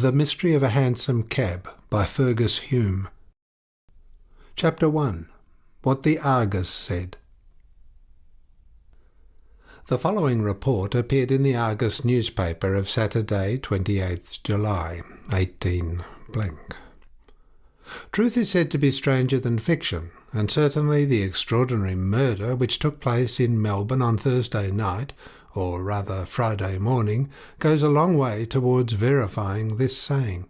The Mystery of a Hansom Cab by Fergus Hume. Chapter 1. What the Argus Said. The following report appeared in the Argus newspaper of Saturday, 28th July, 18 blank. Truth is said to be stranger than fiction, and certainly the extraordinary murder which took place in Melbourne on Thursday night, or rather Friday morning, goes a long way towards verifying this saying.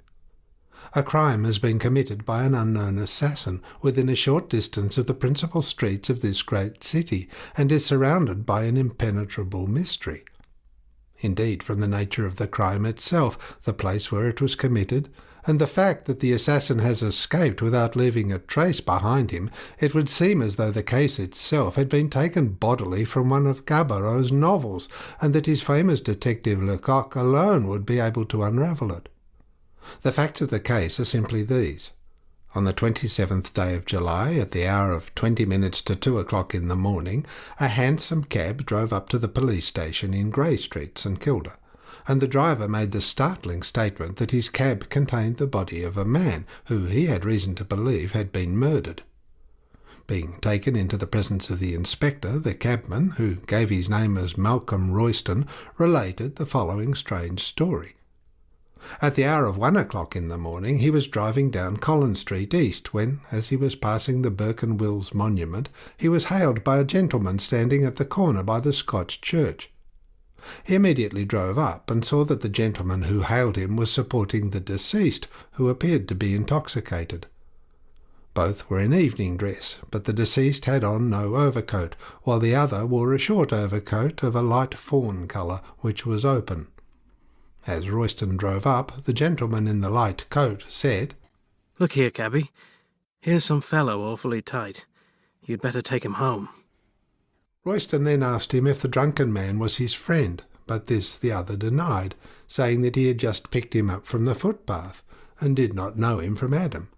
A crime has been committed by an unknown assassin within a short distance of the principal streets of this great city, and is surrounded by an impenetrable mystery. Indeed, from the nature of the crime itself, the place where it was committed, and the fact that the assassin has escaped without leaving a trace behind him, it would seem as though the case itself had been taken bodily from one of Gaboreau's novels, and that his famous detective Lecoq alone would be able to unravel it. The facts of the case are simply these. On the 27th day of July, at the hour of 20 minutes to 2 o'clock in the morning, a hansom cab drove up to the police station in Grey Street, St Kilda, and the driver made the startling statement that his cab contained the body of a man who he had reason to believe had been murdered. Being taken into the presence of the inspector, the cabman, who gave his name as Malcolm Royston, related the following strange story. At the hour of 1 o'clock in the morning he was driving down Collins Street East when, as he was passing the Burke and Wills monument, he was hailed by a gentleman standing at the corner by the Scotch church. He immediately drove up and saw that the gentleman who hailed him was supporting the deceased, who appeared to be intoxicated. Both were in evening dress, but the deceased had on no overcoat, while the other wore a short overcoat of a light fawn colour, which was open. As Royston drove up, the gentleman in the light coat said, "Look here, cabby. Here's some fellow awfully tight. You'd better take him home." Royston then asked him if the drunken man was his friend, but this the other denied, saying that he had just picked him up from the footpath, and did not know him from Adam.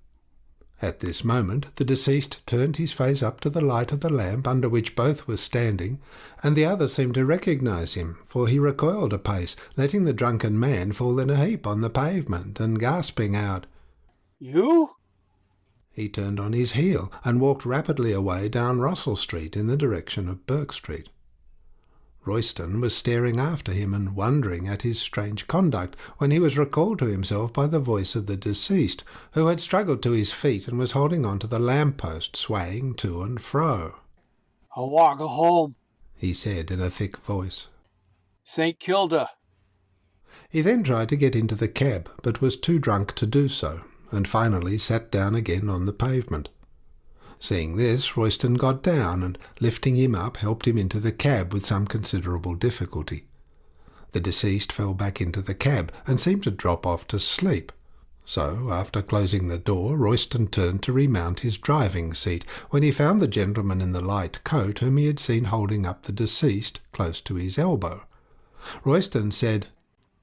At this moment the deceased turned his face up to the light of the lamp under which both were standing, and the other seemed to recognise him, for he recoiled a pace, letting the drunken man fall in a heap on the pavement, and gasping out, "You?" He turned on his heel and walked rapidly away down Russell Street in the direction of Burke Street. Royston was staring after him and wondering at his strange conduct, when he was recalled to himself by the voice of the deceased, who had struggled to his feet and was holding on to the lamp-post, swaying to and fro. "I want to go home," he said in a thick voice. "St Kilda." He then tried to get into the cab, but was too drunk to do so, and finally sat down again on the pavement. Seeing this, Royston got down and, lifting him up, helped him into the cab with some considerable difficulty. The deceased fell back into the cab and seemed to drop off to sleep. So, after closing the door, Royston turned to remount his driving seat, when he found the gentleman in the light coat whom he had seen holding up the deceased close to his elbow. Royston said,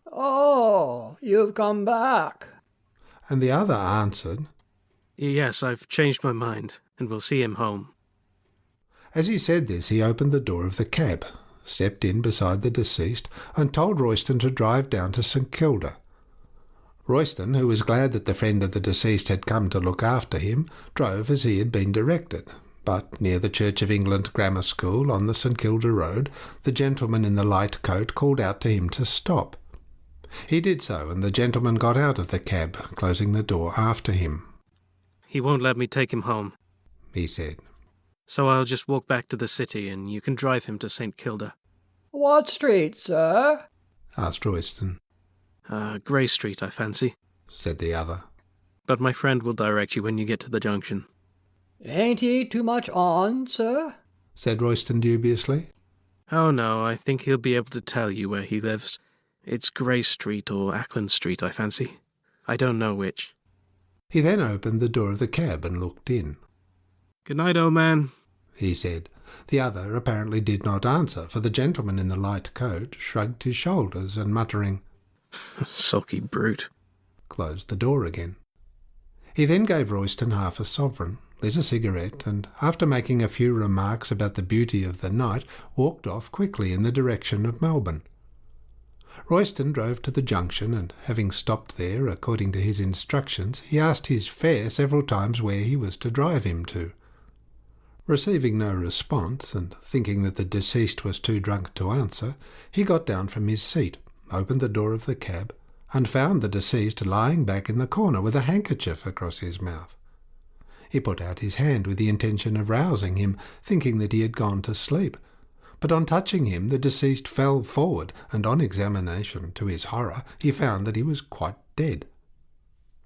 "Oh, you've come back." And the other answered, "Yes, I've changed my mind, and will see him home." As he said this, he opened the door of the cab, stepped in beside the deceased, and told Royston to drive down to St Kilda. Royston, who was glad that the friend of the deceased had come to look after him, drove as he had been directed, but near the Church of England Grammar School on the St Kilda road, the gentleman in the light coat called out to him to stop. He did so, and the gentleman got out of the cab, closing the door after him. "He won't let me take him home," he said. "so I'll just walk back to the city, and you can drive him to St Kilda." "What street, sir?" asked Royston. Grey Street, I fancy," said the other. "but my friend will direct you when you get to the junction." "Ain't he too much on, sir?" said Royston dubiously. "Oh no, I think he'll be able to tell you where he lives. It's Grey Street or Ackland Street, I fancy. I don't know which." He then opened the door of the cab and looked in. "Good night, old man," he said. The other apparently did not answer, for the gentleman in the light coat shrugged his shoulders and, muttering, "Sulky brute," closed the door again. He then gave Royston half a sovereign, lit a cigarette, and, after making a few remarks about the beauty of the night, walked off quickly in the direction of Melbourne. Royston drove to the junction, and having stopped there according to his instructions, he asked his fare several times where he was to drive him to. Receiving no response, and thinking that the deceased was too drunk to answer, he got down from his seat, opened the door of the cab, and found the deceased lying back in the corner with a handkerchief across his mouth. He put out his hand with the intention of rousing him, thinking that he had gone to sleep. But on touching him, the deceased fell forward, and on examination, to his horror, he found that he was quite dead.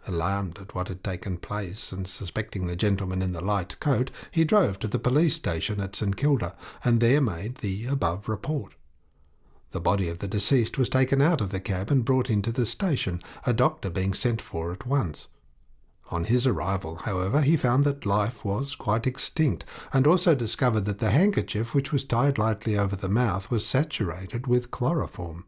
Alarmed at what had taken place, and suspecting the gentleman in the light coat, he drove to the police station at St Kilda, and there made the above report. The body of the deceased was taken out of the cab and brought into the station, a doctor being sent for at once. On his arrival, however, he found that life was quite extinct, and also discovered that the handkerchief, which was tied lightly over the mouth, was saturated with chloroform.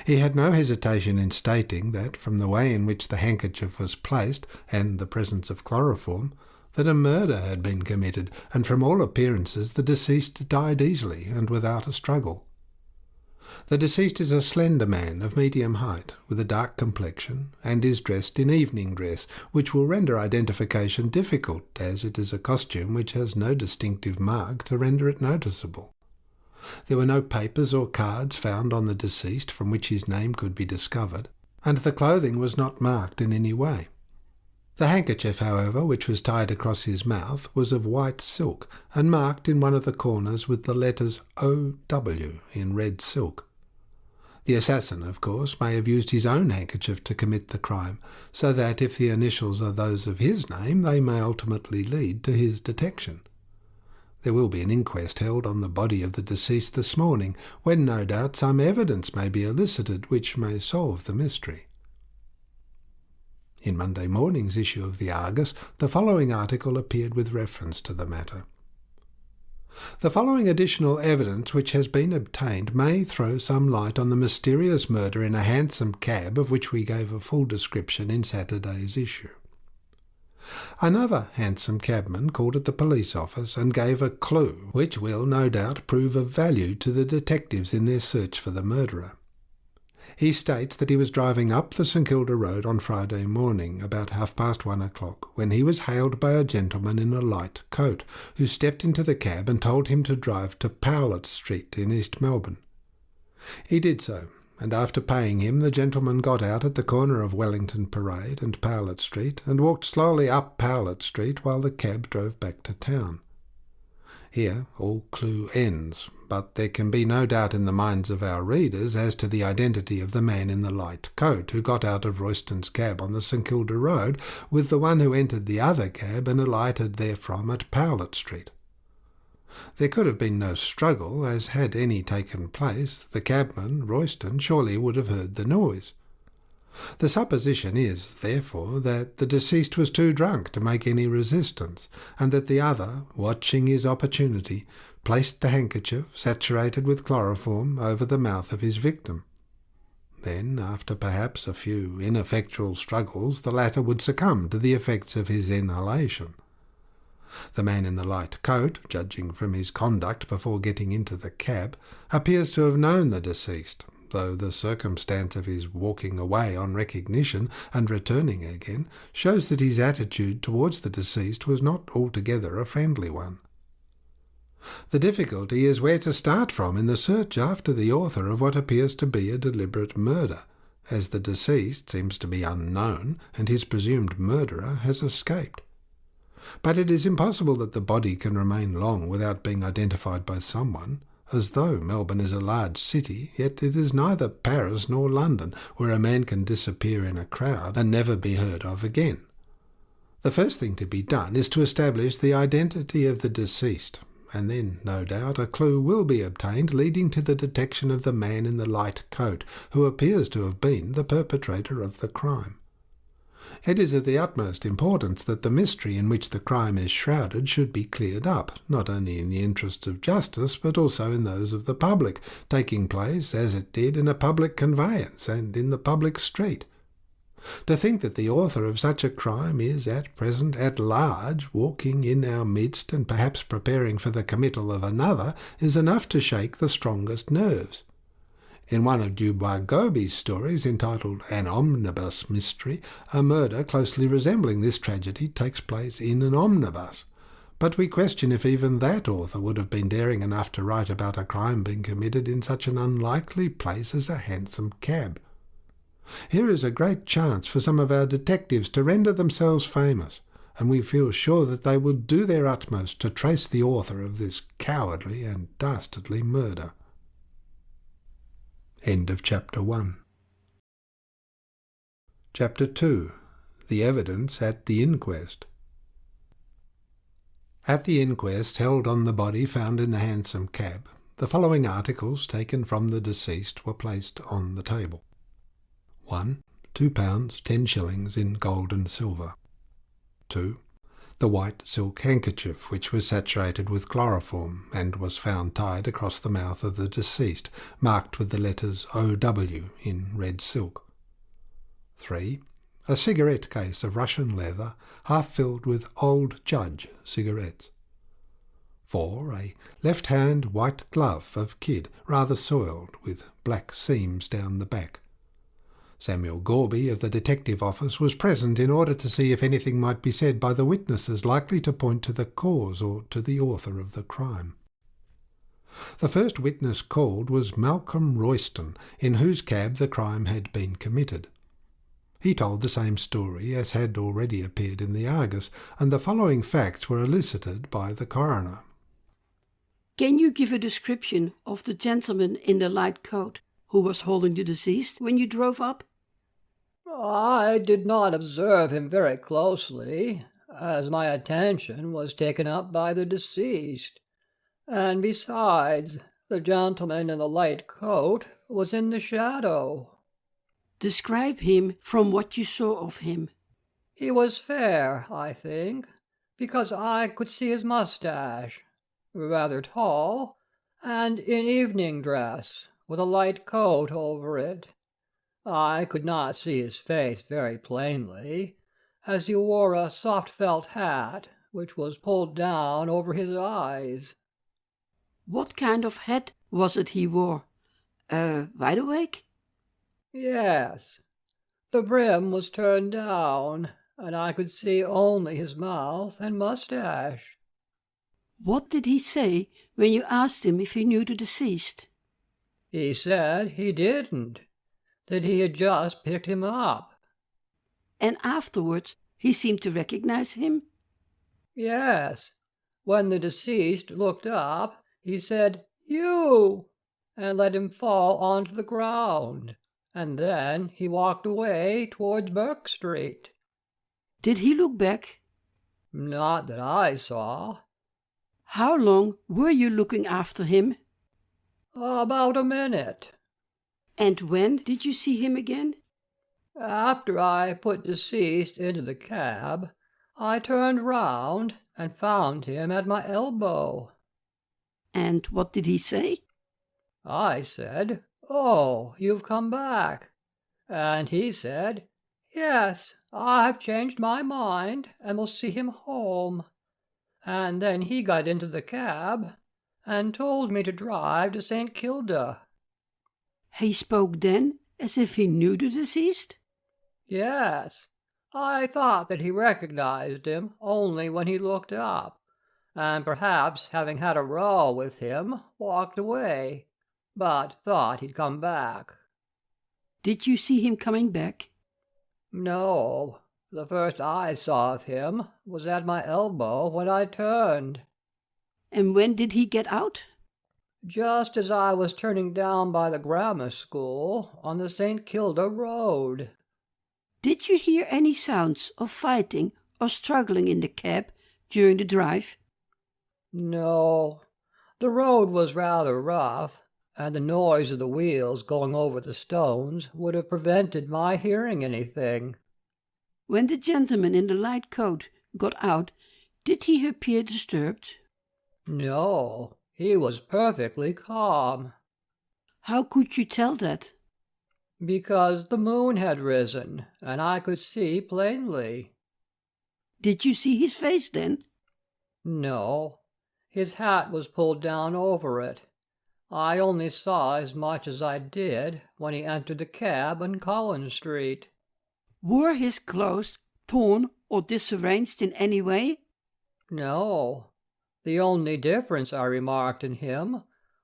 He had no hesitation in stating that, from the way in which the handkerchief was placed, and the presence of chloroform, that a murder had been committed, and from all appearances the deceased died easily and without a struggle. The deceased is a slender man of medium height, with a dark complexion, and is dressed in evening dress, which will render identification difficult, as it is a costume which has no distinctive mark to render it noticeable. There were no papers or cards found on the deceased from which his name could be discovered, and the clothing was not marked in any way. The handkerchief, however, which was tied across his mouth, was of white silk, and marked in one of the corners with the letters O.W. in red silk. The assassin, of course, may have used his own handkerchief to commit the crime, so that if the initials are those of his name, they may ultimately lead to his detection. There will be an inquest held on the body of the deceased this morning, when no doubt some evidence may be elicited which may solve the mystery. In Monday morning's issue of the Argus, the following article appeared with reference to the matter. The following additional evidence which has been obtained may throw some light on the mysterious murder in a hansom cab of which we gave a full description in Saturday's issue. Another hansom cabman called at the police office and gave a clue which will no doubt prove of value to the detectives in their search for the murderer. He states that he was driving up the St Kilda road on Friday morning about 1:30 when he was hailed by a gentleman in a light coat, who stepped into the cab and told him to drive to Powlett Street in East Melbourne. He did so, and after paying him, the gentleman got out at the corner of Wellington Parade and Powlett Street and walked slowly up Powlett Street while the cab drove back to town. Here all clue ends, but there can be no doubt in the minds of our readers as to the identity of the man in the light coat who got out of Royston's cab on the St Kilda road with the one who entered the other cab and alighted therefrom at Powlett Street. There could have been no struggle, as had any taken place, the cabman, Royston, surely would have heard the noise. The supposition is, therefore, that the deceased was too drunk to make any resistance, and that the other, watching his opportunity, placed the handkerchief, saturated with chloroform, over the mouth of his victim. Then, after perhaps a few ineffectual struggles, the latter would succumb to the effects of his inhalation. The man in the light coat, judging from his conduct before getting into the cab, appears to have known the deceased, though the circumstance of his walking away on recognition and returning again shows that his attitude towards the deceased was not altogether a friendly one. The difficulty is where to start from in the search after the author of what appears to be a deliberate murder, as the deceased seems to be unknown and his presumed murderer has escaped. But it is impossible that the body can remain long without being identified by someone, as though Melbourne is a large city, yet it is neither Paris nor London, where a man can disappear in a crowd and never be heard of again. The first thing to be done is to establish the identity of the deceased, and then, no doubt, a clue will be obtained leading to the detection of the man in the light coat, who appears to have been the perpetrator of the crime. It is of the utmost importance that the mystery in which the crime is shrouded should be cleared up, not only in the interests of justice, but also in those of the public, taking place, as it did, in a public conveyance and in the public street. To think that the author of such a crime is at present at large, walking in our midst and perhaps preparing for the committal of another, is enough to shake the strongest nerves. In one of Dubois-Gobey's stories, entitled An Omnibus Mystery, a murder closely resembling this tragedy takes place in an omnibus. But we question if even that author would have been daring enough to write about a crime being committed in such an unlikely place as a hansom cab. Here is a great chance for some of our detectives to render themselves famous, and we feel sure that they will do their utmost to trace the author of this cowardly and dastardly murder. End of Chapter 1. Chapter 2. The Evidence at the Inquest. At the inquest held on the body found in the hansom cab, the following articles taken from the deceased were placed on the table. 1. £2 10 in gold and silver. 2. The white silk handkerchief which was saturated with chloroform and was found tied across the mouth of the deceased, marked with the letters O.W. in red silk. 3. A cigarette case of Russian leather, half filled with Old Judge cigarettes. 4. A left-hand white glove of kid, rather soiled, with black seams down the back. Samuel Gorby of the Detective Office was present in order to see if anything might be said by the witnesses likely to point to the cause or to the author of the crime. The first witness called was Malcolm Royston, in whose cab the crime had been committed. He told the same story as had already appeared in the Argus, and the following facts were elicited by the coroner. Can you give a description of the gentleman in the light coat who was holding the deceased when you drove up? I did not observe him very closely, as my attention was taken up by the deceased, and besides, the gentleman in the light coat was in the shadow. Describe him from what you saw of him. He was fair, I think, because I could see his moustache, rather tall, and in evening dress, with a light coat over it. I could not see his face very plainly, as he wore a soft felt hat, which was pulled down over his eyes. What kind of hat was it he wore? Wide awake? Yes. The brim was turned down, and I could see only his mouth and moustache. What did he say when you asked him if he knew the deceased? He said he didn't, that he had just picked him up. And afterwards he seemed to recognize him? Yes. When the deceased looked up, he said, "You!" and let him fall onto the ground. And then he walked away towards Burke Street. Did he look back? Not that I saw. How long were you looking after him? About a minute. And when did you see him again? After I put deceased into the cab, I turned round and found him at my elbow. And what did he say? I said, "Oh, you've come back." And he said, "Yes, I've changed my mind and will see him home." And then he got into the cab and told me to drive to St. Kilda. He spoke then as if he knew the deceased? Yes, I thought that he recognized him only when he looked up, and perhaps having had a row with him, walked away, but thought he'd come back. Did you see him coming back? No, the first I saw of him was at my elbow when I turned. And when did he get out? Just as I was turning down by the grammar school on the St. Kilda road. Did you hear any sounds of fighting or struggling in the cab during the drive? No, the road was rather rough, and the noise of the wheels going over the stones would have prevented my hearing anything. When the gentleman in the light coat got out, did he appear disturbed? No, he was perfectly calm. How could you tell that? Because the moon had risen, and I could see plainly. Did you see his face then? No, his hat was pulled down over it. I only saw as much as I did when he entered the cab on Collins Street. Were his clothes torn or disarranged in any way? No. The only difference I remarked in him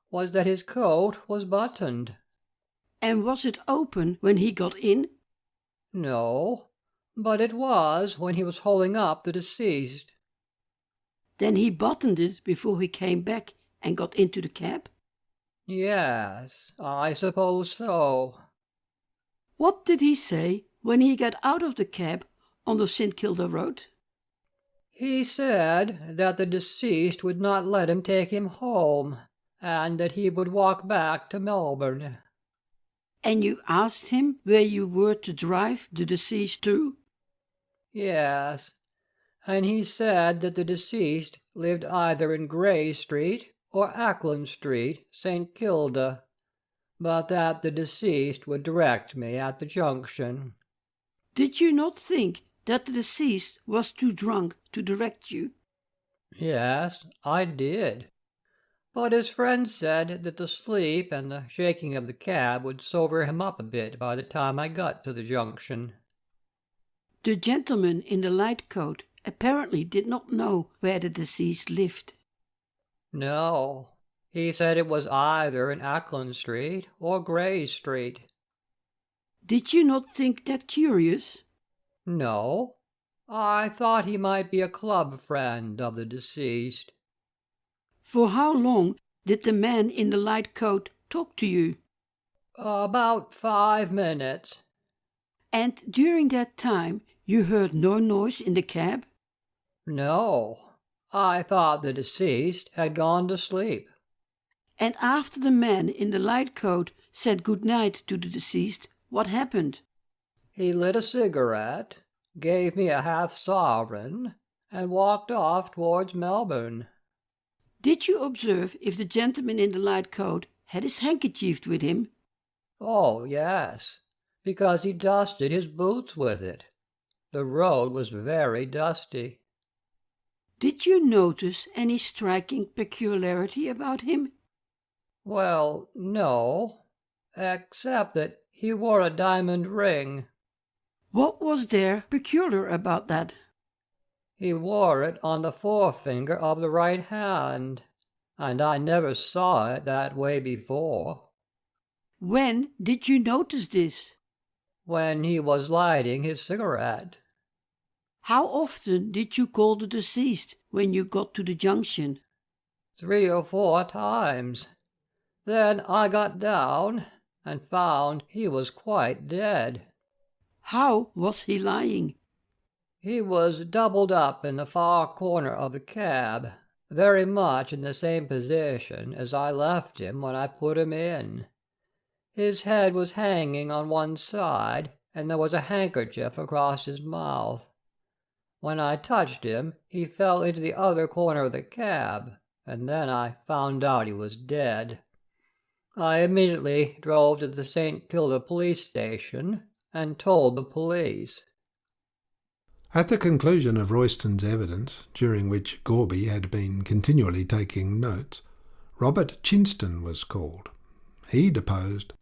was that his coat was buttoned. And was it open when he got in? No, but it was when he was holding up the deceased. Then he buttoned it before he came back and got into the cab? Yes, I suppose so. What did he say when he got out of the cab on the St. Kilda Road? He said that the deceased would not let him take him home, and that he would walk back to Melbourne. And you asked him where you were to drive the deceased to? Yes, and he said that the deceased lived either in Grey Street or Ackland Street, St. Kilda, but that the deceased would direct me at the junction. Did you not think that the deceased was too drunk to direct you? Yes, I did. But his friend said that the sleep and the shaking of the cab would sober him up a bit by the time I got to the junction. The gentleman in the light coat apparently did not know where the deceased lived. No, he said it was either in Ackland Street or Grey Street. Did you not think that curious? No, I thought he might be a club friend of the deceased. For how long did the man in the light coat talk to you? About 5 minutes. And during that time you heard no noise in the cab? No, I thought the deceased had gone to sleep. And after the man in the light coat said good night to the deceased, what happened? He lit a cigarette, gave me a half-sovereign, and walked off towards Melbourne. Did you observe if the gentleman in the light coat had his handkerchief with him? Oh, yes, because he dusted his boots with it. The road was very dusty. Did you notice any striking peculiarity about him? Well, no, except that he wore a diamond ring. What was there peculiar about that? He wore it on the forefinger of the right hand, and I never saw it that way before. When did you notice this? When he was lighting his cigarette. How often did you call the deceased when you got to the junction? 3 or 4 times. Then I got down and found he was quite dead. How was he lying? He was doubled up in the far corner of the cab, very much in the same position as I left him when I put him in. His head was hanging on one side, and there was a handkerchief across his mouth. When I touched him, he fell into the other corner of the cab, and then I found out he was dead. I immediately drove to the St. Kilda police station and told the police. At the conclusion of Royston's evidence, during which Gorby had been continually taking notes, Robert Chinston was called. He deposed,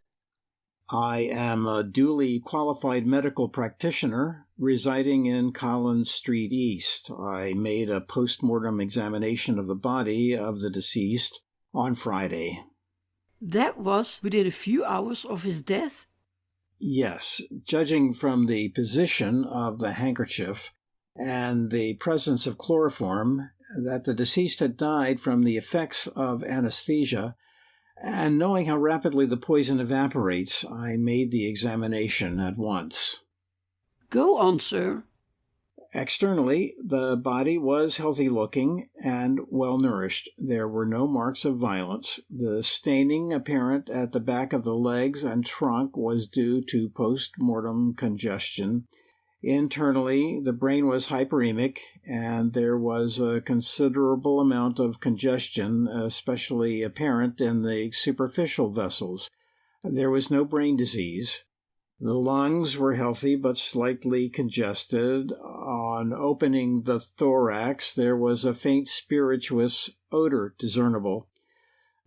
I am a duly qualified medical practitioner residing in Collins Street East. I made a post-mortem examination of the body of the deceased on Friday. That was within a few hours of his death? Yes, judging from the position of the handkerchief and the presence of chloroform, that the deceased had died from the effects of anesthesia, and knowing how rapidly the poison evaporates, I made the examination at once. Go on, sir. Externally, the body was healthy-looking and well-nourished. There were no marks of violence. The staining apparent at the back of the legs and trunk was due to post-mortem congestion. Internally, the brain was hyperemic, and there was a considerable amount of congestion, especially apparent in the superficial vessels. There was no brain disease. The lungs were healthy but slightly congested. On opening the thorax, there was a faint spirituous odor discernible.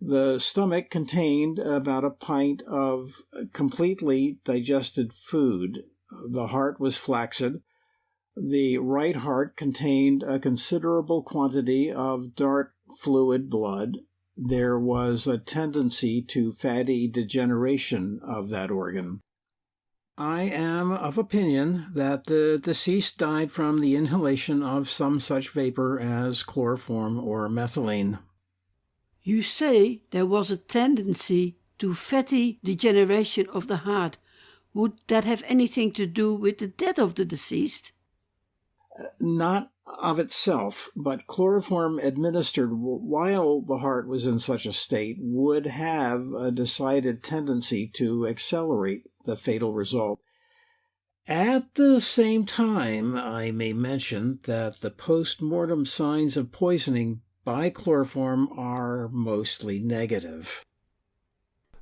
The stomach contained about a pint of completely digested food. The heart was flaccid. The right heart contained a considerable quantity of dark fluid blood. There was a tendency to fatty degeneration of that organ. I am of opinion that the deceased died from the inhalation of some such vapor as chloroform or methylene. You say there was a tendency to fatty degeneration of the heart. Would that have anything to do with the death of the deceased? Not of itself, but chloroform administered while the heart was in such a state would have a decided tendency to accelerate the fatal result. At the same time, I may mention that the post-mortem signs of poisoning by chloroform are mostly negative.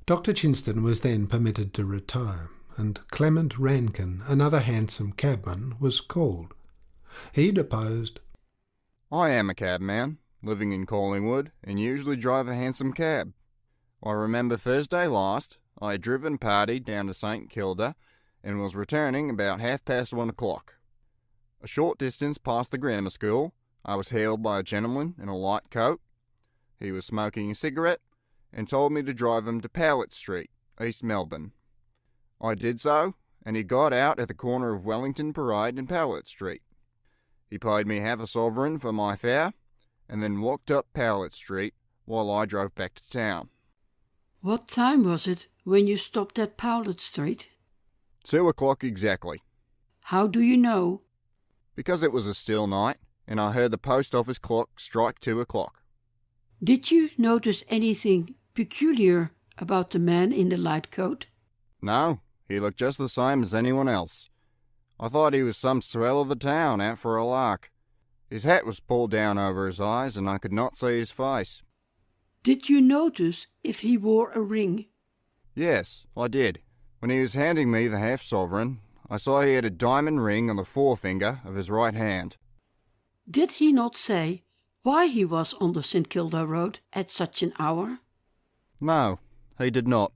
Dr. Chinston was then permitted to retire, and Clement Rankin, another hansom cabman, was called. He deposed, I am a cabman, living in Collingwood, and usually drive a hansom cab. I remember Thursday last, I had driven party down to St Kilda, and was returning about 1:30 o'clock. A short distance past the grammar school, I was hailed by a gentleman in a light coat. He was smoking a cigarette, and told me to drive him to Powlett Street, East Melbourne. I did so, and he got out at the corner of Wellington Parade and Powlett Street. He paid me half a sovereign for my fare, and then walked up Powlett Street while I drove back to town. What time was it when you stopped at Powlett Street? 2 o'clock exactly. How do you know? Because it was a still night, and I heard the post office clock strike 2 o'clock. Did you notice anything peculiar about the man in the light coat? No, he looked just the same as anyone else. I thought he was some swell of the town out for a lark. His hat was pulled down over his eyes, and I could not see his face. Did you notice if he wore a ring? Yes, I did. When he was handing me the half-sovereign, I saw he had a diamond ring on the forefinger of his right hand. Did he not say why he was on the St Kilda Road at such an hour? No, he did not.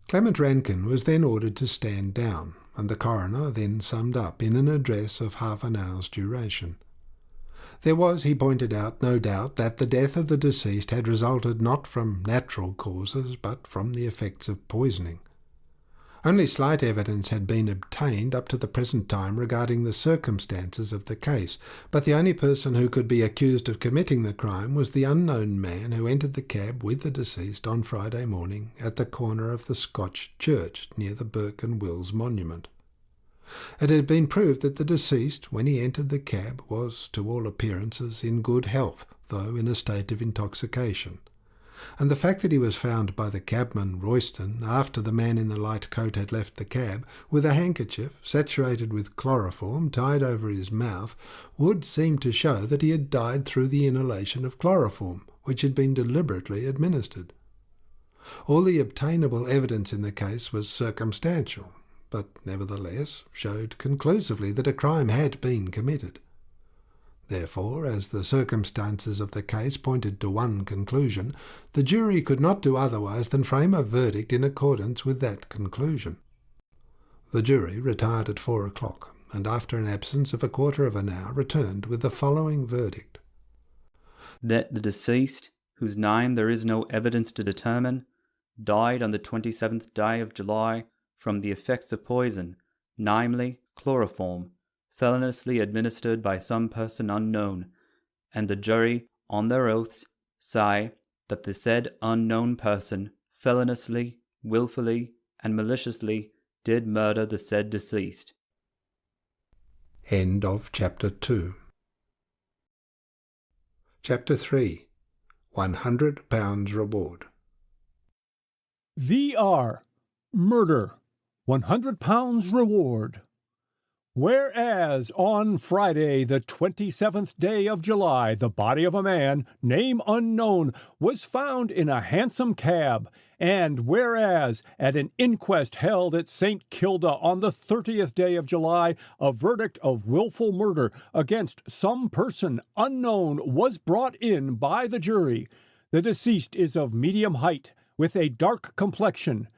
Clement Rankin was then ordered to stand down, and the coroner then summed up in an address of half an hour's duration. There was, he pointed out, no doubt that the death of the deceased had resulted not from natural causes, but from the effects of poisoning. Only slight evidence had been obtained up to the present time regarding the circumstances of the case, but the only person who could be accused of committing the crime was the unknown man who entered the cab with the deceased on Friday morning at the corner of the Scotch Church near the Burke and Wills monument. It had been proved that the deceased, when he entered the cab, was, to all appearances, in good health, though in a state of intoxication. And the fact that he was found by the cabman Royston, after the man in the light coat had left the cab, with a handkerchief saturated with chloroform tied over his mouth, would seem to show that he had died through the inhalation of chloroform, which had been deliberately administered. All the obtainable evidence in the case was circumstantial, but nevertheless showed conclusively that a crime had been committed. Therefore, as the circumstances of the case pointed to one conclusion, the jury could not do otherwise than frame a verdict in accordance with that conclusion. The jury retired at 4 o'clock, and after an absence of a quarter of an hour returned with the following verdict. That the deceased, whose name there is no evidence to determine, died on the 27th day of July from the effects of poison, namely chloroform, feloniously administered by some person unknown, and the jury, on their oaths, say that the said unknown person feloniously, wilfully, and maliciously did murder the said deceased. End of Chapter 2. Chapter 3. £100 Reward. VR. Murder. £100 Reward. Whereas on Friday, the 27th day of July, the body of a man, name unknown, was found in a hansom cab, and whereas at an inquest held at St Kilda on the 30th day of July, a verdict of wilful murder against some person unknown was brought in by the jury, The deceased is of medium height, with a dark complexion,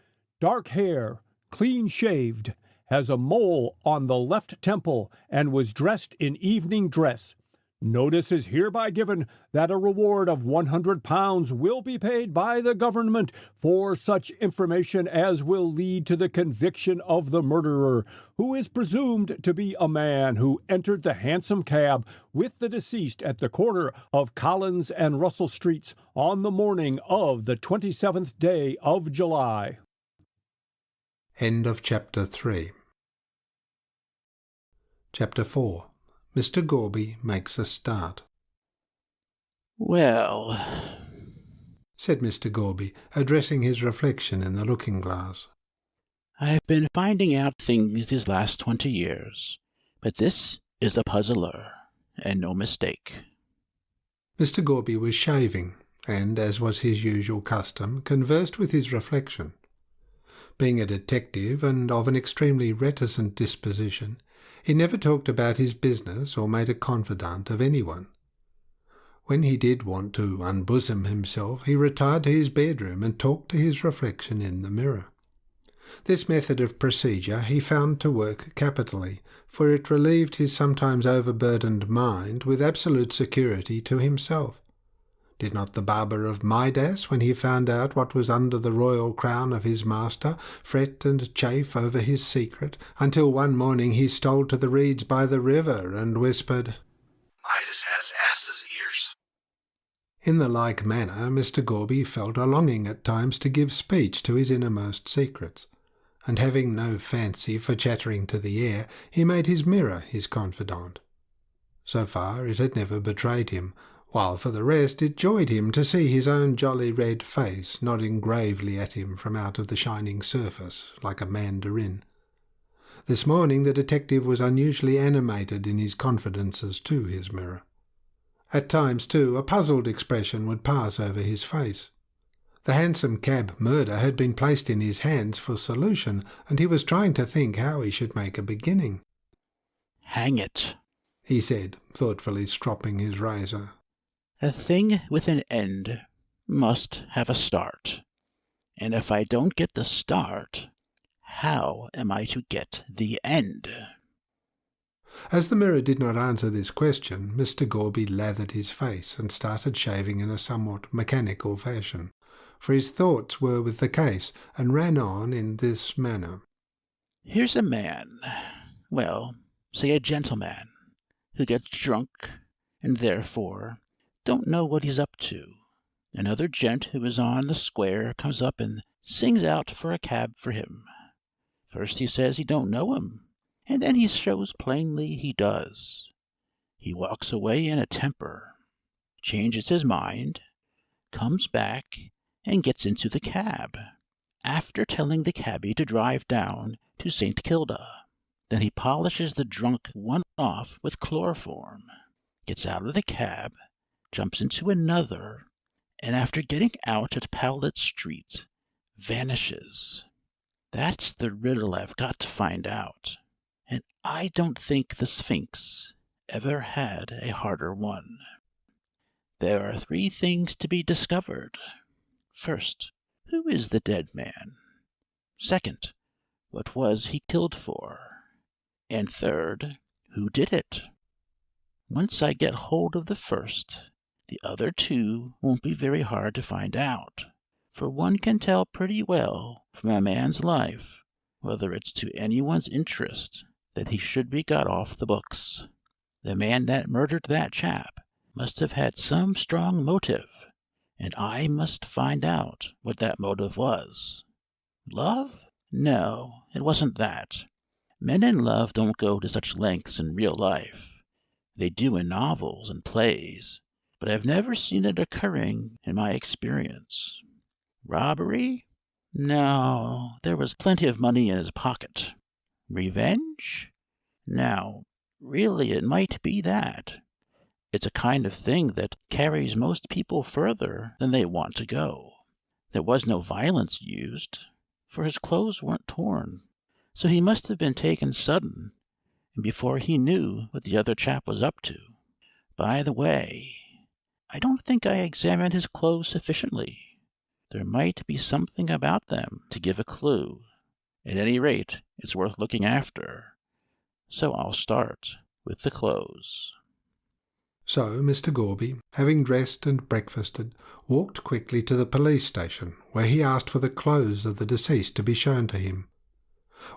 dark hair, clean shaved, has a mole on the left temple, and was dressed in evening dress. Notice is hereby given that a reward of £100 will be paid by the government for such information as will lead to the conviction of the murderer, who is presumed to be a man who entered the hansom cab with the deceased at the corner of Collins and Russell Streets on the morning of the 27th day of July. End of Chapter 3. Chapter 4. Mr. Gorby makes a start. Well, said Mr. Gorby, addressing his reflection in the looking-glass. I've been finding out things these last 20 years, but this is a puzzler, and no mistake. Mr. Gorby was shaving, and, as was his usual custom, conversed with his reflection. Being a detective, and of an extremely reticent disposition, he never talked about his business or made a confidant of anyone. When he did want to unbosom himself, he retired to his bedroom and talked to his reflection in the mirror. This method of procedure he found to work capitally, for it relieved his sometimes overburdened mind with absolute security to himself. Did not the barber of Midas, when he found out what was under the royal crown of his master, fret and chafe over his secret, until one morning he stole to the reeds by the river and whispered, "Midas has ass's ears." In the like manner, Mr. Gorby felt a longing at times to give speech to his innermost secrets, and having no fancy for chattering to the air, he made his mirror his confidant. So far it had never betrayed him, while for the rest it joyed him to see his own jolly red face nodding gravely at him from out of the shining surface, like a mandarin. This morning the detective was unusually animated in his confidences to his mirror. At times, too, a puzzled expression would pass over his face. The hansom cab murder had been placed in his hands for solution, and he was trying to think how he should make a beginning. Hang it, he said, thoughtfully stropping his razor. A thing with an end must have a start. And if I don't get the start, how am I to get the end? As the mirror did not answer this question, Mr. Gorby lathered his face and started shaving in a somewhat mechanical fashion, for his thoughts were with the case, and ran on in this manner. Here's a man, well, say a gentleman, who gets drunk, and therefore don't know what he's up to. Another gent who is on the square comes up and sings out for a cab for him. First he says he don't know him, and then he shows plainly he does. He walks away in a temper, changes his mind, comes back, and gets into the cab, after telling the cabby to drive down to St. Kilda. Then he polishes the drunk one off with chloroform, gets out of the cab, jumps into another, and after getting out at Powlett Street, vanishes. That's the riddle I've got to find out, and I don't think the Sphinx ever had a harder one. There are 3 things to be discovered. First, who is the dead man? Second, what was he killed for? And third, who did it? Once I get hold of the first, the other 2 won't be very hard to find out, for one can tell pretty well from a man's life whether it's to anyone's interest that he should be got off the books. The man that murdered that chap must have had some strong motive, and I must find out what that motive was. Love? No, it wasn't that. Men in love don't go to such lengths in real life. They do in novels and plays, but I've never seen it occurring in my experience. Robbery? No, there was plenty of money in his pocket. Revenge? Now, really it might be that. It's a kind of thing that carries most people further than they want to go. There was no violence used, for his clothes weren't torn, so he must have been taken sudden, and before he knew what the other chap was up to. By the way, I don't think I examined his clothes sufficiently. There might be something about them to give a clue. At any rate, it's worth looking after. So I'll start with the clothes." So Mr. Gorby, having dressed and breakfasted, walked quickly to the police station, where he asked for the clothes of the deceased to be shown to him.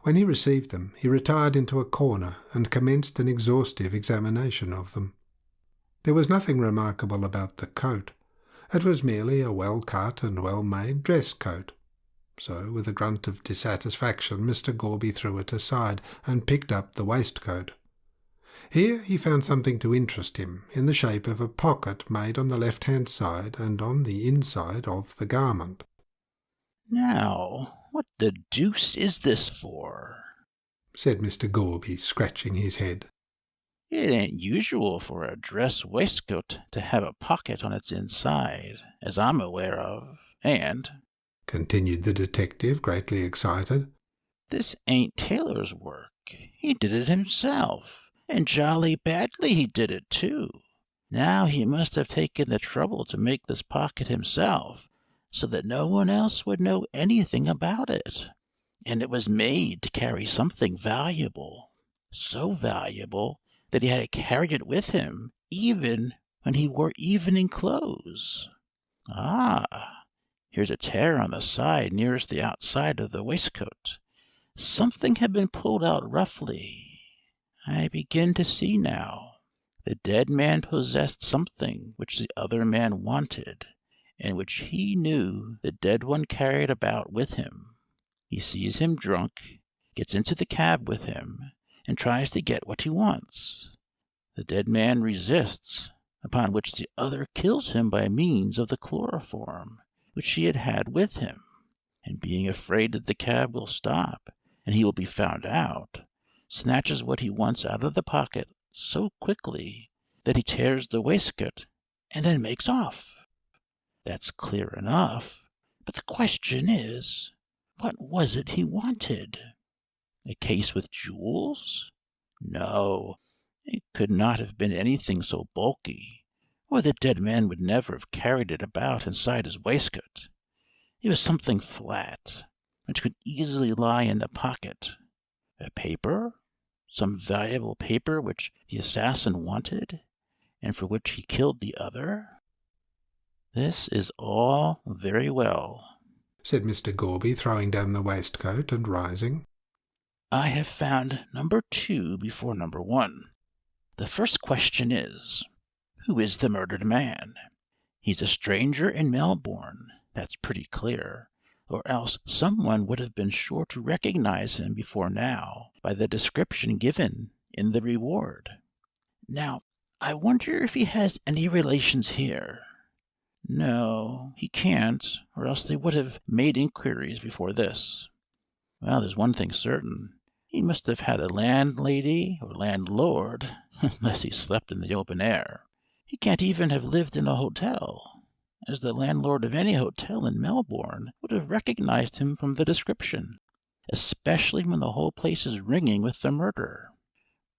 When he received them, he retired into a corner and commenced an exhaustive examination of them. There was nothing remarkable about the coat. It was merely a well-cut and well-made dress coat. So, with a grunt of dissatisfaction, Mr. Gorby threw it aside and picked up the waistcoat. Here he found something to interest him, in the shape of a pocket made on the left-hand side and on the inside of the garment. "Now, what the deuce is this for?" said Mr. Gorby, scratching his head. "It ain't usual for a dress waistcoat to have a pocket on its inside, as I'm aware of, and," continued the detective, greatly excited, "this ain't tailor's work. He did it himself, and jolly badly he did it, too. Now he must have taken the trouble to make this pocket himself, so that no one else would know anything about it. And it was made to carry something valuable, so valuable that he had to carry it with him, even when he wore evening clothes. Ah, here's a tear on the side nearest the outside of the waistcoat. Something had been pulled out roughly. I begin to see now. The dead man possessed something which the other man wanted, and which he knew the dead one carried about with him. He sees him drunk, gets into the cab with him, and tries to get what he wants. The dead man resists, upon which the other kills him by means of the chloroform which he had with him, and being afraid that the cab will stop and he will be found out, snatches what he wants out of the pocket so quickly that he tears the waistcoat and then makes off. That's clear enough, but the question is, what was it he wanted? A case with jewels? No, it could not have been anything so bulky, or the dead man would never have carried it about inside his waistcoat. It was something flat, which could easily lie in the pocket. A paper? Some valuable paper which the assassin wanted, and for which he killed the other? This is all very well, said Mr. Gorby, throwing down the waistcoat and rising. I have found number 2 before number 1. The first question is, who is the murdered man? He's a stranger in Melbourne, that's pretty clear, or else someone would have been sure to recognize him before now by the description given in the reward. Now, I wonder if he has any relations here. No, he can't, or else they would have made inquiries before this. Well, there's one thing certain. He must have had a landlady or landlord, unless he slept in the open air. He can't even have lived in a hotel, as the landlord of any hotel in Melbourne would have recognized him from the description, especially when the whole place is ringing with the murder.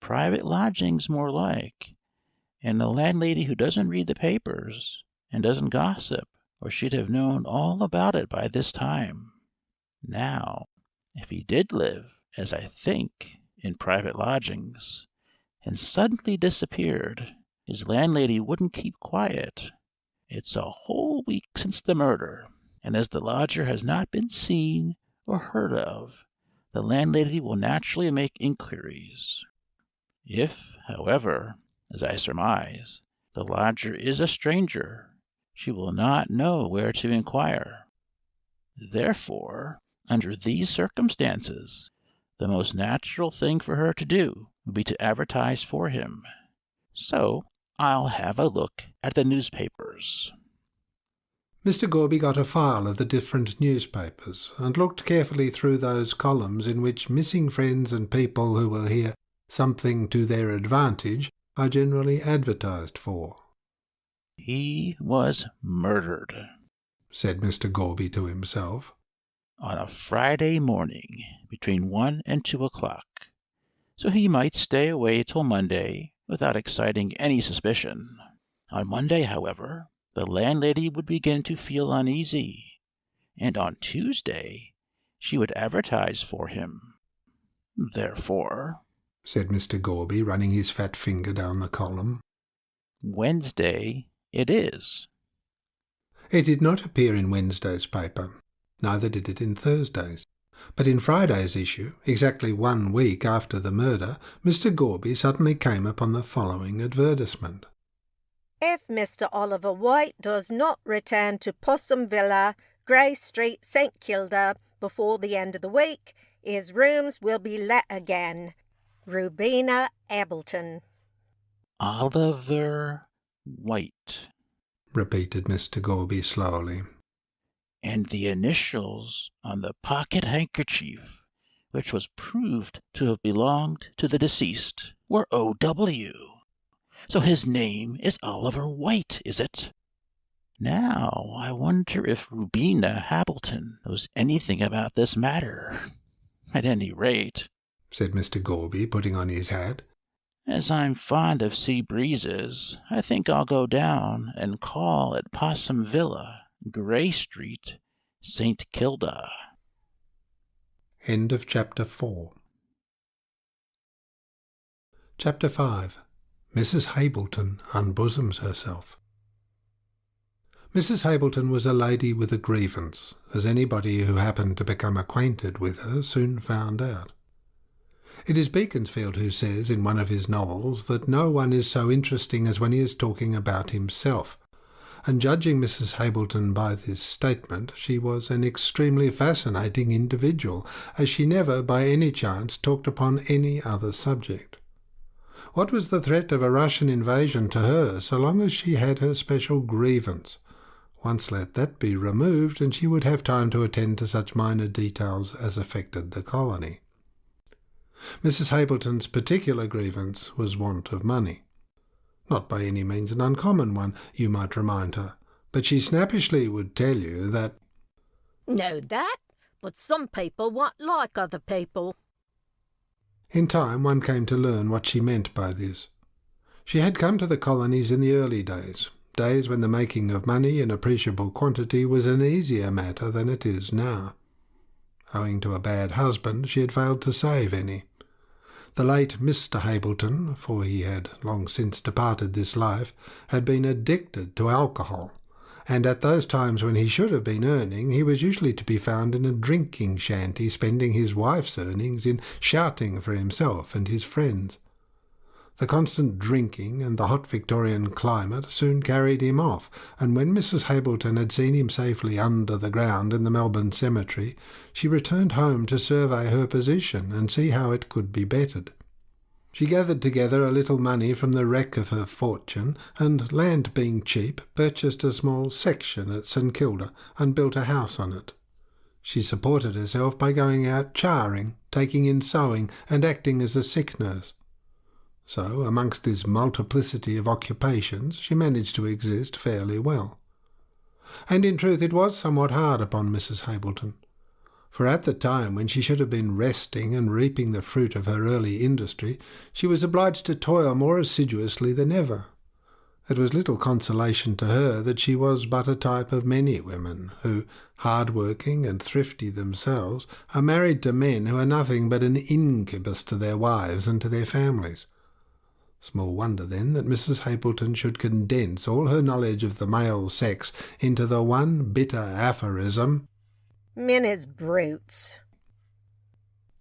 Private lodgings, more like, and a landlady who doesn't read the papers and doesn't gossip, or she'd have known all about it by this time. Now, if he did live, as I think, in private lodgings, and suddenly disappeared, his landlady wouldn't keep quiet. It's a whole week since the murder, and as the lodger has not been seen or heard of, the landlady will naturally make inquiries. If, however, as I surmise, the lodger is a stranger, she will not know where to inquire. Therefore, under these circumstances, the most natural thing for her to do would be to advertise for him. So I'll have a look at the newspapers. Mr. Gorby got a file of the different newspapers and looked carefully through those columns in which missing friends and people who will hear something to their advantage are generally advertised for. He was murdered, said Mr. Gorby to himself, on a Friday morning between 1 and 2 o'clock, so he might stay away till Monday without exciting any suspicion. On Monday, however, the landlady would begin to feel uneasy, and on Tuesday she would advertise for him. Therefore, said Mr. Gorby, running his fat finger down the column, Wednesday it is. It did not appear in Wednesday's paper, neither did it in Thursday's. But in Friday's issue, exactly 1 week after the murder, Mr. Gorby suddenly came upon the following advertisement. If Mr. Oliver White does not return to Possum Villa, Grey Street, St Kilda, before the end of the week, his rooms will be let again. Rubina Appleton. Oliver White, repeated Mr. Gorby slowly. And the initials on the pocket handkerchief, which was proved to have belonged to the deceased, were O.W. So his name is Oliver White, is it? Now, I wonder if Rubina Appleton knows anything about this matter. At any rate, said Mr. Gorby, putting on his hat, as I'm fond of sea breezes, I think I'll go down and call at Possum Villa, Grey Street, St Kilda. End of Chapter 4. Chapter 5. Mrs. Hableton unbosoms herself. Mrs. Hableton was a lady with a grievance, as anybody who happened to become acquainted with her soon found out. It is Beaconsfield who says in one of his novels that no one is so interesting as when he is talking about himself, and judging Mrs. Hableton by this statement, she was an extremely fascinating individual, as she never by any chance talked upon any other subject. What was the threat of a Russian invasion to her so long as she had her special grievance? Once let that be removed, and she would have time to attend to such minor details as affected the colony. Mrs. Hableton's particular grievance was want of money. Not by any means an uncommon one, you might remind her, but she snappishly would tell you that Know that, but some people want like other people. In time one came to learn what she meant by this. She had come to the colonies in the early days when the making of money in appreciable quantity was an easier matter than it is now. Owing to a bad husband, she had failed to save any. The late Mr. Hableton, for he had long since departed this life, had been addicted to alcohol, and at those times when he should have been earning, he was usually to be found in a drinking shanty, spending his wife's earnings in shouting for himself and his friends. The constant drinking and the hot Victorian climate soon carried him off, and when Mrs. Hableton had seen him safely under the ground in the Melbourne cemetery, she returned home to survey her position and see how it could be bettered. She gathered together a little money from the wreck of her fortune, and, land being cheap, purchased a small section at St Kilda and built a house on it. She supported herself by going out charing, taking in sewing, and acting as a sick nurse. So, amongst this multiplicity of occupations, she managed to exist fairly well. And in truth it was somewhat hard upon Mrs. Hableton, for at the time when she should have been resting and reaping the fruit of her early industry, she was obliged to toil more assiduously than ever. It was little consolation to her that she was but a type of many women who, hard-working and thrifty themselves, are married to men who are nothing but an incubus to their wives and to their families. Small wonder, then, that Mrs. Hableton should condense all her knowledge of the male sex into the one bitter aphorism, Men is brutes.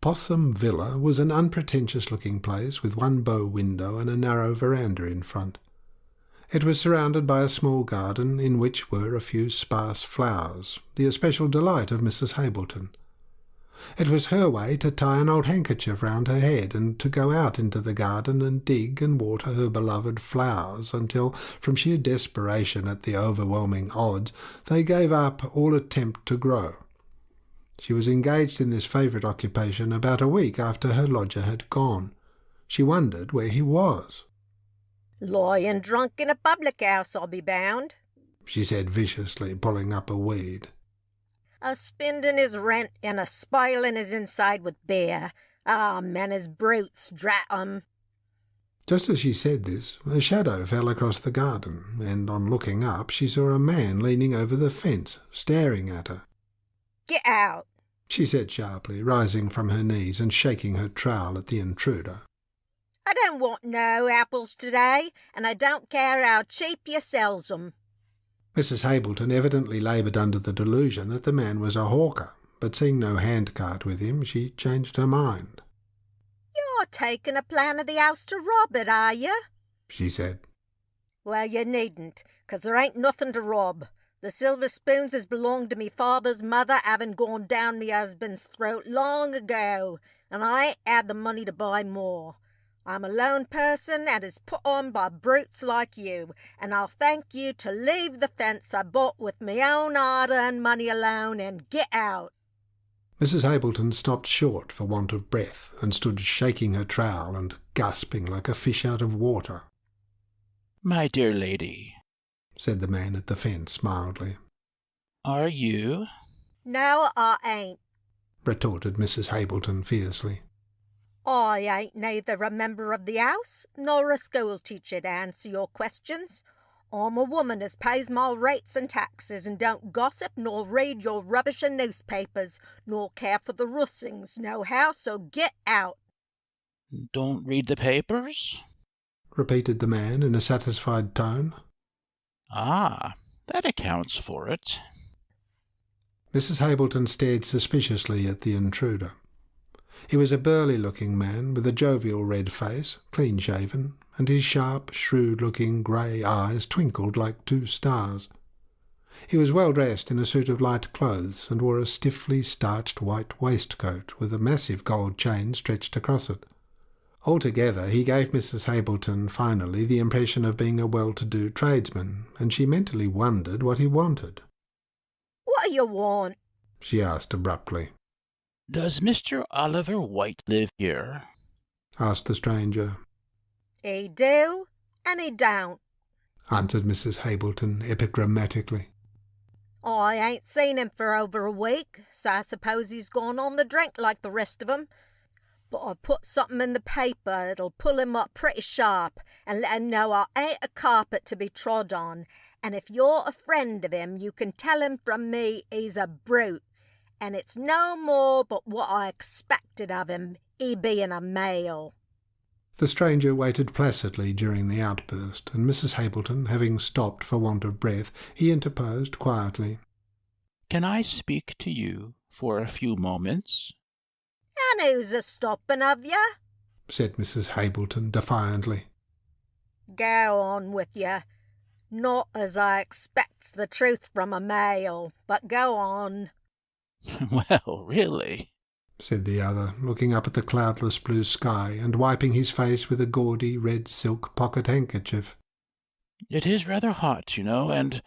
Possum Villa was an unpretentious-looking place with one bow window and a narrow veranda in front. It was surrounded by a small garden in which were a few sparse flowers, the especial delight of Mrs. Hableton. It was her way to tie an old handkerchief round her head and to go out into the garden and dig and water her beloved flowers until, from sheer desperation at the overwhelming odds, they gave up all attempt to grow. She was engaged in this favourite occupation about a week after her lodger had gone. She wondered where he was. Lying drunk in a public house, I'll be bound, she said viciously, pulling up a weed. A spending his rent and a spoiling his inside with beer. Men is brutes, drat 'em. Just as she said this, a shadow fell across the garden, and on looking up she saw a man leaning over the fence, staring at her. Get out, she said sharply, rising from her knees and shaking her trowel at the intruder. I don't want no apples today, and I don't care how cheap you sells 'em. Mrs. Hableton evidently laboured under the delusion that the man was a hawker, but seeing no handcart with him, she changed her mind. You're taking a plan of the house to rob it, are you? She said. Well, you needn't, 'cause there ain't nothing to rob. The silver spoons has belonged to me father's mother, having gone down me husband's throat long ago, and I ain't had the money to buy more. I'm a lone person and is put on by brutes like you, and I'll thank you to leave the fence I bought with me own hard-earned money alone and get out. Mrs. Hableton stopped short for want of breath, and stood shaking her trowel and gasping like a fish out of water. My dear lady, said the man at the fence mildly. Are you? No, I ain't, retorted Mrs. Hableton fiercely. I ain't neither a member of the house nor a school teacher to answer your questions. I'm a woman as pays my rates and taxes and don't gossip nor read your rubbish and newspapers nor care for the Russings nohow, so get out. Don't read the papers? Repeated the man in a satisfied tone. Ah, that accounts for it. Mrs. Hableton stared suspiciously at the intruder. He was a burly-looking man with a jovial red face, clean-shaven, and his sharp, shrewd-looking grey eyes twinkled like two stars. He was well dressed in a suit of light clothes, and wore a stiffly starched white waistcoat with a massive gold chain stretched across it. Altogether, he gave Mrs. Hableton finally the impression of being a well-to-do tradesman, and she mentally wondered what he wanted. What do you want? She asked abruptly. Does Mr. Oliver White live here? Asked the stranger. He do, and he don't, answered Mrs. Hableton epigrammatically. I ain't seen him for over a week, so I suppose he's gone on the drink like the rest of 'em. But I put something in the paper that'll pull him up pretty sharp and let him know I ain't a carpet to be trod on, and if you're a friend of him, you can tell him from me he's a brute, and it's no more but what I expected of him, he being a male. The stranger waited placidly during the outburst, and Mrs. Hableton, having stopped for want of breath, he interposed quietly. Can I speak to you for a few moments? And who's a stopping of you? Said Mrs. Hableton defiantly. Go on with you. Not as I expects the truth from a male, but go on. Well, really, said the other, looking up at the cloudless blue sky and wiping his face with a gaudy red silk pocket-handkerchief. It is rather hot, you know, and...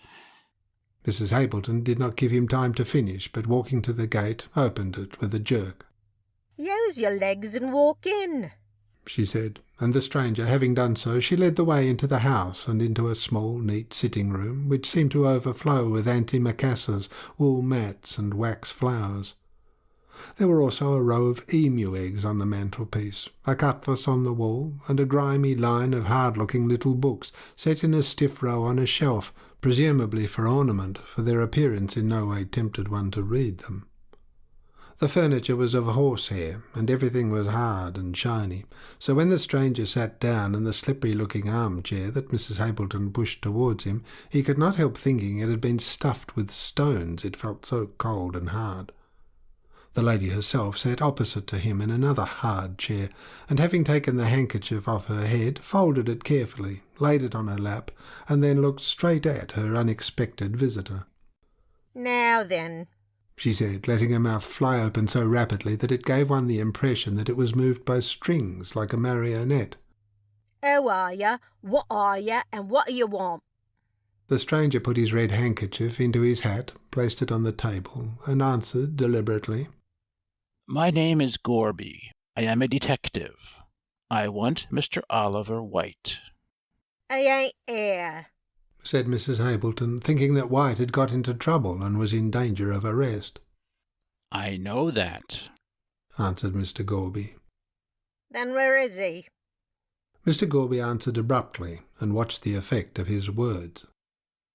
Mrs. Hableton did not give him time to finish, but walking to the gate, opened it with a jerk. Use your legs and walk in, she said, and the stranger, having done so, she led the way into the house and into a small, neat sitting-room, which seemed to overflow with antimacassars, wool mats, and wax flowers. There were also a row of emu eggs on the mantelpiece, a cutlass on the wall, and a grimy line of hard-looking little books set in a stiff row on a shelf, presumably for ornament, for their appearance in no way tempted one to read them. The furniture was of horsehair, and everything was hard and shiny, so when the stranger sat down in the slippery-looking armchair that Mrs. Hableton pushed towards him, he could not help thinking it had been stuffed with stones, it felt so cold and hard. The lady herself sat opposite to him in another hard chair, and having taken the handkerchief off her head, folded it carefully, laid it on her lap, and then looked straight at her unexpected visitor. Now then, she said, letting her mouth fly open so rapidly that it gave one the impression that it was moved by strings like a marionette. Who are you, what are you, and what do you want? The stranger put his red handkerchief into his hat, placed it on the table, and answered deliberately. My name is Gorby. I am a detective. I want Mr. Oliver White. He ain't here, said Mrs. Hableton, thinking that White had got into trouble and was in danger of arrest. I know that, answered Mr. Gorby. Then where is he? Mr. Gorby answered abruptly and watched the effect of his words.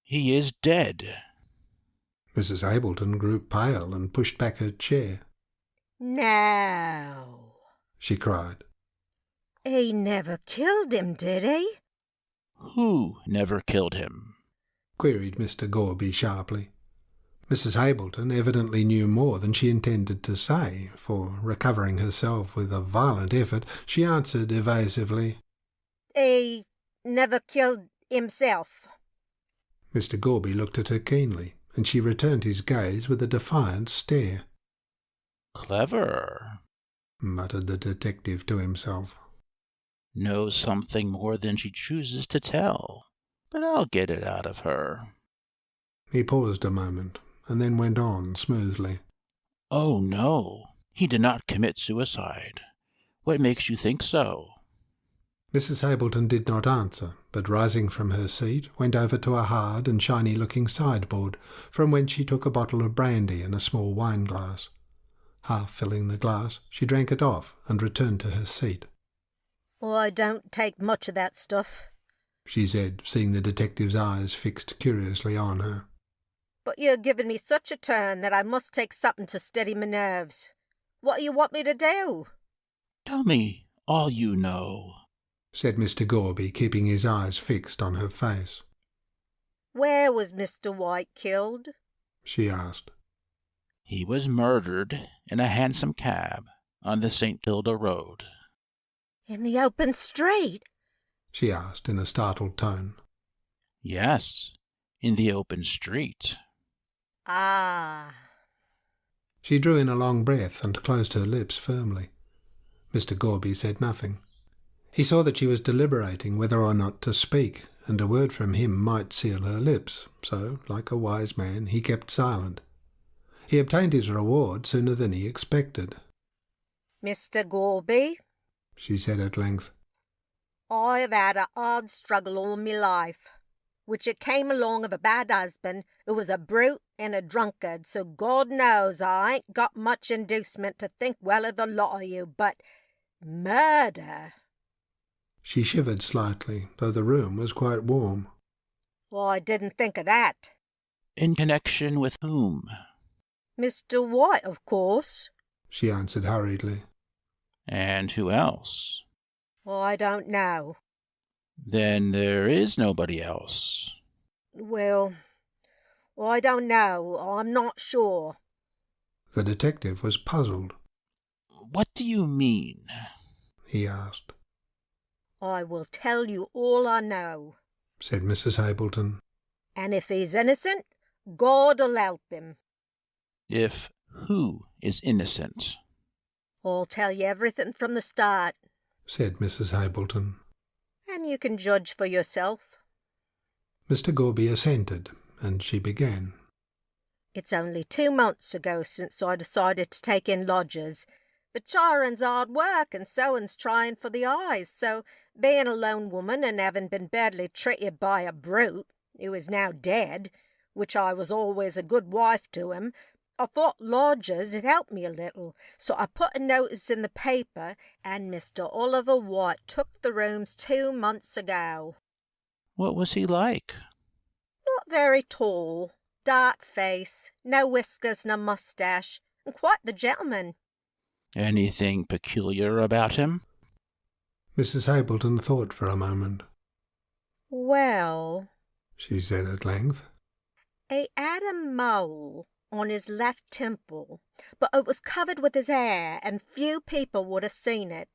He is dead. Mrs. Ableton grew pale and pushed back her chair. No, she cried. He never killed him, did he? Who never killed him? Queried Mr. Gorby sharply. Mrs. Ableton evidently knew more than she intended to say, for, recovering herself with a violent effort, she answered evasively, He never killed himself. Mr. Gorby looked at her keenly, and she returned his gaze with a defiant stare. Clever, muttered the detective to himself. Knows something more than she chooses to tell, but I'll get it out of her. He paused a moment, and then went on smoothly. Oh, no, he did not commit suicide. What makes you think so? Mrs. Ableton did not answer, but rising from her seat, went over to a hard and shiny-looking sideboard, from whence she took a bottle of brandy and a small wine-glass. Half filling the glass, she drank it off and returned to her seat. I don't take much of that stuff, she said, seeing the detective's eyes fixed curiously on her. But you're giving me such a turn that I must take something to steady my nerves. What do you want me to do? Tell me all you know, said Mr. Gorby, keeping his eyes fixed on her face. Where was Mr. White killed? She asked. He was murdered in a hansom cab on the St. Kilda Road. In the open street? She asked in a startled tone. Yes, in the open street. Ah. She drew in a long breath and closed her lips firmly. Mr. Gorby said nothing. He saw that she was deliberating whether or not to speak, and a word from him might seal her lips, so, like a wise man, he kept silent. He obtained his reward sooner than he expected. Mr. Gorby, she said at length, I've had a hard struggle all my life, which it came along of a bad husband who was a brute and a drunkard, so God knows I ain't got much inducement to think well of the lot of you, but murder. She shivered slightly, though the room was quite warm. I didn't think of that. In connection with whom? Mr. White, of course, she answered hurriedly. And who else? I don't know. Then there is nobody else. Well, I don't know. I'm not sure. The detective was puzzled. What do you mean? He asked. I will tell you all I know, said Mrs. Ableton. And if he's innocent, God'll help him. If who is innocent? I'll tell you everything from the start, said Mrs. Ableton. And you can judge for yourself. Mr. Gorby assented, and she began. It's only 2 months ago since I decided to take in lodgers, but charing's hard work and sewing's trying for the eyes, so being a lone woman and having been badly treated by a brute, who is now dead, which I was always a good wife to him, I thought lodgers had helped me a little, so I put a notice in the paper, and Mr. Oliver White took the rooms 2 months ago. What was he like? Not very tall, dark face, no whiskers nor moustache, and quite the gentleman. Anything peculiar about him? Mrs. Ableton thought for a moment. Well, she said at length, he had a mole on his left temple, but it was covered with his hair, and few people would have seen it.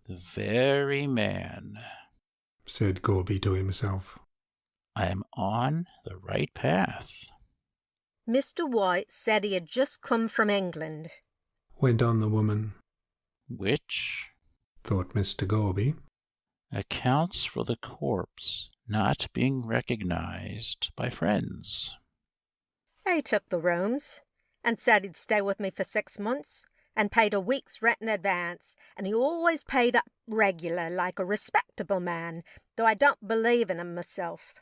The very man, said Gorby to himself. I am on the right path. Mr. White said he had just come from England, went on the woman. Which, thought Mr. Gorby, accounts for the corpse not being recognized by friends. He took the rooms, and said he'd stay with me for 6 months, and paid a week's rent in advance, and he always paid up regular like a respectable man, though I don't believe in him myself.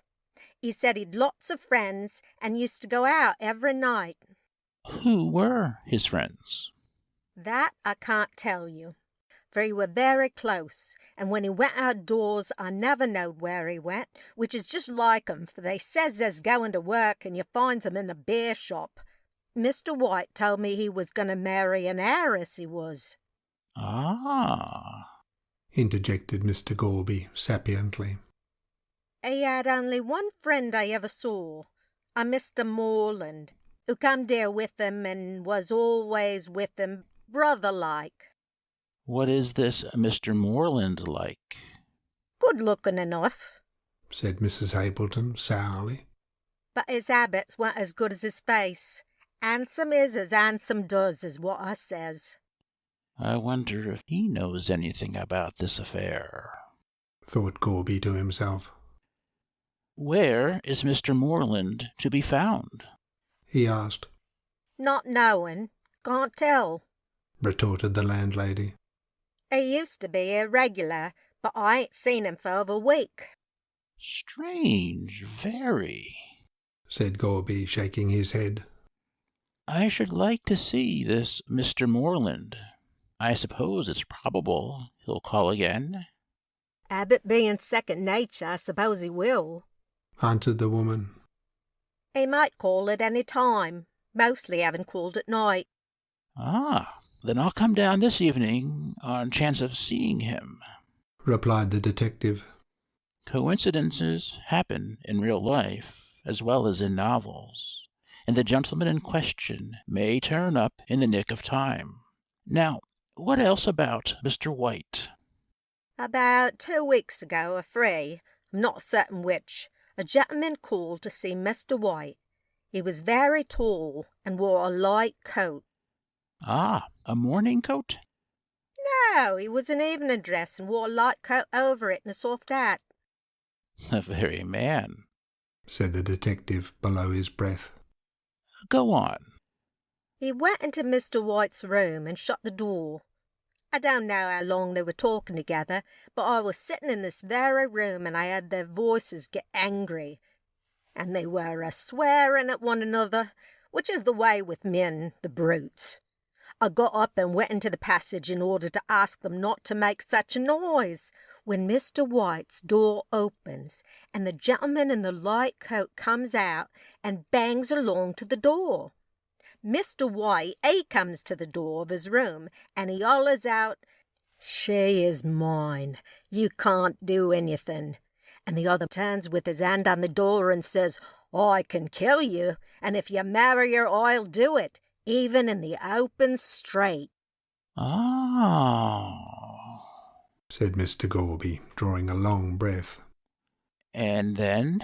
He said he'd lots of friends, and used to go out every night. Who were his friends? That I can't tell you. for he were very close, and when he went outdoors I never knowed where he went, which is just like 'em, for they says there's going to work and you finds 'em in a beer shop. Mr. White told me he was going to marry an heiress, he was. Ah, interjected Mr. Gorby sapiently. He had only one friend I ever saw, a Mr. Morland, who come there with him and was always with him, brother-like. what is this Mr. Morland like? Good-looking enough, said Mrs. Hableton sourly. but his habits weren't as good as his face. Handsome is as handsome does, is what I says. I wonder if he knows anything about this affair, thought Gorby to himself. Where is Mr. Morland to be found? He asked. Not knowing, can't tell. Retorted the landlady. He used to be irregular, but I ain't seen him for over a week. Strange, very, said Gorby, shaking his head. I should like to see this Mr. Morland. I suppose it's probable he'll call again. Habit being second nature, I suppose he will, answered the woman. He might call at any time, mostly having called at night. Ah, then I'll come down this evening on chance of seeing him, replied the detective. Coincidences happen in real life as well as in novels, and the gentleman in question may turn up in the nick of time. Now, what else about Mr. White? About 2 weeks ago, or 3, I'm not certain which, a gentleman called to see Mr. White. He was very tall and wore a light coat. Ah, a morning coat? No, he was in evening dress and wore a light coat over it and a soft hat. The very man, said the detective below his breath. Go on. He went into Mr. White's room and shut the door. I don't know how long they were talking together, but I was sitting in this very room and I heard their voices get angry. And they were a-swearing at one another, which is the way with men, the brutes. I got up and went into the passage in order to ask them not to make such a noise, when Mr. White's door opens and the gentleman in the light coat comes out and bangs along to the door. Mr. White, he comes to the door of his room and he hollers out, "She is mine. You can't do anything." And the other turns with his hand on the door and says, "I can kill you, and if you marry her, I'll do it, even in the open straight." Ah, said Mr. Gorby, drawing a long breath. And then?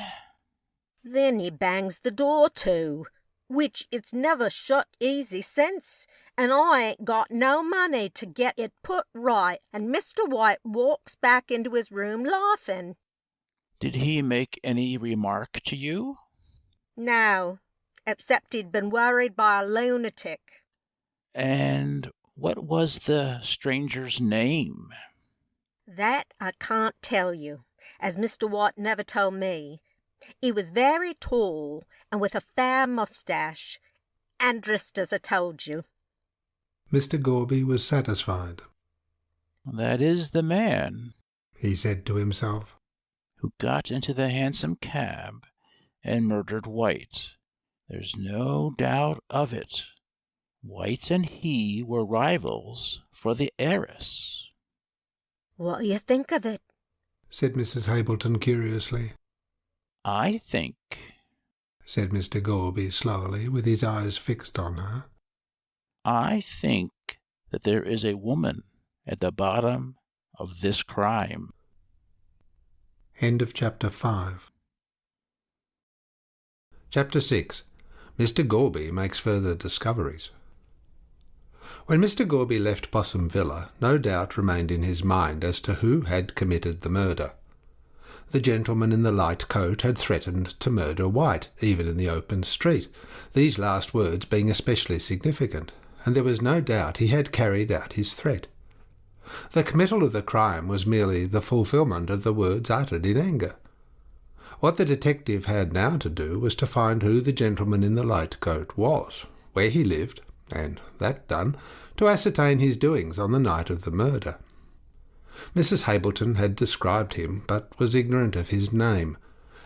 Then he bangs the door to, which it's never shut easy since, and I ain't got no money to get it put right, and Mr. White walks back into his room laughing. Did he make any remark to you? No, except he'd been worried by a lunatic. And what was the stranger's name? That I can't tell you, as Mr. White never told me. He was very tall and with a fair moustache, and dressed as I told you. Mr. Gorby was satisfied. That is the man, he said to himself, who got into the hansom cab and murdered White. There's no doubt of it. White and he were rivals for the heiress. What do you think of it? said Mrs. Hableton curiously. I think, said Mr. Gorby slowly, with his eyes fixed on her, I think that there is a woman at the bottom of this crime. End of Chapter 5. Chapter 6. Mr. Gorby makes further discoveries. When Mr. Gorby left Possum Villa, no doubt remained in his mind as to who had committed the murder. The gentleman in the light coat had threatened to murder White, even in the open street, these last words being especially significant, and there was no doubt he had carried out his threat. The committal of the crime was merely the fulfilment of the words uttered in anger. What the detective had now to do was to find who the gentleman in the light coat was, where he lived, and, that done, to ascertain his doings on the night of the murder, Mrs. Hableton had described him, but was ignorant of his name,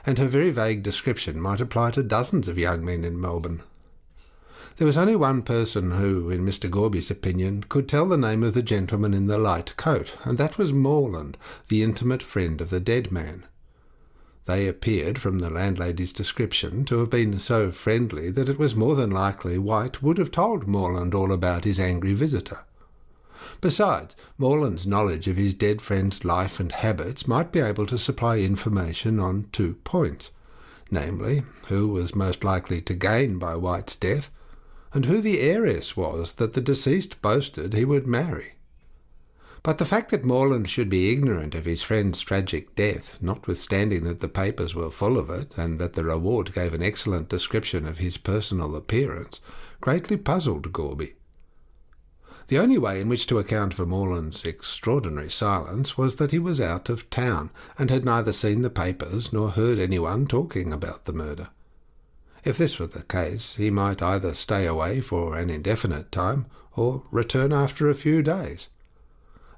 and her very vague description might apply to dozens of young men in Melbourne. There was only one person who, in Mr. Gorby's opinion, could tell the name of the gentleman in the light coat, and that was Morland, the intimate friend of the dead man. They appeared, from the landlady's description, to have been so friendly that it was more than likely White would have told Morland all about his angry visitor. Besides, Morland's knowledge of his dead friend's life and habits might be able to supply information on 2 points, namely, who was most likely to gain by White's death, and who the heiress was that the deceased boasted he would marry. But the fact that Morland should be ignorant of his friend's tragic death, notwithstanding that the papers were full of it, and that the reward gave an excellent description of his personal appearance, greatly puzzled Gorby. The only way in which to account for Morland's extraordinary silence was that he was out of town, and had neither seen the papers nor heard anyone talking about the murder. If this were the case, he might either stay away for an indefinite time, or return after a few days.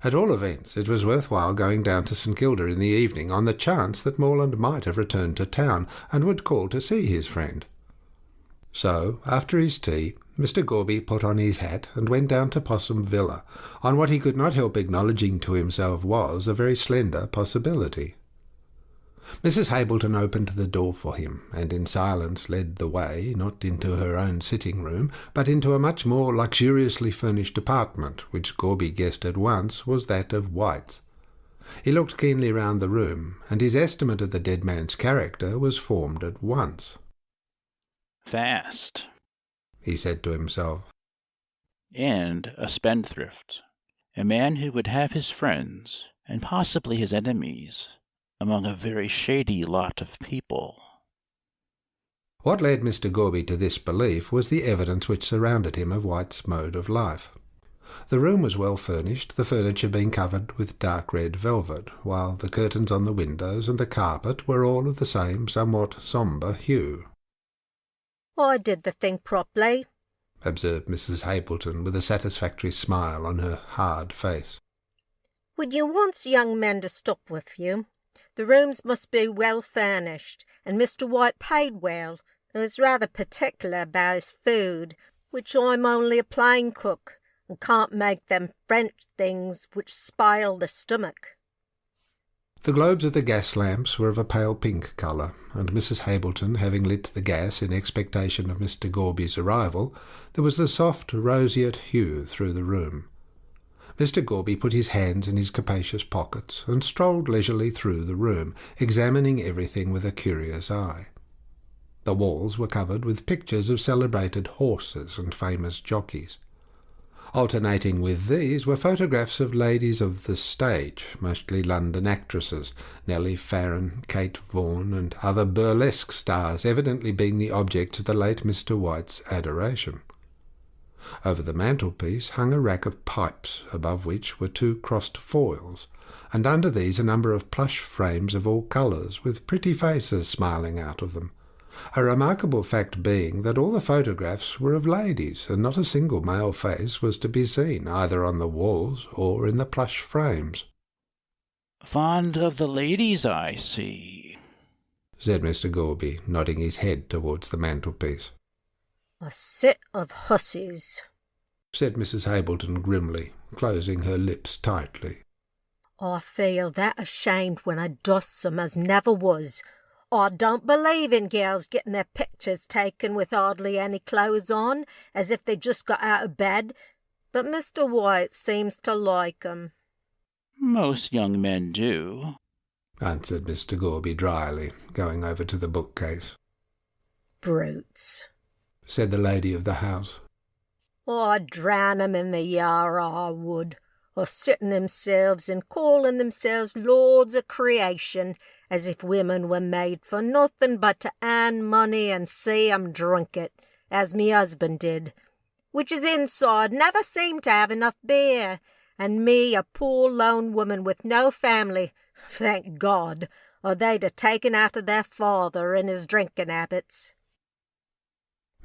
At all events, it was worthwhile going down to St. Kilda in the evening on the chance that Morland might have returned to town, and would call to see his friend. So, after his tea, Mr. Gorby put on his hat and went down to Possum Villa, on what he could not help acknowledging to himself was a very slender possibility. Mrs. Hableton opened the door for him, and in silence led the way, not into her own sitting-room, but into a much more luxuriously furnished apartment, which Gorby guessed at once was that of White's. He looked keenly round the room, and his estimate of the dead man's character was formed at once. Fast, he said to himself. And a spendthrift. A man who would have his friends, and possibly his enemies, among a very shady lot of people. What led Mr. Gorby to this belief was the evidence which surrounded him of White's mode of life. The room was well furnished, the furniture being covered with dark red velvet, while the curtains on the windows and the carpet were all of the same somewhat sombre hue. "I did the thing properly," observed Mrs. Hableton, with a satisfactory smile on her hard face. "When you wants young men to stop with you, the rooms must be well furnished, and Mr. White paid well, and was rather particular about his food, which I'm only a plain cook, and can't make them French things which spile the stomach." The globes of the gas lamps were of a pale pink colour, and Mrs. Hableton having lit the gas in expectation of Mr. Gorby's arrival, there was a soft roseate hue through the room. Mr. Gorby put his hands in his capacious pockets and strolled leisurely through the room, examining everything with a curious eye. The walls were covered with pictures of celebrated horses and famous jockeys. Alternating with these were photographs of ladies of the stage, mostly London actresses, Nellie Farren, Kate Vaughan, and other burlesque stars, evidently being the objects of the late Mr. White's adoration. Over the mantelpiece hung a rack of pipes, above which were 2 crossed foils, and under these a number of plush frames of all colours, with pretty faces smiling out of them. A remarkable fact being that all the photographs were of ladies, and not a single male face was to be seen either on the walls or in the plush frames. "Fond of the ladies, I see," said Mr. Gorby, nodding his head towards the mantelpiece. "A set of hussies," said Mrs. Hableton grimly, closing her lips tightly. "I feel that ashamed when I dust 'em as never was. I don't believe in girls getting their pictures taken with hardly any clothes on, as if they just got out of bed, but Mr. White seems to like 'em." "Most young men do," answered Mr. Gorby dryly, going over to the bookcase. "Brutes," said the lady of the house. "I'd drown 'em in the Yarra, I would, or sitting themselves and calling themselves lords of creation, as if women were made for nothing but to earn money and see 'em drink it, as me husband did, which is inside never seemed to have enough beer, and me a poor lone woman with no family, thank God, or they'd have taken after their father and his drinking habits."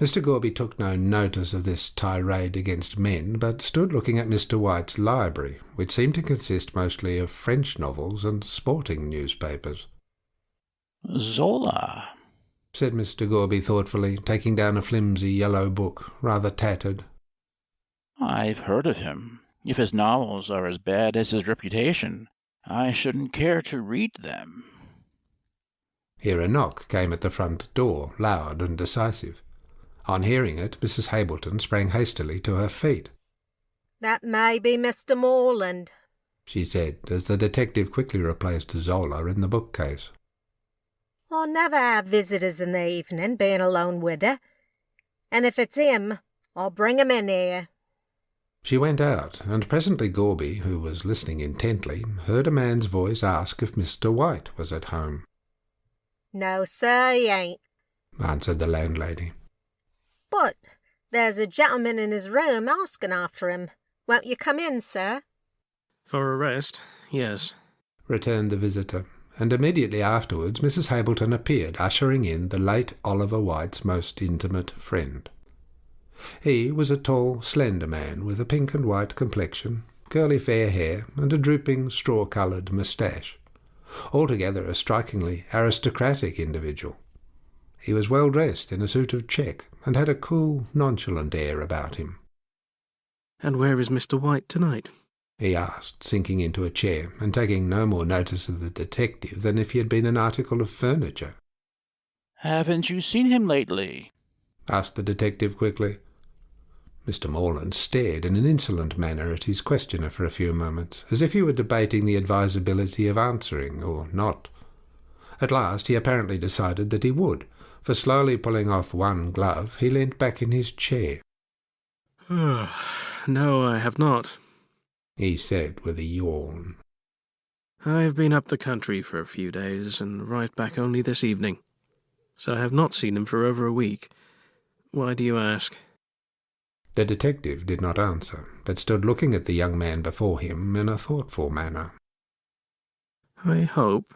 Mr. Gorby took no notice of this tirade against men, but stood looking at Mr. White's library, which seemed to consist mostly of French novels and sporting newspapers. Zola, said Mr. Gorby thoughtfully, taking down a flimsy yellow book, rather tattered. I've heard of him. If his novels are as bad as his reputation, I shouldn't care to read them. Here a knock came at the front door, loud and decisive. On hearing it, Mrs. Hableton sprang hastily to her feet. "That may be Mr. Morland," she said, as the detective quickly replaced Zola in the bookcase. "I never have visitors in the evening, being alone with her. And if it's him, I'll bring him in here." She went out, and presently Gorby, who was listening intently, heard a man's voice ask if Mr. White was at home. "No, sir, he ain't," answered the landlady. "But there's a gentleman in his room asking after him. Won't you come in, sir?" For a rest, yes, returned the visitor, and immediately afterwards Mrs. Hableton appeared, ushering in the late Oliver White's most intimate friend. He was a tall, slender man with a pink and white complexion, curly fair hair, and a drooping straw-coloured moustache. Altogether a strikingly aristocratic individual. He was well dressed in a suit of check, and had a cool, nonchalant air about him. "And where is Mr. White tonight?" he asked, sinking into a chair, and taking no more notice of the detective than if he had been an article of furniture. Haven't you seen him lately? asked the detective quickly. Mr. Morland stared in an insolent manner at his questioner for a few moments, as if he were debating the advisability of answering or not. At last he apparently decided that he would, for slowly pulling off one glove, he leant back in his chair. "No, I have not," he said with a yawn. "I've been up the country for a few days, and right back only this evening. So I have not seen him for over a week. Why do you ask?" The detective did not answer, but stood looking at the young man before him in a thoughtful manner. "I hope,"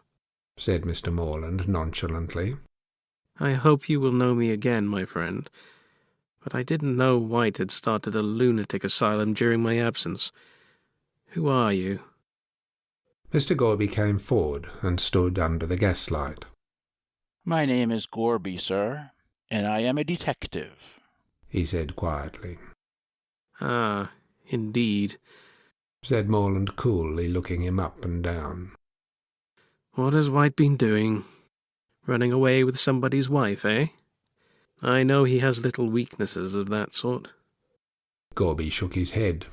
said Mr. Morland nonchalantly, "I hope you will know me again, my friend. But I didn't know White had started a lunatic asylum during my absence. Who are you?" Mr. Gorby came forward and stood under the gaslight. My name is Gorby, sir, and I am a detective, he said quietly. "Ah, indeed," said Morland coolly, looking him up and down. "What has White been doing? Running away with somebody's wife, eh? I know he has little weaknesses of that sort." Gorby shook his head.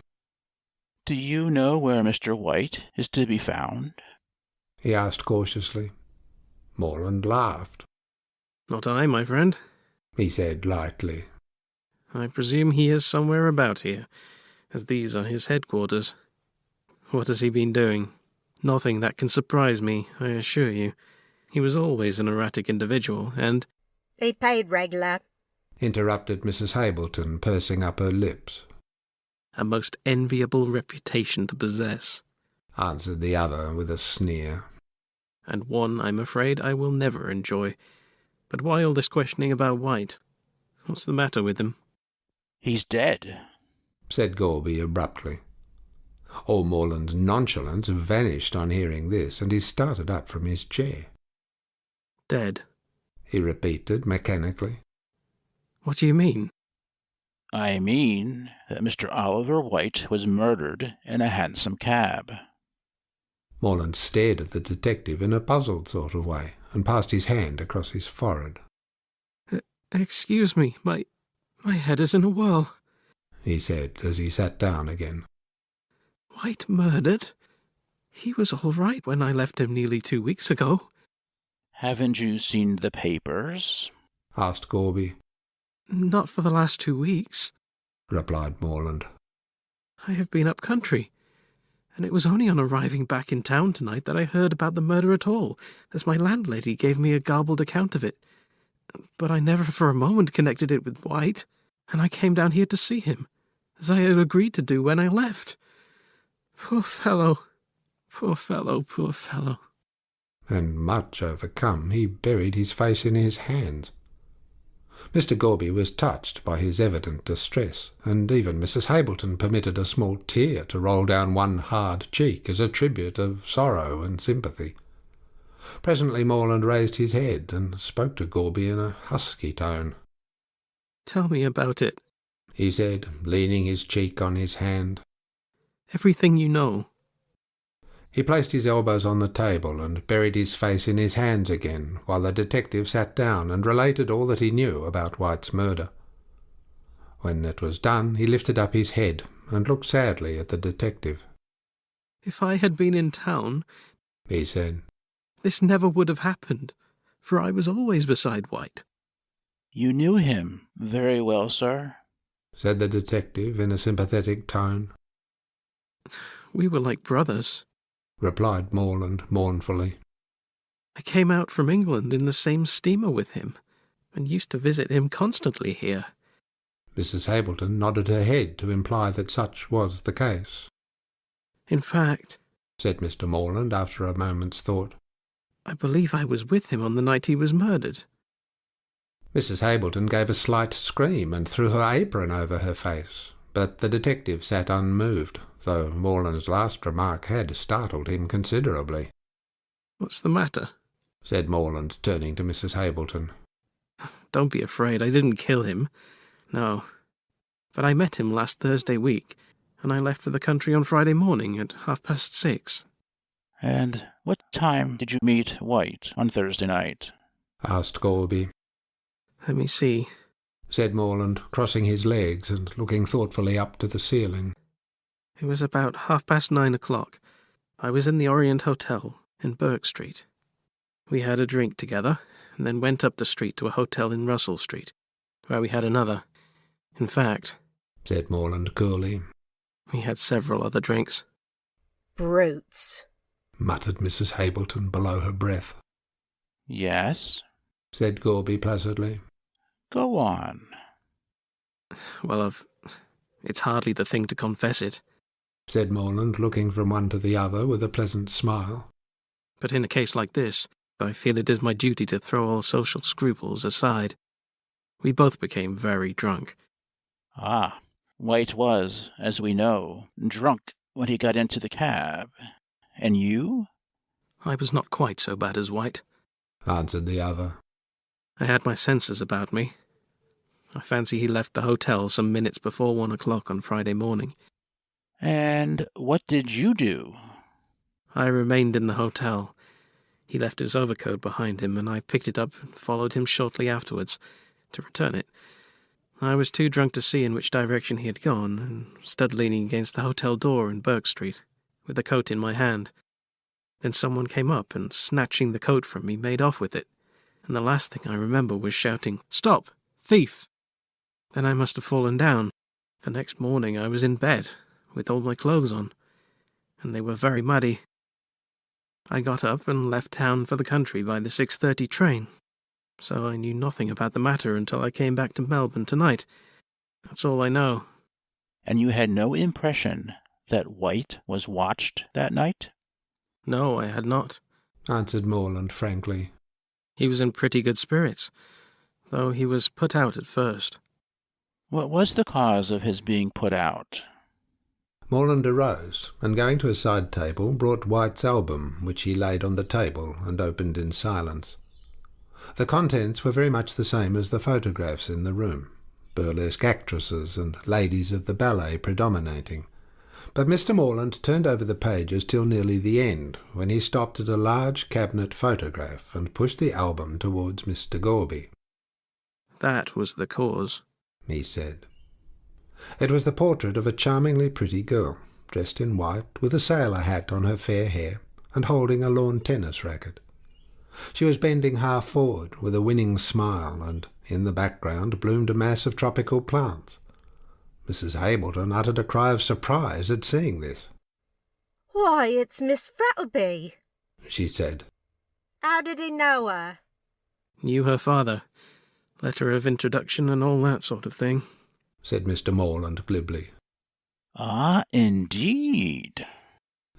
Do you know where Mr. White is to be found? he asked cautiously. Morland laughed. "Not I, my friend," he said lightly. "I presume he is somewhere about here, as these are his headquarters. What has he been doing? Nothing that can surprise me, I assure you. He was always an erratic individual, and—" "He paid regular," interrupted Mrs. Hableton, pursing up her lips. "A most enviable reputation to possess," answered the other with a sneer. "And one, I'm afraid, I will never enjoy. But why all this questioning about White? What's the matter with him?" He's dead, said Gorby abruptly. All Morland's nonchalance vanished on hearing this, and he started up from his chair. "Dead?" he repeated mechanically. "What do you mean?" I mean that Mr. Oliver White was murdered in a hansom cab. Morland stared at the detective in a puzzled sort of way, and passed his hand across his forehead. "Excuse me, my head is in a whirl," he said, as he sat down again. "White murdered? He was all right when I left him nearly 2 weeks ago." Haven't you seen the papers? asked Gorby. "Not for the last 2 weeks," replied Morland. "I have been up country, and it was only on arriving back in town tonight that I heard about the murder at all, as my landlady gave me a garbled account of it. But I never for a moment connected it with White, and I came down here to see him, as I had agreed to do when I left. Poor fellow, poor fellow, poor fellow." And much overcome, he buried his face in his hands. Mr. Gorby was touched by his evident distress, and even Mrs. Hableton permitted a small tear to roll down one hard cheek as a tribute of sorrow and sympathy. Presently Morland raised his head and spoke to Gorby in a husky tone. "Tell me about it," he said, leaning his cheek on his hand. "Everything you know." He placed his elbows on the table and buried his face in his hands again, while the detective sat down and related all that he knew about White's murder. When it was done, he lifted up his head and looked sadly at the detective. "If I had been in town," he said, "this never would have happened, for I was always beside White." "You knew him very well, sir?" said the detective in a sympathetic tone. "We were like brothers," replied Morland mournfully. "I came out from England in the same steamer with him, and used to visit him constantly here." Mrs. Hableton nodded her head to imply that such was the case. "In fact," said Mr. Morland after a moment's thought, "I believe I was with him on the night he was murdered." Mrs. Hableton gave a slight scream and threw her apron over her face, but the detective sat unmoved, though Morland's last remark had startled him considerably. "What's the matter?" said Morland, turning to Mrs. Hableton. "Don't be afraid, I didn't kill him. No. But I met him last Thursday week, and I left for the country on Friday morning at 6:30. "And what time did you meet White on Thursday night?" asked Gorby. "Let me see," said Morland, crossing his legs and looking thoughtfully up to the ceiling. "It was about 9:30. I was in the Orient Hotel in Burke Street. We had a drink together, and then went up the street to a hotel in Russell Street, where we had another. In fact," said Morland coolly, "we had several other drinks." "Brutes," muttered Mrs. Hableton below her breath. "Yes?" said Gorby placidly. "Go on." "Well, it's hardly the thing to confess it," said Morland, looking from one to the other with a pleasant smile. "but in a case like this, I feel it is my duty to throw all social scruples aside. We both became very drunk." "Ah, White was, as we know, drunk when he got into the cab. And you?" "I was not quite so bad as White," answered the other. "I had my senses about me. I fancy he left the hotel some minutes before 1 o'clock on Friday morning." "And what did you do?" "I remained in the hotel. He left his overcoat behind him, and I picked it up and followed him shortly afterwards to return it. I was too drunk to see in which direction he had gone, and stood leaning against the hotel door in Burke Street, with the coat in my hand. Then someone came up and, snatching the coat from me, made off with it, and the last thing I remember was shouting, 'Stop! Thief!' Then I must have fallen down, for next morning I was in bed, with all my clothes on, and they were very muddy. I got up and left town for the country by the 6:30 train, so I knew nothing about the matter until I came back to Melbourne tonight. That's all I know." "And you had no impression that White was watched that night?" "No, I had not," answered Morland frankly. "He was in pretty good spirits, though he was put out at first." "What was the cause of his being put out?" Morland arose, and going to a side table, brought White's album, which he laid on the table and opened in silence. The contents were very much the same as the photographs in the room, burlesque actresses and ladies of the ballet predominating. But Mr. Morland turned over the pages till nearly the end, when he stopped at a large cabinet photograph and pushed the album towards Mr. Gorby. "That was the cause," he said. It was the portrait of a charmingly pretty girl, dressed in white, with a sailor hat on her fair hair, and holding a lawn tennis racket. She was bending half forward, with a winning smile, and in the background bloomed a mass of tropical plants. Mrs. Hableton uttered a cry of surprise at seeing this. "Why, it's Miss Frettlby," she said. "How did he know her?" "Knew her father. Letter of introduction and all that sort of thing," said Mr. Morland glibly. "Ah, indeed,"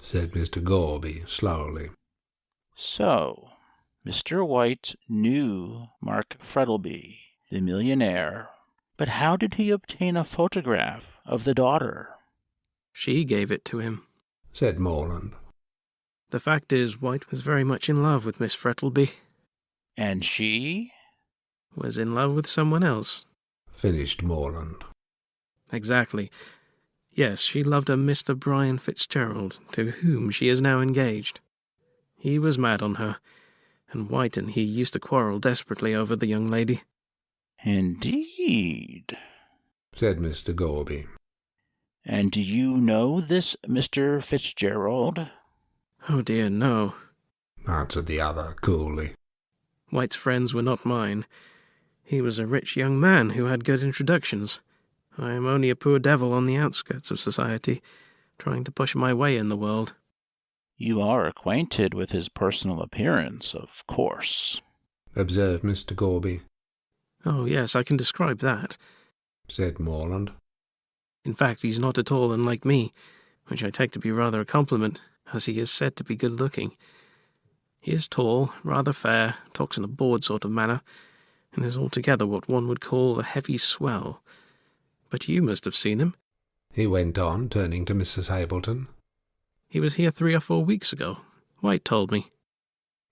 said Mr. Gorby slowly. "So Mr. White knew Mark Frettlby, the millionaire. But how did he obtain a photograph of the daughter? She gave it to him, said Morland. The fact is, White was very much in love with Miss Frettleby. And she? Was in love with someone else, finished Morland. Exactly. Yes, she loved a Mr. Brian Fitzgerald, to whom she is now engaged. He was mad on her, and White and he used to quarrel desperately over the young lady. Indeed, said Mr. Gorby. And do you know this Mr. Fitzgerald? Oh dear, no, answered the other coolly. White's friends were not mine. He was a rich young man who had good introductions. I am only a poor devil on the outskirts of society, trying to push my way in the world. You are acquainted with his personal appearance, of course, observed Mr. Gorby. Oh, yes, I can describe that, said Morland. In fact, he's not at all unlike me, which I take to be rather a compliment, as he is said to be good-looking. He is tall, rather fair, talks in a bored sort of manner, and is altogether what one would call a heavy swell. But you must have seen him, he went on, turning to Mrs. Hableton. He was here 3 or 4 weeks ago. White told me.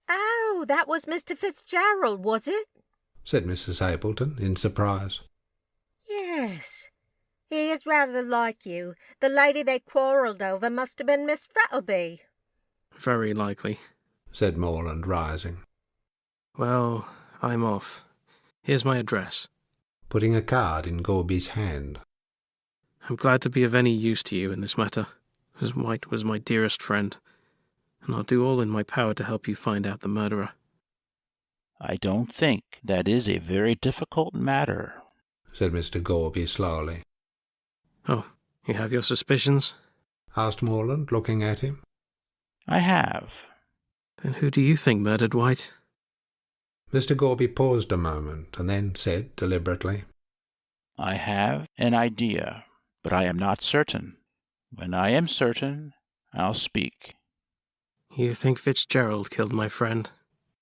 Oh, that was Mr. Fitzgerald, was it? said Mrs. Hableton in surprise. Yes. He is rather like you. The lady they quarrelled over must have been Miss Frettleby. Very likely, said Morland, rising. Well, I'm off. Here's my address, putting a card in Gorby's hand. I'm glad to be of any use to you in this matter, as White was my dearest friend, and I'll do all in my power to help you find out the murderer. I don't think that is a very difficult matter, said Mr. Gorby slowly. Oh, you have your suspicions? asked Morland, looking at him. I have. Then who do you think murdered White? Mr. Gorby paused a moment, and then said deliberately, I have an idea, but I am not certain. When I am certain, I'll speak. You think Fitzgerald killed my friend?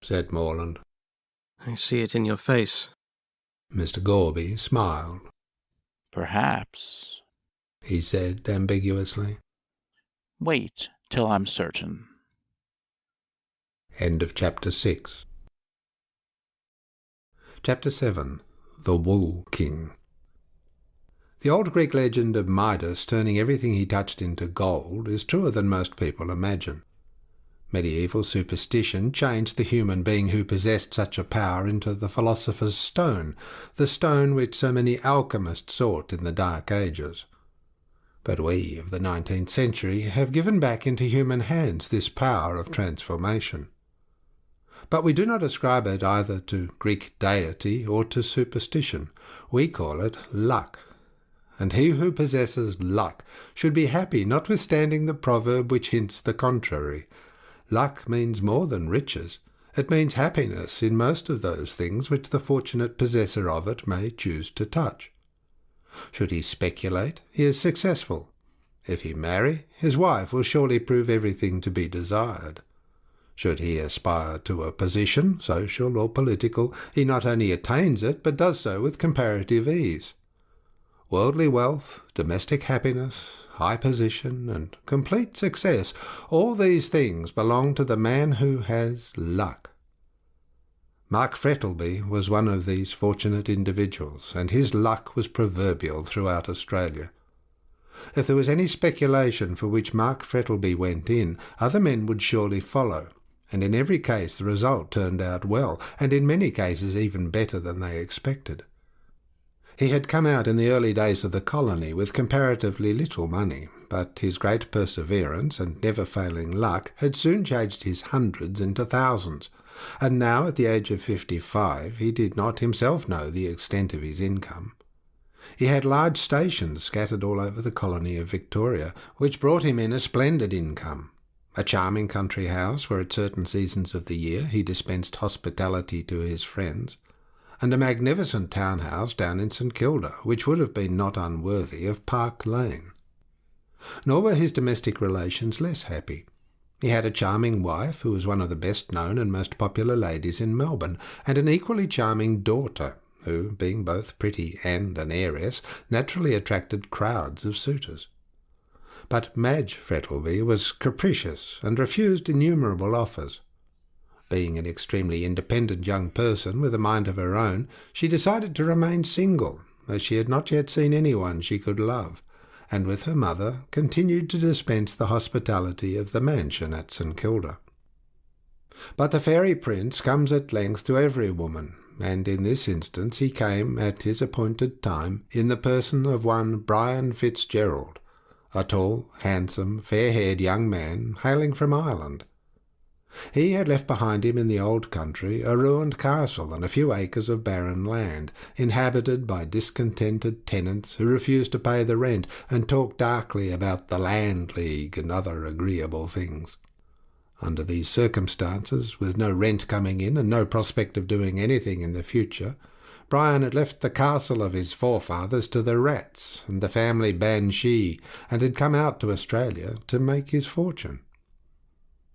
said Morland. I see it in your face. Mr. Gorby smiled. Perhaps, he said ambiguously. Wait till I'm certain. End of Chapter 6. Chapter 7. The Wool King. The old Greek legend of Midas turning everything he touched into gold is truer than most people imagine. Medieval superstition changed the human being who possessed such a power into the philosopher's stone, the stone which so many alchemists sought in the Dark Ages. But we of the 19th century have given back into human hands this power of transformation. But we do not ascribe it either to Greek deity or to superstition. We call it luck. And he who possesses luck should be happy, notwithstanding the proverb which hints the contrary. Luck means more than riches. It means happiness in most of those things which the fortunate possessor of it may choose to touch. Should he speculate, he is successful. If he marry, his wife will surely prove everything to be desired. Should he aspire to a position, social or political, he not only attains it, but does so with comparative ease. Worldly wealth, domestic happiness, high position, and complete success, all these things belong to the man who has luck. Mark Frettleby was one of these fortunate individuals, and his luck was proverbial throughout Australia. If there was any speculation for which Mark Frettleby went in, other men would surely follow, and in every case the result turned out well, and in many cases even better than they expected. He had come out in the early days of the colony with comparatively little money, but his great perseverance and never-failing luck had soon changed his hundreds into thousands, and now at the age of 55 he did not himself know the extent of his income. He had large stations scattered all over the colony of Victoria, which brought him in a splendid income. A charming country house where at certain seasons of the year he dispensed hospitality to his friends, and a magnificent townhouse down in St Kilda, which would have been not unworthy of Park Lane. Nor were his domestic relations less happy. He had a charming wife, who was one of the best-known and most popular ladies in Melbourne, and an equally charming daughter, who, being both pretty and an heiress, naturally attracted crowds of suitors. But Madge Frettlby was capricious and refused innumerable offers. Being an extremely independent young person with a mind of her own, she decided to remain single, as she had not yet seen anyone she could love, and with her mother continued to dispense the hospitality of the mansion at St. Kilda. But the fairy prince comes at length to every woman, and in this instance he came at his appointed time in the person of one Brian Fitzgerald, a tall, handsome, fair-haired young man hailing from Ireland. He had left behind him in the old country a ruined castle and a few acres of barren land, inhabited by discontented tenants who refused to pay the rent and talked darkly about the Land League and other agreeable things. Under these circumstances, with no rent coming in and no prospect of doing anything in the future, Brian had left the castle of his forefathers to the rats and the family banshee, and had come out to Australia to make his fortune.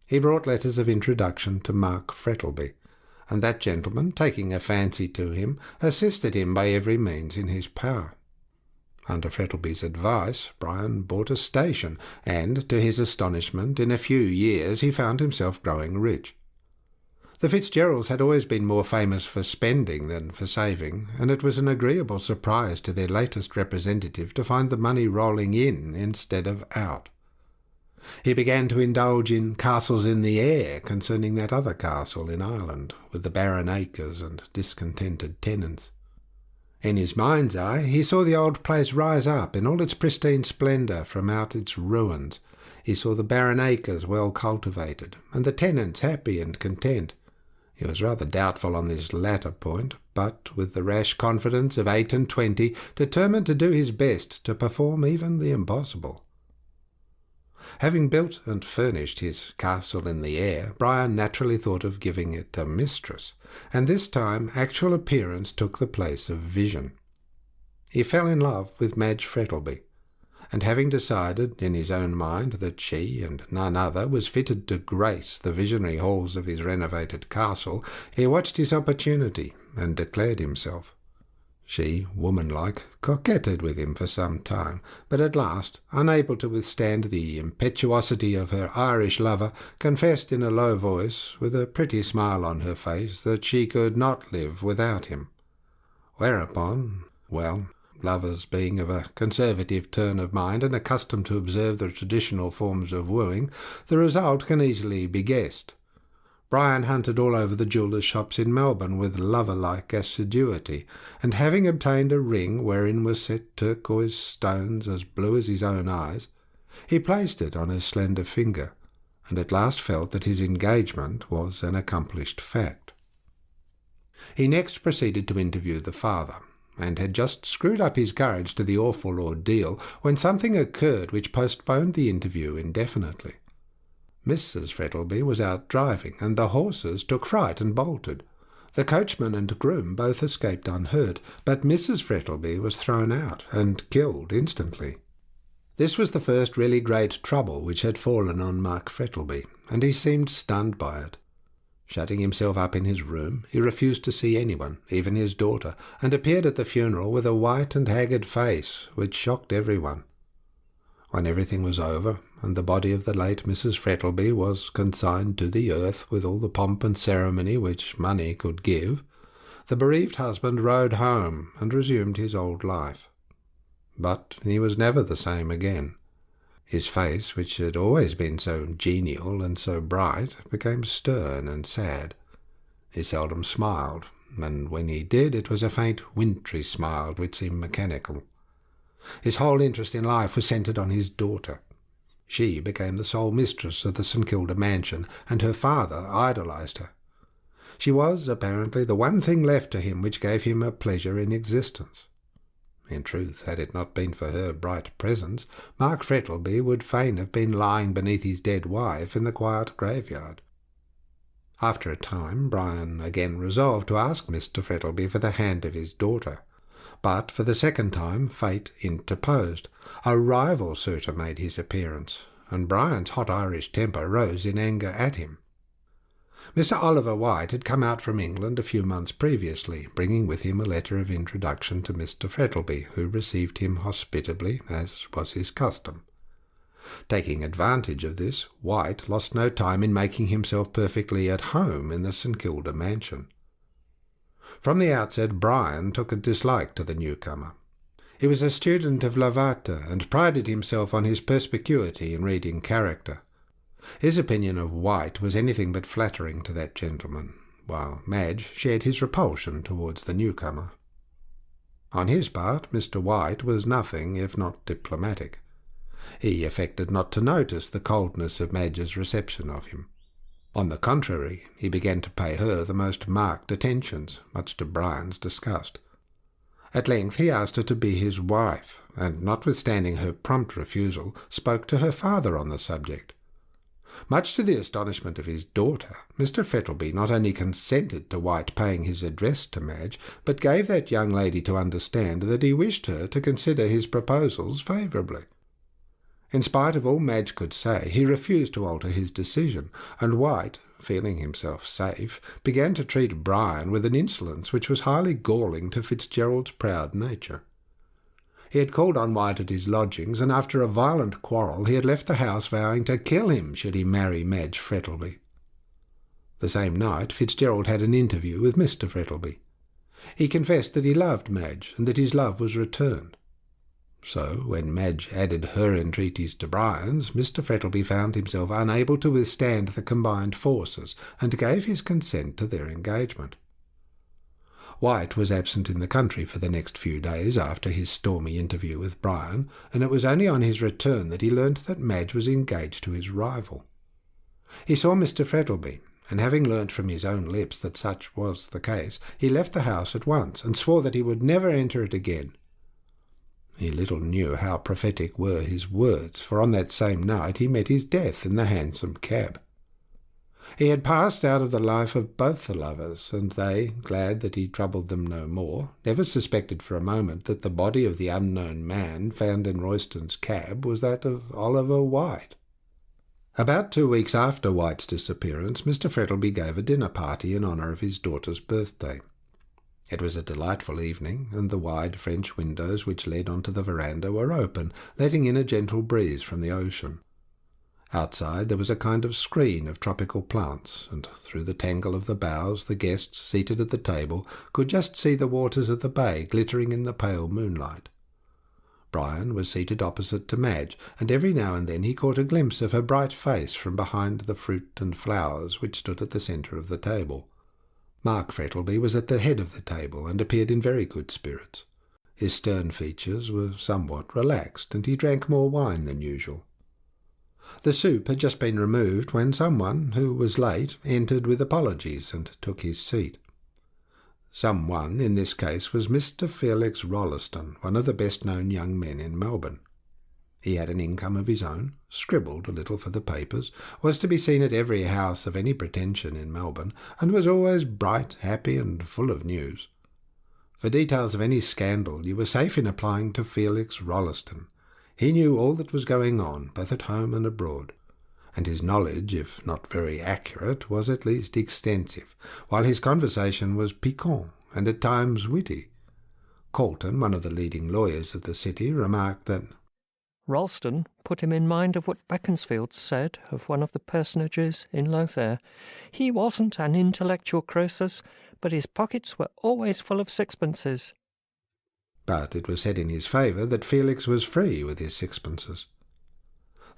He brought letters of introduction to Mark Frettlby, and that gentleman, taking a fancy to him, assisted him by every means in his power. Under Frettlby's advice, Brian bought a station, and, to his astonishment, in a few years he found himself growing rich. The Fitzgeralds had always been more famous for spending than for saving, and it was an agreeable surprise to their latest representative to find the money rolling in instead of out. He began to indulge in castles in the air concerning that other castle in Ireland, with the barren acres and discontented tenants. In his mind's eye he saw the old place rise up in all its pristine splendour from out its ruins. He saw the barren acres well cultivated, and the tenants happy and content. He was rather doubtful on this latter point, but, with the rash confidence of 28, determined to do his best to perform even the impossible. Having built and furnished his castle in the air, Brian naturally thought of giving it a mistress, and this time actual appearance took the place of vision. He fell in love with Madge Frettlby, and having decided in his own mind that she and none other was fitted to grace the visionary halls of his renovated castle, he watched his opportunity and declared himself. She, womanlike, coquetted with him for some time, but at last, unable to withstand the impetuosity of her Irish lover, confessed in a low voice, with a pretty smile on her face, that she could not live without him. Whereupon, lovers being of a conservative turn of mind and accustomed to observe the traditional forms of wooing, the result can easily be guessed. Brian hunted all over the jewellers' shops in Melbourne with lover-like assiduity, and having obtained a ring wherein were set turquoise stones as blue as his own eyes, he placed it on her slender finger, and at last felt that his engagement was an accomplished fact. He next proceeded to interview the father, and had just screwed up his courage to the awful ordeal when something occurred which postponed the interview indefinitely. Mrs. Frettlby was out driving, and the horses took fright and bolted. The coachman and groom both escaped unhurt, but Mrs. Frettlby was thrown out and killed instantly. This was the first really great trouble which had fallen on Mark Frettlby, and he seemed stunned by it. Shutting himself up in his room, he refused to see anyone, even his daughter, and appeared at the funeral with a white and haggard face, which shocked everyone. When everything was over, and the body of the late Mrs. Frettlby was consigned to the earth with all the pomp and ceremony which money could give, the bereaved husband rode home and resumed his old life. But he was never the same again. His face, which had always been so genial and so bright, became stern and sad. He seldom smiled, and when he did it was a faint wintry smile which seemed mechanical. His whole interest in life was centred on his daughter. She became the sole mistress of the St. Kilda mansion, and her father idolised her. She was, apparently, the one thing left to him which gave him a pleasure in existence. In truth, had it not been for her bright presence, Mark Frettlby would fain have been lying beneath his dead wife in the quiet graveyard. After a time, Brian again resolved to ask Mr. Frettlby for the hand of his daughter. But for the second time fate interposed. A rival suitor made his appearance, and Brian's hot Irish temper rose in anger at him. Mr. Oliver White had come out from England a few months previously, bringing with him a letter of introduction to Mr. Frettlby, who received him hospitably, as was his custom. Taking advantage of this, White lost no time in making himself perfectly at home in the St. Kilda mansion. From the outset, Brian took a dislike to the newcomer. He was a student of Lavater, and prided himself on his perspicuity in reading character. His opinion of White was anything but flattering to that gentleman, while Madge shared his repulsion towards the newcomer. On his part, Mr. White was nothing if not diplomatic. He affected not to notice the coldness of Madge's reception of him. On the contrary, he began to pay her the most marked attentions, much to Brian's disgust. At length he asked her to be his wife, and, notwithstanding her prompt refusal, spoke to her father on the subject. Much to the astonishment of his daughter, Mr. Frettlby not only consented to White paying his address to Madge, but gave that young lady to understand that he wished her to consider his proposals favourably. In spite of all Madge could say, he refused to alter his decision, and White, feeling himself safe, began to treat Brian with an insolence which was highly galling to Fitzgerald's proud nature. He had called on White at his lodgings, and after a violent quarrel he had left the house vowing to kill him should he marry Madge Frettlby. The same night Fitzgerald had an interview with Mr. Frettlby. He confessed that he loved Madge, and that his love was returned. So, when Madge added her entreaties to Brian's, Mr. Frettlby found himself unable to withstand the combined forces, and gave his consent to their engagement. White was absent in the country for the next few days after his stormy interview with Brian, and it was only on his return that he learnt that Madge was engaged to his rival. He saw Mr. Frettlby, and having learnt from his own lips that such was the case, he left the house at once, and swore that he would never enter it again. He little knew how prophetic were his words, for on that same night he met his death in the hansom cab. He had passed out of the life of both the lovers, and they, glad that he troubled them no more, never suspected for a moment that the body of the unknown man found in Royston's cab was that of Oliver White. About 2 weeks after White's disappearance, Mr. Frettlby gave a dinner party in honour of his daughter's birthday. It was a delightful evening, and the wide French windows which led onto the veranda were open, letting in a gentle breeze from the ocean. Outside there was a kind of screen of tropical plants, and through the tangle of the boughs the guests, seated at the table, could just see the waters of the bay glittering in the pale moonlight. Brian was seated opposite to Madge, and every now and then he caught a glimpse of her bright face from behind the fruit and flowers which stood at the centre of the table. Mark Frettlby was at the head of the table, and appeared in very good spirits. His stern features were somewhat relaxed, and he drank more wine than usual. The soup had just been removed when someone, who was late, entered with apologies and took his seat. Someone in this case was Mr. Felix Rolleston, one of the best-known young men in Melbourne. He had an income of his own, scribbled a little for the papers, was to be seen at every house of any pretension in Melbourne, and was always bright, happy, and full of news. For details of any scandal you were safe in applying to Felix Rolleston. He knew all that was going on, both at home and abroad, and his knowledge, if not very accurate, was at least extensive, while his conversation was piquant and at times witty. Colton, one of the leading lawyers of the city, remarked that Rolleston put him in mind of what Beaconsfield said of one of the personages in Lothair. He wasn't an intellectual Croesus, but his pockets were always full of sixpences. But it was said in his favour that Felix was free with his sixpences.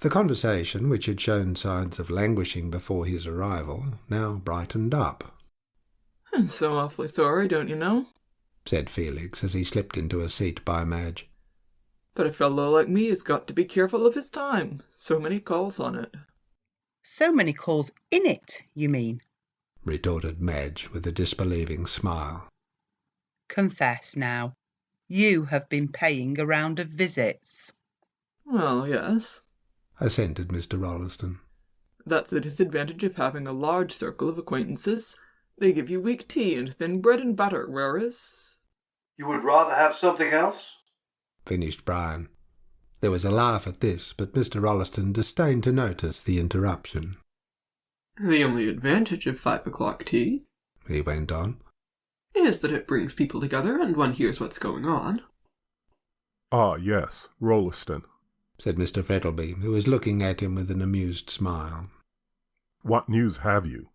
The conversation, which had shown signs of languishing before his arrival, now brightened up. "I'm so awfully sorry, don't you know?" said Felix as he slipped into a seat by Madge. "But a fellow like me has got to be careful of his time. So many calls on it." "So many calls in it, you mean?" retorted Madge with a disbelieving smile. "Confess now. You have been paying a round of visits." "Well, yes," assented Mr. Rolleston. "That's the disadvantage of having a large circle of acquaintances. They give you weak tea and thin bread and butter, whereas—" "You would rather have something else?" finished Brian. There was a laugh at this, but Mr. Rolleston disdained to notice the interruption. The only advantage of 5 o'clock tea, he went on, is that it brings people together and one hears what's going on. Ah, yes, Rolleston, said Mr. Fettlby, who was looking at him with an amused smile. What news have you?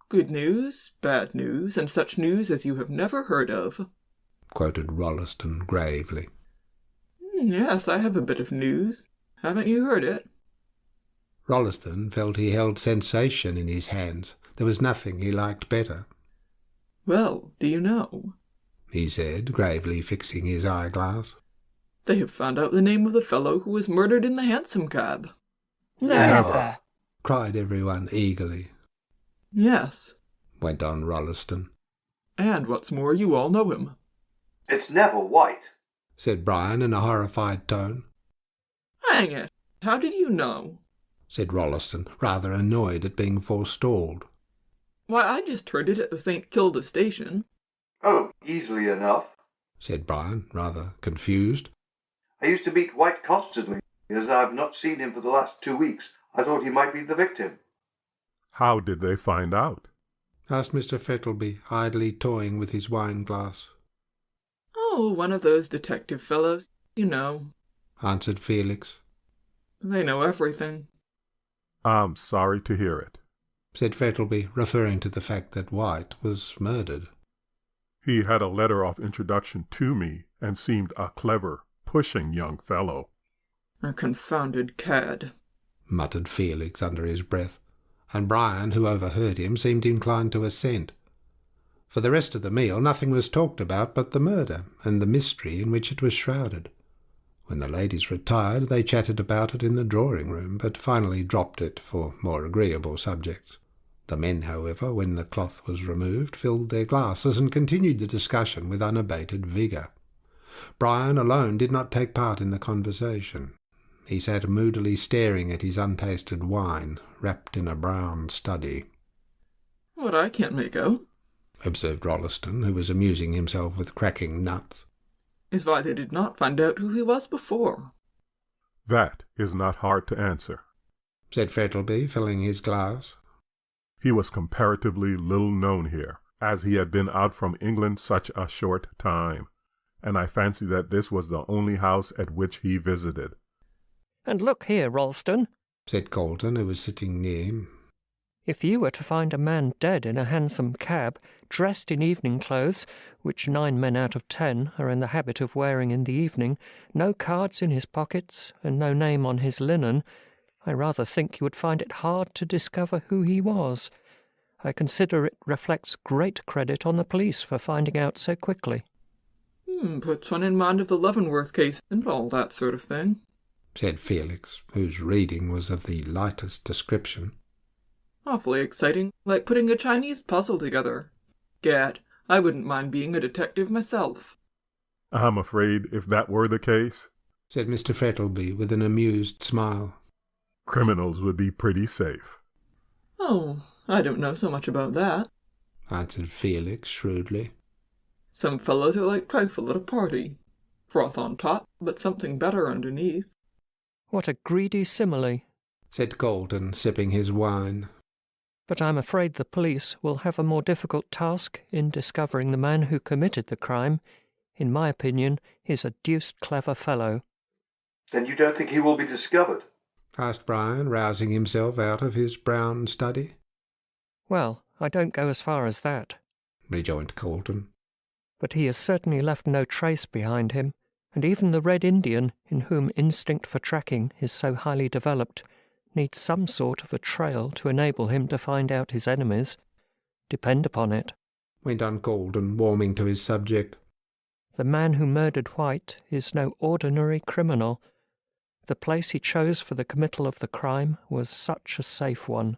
Good news, bad news, and such news as you have never heard of, quoted Rolleston gravely. Yes, I have a bit of news. Haven't you heard it? Rolleston felt he held sensation in his hands. There was nothing he liked better. Well, do you know? He said, gravely fixing his eyeglass. They have found out the name of the fellow who was murdered in the hansom cab. Never! Cried everyone eagerly. Yes, went on Rolleston. And what's more, you all know him. It's Neville White, said Brian in a horrified tone. Hang it! How did you know? Said Rolleston, rather annoyed at being forestalled. Why, I just heard it at the St. Kilda station. Oh, easily enough, said Brian, rather confused. I used to meet White constantly. As I've not seen him for the last 2 weeks, I thought he might be the victim. How did they find out? Asked Mr. Fettlby, idly toying with his wine-glass. Oh, one of those detective fellows, you know, answered Felix. They know everything. I'm sorry to hear it, said Fettlby, referring to the fact that White was murdered. He had a letter of introduction to me and seemed a clever, pushing young fellow. A confounded cad, muttered Felix under his breath, and Brian, who overheard him, seemed inclined to assent. For the rest of the meal nothing was talked about but the murder and the mystery in which it was shrouded. When the ladies retired, they chatted about it in the drawing-room, but finally dropped it for more agreeable subjects. The men, however, when the cloth was removed, filled their glasses and continued the discussion with unabated vigour. Brian alone did not take part in the conversation. He sat moodily staring at his untasted wine, wrapped in a brown study. What I can't make out, observed Rolleston, who was amusing himself with cracking nuts, is why they did not find out who he was before. That is not hard to answer, said Fettlby, filling his glass. He was comparatively little known here, as he had been out from England such a short time, and I fancy that this was the only house at which he visited. And look here, Rolleston, said Colton, who was sitting near him. If you were to find a man dead in a hansom cab, dressed in evening clothes, which 9 men out of 10 are in the habit of wearing in the evening, no cards in his pockets, and no name on his linen, I rather think you would find it hard to discover who he was. I consider it reflects great credit on the police for finding out so quickly. Puts one in mind of the Leavenworth case and all that sort of thing, said Felix, whose reading was of the lightest description. Awfully exciting, like putting a Chinese puzzle together. Gad, I wouldn't mind being a detective myself. I'm afraid if that were the case, said Mr. Fettlby with an amused smile, criminals would be pretty safe. Oh, I don't know so much about that, answered Felix shrewdly. Some fellows are like trifle at a party. Froth on top, but something better underneath. What a greedy simile, said Colton, sipping his wine. But I'm afraid the police will have a more difficult task in discovering the man who committed the crime. In my opinion, he's a deuced clever fellow. Then you don't think he will be discovered? Asked Brian, rousing himself out of his brown study. Well, I don't go as far as that, rejoined Colton. But he has certainly left no trace behind him, and even the Red Indian, in whom instinct for tracking is so highly developed, needs some sort of a trail to enable him to find out his enemies. Depend upon it, went on Colton, warming to his subject, the man who murdered White is no ordinary criminal. The place he chose for the committal of the crime was such a safe one.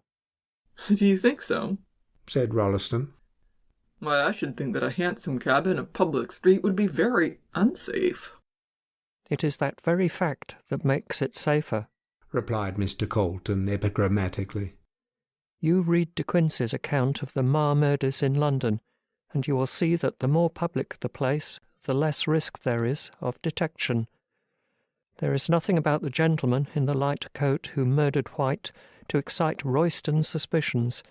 Do you think so? said Rolleston. Why, I should think that a hansom cab in a public street would be very unsafe. It is that very fact that makes it safer, replied Mr. Colton epigrammatically. You read De Quincey's account of the Marr murders in London, and you will see that the more public the place, the less risk there is of detection. There is nothing about the gentleman in the light coat who murdered White to excite Royston's suspicions.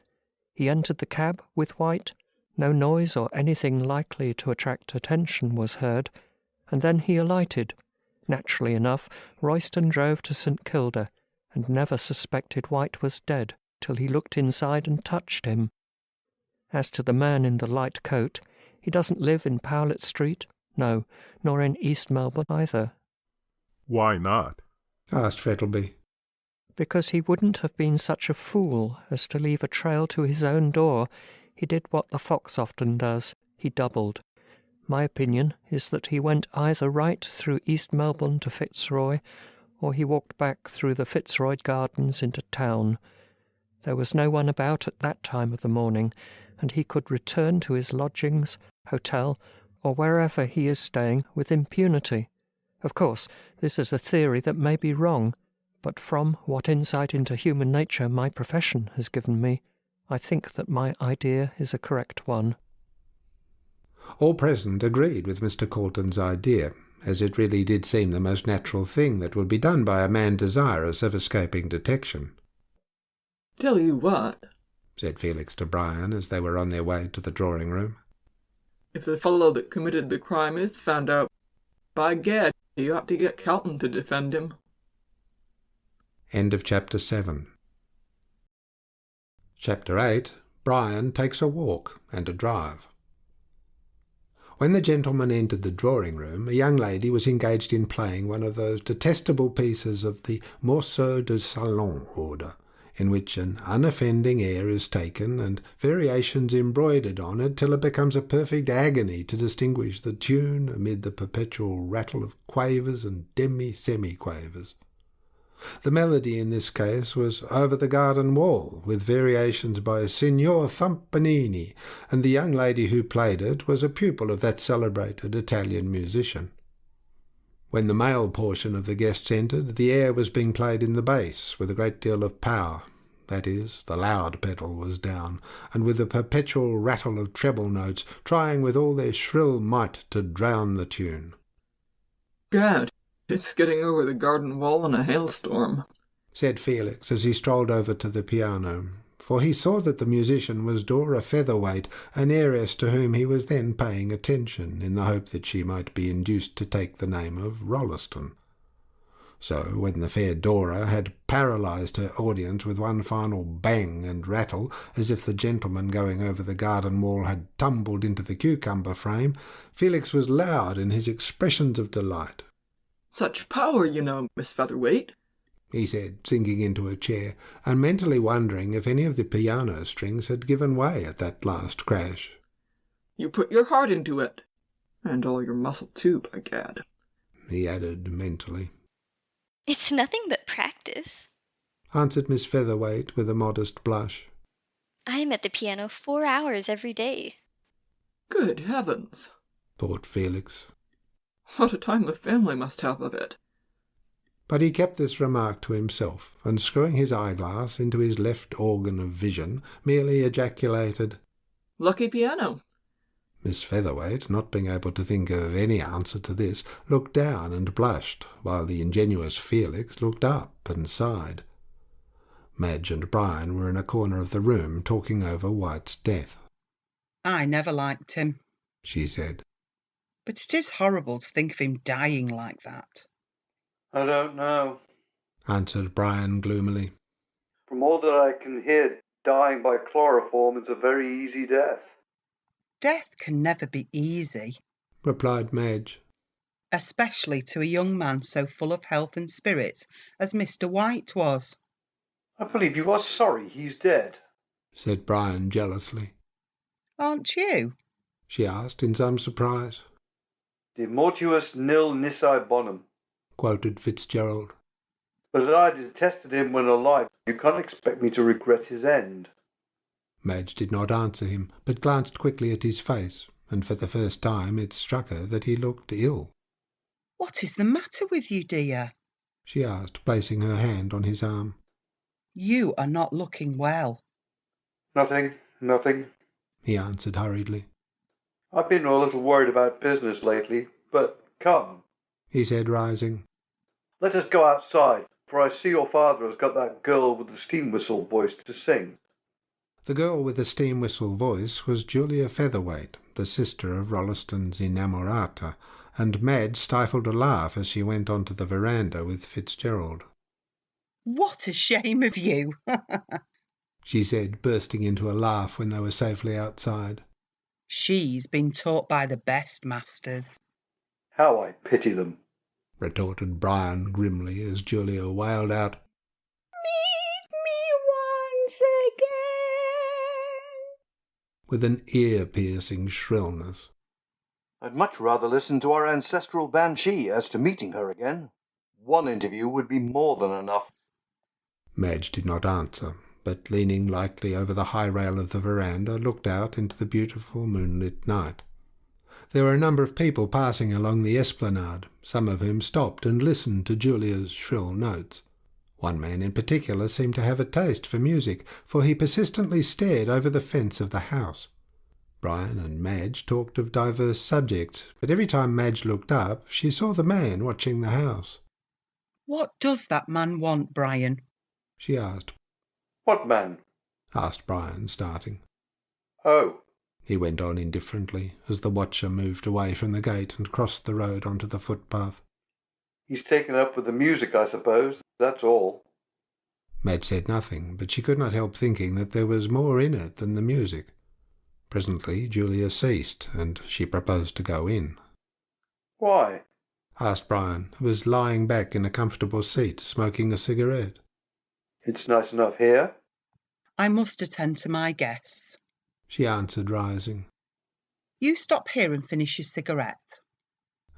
He entered the cab with White. No noise or anything likely to attract attention was heard, and then he alighted. Naturally enough, Royston drove to St. Kilda, and never suspected White was dead till he looked inside and touched him. As to the man in the light coat, he doesn't live in Powlett Street, no, nor in East Melbourne either. Why not? Asked Fettlby. Because he wouldn't have been such a fool as to leave a trail to his own door. He did what the fox often does. He doubled. My opinion is that he went either right through East Melbourne to Fitzroy, or he walked back through the Fitzroy Gardens into town. There was no one about at that time of the morning, and he could return to his lodgings, hotel, or wherever he is staying with impunity. Of course, this is a theory that may be wrong, but from what insight into human nature my profession has given me, I think that my idea is a correct one. All present agreed with Mr. Caulton's idea, as it really did seem the most natural thing that would be done by a man desirous of escaping detection. "Tell you what," said Felix to Brian as they were on their way to the drawing-room. "if the fellow that committed the crime is found out, by gad, you ought to get Calton to defend him." End of Chapter 7. Chapter 8. Brian takes a walk and a drive. When the gentleman entered the drawing-room, a young lady was engaged in playing one of those detestable pieces of the morceau de salon order, in which an unoffending air is taken and variations embroidered on it till it becomes a perfect agony to distinguish the tune amid the perpetual rattle of quavers and demi-semi-quavers. The melody in this case was Over the Garden Wall, with variations by Signor Thumpanini, and the young lady who played it was a pupil of that celebrated Italian musician. When the male portion of the guests entered, the air was being played in the bass, with a great deal of power. That is, the loud pedal was down, and with a perpetual rattle of treble notes, trying with all their shrill might to drown the tune. "Gad, it's getting over the garden wall in a hailstorm," said Felix as he strolled over to the piano, for he saw that the musician was Dora Featherweight, an heiress to whom he was then paying attention, in the hope that she might be induced to take the name of Rolleston. So, when the fair Dora had paralysed her audience with one final bang and rattle, as if the gentleman going over the garden wall had tumbled into the cucumber frame, Felix was loud in his expressions of delight. "Such power, you know, Miss Featherweight," he said, sinking into a chair, and mentally wondering if any of the piano strings had given way at that last crash. "You put your heart into it. And all your muscle too, by gad," he added mentally. "It's nothing but practice," answered Miss Featherweight with a modest blush. "I'm at the piano 4 hours every day." "Good heavens," thought Felix. "What a time the family must have of it." But he kept this remark to himself, and screwing his eyeglass into his left organ of vision, merely ejaculated, "Lucky piano." Miss Featherweight, not being able to think of any answer to this, looked down and blushed, while the ingenuous Felix looked up and sighed. Madge and Brian were in a corner of the room talking over White's death. "I never liked him," she said. "but it is horrible to think of him dying like that." I don't know, answered Brian gloomily. From all that I can hear, dying by chloroform is a very easy death. "Death can never be easy," replied Madge. "especially to a young man so full of health and spirits as Mr. White was." I believe you are sorry he's dead, said Brian jealously. "Aren't you?" she asked in some surprise. De mortuus nil nisi bonum, quoted Fitzgerald. But as I detested him when alive, you can't expect me to regret his end. Madge did not answer him, but glanced quickly at his face, and for the first time it struck her that he looked ill. "What is the matter with you, dear?" she asked, placing her hand on his arm. "You are not looking well." Nothing, he answered hurriedly. I've been a little worried about business lately, but come, he said, rising. Let us go outside for I see your father has got that girl with the steam whistle voice to sing. The girl with the steam whistle voice was Julia Featherweight, the sister of Rolleston's inamorata, and Madge stifled a laugh as she went onto the veranda with Fitzgerald. What a shame of you! She said, bursting into a laugh when they were safely outside. She's been taught by the best masters. How I pity them, retorted Brian grimly as Julia wailed out, "Meet me once again," with an ear-piercing shrillness. I'd much rather listen to our ancestral banshee as to meeting her again. One interview would be more than enough. Madge did not answer, but leaning lightly over the high rail of the veranda, looked out into the beautiful moonlit night. There were a number of people passing along the esplanade, some of whom stopped and listened to Julia's shrill notes. One man in particular seemed to have a taste for music, for he persistently stared over the fence of the house. Brian and Madge talked of diverse subjects, but every time Madge looked up, she saw the man watching the house. What does that man want, Brian? She asked. What man? Asked Brian, starting. Oh, he went on indifferently, as the watcher moved away from the gate and crossed the road onto the footpath. He's taken up with the music, I suppose, that's all. Madge said nothing, but she could not help thinking that there was more in it than the music. Presently Julia ceased, and she proposed to go in. Why? Asked Brian, who was lying back in a comfortable seat, smoking a cigarette. It's nice enough here. I must attend to my guests, she answered, rising. You stop here and finish your cigarette.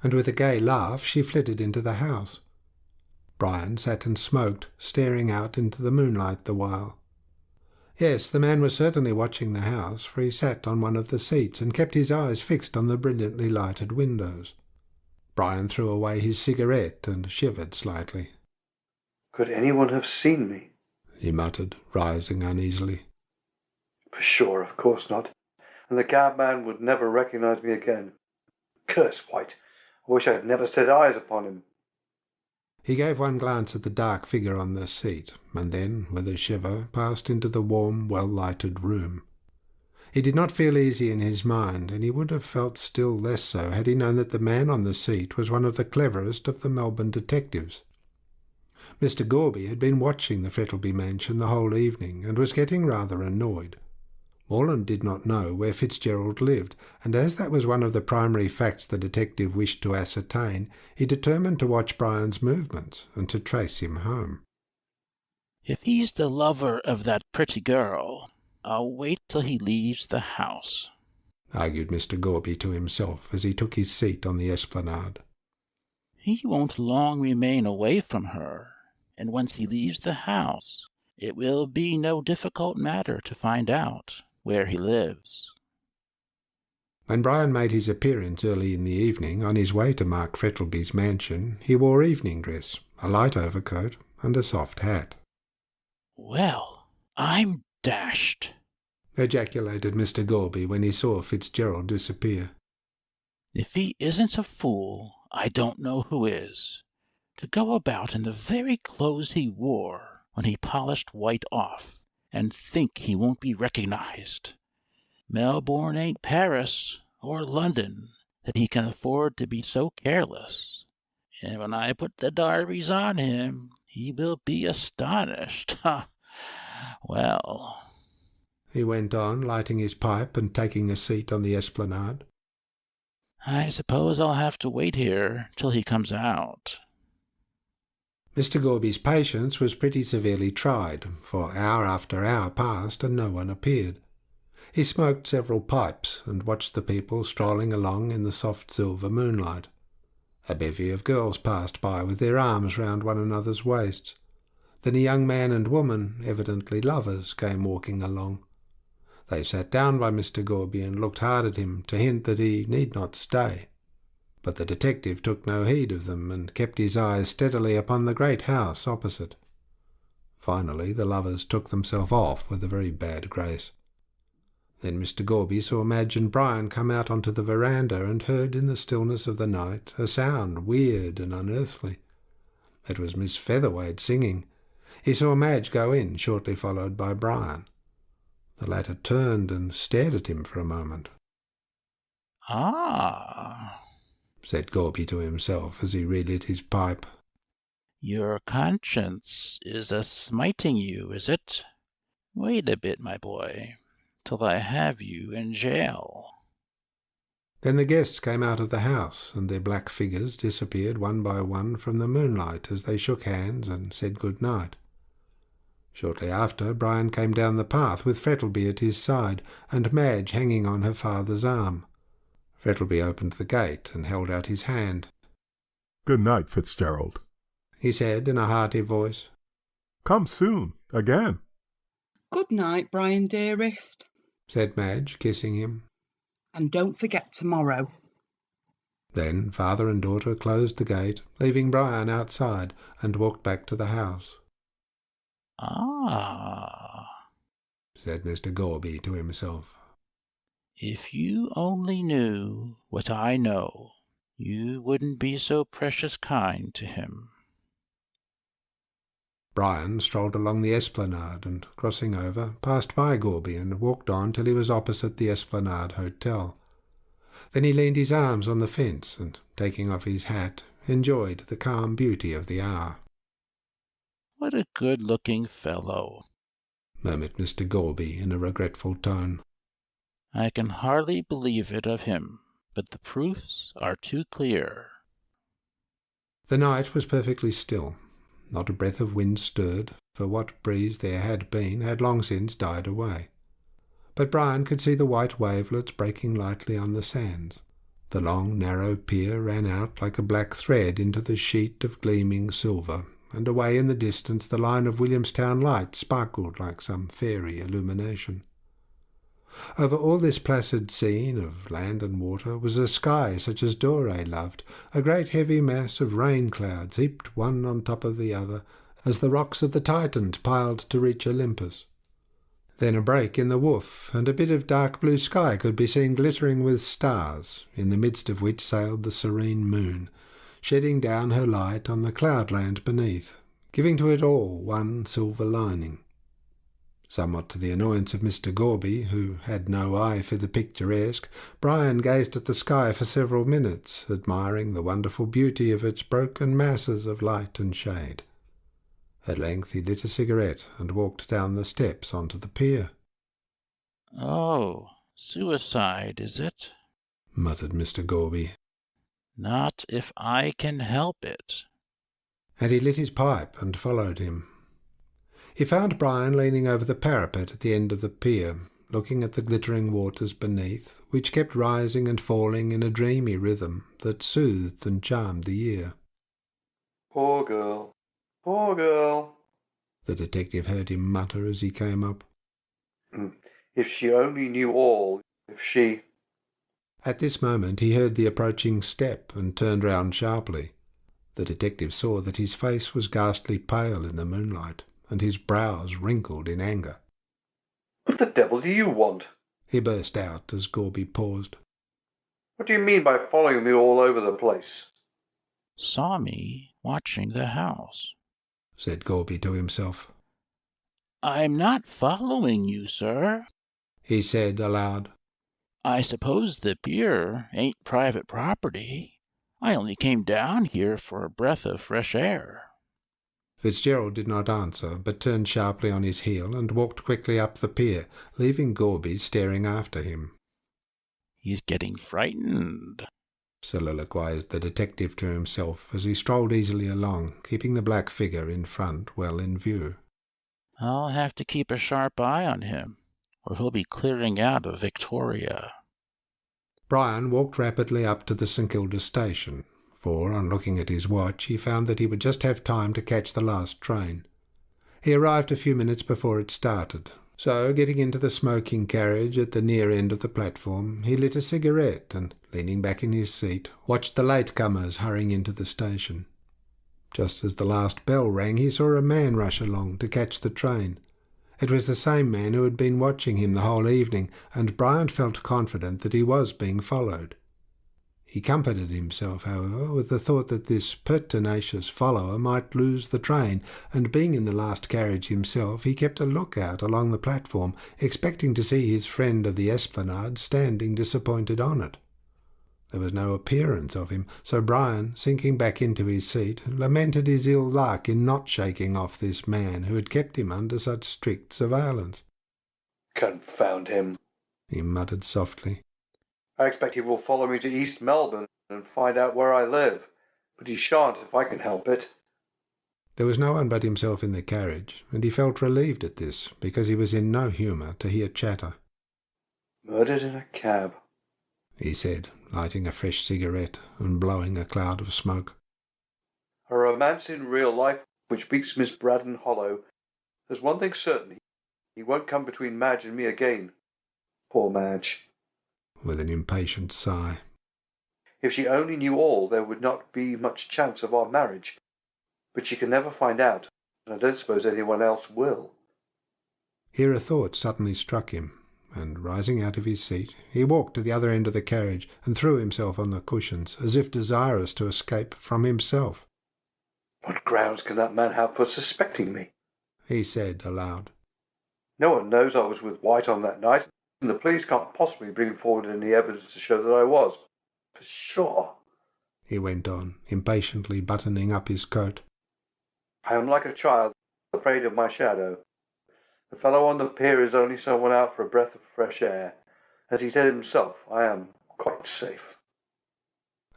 And with a gay laugh she flitted into the house. Brian sat and smoked, staring out into the moonlight the while. Yes, the man was certainly watching the house, for he sat on one of the seats and kept his eyes fixed on the brilliantly lighted windows. Brian threw away his cigarette and shivered slightly. Could anyone have seen me? He muttered, rising uneasily. For sure, of course not. And the cabman would never recognize me again. Curse White! I wish I had never set eyes upon him. He gave one glance at the dark figure on the seat, and then, with a shiver, passed into the warm, well-lighted room. He did not feel easy in his mind, and he would have felt still less so had he known that the man on the seat was one of the cleverest of the Melbourne detectives. Mr. Gorby had been watching the Frettlby mansion the whole evening, and was getting rather annoyed. Morland did not know where Fitzgerald lived, and as that was one of the primary facts the detective wished to ascertain, he determined to watch Brian's movements and to trace him home. If he's the lover of that pretty girl, I'll wait till he leaves the house, argued Mr. Gorby to himself as he took his seat on the esplanade. He won't long remain away from her, and once he leaves the house, it will be no difficult matter to find out where he lives. When Brian made his appearance early in the evening on his way to Mark Frettlby's mansion, he wore evening dress, a light overcoat, and a soft hat. Well, I'm dashed, ejaculated Mr. Gorby when he saw Fitzgerald disappear. If he isn't a fool, I don't know who is, to go about in the very clothes he wore when he polished White off, and think he won't be recognized. Melbourne ain't Paris or London that he can afford to be so careless, and when I put the darbies on him, he will be astonished. Ha! Well, he went on, lighting his pipe and taking a seat on the esplanade, I suppose I'll have to wait here till he comes out. Mr. Gorby's patience was pretty severely tried, for hour after hour passed and no one appeared. He smoked several pipes and watched the people strolling along in the soft silver moonlight. A bevy of girls passed by with their arms round one another's waists. Then a young man and woman, evidently lovers, came walking along. They sat down by Mr. Gorby and looked hard at him to hint that he need not stay. But the detective took no heed of them and kept his eyes steadily upon the great house opposite. Finally the lovers took themselves off with a very bad grace. Then Mr. Gorby saw Madge and Brian come out onto the veranda and heard in the stillness of the night a sound weird and unearthly. It was Miss Featherweight singing. He saw Madge go in, shortly followed by Brian. The latter turned and stared at him for a moment. "Ah," said Gorby to himself as he relit his pipe. "Your conscience is a-smiting you, is it? Wait a bit, my boy, till I have you in jail." Then the guests came out of the house, and their black figures disappeared one by one from the moonlight as they shook hands and said good night. Shortly after, Brian came down the path with Frettleby at his side, and Madge hanging on her father's arm. Frettleby opened the gate and held out his hand. "Good night, Fitzgerald," he said in a hearty voice. "Come soon, again." Good night, Brian dearest, said Madge, kissing him. And don't forget tomorrow. Then father and daughter closed the gate, leaving Brian outside, and walked back to the house. "Ah," said Mr. Gorby to himself. "If you only knew what I know, you wouldn't be so precious kind to him." Brian strolled along the esplanade and, crossing over, passed by Gorby and walked on till he was opposite the Esplanade Hotel. Then he leaned his arms on the fence and, taking off his hat, enjoyed the calm beauty of the hour. "What a good-looking fellow," murmured Mr. Gorby in a regretful tone. "I can hardly believe it of him, but the proofs are too clear." The night was perfectly still. Not a breath of wind stirred, for what breeze there had been had long since died away. But Brian could see the white wavelets breaking lightly on the sands. The long, narrow pier ran out like a black thread into the sheet of gleaming silver, and away in the distance the line of Williamstown lights sparkled like some fairy illumination. Over all this placid scene of land and water was a sky such as Doré loved, a great heavy mass of rain clouds heaped one on top of the other, as the rocks of the Titans piled to reach Olympus. Then a break in the woof, and a bit of dark blue sky could be seen glittering with stars, in the midst of which sailed the serene moon, shedding down her light on the cloudland beneath, giving to it all one silver lining. Somewhat to the annoyance of Mr. Gorby, who had no eye for the picturesque, Brian gazed at the sky for several minutes, admiring the wonderful beauty of its broken masses of light and shade. At length he lit a cigarette and walked down the steps onto the pier. "Oh, suicide, is it?" muttered Mr. Gorby. "Not if I can help it." And he lit his pipe and followed him. He found Brian leaning over the parapet at the end of the pier, looking at the glittering waters beneath, which kept rising and falling in a dreamy rhythm that soothed and charmed the ear. "Poor girl, poor girl," the detective heard him mutter as he came up. "If she only knew all, if she—" At this moment he heard the approaching step and turned round sharply. The detective saw that his face was ghastly pale in the moonlight, and his brows wrinkled in anger. "What the devil do you want?" he burst out as Gorby paused. "What do you mean by following me all over the place?" "Saw me watching the house," said Gorby to himself. "I'm not following you, sir," he said aloud. "I suppose the pier ain't private property. I only came down here for a breath of fresh air." Fitzgerald did not answer, but turned sharply on his heel and walked quickly up the pier, leaving Gorby staring after him. "He's getting frightened," soliloquized the detective to himself as he strolled easily along, keeping the black figure in front well in view. "I'll have to keep a sharp eye on him, or he'll be clearing out of Victoria." Brian walked rapidly up to the St. Kilda station, for on looking at his watch he found that he would just have time to catch the last train. He arrived a few minutes before it started, so getting into the smoking carriage at the near end of the platform, he lit a cigarette and, leaning back in his seat, watched the latecomers hurrying into the station. Just as the last bell rang he saw a man rush along to catch the train. It was the same man who had been watching him the whole evening, and Brian felt confident that he was being followed. He comforted himself, however, with the thought that this pertinacious follower might lose the train, and being in the last carriage himself, he kept a lookout along the platform, expecting to see his friend of the Esplanade standing disappointed on it. There was no appearance of him, so Brian, sinking back into his seat, lamented his ill luck in not shaking off this man who had kept him under such strict surveillance. Confound him, he muttered softly. I expect he will follow me to East Melbourne and find out where I live, but he shan't if I can help it. There was no one but himself in the carriage, and he felt relieved at this, because he was in no humour to hear chatter. Murdered in a cab, he said, lighting a fresh cigarette and blowing a cloud of smoke. A romance in real life which beats Miss Braddon hollow. There's one thing certain, he won't come between Madge and me again. Poor Madge. With an impatient sigh. If she only knew all, there would not be much chance of our marriage. But she can never find out, and I don't suppose anyone else will. Here a thought suddenly struck him, and rising out of his seat, he walked to the other end of the carriage and threw himself on the cushions, as if desirous to escape from himself. What grounds can that man have for suspecting me? He said aloud. No one knows I was with White on that night, and the police can't possibly bring forward any evidence to show that I was. For sure, he went on, impatiently buttoning up his coat. I am like a child, afraid of my shadow. The fellow on the pier is only someone out for a breath of fresh air. As he said himself, I am quite safe.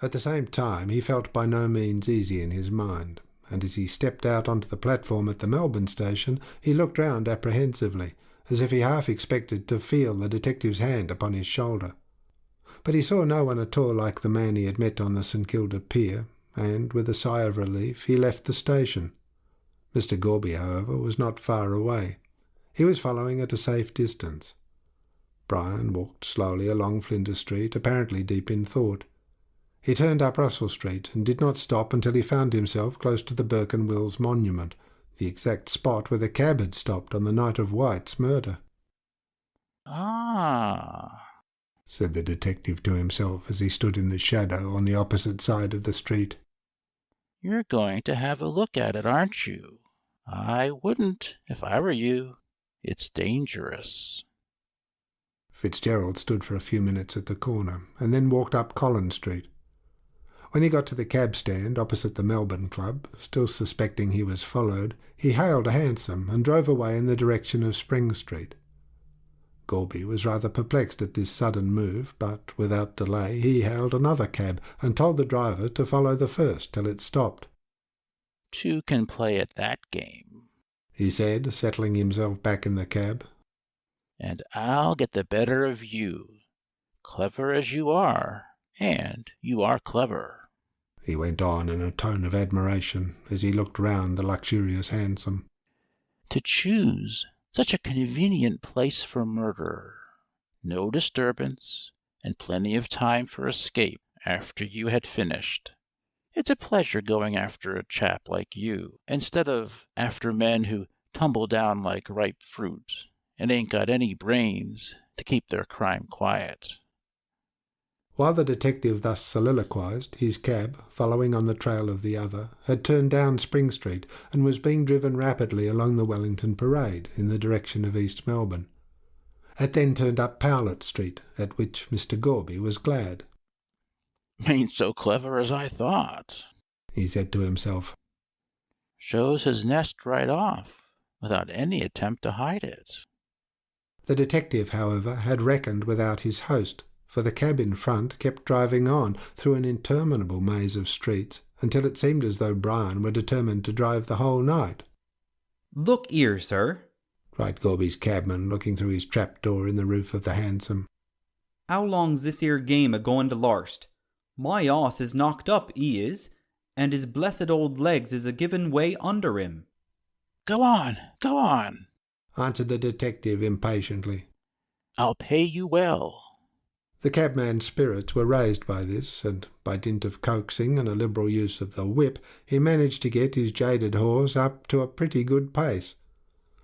At the same time, he felt by no means easy in his mind, and as he stepped out onto the platform at the Melbourne station, he looked round apprehensively, as if he half expected to feel the detective's hand upon his shoulder. But he saw no one at all like the man he had met on the St Kilda pier, and, with a sigh of relief, he left the station. Mr Gorby, however, was not far away. He was following at a safe distance. Brian walked slowly along Flinders Street, apparently deep in thought. He turned up Russell Street, and did not stop until he found himself close to the Burke and Wills monument, the exact spot where the cab had stopped on the night of White's murder. Ah, said the detective to himself as he stood in the shadow on the opposite side of the street. You're going to have a look at it, aren't you? I wouldn't, if I were you. It's dangerous. Fitzgerald stood for a few minutes at the corner, and then walked up Collins Street. When he got to the cab stand opposite the Melbourne Club, still suspecting he was followed, he hailed a hansom and drove away in the direction of Spring Street. Gorby was rather perplexed at this sudden move, but without delay he hailed another cab and told the driver to follow the first till it stopped. Two can play at that game, he said, settling himself back in the cab. And I'll get the better of you, clever as you are, and you are clever, he went on in a tone of admiration as he looked round the luxurious hansom. To choose such a convenient place for murder, no disturbance, and plenty of time for escape after you had finished. It's a pleasure going after a chap like you, instead of after men who tumble down like ripe fruit and ain't got any brains to keep their crime quiet. While the detective thus soliloquized, his cab, following on the trail of the other, had turned down Spring Street and was being driven rapidly along the Wellington Parade in the direction of East Melbourne. It then turned up Powlett Street, at which Mr Gorby was glad. Ain't so clever as I thought, he said to himself. Shows his nest right off, without any attempt to hide it. The detective, however, had reckoned without his host, for the cab in front kept driving on through an interminable maze of streets until it seemed as though Brian were determined to drive the whole night. "Look 'ere, sir," cried Gorby's cabman, looking through his trap-door in the roof of the hansom. "How long's this 'ere game a-goin' to larst? My 'oss is knocked up, 'e is, and his blessed old legs is a-giving way under him." Go on, answered the detective impatiently. I'll pay you well. The cabman's spirits were raised by this, and by dint of coaxing and a liberal use of the whip, he managed to get his jaded horse up to a pretty good pace.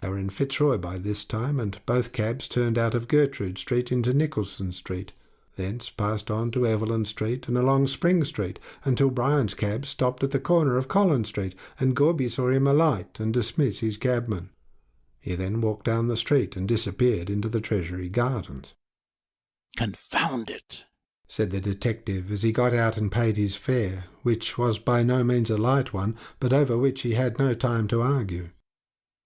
They were in Fitzroy by this time, and both cabs turned out of Gertrude Street into Nicholson Street, thence passed on to Evelyn Street and along Spring Street, until Brian's cab stopped at the corner of Collins Street, and Gorby saw him alight and dismiss his cabman. He then walked down the street and disappeared into the Treasury Gardens. "Confound it!" said the detective as he got out and paid his fare, which was by no means a light one, but over which he had no time to argue.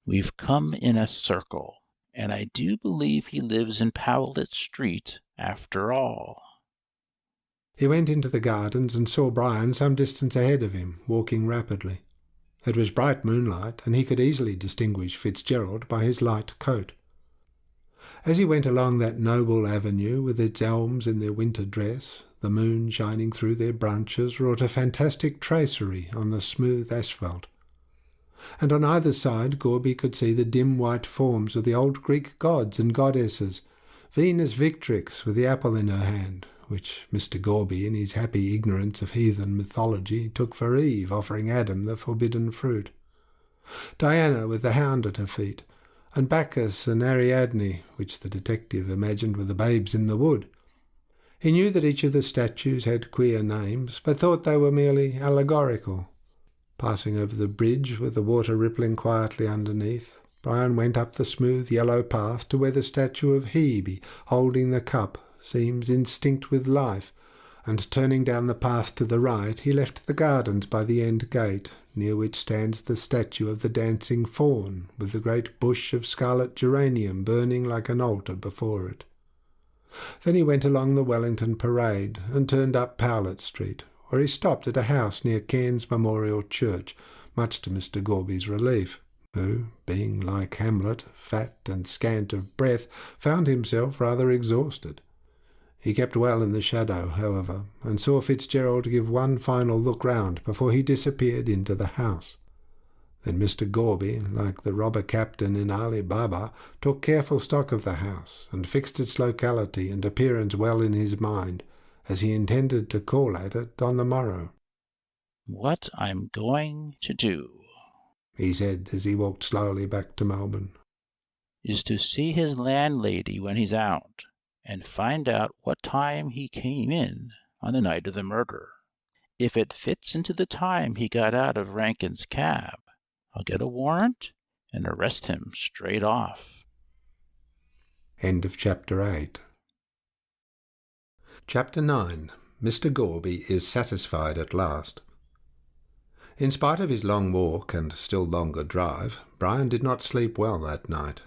"We've come in a circle, and I do believe he lives in Powlett Street after all." He went into the gardens and saw Brian some distance ahead of him, walking rapidly. It was bright moonlight, and he could easily distinguish Fitzgerald by his light coat. As he went along that noble avenue with its elms in their winter dress, the moon shining through their branches wrought a fantastic tracery on the smooth asphalt. And on either side Gorby could see the dim white forms of the old Greek gods and goddesses, Venus Victrix with the apple in her hand, which Mr. Gorby, in his happy ignorance of heathen mythology, took for Eve offering Adam the forbidden fruit, Diana with the hound at her feet, and Bacchus and Ariadne, which the detective imagined were the babes in the wood. He knew that each of the statues had queer names, but thought they were merely allegorical. Passing over the bridge with the water rippling quietly underneath, Brian went up the smooth yellow path to where the statue of Hebe, holding the cup, seems instinct with life, and turning down the path to the right, he left the gardens by the end gate, near which stands the statue of the dancing faun, with the great bush of scarlet geranium burning like an altar before it. Then he went along the Wellington Parade and turned up Powlett Street, where he stopped at a house near Cairns Memorial Church, much to Mr. Gorby's relief, who, being like Hamlet, fat and scant of breath, found himself rather exhausted. He kept well in the shadow, however, and saw Fitzgerald give one final look round before he disappeared into the house. Then Mr. Gorby, like the robber captain in Ali Baba, took careful stock of the house, and fixed its locality and appearance well in his mind, as he intended to call at it on the morrow. "What I'm going to do," he said as he walked slowly back to Melbourne, "is to see his landlady when he's out, and find out what time he came in on the night of the murder. If it fits into the time he got out of Rankin's cab, I'll get a warrant and arrest him straight off." End of Chapter 8. Chapter 9. Mr. Gorby is satisfied at last. In spite of his long walk and still longer drive, Brian did not sleep well that night.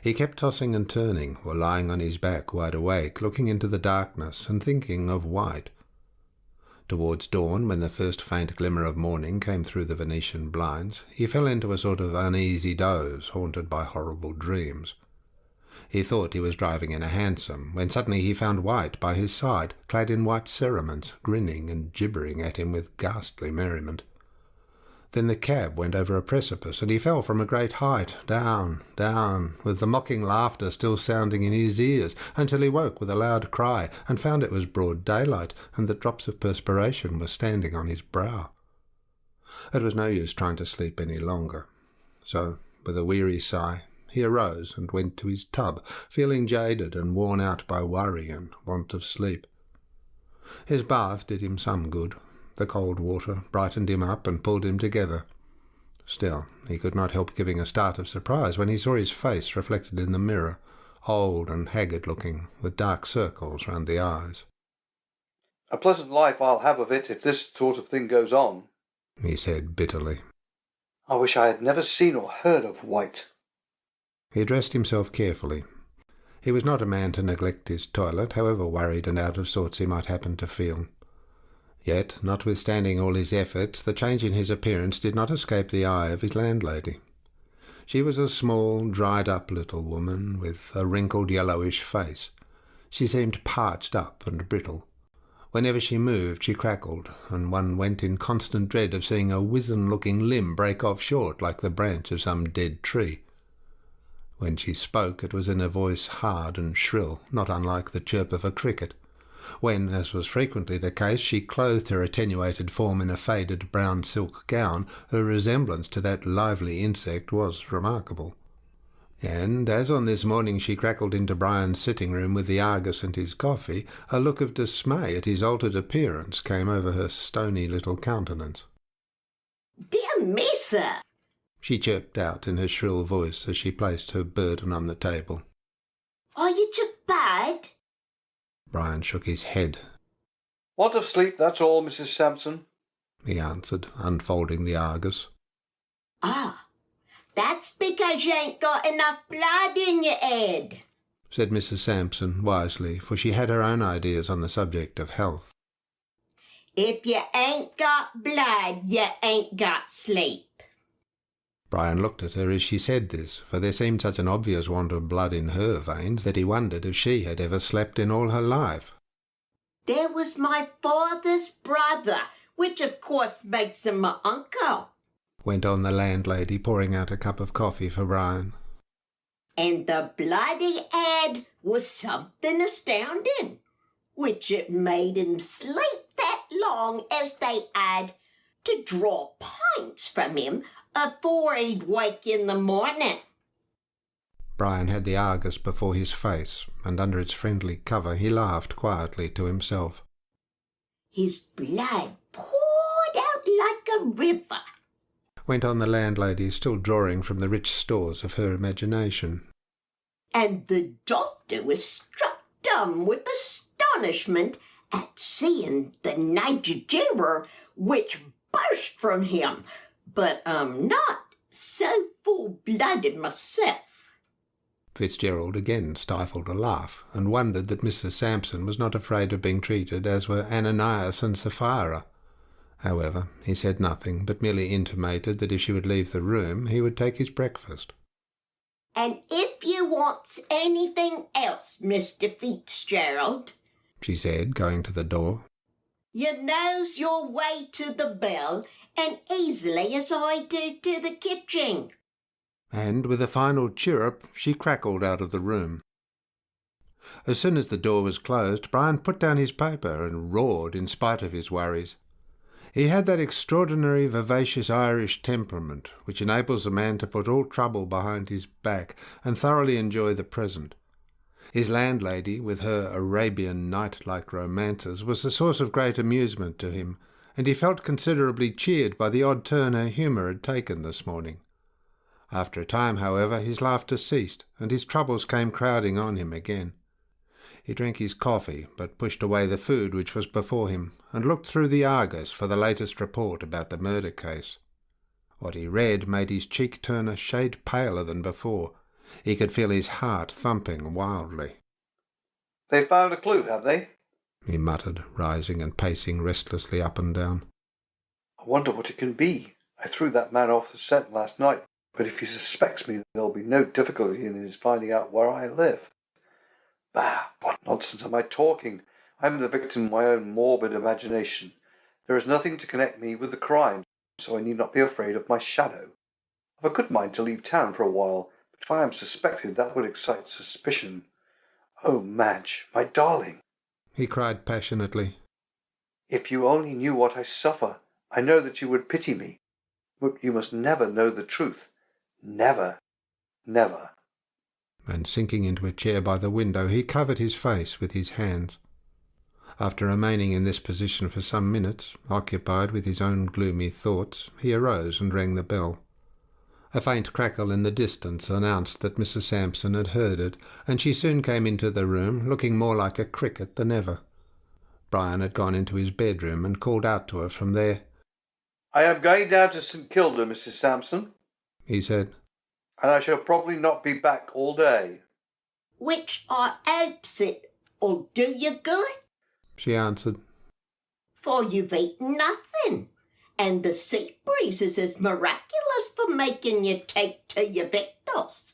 He kept tossing and turning, or lying on his back wide awake, looking into the darkness and thinking of White. Towards dawn, when the first faint glimmer of morning came through the Venetian blinds, he fell into a sort of uneasy doze, haunted by horrible dreams. He thought he was driving in a hansom, when suddenly he found White by his side, clad in white cerements, grinning and gibbering at him with ghastly merriment. Then the cab went over a precipice, and he fell from a great height, down, down, with the mocking laughter still sounding in his ears, until he woke with a loud cry, and found it was broad daylight, and that drops of perspiration were standing on his brow. It was no use trying to sleep any longer, so, with a weary sigh, he arose and went to his tub, feeling jaded and worn out by worry and want of sleep. His bath did him some good. The cold water brightened him up and pulled him together. Still, he could not help giving a start of surprise when he saw his face reflected in the mirror, old and haggard-looking, with dark circles round the eyes. "A pleasant life I'll have of it if this sort of thing goes on," he said bitterly. "I wish I had never seen or heard of White." He dressed himself carefully. He was not a man to neglect his toilet, however worried and out of sorts he might happen to feel. Yet, notwithstanding all his efforts, the change in his appearance did not escape the eye of his landlady. She was a small, dried-up little woman, with a wrinkled yellowish face. She seemed parched up and brittle. Whenever she moved, she crackled, and one went in constant dread of seeing a wizen-looking limb break off short like the branch of some dead tree. When she spoke, it was in a voice hard and shrill, not unlike the chirp of a cricket. When, as was frequently the case, she clothed her attenuated form in a faded brown silk gown, her resemblance to that lively insect was remarkable. And as on this morning she crackled into Brian's sitting room with the Argus and his coffee, a look of dismay at his altered appearance came over her stony little countenance. "Dear me, sir," she chirped out in her shrill voice as she placed her burden on the table. "are you took bad?" Brian shook his head. Want of sleep, that's all, Mrs. Sampson, he answered, unfolding the Argus. "Ah, that's because you ain't got enough blood in your head," said Mrs. Sampson wisely, for she had her own ideas on the subject of health. "If you ain't got blood, you ain't got sleep." Brian looked at her as she said this, for there seemed such an obvious want of blood in her veins that he wondered if she had ever slept in all her life. "There was my father's brother, which of course makes him my uncle. Went on the landlady, pouring out a cup of coffee for Brian. And the blood he had was something astounding, which it made him sleep that long as they had to draw pints from him afore he'd wake in the morning." Brian had the Argus before his face, and under its friendly cover he laughed quietly to himself. "His blood poured out like a river," went on the landlady, still drawing from the rich stores of her imagination. "and the doctor was struck dumb with astonishment at seeing the niger which burst from him, but I'm not so full-blooded myself." Fitzgerald again stifled a laugh, and wondered that Mrs. Sampson was not afraid of being treated as were Ananias and Sapphira. However, he said nothing, but merely intimated that if she would leave the room, he would take his breakfast. "And if you wants anything else, Mr. Fitzgerald," she said, going to the door, "you knows your way to the bell and easily as I do to the kitchen." and with a final chirrup she crackled out of the room. As soon as the door was closed, Brian put down his paper and roared in spite of his worries. He had that extraordinary vivacious Irish temperament which enables a man to put all trouble behind his back and thoroughly enjoy the present. His landlady, with her Arabian Night-like romances, was a source of great amusement to him, and he felt considerably cheered by the odd turn her humour had taken this morning. After a time, however, his laughter ceased, and his troubles came crowding on him again. He drank his coffee, but pushed away the food which was before him, and looked through the Argus for the latest report about the murder case. What he read made his cheek turn a shade paler than before. He could feel his heart thumping wildly. "They found a clue, have they?" he muttered, rising and pacing restlessly up and down. "I wonder what it can be. I threw that man off the scent last night, but if he suspects me, there'll be no difficulty in his finding out where I live. Bah, what nonsense am I talking? I'm the victim of my own morbid imagination. There is nothing to connect me with the crime, so I need not be afraid of my shadow. I've a good mind to leave town for a while, but if I am suspected, that would excite suspicion. Oh, Madge, my darling," he cried passionately, "if you only knew what I suffer, I know that you would pity me. But you must never know the truth. Never, never." And sinking into a chair by the window, he covered his face with his hands. After remaining in this position for some minutes, occupied with his own gloomy thoughts, he arose and rang the bell. A faint crackle in the distance announced that Mrs. Sampson had heard it, and she soon came into the room, looking more like a cricket than ever. Brian had gone into his bedroom and called out to her from there. "I am going down to St. Kilda, Mrs. Sampson," he said, "and I shall probably not be back all day." "Which I hopes it'll do you good, she answered, for you've eaten nothing, and the sea breezes is miraculous for making you take to your victuals.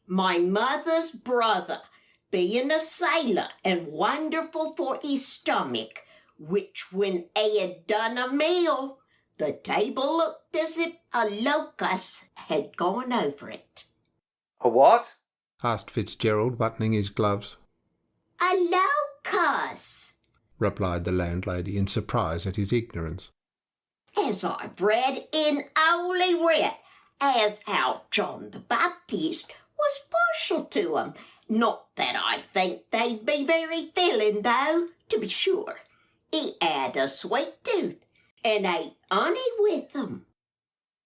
My mother's brother, being a sailor and wonderful for his stomach, which when he had done a meal, the table looked as if a locust had gone over it." "A what?" asked Fitzgerald, buttoning his gloves. "A locust," replied the landlady in surprise at his ignorance. "as I've read in Holy Writ, as how John the Baptist was partial to 'em. Not that I think they'd be very filling, though, to be sure. He had a sweet tooth, and ate honey with 'em.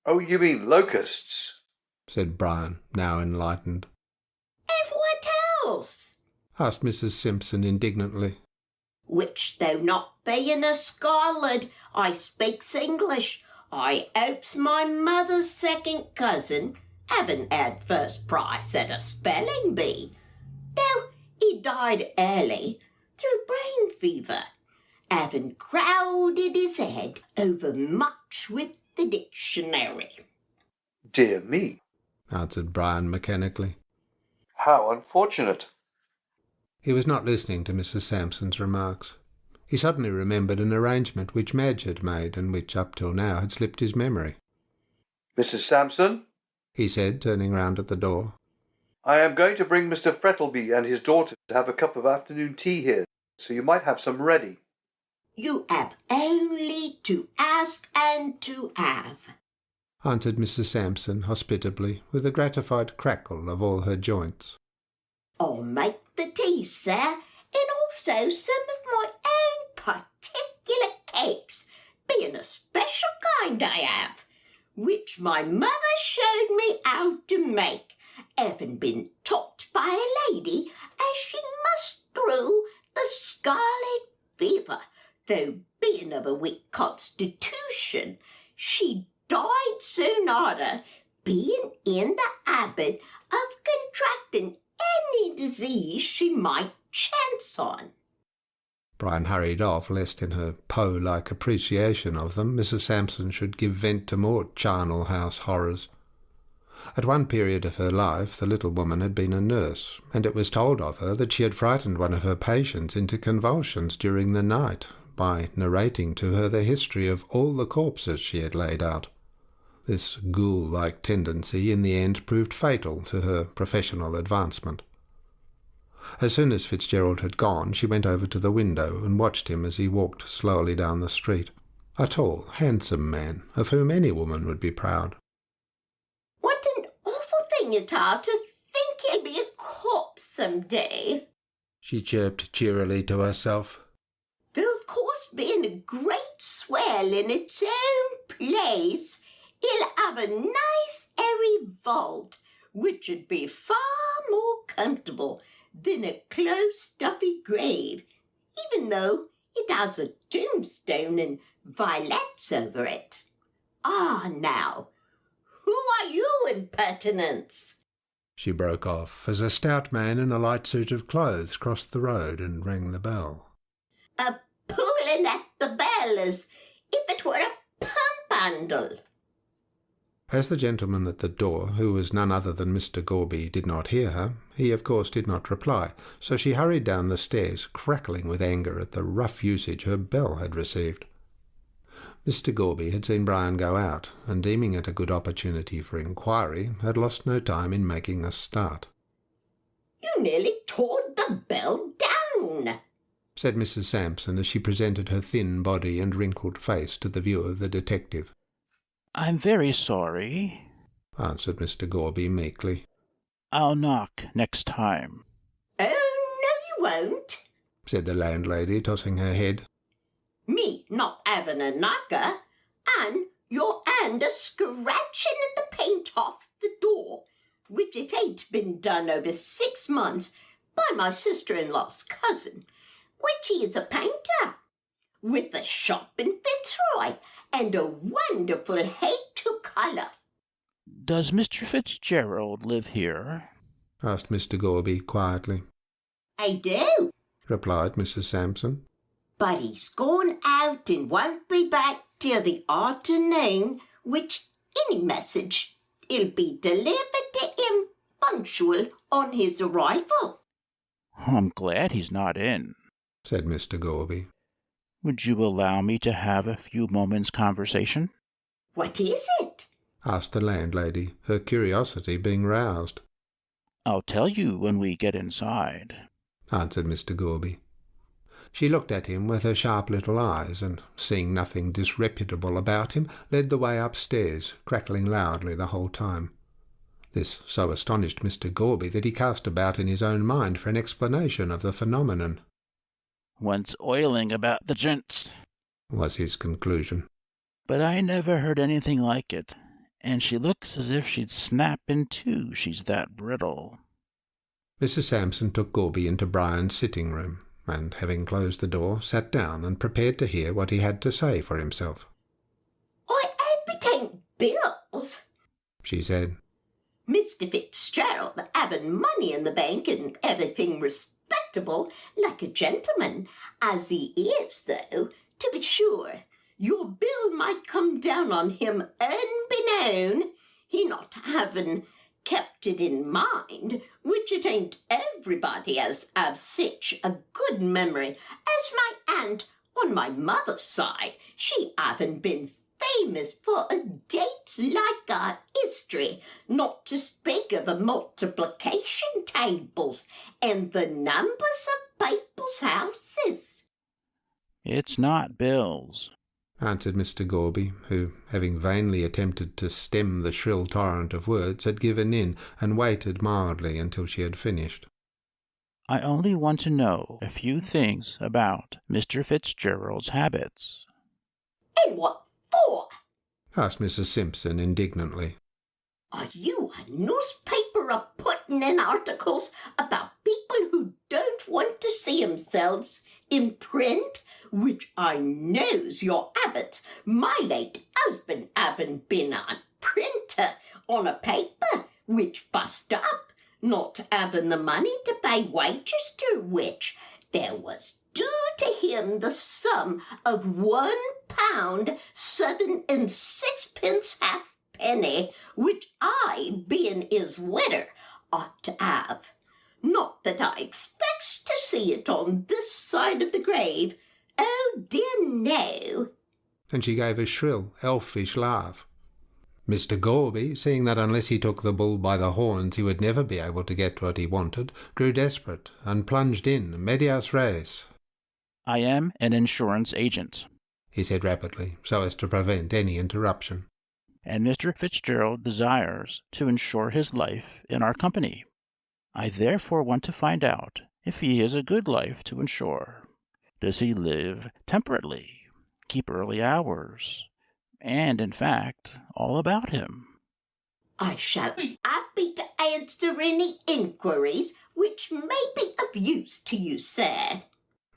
Oh, you mean locusts? Said Brian, now enlightened. And what else? Asked Mrs. Simpson indignantly. Which, though not being a scholar, I speaks English. I hopes my mother's second cousin haven't had first prize at a spelling bee, though he died early through brain fever, having crowded his head over much with the dictionary. Dear me, answered Brian mechanically. How unfortunate. He was not listening to Mrs. Sampson's remarks. He suddenly remembered an arrangement which Madge had made and which up till now had slipped his memory. Mrs. Sampson, he said, turning round at the door. I am going to bring Mr. Frettleby and his daughter to have a cup of afternoon tea here, so you might have some ready. You have only to ask and to have, answered Mrs. Sampson hospitably, with a gratified crackle of all her joints. I'll make the tea, sir, and also some of my own particular cakes, being a special kind I have, which my mother showed me how to make, having been taught by a lady as she must through the scarlet fever, though being of a weak constitution, she died soon arter, being in the habit of contracting any disease she might chance on. Brian hurried off, lest in her Poe-like appreciation of them Mrs. Sampson should give vent to more charnel house horrors. At one period of her life the little woman had been a nurse, and it was told of her that she had frightened one of her patients into convulsions during the night by narrating to her the history of all the corpses she had laid out. This ghoul-like tendency in the end proved fatal to her professional advancement. As soon as Fitzgerald had gone, she went over to the window and watched him as he walked slowly down the street, a tall, handsome man, of whom any woman would be proud. What an awful thing it are to think he'll be a corpse some day, she chirped cheerily to herself. though of course being a great swell in its own place, he'll have a nice airy vault, which would be far more comfortable than a close stuffy grave, even though it has a tombstone and violets over it. Ah, now, who are you, impertinence? She broke off, as a stout man in a light suit of clothes crossed the road and rang the bell. A pulling at the bell as if it were a pump handle. As the gentleman at the door, who was none other than Mr. Gorby, did not hear her, he of course did not reply, so she hurried down the stairs, crackling with anger at the rough usage her bell had received. Mr. Gorby had seen Brian go out, and deeming it a good opportunity for inquiry, had lost no time in making a start. You nearly tore the bell down, said Mrs. Sampson as she presented her thin body and wrinkled face to the view of the detective. I'm very sorry, answered Mr. Gorby meekly. I'll knock next time. Oh, no, you won't, said the landlady, tossing her head. Me not having a knocker, and your hand a scratching at the paint off the door, which it ain't been done over 6 months by my sister-in-law's cousin, which he is a painter, with a shop in Fitzroy, and a wonderful hate to colour. Does Mr. Fitzgerald live here? asked Mr. Gorby quietly. I do, replied Mrs. Sampson. But he's gone out and won't be back till the afternoon, which any message will be delivered to him punctual on his arrival. I'm glad he's not in, said Mr. Gorby. Would you allow me to have a few moments' conversation? What is it? asked the landlady, her curiosity being roused. I'll tell you when we get inside, answered Mr. Gorby. She looked at him with her sharp little eyes, and, seeing nothing disreputable about him, led the way upstairs, crackling loudly the whole time. This so astonished Mr. Gorby that he cast about in his own mind for an explanation of the phenomenon. "Wants oiling about the gents," was his conclusion. "but I never heard anything like it, and she looks as if she'd snap in two, she's that brittle." Mrs. Sampson took Gorby into Brian's sitting-room, and, having closed the door, sat down and prepared to hear what he had to say for himself. "I hope it ain't bills," she said. "Mr. Fitzgerald having money in the bank and everything respectable, like a gentleman, as he is, though, to be sure, your bill might come down on him unbeknown, he not having kept it in mind, which it ain't everybody as have sich a good memory as my aunt on my mother's side. She haven't been famous for a dates like a history, not to speak of a multiplication tables and the numbers of people's houses." "It's not bills," answered Mr. Gorby, who, having vainly attempted to stem the shrill torrent of words, had given in and waited mildly until she had finished. "I only want to know a few things about Mr. Fitzgerald's habits." "And what for?" asked Mrs. Simpson indignantly. "Are you a newspaper a-putting in articles about people who don't want to see themselves in print, which I knows your habits. My late husband having been a printer on a paper which bust up, not having the money to pay wages to which there was due to him the sum of £1 7 and 6 halfpenny, which I, being his widder, ought to have. Not that I expects to see it on this side of the grave. Oh dear no." And she gave a shrill, elfish laugh. Mr. Gorby, seeing that unless he took the bull by the horns he would never be able to get what he wanted, grew desperate and plunged in, medias res. "I am an insurance agent," he said rapidly, so as to prevent any interruption. "and Mr. Fitzgerald desires to insure his life in our company. I therefore want to find out if he is a good life to insure. Does he live temperately, keep early hours, and, in fact, all about him?" "I shall be happy to answer any inquiries which may be of use to you, sir,"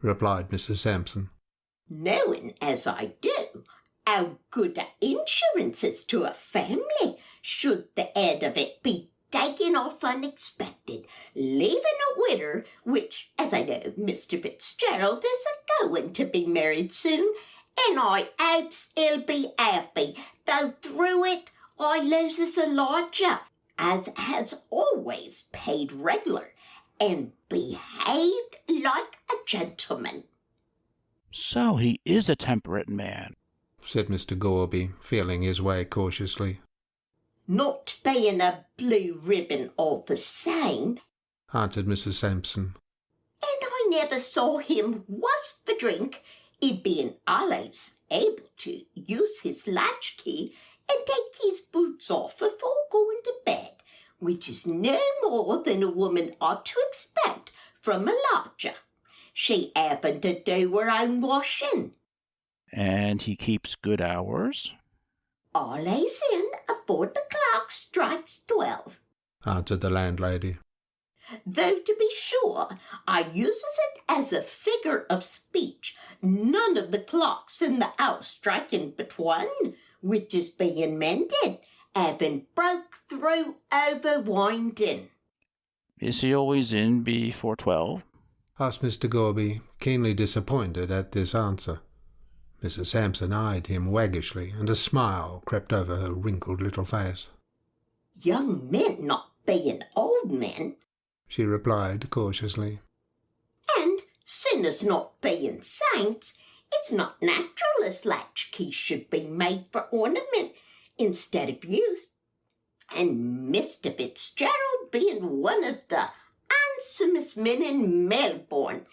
replied Mrs. Sampson. "knowing, as I do, how good a insurance is to a family should the head of it be taken off unexpected, leaving a widder, which, as I know, Mr. Fitzgerald is a-going to be married soon, and I hopes he'll be happy, though through it I loses Elijah, as has always paid regular and behaved like a gentleman." "So he is a temperate man," said Mr. Gorby, feeling his way cautiously. "Not being a blue ribbon all the same," answered Mrs. Sampson. "and I never saw him worse for drink, he being always able to use his latchkey and take his boots off before going to bed, which is no more than a woman ought to expect from a lodger. She having to do her own washing." "And he keeps good hours?" "Always in afore the clock strikes 12. answered the landlady. "Though, to be sure, I uses it as a figure of speech, none of the clocks in the house striking but one, which is being mended, having broke through overwinding." "Is he always in before 12? asked Mr. Gorby, keenly disappointed at this answer. Mrs. Sampson eyed him waggishly, and a smile crept over her wrinkled little face. "Young men not being old men," she replied cautiously. "and sinners not being saints, it's not natural as latchkeys should be made for ornament instead of use. And Mr. Fitzgerald being one of the handsomest men in Melbourne,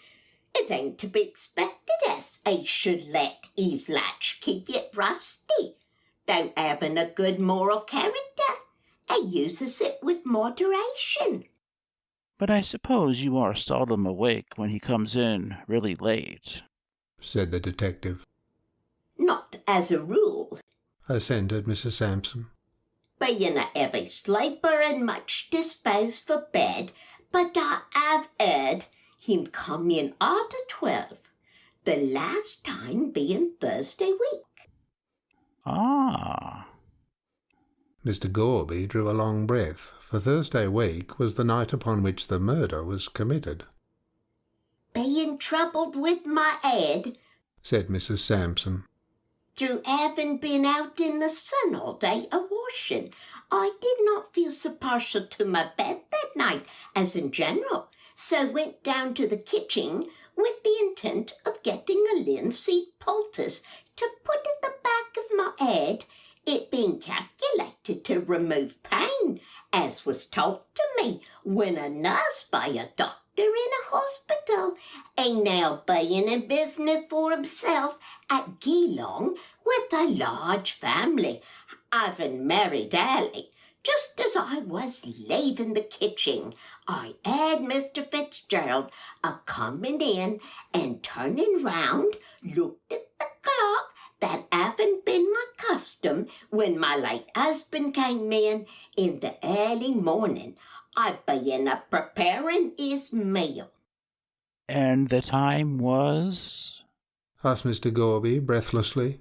it ain't to be expected as he should let his latchkey get rusty, though having a good moral character, and uses it with moderation. But I suppose you are seldom awake when he comes in really late, said the detective. Not as a rule, assented Mrs. Sampson. Being a heavy sleeper and much disposed for bed, but I have heard him come in after 12, the last time being Thursday week. Ah. Mr. Gorby drew a long breath, for Thursday week was the night upon which the murder was committed. Being troubled with my head, said Mrs. Sampson. Through having been out in the sun all day a-washing, I did not feel so partial to my bed that night as in general, so went down to the kitchen with the intent of getting a linseed poultice to put at the back of my head, it being calculated to remove pain, as was taught to me when a nurse by a doctor in a hospital, and now being in business for himself at Geelong with a large family, having married early. Just as I was leaving the kitchen, I had Mr. Fitzgerald a-coming in and turning round, looked at the clock, that having been my custom when my late husband came in the early morning, I began a-preparing his meal. And the time was? asked Mr. Gorby breathlessly.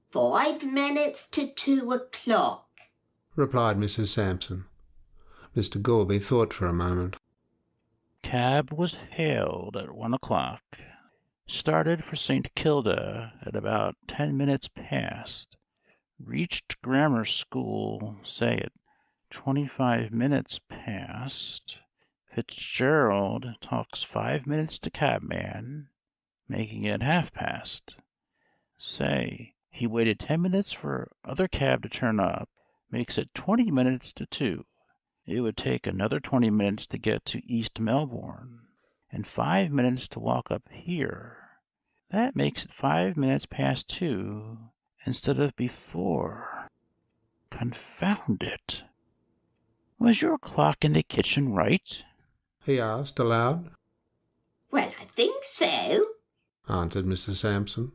5 minutes to 2 o'clock, replied Mrs. Sampson. Mr. Gorby thought for a moment. Cab was hailed at 1 o'clock. Started for St. Kilda at about 10 minutes past. Reached grammar school, say at 25 minutes past. Fitzgerald talks 5 minutes to cabman, making it past. Say, he waited 10 minutes for other cab to turn up, makes it 20 minutes to 2. It would take another 20 minutes to get to East Melbourne, and 5 minutes to walk up here. That makes it 5 minutes past 2 instead of before. Confound it. Was your clock in the kitchen right? He asked aloud. Well, I think so, answered Mrs. Sampson.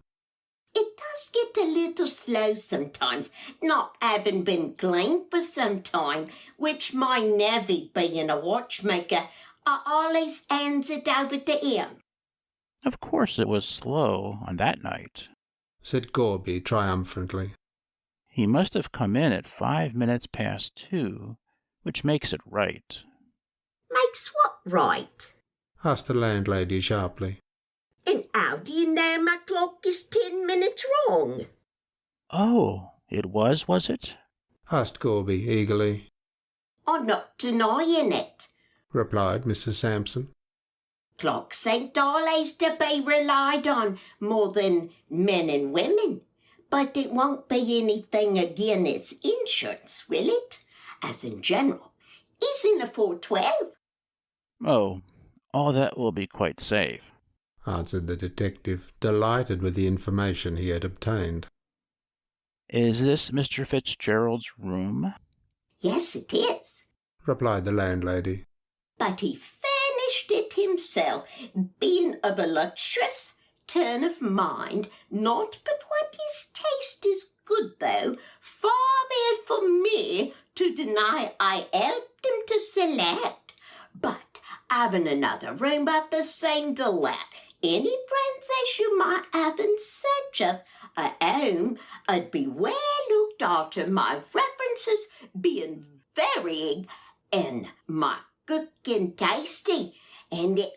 It does get a little slow sometimes, not having been cleaned for some time, which my nevy, being a watchmaker, always hands it over to him. Of course it was slow on that night, said Gorby triumphantly. He must have come in at 5 minutes past 2, which makes it right. Makes what right? asked the landlady sharply. And how do you know my clock is 10 minutes wrong? Oh, it was it? asked Gorby eagerly. I'm not denying it, replied Mrs. Sampson. Clocks ain't always to be relied on more than men and women, but it won't be anything again its insurance, will it? As in general, isn't a 412? Oh, all that will be quite safe, answered the detective, delighted with the information he had obtained. Is this Mr. Fitzgerald's room? Yes, it is, replied the landlady. But he furnished it himself, being of a luxurious turn of mind, not but what his taste is good, though far be it for me to deny I helped him to select. But having another room of the same to let, any friends as you might have in search of a home, I'd be well looked after, my references being varying, and my cooking tasty, and it...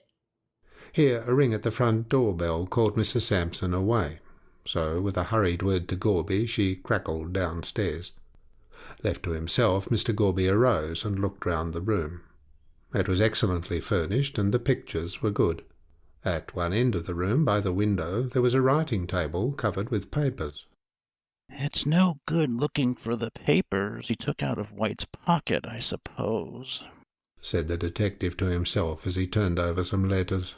Here a ring at the front door bell called Mrs. Sampson away, so with a hurried word to Gorby she crackled downstairs. Left to himself, Mr. Gorby arose and looked round the room. It was excellently furnished, and the pictures were good. At one end of the room, by the window, there was a writing-table covered with papers. It's no good looking for the papers he took out of White's pocket, I suppose, said the detective to himself as he turned over some letters.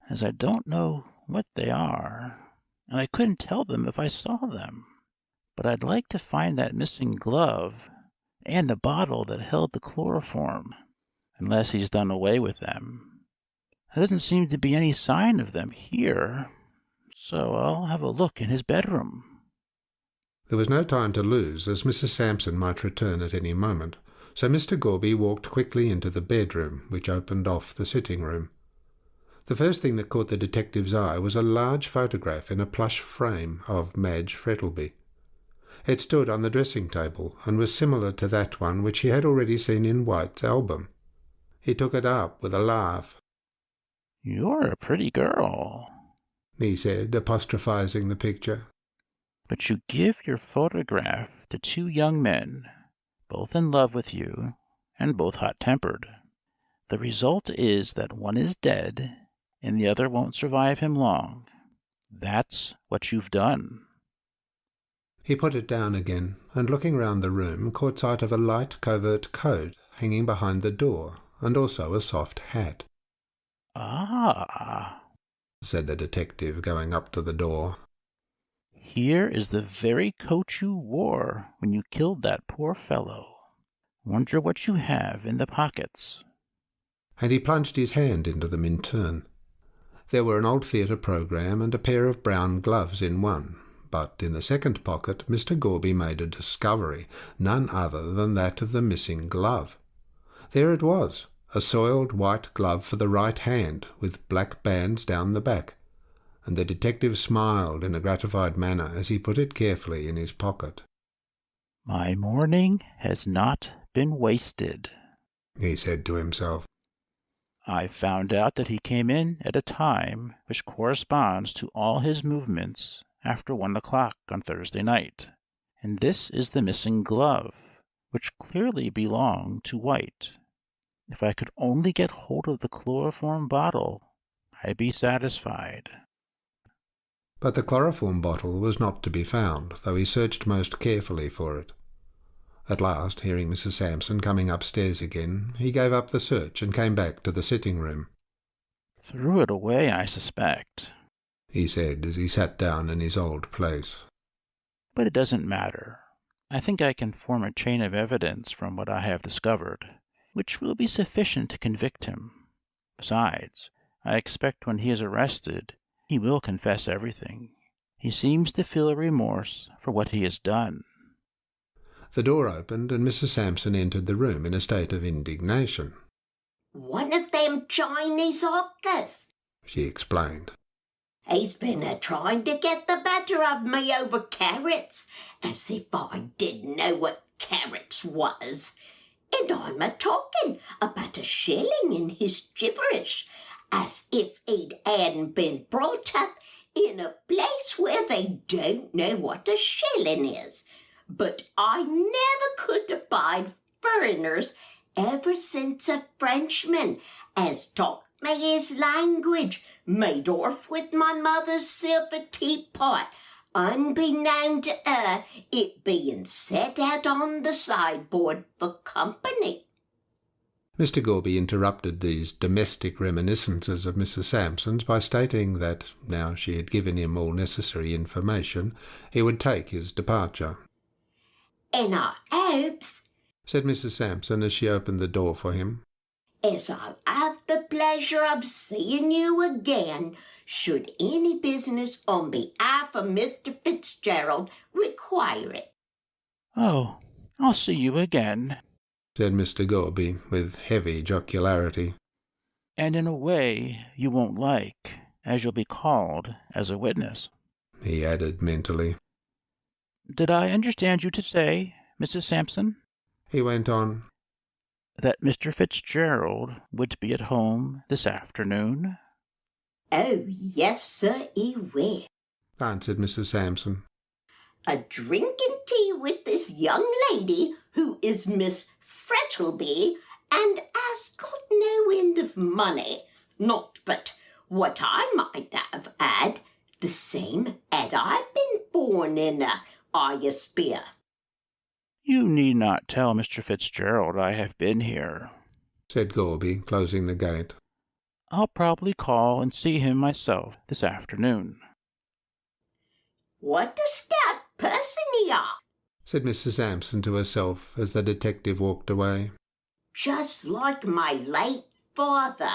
As I don't know what they are, and I couldn't tell them if I saw them. But I'd like to find that missing glove, and the bottle that held the chloroform, unless he's done away with them. There doesn't seem to be any sign of them here, so I'll have a look in his bedroom. There was no time to lose, as Mrs. Sampson might return at any moment, so Mr. Gorby walked quickly into the bedroom, which opened off the sitting-room. The first thing that caught the detective's eye was a large photograph in a plush frame of Madge Frettlby. It stood on the dressing-table, and was similar to that one which he had already seen in White's album. He took it up with a laugh. "You're a pretty girl," he said, apostrophizing the picture. "But you give your photograph to two young men, both in love with you, and both hot-tempered. The result is that one is dead, and the other won't survive him long. That's what you've done." He put it down again, and looking round the room, caught sight of a light covert coat hanging behind the door, and also a soft hat. "Ah," said the detective, going up to the door. "Here is the very coat you wore when you killed that poor fellow. Wonder what you have in the pockets." And he plunged his hand into them in turn. There were an old theatre programme and a pair of brown gloves in one, but in the second pocket Mr. Gorby made a discovery, none other than that of the missing glove. There it was, a soiled white glove for the right hand, with black bands down the back, and the detective smiled in a gratified manner as he put it carefully in his pocket. "My morning has not been wasted," he said to himself. "I found out that he came in at a time which corresponds to all his movements after 1 o'clock on Thursday night, and this is the missing glove, which clearly belonged to White. If I could only get hold of the chloroform bottle, I'd be satisfied." But the chloroform bottle was not to be found, though he searched most carefully for it. At last, hearing Mrs. Sampson coming upstairs again, he gave up the search and came back to the sitting-room. "Threw it away, I suspect," he said as he sat down in his old place. "But it doesn't matter. I think I can form a chain of evidence from what I have discovered, which will be sufficient to convict him. Besides, I expect when he is arrested he will confess everything. He seems to feel a remorse for what he has done." The door opened, and Mrs. Sampson entered the room in a state of indignation. "One of them Chinese hawkers," she explained. "He's been a-trying to get the better of me over carrots, as if I didn't know what carrots was. And I'm a-talking about a shilling in his gibberish, as if he hadn't been brought up in a place where they don't know what a shilling is. But I never could abide foreigners ever since a Frenchman has taught me his language, made off with my mother's silver teapot, unbeknown to her, it being set out on the sideboard for company." Mr. Gorby interrupted these domestic reminiscences of Mrs. Sampson's by stating that, now she had given him all necessary information, he would take his departure. "And I hopes," said Mrs. Sampson as she opened the door for him, "as I'll have the pleasure of seeing you again, should any business on behalf of Mr. Fitzgerald require it." "Oh, I'll see you again," said Mr. Gorby, with heavy jocularity. "And in a way you won't like, as you'll be called as a witness," he added mentally. "Did I understand you to say, Mrs. Sampson," he went on, "that Mr. Fitzgerald would be at home this afternoon?" "Oh, yes, sir, he will," answered Mrs. Sampson. "A-drinking tea with this young lady who is Miss Frettlby, and has got no end of money. Not but what I might have had the same had I been born in a Spear." "You need not tell Mr. Fitzgerald I have been here," said Gorby, closing the gate. "I'll probably call and see him myself this afternoon." "What a stout person ye are," said Mrs. Sampson to herself as the detective walked away. Just like my late father,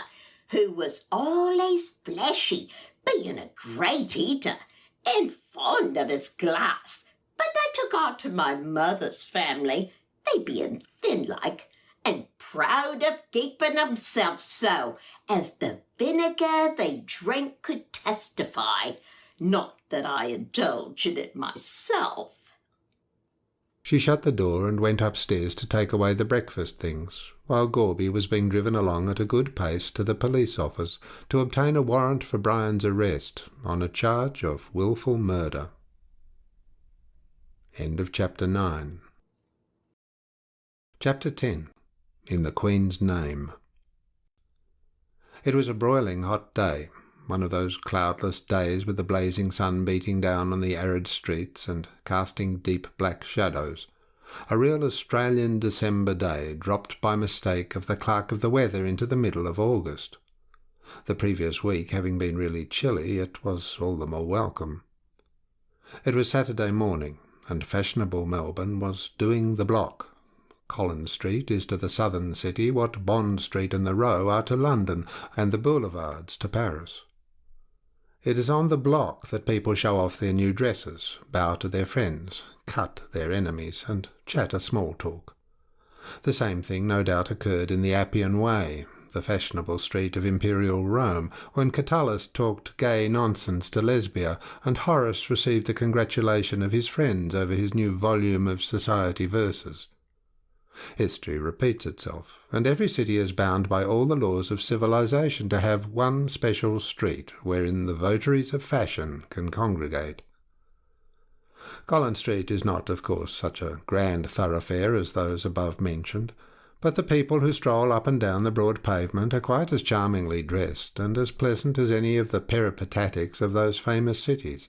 who was always fleshy, being a great eater and fond of his glass. But I took on to my mother's family, they being thin-like, and proud of keeping themselves so, as the vinegar they drink could testify. Not that I indulge in it myself. She shut the door and went upstairs to take away the breakfast things, while Gorby was being driven along at a good pace to the police office to obtain a warrant for Brian's arrest on a charge of wilful murder. End of Chapter 9. Chapter 10. In the Queen's Name. It was a broiling hot day, one of those cloudless days with the blazing sun beating down on the arid streets and casting deep black shadows. A real Australian December day, dropped by mistake of the clerk of the weather into the middle of August. The previous week having been really chilly, it was all the more welcome. It was Saturday morning, and fashionable Melbourne was doing the block. Collins Street is to the southern city what Bond Street and the Row are to London, and the boulevards to Paris. It is on the block that people show off their new dresses, bow to their friends, cut their enemies, and chatter small talk. The same thing no doubt occurred in the Appian Way, the fashionable street of imperial Rome, when Catullus talked gay nonsense to Lesbia, and Horace received the congratulation of his friends over his new volume of society verses. History repeats itself, and every city is bound by all the laws of civilization to have one special street wherein the votaries of fashion can congregate. Collins Street is not, of course, such a grand thoroughfare as those above mentioned, but the people who stroll up and down the broad pavement are quite as charmingly dressed and as pleasant as any of the peripatetics of those famous cities.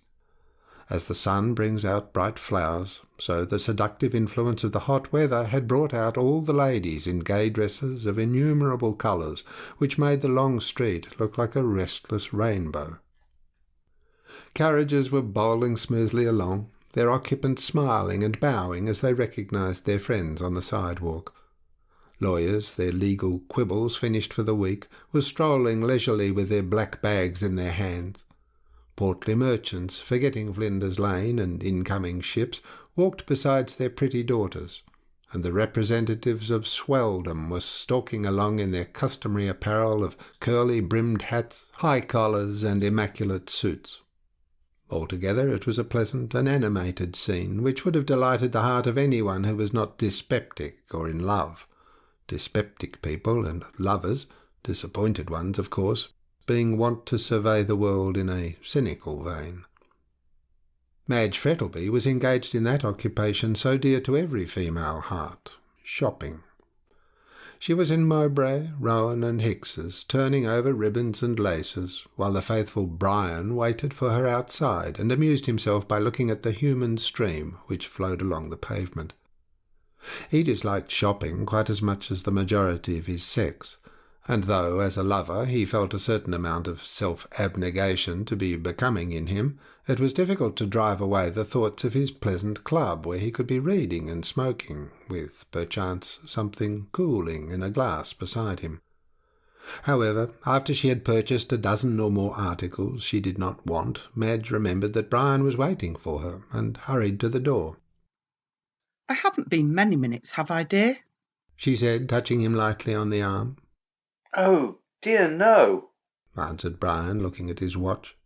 As the sun brings out bright flowers, so the seductive influence of the hot weather had brought out all the ladies in gay dresses of innumerable colours, which made the long street look like a restless rainbow. Carriages were bowling smoothly along, their occupants smiling and bowing as they recognised their friends on the sidewalk. Lawyers, their legal quibbles finished for the week, were strolling leisurely with their black bags in their hands. Portly merchants, forgetting Flinders Lane and incoming ships, walked beside their pretty daughters, and the representatives of swelldom were stalking along in their customary apparel of curly-brimmed hats, high collars, and immaculate suits. Altogether it was a pleasant and animated scene, which would have delighted the heart of anyone who was not dyspeptic or in love. Dyspeptic people and lovers, disappointed ones, of course, being wont to survey the world in a cynical vein. Madge Frettlby was engaged in that occupation so dear to every female heart, shopping. She was in Mowbray, Rowan and Hicks's, turning over ribbons and laces, while the faithful Brian waited for her outside and amused himself by looking at the human stream which flowed along the pavement. He disliked shopping quite as much as the majority of his sex, and though, as a lover, he felt a certain amount of self-abnegation to be becoming in him, it was difficult to drive away the thoughts of his pleasant club, where he could be reading and smoking, with, perchance, something cooling in a glass beside him. However, after she had purchased a dozen or more articles she did not want, Madge remembered that Brian was waiting for her, and hurried to the door. "I haven't been many minutes, have I, dear?" she said, touching him lightly on the arm. "Oh, dear, no," answered Brian, looking at his watch.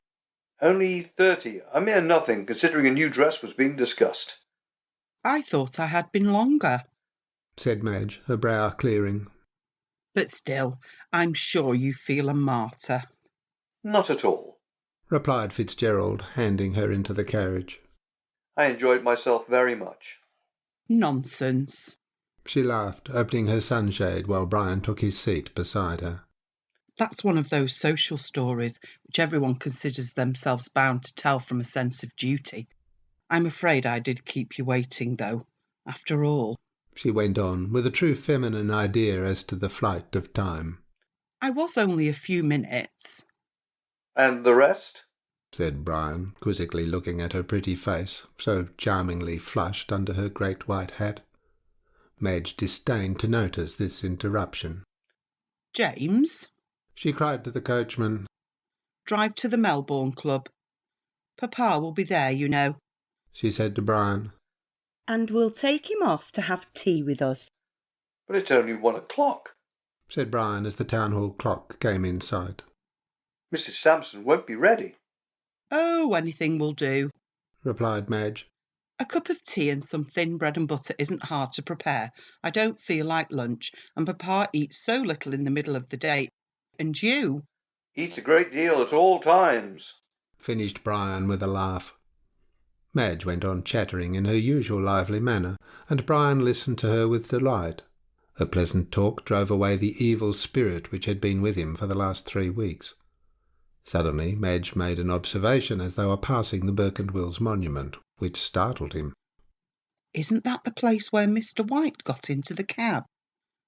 "Only 30. A mere nothing, considering a new dress was being discussed." "I thought I had been longer," said Madge, her brow clearing. "But still, I'm sure you feel a martyr." "Not at all," replied Fitzgerald, handing her into the carriage. "I enjoyed myself very much." "Nonsense," she laughed, opening her sunshade while Brian took his seat beside her. "That's one of those social stories which everyone considers themselves bound to tell from a sense of duty. I'm afraid I did keep you waiting, though, after all," she went on, with a true feminine idea as to the flight of time. "I was only a few minutes." "And the rest?" said Brian, quizzically looking at her pretty face, so charmingly flushed under her great white hat. Madge disdained to notice this interruption. James, she cried to the coachman, drive to the Melbourne Club. Papa will be there, you know. She said to Brian. And we'll take him off to have tea with us. But it's only 1 o'clock, said Brian as the town hall clock came in sight. Mrs. Sampson won't be ready. Oh, anything will do, replied Madge. A cup of tea and some thin bread and butter isn't hard to prepare. I don't feel like lunch, and Papa eats so little in the middle of the day. And you? Eats a great deal at all times, finished Brian with a laugh. Madge went on chattering in her usual lively manner, and Brian listened to her with delight. Her pleasant talk drove away the evil spirit which had been with him for the last 3 weeks. Suddenly Madge made an observation as they were passing the Berkenwills monument, which startled him. Isn't that the place where Mr. White got into the cab?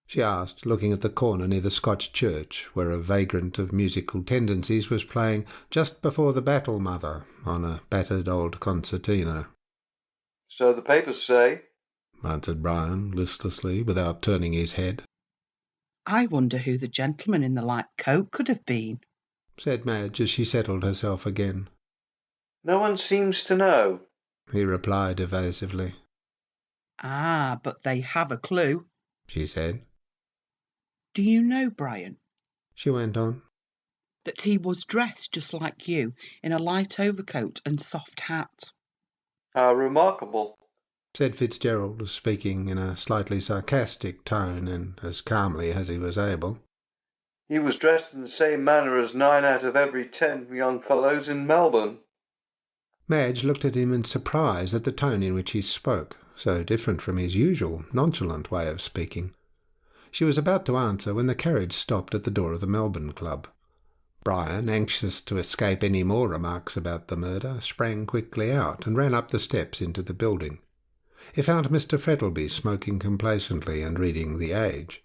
She asked, looking at the corner near the Scotch church, where a vagrant of musical tendencies was playing just before the Battle Mother on a battered old concertina. So the papers say, answered Brian listlessly, without turning his head. I wonder who the gentleman in the light coat could have been, said Madge as she settled herself again. No one seems to know, he replied evasively. Ah, but they have a clue, she said. Do you know, Brian, she went on, that he was dressed just like you, in a light overcoat and soft hat? How remarkable, said Fitzgerald, speaking in a slightly sarcastic tone and as calmly as he was able. He was dressed in the same manner as 9 out of every 10 young fellows in Melbourne. Madge looked at him in surprise at the tone in which he spoke, so different from his usual nonchalant way of speaking. She was about to answer when the carriage stopped at the door of the Melbourne Club. Brian, anxious to escape any more remarks about the murder, sprang quickly out and ran up the steps into the building. He found Mr. Frettlby smoking complacently and reading The Age.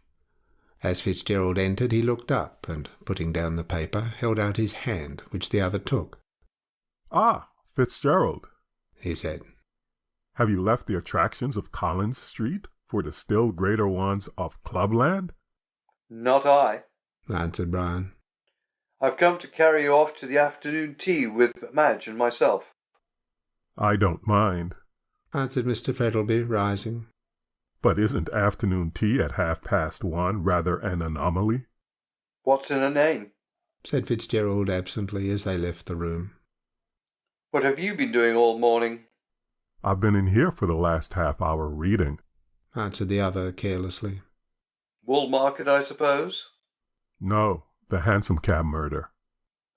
As Fitzgerald entered, he looked up and, putting down the paper, held out his hand, which the other took. Ah, Fitzgerald, he said. Have you left the attractions of Collins Street for the still greater ones of Clubland? Not I, answered Brian. I've come to carry you off to the afternoon tea with Madge and myself. I don't mind, answered Mr. Frettlby, rising. But isn't afternoon tea at 1:30 rather an anomaly? What's in a name? said Fitzgerald absently as they left the room. What have you been doing all morning? I've been in here for the last half-hour reading, answered the other carelessly. Wool market, I suppose? No, the hansom cab murder.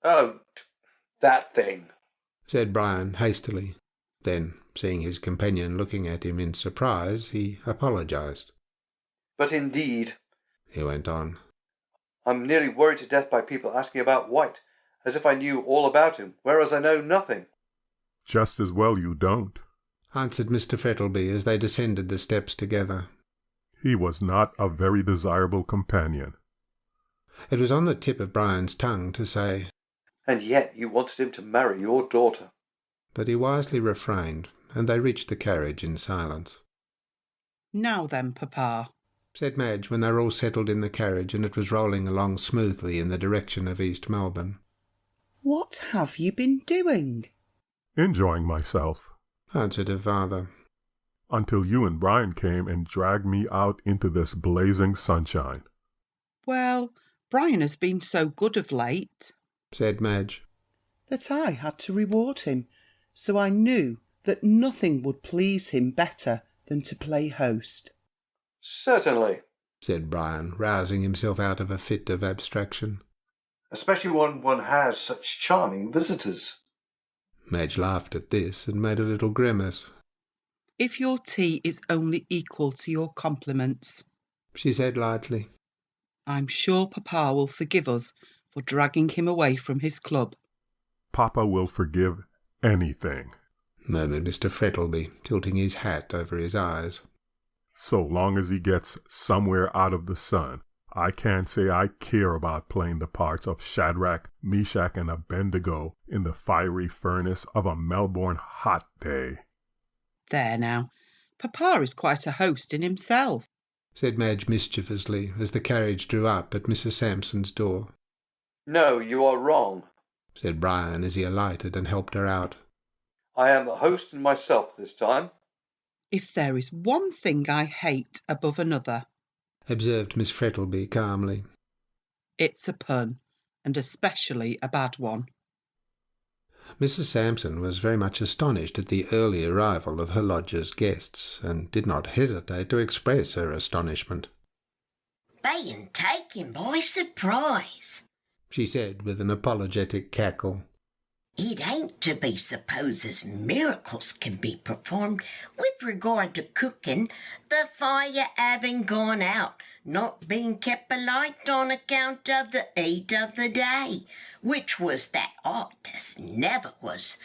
Oh, that thing, said Brian hastily. Then, seeing his companion looking at him in surprise, he apologized. But indeed, he went on, I'm nearly worried to death by people asking about White, as if I knew all about him, whereas I know nothing. Just as well you don't, answered Mr. Frettlby as they descended the steps together. He was not a very desirable companion. It was on the tip of Brian's tongue to say, And yet you wanted him to marry your daughter. But he wisely refrained, and they reached the carriage in silence. Now then, Papa, said Madge when they were all settled in the carriage and it was rolling along smoothly in the direction of East Melbourne. What have you been doing? Enjoying myself, answered her father. Until you and Brian came and dragged me out into this blazing sunshine. Well, Brian has been so good of late, said Madge, that I had to reward him, so I knew that nothing would please him better than to play host. Certainly, said Brian, rousing himself out of a fit of abstraction. Especially when one has such charming visitors. Madge laughed at this and made a little grimace. If your tea is only equal to your compliments, she said lightly, I'm sure Papa will forgive us for dragging him away from his club. Papa will forgive anything, murmured Mr. Frettlby, tilting his hat over his eyes. So long as he gets somewhere out of the sun, I can't say I care about playing the parts of Shadrach, Meshach, and Abednego in the fiery furnace of a Melbourne hot day. There now, Papa is quite a host in himself, said Madge mischievously as the carriage drew up at Mrs. Sampson's door. No, you are wrong, said Brian as he alighted and helped her out. I am the host and myself this time. If there is one thing I hate above another, observed Miss Frettlby calmly, it's a pun, and especially a bad one. Mrs. Sampson was very much astonished at the early arrival of her lodger's guests, and did not hesitate to express her astonishment. Being taken by surprise, she said with an apologetic cackle. It ain't to be supposed as miracles can be performed with regard to cooking, the fire having gone out, not being kept alight on account of the heat of the day, which was that hot as never was,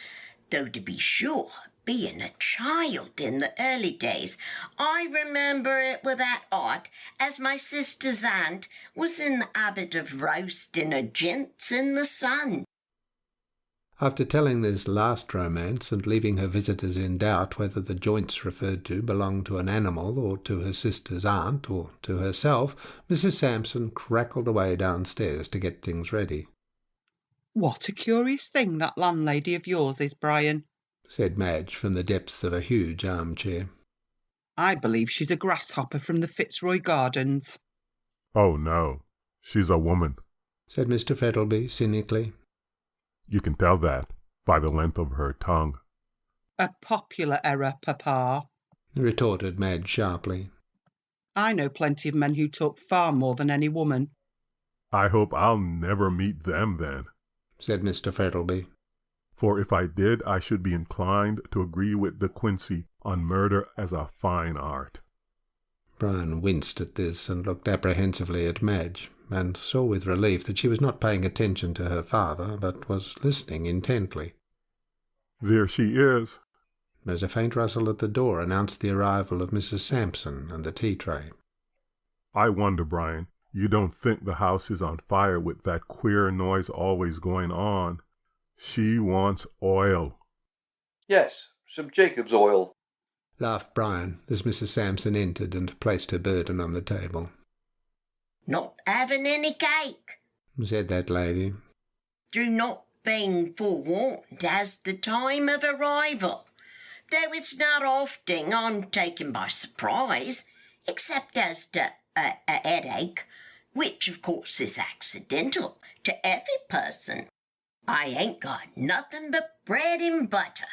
though to be sure, being a child in the early days, I remember it were that hot as my sister's aunt was in the habit of roasting her gents in the sun. After telling this last romance and leaving her visitors in doubt whether the joints referred to belonged to an animal or to her sister's aunt or to herself, Mrs. Sampson crackled away downstairs to get things ready. What a curious thing that landlady of yours is, Brian, said Madge from the depths of a huge armchair. I believe she's a grasshopper from the Fitzroy Gardens. Oh, no, she's a woman, said Mr. Frettlby cynically. You can tell that by the length of her tongue. A popular error, Papa, retorted Madge sharply. I know plenty of men who talk far more than any woman. I hope I'll never meet them then, said Mr. Frettlby. For if I did, I should be inclined to agree with De Quincey on murder as a fine art. Brian winced at this and looked apprehensively at Madge, and saw with relief that she was not paying attention to her father, but was listening intently. There she is. As a faint rustle at the door announced the arrival of Mrs. Sampson and the tea-tray. I wonder, Brian, you don't think the house is on fire with that queer noise always going on. She wants oil. Yes, some Jacob's oil, laughed Brian as Mrs. Sampson entered and placed her burden on the table. Not having any cake, said that lady. Through not being forewarned as the time of arrival. Though it's not often I'm taken by surprise, except as to a headache, which of course is accidental to every person. I ain't got nothing but bread and butter.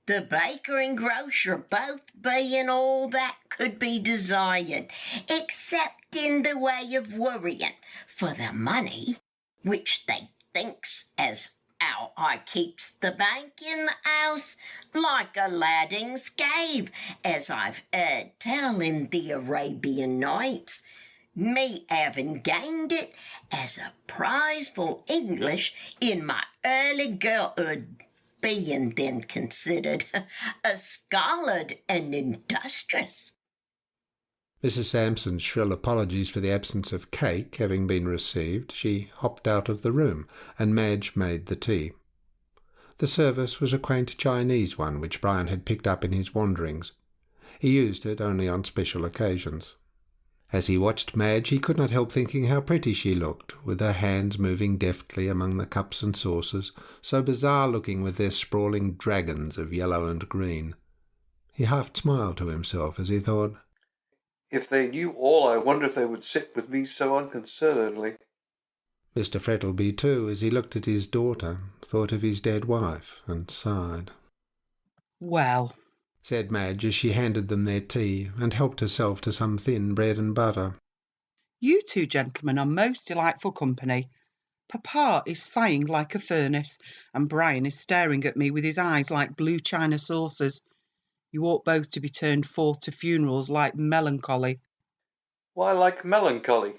The baker and grocer both being all that could be desired, except in the way of worrying for the money, which they thinks as how I keeps the bank in the house like Aladdin's cave, as I've heard tell in the Arabian Nights, me having gained it as a prize for English in my early girlhood, being then considered a scholared and industrious. Mrs. Sampson's shrill apologies for the absence of cake having been received, she hopped out of the room, and Madge made the tea. The service was a quaint Chinese one which Brian had picked up in his wanderings. He used it only on special occasions. As he watched Madge, he could not help thinking how pretty she looked, with her hands moving deftly among the cups and saucers, so bizarre-looking with their sprawling dragons of yellow and green. He half smiled to himself as he thought, If they knew all, I wonder if they would sit with me so unconcernedly. Mr. Frettlby, too, as he looked at his daughter, thought of his dead wife, and sighed. Well, said Madge as she handed them their tea, and helped herself to some thin bread and butter. You two gentlemen are most delightful company. Papa is sighing like a furnace, and Brian is staring at me with his eyes like blue china saucers. You ought both to be turned forth to funerals like melancholy. Why like melancholy?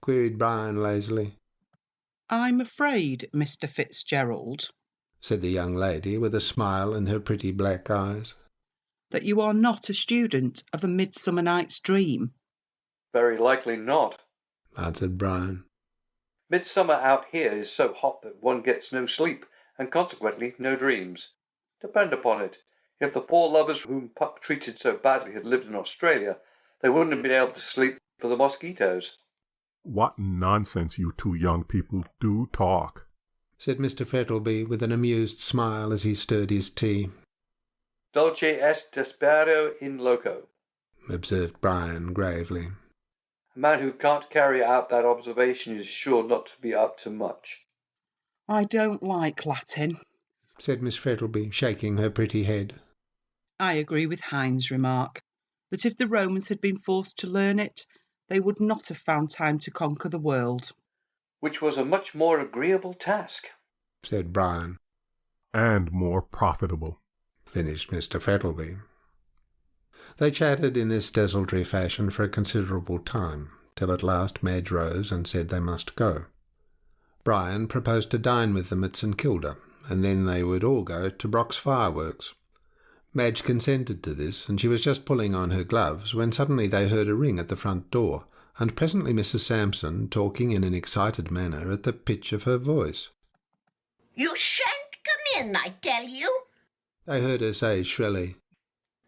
Queried Brian lazily. I'm afraid, Mr. Fitzgerald, said the young lady with a smile in her pretty black eyes, that you are not a student of A Midsummer Night's Dream. Very likely not, answered Brian. Midsummer out here is so hot that one gets no sleep, and consequently no dreams. Depend upon it, if the poor lovers whom Puck treated so badly had lived in Australia, they wouldn't have been able to sleep for the mosquitoes. What nonsense you two young people do talk, said Mr. Frettlby with an amused smile as he stirred his tea. Dulce est despero in loco, observed Brian gravely. A man who can't carry out that observation is sure not to be up to much. I don't like Latin, said Miss Frettlby, shaking her pretty head. I agree with Hines' remark, that if the Romans had been forced to learn it, they would not have found time to conquer the world. Which was a much more agreeable task, said Brian. And more profitable, finished Mr. Frettlby. They chatted in this desultory fashion for a considerable time, till at last Madge rose and said they must go. Brian proposed to dine with them at St. Kilda, and then they would all go to Brock's fireworks. Madge consented to this, and she was just pulling on her gloves when suddenly they heard a ring at the front door, and presently Mrs. Sampson talking in an excited manner at the pitch of her voice. You shan't come in, I tell you. They heard her say shrilly.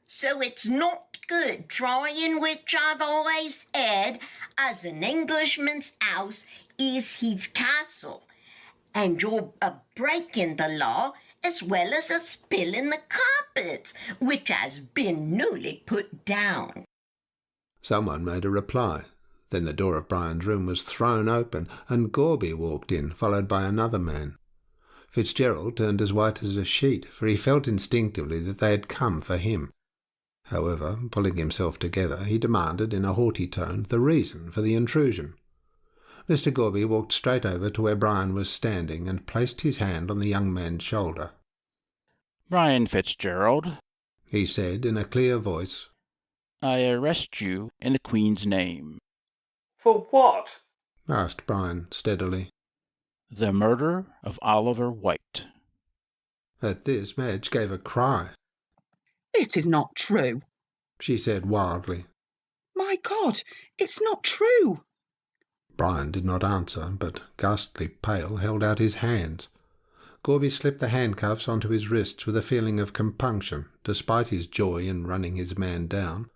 So it's not good trying which I've always said, as an Englishman's house is his castle, and you're a breaking the law as well as a spilling the carpet, which has been newly put down. Someone made a reply. Then the door of Brian's room was thrown open, and Gorby walked in, followed by another man. Fitzgerald turned as white as a sheet, for he felt instinctively that they had come for him. However, pulling himself together, he demanded in a haughty tone the reason for the intrusion. Mr. Gorby walked straight over to where Brian was standing and placed his hand on the young man's shoulder. Brian Fitzgerald, he said in a clear voice, I arrest you in the Queen's name. For what? asked Brian steadily. The murder of Oliver White. At this, Madge gave a cry. It is not true, she said wildly. My God, it's not true. Brian did not answer, but, ghastly pale, held out his hands. Gorby slipped the handcuffs onto his wrists with a feeling of compunction, despite his joy in running his man down.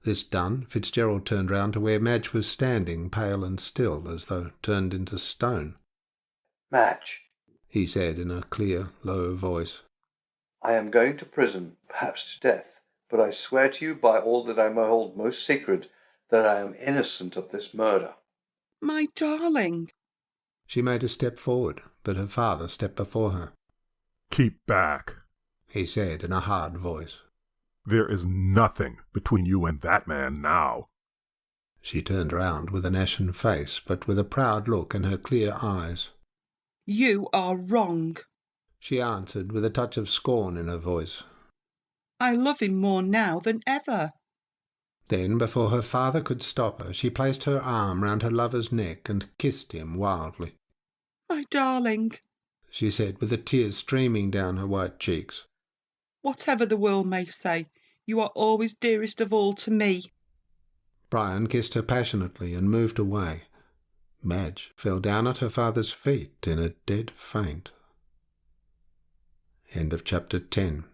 This done, Fitzgerald turned round to where Madge was standing, pale and still, as though turned into stone. Madge, he said in a clear, low voice. I am going to prison, perhaps to death, but I swear to you by all that I hold most sacred that I am innocent of this murder. My darling. She made a step forward, but her father stepped before her. Keep back, he said in a hard voice. There is nothing between you and that man now. She turned round with an ashen face, but with a proud look in her clear eyes. You are wrong, she answered with a touch of scorn in her voice. I love him more now than ever. Then, before her father could stop her, she placed her arm round her lover's neck and kissed him wildly. My darling, she said, with the tears streaming down her white cheeks. Whatever the world may say, you are always dearest of all to me. Brian kissed her passionately and moved away. Madge fell down at her father's feet in a dead faint. End of chapter 10.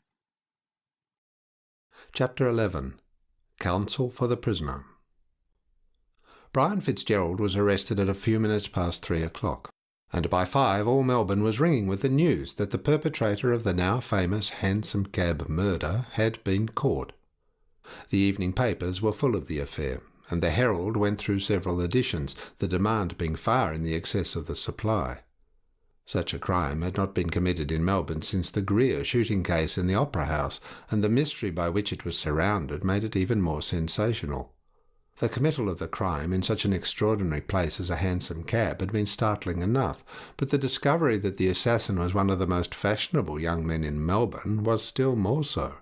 Chapter 11. Counsel for the prisoner. Brian Fitzgerald was arrested at a few minutes past 3 o'clock, and by 5 all Melbourne was ringing with the news that the perpetrator of the now famous hansom cab murder had been caught. The evening papers were full of the affair, and the Herald went through several editions, the demand being far in the excess of the supply. Such a crime had not been committed in Melbourne since the Greer shooting case in the Opera House, and the mystery by which it was surrounded made it even more sensational. The committal of the crime in such an extraordinary place as a hansom cab had been startling enough, but the discovery that the assassin was one of the most fashionable young men in Melbourne was still more so.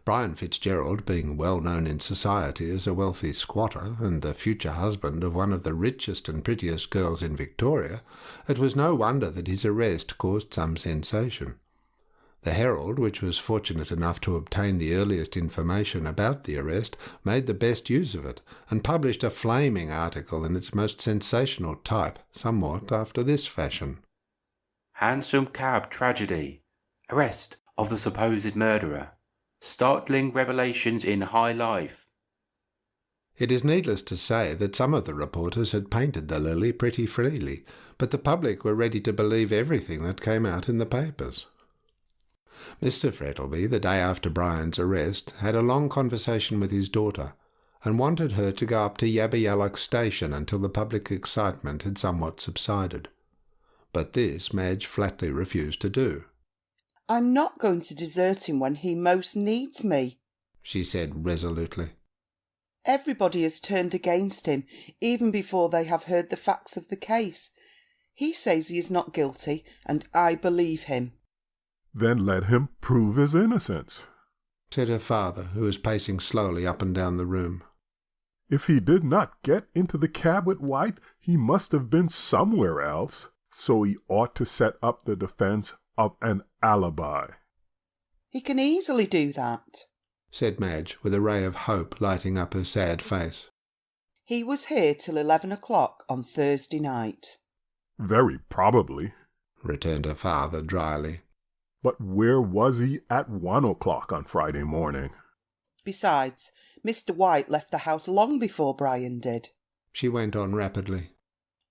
Brian Fitzgerald, being well known in society as a wealthy squatter and the future husband of one of the richest and prettiest girls in Victoria, it was no wonder that his arrest caused some sensation. The Herald, which was fortunate enough to obtain the earliest information about the arrest, made the best use of it, and published a flaming article in its most sensational type, somewhat after this fashion. Hansom cab tragedy. Arrest of the supposed murderer. Startling revelations in high life. It is needless to say that some of the reporters had painted the lily pretty freely, but the public were ready to believe everything that came out in the papers. Mr. Frettlby, the day after Brian's arrest, had a long conversation with his daughter, and wanted her to go up to Yabba station until the public excitement had somewhat subsided. But this Madge flatly refused to do. "I'm not going to desert him when he most needs me," she said resolutely. "Everybody has turned against him, even before they have heard the facts of the case. He says he is not guilty, and I believe him." "Then let him prove his innocence," said her father, who was pacing slowly up and down the room. "If he did not get into the cab with White, he must have been somewhere else, so he ought to set up the defence of an alibi." "He can easily do that," said Madge, with a ray of hope lighting up her sad face. "He was here till 11 o'clock on Thursday night." "Very probably," returned her father dryly. "But where was he at 1 o'clock on Friday morning?" "Besides, Mr. White left the house long before Brian did," she went on rapidly.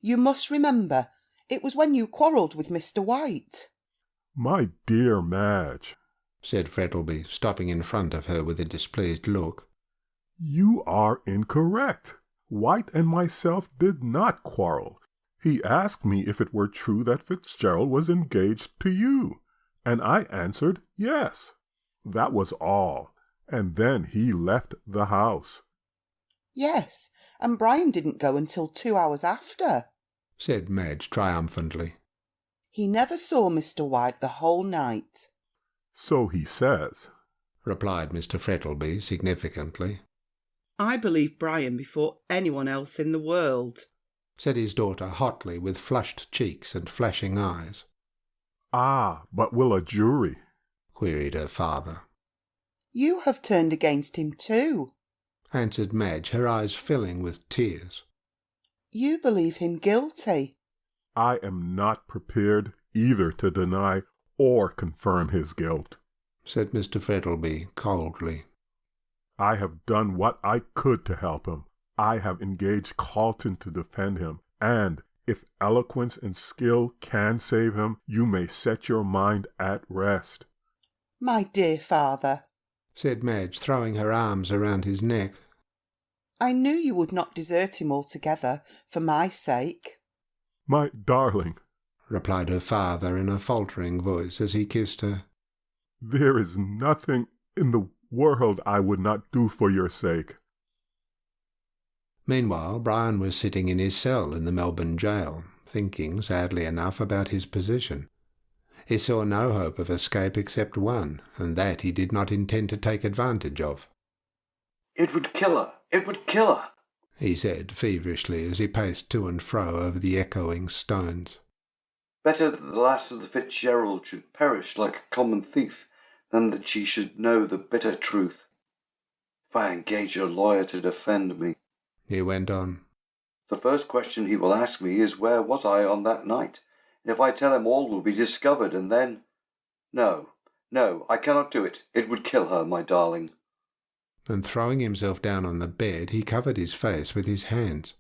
"You must remember, it was when you quarrelled with Mr. White." "My dear Madge," said Frettlby, stopping in front of her with a displeased look, "you are incorrect. White and myself did not quarrel. He asked me if it were true that Fitzgerald was engaged to you, and I answered yes. That was all, and then he left the house." "Yes, and Brian didn't go until 2 hours after," said Madge triumphantly. "He never saw Mr. White the whole night." "So he says," replied Mr. Frettlby significantly. "I believe Brian before anyone else in the world," said his daughter hotly, with flushed cheeks and flashing eyes. "Ah, but will a jury?" queried her father. "You have turned against him too," answered Madge, her eyes filling with tears. "You believe him guilty." "I am not prepared either to deny or confirm his guilt," said Mr. Frettlby coldly. "I have done what I could to help him. I have engaged Carlton to defend him, and if eloquence and skill can save him, you may set your mind at rest." "My dear father," said Madge, throwing her arms around his neck, "I knew you would not desert him altogether for my sake." "My darling," replied her father in a faltering voice as he kissed her, "there is nothing in the world I would not do for your sake." Meanwhile, Brian was sitting in his cell in the Melbourne jail, thinking, sadly enough, about his position. He saw no hope of escape except one, and that he did not intend to take advantage of. "It would kill her! It would kill her!" he said feverishly as he paced to and fro over the echoing stones. "Better that the last of the Fitzgerald should perish like a common thief than that she should know the bitter truth. If I engage a lawyer to defend me," he went on, "the first question he will ask me is where was I on that night? And if I tell him, all will be discovered, and then... No, I cannot do it. It would kill her, my darling." And throwing himself down on the bed, he covered his face with his hands.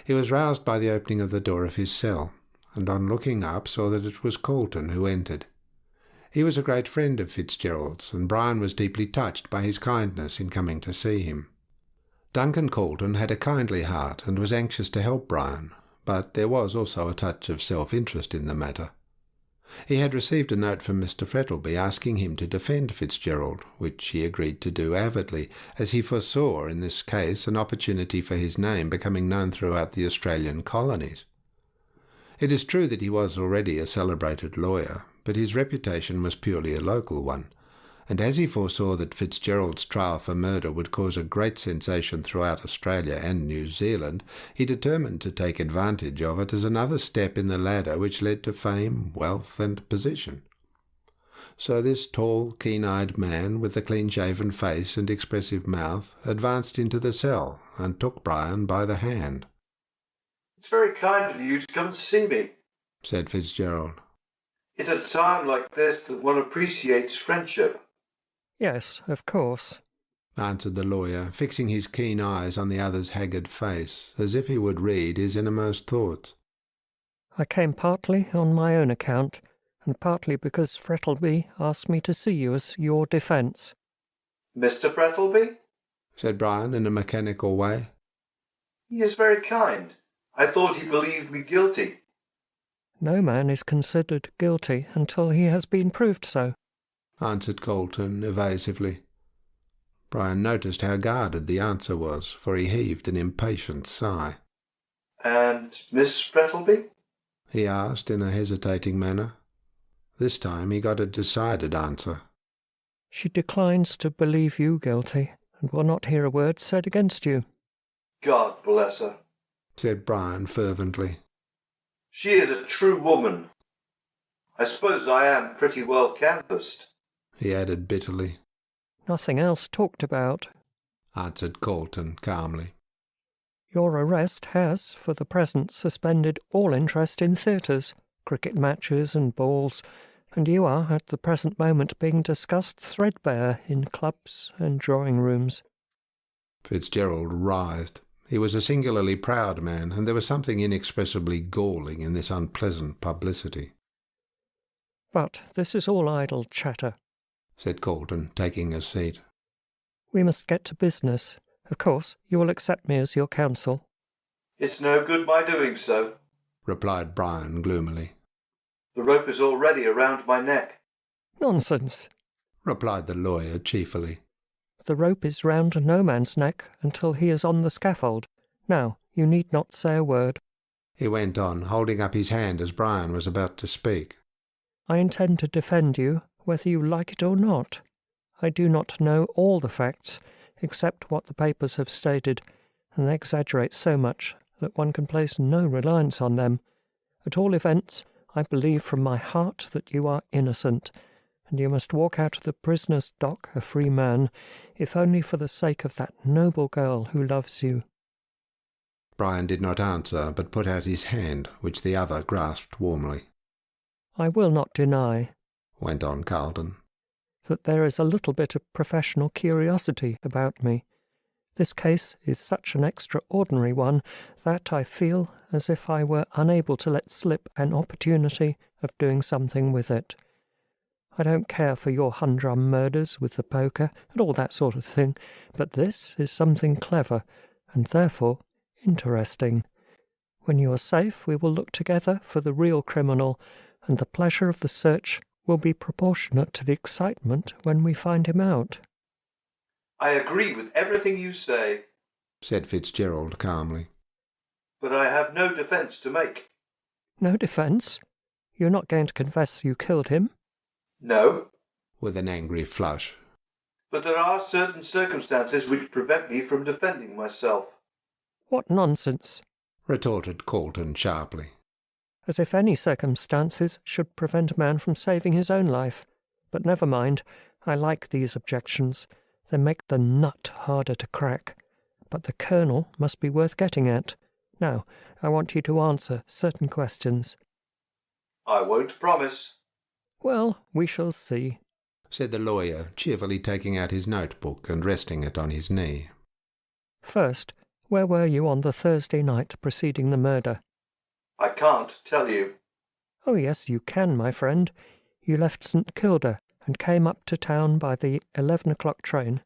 He was roused by the opening of the door of his cell, and on looking up saw that it was Carlton who entered. He was a great friend of Fitzgerald's, and Brian was deeply touched by his kindness in coming to see him. Duncan Carlton had a kindly heart and was anxious to help Brian, but there was also a touch of self-interest in the matter. He had received a note from Mr. Frettlby asking him to defend Fitzgerald, which he agreed to do avidly, as he foresaw in this case an opportunity for his name becoming known throughout the Australian colonies. It is true that he was already a celebrated lawyer, but his reputation was purely a local one, and as he foresaw that Fitzgerald's trial for murder would cause a great sensation throughout Australia and New Zealand, he determined to take advantage of it as another step in the ladder which led to fame, wealth, and position. So this tall, keen-eyed man with the clean-shaven face and expressive mouth advanced into the cell and took Brian by the hand. "It's very kind of you to come and see me," said Fitzgerald. "It's at a time like this that one appreciates friendship." Yes, of course, answered the lawyer, fixing his keen eyes on the other's haggard face, as if he would read his innermost thoughts. I came partly on my own account, and partly because Frettleby asked me to see you as your defence. "Mr. Frettleby?" said Brian in a mechanical way. "He is very kind. I thought he believed me guilty." No man is considered guilty until he has been proved so, answered Colton evasively. Brian noticed how guarded the answer was, for he heaved an impatient sigh. "And Miss Frettleby?" he asked in a hesitating manner. This time he got a decided answer. She declines to believe you guilty, and will not hear a word said against you. "God bless her," said Brian fervently. "She is a true woman. I suppose I am pretty well canvassed," he added bitterly. Nothing else talked about, answered Colton calmly. Your arrest has, for the present, suspended all interest in theatres, cricket matches and balls, and you are, at the present moment, being discussed threadbare in clubs and drawing-rooms. Fitzgerald writhed. He was a singularly proud man, and there was something inexpressibly galling in this unpleasant publicity. But this is all idle chatter, said Colton, taking a seat. We must get to business. Of course, you will accept me as your counsel. "It's no good my doing so," replied Brian gloomily. "The rope is already around my neck." Nonsense, replied the lawyer cheerfully. The rope is round no man's neck until he is on the scaffold. Now, you need not say a word. He went on, holding up his hand as Brian was about to speak. I intend to defend you, whether you like it or not. I do not know all the facts, except what the papers have stated, and they exaggerate so much that one can place no reliance on them. At all events, I believe from my heart that you are innocent, and you must walk out of the prisoner's dock a free man, if only for the sake of that noble girl who loves you. Brian did not answer, but put out his hand, which the other grasped warmly. I will not deny, went on Carlton, that there is a little bit of professional curiosity about me. This case is such an extraordinary one that I feel as if I were unable to let slip an opportunity of doing something with it. I don't care for your humdrum murders with the poker and all that sort of thing, but this is something clever, and therefore interesting. When you are safe, we will look together for the real criminal, and the pleasure of the search will be proportionate to the excitement when we find him out. "I agree with everything you say," said Fitzgerald calmly. "But I have no defence to make." No defence? You're not going to confess you killed him? "No," with an angry flush. "But there are certain circumstances which prevent me from defending myself." What nonsense! retorted Colton sharply. As if any circumstances should prevent a man from saving his own life. But never mind, I like these objections. They make the nut harder to crack. But the kernel must be worth getting at. Now, I want you to answer certain questions. "I won't promise." Well, we shall see, said the lawyer, cheerfully taking out his notebook and resting it on his knee. First, where were you on the Thursday night preceding the murder? "I can't tell you." Oh, yes, you can, my friend. You left St. Kilda and came up to town by the 11 o'clock train.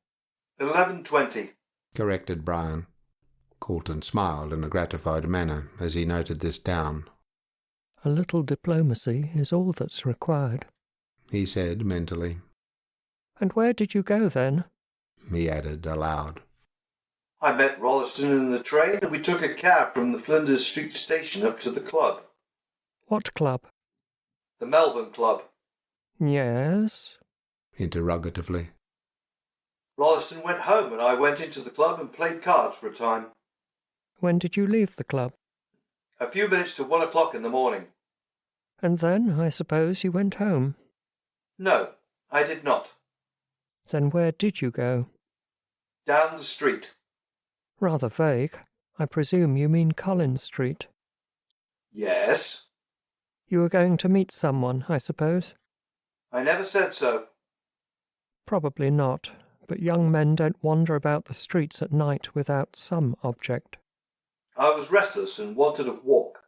11:20, corrected Brian. Colton smiled in a gratified manner as he noted this down. A little diplomacy is all that's required, he said mentally. And where did you go then? He added aloud. "I met Rolleston in the train and we took a cab from the Flinders Street station up to the club." What club? "The Melbourne Club." Yes? Interrogatively. Rolleston went home and I went into the club and played cards for a time. When did you leave the club? A few minutes to 1 o'clock in the morning. And then, I suppose, you went home? No, I did not. Then where did you go? Down the street. Rather vague. I presume you mean Collins Street. Yes. You were going to meet someone, I suppose? I never said so. Probably not, but young men don't wander about the streets at night without some object. I was restless and wanted a walk.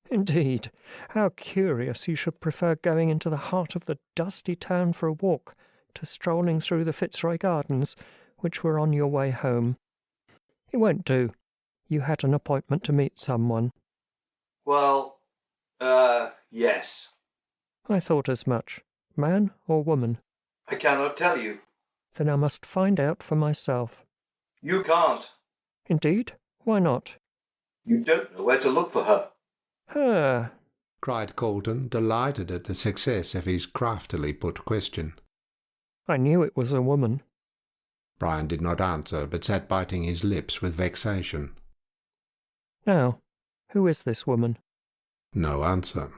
Indeed. How curious you should prefer going into the heart of the dusty town for a walk to strolling through the Fitzroy Gardens, which were on your way home. It won't do. You had an appointment to meet someone. Well, yes. I thought as much. Man or woman? I cannot tell you. Then I must find out for myself. You can't. Indeed? Why not? You don't know where to look for her. Her? Cried Colton, delighted at the success of his craftily put question. I knew it was a woman. Brian did not answer, but sat biting his lips with vexation. Now, who is this woman? No answer.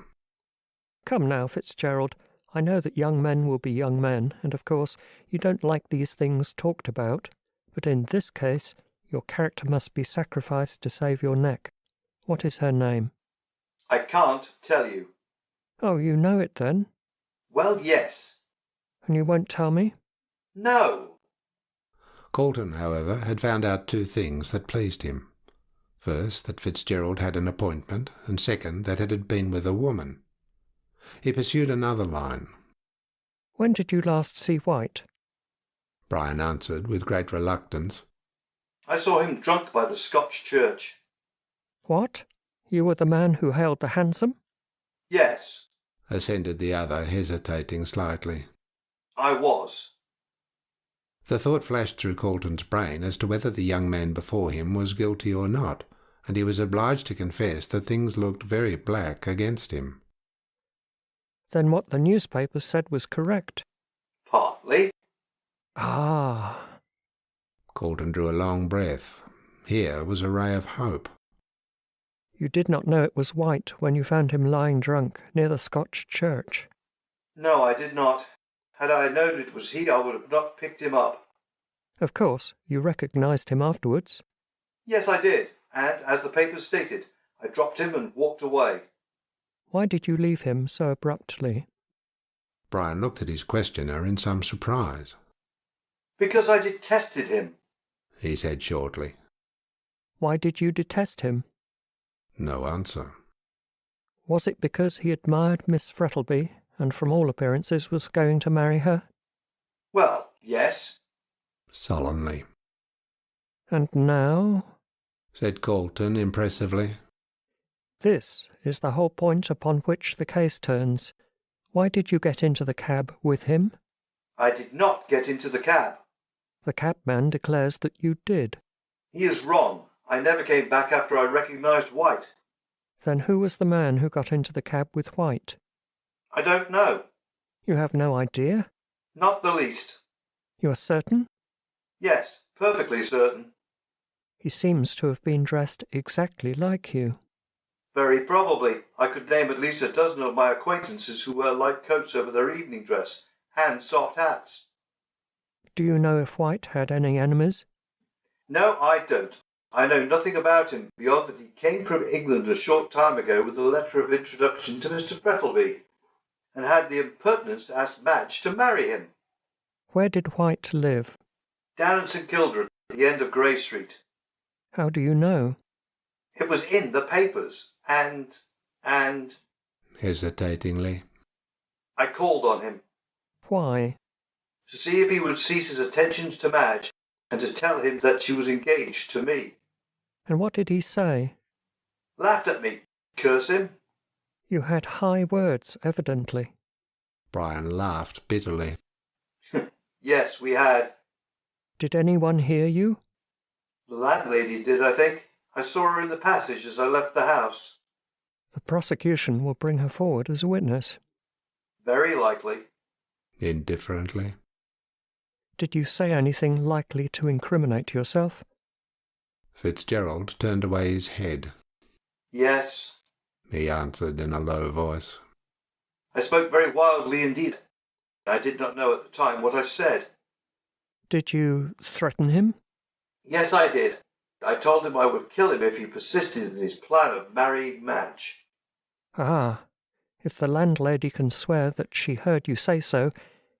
Come now, Fitzgerald. I know that young men will be young men, and of course you don't like these things talked about, but in this case your character must be sacrificed to save your neck. What is her name? I can't tell you. Oh, you know it then? Well, yes. And you won't tell me? No. Colton, however, had found out two things that pleased him. First, that Fitzgerald had an appointment, and second, that it had been with a woman. He pursued another line. When did you last see White? Brian answered with great reluctance. I saw him drunk by the Scotch church. What? You were the man who hailed the hansom? Yes. Assented the other, hesitating slightly. I was. The thought flashed through Colton's brain as to whether the young man before him was guilty or not, and he was obliged to confess that things looked very black against him. Then what the newspapers said was correct. Partly. Ah. Colton drew a long breath. Here was a ray of hope. You did not know it was White when you found him lying drunk near the Scotch church? No, I did not. Had I known it was he, I would have not picked him up. Of course, you recognised him afterwards. Yes, I did, and, as the papers stated, I dropped him and walked away. Why did you leave him so abruptly? Brian looked at his questioner in some surprise. Because I detested him, he said shortly. Why did you detest him? No answer. Was it because he admired Miss Frettlby, and from all appearances was going to marry her? Well, yes. Sullenly. And now? Said Colton impressively. This is the whole point upon which the case turns. Why did you get into the cab with him? I did not get into the cab. The cabman declares that you did. He is wrong. I never came back after I recognised White. Then who was the man who got into the cab with White? I don't know. You have no idea? Not the least. You are certain? Yes, perfectly certain. He seems to have been dressed exactly like you. Very probably. I could name at least a dozen of my acquaintances who wear light coats over their evening dress, and soft hats. Do you know if White had any enemies? No, I don't. I know nothing about him beyond that he came from England a short time ago with a letter of introduction to Mr. Frettlby, and had the impertinence to ask Madge to marry him. Where did White live? Down in St. Kilda, at the end of Grey Street. How do you know? It was in the papers, and... Hesitatingly. I called on him. Why? To see if he would cease his attentions to Madge, and to tell him that she was engaged to me. And what did he say? Laughed at me. Curse him. You had high words, evidently. Brian laughed bitterly. Yes, we had. Did anyone hear you? The landlady did, I think. I saw her in the passage as I left the house. The prosecution will bring her forward as a witness. Very likely. Indifferently. Did you say anything likely to incriminate yourself? Fitzgerald turned away his head. Yes, he answered in a low voice. I spoke very wildly indeed. I did not know at the time what I said. Did you threaten him? Yes, I did. I told him I would kill him if he persisted in his plan of marrying Madge. Ah, if the landlady can swear that she heard you say so,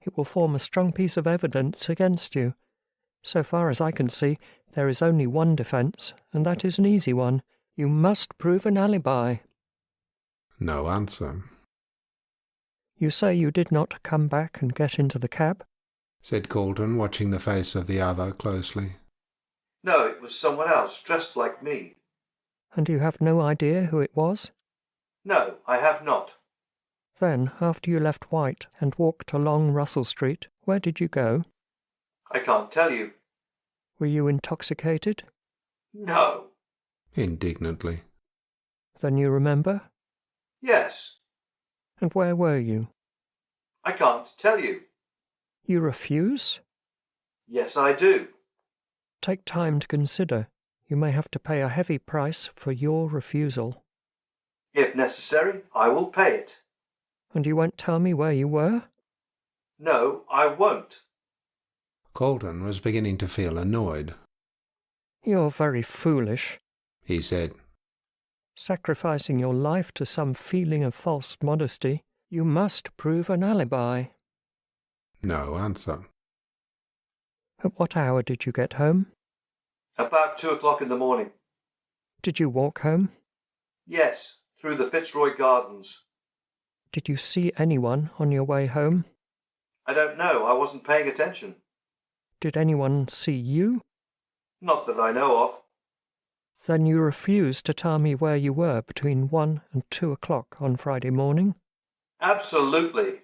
it will form a strong piece of evidence against you. So far as I can see, there is only one defence, and that is an easy one. You must prove an alibi. No answer. You say you did not come back and get into the cab? Said Calton, watching the face of the other closely. No, it was someone else, dressed like me. And you have no idea who it was? No, I have not. Then, after you left White and walked along Russell Street, where did you go? I can't tell you. Were you intoxicated? No. Indignantly. Then you remember? Yes. And where were you? I can't tell you. You refuse? Yes, I do. Take time to consider. You may have to pay a heavy price for your refusal. If necessary, I will pay it. And you won't tell me where you were? No, I won't. Calton was beginning to feel annoyed. You're very foolish, he said. Sacrificing your life to some feeling of false modesty, you must prove an alibi. No answer. At what hour did you get home? About 2 o'clock in the morning. Did you walk home? Yes, through the Fitzroy Gardens. Did you see anyone on your way home? I don't know. I wasn't paying attention. Did anyone see you? Not that I know of. Then you refuse to tell me where you were between 1 and 2 o'clock on Friday morning? Absolutely.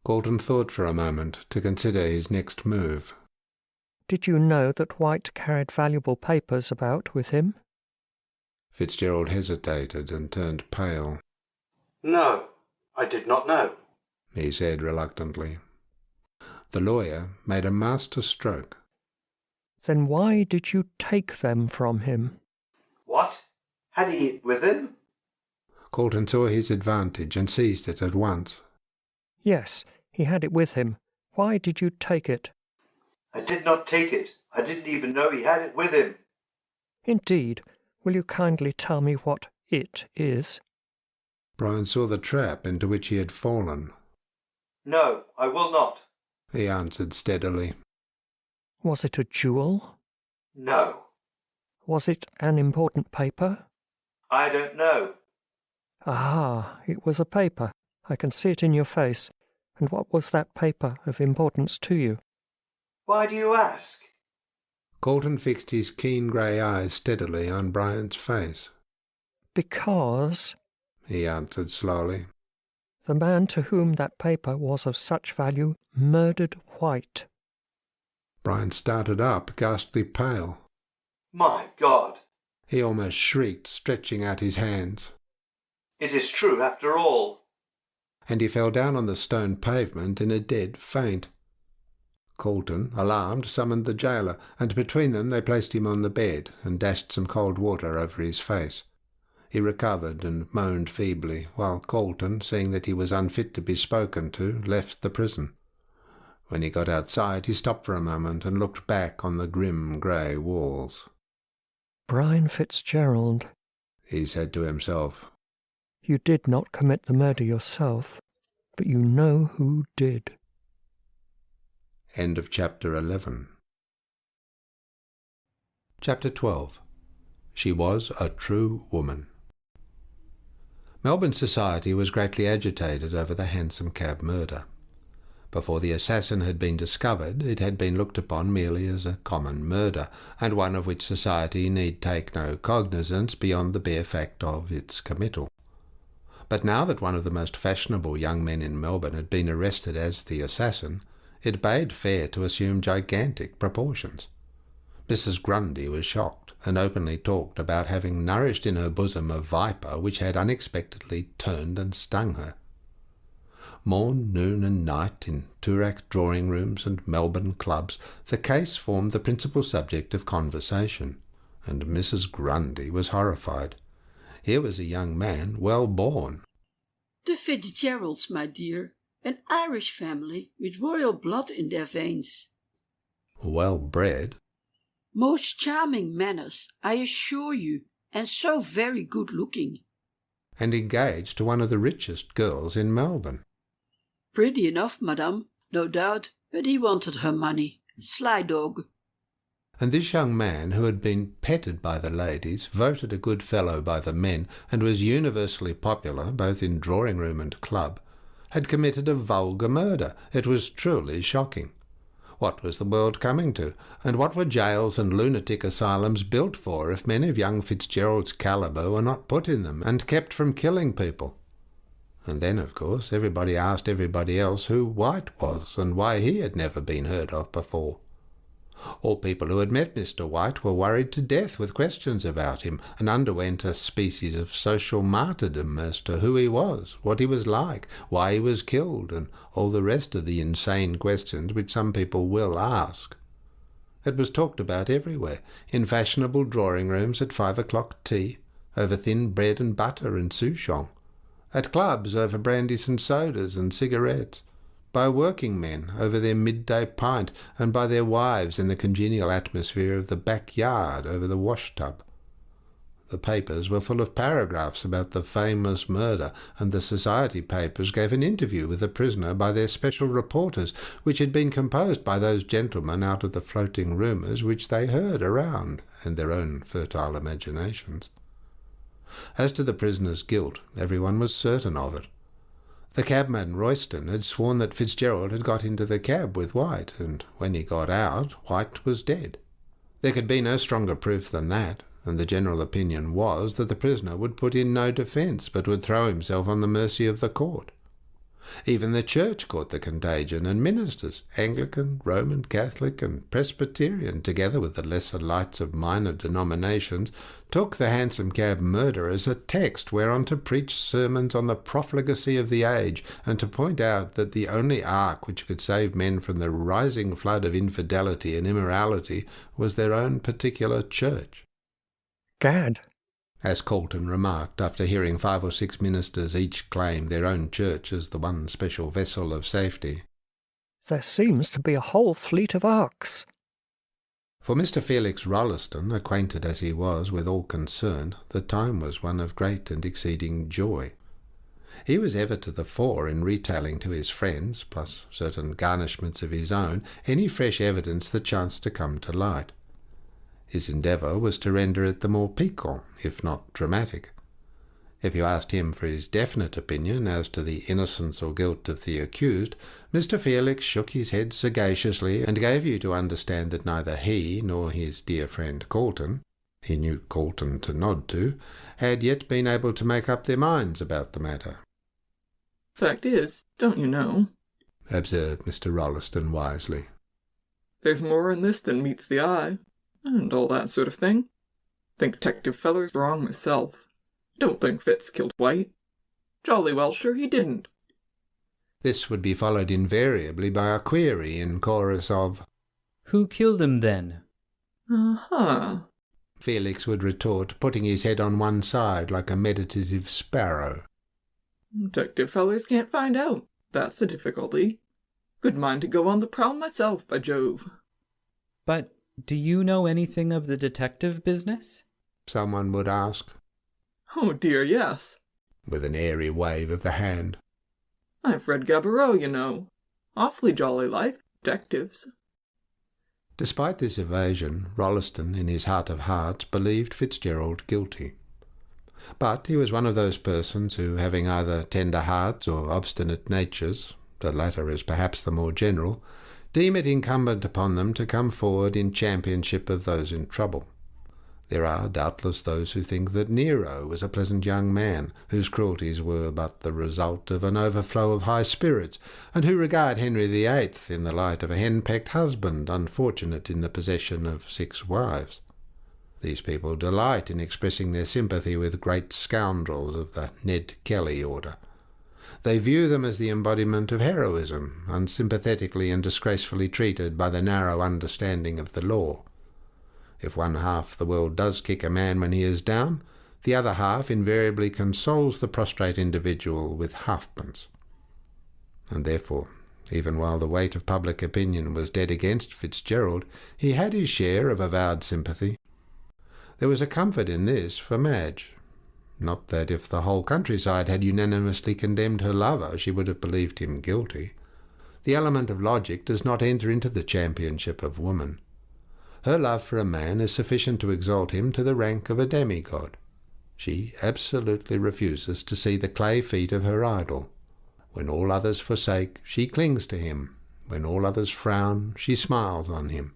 Calton thought for a moment to consider his next move. Did you know that White carried valuable papers about with him? Fitzgerald hesitated and turned pale. No, I did not know, he said reluctantly. The lawyer made a master stroke. Then why did you take them from him? What? Had he it with him? Calton saw his advantage and seized it at once. Yes, he had it with him. Why did you take it? I did not take it. I didn't even know he had it with him. Indeed. Will you kindly tell me what it is? Brian saw the trap into which he had fallen. No, I will not, he answered steadily. Was it a jewel? No. Was it an important paper? I don't know. Ah, it was a paper. I can see it in your face. And what was that paper of importance to you? Why do you ask? Calton fixed his keen grey eyes steadily on Brian's face. Because, he answered slowly, the man to whom that paper was of such value murdered White. Brian started up, ghastly pale. My God! He almost shrieked, stretching out his hands. It is true after all. And he fell down on the stone pavement in a dead faint. Calton, alarmed, summoned the jailer, and between them they placed him on the bed and dashed some cold water over his face. He recovered and moaned feebly, while Calton, seeing that he was unfit to be spoken to, left the prison. When he got outside, he stopped for a moment and looked back on the grim grey walls. Brian Fitzgerald, he said to himself. You did not commit the murder yourself, but you know who did. End of chapter 11. Chapter 12. She was a true woman. Melbourne society was greatly agitated over the hansom cab murder. Before the assassin had been discovered, it had been looked upon merely as a common murder, and one of which society need take no cognizance beyond the bare fact of its committal. But now that one of the most fashionable young men in Melbourne had been arrested as the assassin, it bade fair to assume gigantic proportions. Mrs. Grundy was shocked, and openly talked about having nourished in her bosom a viper which had unexpectedly turned and stung her. Morn, noon, and night, in Toorak drawing-rooms and Melbourne clubs, the case formed the principal subject of conversation, and Mrs. Grundy was horrified. Here was a young man, well born. The Fitzgeralds, my dear, An Irish family with royal blood in their veins. Well bred. Most charming manners, I assure you, and so very good looking. And engaged to one of the richest girls in Melbourne. Pretty enough, madame, no doubt, but he wanted her money. Sly dog. And this young man, who had been petted by the ladies, voted a good fellow by the men, and was universally popular both in drawing-room and club, had committed a vulgar murder. It was truly shocking. What was the world coming to, and what were jails and lunatic asylums built for if men of young Fitzgerald's calibre were not put in them and kept from killing people? And then, of course, everybody asked everybody else who White was and why he had never been heard of before. All people who had met Mr. White were worried to death with questions about him, and underwent a species of social martyrdom as to who he was, what he was like, why he was killed, and all the rest of the insane questions which some people will ask. It was talked about everywhere, in fashionable drawing-rooms at 5 o'clock tea, over thin bread and butter and souchong, at clubs over brandies and sodas and cigarettes, by working men over their midday pint, and by their wives in the congenial atmosphere of the backyard over the wash-tub. The papers were full of paragraphs about the famous murder, and the society papers gave an interview with the prisoner by their special reporters, which had been composed by those gentlemen out of the floating rumours which they heard around, and their own fertile imaginations. As to the prisoner's guilt, everyone was certain of it. The cabman Royston had sworn that Fitzgerald had got into the cab with White, and when he got out, White was dead. There could be no stronger proof than that, and the general opinion was that the prisoner would put in no defence, but would throw himself on the mercy of the court. Even the Church caught the contagion, and ministers, Anglican, Roman Catholic, and Presbyterian, together with the lesser lights of minor denominations, took the hansom cab murder as a text whereon to preach sermons on the profligacy of the age, and to point out that the only ark which could save men from the rising flood of infidelity and immorality was their own particular church. Gad, as Colton remarked, after hearing 5 or 6 ministers each claim their own church as the one special vessel of safety. There seems to be a whole fleet of arks. For Mr. Felix Rolleston, acquainted as he was with all concerned, the time was one of great and exceeding joy. He was ever to the fore in retailing to his friends, plus certain garnishments of his own, any fresh evidence that chanced to come to light. His endeavour was to render it the more piquant, if not dramatic. If you asked him for his definite opinion as to the innocence or guilt of the accused, Mr. Felix shook his head sagaciously, and gave you to understand that neither he nor his dear friend Colton, he knew Colton to nod to, had yet been able to make up their minds about the matter. Fact is, don't you know, observed Mr. Rolleston wisely, there's more in this than meets the eye, and all that sort of thing. Think detective feller's wrong myself. Don't think Fitz killed White. Jolly well sure he didn't. This would be followed invariably by a query in chorus of, Who killed him then? Uh-huh. Felix would retort, putting his head on one side like a meditative sparrow. Detective fellers can't find out. That's the difficulty. Good mind to go on the prowl myself, by Jove. But do you know anything of the detective business? Someone would ask. Oh dear, yes. With an airy wave of the hand. I've read Gaboriau, you know. Awfully jolly life, detectives. Despite this evasion, Rolleston, in his heart of hearts, believed Fitzgerald guilty. But he was one of those persons who, having either tender hearts or obstinate natures, the latter is perhaps the more general, deem it incumbent upon them to come forward in championship of those in trouble. There are doubtless those who think that Nero was a pleasant young man, whose cruelties were but the result of an overflow of high spirits, and who regard Henry VIII in the light of a hen-pecked husband, unfortunate in the possession of 6 wives. These people delight in expressing their sympathy with great scoundrels of the Ned Kelly order. They view them as the embodiment of heroism, unsympathetically and disgracefully treated by the narrow understanding of the law. If one half the world does kick a man when he is down, the other half invariably consoles the prostrate individual with halfpence. and therefore, even while the weight of public opinion was dead against Fitzgerald, he had his share of avowed sympathy. There was a comfort in this for Madge. Not that if the whole countryside had unanimously condemned her lover, she would have believed him guilty. The element of logic does not enter into the championship of woman. Her love for a man is sufficient to exalt him to the rank of a demigod. She absolutely refuses to see the clay feet of her idol. When all others forsake, she clings to him. When all others frown, she smiles on him.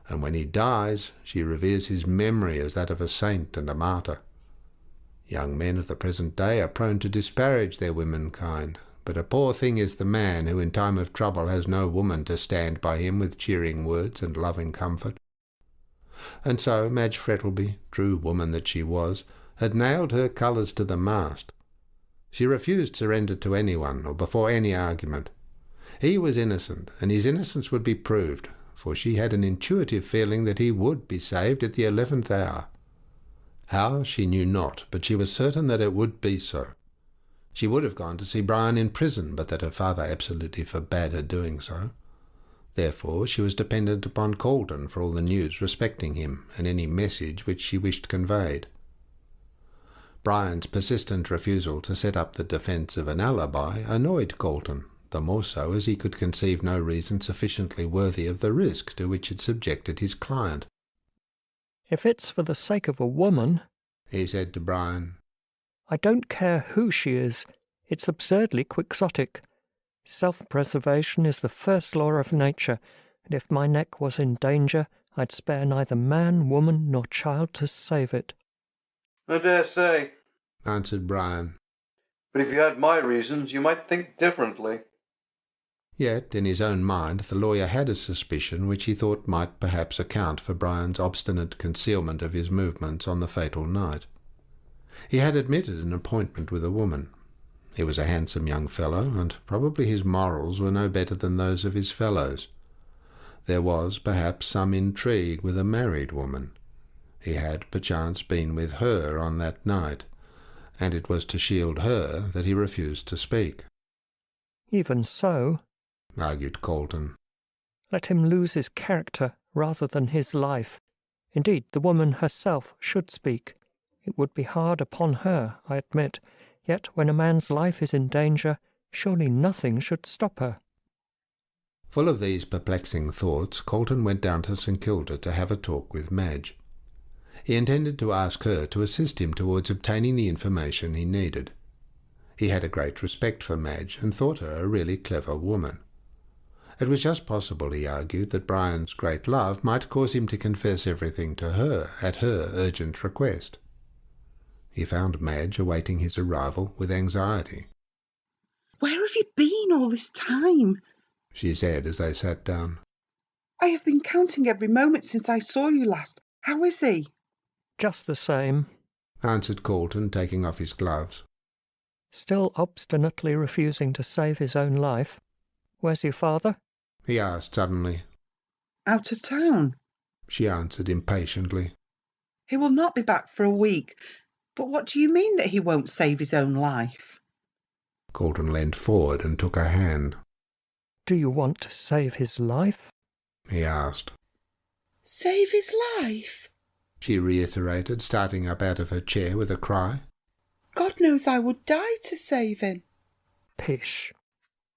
And when he dies, she reveres his memory as that of a saint and a martyr. Young men of the present day are prone to disparage their womenkind, but a poor thing is the man who in time of trouble has no woman to stand by him with cheering words and loving comfort. And so Madge Frettlby, true woman that she was, had nailed her colours to the mast. She refused surrender to anyone or before any argument. He was innocent, and his innocence would be proved, for she had an intuitive feeling that he would be saved at the 11th hour. How, she knew not, but she was certain that it would be so. She would have gone to see Brian in prison, but that her father absolutely forbade her doing so. Therefore she was dependent upon Calden for all the news respecting him, and any message which she wished conveyed. Brian's persistent refusal to set up the defence of an alibi annoyed Calden, the more so as he could conceive no reason sufficiently worthy of the risk to which it subjected his client. "If it's for the sake of a woman," he said to Brian, "I don't care who she is. It's absurdly quixotic. Self-preservation is the first law of nature, and if my neck was in danger, I'd spare neither man, woman, nor child to save it." "I dare say," answered Brian. "but if you had my reasons, you might think differently." Yet, in his own mind, the lawyer had a suspicion which he thought might perhaps account for Brian's obstinate concealment of his movements on the fatal night. He had admitted an appointment with a woman. He was a handsome young fellow, and probably his morals were no better than those of his fellows. There was, perhaps, some intrigue with a married woman. He had, perchance, been with her on that night, and it was to shield her that he refused to speak. "Even so," argued Calden, "let him lose his character rather than his life. Indeed, the woman herself should speak. It would be hard upon her, I admit, yet when a man's life is in danger, surely nothing should stop her." Full of these perplexing thoughts, Calden went down to St. Kilda to have a talk with Madge. He intended to ask her to assist him towards obtaining the information he needed. He had a great respect for Madge, and thought her a really clever woman. It was just possible, he argued, that Brian's great love might cause him to confess everything to her at her urgent request. He found Madge awaiting his arrival with anxiety. "Where have you been all this time?" she said as they sat down. "I have been counting every moment since I saw you last. How is he?" "Just the same," answered Calden, taking off his gloves. "Still obstinately refusing to save his own life. Where's your father?" he asked suddenly. "Out of town," she answered impatiently. "He will not be back for a week. But what do you mean that he won't save his own life?" Calden leaned forward and took her hand. "Do you want to save his life?" he asked. "Save his life?" she reiterated, starting up out of her chair with a cry. "God knows I would die to save him." "Pish,"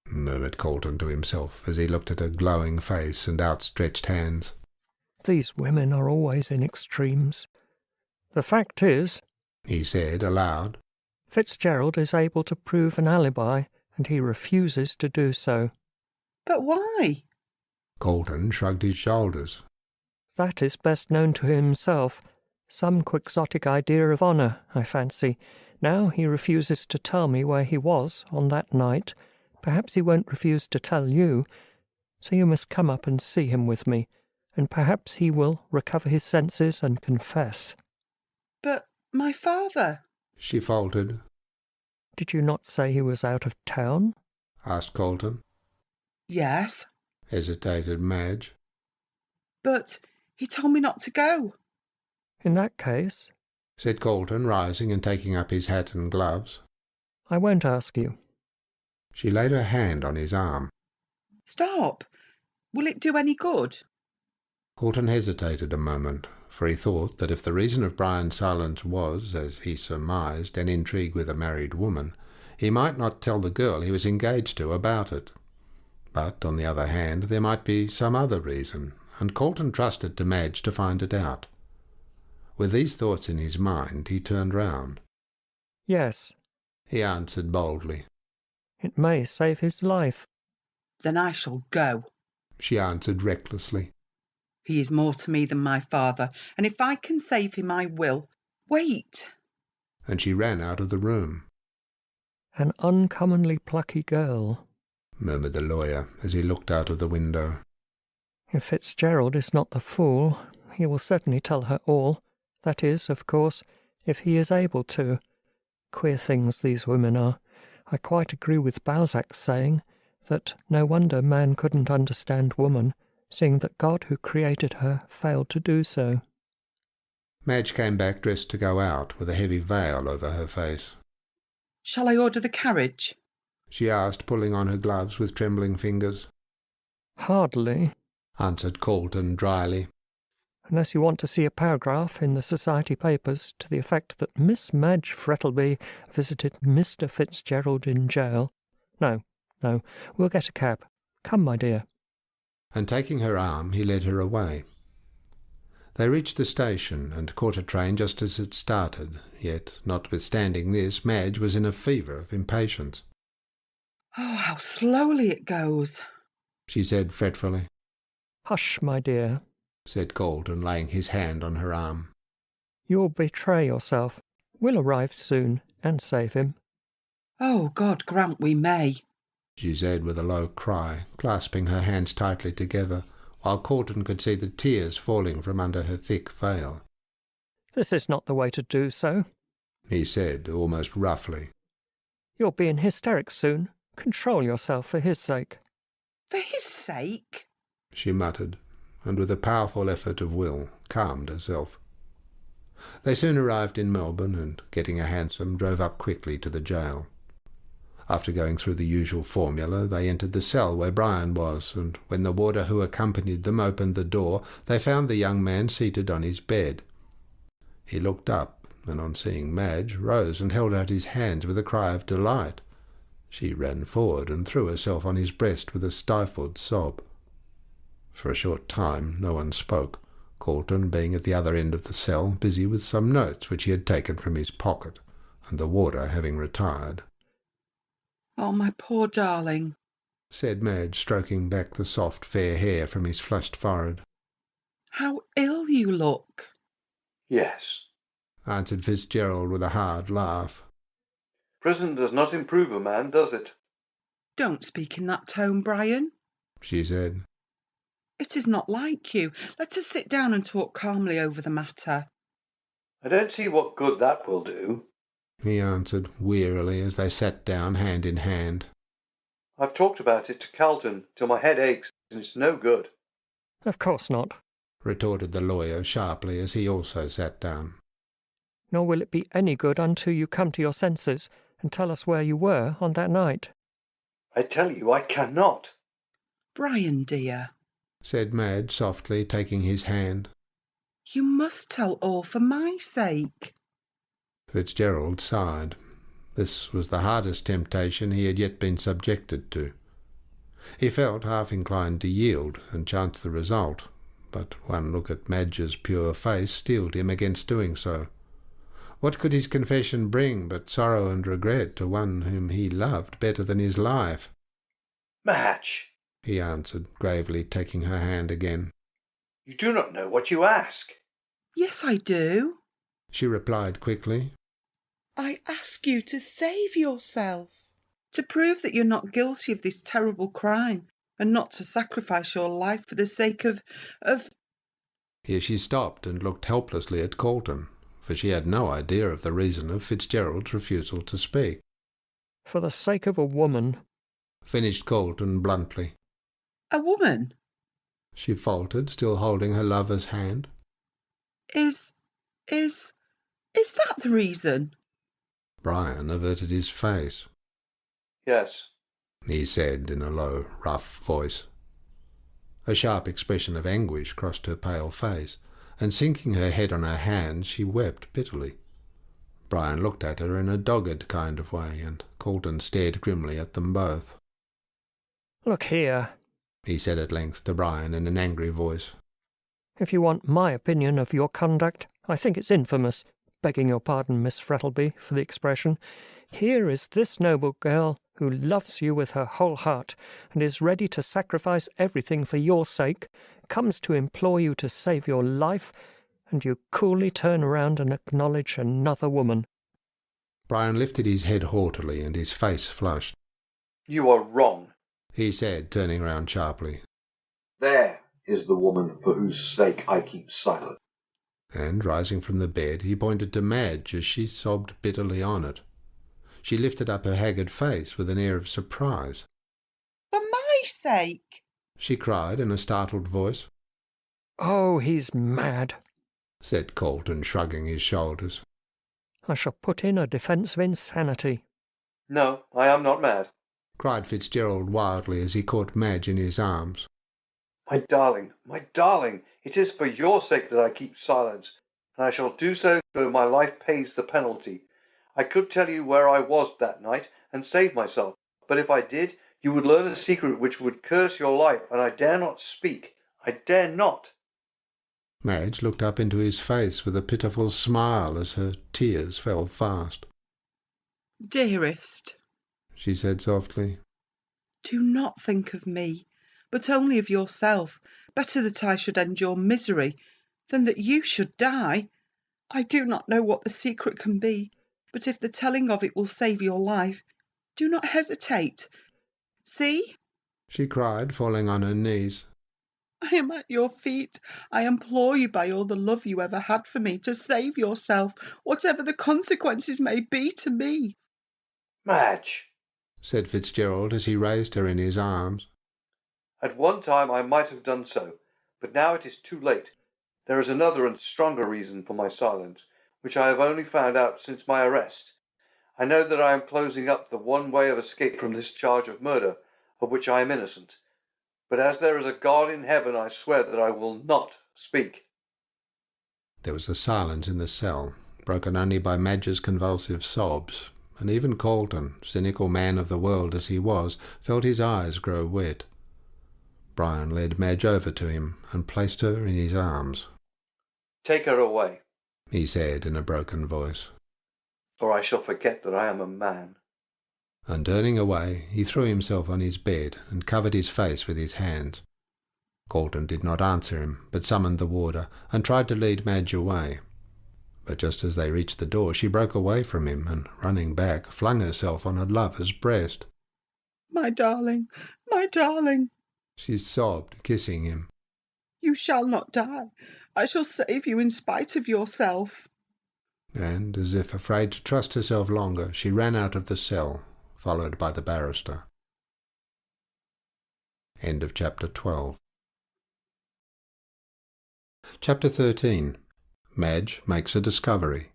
murmured Calden to himself as he looked at her glowing face and outstretched hands. "These women are always in extremes. The fact is," he said aloud, "Fitzgerald is able to prove an alibi, and he refuses to do so." "But why?" Calden shrugged his shoulders. "That is best known to himself. Some quixotic idea of honour, I fancy. Now he refuses to tell me where he was on that night. Perhaps he won't refuse to tell you. So you must come up and see him with me, and perhaps he will recover his senses and confess." "But my father?" she faltered. "Did you not say he was out of town?" asked Calden. "Yes," hesitated Madge. "But he told me not to go." "In that case," said Calden, rising and taking up his hat and gloves, "I won't ask you." She laid her hand on his arm. Stop! Will it do any good? Courton hesitated a moment, for he thought that if the reason of Brian's silence was, as he surmised, an intrigue with a married woman, he might not tell the girl he was engaged to about it. But, on the other hand, there might be some other reason, and Courton trusted to Madge to find it out. With these thoughts in his mind, he turned round. Yes, he answered boldly. It may save his life. Then I shall go, she answered recklessly. He is more to me than my father, and if I can save him, I will. Wait! And she ran out of the room. An uncommonly plucky girl, murmured the lawyer as he looked out of the window. If Fitzgerald is not the fool, he will certainly tell her all. That is, of course, if he is able to. Queer things these women are. I quite agree with Balzac's saying that no wonder man couldn't understand woman, seeing that God who created her failed to do so. Madge came back dressed to go out, with a heavy veil over her face. Shall I order the carriage? She asked, pulling on her gloves with trembling fingers. Hardly, answered Courton dryly. Unless you want to see a paragraph in the society papers to the effect that Miss Madge Frettleby visited Mr. Fitzgerald in jail. No, we'll get a cab. Come, my dear. And taking her arm, he led her away. They reached the station and caught a train just as it started, yet, notwithstanding this, Madge was in a fever of impatience. Oh, how slowly it goes, she said fretfully. Hush, my dear, said Courton, laying his hand on her arm. You'll betray yourself. We'll arrive soon and save him. Oh, God grant we may, she said with a low cry, clasping her hands tightly together, while Courton could see the tears falling from under her thick veil. This is not the way to do so, he said, almost roughly. You'll be in hysterics soon. Control yourself for his sake. For his sake? She muttered, and with a powerful effort of will calmed herself. They soon arrived in Melbourne, and, getting a hansom, drove up quickly to the jail. After going through the usual formula, they entered the cell where Brian was, and when the warder who accompanied them opened the door, they found the young man seated on his bed. He looked up, and on seeing Madge, rose and held out his hands with a cry of delight. She ran forward and threw herself on his breast with a stifled sob. For a short time no one spoke, Courton being at the other end of the cell, busy with some notes which he had taken from his pocket, and the warder having retired. Oh, my poor darling, said Madge, stroking back the soft fair hair from his flushed forehead. How ill you look. Yes, answered Fitzgerald with a hard laugh. Prison does not improve a man, does it? Don't speak in that tone, Brian, she said. It is not like you. Let us sit down and talk calmly over the matter. I don't see what good that will do, he answered wearily as they sat down hand in hand. I've talked about it to Calton till my head aches, and it's no good. Of course not, retorted the lawyer sharply as he also sat down. Nor will it be any good until you come to your senses and tell us where you were on that night. I tell you I cannot. Brian, dear, said Madge softly, taking his hand. You must tell all for my sake. Fitzgerald sighed. This was the hardest temptation he had yet been subjected to. He felt half inclined to yield and chance the result, but one look at Madge's pure face steeled him against doing so. What could his confession bring but sorrow and regret to one whom he loved better than his life? Madge, he answered, gravely taking her hand again. You do not know what you ask. Yes, I do, she replied quickly. I ask you to save yourself. To prove that you're not guilty of this terrible crime, and not to sacrifice your life for the sake of... Here she stopped and looked helplessly at Courton, for she had no idea of the reason of Fitzgerald's refusal to speak. For the sake of a woman, finished Courton bluntly. A woman? She faltered, still holding her lover's hand. Is that the reason? Brian averted his face. Yes, he said in a low, rough voice. A sharp expression of anguish crossed her pale face, and sinking her head on her hands, she wept bitterly. Brian looked at her in a dogged kind of way, and Colton stared grimly at them both. "Look here," he said at length to Brian in an angry voice. "if you want my opinion of your conduct, I think it's infamous, begging your pardon, Miss Frettleby, for the expression. Here is this noble girl who loves you with her whole heart, and is ready to sacrifice everything for your sake, comes to implore you to save your life, and you coolly turn around and acknowledge another woman." Brian lifted his head haughtily, and his face flushed. "You are wrong," he said, turning round sharply. "There is the woman for whose sake I keep silent." And, rising from the bed, he pointed to Madge as she sobbed bitterly on it. She lifted up her haggard face with an air of surprise. "For my sake!" she cried in a startled voice. "Oh, he's mad," said Colton, shrugging his shoulders. "I shall put in a defence of insanity." "No, I am not mad," cried Fitzgerald wildly as he caught Madge in his arms. my darling, it is for your sake that I keep silence, and I shall do so though my life pays the penalty. I could tell you where I was that night and save myself, but if I did, you would learn a secret which would curse your life, and I dare not speak. I dare not." Madge looked up into his face with a pitiful smile as her tears fell fast. "Dearest," she said softly, "do not think of me, but only of yourself. Better that I should endure misery than that you should die. I do not know what the secret can be, but if the telling of it will save your life, do not hesitate. See," she cried, falling on her knees. "I am at your feet. I implore you by all the love you ever had for me to save yourself, whatever the consequences may be to me." "Madge," said Fitzgerald as he raised her in his arms. "at one time I might have done so, but now it is too late. There is another and stronger reason for my silence, which I have only found out since my arrest. I know that I am closing up the one way of escape from this charge of murder, of which I am innocent. But as there is a God in heaven, I swear that I will not speak." There was a silence in the cell, broken only by Madge's convulsive sobs, and even Colton, cynical man of the world as he was, felt his eyes grow wet. Brian led Madge over to him and placed her in his arms. "Take her away," he said in a broken voice. "or I shall forget that I am a man." And turning away, he threw himself on his bed and covered his face with his hands. Colton did not answer him, but summoned the warder and tried to lead Madge away. But just as they reached the door, she broke away from him and, running back, flung herself on her lover's breast. My darling, She sobbed, kissing him. "You shall not die. I shall save you in spite of yourself." And, as if afraid to trust herself longer, she ran out of the cell, followed by the barrister. End of chapter 12. Chapter 13. Madge makes a discovery.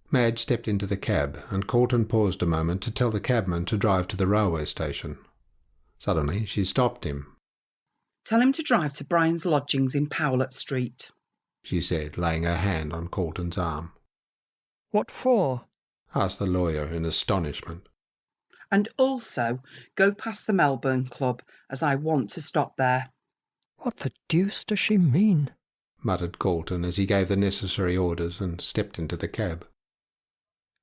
Madge stepped into the cab, and Colton paused a moment to tell the cabman to drive to the railway station. Suddenly she stopped him. "Tell him to drive to Brian's lodgings in Powlett Street," she said, laying her hand on Colton's arm. "What for?" asked the lawyer in astonishment. "And also go past the Melbourne Club, as I want to stop there." "What the deuce does she mean?" muttered Colton as he gave the necessary orders and stepped into the cab.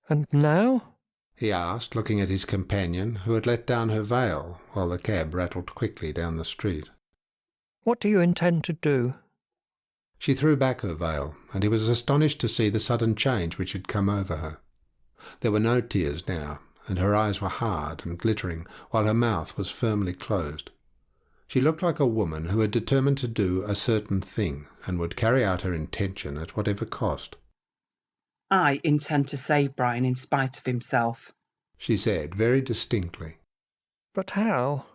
"And now?" he asked, looking at his companion, who had let down her veil while the cab rattled quickly down the street. "What do you intend to do?" She threw back her veil, and he was astonished to see the sudden change which had come over her. There were no tears now, and her eyes were hard and glittering, while her mouth was firmly closed. She looked like a woman who had determined to do a certain thing, and would carry out her intention at whatever cost. "I intend to save Brian in spite of himself," she said very distinctly. "But how?"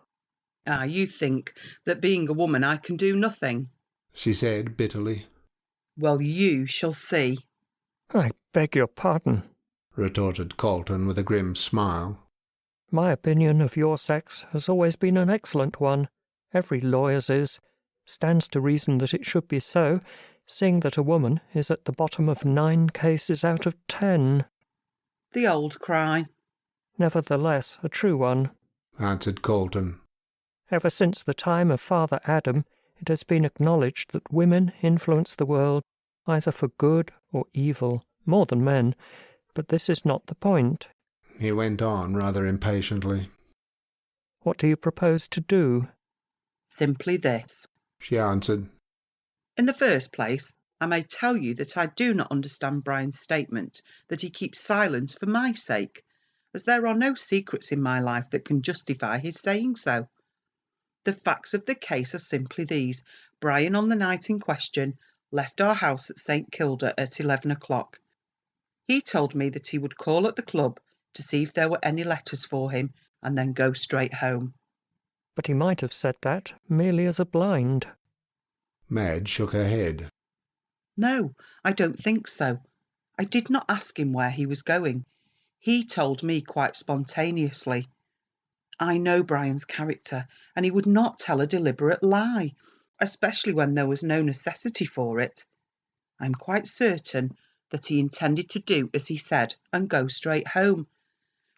You think that being a woman I can do nothing," she said bitterly. "Well, you shall see." "I beg your pardon," retorted Colton with a grim smile. My opinion of your sex has always been an excellent one. Every lawyer's is. Stands to reason that it should be so, seeing that a woman is at the bottom of 9 cases out of 10. The old cry. Nevertheless, a true one, answered Colton. Ever since the time of Father Adam, it has been acknowledged that women influence the world, either for good or evil, more than men. But this is not the point. He went on rather impatiently. What do you propose to do? Simply this, she answered. In the first place, I may tell you that I do not understand Brian's statement that he keeps silence for my sake, as there are no secrets in my life that can justify his saying so. The facts of the case are simply these. Brian, on the night in question, left our house at St Kilda at 11 o'clock. He told me that he would call at the club to see if there were any letters for him and then go straight home. But he might have said that merely as a blind. Madge shook her head. No, I don't think so. I did not ask him where he was going. He told me quite spontaneously. I know Brian's character, and he would not tell a deliberate lie, especially when there was no necessity for it. I'm quite certain that he intended to do as he said and go straight home.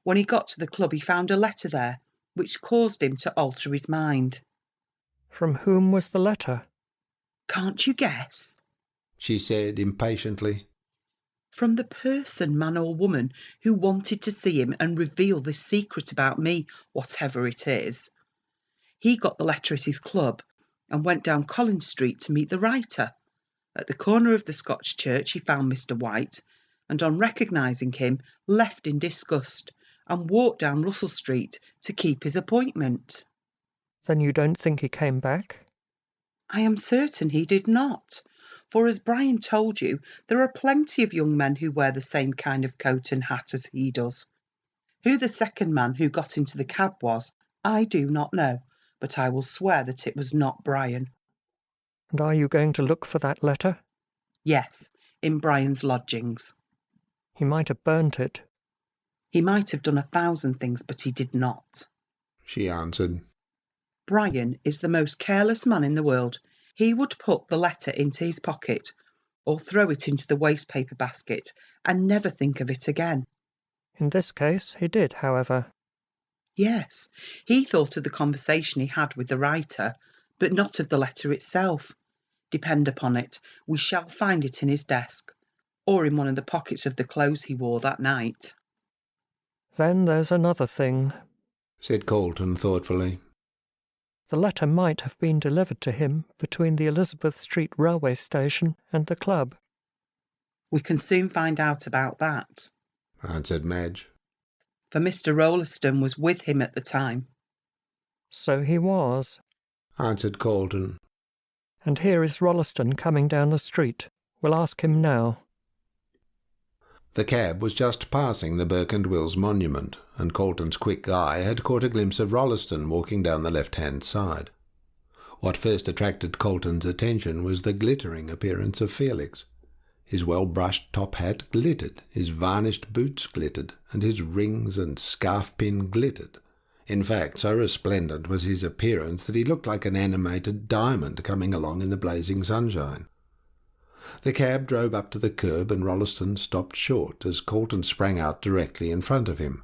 When he got to the club, he found a letter there, which caused him to alter his mind. From whom was the letter? Can't you guess? She said impatiently. From the person, man or woman, who wanted to see him and reveal this secret about me, whatever it is. He got the letter at his club and went down Collins Street to meet the writer. At the corner of the Scotch church he found Mr. White, and on recognising him, left in disgust and walked down Russell Street to keep his appointment. Then you don't think he came back? I am certain he did not. For as Brian told you, there are plenty of young men who wear the same kind of coat and hat as he does. Who the second man who got into the cab was, I do not know, but I will swear that it was not Brian. And are you going to look for that letter? Yes, in Brian's lodgings. He might have burnt it. He might have done 1,000 things, but he did not. She answered. Brian is the most careless man in the world. He would put the letter into his pocket or throw it into the waste paper basket and never think of it again. In this case, he did, however. Yes, he thought of the conversation he had with the writer, but not of the letter itself. Depend upon it, we shall find it in his desk, or in one of the pockets of the clothes he wore that night. Then there's another thing, said Colton thoughtfully. The letter might have been delivered to him between the Elizabeth Street railway station and the club. We can soon find out about that, answered Madge. For Mr. Rolleston was with him at the time. So he was, answered Colton. And here is Rolleston coming down the street. We'll ask him now. The cab was just passing the Burke and Wills monument, and Colton's quick eye had caught a glimpse of Rolleston walking down the left-hand side. What first attracted Colton's attention was the glittering appearance of Felix. His well-brushed top hat glittered, his varnished boots glittered, and his rings and scarf-pin glittered. In fact, so resplendent was his appearance that he looked like an animated diamond coming along in the blazing sunshine. The cab drove up to the curb and Rolleston stopped short as Colton sprang out directly in front of him.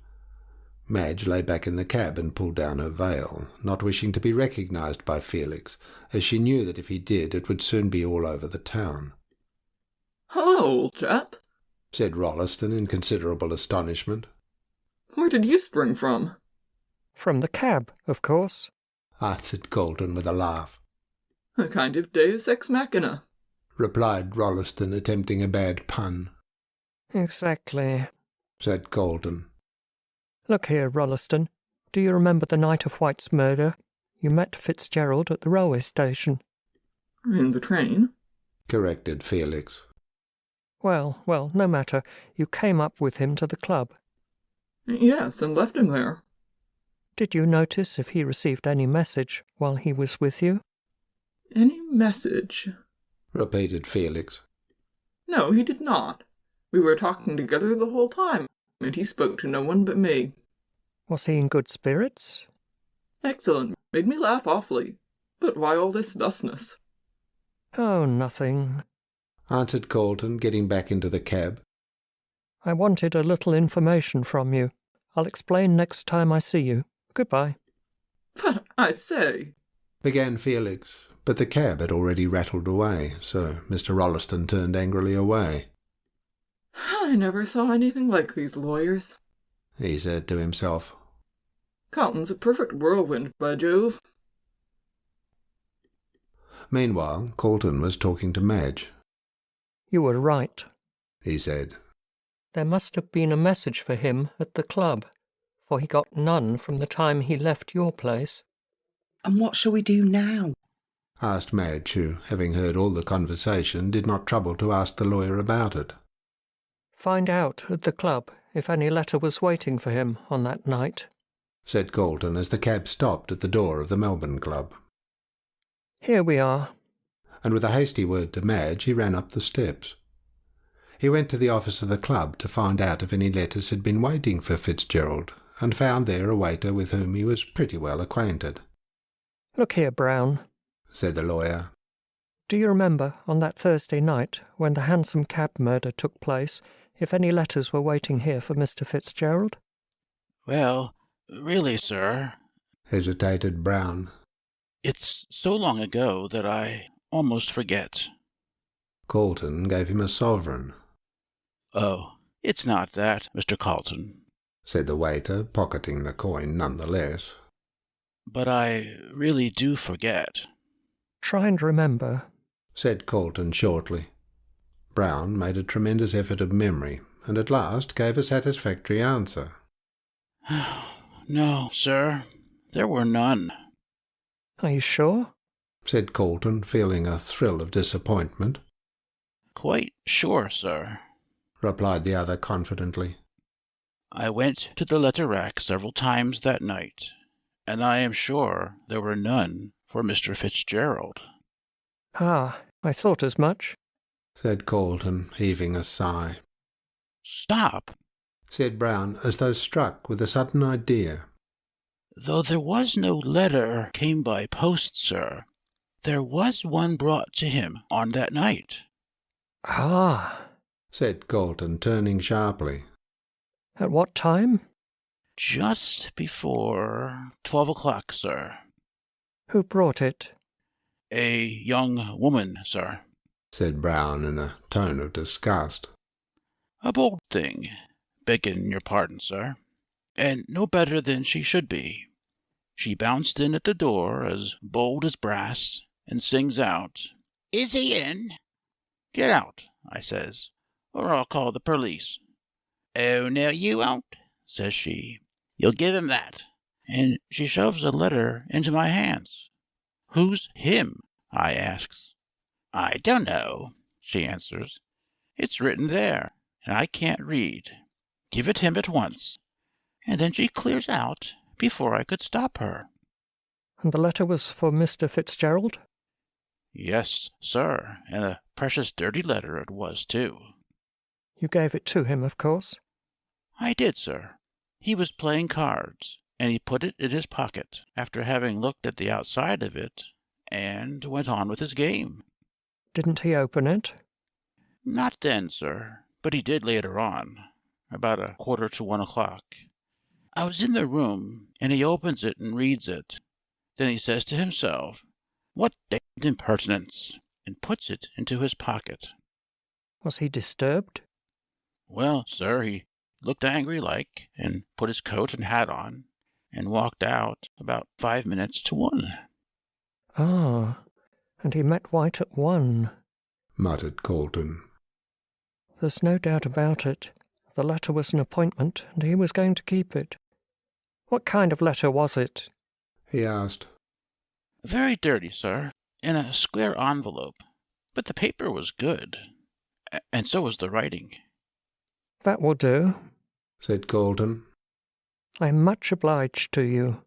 Madge lay back in the cab and pulled down her veil, not wishing to be recognised by Felix, as she knew that if he did it would soon be all over the town. "Hello, old chap," said Rolleston in considerable astonishment. "Where did you spring from?" From the cab, of course, answered Colton with a laugh. "A kind of deus ex machina," replied Rolleston, attempting a bad pun. Exactly, said Colton. Look here, Rolleston, do you remember the night of White's murder? You met Fitzgerald at the railway station. "In the train," corrected Felix. Well, no matter. You came up with him to the club. "Yes, and left him there." Did you notice if he received any message while he was with you? "Any message?" repeated Felix. "No, he did not. We were talking together the whole time, and he spoke to no one but me." Was he in good spirits? Excellent. Made me laugh awfully. But why all this thusness? Oh, nothing, answered Colton, getting back into the cab. I wanted a little information from you. I'll explain next time I see you. Goodbye. But I say, began Felix, but the cab had already rattled away, so Mr. Rolleston turned angrily away. I never saw anything like these lawyers, he said to himself. Carlton's a perfect whirlwind, by Jove. Meanwhile, Colton was talking to Madge. You were right, he said. There must have been a message for him at the club, for he got none from the time he left your place. And what shall we do now? asked Madge, who, having heard all the conversation, did not trouble to ask the lawyer about it. Find out at the club if any letter was waiting for him on that night, said Colton as the cab stopped at the door of the Melbourne Club. Here we are. And with a hasty word to Madge, he ran up the steps. He went to the office of the club to find out if any letters had been waiting for Fitzgerald, and found there a waiter with whom he was pretty well acquainted. Look here, Brown, said the lawyer. Do you remember on that Thursday night, when the Hansom cab murder took place, if any letters were waiting here for Mr. Fitzgerald? Well, really, sir, hesitated Brown. It's so long ago that I almost forget. Colton gave him a sovereign. Oh, it's not that, Mr. Carlton, said the waiter, pocketing the coin nonetheless. But I really do forget. Try and remember, said Colton shortly. Brown made a tremendous effort of memory, and at last gave a satisfactory answer. No, sir, there were none. Are you sure? said Colton, feeling a thrill of disappointment. Quite sure, sir, replied the other confidently. I went to the letter rack several times that night, and I am sure there were none for Mr. Fitzgerald. Ah, I thought as much, said Colton, heaving a sigh. Stop, said Brown, as though struck with a sudden idea. Though there was no letter came by post, sir, there was one brought to him on that night. Ah, said Colton, turning sharply. At what time? Just before 12 o'clock, sir. Who brought it? A young woman, sir, said Brown in a tone of disgust. A bold thing, begging your pardon, sir, and no better than she should be. She bounced in at the door as bold as brass, and sings out, Is he in? Get out, I says, or I'll call the police. Oh, no, you won't, says she. You'll give him that. And she shoves a letter into my hands. Who's him? I asks. I don't know, she answers. It's written there, and I can't read. Give it him at once. And then she clears out before I could stop her. And the letter was for Mr. Fitzgerald? Yes, sir, and a precious dirty letter it was, too. You gave it to him, of course? I did, sir. He was playing cards, and he put it in his pocket after having looked at the outside of it, and went on with his game. Didn't he open it? Not then, sir, but he did later on, about 1:45 o'clock. I was in the room, and he opens it and reads it. Then he says to himself, What damned impertinence, and puts it into his pocket. Was he disturbed? Well, sir, he looked angry like, and put his coat and hat on, and walked out about 5 minutes to 1. Ah, and he met White at 1, muttered Colton. There's no doubt about it. The letter was an appointment, and he was going to keep it. What kind of letter was it? He asked. Very dirty, sir, in a square envelope, but the paper was good, and so was the writing. That will do, said Colton. I am much obliged to you.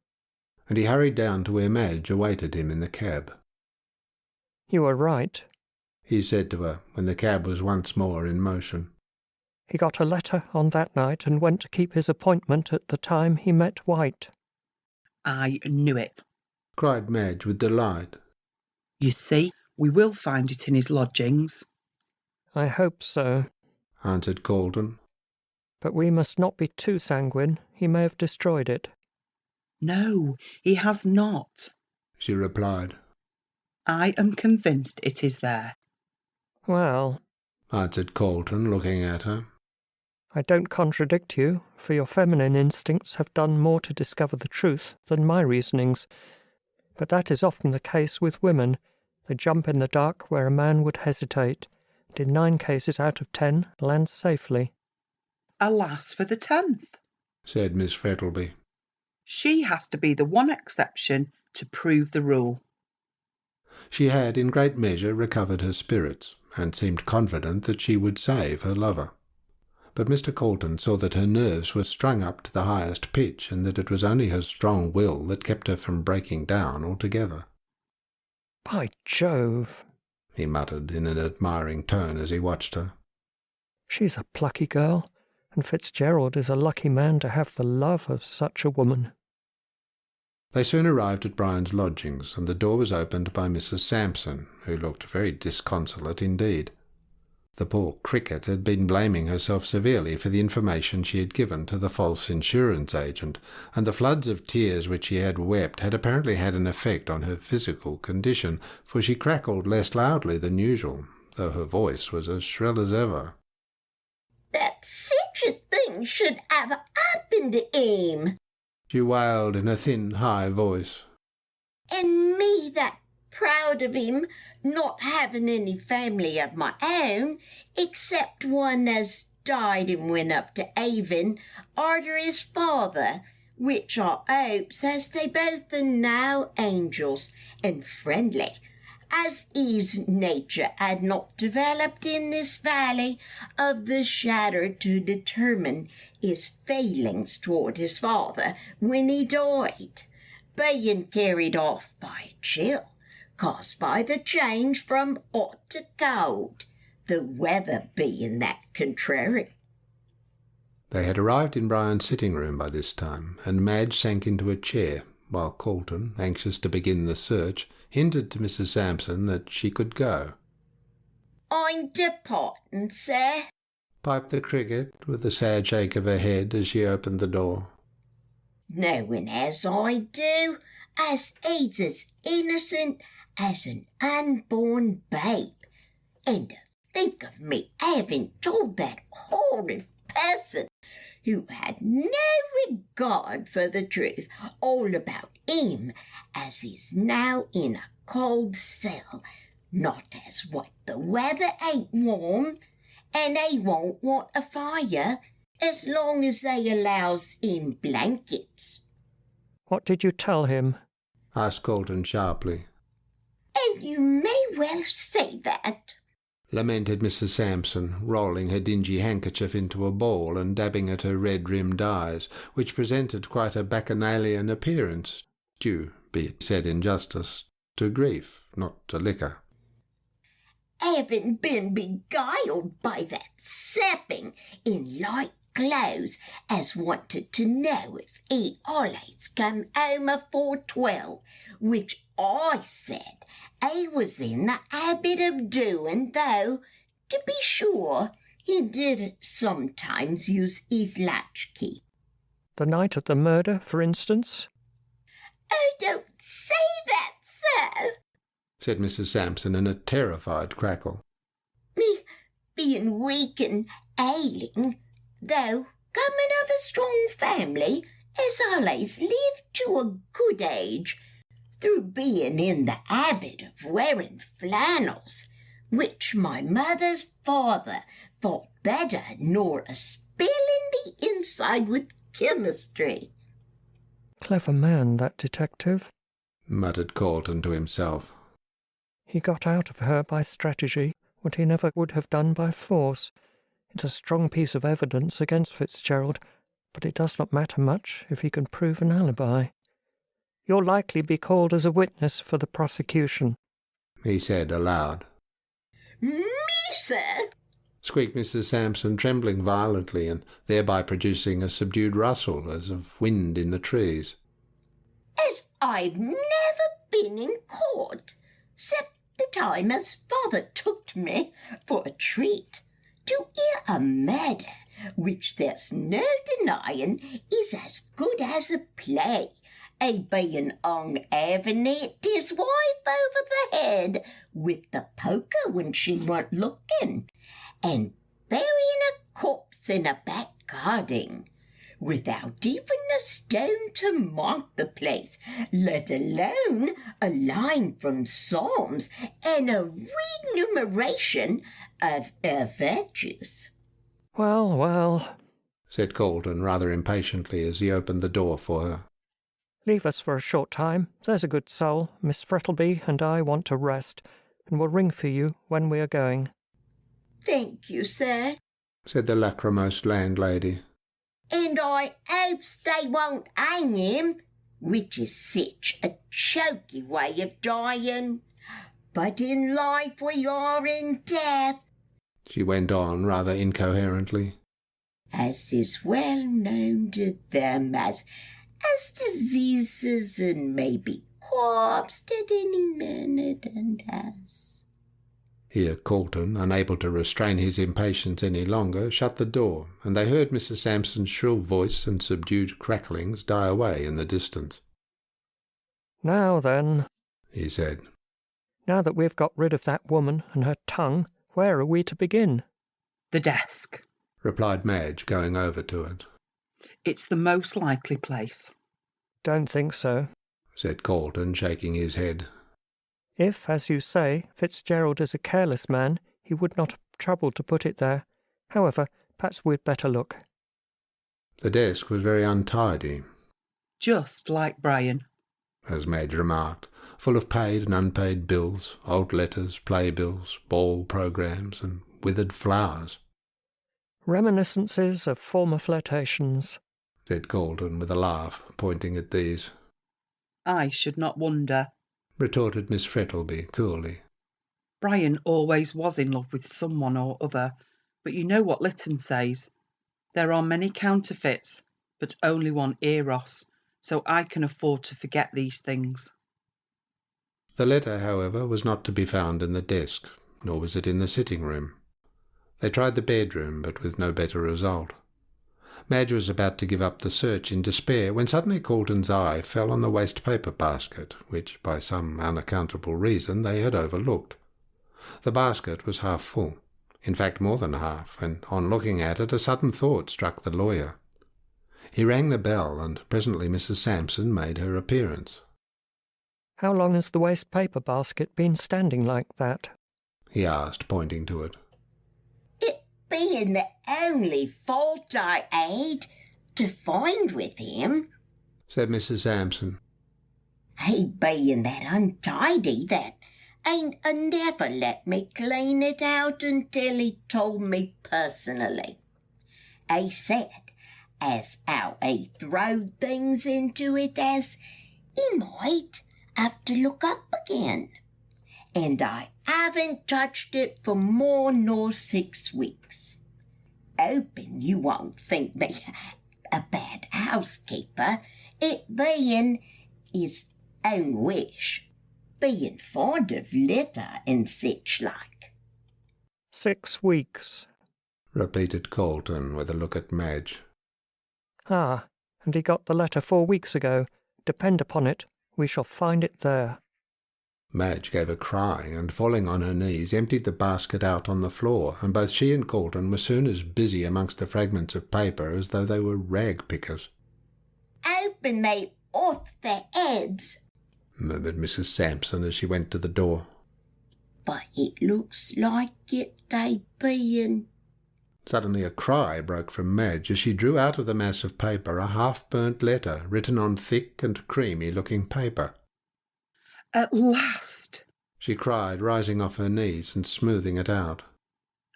And he hurried down to where Madge awaited him in the cab. You are right, he said to her when the cab was once more in motion. He got a letter on that night and went to keep his appointment at the time he met White. I knew it, cried Madge with delight. You see, we will find it in his lodgings. I hope so, answered Calden. But we must not be too sanguine. He may have destroyed it. No, he has not, she replied. I am convinced it is there. Well, answered Calden, looking at her. I don't contradict you, for your feminine instincts have done more to discover the truth than my reasonings. But that is often the case with women. They jump in the dark where a man would hesitate, and in 9 cases out of 10 land safely. Alas for the 10th, said Miss Frettlby. She has to be the one exception to prove the rule. She had in great measure recovered her spirits, and seemed confident that she would save her lover. But Mr. Calden saw that her nerves were strung up to the highest pitch, and that it was only her strong will that kept her from breaking down altogether. By Jove, he muttered in an admiring tone as he watched her. She's a plucky girl, and Fitzgerald is a lucky man to have the love of such a woman. They soon arrived at Brian's lodgings, and the door was opened by Mrs. Sampson, who looked very disconsolate indeed. The poor cricket had been blaming herself severely for the information she had given to the false insurance agent, and the floods of tears which she had wept had apparently had an effect on her physical condition, for she crackled less loudly than usual, though her voice was as shrill as ever. That such a thing should have happened to him, she wailed in a thin, high voice. And me that proud of him, not having any family of my own, except one as died and went up to Avon arter his father, which I hopes as they both are now angels and friendly, as his nature had not developed in this valley of the shadow to determine his failings toward his father when he died, being carried off by a chill caused by the change from hot to cold, the weather being that contrary. They had arrived in Brian's sitting-room by this time, and Madge sank into a chair, while Calden, anxious to begin the search, hinted to Mrs. Sampson that she could go. I'm departing, sir, piped the cricket, with a sad shake of her head as she opened the door. Knowing as I do, as he's as innocent as an unborn babe, and to think of me having told that horrid person who had no regard for the truth all about him, as is now in a cold cell, not as what the weather ain't warm, and he won't want a fire as long as they allows him blankets. What did you tell him? asked Calden sharply. And you may well say that, lamented Mrs. Sampson, rolling her dingy handkerchief into a ball and dabbing at her red-rimmed eyes, which presented quite a bacchanalian appearance, due, be it said in justice, to grief, not to liquor. Having been beguiled by that sapping in light clothes as wanted to know if he always come home afore 12, which I said he was in the habit of doing, though, to be sure, he did sometimes use his latchkey. The night of the murder, for instance? Oh, don't say that, sir, said Mrs. Sampson in a terrified crackle. Me being weak and ailing, though coming of a strong family, as always lived to a good age, through being in the habit of wearing flannels, which my mother's father thought better nor a spilling the inside with chemistry. Clever man, that detective, muttered Calden to himself. He got out of her by strategy what he never would have done by force. It's a strong piece of evidence against Fitzgerald, but it does not matter much if he can prove an alibi. You'll likely be called as a witness for the prosecution, he said aloud. Me, sir? squeaked Mrs. Sampson, trembling violently and thereby producing a subdued rustle as of wind in the trees. As I've never been in court, 'cept the time as father took me for a treat to hear a murder which there's no denying is as good as a play, a being hung having it his wife over the head with the poker when she weren't looking, and burying a corpse in a back garden, without even a stone to mark the place, let alone a line from Psalms and a remuneration of her virtues. Well, well, said Colton rather impatiently as he opened the door for her. Leave us for a short time, there's a good soul. Miss Frettleby and I want to rest, and we'll ring for you when we are going. Thank you, sir. Said the lachrymose landlady. And I hopes they won't hang him, which is such a choky way of dying. But in life we are in death, She went on rather incoherently. as is well known to them as diseases and maybe corpsed at any minute and as. Here Colton, unable to restrain his impatience any longer, shut the door, and they heard Mrs. Sampson's shrill voice and subdued cracklings die away in the distance. Now then, he said. Now that we've got rid of that woman and her tongue, where are we to begin? The desk, replied Madge, going over to it. It's the most likely place. Don't think so, said Colton, shaking his head. If, as you say, Fitzgerald is a careless man, he would not have troubled to put it there. However, perhaps we'd better look. The desk was very untidy. Just like Brian, as Madge remarked, full of paid and unpaid bills, old letters, playbills, ball programmes, and withered flowers. Reminiscences of former flirtations, said Colton with a laugh, pointing at these. I should not wonder, retorted Miss Frettleby coolly. Brian always was in love with someone or other, but you know what Lytton says. There are many counterfeits, but only one Eros, so I can afford to forget these things. The letter, however, was not to be found in the desk, nor was it in the sitting-room. They tried the bedroom, but with no better result. Madge was about to give up the search in despair when suddenly Colton's eye fell on the waste-paper basket, which, by some unaccountable reason, they had overlooked. The basket was half full, in fact more than half, and on looking at it a sudden thought struck the lawyer. He rang the bell, and presently Mrs. Sampson made her appearance. How long has the waste-paper basket been standing like that? He asked, pointing to it. Being the only fault I had to find with him, said Mrs. Sampson. He being that untidy that ain't never let me clean it out until he told me personally. He said as how he throwed things into it as he might have to look up again. And I haven't touched it for more nor 6 weeks. Hoping you won't think me a bad housekeeper, it being his own wish, being fond of litter and such like. 6 weeks, repeated Colton with a look at Madge. Ah, and he got the letter 4 weeks ago. Depend upon it, we shall find it there. Madge gave a cry, and falling on her knees, emptied the basket out on the floor, and both she and Colton were soon as busy amongst the fragments of paper as though they were rag-pickers. Open they off their heads, murmured Mrs. Sampson as she went to the door. But it looks like it they bein'. Suddenly a cry broke from Madge as she drew out of the mass of paper a half-burnt letter written on thick and creamy-looking paper. At last! She cried, rising off her knees and smoothing it out.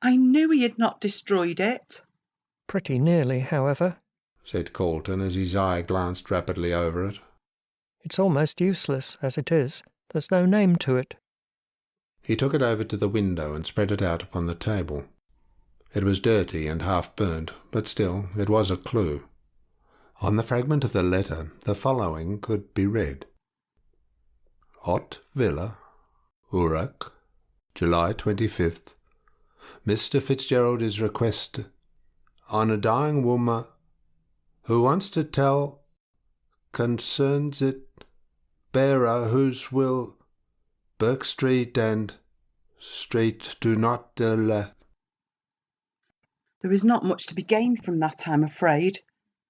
I knew he had not destroyed it. Pretty nearly, however, said Colton as his eye glanced rapidly over it. It's almost useless, as it is. There's no name to it. He took it over to the window and spread it out upon the table. It was dirty and half burnt, but still it was a clue. On the fragment of the letter the following could be read. Ott Villa, Urach, July 25th. Mr. Fitzgerald is requested on a dying woman who wants to tell concerns it bearer whose will Burke Street and Street do not delay. There is not much to be gained from that, I'm afraid,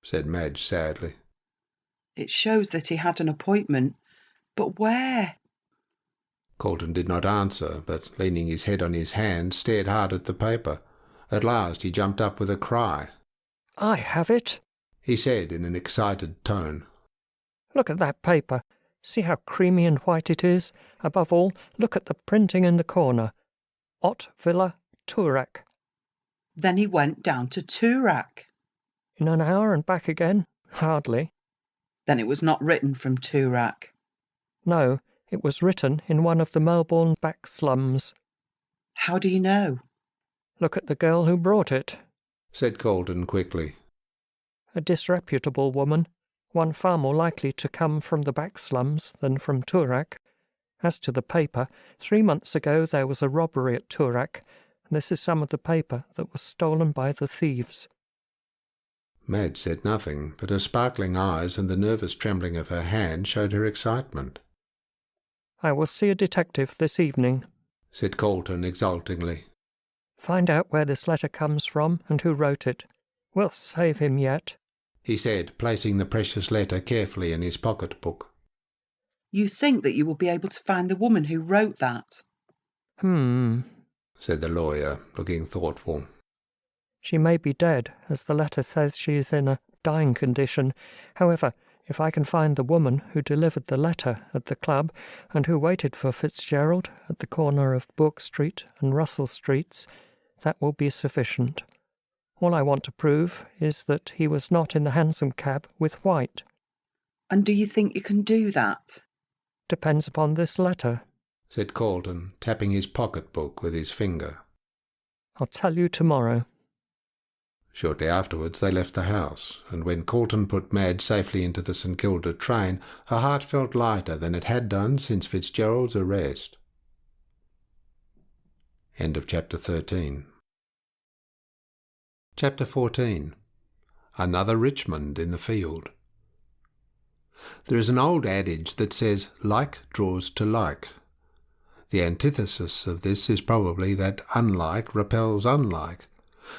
said Madge sadly. It shows that he had an appointment, but where? Colton did not answer, but leaning his head on his hand, stared hard at the paper. At last he jumped up with a cry. I have it, he said in an excited tone. Look at that paper. See how creamy and white it is. Above all, look at the printing in the corner. Ott Villa, Toorak. Then he went down to Toorak. In an hour and back again? Hardly. Then it was not written from Toorak. No, it was written in one of the Melbourne back slums. How do you know? Look at the girl who brought it, said Colton quickly. A disreputable woman, one far more likely to come from the back slums than from Toorak. As to the paper, 3 months ago there was a robbery at Toorak, and this is some of the paper that was stolen by the thieves. Madge said nothing, but her sparkling eyes and the nervous trembling of her hand showed her excitement. I will see a detective this evening, said Colton exultingly. Find out where this letter comes from and who wrote it. We'll save him yet, he said, placing the precious letter carefully in his pocket-book. You think that you will be able to find the woman who wrote that? Said the lawyer, looking thoughtful. She may be dead, as the letter says she is in a dying condition. However, if I can find the woman who delivered the letter at the club and who waited for Fitzgerald at the corner of Bourke Street and Russell Streets, that will be sufficient. All I want to prove is that he was not in the hansom cab with White. And do you think you can do that? Depends upon this letter, said Colton, tapping his pocket-book with his finger. I'll tell you tomorrow. Shortly afterwards they left the house, and when Colton put Madge safely into the St Kilda train, her heart felt lighter than it had done since Fitzgerald's arrest. End of Chapter 13. Chapter 14. Another Richmond in the Field. There is an old adage that says, like draws to like. The antithesis of this is probably that unlike repels unlike.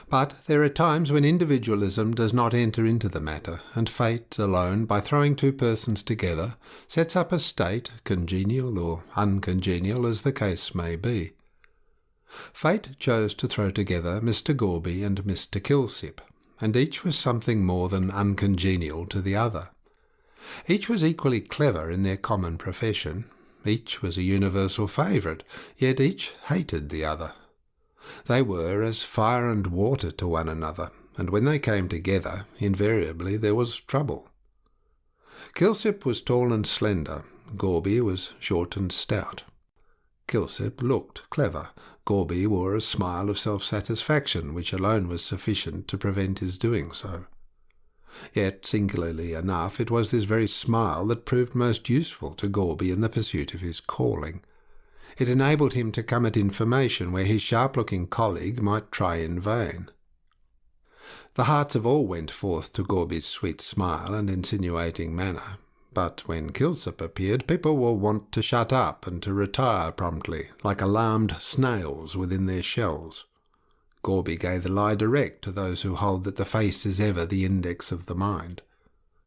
But there are times when individualism does not enter into the matter, and fate alone, by throwing two persons together, sets up a state, congenial or uncongenial as the case may be. Fate chose to throw together Mr. Gorby and Mr. Kilsip, and each was something more than uncongenial to the other. Each was equally clever in their common profession, each was a universal favourite, yet each hated the other. They were as fire and water to one another, and when they came together, invariably there was trouble. Kilsip was tall and slender, Gorby was short and stout. Kilsip looked clever, Gorby wore a smile of self-satisfaction which alone was sufficient to prevent his doing so. Yet, singularly enough, it was this very smile that proved most useful to Gorby in the pursuit of his calling. It enabled him to come at information where his sharp-looking colleague might try in vain. The hearts of all went forth to Gorby's sweet smile and insinuating manner, but when Kilsip appeared, people were wont to shut up and to retire promptly, like alarmed snails within their shells. Gorby gave the lie direct to those who hold that the face is ever the index of the mind.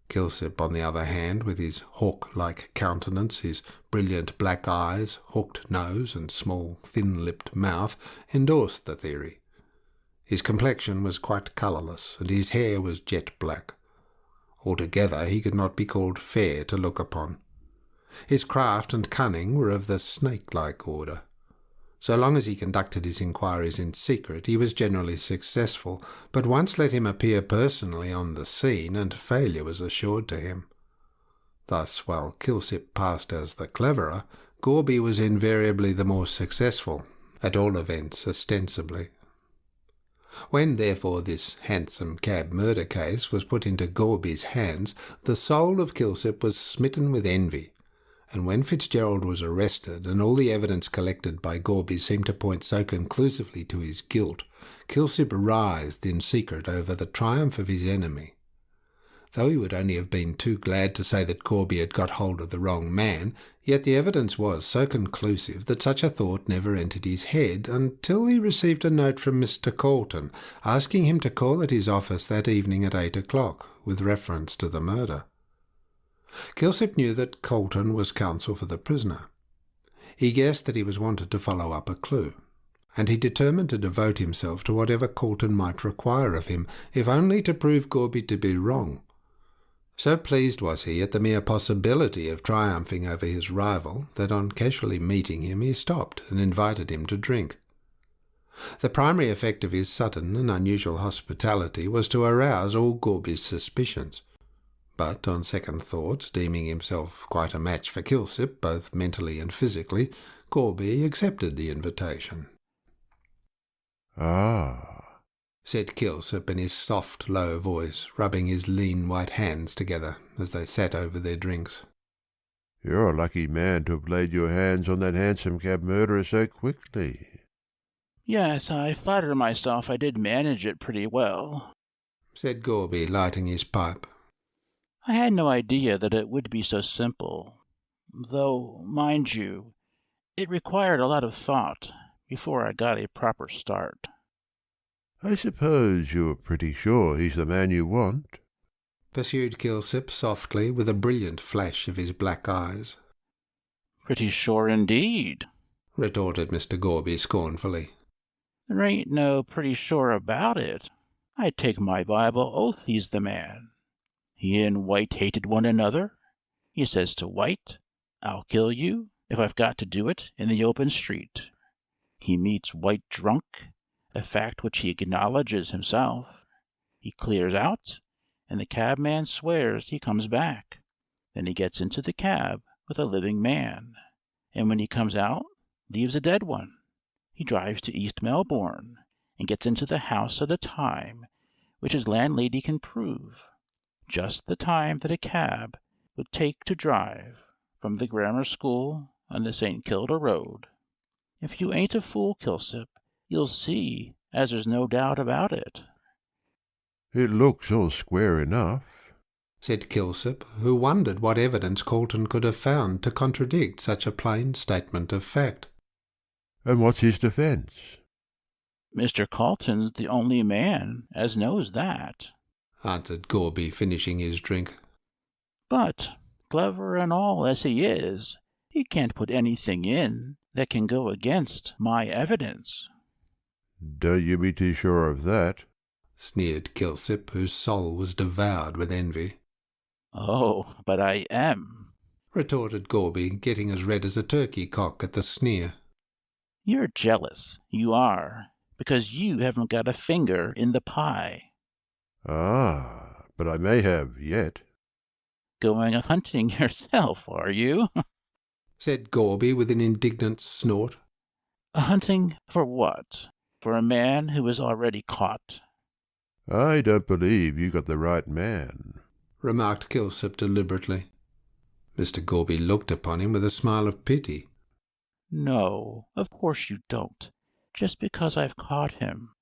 Kilsip, on the other hand, with his hawk-like countenance, his brilliant black eyes, hooked nose, and small, thin-lipped mouth, endorsed the theory. His complexion was quite colourless, and his hair was jet black. Altogether he could not be called fair to look upon. His craft and cunning were of the snake-like order. So long as he conducted his inquiries in secret, he was generally successful, but once let him appear personally on the scene, and failure was assured to him. Thus, while Kilsip passed as the cleverer, Gorby was invariably the more successful, at all events ostensibly. When, therefore, this hansom cab murder case was put into Gorby's hands, the soul of Kilsip was smitten with envy, and when Fitzgerald was arrested, and all the evidence collected by Gorby seemed to point so conclusively to his guilt, Kilsip writhed in secret over the triumph of his enemy. Though he would only have been too glad to say that Gorby had got hold of the wrong man, yet the evidence was so conclusive that such a thought never entered his head until he received a note from Mr. Colton, asking him to call at his office that evening at 8 o'clock, with reference to the murder. Kilsip knew that Colton was counsel for the prisoner. He guessed that he was wanted to follow up a clue, and he determined to devote himself to whatever Colton might require of him, if only to prove Gorby to be wrong. So pleased was he at the mere possibility of triumphing over his rival that on casually meeting him he stopped and invited him to drink. The primary effect of his sudden and unusual hospitality was to arouse all Gorby's suspicions, but on second thoughts, deeming himself quite a match for Kilsip, both mentally and physically, Gorby accepted the invitation. "Ah," said Kilsip in his soft, low voice, rubbing his lean white hands together as they sat over their drinks. "You're a lucky man to have laid your hands on that hansom cab murderer so quickly." "Yes, I flatter myself I did manage it pretty well," said Gorby, lighting his pipe. "I had no idea that it would be so simple, though, mind you, it required a lot of thought before I got a proper start." "I suppose you're pretty sure he's the man you want?" pursued Kilsip softly, with a brilliant flash of his black eyes. "Pretty sure indeed," retorted Mr. Gorby scornfully. "There ain't no pretty sure about it. I take my Bible oath he's the man. He and White hated one another. He says to White, 'I'll kill you if I've got to do it in the open street.' He meets White drunk, a fact which he acknowledges himself. He clears out, and the cabman swears he comes back. Then he gets into the cab with a living man, and when he comes out, leaves a dead one. He drives to East Melbourne, and gets into the house at a time which his landlady can prove, just the time that a cab would take to drive from the grammar school on the St. Kilda road. If you ain't a fool, Kilsip, you'll see as there's no doubt about it." "It looks all square enough," said Kilsip, who wondered what evidence Colton could have found to contradict such a plain statement of fact. "And what's his defence?" "Mr. Colton's the only man as knows that," answered Gorby, finishing his drink. "But, clever and all as he is, he can't put anything in that can go against my evidence." "Don't you be too sure of that," sneered Kilsip, whose soul was devoured with envy. "Oh, but I am," retorted Gorby, getting as red as a turkey cock at the sneer. "You're jealous, you are, because you haven't got a finger in the pie." "Ah, but I may have yet." "Going a-hunting yourself, are you?" said Gorby with an indignant snort. "A-hunting for what? For a man who is already caught?" "I don't believe you got the right man," remarked Kilsip deliberately. Mr. Gorby looked upon him with a smile of pity. "No, of course you don't, just because I've caught him.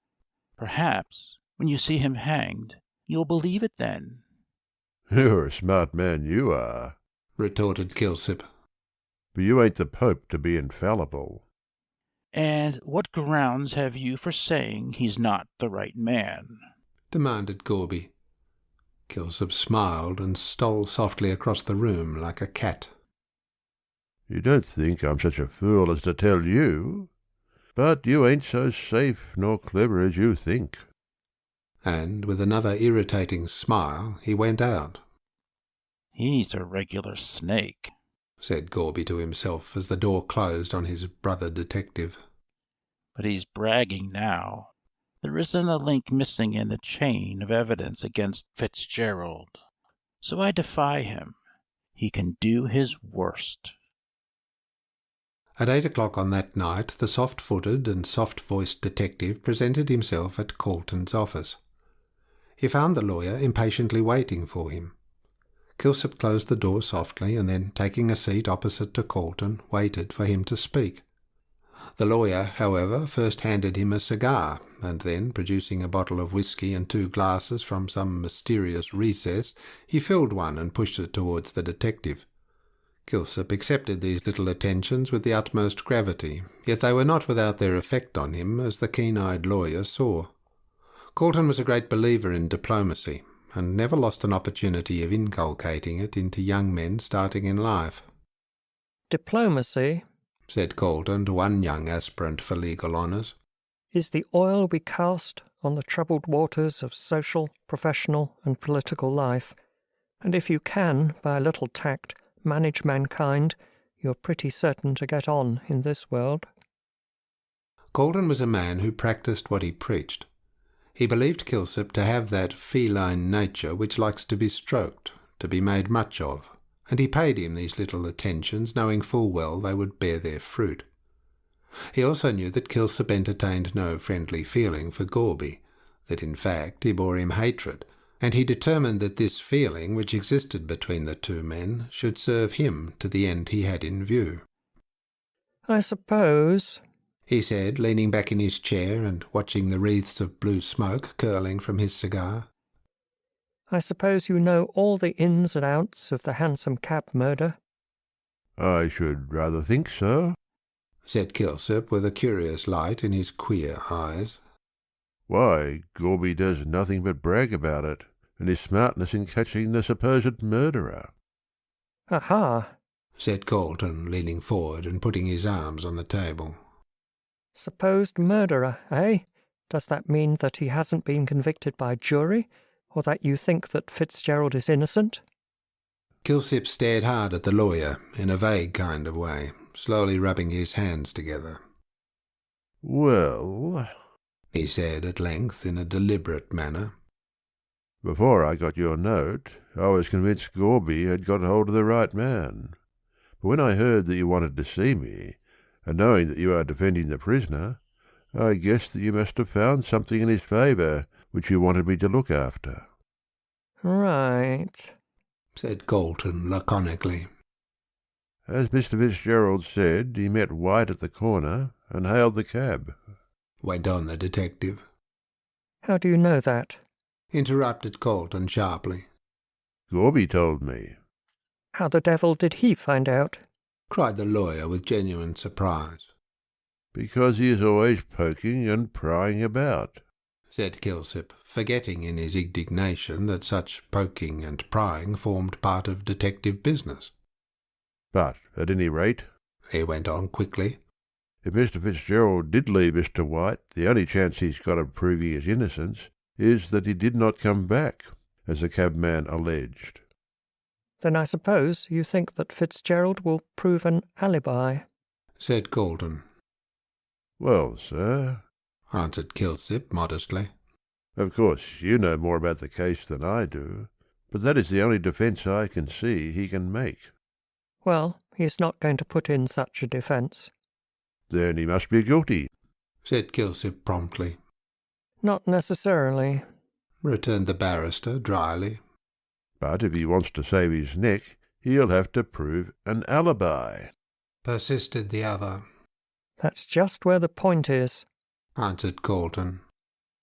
Perhaps, when you see him hanged, you'll believe it then." "You're a smart man, you are," retorted Kilsip. "But you ain't the Pope to be infallible." "And what grounds have you for saying he's not the right man?" demanded Gorby. Kilsip smiled and stole softly across the room like a cat. "You don't think I'm such a fool as to tell you, but you ain't so safe nor clever as you think." And with another irritating smile he went out. "He's a regular snake," said Gorby to himself as the door closed on his brother detective. "But he's bragging now. There isn't a link missing in the chain of evidence against Fitzgerald. So I defy him. He can do his worst." At 8 o'clock on that night, the soft-footed and soft-voiced detective presented himself at Colton's office. He found the lawyer impatiently waiting for him. Kilsip closed the door softly, and then, taking a seat opposite to Colton, waited for him to speak. The lawyer, however, first handed him a cigar, and then, producing a bottle of whisky and 2 glasses from some mysterious recess, he filled one and pushed it towards the detective. Kilsip accepted these little attentions with the utmost gravity, yet they were not without their effect on him, as the keen-eyed lawyer saw. Colton was a great believer in diplomacy, and never lost an opportunity of inculcating it into young men starting in life. Diplomacy, said Colton to one young aspirant for legal honours, is the oil we cast on the troubled waters of social, professional, and political life, and if you can, by a little tact, manage mankind, you're pretty certain to get on in this world. Colton was a man who practised what he preached. He believed Kilsip to have that feline nature which likes to be stroked, to be made much of, and he paid him these little attentions, knowing full well they would bear their fruit. He also knew that Kilsip entertained no friendly feeling for Gorby, that in fact he bore him hatred, and he determined that this feeling which existed between the two men should serve him to the end he had in view. I suppose, he said, leaning back in his chair and watching the wreaths of blue smoke curling from his cigar. I suppose you know all the ins and outs of the hansom cab murder? I should rather think so, said Kilsip, with a curious light in his queer eyes. Why, Gorby does nothing but brag about it, and his smartness in catching the supposed murderer. Aha, said Colton, leaning forward and putting his arms on the table. Supposed murderer, eh? Does that mean that he hasn't been convicted by jury, or that you think that Fitzgerald is innocent? Kilsip stared hard at the lawyer in a vague kind of way, slowly rubbing his hands together. Well, he said at length in a deliberate manner, before I got your note, I was convinced Gorby had got hold of the right man. But when I heard that you wanted to see me, and knowing that you are defending the prisoner, I guessed that you must have found something in his favour which you wanted me to look after. Right, said Colton laconically. As Mr. Fitzgerald said, he met White at the corner and hailed the cab, went on the detective. How do you know that? Interrupted Colton sharply. Gorby told me. How the devil did he find out? Cried the lawyer with genuine surprise. Because he is always poking and prying about, said Kilsip, forgetting in his indignation that such poking and prying formed part of detective business. But, at any rate, he went on quickly, if Mr. Fitzgerald did leave Mr. White, the only chance he's got of proving his innocence is that he did not come back, as the cabman alleged. Then I suppose you think that Fitzgerald will prove an alibi, said Colton. Well, sir, answered Kilsip modestly. Of course, you know more about the case than I do, but that is the only defence I can see he can make. Well, he's not going to put in such a defence. Then he must be guilty, said Kilsip promptly. Not necessarily, returned the barrister dryly. But if he wants to save his neck, he'll have to prove an alibi, persisted the other. That's just where the point is, answered Colton.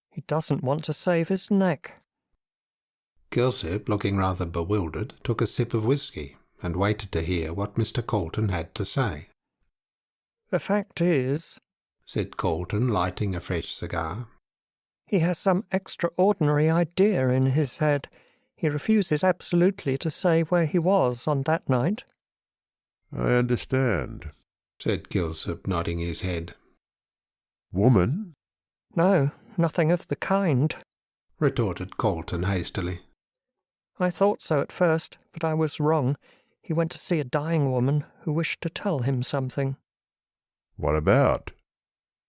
He doesn't want to save his neck. Kilsip, looking rather bewildered, took a sip of whisky and waited to hear what Mr. Colton had to say. The fact is, said Colton, lighting a fresh cigar, he has some extraordinary idea in his head. He refuses absolutely to say where he was on that night. I understand, said Kilsip, nodding his head. Woman? No, nothing of the kind, retorted Colton hastily. I thought so at first, but I was wrong. He went to see a dying woman who wished to tell him something. What about?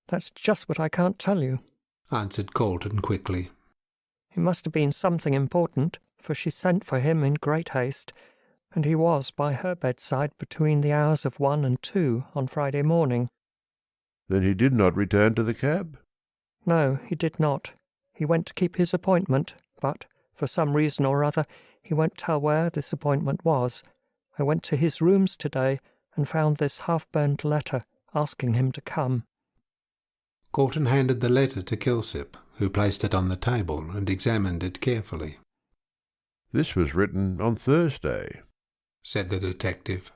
That's just what I can't tell you, answered Colton quickly. It must have been something important, for she sent for him in great haste, and he was by her bedside between the hours of 1 and 2 on Friday morning. Then he did not return to the cab? No, he did not. He went to keep his appointment, but, for some reason or other, he won't tell where this appointment was. I went to his rooms today and found this half-burned letter asking him to come. Galton handed the letter to Kilsip, who placed it on the table and examined it carefully. This was written on Thursday, said the detective.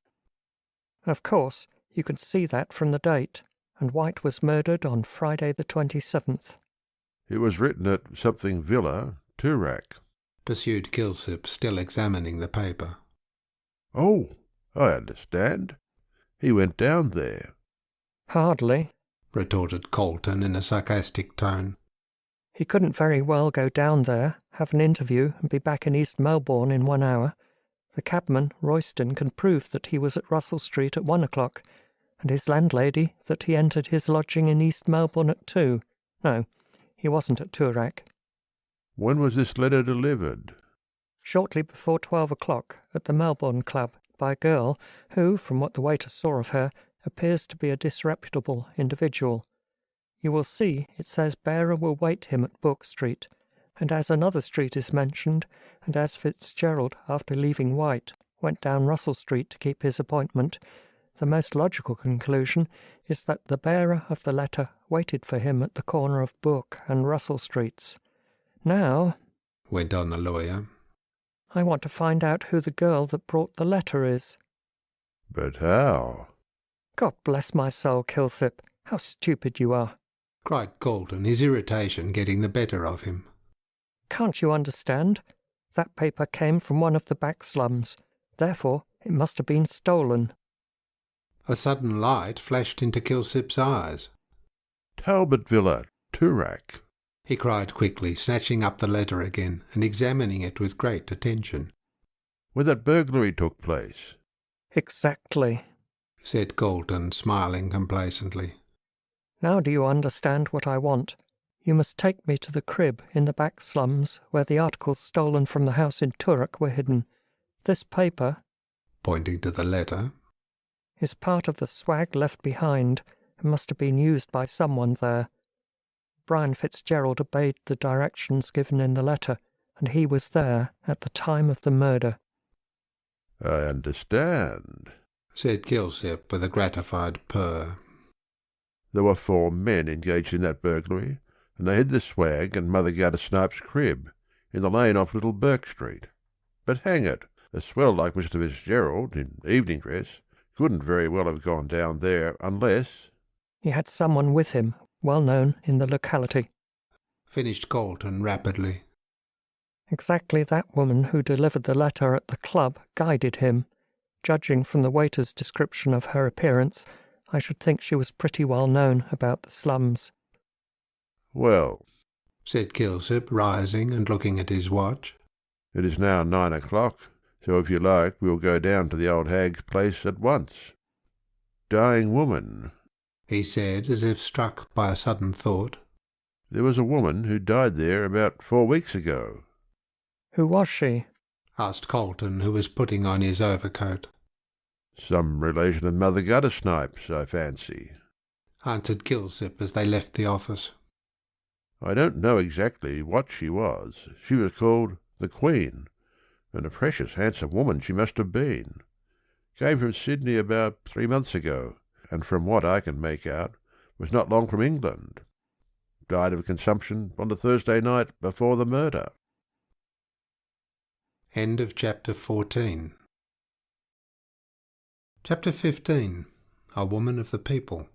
Of course, you can see that from the date, and White was murdered on Friday the 27th. It was written at something Villa, Toorak, pursued Kilsip, still examining the paper. Oh, I understand. He went down there. Hardly, retorted Galton in a sarcastic tone. He couldn't very well go down there, have an interview, and be back in East Melbourne in 1 hour. The cabman, Royston, can prove that he was at Russell Street at 1 o'clock, and his landlady that he entered his lodging in East Melbourne at 2. No, he wasn't at Toorak. When was this letter delivered? Shortly before 12 o'clock at the Melbourne Club by a girl who, from what the waiter saw of her, appears to be a disreputable individual. You will see it says bearer will wait him at Bourke Street, and as another street is mentioned, and as Fitzgerald, after leaving White, went down Russell Street to keep his appointment, the most logical conclusion is that the bearer of the letter waited for him at the corner of Bourke and Russell Streets. Now, went on the lawyer, I want to find out who the girl that brought the letter is. But how? God bless my soul, Kilsip, how stupid you are, cried Galton, his irritation getting the better of him. Can't you understand? That paper came from one of the back slums. Therefore, it must have been stolen. A sudden light flashed into Kilsip's eyes. Talbot Villa, Toorak, he cried quickly, snatching up the letter again and examining it with great attention. Where that burglary took place. Exactly, said Galton, smiling complacently. Now do you understand what I want? You must take me to the crib in the back slums where the articles stolen from the house in Toorak were hidden. This paper, pointing to the letter, is part of the swag left behind and must have been used by someone there. Brian Fitzgerald obeyed the directions given in the letter, and he was there at the time of the murder. I understand, said Kilsip with a gratified purr. There were 4 men engaged in that burglary, and they hid the swag in Mother Guttersnipe's crib, in the lane off Little Bourke Street. But hang it, a swell like Mr. Fitzgerald, in evening dress, couldn't very well have gone down there unless... He had someone with him, well known in the locality, finished Galton rapidly. Exactly that woman who delivered the letter at the club guided him. Judging from the waiter's description of her appearance, I should think she was pretty well known about the slums. Well, said Kilsip, rising and looking at his watch, it is now 9 o'clock, so if you like we'll go down to the old hag's place at once. Dying woman, he said, as if struck by a sudden thought. There was a woman who died there about 4 weeks ago. Who was she? Asked Galton, who was putting on his overcoat. Some relation of Mother Guttersnipe's, I fancy, answered Kilsip as they left the office. I don't know exactly what she was. She was called the Queen, and a precious handsome woman she must have been. Came from Sydney about 3 months ago, and from what I can make out, was not long from England. Died of consumption on the Thursday night before the murder. End of chapter 14. Chapter 15. A Woman of the People.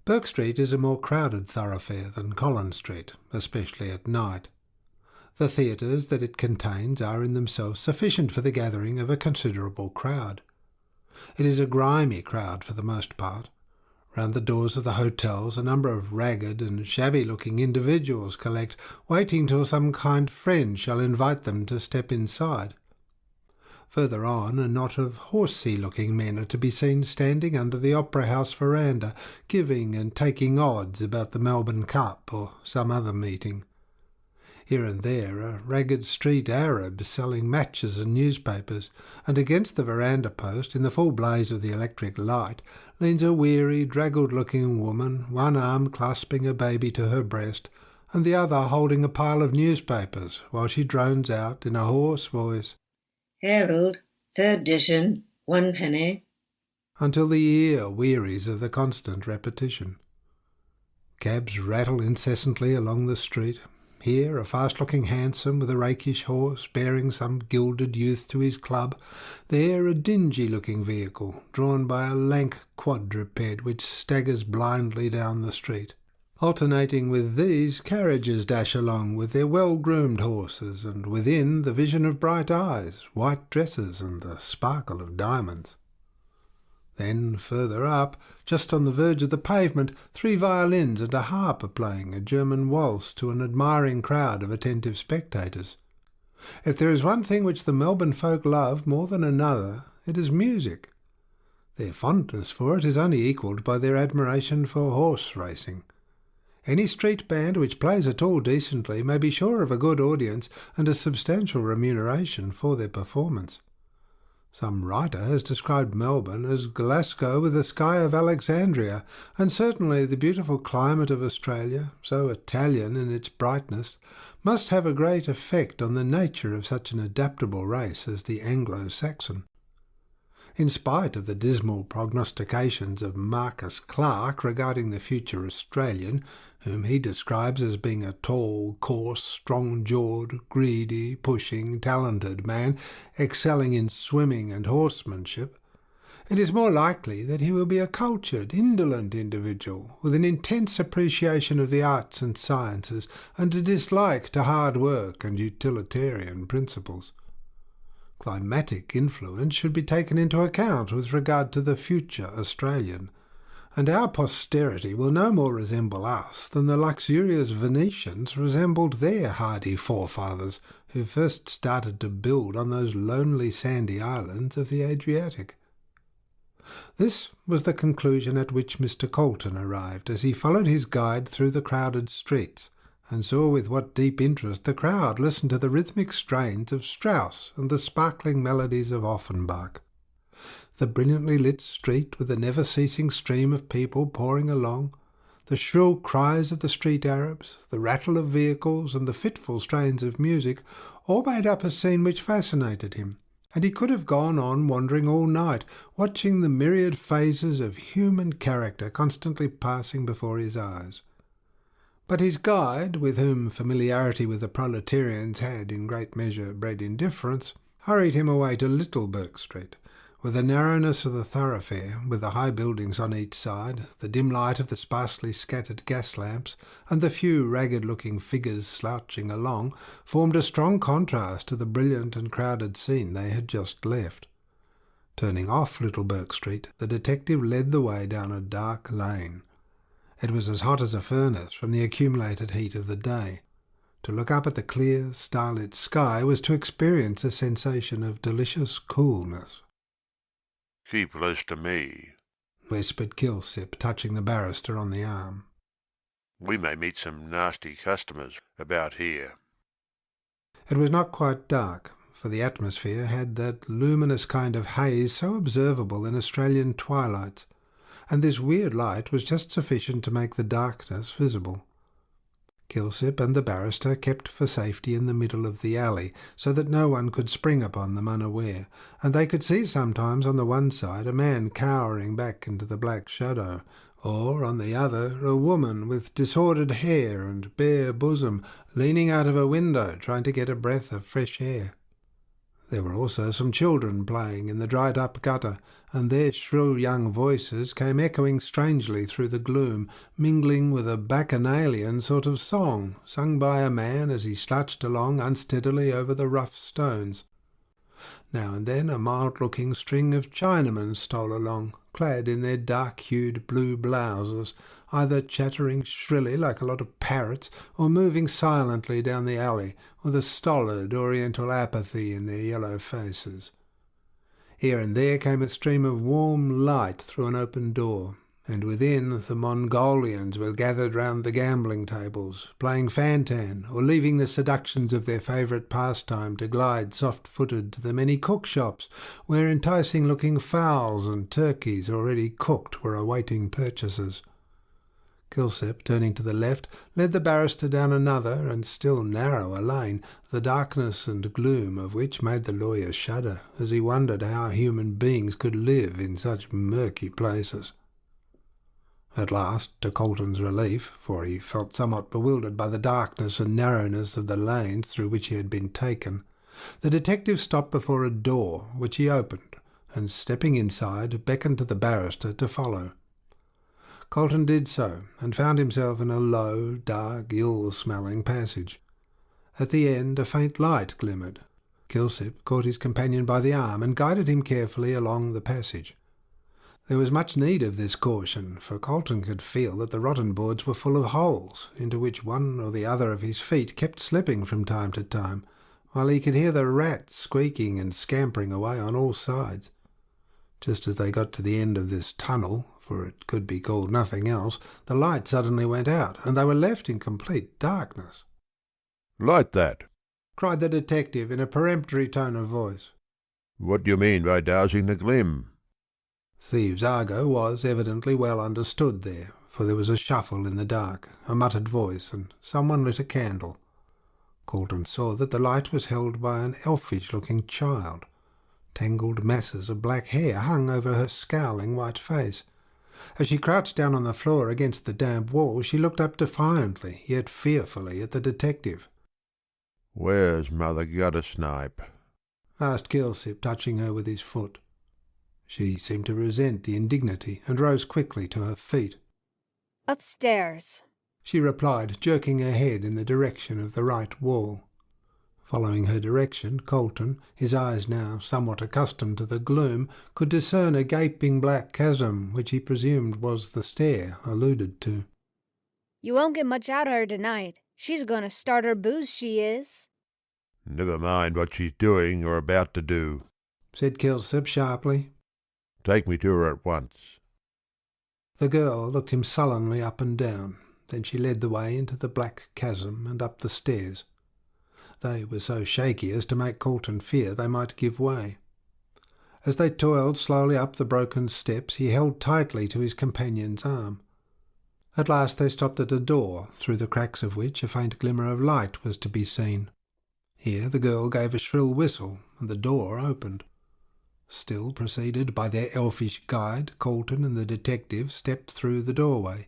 Bourke Street is a more crowded thoroughfare than Collins Street, especially at night. The theatres that it contains are in themselves sufficient for the gathering of a considerable crowd. It is a grimy crowd for the most part. Round the doors of the hotels a number of ragged and shabby-looking individuals collect, waiting till some kind friend shall invite them to step inside. Further on, a knot of horsey-looking men are to be seen standing under the Opera House veranda, giving and taking odds about the Melbourne Cup or some other meeting. Here and there a ragged street Arab selling matches and newspapers, and against the veranda post, in the full blaze of the electric light, leans a weary, draggled-looking woman, one arm clasping a baby to her breast, and the other holding a pile of newspapers, while she drones out in a hoarse voice, "Herald, third edition, 1 penny." until the ear wearies of the constant repetition. Cabs rattle incessantly along the street. Here a fast-looking hansom with a rakish horse bearing some gilded youth to his club. There a dingy-looking vehicle drawn by a lank quadruped which staggers blindly down the street. Alternating with these, carriages dash along with their well-groomed horses, and within the vision of bright eyes, white dresses, and the sparkle of diamonds. Then, further up, just on the verge of the pavement, 3 violins and a harp are playing a German waltz to an admiring crowd of attentive spectators. If there is one thing which the Melbourne folk love more than another, it is music. Their fondness for it is only equalled by their admiration for horse racing. Any street band which plays at all decently may be sure of a good audience and a substantial remuneration for their performance. Some writer has described Melbourne as Glasgow with the sky of Alexandria, and certainly the beautiful climate of Australia, so Italian in its brightness, must have a great effect on the nature of such an adaptable race as the Anglo-Saxon. In spite of the dismal prognostications of Marcus Clarke regarding the future Australian, whom he describes as being a tall, coarse, strong-jawed, greedy, pushing, talented man, excelling in swimming and horsemanship, it is more likely that he will be a cultured, indolent individual, with an intense appreciation of the arts and sciences, and a dislike to hard work and utilitarian principles. Climatic influence should be taken into account with regard to the future Australian, and our posterity will no more resemble us than the luxurious Venetians resembled their hardy forefathers who first started to build on those lonely sandy islands of the Adriatic. This was the conclusion at which Mr. Colton arrived as he followed his guide through the crowded streets, and saw with what deep interest the crowd listened to the rhythmic strains of Strauss and the sparkling melodies of Offenbach. The brilliantly lit street with the never-ceasing stream of people pouring along, the shrill cries of the street Arabs, the rattle of vehicles, and the fitful strains of music all made up a scene which fascinated him, and he could have gone on wandering all night, watching the myriad phases of human character constantly passing before his eyes. But his guide, with whom familiarity with the proletarians had in great measure bred indifference, hurried him away to Little Bourke Street, where the narrowness of the thoroughfare, with the high buildings on each side, the dim light of the sparsely scattered gas lamps, and the few ragged-looking figures slouching along, formed a strong contrast to the brilliant and crowded scene they had just left. Turning off Little Bourke Street, the detective led the way down a dark lane. It was as hot as a furnace from the accumulated heat of the day. To look up at the clear, starlit sky was to experience a sensation of delicious coolness. "Keep close to me," whispered Kilsip, touching the barrister on the arm. "We may meet some nasty customers about here." It was not quite dark, for the atmosphere had that luminous kind of haze so observable in Australian twilights, and this weird light was just sufficient to make the darkness visible. Kilsip and the barrister kept for safety in the middle of the alley, so that no one could spring upon them unaware, and they could see sometimes on the one side a man cowering back into the black shadow, or on the other a woman with disordered hair and bare bosom, leaning out of a window trying to get a breath of fresh air. There were also some children playing in the dried-up gutter, and their shrill young voices came echoing strangely through the gloom, mingling with a bacchanalian sort of song, sung by a man as he slouched along unsteadily over the rough stones. Now and then a mild-looking string of Chinamen stole along, clad in their dark-hued blue blouses, either chattering shrilly like a lot of parrots, or moving silently down the alley, with a stolid oriental apathy in their yellow faces. Here and there came a stream of warm light through an open door, and within the Mongolians were gathered round the gambling tables, playing fantan, or leaving the seductions of their favourite pastime to glide soft-footed to the many cook-shops, where enticing-looking fowls and turkeys already cooked were awaiting purchasers. Kilsip, turning to the left, led the barrister down another and still narrower lane, the darkness and gloom of which made the lawyer shudder, as he wondered how human beings could live in such murky places. At last, to Colton's relief, for he felt somewhat bewildered by the darkness and narrowness of the lanes through which he had been taken, the detective stopped before a door, which he opened, and stepping inside, beckoned to the barrister to follow. Colton did so, and found himself in a low, dark, ill-smelling passage. At the end a faint light glimmered. Kilsip caught his companion by the arm and guided him carefully along the passage. There was much need of this caution, for Colton could feel that the rotten boards were full of holes, into which one or the other of his feet kept slipping from time to time, while he could hear the rats squeaking and scampering away on all sides. Just as they got to the end of this tunnel, for it could be called nothing else, the light suddenly went out, and they were left in complete darkness. "Light that!" cried the detective in a peremptory tone of voice. "What do you mean by dousing the glim?" Thieves' argot was evidently well understood there, for there was a shuffle in the dark, a muttered voice, and someone lit a candle. Colton saw that the light was held by an elfish-looking child. Tangled masses of black hair hung over her scowling white face. As she crouched down on the floor against the damp wall, she looked up defiantly, yet fearfully, at the detective. "Where's Mother Guttersnipe?" asked Kilsip, touching her with his foot. She seemed to resent the indignity, and rose quickly to her feet. "Upstairs," she replied, jerking her head in the direction of the right wall. Following her direction, Colton, his eyes now somewhat accustomed to the gloom, could discern a gaping black chasm, which he presumed was the stair alluded to. "You won't get much out of her tonight. She's going to start her booze, she is." "Never mind what she's doing or about to do," said Kilsip sharply. "Take me to her at once." The girl looked him sullenly up and down. Then she led the way into the black chasm and up the stairs. They were so shaky as to make Colton fear they might give way. As they toiled slowly up the broken steps, he held tightly to his companion's arm. At last they stopped at a door, through the cracks of which a faint glimmer of light was to be seen. Here the girl gave a shrill whistle, and the door opened. Still preceded by their elfish guide, Colton and the detective stepped through the doorway.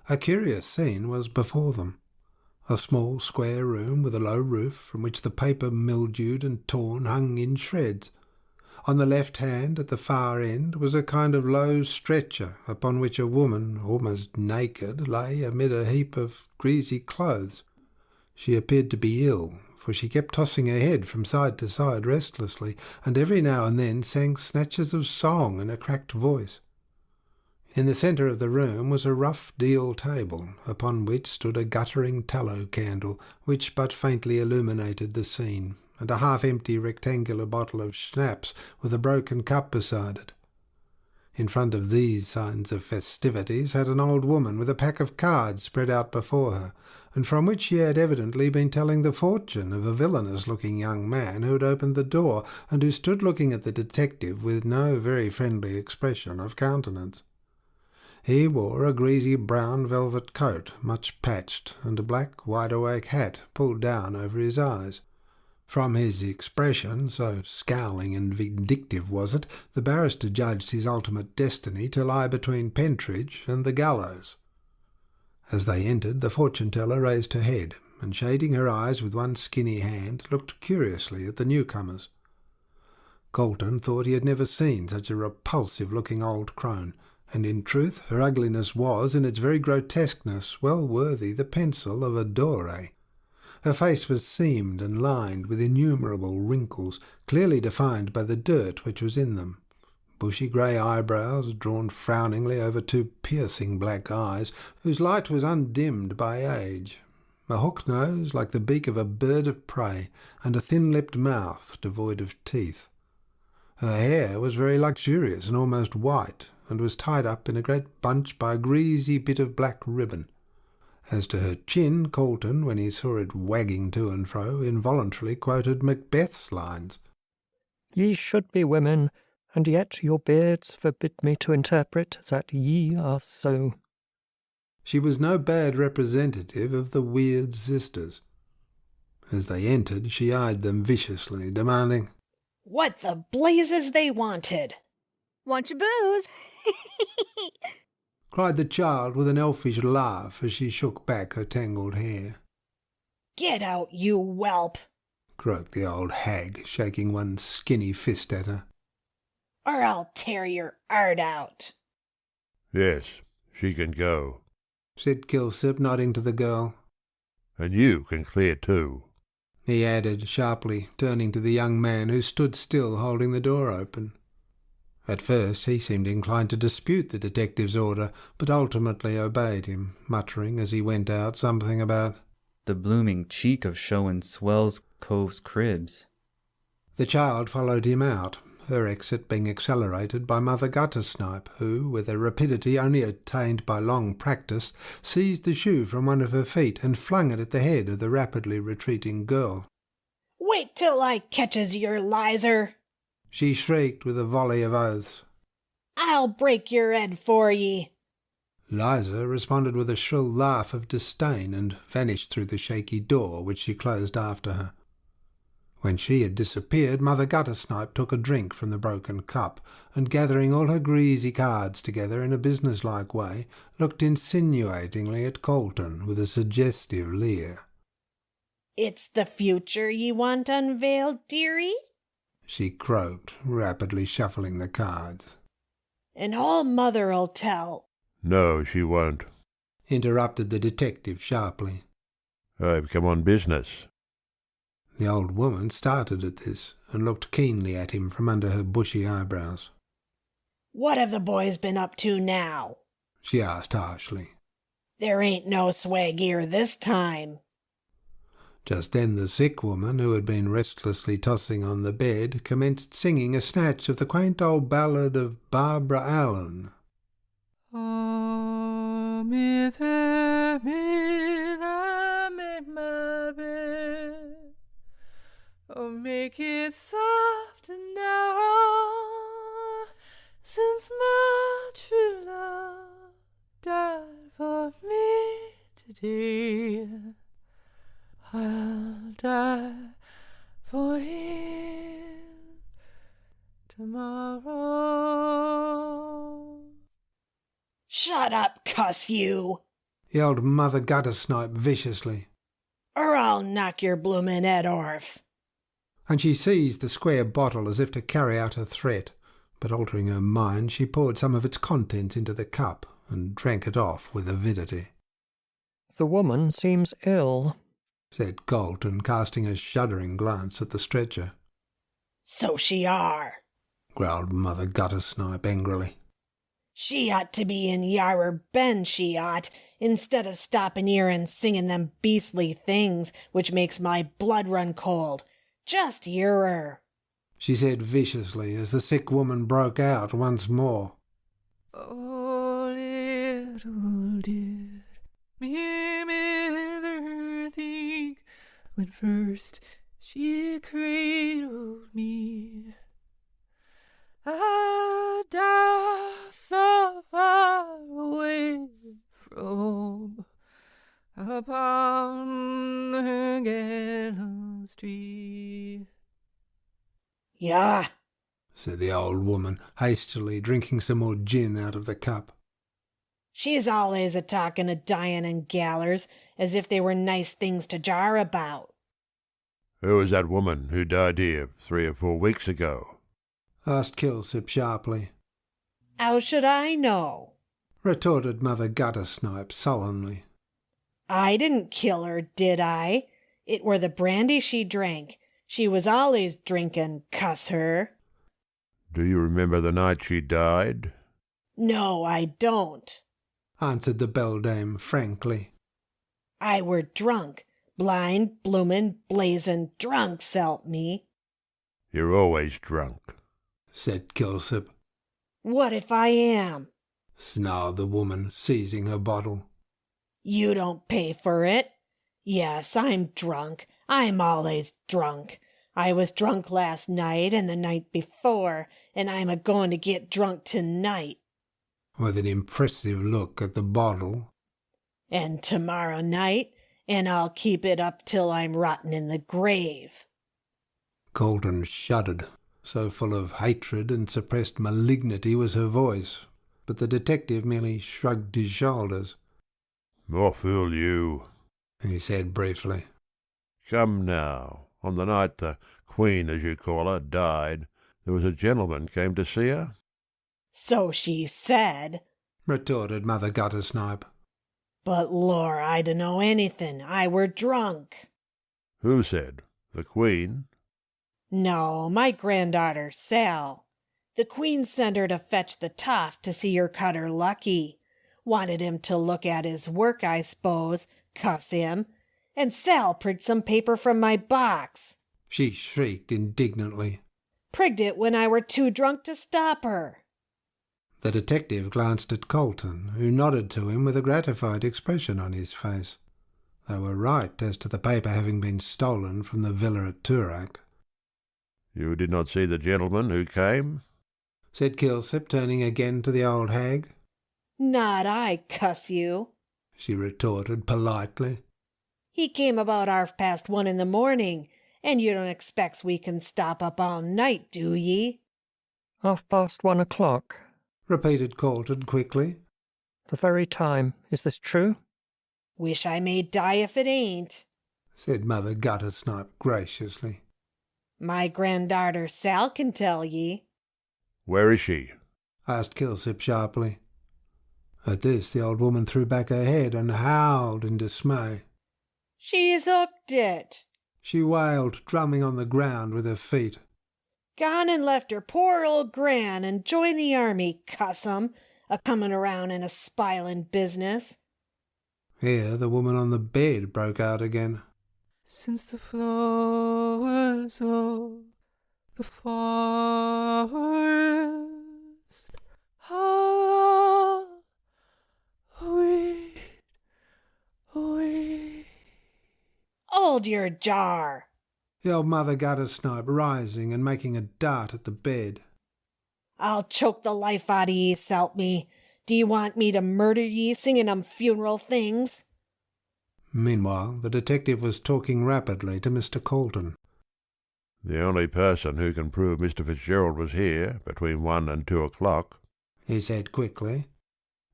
A curious scene was before them. A small square room with a low roof, from which the paper mildewed and torn hung in shreds. On the left hand, at the far end, was a kind of low stretcher, upon which a woman, almost naked, lay amid a heap of greasy clothes. She appeared to be ill, for she kept tossing her head from side to side restlessly, and every now and then sang snatches of song in a cracked voice. In the centre of the room was a rough deal table, upon which stood a guttering tallow candle, which but faintly illuminated the scene, and a half-empty rectangular bottle of schnapps with a broken cup beside it. In front of these signs of festivities sat an old woman with a pack of cards spread out before her, and from which she had evidently been telling the fortune of a villainous-looking young man who had opened the door, and who stood looking at the detective with no very friendly expression of countenance. He wore a greasy brown velvet coat, much patched, and a black wide-awake hat pulled down over his eyes. From his expression, so scowling and vindictive was it, the barrister judged his ultimate destiny to lie between Pentridge and the gallows. As they entered, the fortune-teller raised her head, and shading her eyes with one skinny hand, looked curiously at the newcomers. Colton thought he had never seen such a repulsive-looking old crone, and in truth her ugliness was, in its very grotesqueness, well worthy the pencil of a Doré. Her face was seamed and lined with innumerable wrinkles, clearly defined by the dirt which was in them. Bushy grey eyebrows, drawn frowningly over two piercing black eyes, whose light was undimmed by age. A hook nose like the beak of a bird of prey, and a thin-lipped mouth devoid of teeth. Her hair was very luxurious and almost white, and was tied up in a great bunch by a greasy bit of black ribbon. As to her chin, Colton, when he saw it wagging to and fro, involuntarily quoted Macbeth's lines. Ye should be women, and yet your beards forbid me to interpret that ye are so. She was no bad representative of the weird sisters. As they entered, she eyed them viciously, demanding, "What the blazes they wanted?" "Want your booze?" cried the child with an elfish laugh as she shook back her tangled hair. "Get out, you whelp!" croaked the old hag, shaking one skinny fist at her. "Or I'll tear your heart out." Yes, she can go, said Kilsip, nodding to the girl. And you can clear too, he added sharply, turning to the young man who stood still holding the door open. At first he seemed inclined to dispute the detective's order, but ultimately obeyed him, muttering as he went out something about the blooming cheek of showin' swells cove's cribs. The child followed him out, her exit being accelerated by Mother Guttersnipe, who, with a rapidity only attained by long practice, seized the shoe from one of her feet and flung it at the head of the rapidly retreating girl. "Wait till I catches your lizer!" she shrieked with a volley of oaths. "I'll break your head for ye!" Liza responded with a shrill laugh of disdain and vanished through the shaky door, which she closed after her. When she had disappeared, Mother Guttersnipe took a drink from the broken cup, and gathering all her greasy cards together in a businesslike way, looked insinuatingly at Colton with a suggestive leer. "It's the future ye want unveiled, dearie?" she croaked, rapidly shuffling the cards. "And all Mother'll tell." No, she won't, interrupted the detective sharply. I've come on business. The old woman started at this, and looked keenly at him from under her bushy eyebrows. "What have the boys been up to now?" she asked harshly. "There ain't no swag here this time." Just then the sick woman, who had been restlessly tossing on the bed, commenced singing a snatch of the quaint old ballad of Barbara Allen. Me there, make my bed. Oh, make it soft and narrow, since my true love died for me today. I'll die for him tomorrow. "Shut up, cuss you!" yelled Mother Guttersnipe viciously. "Or I'll knock your bloomin' head orf." And she seized the square bottle as if to carry out her threat, but altering her mind, she poured some of its contents into the cup and drank it off with avidity. "The woman seems ill," said Colton, casting a shuddering glance at the stretcher. "So she are," growled Mother Guttersnipe angrily. "She ought to be in Yarrer Bend, she ought, instead of stopping here and singing them beastly things which makes my blood run cold. Just hear her," she said viciously as the sick woman broke out once more. Oh, little did me mother think when first she cradled me, I died so far away from upon the gallows tree. "Yah," said the old woman, hastily drinking some more gin out of the cup. "She's allays a-talking of dyin' and gallers, as if they were nice things to jar about." Who was that woman who died here 3 or 4 weeks ago? asked Kilsip sharply. "How should I know?" retorted Mother Guttersnipe sullenly. "I didn't kill her, did I? It were the brandy she drank. She was allays drinkin', cuss her." Do you remember the night she died? "No, I don't," answered the beldame frankly. "I were drunk, blind, bloomin', blazin' drunk, s'help me." You're always drunk, said Kilsip. What if I am? snarled the woman, seizing her bottle. You don't pay for it. Yes, I'm drunk. I'm always drunk. I was drunk last night and the night before, and I'm a-going to get drunk tonight. With an impressive look at the bottle. And tomorrow night, and I'll keep it up till I'm rotten in the grave. Colton shuddered. So full of hatred and suppressed malignity was her voice, but the detective merely shrugged his shoulders. "More fool you," he said briefly. "Come now, on the night the Queen, as you call her, died, there was a gentleman came to see her?" So she said, retorted Mother Guttersnipe. But lor, I dunno anything. I were drunk. "Who said? The Queen?" No, my granddaughter, Sal. The Queen sent her to fetch the toff to see her cut her lucky. Wanted him to look at his work, I s'pose, cuss him. And Sal prigged some paper from my box. She shrieked indignantly. Prigged it when I were too drunk to stop her. The detective glanced at Colton, who nodded to him with a gratified expression on his face. They were right as to the paper having been stolen from the villa at Toorak. "You did not see the gentleman who came?" said Kilsip, turning again to the old hag. Not I, cuss you, she retorted politely. He came about 1:30 in the morning, and you don't expects we can stop up all night, do ye? 1:30 o'clock, repeated Colton quickly. The very time. Is this true? Wish I may die if it ain't, said Mother Guttersnipe graciously. My granddaughter Sal can tell ye. "Where is she?" asked Kilsip sharply. At this the old woman threw back her head and howled in dismay. She's hooked it, she wailed, drumming on the ground with her feet. Gone and left her poor old gran and joined the army, cuss 'em, a-comin' around and a-spilin' business. Here the woman on the bed broke out again. Since the flowers of the forest are weed. Hold your jar, yelled Mother Guttersnipe, rising and making a dart at the bed. I'll choke the life out of ye, s'help me. Do you want me to murder ye singing 'em funeral things? Meanwhile, the detective was talking rapidly to Mr. Colton. "The only person who can prove Mr. Fitzgerald was here between 1 and 2 o'clock, he said quickly,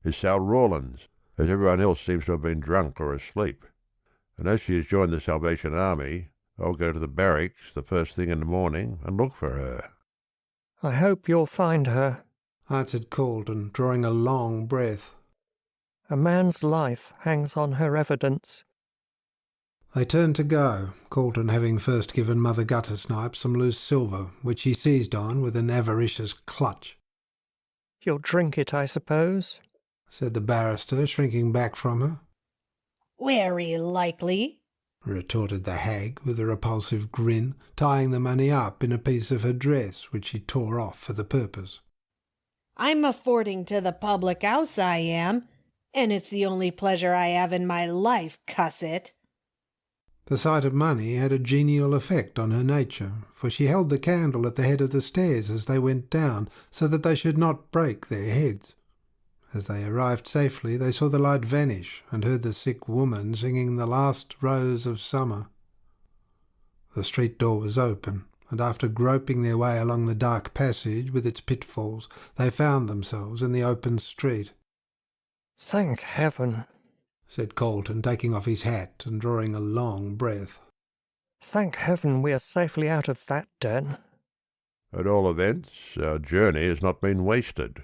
is Sal Rawlins, as everyone else seems to have been drunk or asleep. And as she has joined the Salvation Army, I'll go to the barracks the first thing in the morning and look for her." I hope you'll find her, answered Colton, drawing a long breath. A man's life hangs on her evidence. They turned to go, Colton having first given Mother Guttersnipe some loose silver, which he seized on with an avaricious clutch. You'll drink it, I suppose, said the barrister, shrinking back from her. Very likely, retorted the hag with a repulsive grin, tying the money up in a piece of her dress, which she tore off for the purpose. I'm affording to the public house, I am, and it's the only pleasure I have in my life, cuss it. The sight of money had a genial effect on her nature, for she held the candle at the head of the stairs as they went down, so that they should not break their heads. As they arrived safely, they saw the light vanish, and heard the sick woman singing the last rose of summer. The street door was open, and after groping their way along the dark passage with its pitfalls, they found themselves in the open street. Thank heaven, said Colton, taking off his hat and drawing a long breath. Thank heaven we are safely out of that den. "At all events, our journey has not been wasted,"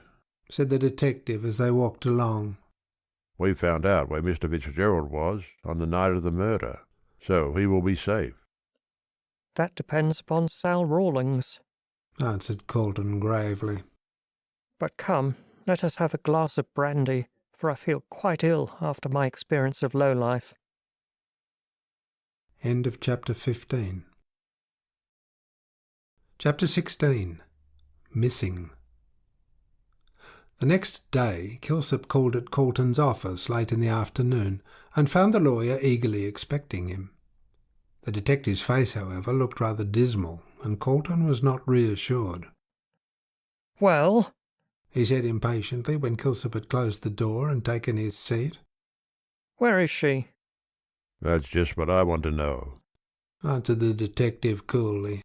said the detective as they walked along. "We found out where Mr. Fitzgerald was on the night of the murder, so he will be safe." That depends upon Sal Rawlins, answered Colton gravely. But come, let us have a glass of brandy, for I feel quite ill after my experience of low life. End of chapter 15. Chapter 16. Missing. The next day Kilsip called at Colton's office late in the afternoon and found the lawyer eagerly expecting him. The detective's face, however, looked rather dismal, and Colton was not reassured. "Well?" he said impatiently when Kilsip had closed the door and taken his seat. "Where is she?" That's just what I want to know," answered the detective coolly.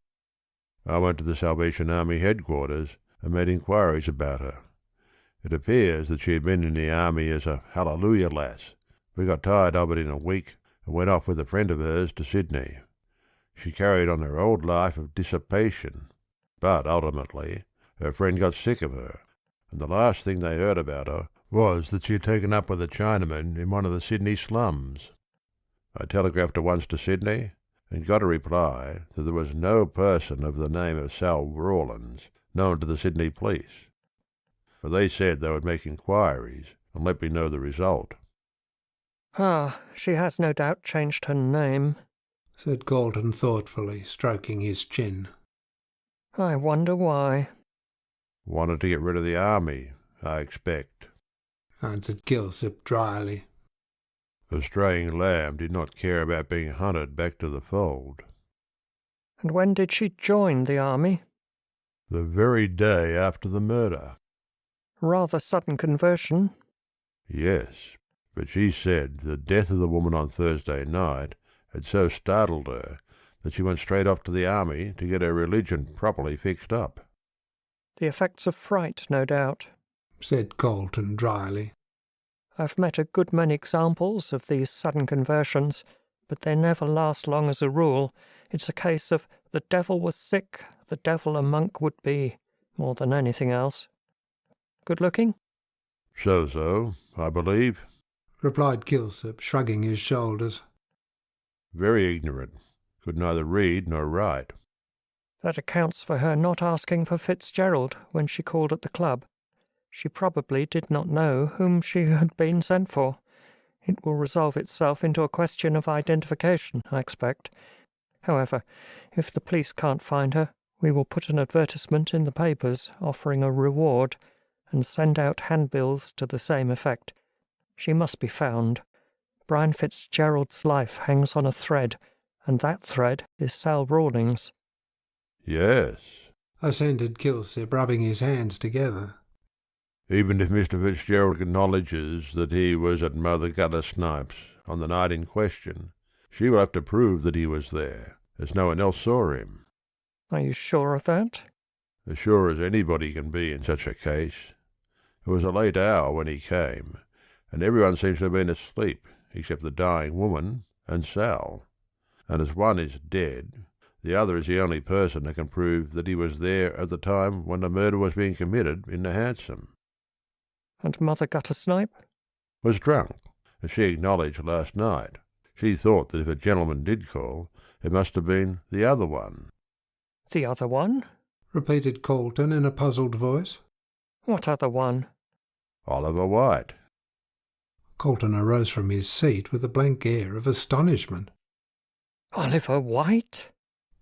"I went to the Salvation Army headquarters and made inquiries about her. It appears that she had been in the army as a hallelujah lass. We got tired of it in a week and went off with a friend of hers to Sydney. She carried on her old life of dissipation, but ultimately her friend got sick of her, and the last thing they heard about her was that she had taken up with a Chinaman in one of the Sydney slums. I telegraphed at once to Sydney and got a reply that there was no person of the name of Sal Rawlins known to the Sydney police. But they said they would make inquiries and let me know the result." "Ah, she has no doubt changed her name," said Colton thoughtfully, stroking his chin. "I wonder why." "Wanted to get rid of the army, I expect," answered Kilsip dryly. "The straying lamb did not care about being hunted back to the fold." "And when did she join the army?" "The very day after the murder." "Rather sudden conversion." "Yes, but she said the death of the woman on Thursday night had so startled her that she went straight off to the army to get her religion properly fixed up." "The effects of fright, no doubt," said Colton dryly. "I've met a good many examples of these sudden conversions, but they never last long as a rule. It's a case of the devil was sick, the devil a monk would be, more than anything else. Good looking?" "So, I believe," replied Kilsip, shrugging his shoulders. "Very ignorant, could neither read nor write." "That accounts for her not asking for Fitzgerald when she called at the club. She probably did not know whom she had been sent for. It will resolve itself into a question of identification, I expect. However, if the police can't find her, we will put an advertisement in the papers offering a reward and send out handbills to the same effect. She must be found. Brian Fitzgerald's life hangs on a thread, and that thread is Sal Rawlings." "Yes," assented Kilsip, rubbing his hands together. "Even if Mr. Fitzgerald acknowledges that he was at Mother Guttersnipe's on the night in question, she will have to prove that he was there, as no one else saw him." "Are you sure of that?" "As sure as anybody can be in such a case. It was a late hour when he came, and everyone seems to have been asleep, except the dying woman and Sal. And as one is dead, the other is the only person that can prove that he was there at the time when the murder was being committed in the Hansom." "And Mother Guttersnipe?" "Was drunk, as she acknowledged last night. She thought that if a gentleman did call, it must have been the other one." "The other one?" repeated Colton in a puzzled voice. "What other one?" "Oliver White." Colton arose from his seat with a blank air of astonishment. "Oliver White?"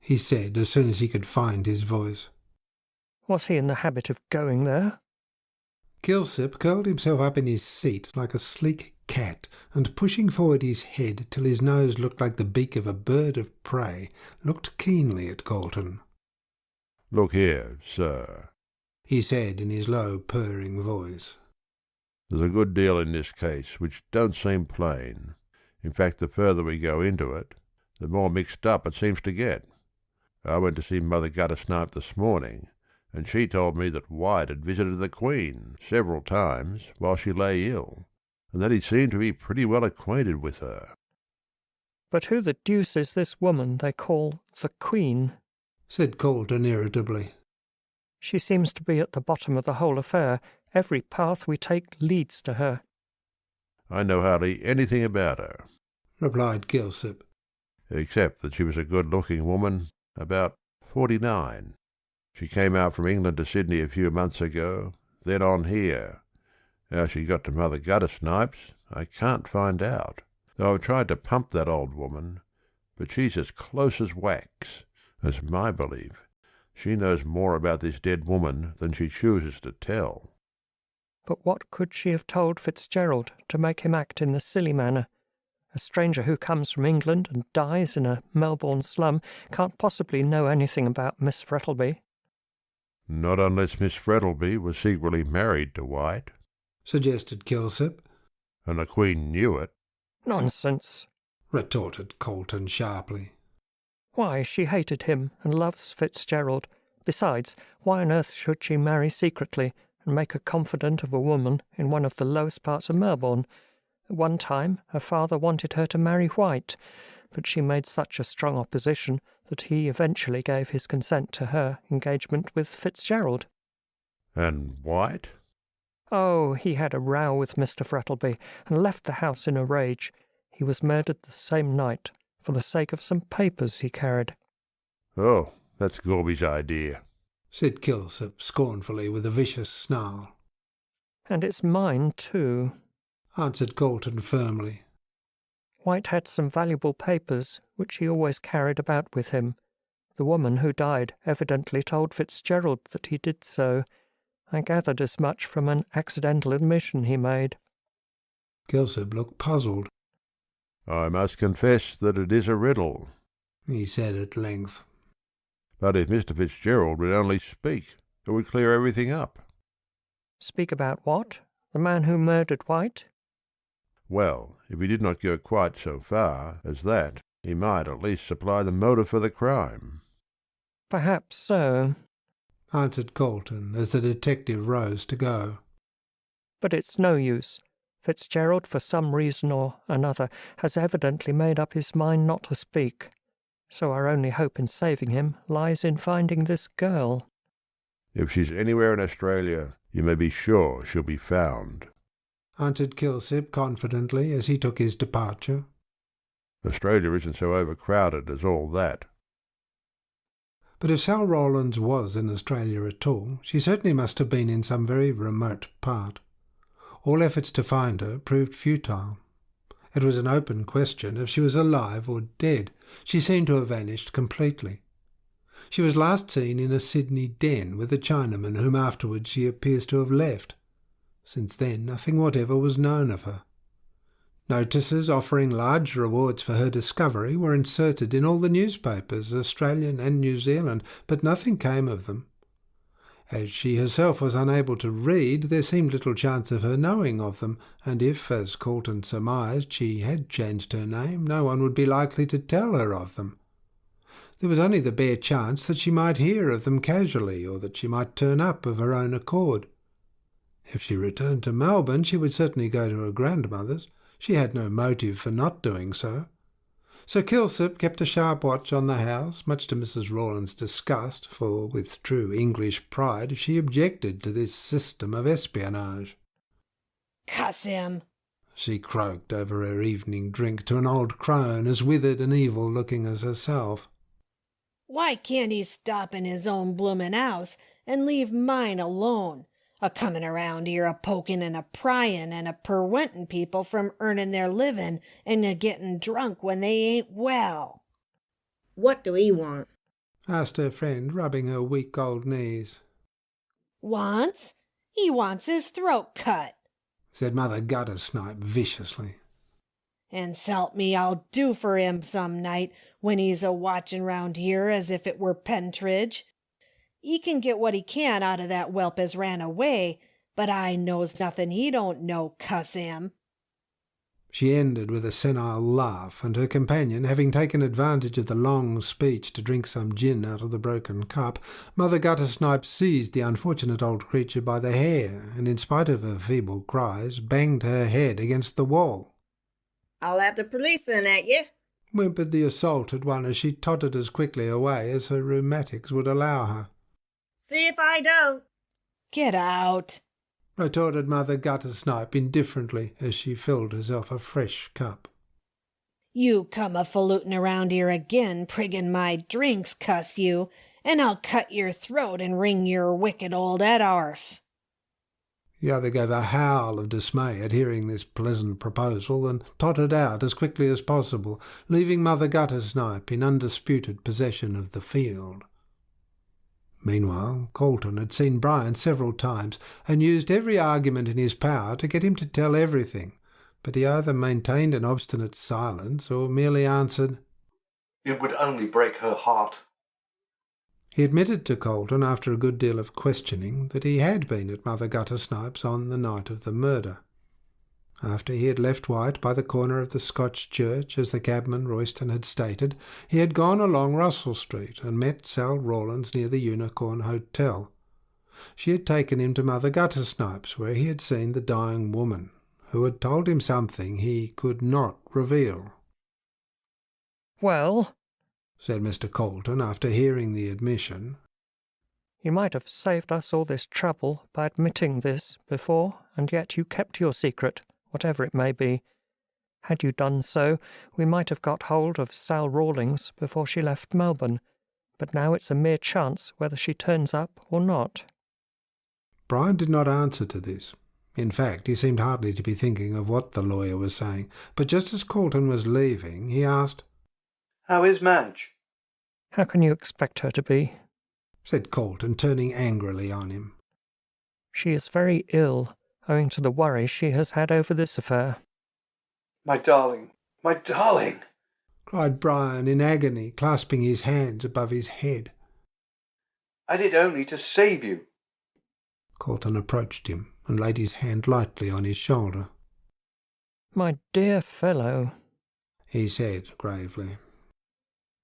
he said as soon as he could find his voice. "Was he in the habit of going there?" Kilsip curled himself up in his seat like a sleek cat, and pushing forward his head till his nose looked like the beak of a bird of prey, looked keenly at Colton. "Look here, sir," he said in his low, purring voice. "There's a good deal in this case which don't seem plain. In fact, the further we go into it, the more mixed up it seems to get. I went to see Mother Guttersnipe this morning, and she told me that White had visited the Queen several times while she lay ill, and that he seemed to be pretty well acquainted with her." "But who the deuce is this woman they call the Queen?" said Colton irritably. "She seems to be at the bottom of the whole affair. Every path we take leads to her." "I know hardly anything about her," replied Kilsip, "except that she was a good-looking woman, about 49. She came out from England to Sydney a few months ago, then on here. How she got to Mother Guttersnipe's, I can't find out, though I've tried to pump that old woman, but she's as close as wax, as my belief. She knows more about this dead woman than she chooses to tell." But what could she have told Fitzgerald to make him act in this silly manner? A stranger who comes from England and dies in a Melbourne slum can't possibly know anything about Miss Frettlby. Not unless Miss Frettlby was secretly married to White, suggested Kilsip. And the Queen knew it. Nonsense, retorted Colton sharply. Why, she hated him and loves Fitzgerald. Besides, why on earth should she marry secretly and make a confidant of a woman in one of the lowest parts of Melbourne? At one time her father wanted her to marry White, but she made such a strong opposition that he eventually gave his consent to her engagement with Fitzgerald. And White? Oh, he had a row with Mr. Frettlby and left the house in a rage. He was murdered the same night, for the sake of some papers he carried. Oh, that's Gorby's idea, said Kilsip scornfully with a vicious snarl. And it's mine, too, answered Colton firmly. White had some valuable papers, which he always carried about with him. The woman who died evidently told Fitzgerald that he did so. I gathered as much from an accidental admission he made. Kilsip looked puzzled. I must confess that it is a riddle, he said at length. But if Mr. Fitzgerald would only speak, it would clear everything up. Speak about what? The man who murdered White? Well, if he did not go quite so far as that, he might at least supply the motive for the crime. Perhaps so, answered Colton as the detective rose to go. But it's no use. Fitzgerald, for some reason or another, has evidently made up his mind not to speak. So our only hope in saving him lies in finding this girl. If she's anywhere in Australia, you may be sure she'll be found, answered Kilsip confidently as he took his departure. Australia isn't so overcrowded as all that. But if Sal Rowlands was in Australia at all, she certainly must have been in some very remote part. All efforts to find her proved futile. It was an open question if she was alive or dead. She seemed to have vanished completely. She was last seen in a Sydney den with a Chinaman whom afterwards she appears to have left. Since then, nothing whatever was known of her. Notices offering large rewards for her discovery were inserted in all the newspapers, Australian and New Zealand, but nothing came of them. As she herself was unable to read, there seemed little chance of her knowing of them, and if, as Colton surmised, she had changed her name, no one would be likely to tell her of them. There was only the bare chance that she might hear of them casually, or that she might turn up of her own accord. If she returned to Melbourne, she would certainly go to her grandmother's. She had no motive for not doing so. So Kilsip kept a sharp watch on the house, much to Mrs. Rawlins' disgust, for with true English pride she objected to this system of espionage. "Cuss him," she croaked over her evening drink to an old crone as withered and evil-looking as herself. "Why can't he stop in his own bloomin' house and leave mine alone? A-comin' around here a-pokin' and a-pryin' and a-perwentin' people from earnin' their livin' and a-gettin' drunk when they ain't well." "What do he want?" asked her friend, rubbing her weak old knees. "Wants? He wants his throat cut," said Mother Guttersnipe viciously. "And s'help me, I'll do for him some night when he's a-watchin' round here as if it were Pentridge. He can get what he can out of that whelp as ran away, but I knows nothing he don't know, cuss him." She ended with a senile laugh, and her companion, having taken advantage of the long speech to drink some gin out of the broken cup, Mother Guttersnipe seized the unfortunate old creature by the hair, and in spite of her feeble cries, banged her head against the wall. "I'll have the police in at you," whimpered the assaulted one as she tottered as quickly away as her rheumatics would allow her. "See if I don't." "Get out," retorted Mother Guttersnipe indifferently as she filled herself a fresh cup. "You come a-falutin' around here again, priggin' my drinks, cuss you, and I'll cut your throat and wring your wicked old head orf." The other gave a howl of dismay at hearing this pleasant proposal and tottered out as quickly as possible, leaving Mother Guttersnipe in undisputed possession of the field. Meanwhile, Colton had seen Brian several times and used every argument in his power to get him to tell everything, but he either maintained an obstinate silence or merely answered, "It would only break her heart." He admitted to Colton, after a good deal of questioning, that he had been at Mother Guttersnipe's on the night of the murder. After he had left White by the corner of the Scotch Church, as the cabman Royston had stated, he had gone along Russell Street and met Sal Rawlins near the Unicorn Hotel. She had taken him to Mother Guttersnipe's, where he had seen the dying woman, who had told him something he could not reveal. "Well," said Mr. Colton, after hearing the admission, "you might have saved us all this trouble by admitting this before, and yet you kept your secret, whatever it may be. Had you done so, we might have got hold of Sal Rawlins before she left Melbourne, but now it's a mere chance whether she turns up or not." Brian did not answer to this. In fact, he seemed hardly to be thinking of what the lawyer was saying, but just as Colton was leaving, he asked, "How is Madge?" "How can you expect her to be?" said Colton, turning angrily on him. "She is very ill, owing to the worry she has had over this affair." "My darling, my darling!" cried Brian in agony, clasping his hands above his head. "I did only to save you." Colton approached him and laid his hand lightly on his shoulder. "My dear fellow," he said gravely,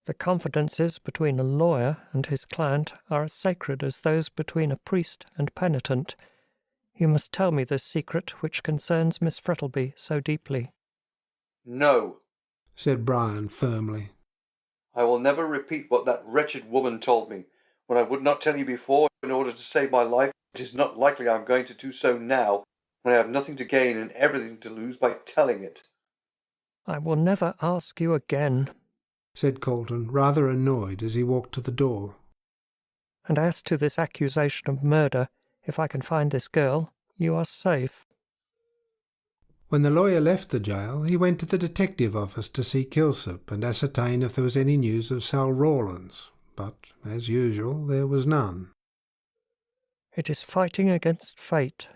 "the confidences between a lawyer and his client are as sacred as those between a priest and penitent. You must tell me this secret which concerns Miss Frettlby so deeply." "No," said Brian firmly. "I will never repeat what that wretched woman told me. When I would not tell you before in order to save my life, it is not likely I am going to do so now, when I have nothing to gain and everything to lose by telling it." "I will never ask you again," said Colton, rather annoyed as he walked to the door. "And as to this accusation of murder, if I can find this girl, you are safe." When the lawyer left the jail, he went to the detective office to see Kilsip and ascertain if there was any news of Sal Rawlins, but, as usual, there was none. "It is fighting against fate,"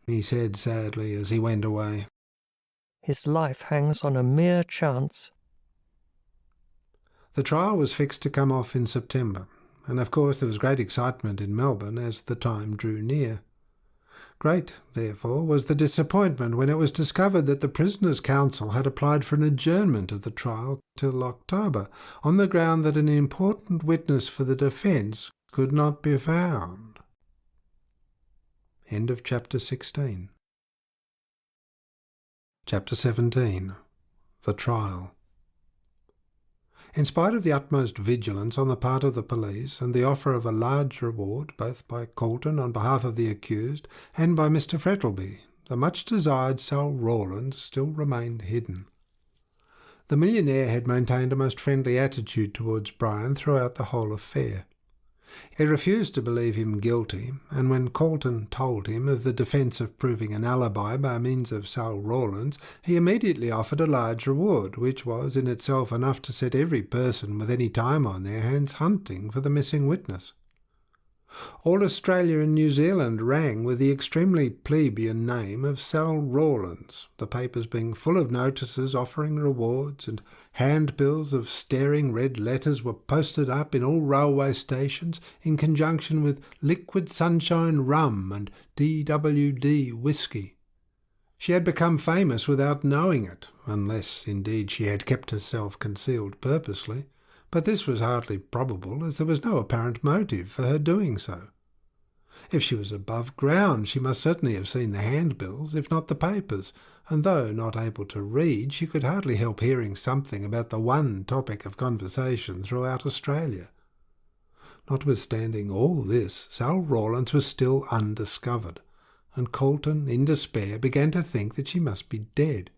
he said sadly as he went away. "His life hangs on a mere chance." The trial was fixed to come off in September, and of course there was great excitement in Melbourne as the time drew near. Great, therefore, was the disappointment when it was discovered that the prisoner's counsel had applied for an adjournment of the trial till October, on the ground that an important witness for the defence could not be found. End of chapter 16. Chapter 17. The Trial. In spite of the utmost vigilance on the part of the police and the offer of a large reward both by Colton on behalf of the accused and by Mr. Frettlby, the much-desired Sal Rawlins still remained hidden. The millionaire had maintained a most friendly attitude towards Brian throughout the whole affair. He refused to believe him guilty, and when Colton told him of the defence of proving an alibi by means of Sal Rawlins, he immediately offered a large reward, which was in itself enough to set every person with any time on their hands hunting for the missing witness. All Australia and New Zealand rang with the extremely plebeian name of Sal Rawlins, the papers being full of notices offering rewards, and handbills of staring red letters were posted up in all railway stations in conjunction with Liquid Sunshine rum and DWD whisky. She had become famous without knowing it, unless, indeed, she had kept herself concealed purposely. But this was hardly probable, as there was no apparent motive for her doing so. If she was above ground, she must certainly have seen the handbills, if not the papers, and though not able to read, she could hardly help hearing something about the one topic of conversation throughout Australia. Notwithstanding all this, Sal Rawlins was still undiscovered, and Colton, in despair, began to think that she must be dead.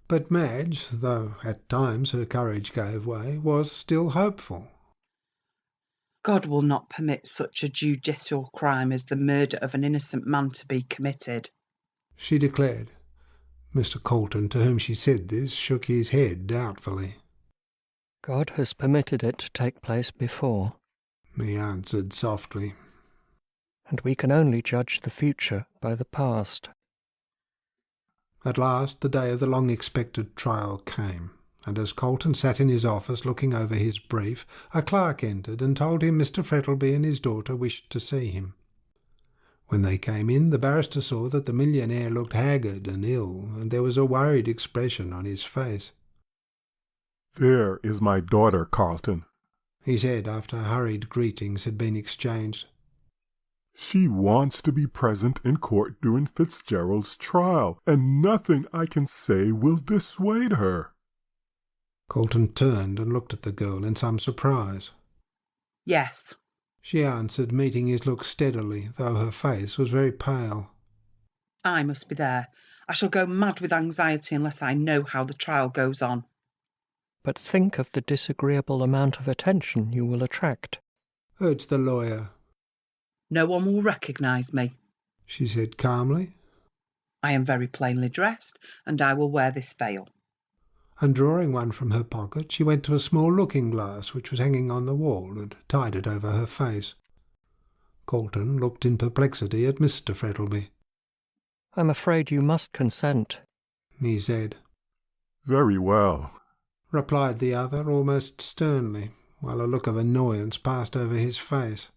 But Madge, though at times her courage gave way, was still hopeful. God will not permit such a judicial crime as the murder of an innocent man to be committed, she declared. Mr. Colton, to whom she said this, shook his head doubtfully. "God has permitted it to take place before," he answered softly. And we can only judge the future by the past. At last the day of the long-expected trial came, and as Colton sat in his office looking over his brief, a clerk entered and told him Mr. Frettlby and his daughter wished to see him. When they came in, the barrister saw that the millionaire looked haggard and ill, and there was a worried expression on his face. "There is my daughter, Carlton," he said after hurried greetings had been exchanged. "She wants to be present in court during Fitzgerald's trial, and nothing I can say will dissuade her." Colton turned and looked at the girl in some surprise. "Yes," she answered, meeting his look steadily, though her face was very pale. "I must be there. I shall go mad with anxiety unless I know how the trial goes on." But think of the disagreeable amount of attention you will attract, urged the lawyer. "No one will recognise me," she said calmly. "I am very plainly dressed, and I will wear this veil." And drawing one from her pocket, she went to a small looking-glass which was hanging on the wall and tied it over her face. Colton looked in perplexity at Mr. Frettlby. "I'm afraid you must consent," he said. "Very well," replied the other almost sternly, while a look of annoyance passed over his face.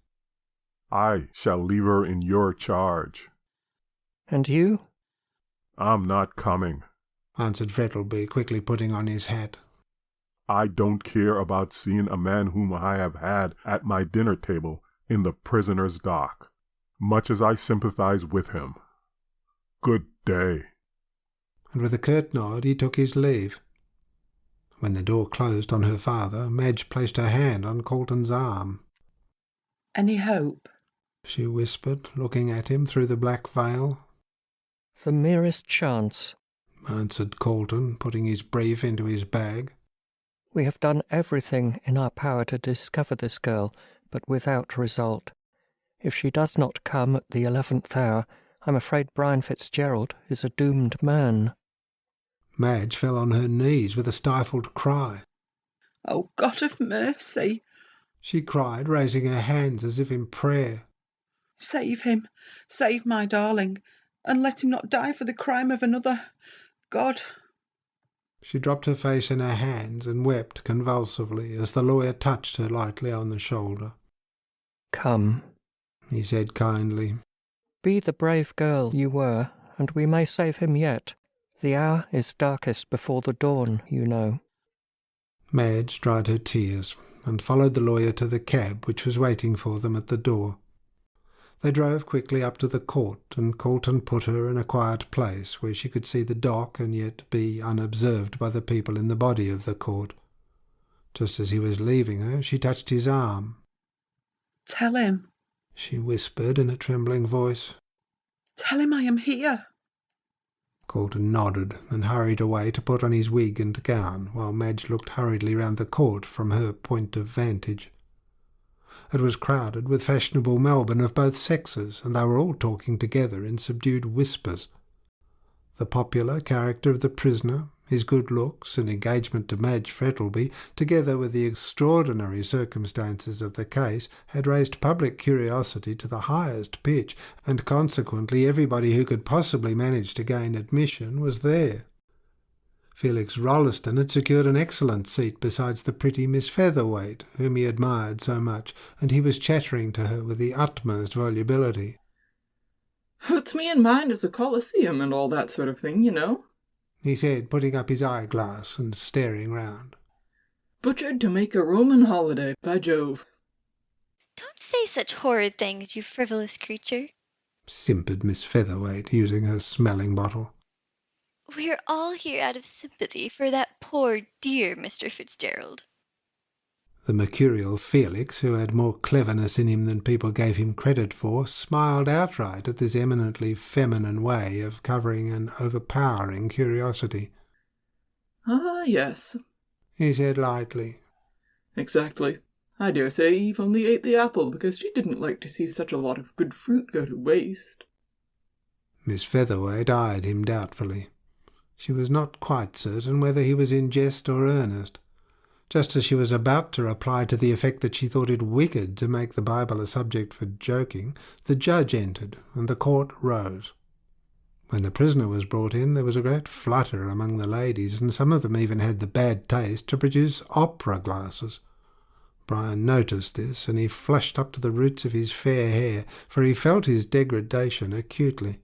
"I shall leave her in your charge." "And you?" "I'm not coming," answered Frettlby, quickly putting on his hat. "I don't care about seeing a man whom I have had at my dinner table in the prisoner's dock, much as I sympathize with him. Good day." And with a curt nod he took his leave. When the door closed on her father, Madge placed her hand on Colton's arm. "Any hope?" she whispered, looking at him through the black veil. "The merest chance," answered Colton, putting his brief into his bag. "We have done everything in our power to discover this girl, but without result. If she does not come at the 11th hour, I'm afraid Brian Fitzgerald is a doomed man." Madge fell on her knees with a stifled cry. "Oh, God of mercy!" she cried, raising her hands as if in prayer. "Save him, save my darling, and let him not die for the crime of another. God!" She dropped her face in her hands and wept convulsively as the lawyer touched her lightly on the shoulder. "Come," he said kindly. "Be the brave girl you were, and we may save him yet. The hour is darkest before the dawn, you know." Madge dried her tears and followed the lawyer to the cab which was waiting for them at the door. They drove quickly up to the court, and Colton put her in a quiet place where she could see the dock and yet be unobserved by the people in the body of the court. Just as he was leaving her, she touched his arm. "Tell him," she whispered in a trembling voice. "Tell him I am here." Colton nodded and hurried away to put on his wig and gown, while Madge looked hurriedly round the court from her point of vantage. It was crowded with fashionable Melbourne of both sexes, and they were all talking together in subdued whispers. The popular character of the prisoner, his good looks and engagement to Madge Frettlby, together with the extraordinary circumstances of the case, had raised public curiosity to the highest pitch, and consequently everybody who could possibly manage to gain admission was there. Felix Rolleston had secured an excellent seat beside the pretty Miss Featherweight, whom he admired so much, and he was chattering to her with the utmost volubility. "Puts me in mind of the Colosseum and all that sort of thing, you know," he said, putting up his eyeglass and staring round. "Butchered to make a Roman holiday, by Jove." "Don't say such horrid things, you frivolous creature," simpered Miss Featherweight, using her smelling bottle. "We're all here out of sympathy for that poor dear Mr. Fitzgerald." The mercurial Felix, who had more cleverness in him than people gave him credit for, smiled outright at this eminently feminine way of covering an overpowering curiosity. "Ah, yes," he said lightly. "Exactly. I dare say Eve only ate the apple because she didn't like to see such a lot of good fruit go to waste." Miss Featherweight eyed him doubtfully. She was not quite certain whether he was in jest or earnest. Just as she was about to reply to the effect that she thought it wicked to make the Bible a subject for joking, the judge entered, and the court rose. When the prisoner was brought in, there was a great flutter among the ladies, and some of them even had the bad taste to produce opera glasses. Brian noticed this, and he flushed up to the roots of his fair hair, for he felt his degradation acutely.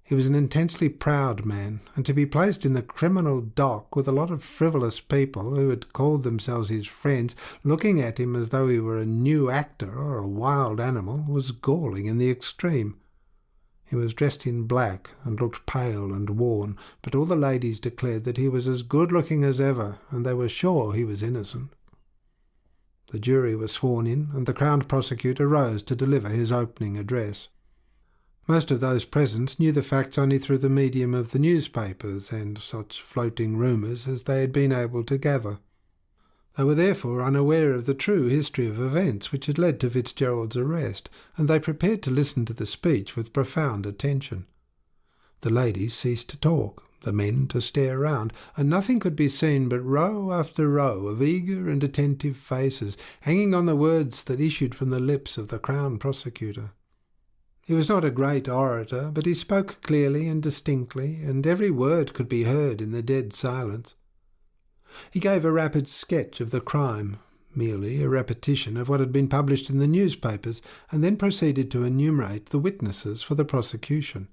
He was an intensely proud man, and to be placed in the criminal dock with a lot of frivolous people who had called themselves his friends, looking at him as though he were a new actor or a wild animal, was galling in the extreme. He was dressed in black and looked pale and worn, but all the ladies declared that he was as good-looking as ever, and they were sure he was innocent. The jury was sworn in, and the Crown Prosecutor rose to deliver his opening address. Most of those present knew the facts only through the medium of the newspapers and such floating rumours as they had been able to gather. They were therefore unaware of the true history of events which had led to Fitzgerald's arrest, and they prepared to listen to the speech with profound attention. The ladies ceased to talk, the men to stare round, and nothing could be seen but row after row of eager and attentive faces, hanging on the words that issued from the lips of the Crown Prosecutor. He was not a great orator, but he spoke clearly and distinctly, and every word could be heard in the dead silence. He gave a rapid sketch of the crime, merely a repetition of what had been published in the newspapers, and then proceeded to enumerate the witnesses for the prosecution.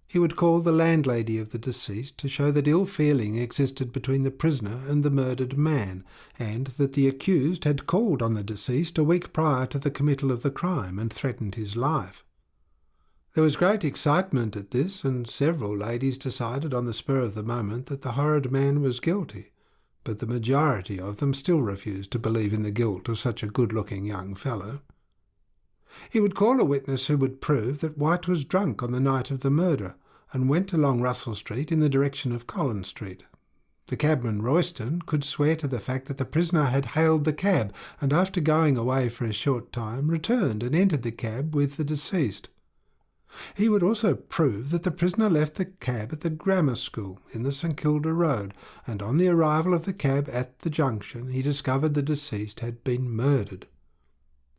He would call the landlady of the deceased to show that ill feeling existed between the prisoner and the murdered man, and that the accused had called on the deceased a week prior to the committal of the crime and threatened his life. There was great excitement at this, and several ladies decided on the spur of the moment that the horrid man was guilty, but the majority of them still refused to believe in the guilt of such a good-looking young fellow. He would call a witness who would prove that White was drunk on the night of the murder, and went along Russell Street in the direction of Collins Street. The cabman Royston could swear to the fact that the prisoner had hailed the cab, and after going away for a short time, returned and entered the cab with the deceased. He would also prove that the prisoner left the cab at the grammar school in the St Kilda Road, and on the arrival of the cab at the junction he discovered the deceased had been murdered.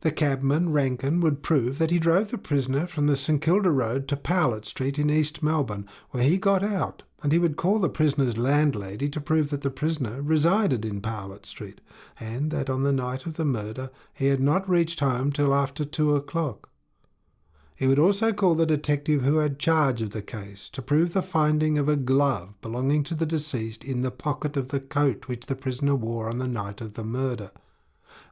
The cabman Rankin would prove that he drove the prisoner from the St Kilda Road to Powlett Street in East Melbourne, where he got out, and he would call the prisoner's landlady to prove that the prisoner resided in Powlett Street, and that on the night of the murder he had not reached home till after 2 o'clock. He would also call the detective who had charge of the case to prove the finding of a glove belonging to the deceased in the pocket of the coat which the prisoner wore on the night of the murder,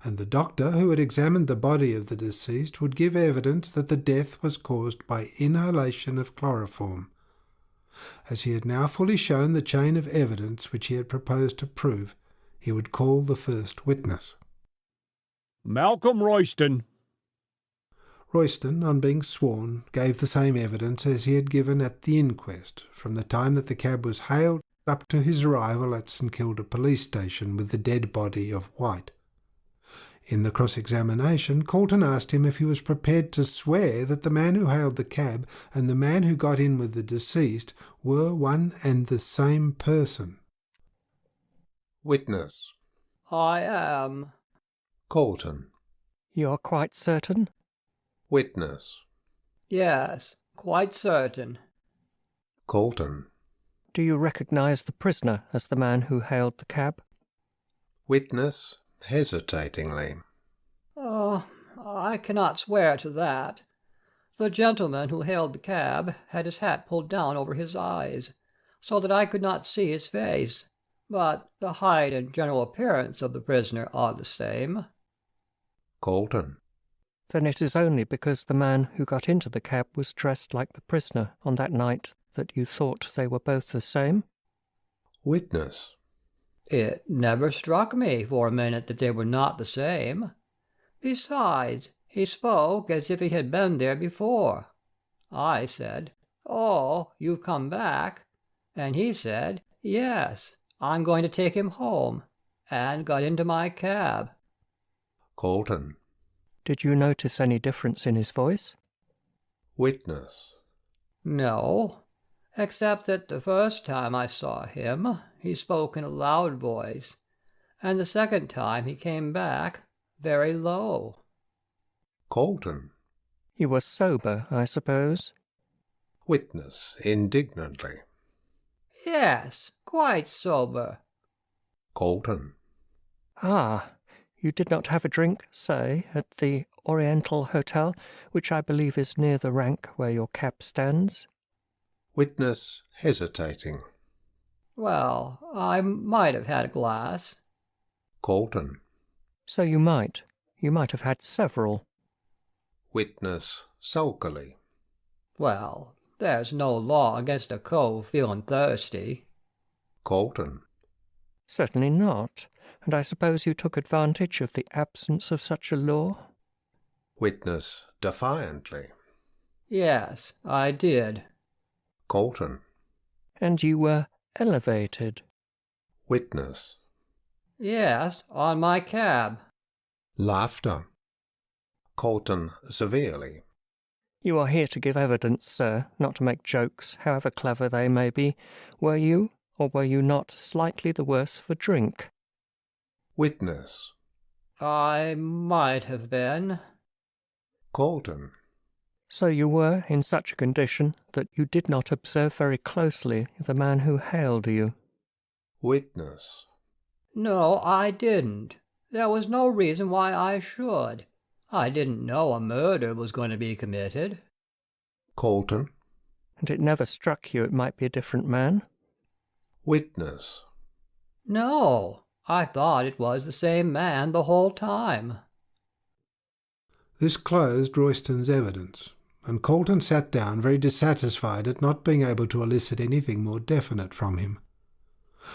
and the doctor who had examined the body of the deceased would give evidence that the death was caused by inhalation of chloroform. As he had now fully shown the chain of evidence which he had proposed to prove, he would call the first witness. Malcolm Royston. Royston, on being sworn, gave the same evidence as he had given at the inquest, from the time that the cab was hailed up to his arrival at St Kilda police station with the dead body of White. In the cross-examination, Colton asked him if he was prepared to swear that the man who hailed the cab and the man who got in with the deceased were one and the same person. Witness. I am. Colton. You are quite certain? Witness. Yes, quite certain. Colton. Do you recognise the prisoner as the man who hailed the cab? Witness, hesitatingly. Oh, I cannot swear to that. The gentleman who hailed the cab had his hat pulled down over his eyes, so that I could not see his face, but the height and general appearance of the prisoner are the same. Colton. Then it is only because the man who got into the cab was dressed like the prisoner on that night that you thought they were both the same? Witness. It never struck me for a minute that they were not the same. Besides, he spoke as if he had been there before. I said, "Oh, you've come back," and he said, "Yes, I'm going to take him home," and got into my cab. Colton. Did you notice any difference in his voice? Witness. No, except that the first time I saw him, he spoke in a loud voice, and the second time he came back very low. Colton. You were sober, I suppose? Witness, indignantly. Yes, quite sober. Colton. Ah, you did not have a drink, say, at the Oriental Hotel, which I believe is near the rank where your cab stands? Witness, hesitating. Well, I might have had a glass. Colton. So you might. You might have had several. Witness, sulkily. Well, there's no law against a cove feeling thirsty. Colton. Certainly not. And I suppose you took advantage of the absence of such a law? Witness, defiantly. Yes, I did. Colton. And you were elevated? Witness. Yes, on my cab. Laughter. Colton, severely. You are here to give evidence, sir, not to make jokes, however clever they may be. Were you, or were you not, slightly the worse for drink? Witness. I might have been. Colton. So you were in such a condition that you did not observe very closely the man who hailed you? Witness. No, I didn't. There was no reason why I should. I didn't know a murder was going to be committed. Colton. And it never struck you it might be a different man? Witness. No, I thought it was the same man the whole time. This closed Royston's evidence, and Colton sat down very dissatisfied at not being able to elicit anything more definite from him.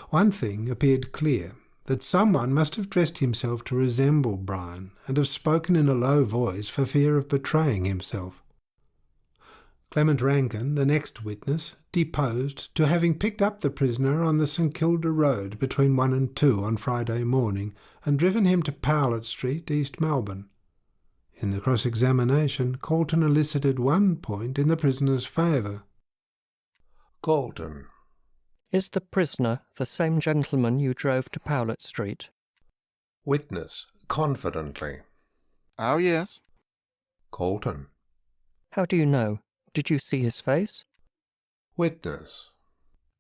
One thing appeared clear, that someone must have dressed himself to resemble Brian and have spoken in a low voice for fear of betraying himself. Clement Rankin, the next witness, deposed to having picked up the prisoner on the St Kilda Road between 1 and 2 on Friday morning and driven him to Powlett Street, East Melbourne. In the cross-examination, Colton elicited one point in the prisoner's favour. Colton. Is the prisoner the same gentleman you drove to Powlett Street? Witness, confidently. Oh, yes. Colton. How do you know? Did you see his face? Witness.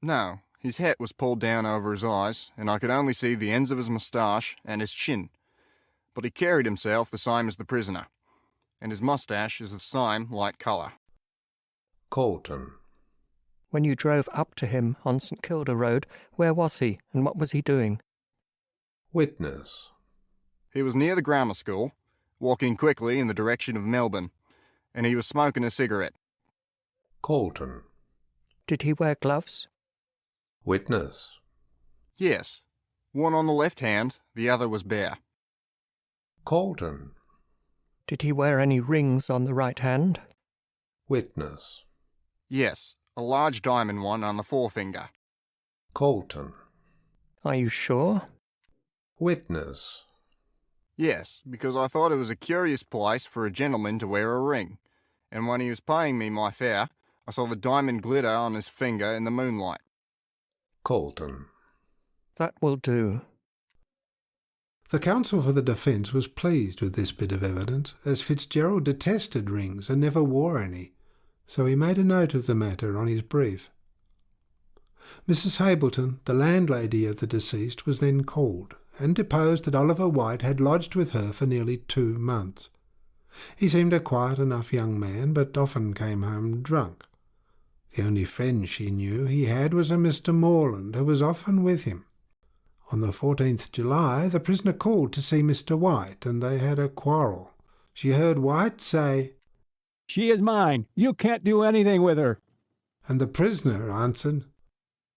No, his hat was pulled down over his eyes, and I could only see the ends of his moustache and his chin. But he carried himself the same as the prisoner, and his moustache is the same light colour. Colton. When you drove up to him on St Kilda Road, where was he, and what was he doing? Witness. He was near the grammar school, walking quickly in the direction of Melbourne, and he was smoking a cigarette. Colton. Did he wear gloves? Witness. Yes. One on the left hand, the other was bare. Colton. Did he wear any rings on the right hand? Witness. Yes, a large diamond one on the forefinger. Colton. Are you sure? Witness. Yes, because I thought it was a curious place for a gentleman to wear a ring, and when he was paying me my fare, I saw the diamond glitter on his finger in the moonlight. Colton. That will do. The counsel for the defence was pleased with this bit of evidence, as Fitzgerald detested rings and never wore any, so he made a note of the matter on his brief. Mrs. Hableton, the landlady of the deceased, was then called, and deposed that Oliver White had lodged with her for nearly 2 months. He seemed a quiet enough young man, but often came home drunk. The only friend she knew he had was a Mr. Morland, who was often with him. On the 14th July, the prisoner called to see Mr. White, and they had a quarrel. She heard White say, "She is mine. You can't do anything with her." And the prisoner answered,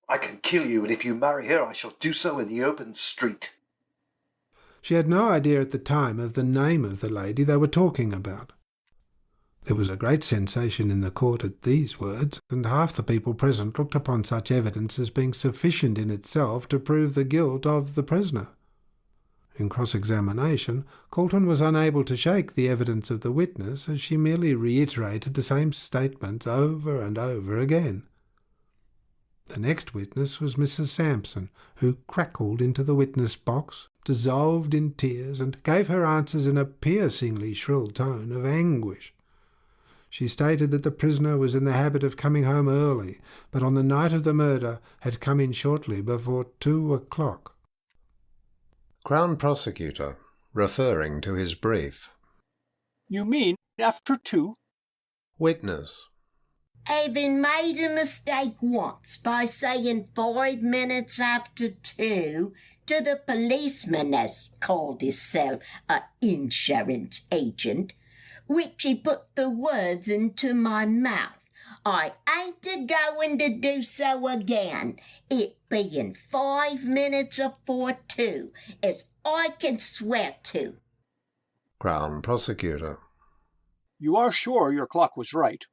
"I can kill you, and if you marry her, I shall do so in the open street." She had no idea at the time of the name of the lady they were talking about. There was a great sensation in the court at these words, and half the people present looked upon such evidence as being sufficient in itself to prove the guilt of the prisoner. In cross-examination, Colton was unable to shake the evidence of the witness, as she merely reiterated the same statements over and over again. The next witness was Mrs. Sampson, who crackled into the witness box, dissolved in tears, and gave her answers in a piercingly shrill tone of anguish. She stated that the prisoner was in the habit of coming home early, but on the night of the murder had come in shortly before 2 o'clock. Crown Prosecutor, referring to his brief. You mean after 2? Witness. Having made a mistake once by saying 5 minutes after 2 to the policeman as called himself a insurance agent, which he put the words into my mouth. I ain't a-going to do so again, it being 5 minutes afore 2, as I can swear to. Crown Prosecutor. You are sure your clock was right?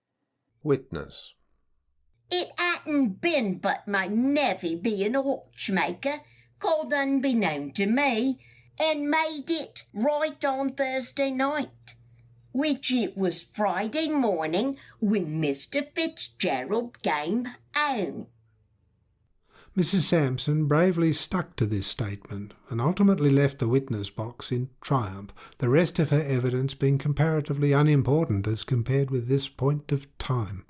Witness. It hadn't been but my nevy being a watchmaker, called unbeknown to me, and made it right on Thursday night, which it was Friday morning when Mr. Fitzgerald came home. Mrs. Sampson bravely stuck to this statement and ultimately left the witness box in triumph, the rest of her evidence being comparatively unimportant as compared with this point of time.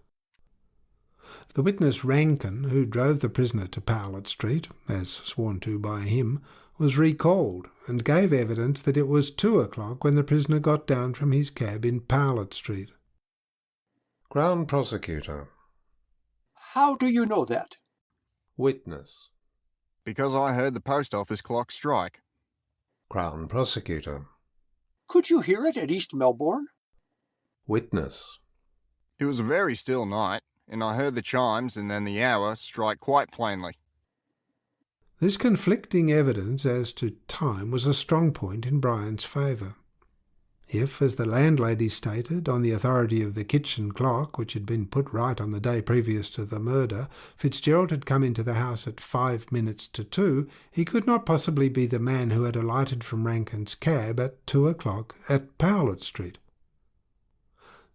The witness Rankin, who drove the prisoner to Powlett Street, as sworn to by him, was recalled and gave evidence that it was 2 o'clock when the prisoner got down from his cab in Powlett Street. Crown Prosecutor. How do you know that? Witness. Because I heard the post office clock strike. Crown Prosecutor. Could you hear it at East Melbourne? Witness. It was a very still night, and I heard the chimes and then the hour strike quite plainly. This conflicting evidence as to time was a strong point in Brian's favour. If, as the landlady stated, on the authority of the kitchen clock, which had been put right on the day previous to the murder, Fitzgerald had come into the house at 5 minutes to 2, he could not possibly be the man who had alighted from Rankin's cab at 2 o'clock at Powlett Street.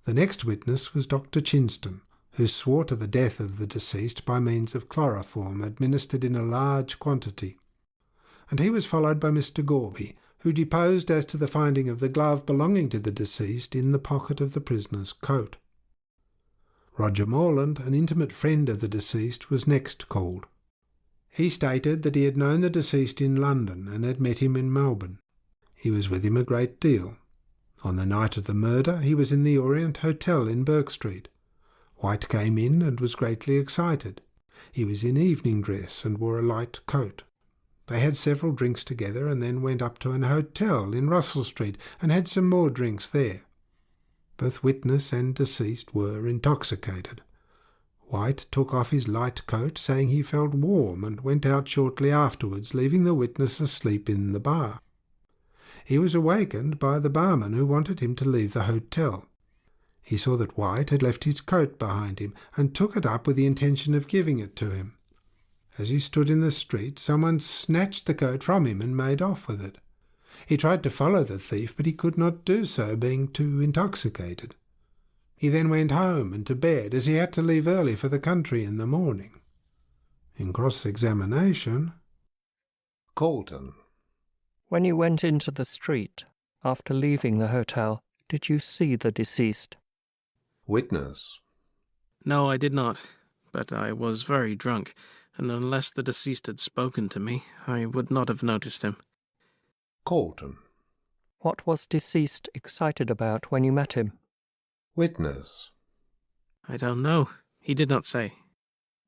The next witness was Dr. Chinston, who swore to the death of the deceased by means of chloroform administered in a large quantity, and he was followed by Mr. Gorby, who deposed as to the finding of the glove belonging to the deceased in the pocket of the prisoner's coat. Roger Morland, an intimate friend of the deceased, was next called. He stated that he had known the deceased in London and had met him in Melbourne. He was with him a great deal. On the night of the murder he was in the Orient Hotel in Burke Street. White came in and was greatly excited. He was in evening dress and wore a light coat. They had several drinks together and then went up to an hotel in Russell Street and had some more drinks there. Both witness and deceased were intoxicated. White took off his light coat, saying he felt warm, and went out shortly afterwards, leaving the witness asleep in the bar. He was awakened by the barman, who wanted him to leave the hotel. He saw that White had left his coat behind him and took it up with the intention of giving it to him. As he stood in the street, someone snatched the coat from him and made off with it. He tried to follow the thief, but he could not do so, being too intoxicated. He then went home and to bed, as he had to leave early for the country in the morning. In cross-examination... Colton. When you went into the street, after leaving the hotel, did you see the deceased? Witness. No, I did not, but I was very drunk, and unless the deceased had spoken to me, I would not have noticed him. Colton. What was deceased excited about when you met him? Witness. I don't know. He did not say.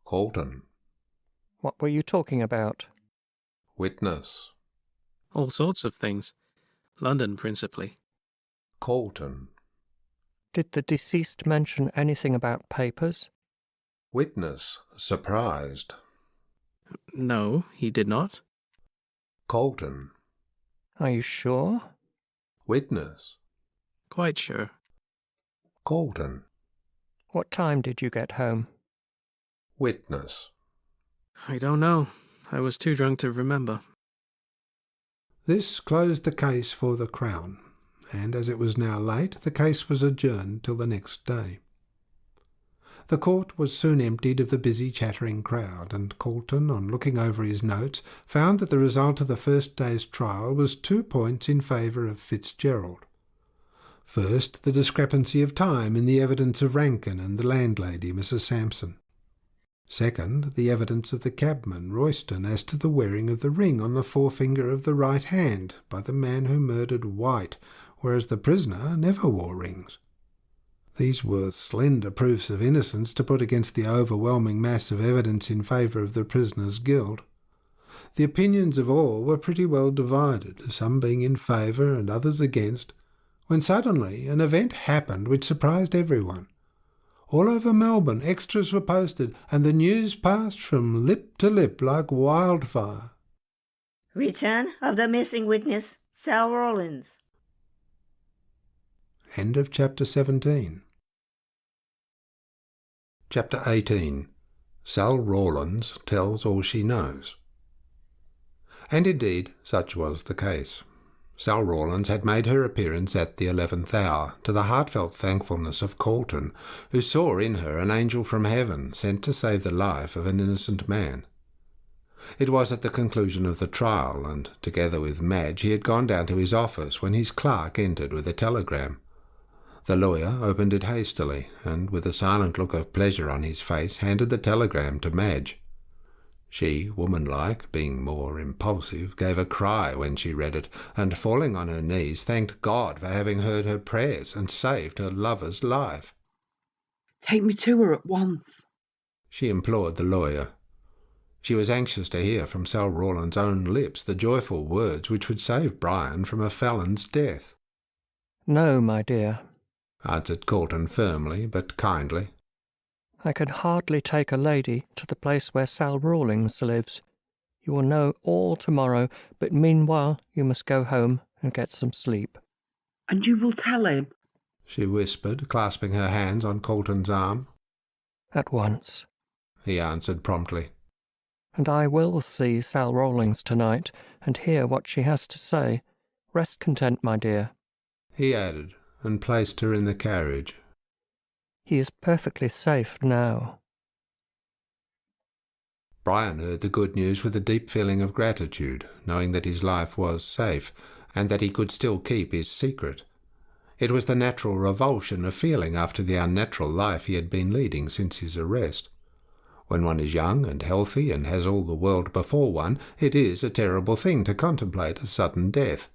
Colton. What were you talking about? Witness. All sorts of things. London, principally. Colton. Did the deceased mention anything about papers? Witness, surprised. No, he did not. Colton. Are you sure? Witness. Quite sure. Colton. What time did you get home? Witness. I don't know. I was too drunk to remember. This closed the case for the Crown, and as it was now late, the case was adjourned till the next day. The court was soon emptied of the busy chattering crowd, and Colton, on looking over his notes, found that the result of the first day's trial was 2 points in favour of Fitzgerald. First, the discrepancy of time in the evidence of Rankin and the landlady, Mrs. Sampson. Second, the evidence of the cabman, Royston, as to the wearing of the ring on the forefinger of the right hand by the man who murdered White, whereas the prisoner never wore rings. These were slender proofs of innocence to put against the overwhelming mass of evidence in favour of the prisoner's guilt. The opinions of all were pretty well divided, some being in favour and others against, when suddenly an event happened which surprised everyone. All over Melbourne extras were posted, and the news passed from lip to lip like wildfire. Return of the missing witness, Sal Rawlins. End of chapter 17. Chapter 18. Sal Rawlins tells all she knows. And indeed, such was the case. Sal Rawlins had made her appearance at the 11th hour, to the heartfelt thankfulness of Colton, who saw in her an angel from heaven sent to save the life of an innocent man. It was at the conclusion of the trial, and together with Madge he had gone down to his office when his clerk entered with a telegram. The lawyer opened it hastily, and with a silent look of pleasure on his face handed the telegram to Madge. She, womanlike, being more impulsive, gave a cry when she read it, and falling on her knees thanked God for having heard her prayers and saved her lover's life. "Take me to her at once," she implored the lawyer. She was anxious to hear from Sal Rawlins' own lips the joyful words which would save Brian from a felon's death. "No, my dear," answered Colton firmly but kindly. "I can hardly take a lady to the place where Sal Rawlins lives. You will know all tomorrow, but meanwhile you must go home and get some sleep." "And you will tell him?" she whispered, clasping her hands on Colton's arm. "At once," he answered promptly. "And I will see Sal Rawlins tonight and hear what she has to say. Rest content, my dear," he added, and placed her in the carriage. "He is perfectly safe now." Brian heard the good news with a deep feeling of gratitude, knowing that his life was safe, and that he could still keep his secret. It was the natural revulsion of feeling after the unnatural life he had been leading since his arrest. When one is young and healthy and has all the world before one, it is a terrible thing to contemplate a sudden death.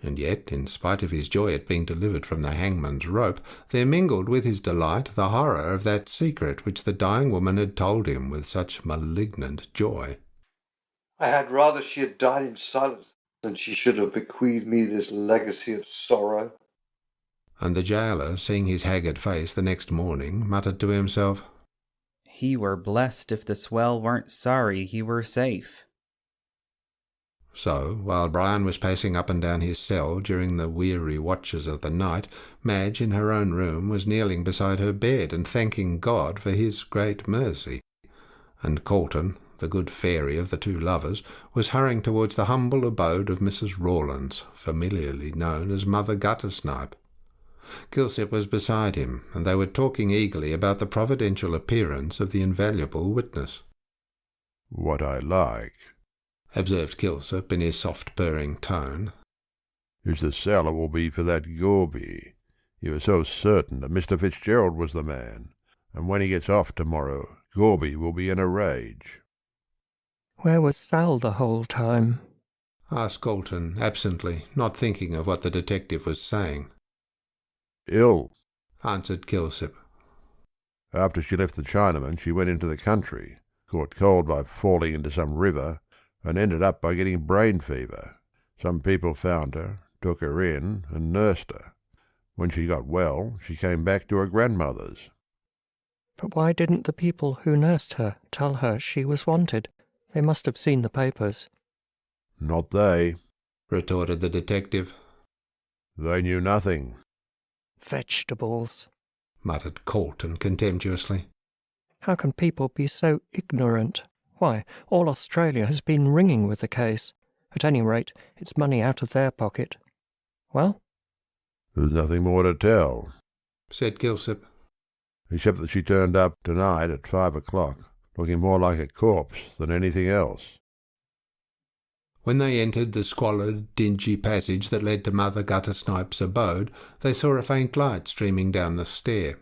And yet, in spite of his joy at being delivered from the hangman's rope, there mingled with his delight the horror of that secret which the dying woman had told him with such malignant joy. I had rather she had died in silence than she should have bequeathed me this legacy of sorrow. And the gaoler, seeing his haggard face the next morning, muttered to himself, "He were blessed if the swell weren't sorry he were safe." So, while Brian was pacing up and down his cell during the weary watches of the night, Madge, in her own room, was kneeling beside her bed and thanking God for his great mercy. And Colton, the good fairy of the two lovers, was hurrying towards the humble abode of Mrs. Rawlins, familiarly known as Mother Guttersnipe. Kilsip was beside him, and they were talking eagerly about the providential appearance of the invaluable witness. "What I like," observed Kilsip in his soft purring tone, "is the cellar will be for that Gorby. You were so certain that Mr. Fitzgerald was the man, and when he gets off tomorrow, Gorby will be in a rage." "Where was Sal the whole time?" asked Colton absently, not thinking of what the detective was saying. "Ill," answered Kilsip. "After she left the Chinaman, she went into the country, caught cold by falling into some river, and ended up by getting brain fever. Some people found her, took her in, and nursed her. When she got well, she came back to her grandmother's." "But why didn't the people who nursed her tell her she was wanted? They must have seen the papers." "Not they," retorted the detective. "They knew nothing." "Vegetables," muttered Colton contemptuously. "How can people be so ignorant? Why, all Australia has been ringing with the case. At any rate, it's money out of their pocket. Well?" "There's nothing more to tell," said Kilsip. except that she turned up tonight at 5 o'clock, looking more like a corpse than anything else. When they entered the squalid, dingy passage that led to Mother Guttersnipe's abode, they saw a faint light streaming down the stair.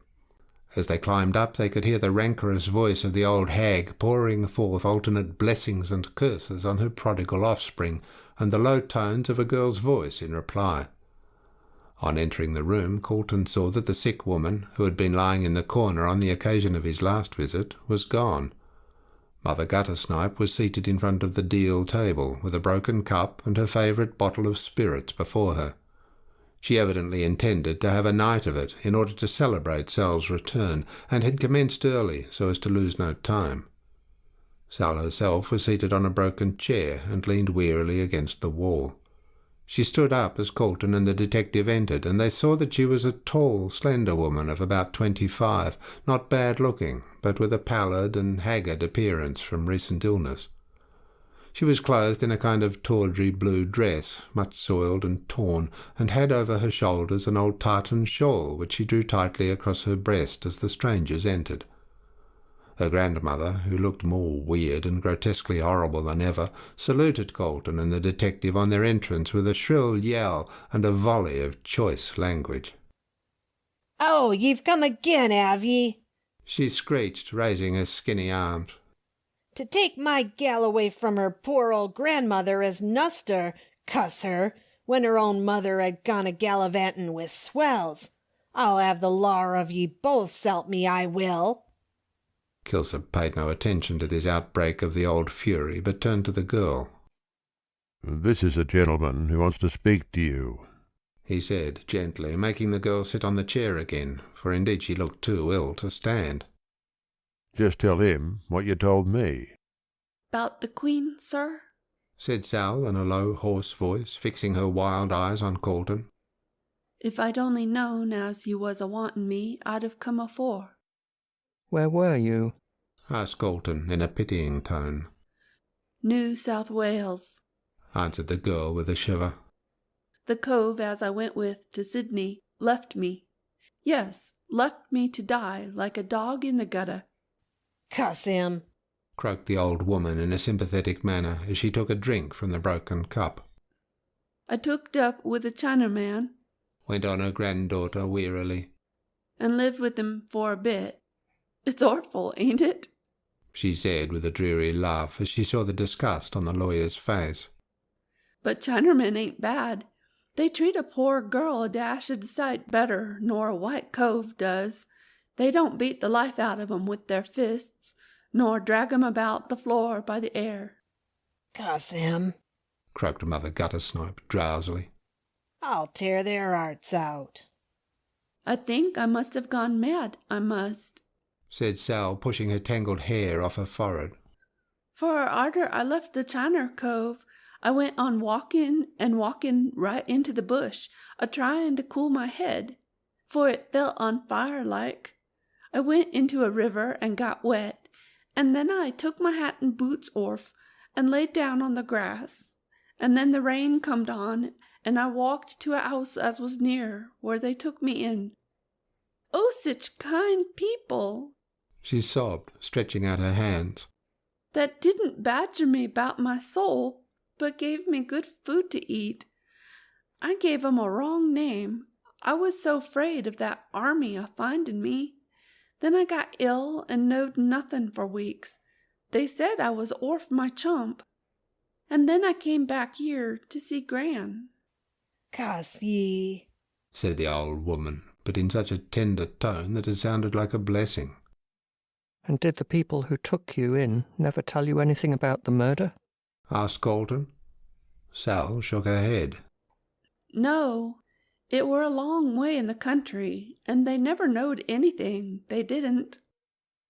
As they climbed up, they could hear the rancorous voice of the old hag pouring forth alternate blessings and curses on her prodigal offspring, and the low tones of a girl's voice in reply. On entering the room, Coulton saw that the sick woman, who had been lying in the corner on the occasion of his last visit, was gone. Mother Guttersnipe was seated in front of the deal table, with a broken cup and her favourite bottle of spirits before her. She evidently intended to have a night of it in order to celebrate Sal's return, and had commenced early so as to lose no time. Sal herself was seated on a broken chair and leaned wearily against the wall. She stood up as Coulton and the detective entered, and they saw that she was a tall, slender woman of about 25, not bad-looking, but with a pallid and haggard appearance from recent illness. She was clothed in a kind of tawdry blue dress, much soiled and torn, and had over her shoulders an old tartan shawl which she drew tightly across her breast as the strangers entered. Her grandmother, who looked more weird and grotesquely horrible than ever, saluted Coulton and the detective on their entrance with a shrill yell and a volley of choice language. "Oh, ye've come again, have ye?" she screeched, raising her skinny arms. "To take my gal away from her poor old grandmother as nussed her, cuss her, when her own mother had gone a-gallivantin' with swells. I'll have the law of ye both, s'elp me, I will." Kilsip paid no attention to this outbreak of the old fury, but turned to the girl. "This is a gentleman who wants to speak to you," he said gently, making the girl sit on the chair again, for indeed she looked too ill to stand. "Just tell him what you told me." "'Bout the Queen, sir?" said Sal in a low, hoarse voice, fixing her wild eyes on Coulton. "If I'd only known as you was a-wantin' me, I'd have come afore." "Where were you?" asked Coulton in a pitying tone. "New South Wales," answered the girl with a shiver. "The cove as I went with to Sydney left me. Yes, left me to die like a dog in the gutter." "Cuss him," croaked the old woman in a sympathetic manner as she took a drink from the broken cup. "I tooked up with a Chinaman," went on her granddaughter wearily, "and lived with him for a bit. It's orful, ain't it?" she said with a dreary laugh as she saw the disgust on the lawyer's face. "But Chinamen ain't bad. They treat a poor girl a dashed sight better nor a white cove does. They don't beat the life out of 'em with their fists, nor drag 'em about the floor by the hair." "Cuss him," croaked Mother Guttersnipe drowsily. "I'll tear their hearts out." "I think I must have gone mad, I must," said Sal, pushing her tangled hair off her forehead. "For arter I left the China cove, I went on walking and walking right into the bush, a-trying to cool my head, for it felt on fire like. I went into a river and got wet, and then I took my hat and boots orf and laid down on the grass, and then the rain comed on, and I walked to a house as was near, where they took me in. Oh, sich kind people!" she sobbed, stretching out her hands. "That didn't badger me about my soul, but gave me good food to eat. I gave 'em a wrong name. I was so 'fraid of that army a-finding me. Then I got ill and knowed nothing for weeks. They said I was orf my chump. And then I came back here to see Gran." "Cuss ye," said the old woman, but in such a tender tone that it sounded like a blessing. "And did the people who took you in never tell you anything about the murder?" asked Coulton. Sal shook her head. "No, it were a long way in the country, and they never knowed anything, they didn't."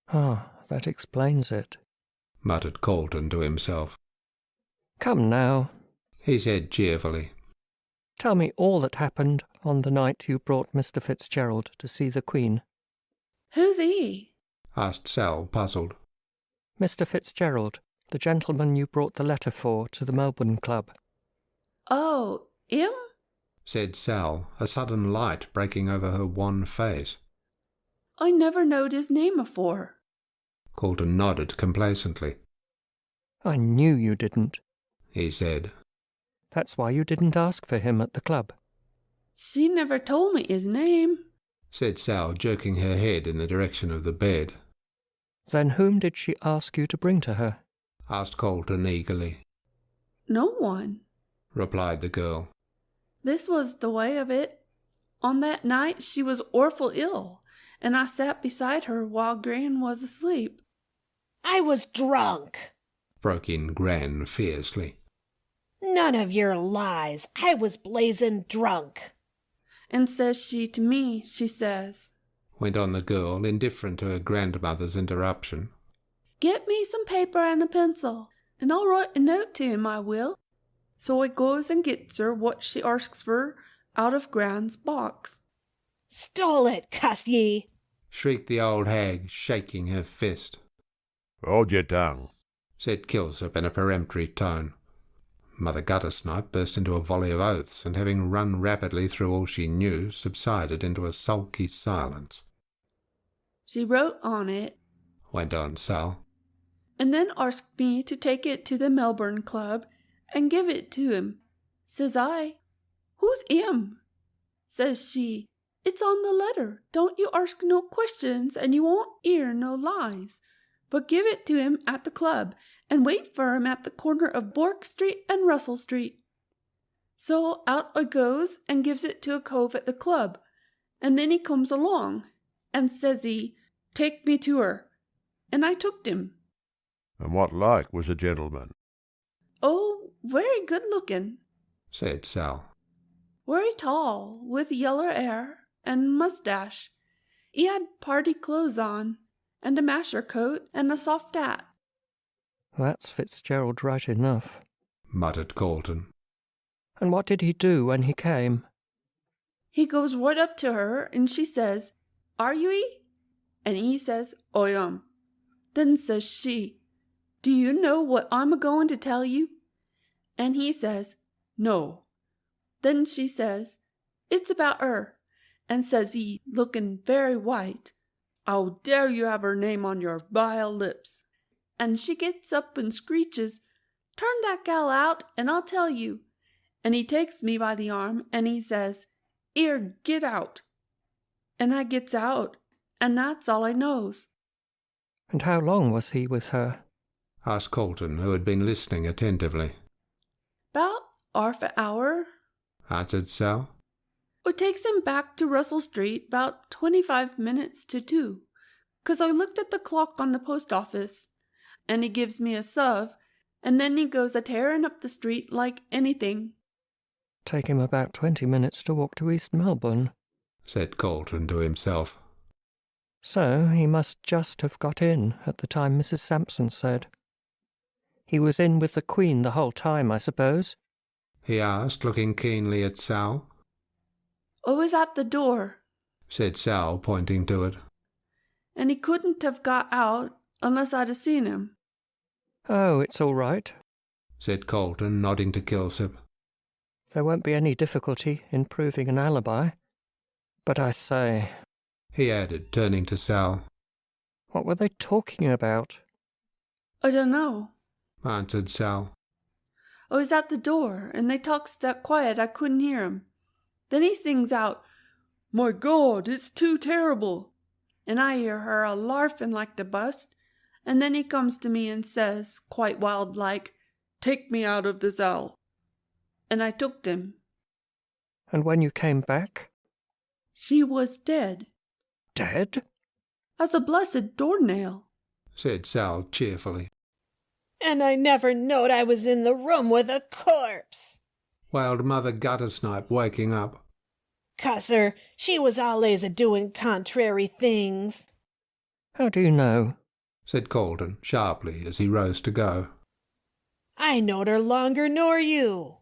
"Ah, that explains it," muttered Coulton to himself. "Come now," he said cheerfully. "Tell me all that happened on the night you brought Mr. Fitzgerald to see the Queen." "Who's he?" asked Sal, puzzled. "Mr. Fitzgerald, the gentleman you brought the letter for to the Melbourne Club." "Oh, 'im?" said Sal, a sudden light breaking over her wan face. I never knowed his name afore. Colton nodded complacently. I knew you didn't, he said. That's why you didn't ask for him at the club. She never told me his name, said Sal, jerking her head in the direction of the bed. Then whom did she ask you to bring to her? Asked Colton eagerly. No one, replied the girl. This was the way of it. On that night she was orful ill, and I sat beside her while Gran was asleep. I was drunk, broke in Gran fiercely. None of your lies. I was blazing drunk. And says she to me, she says, went on the girl, indifferent to her grandmother's interruption, get me some paper and a pencil, and I'll write a note to him, I will. So I goes and gets her what she asks for out of Gran's box. Stole it, cuss ye! shrieked the old hag, shaking her fist. Hold your tongue, said Kilsip in a peremptory tone. Mother Guttersnipe burst into a volley of oaths, and having run rapidly through all she knew, subsided into a sulky silence. She wrote on it, went on Sal, and then asked me to take it to the Melbourne Club and give it to him. Says I, who's him? Says she, it's on the letter. Don't you ask no questions, and you won't hear no lies. But give it to him at the club, and wait for him at the corner of Bourke Street and Russell Street. So out I goes and gives it to a cove at the club, and then he comes along, and says he, take me to her. And I tooked him. And what like was the gentleman? Oh, very good looking, said Sal. Very tall, with yeller hair and moustache. He had party clothes on, and a masher coat and a soft hat. That's Fitzgerald right enough, muttered Colton. And what did he do when he came? He goes right up to her, and she says, are you he? And he says, I am. Then says she, do you know what I'm a-going to tell you? And he says, no. Then she says, it's about her. And says he, looking very white, how dare you have her name on your vile lips? And she gets up and screeches, turn that gal out, and I'll tell you. And he takes me by the arm, and he says, here, get out. And I gets out, and that's all I knows. And how long was he with her? asked Colton, who had been listening attentively. About half an hour, answered Sal. It takes him back to Russell Street about 25 minutes to 2, 'cause I looked at the clock on the post office, and he gives me a sov, and then he goes a-tearing up the street like anything. Take him about 20 minutes to walk to East Melbourne, said Colton to himself. So he must just have got in at the time Mrs. Sampson said. He was in with the Queen the whole time, I suppose? He asked, looking keenly at Sal. I was at the door, said Sal, pointing to it. And he couldn't have got out unless I'd have seen him. Oh, it's all right, said Colton, nodding to Kilsip. There won't be any difficulty in proving an alibi. But I say, he added, turning to Sal. What were they talking about? I don't know, answered Sal. I was at the door, and they talks that quiet I couldn't hear 'em. Then he sings out, my God, it's too terrible. And I hear her a-larfing like the bust, and then he comes to me and says, quite wild-like, take me out of this owl. And I tooked him. And when you came back? She was dead. Dead? As a blessed doornail, said Sal cheerfully. And I never knowed I was in the room with a corpse, wailed Mother Guttersnipe, waking up. Cuss her, she was allays a-doing contrary things. How do you know? said Colton sharply as he rose to go. I knowed her longer nor you,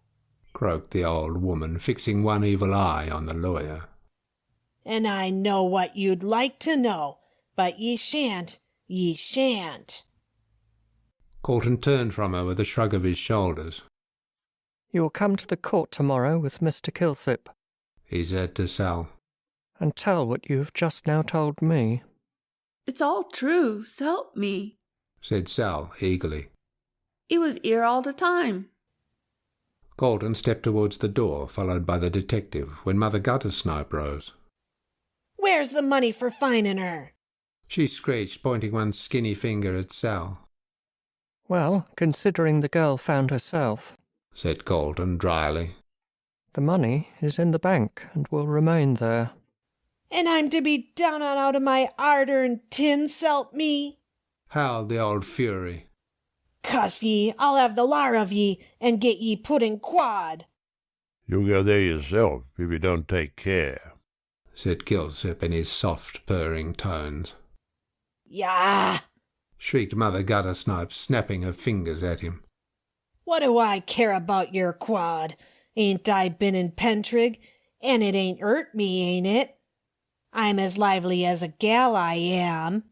croaked the old woman, fixing one evil eye on the lawyer. And I know what you'd like to know, but ye shan't, ye shan't. Colton turned from her with a shrug of his shoulders. You will come to the court tomorrow with Mr. Kilsip, he said to Sal. and tell what you have just now told me. It's all true, s'help me, said Sal eagerly. He was here all the time. Colton stepped towards the door, followed by the detective, when Mother Guttersnipe rose. Where's the money for finding her? She screeched, pointing one skinny finger at Sal. Well, considering the girl found herself, said Colton dryly. The money is in the bank and will remain there. And I'm to be down and out of my hard-earned tin, s'help me? Howled the old fury. Cuss ye, I'll have the lar of ye, and get ye put in quad. You'll go there yourself if you don't take care, said Kilsip in his soft, purring tones. Yah! Shrieked Mother Guttersnipe, snapping her fingers at him. What do I care about your quad? Ain't I been in Pentrig, and it ain't hurt me, ain't it? I'm as lively as a gal, I am.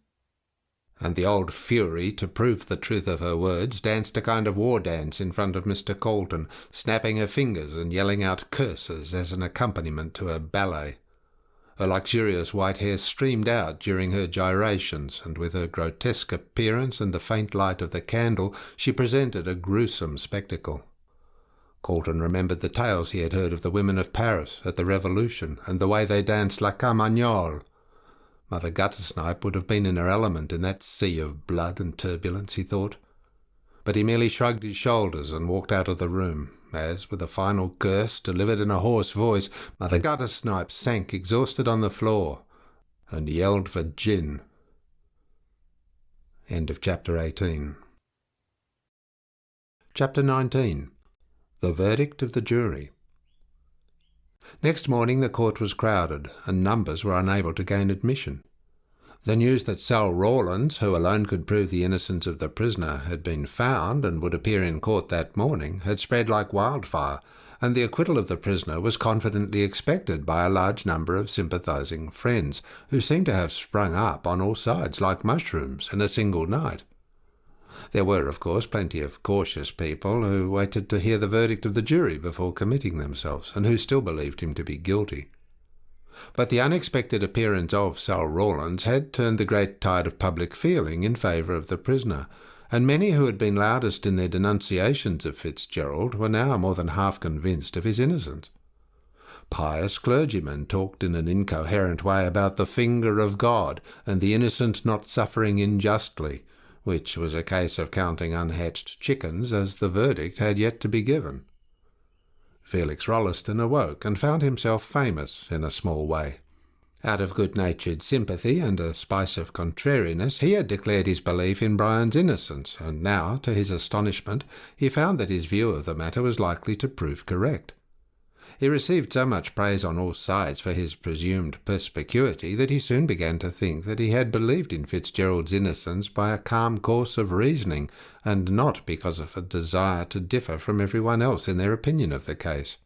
And the old fury, to prove the truth of her words, danced a kind of war dance in front of Mr. Colton, snapping her fingers and yelling out curses as an accompaniment to her ballet. Her luxurious white hair streamed out during her gyrations, and with her grotesque appearance and the faint light of the candle, she presented a gruesome spectacle. Colton remembered the tales he had heard of the women of Paris at the Revolution, and the way they danced la carmagnole. Mother Guttersnipe would have been in her element in that sea of blood and turbulence, he thought. But he merely shrugged his shoulders and walked out of the room, as, with a final curse delivered in a hoarse voice, Mother Guttersnipe sank exhausted on the floor and yelled for gin. End of chapter 18. Chapter 19. The verdict of the jury. Next morning the court was crowded, and numbers were unable to gain admission. The news that Sal Rawlins, who alone could prove the innocence of the prisoner, had been found and would appear in court that morning had spread like wildfire, and the acquittal of the prisoner was confidently expected by a large number of sympathising friends, who seemed to have sprung up on all sides like mushrooms in a single night. There were, of course, plenty of cautious people who waited to hear the verdict of the jury before committing themselves, and who still believed him to be guilty. But the unexpected appearance of Sal Rawlins had turned the great tide of public feeling in favour of the prisoner, and many who had been loudest in their denunciations of Fitzgerald were now more than half convinced of his innocence. Pious clergymen talked in an incoherent way about the finger of God and the innocent not suffering unjustly, which was a case of counting unhatched chickens, as the verdict had yet to be given. Felix Rolleston awoke and found himself famous in a small way. Out of good-natured sympathy and a spice of contrariness, he had declared his belief in Brian's innocence, and now, to his astonishment, he found that his view of the matter was likely to prove correct. He received so much praise on all sides for his presumed perspicuity that he soon began to think that he had believed in Fitzgerald's innocence by a calm course of reasoning, and not because of a desire to differ from everyone else in their opinion of the case.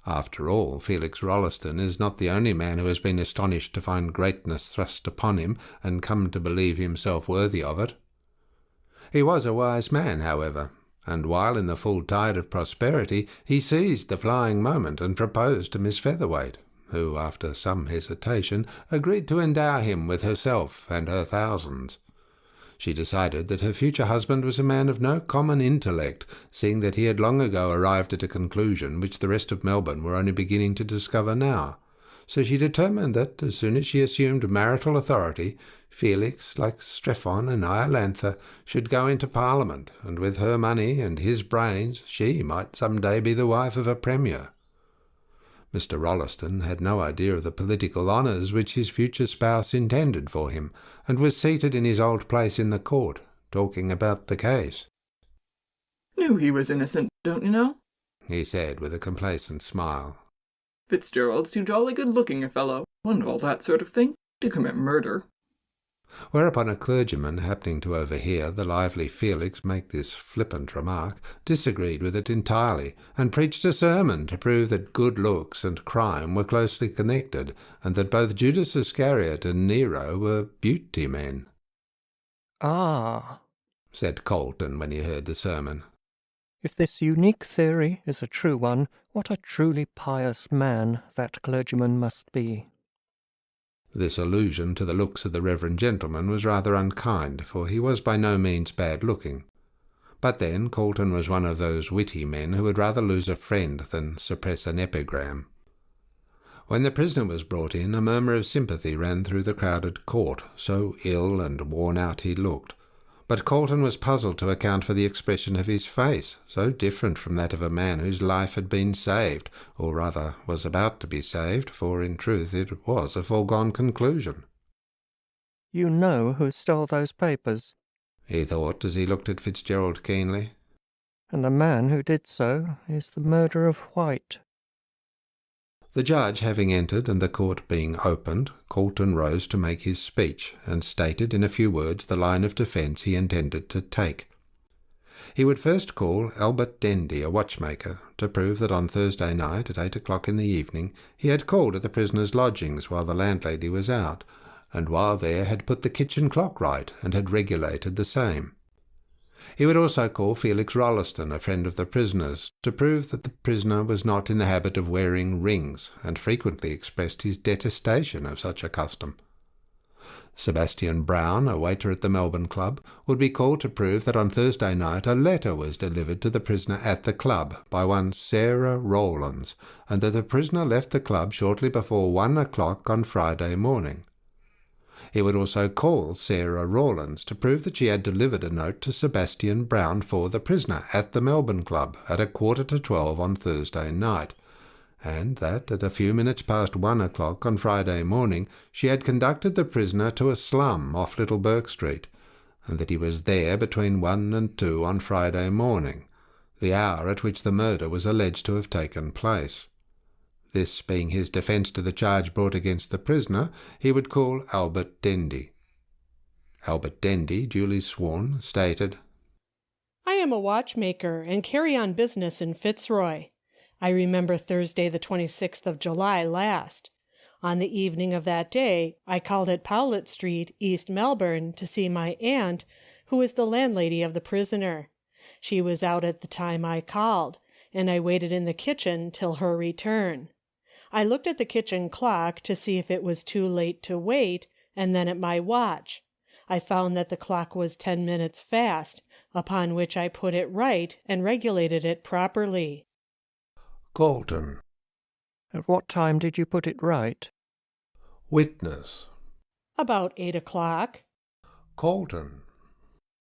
After all, Felix Rolleston is not the only man who has been astonished to find greatness thrust upon him and come to believe himself worthy of it. He was a wise man, however, and while in the full tide of prosperity, he seized the flying moment and proposed to Miss Featherweight, who, after some hesitation, agreed to endow him with herself and her thousands. She decided that her future husband was a man of no common intellect, seeing that he had long ago arrived at a conclusion which the rest of Melbourne were only beginning to discover now. So she determined that, as soon as she assumed marital authority, Felix, like Strephon and Iolantha, should go into Parliament, and with her money and his brains she might some day be the wife of a premier. Mr. Rolleston had no idea of the political honours which his future spouse intended for him, and was seated in his old place in the court, talking about the case. Knew he was innocent, don't you know? He said with a complacent smile. Fitzgerald's too jolly good-looking a fellow, and all that sort of thing, to commit murder. Whereupon a clergyman, happening to overhear the lively Felix make this flippant remark, disagreed with it entirely, and preached a sermon to prove that good looks and crime were closely connected, and that both Judas Iscariot and Nero were beauty men. Ah, said Colton when he heard the sermon. If this unique theory is a true one, what a truly pious man that clergyman must be. This allusion to the looks of the reverend gentleman was rather unkind, for he was by no means bad-looking. But then Colton was one of those witty men who would rather lose a friend than suppress an epigram. When the prisoner was brought in, a murmur of sympathy ran through the crowded court, so ill and worn out he looked. But Colton was puzzled to account for the expression of his face, so different from that of a man whose life had been saved, or rather was about to be saved, for in truth it was a foregone conclusion. You know who stole those papers? He thought as he looked at Fitzgerald keenly. And the man who did so is the murderer of White. The judge having entered and the court being opened, Colton rose to make his speech, and stated in a few words the line of defence he intended to take. He would first call Albert Dendy, a watchmaker, to prove that on Thursday night at 8 o'clock in the evening he had called at the prisoner's lodgings while the landlady was out, and while there had put the kitchen clock right and had regulated the same. He would also call Felix Rolleston, a friend of the prisoner's, to prove that the prisoner was not in the habit of wearing rings, and frequently expressed his detestation of such a custom. Sebastian Brown, a waiter at the Melbourne Club, would be called to prove that on Thursday night a letter was delivered to the prisoner at the club by one Sarah Rowlands, and that the prisoner left the club shortly before 1 o'clock on Friday morning. He would also call Sarah Rowlands to prove that she had delivered a note to Sebastian Brown for the prisoner at the Melbourne Club at 11:45 on Thursday night, and that at a few minutes past 1 o'clock on Friday morning she had conducted the prisoner to a slum off Little Bourke Street, and that he was there between 1 and 2 on Friday morning, the hour at which the murder was alleged to have taken place. This being his defence to the charge brought against the prisoner, he would call Albert Dendy. Albert Dendy, duly sworn, stated, I am a watchmaker and carry on business in Fitzroy. I remember Thursday the 26th of July last. On the evening of that day I called at Powlett Street, East Melbourne, to see my aunt, who is the landlady of the prisoner. She was out at the time I called, and I waited in the kitchen till her return. I looked at the kitchen clock to see if it was too late to wait, and then at my watch. I found that the clock was 10 minutes fast, upon which I put it right and regulated it properly. Colton. At what time did you put it right? Witness. About 8 o'clock. Colton.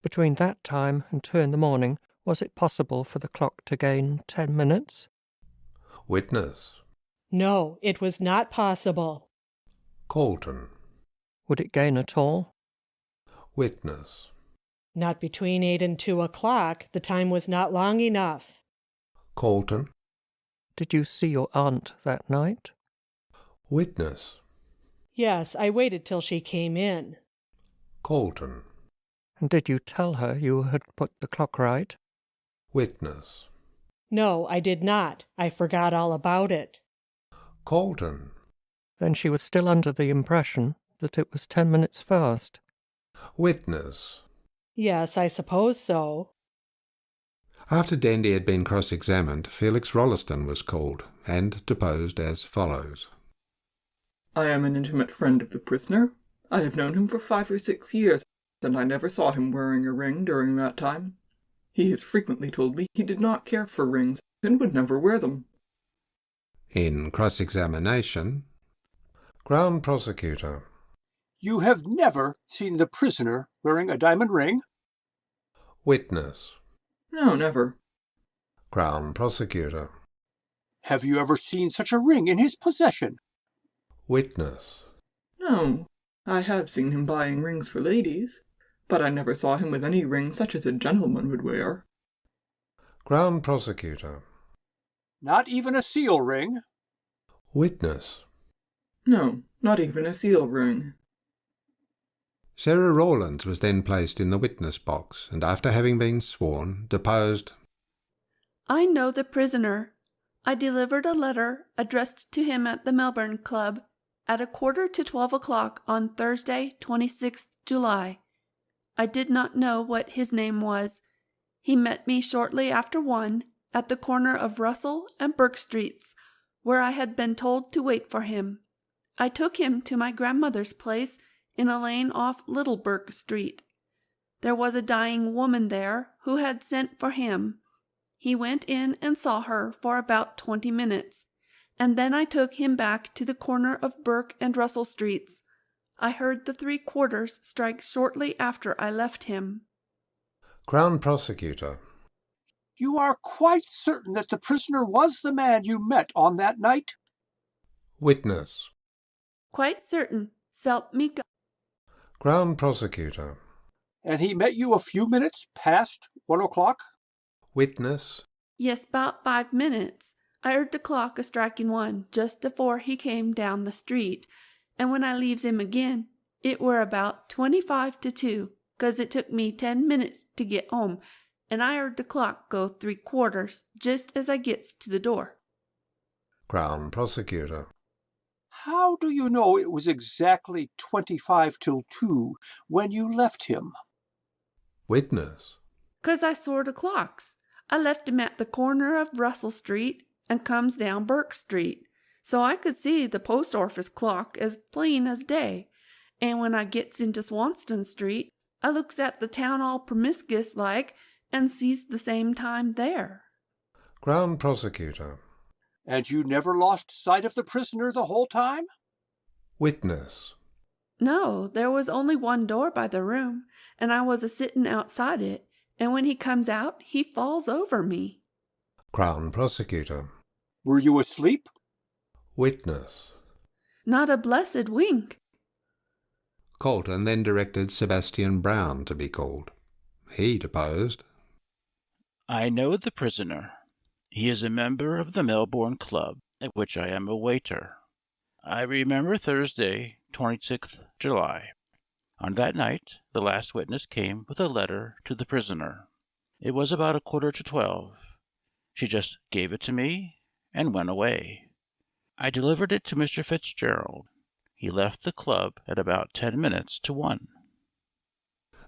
Between that time and 2 in the morning, was it possible for the clock to gain 10 minutes? Witness. No, it was not possible. Colton. Would it gain at all? Witness. Not between 8 and 2 o'clock. The time was not long enough. Colton. Did you see your aunt that night? Witness. Yes, I waited till she came in. Colton. And did you tell her you had put the clock right? Witness. No, I did not. I forgot all about it. Colton. Then she was still under the impression that it was 10 minutes fast. Witness. Yes, I suppose so. After Dendy had been cross-examined, Felix Rolleston was called, and deposed as follows. I am an intimate friend of the prisoner. I have known him for 5 or 6 years, and I never saw him wearing a ring during that time. He has frequently told me he did not care for rings, and would never wear them. In cross-examination, Crown Prosecutor. You have never seen the prisoner wearing a diamond ring? Witness. No, never. Crown Prosecutor. Have you ever seen such a ring in his possession? Witness. No, I have seen him buying rings for ladies, but I never saw him with any ring such as a gentleman would wear. Crown Prosecutor. Not even a seal ring? Witness. No, not even a seal ring. Sarah Rowlands was then placed in the witness box, and after having been sworn, deposed. I know the prisoner. I delivered a letter addressed to him at the Melbourne Club at 11:45 o'clock on Thursday, 26th July. I did not know what his name was. He met me shortly after 1 at the corner of Russell and Bourke Streets, where I had been told to wait for him. I took him to my grandmother's place in a lane off Littleburg Street. There was a dying woman there who had sent for him. He went in and saw her for about 20 minutes, and then I took him back to the corner of Burke and Russell Streets. I heard the 3/4 strike shortly after I left him. Crown Prosecutor. You are quite certain that the prisoner was the man you met on that night? Witness. Quite certain. S'help me God. Crown Prosecutor. And he met you a few minutes past 1 o'clock? Witness. Yes, 'bout 5 minutes. I heard the clock a striking 1 just afore he came down the street, and when I leaves him again, it were about 25 to 2, 'cause it took me 10 minutes to get home, and I heard the clock go 3/4 just as I gets to the door. Crown Prosecutor. How do you know it was exactly 25 till 2 when you left him? Witness. 'Cause I saw the clocks. I left him at the corner of Russell Street and comes down Burke Street, so I could see the post office clock as plain as day, and when I gets into Swanston Street, I looks at the town all promiscuous like and sees the same time there. Crown Prosecutor. And you never lost sight of the prisoner the whole time? Witness. No, there was only one door by the room, and I was a-sitting outside it, and when he comes out, he falls over me. Crown Prosecutor. Were you asleep? Witness. Not a blessed wink. Colton then directed Sebastian Brown to be called. He deposed. I know the prisoner. He is a member of the Melbourne Club, at which I am a waiter. I remember Thursday, 26th July. On that night, the last witness came with a letter to the prisoner. It was about 11:45. She just gave it to me and went away. I delivered it to Mr. Fitzgerald. He left the club at about 10 minutes to 1.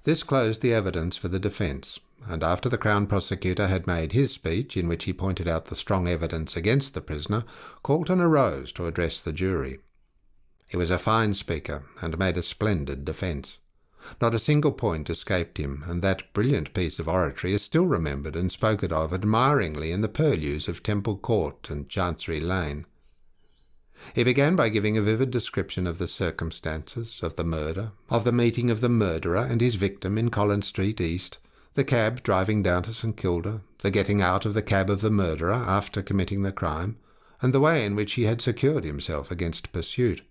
This closed the evidence for the defence, and after the Crown Prosecutor had made his speech, in which he pointed out the strong evidence against the prisoner, Colton arose to address the jury. He was a fine speaker, and made a splendid defence. Not a single point escaped him, and that brilliant piece of oratory is still remembered and spoken of admiringly in the purlieus of Temple Court and Chancery Lane. He began by giving a vivid description of the circumstances of the murder, of the meeting of the murderer and his victim in Collins Street East, the cab driving down to St Kilda, the getting out of the cab of the murderer after committing the crime, and the way in which he had secured himself against pursuit.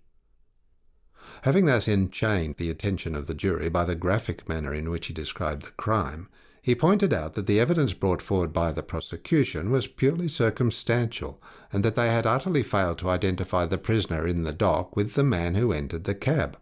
Having thus enchained the attention of the jury by the graphic manner in which he described the crime, he pointed out that the evidence brought forward by the prosecution was purely circumstantial, and that they had utterly failed to identify the prisoner in the dock with the man who entered the cab.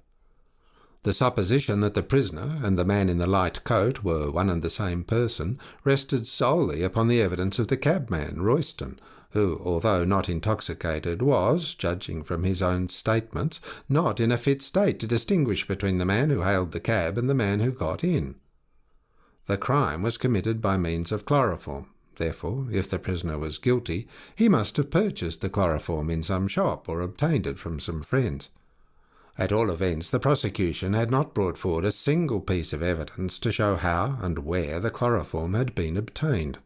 The supposition that the prisoner and the man in the light coat were one and the same person rested solely upon the evidence of the cabman, Royston, who, although not intoxicated, was, judging from his own statements, not in a fit state to distinguish between the man who hailed the cab and the man who got in. The crime was committed by means of chloroform. Therefore, if the prisoner was guilty, he must have purchased the chloroform in some shop or obtained it from some friends. At all events, the prosecution had not brought forward a single piece of evidence to show how and where the chloroform had been obtained.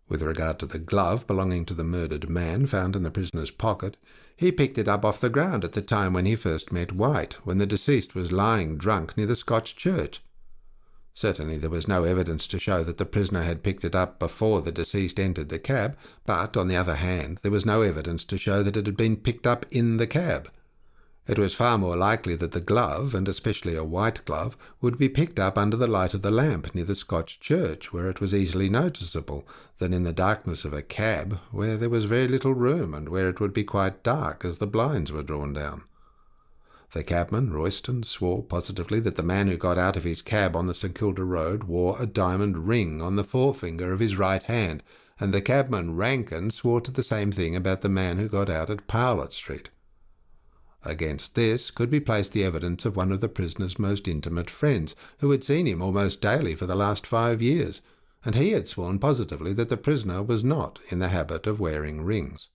With regard to the glove belonging to the murdered man found in the prisoner's pocket, he picked it up off the ground at the time when he first met White, when the deceased was lying drunk near the Scotch church. Certainly there was no evidence to show that the prisoner had picked it up before the deceased entered the cab, but, on the other hand, there was no evidence to show that it had been picked up in the cab. It was far more likely that the glove, and especially a white glove, would be picked up under the light of the lamp near the Scotch church, where it was easily noticeable, than in the darkness of a cab, where there was very little room, and where it would be quite dark, as the blinds were drawn down. The cabman, Royston, swore positively that the man who got out of his cab on the St Kilda road wore a diamond ring on the forefinger of his right hand, and the cabman, Rankin, swore to the same thing about the man who got out at Powlett Street. Against this could be placed the evidence of one of the prisoner's most intimate friends, who had seen him almost daily for the last 5 years, and he had sworn positively that the prisoner was not in the habit of wearing rings.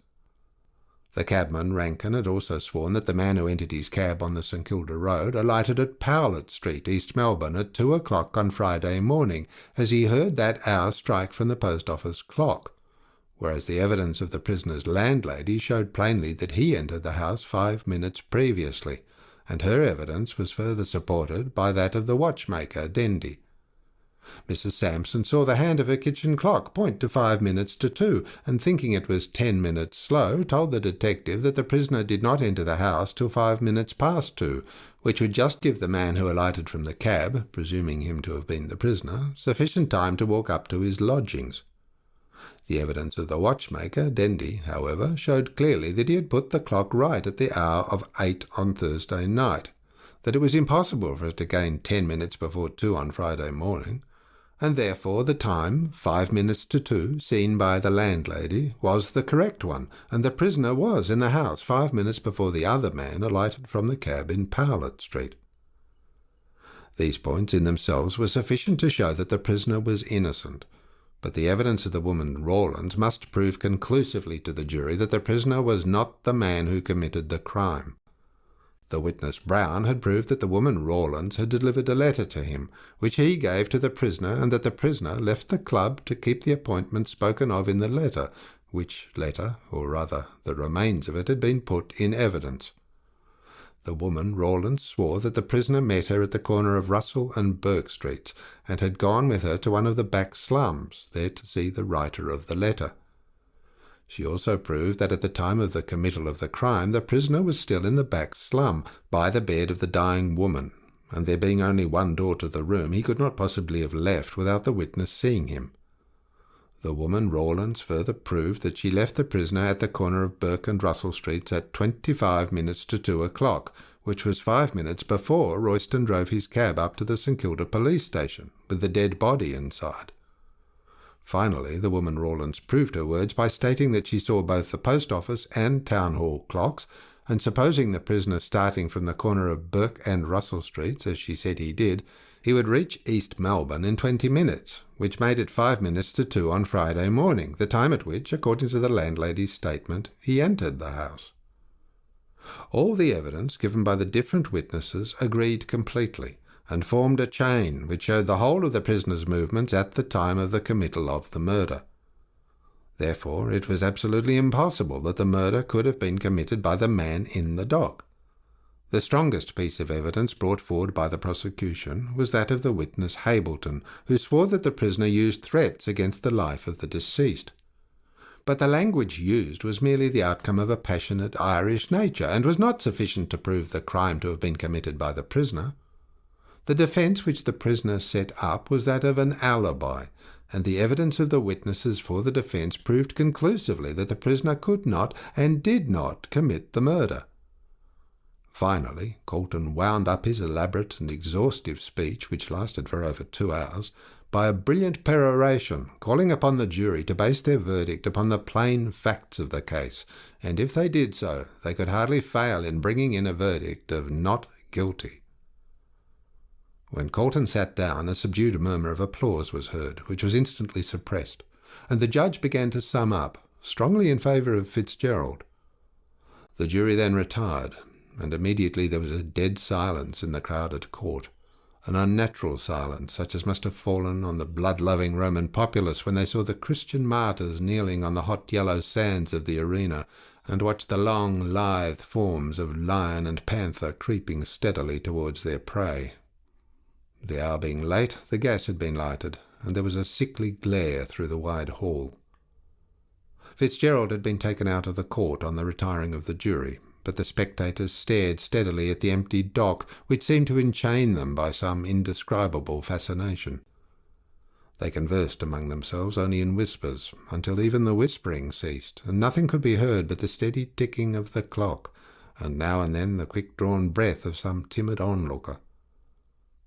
The cabman, Rankin, had also sworn that the man who entered his cab on the St Kilda Road alighted at Powlett Street, East Melbourne, at 2 o'clock on Friday morning, as he heard that hour strike from the post office clock, whereas the evidence of the prisoner's landlady showed plainly that he entered the house 5 minutes previously, and her evidence was further supported by that of the watchmaker, Dendy. Mrs. Sampson saw the hand of her kitchen clock point to 5 minutes to 2, and thinking it was 10 minutes slow, told the detective that the prisoner did not enter the house till 5 minutes past 2, which would just give the man who alighted from the cab, presuming him to have been the prisoner, sufficient time to walk up to his lodgings. The evidence of the watchmaker, Dendy, however, showed clearly that he had put the clock right at the hour of 8 on Thursday night, that it was impossible for it to gain 10 minutes before 2 on Friday morning, and therefore the time, 5 minutes to 2, seen by the landlady, was the correct one, and the prisoner was in the house 5 minutes before the other man alighted from the cab in Powlett Street. These points in themselves were sufficient to show that the prisoner was innocent, but the evidence of the woman Rawlins must prove conclusively to the jury that the prisoner was not the man who committed the crime. The witness Brown had proved that the woman Rawlins had delivered a letter to him, which he gave to the prisoner, and that the prisoner left the club to keep the appointment spoken of in the letter, which letter, or rather the remains of it, had been put in evidence. The woman Rawlins swore that the prisoner met her at the corner of Russell and Burke Streets, and had gone with her to one of the back slums, there to see the writer of the letter. She also proved that at the time of the committal of the crime the prisoner was still in the back slum, by the bed of the dying woman, and there being only one door to the room, he could not possibly have left without the witness seeing him. The woman Rawlins further proved that she left the prisoner at the corner of Burke and Russell Streets at 25 minutes to 2 o'clock, which was 5 minutes before Royston drove his cab up to the St Kilda police station, with the dead body inside. Finally, the woman Rawlins proved her words by stating that she saw both the post office and town hall clocks, and supposing the prisoner starting from the corner of Burke and Russell Streets, as she said he did, he would reach East Melbourne in 20 minutes, which made it 5 minutes to 2 on Friday morning, the time at which, according to the landlady's statement, he entered the house. All the evidence given by the different witnesses agreed completely, and formed a chain which showed the whole of the prisoner's movements at the time of the committal of the murder. Therefore, it was absolutely impossible that the murder could have been committed by the man in the dock. The strongest piece of evidence brought forward by the prosecution was that of the witness Hableton, who swore that the prisoner used threats against the life of the deceased. But the language used was merely the outcome of a passionate Irish nature, and was not sufficient to prove the crime to have been committed by the prisoner. The defence which the prisoner set up was that of an alibi, and the evidence of the witnesses for the defence proved conclusively that the prisoner could not and did not commit the murder. Finally, Colton wound up his elaborate and exhaustive speech, which lasted for over 2 hours, by a brilliant peroration, calling upon the jury to base their verdict upon the plain facts of the case, and if they did so, they could hardly fail in bringing in a verdict of not guilty. When Colton sat down, a subdued murmur of applause was heard, which was instantly suppressed, and the judge began to sum up, strongly in favour of Fitzgerald. The jury then retired, and immediately there was a dead silence in the crowded court, an unnatural silence such as must have fallen on the blood-loving Roman populace when they saw the Christian martyrs kneeling on the hot yellow sands of the arena, and watched the long, lithe forms of lion and panther creeping steadily towards their prey. The hour being late, the gas had been lighted, and there was a sickly glare through the wide hall. Fitzgerald had been taken out of the court on the retiring of the jury, but the spectators stared steadily at the empty dock, which seemed to enchain them by some indescribable fascination. They conversed among themselves only in whispers, until even the whispering ceased, and nothing could be heard but the steady ticking of the clock, and now and then the quick-drawn breath of some timid onlooker.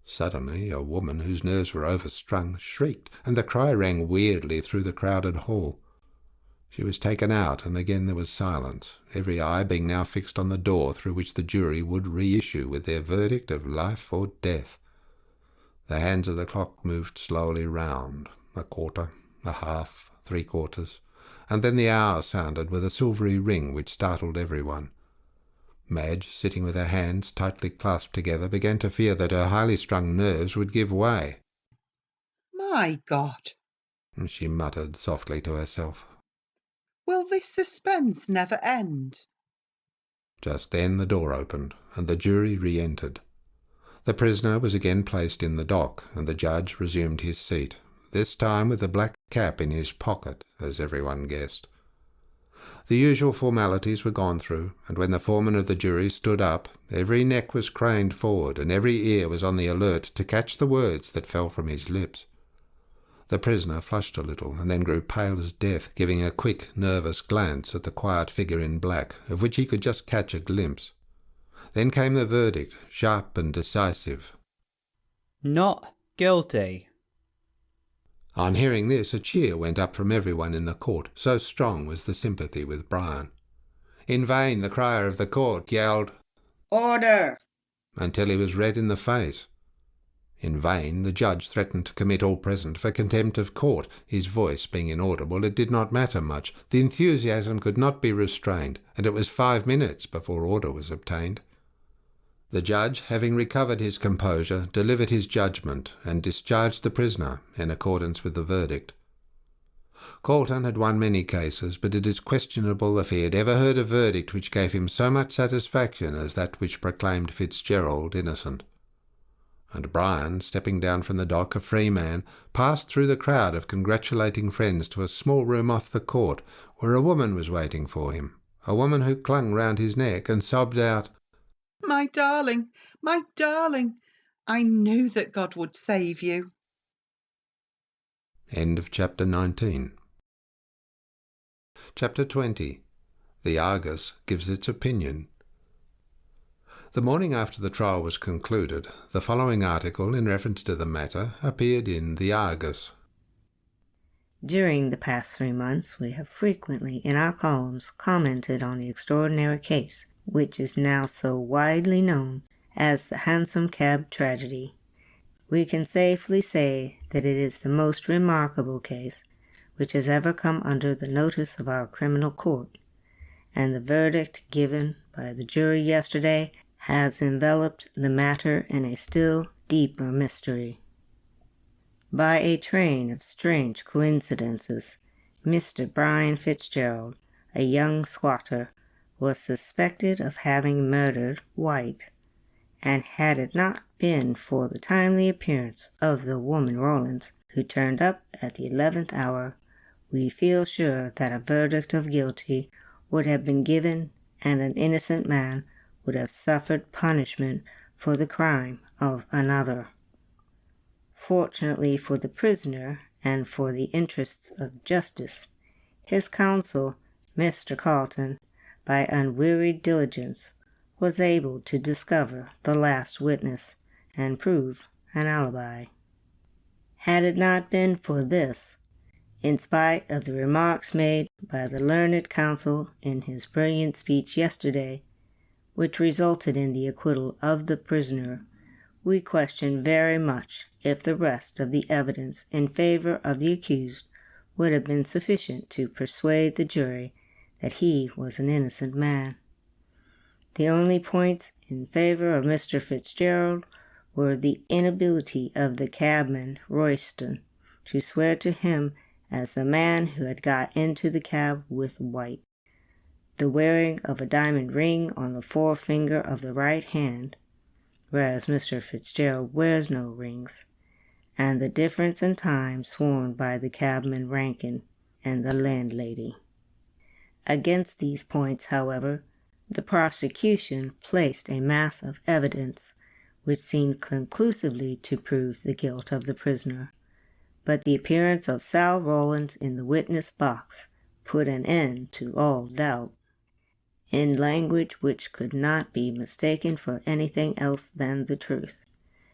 Suddenly a woman whose nerves were overstrung shrieked, and the cry rang weirdly through the crowded hall. She was taken out, and again there was silence, every eye being now fixed on the door through which the jury would reissue with their verdict of life or death. The hands of the clock moved slowly round, a quarter, a half, 3/4, and then the hour sounded with a silvery ring which startled everyone. Madge, sitting with her hands tightly clasped together, began to fear that her highly strung nerves would give way. My God, She muttered softly to herself. will this suspense never end? Just then the door opened, and the jury re-entered. The prisoner was again placed in the dock, and the judge resumed his seat, this time with the black cap in his pocket, as everyone guessed. The usual formalities were gone through, and when the foreman of the jury stood up, every neck was craned forward, and every ear was on the alert to catch the words that fell from his lips. The prisoner flushed a little, and then grew pale as death, giving a quick, nervous glance at the quiet figure in black, of which he could just catch a glimpse. Then came the verdict, sharp and decisive. Not guilty. On hearing this, a cheer went up from everyone in the court, so strong was the sympathy with Brian. In vain the crier of the court yelled, "Order!" until he was red in the face. In vain the judge threatened to commit all present for contempt of court. His voice being inaudible, it did not matter much. The enthusiasm could not be restrained, and it was 5 minutes before order was obtained. The judge, having recovered his composure, delivered his judgment, and discharged the prisoner in accordance with the verdict. Colton had won many cases, but it is questionable if he had ever heard a verdict which gave him so much satisfaction as that which proclaimed Fitzgerald innocent. And Brian, stepping down from the dock a free man, passed through the crowd of congratulating friends to a small room off the court, where a woman was waiting for him, a woman who clung round his neck and sobbed out, My darling, I knew that God would save you. End of chapter 19. Chapter 20. The Argus gives its opinion. The morning after the trial was concluded, the following article in reference to the matter appeared in the Argus. During the past 3 months, we have frequently in our columns commented on the extraordinary case, which is now so widely known as the Hansom cab tragedy. We can safely say that it is the most remarkable case which has ever come under the notice of our criminal court, and the verdict given by the jury yesterday has enveloped the matter in a still deeper mystery. By a train of strange coincidences, Mr. Brian Fitzgerald, a young squatter, was suspected of having murdered White, and had it not been for the timely appearance of the woman Rawlins, who turned up at the 11th hour, we feel sure that a verdict of guilty would have been given, and an innocent man would have suffered punishment for the crime of another. Fortunately for the prisoner and for the interests of justice, his counsel, Mr. Carlton, by unwearied diligence, was able to discover the last witness and prove an alibi. Had it not been for this, in spite of the remarks made by the learned counsel in his brilliant speech yesterday, which resulted in the acquittal of the prisoner, we question very much if the rest of the evidence in favor of the accused would have been sufficient to persuade the jury that he was an innocent man. The only points in favor of Mr. Fitzgerald were the inability of the cabman, Royston, to swear to him as the man who had got into the cab with White, the wearing of a diamond ring on the forefinger of the right hand, whereas Mr. Fitzgerald wears no rings, and the difference in time sworn by the cabman Rankin and the landlady. Against these points, however, the prosecution placed a mass of evidence which seemed conclusively to prove the guilt of the prisoner, but the appearance of Sal Rawlins in the witness box put an end to all doubt. In language which could not be mistaken for anything else than the truth,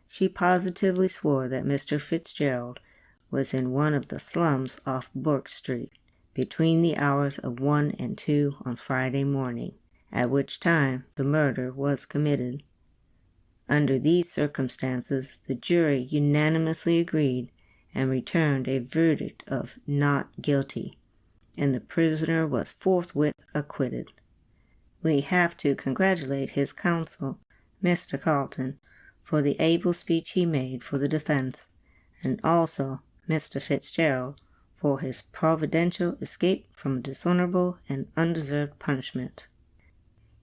she positively swore that Mr. Fitzgerald was in one of the slums off Bourke Street between the hours of 1 and 2 on Friday morning, at which time the murder was committed. Under these circumstances, the jury unanimously agreed and returned a verdict of not guilty, and the prisoner was forthwith acquitted. We have to congratulate his counsel, Mr. Carleton, for the able speech he made for the defense, and also Mr. Fitzgerald for his providential escape from dishonorable and undeserved punishment.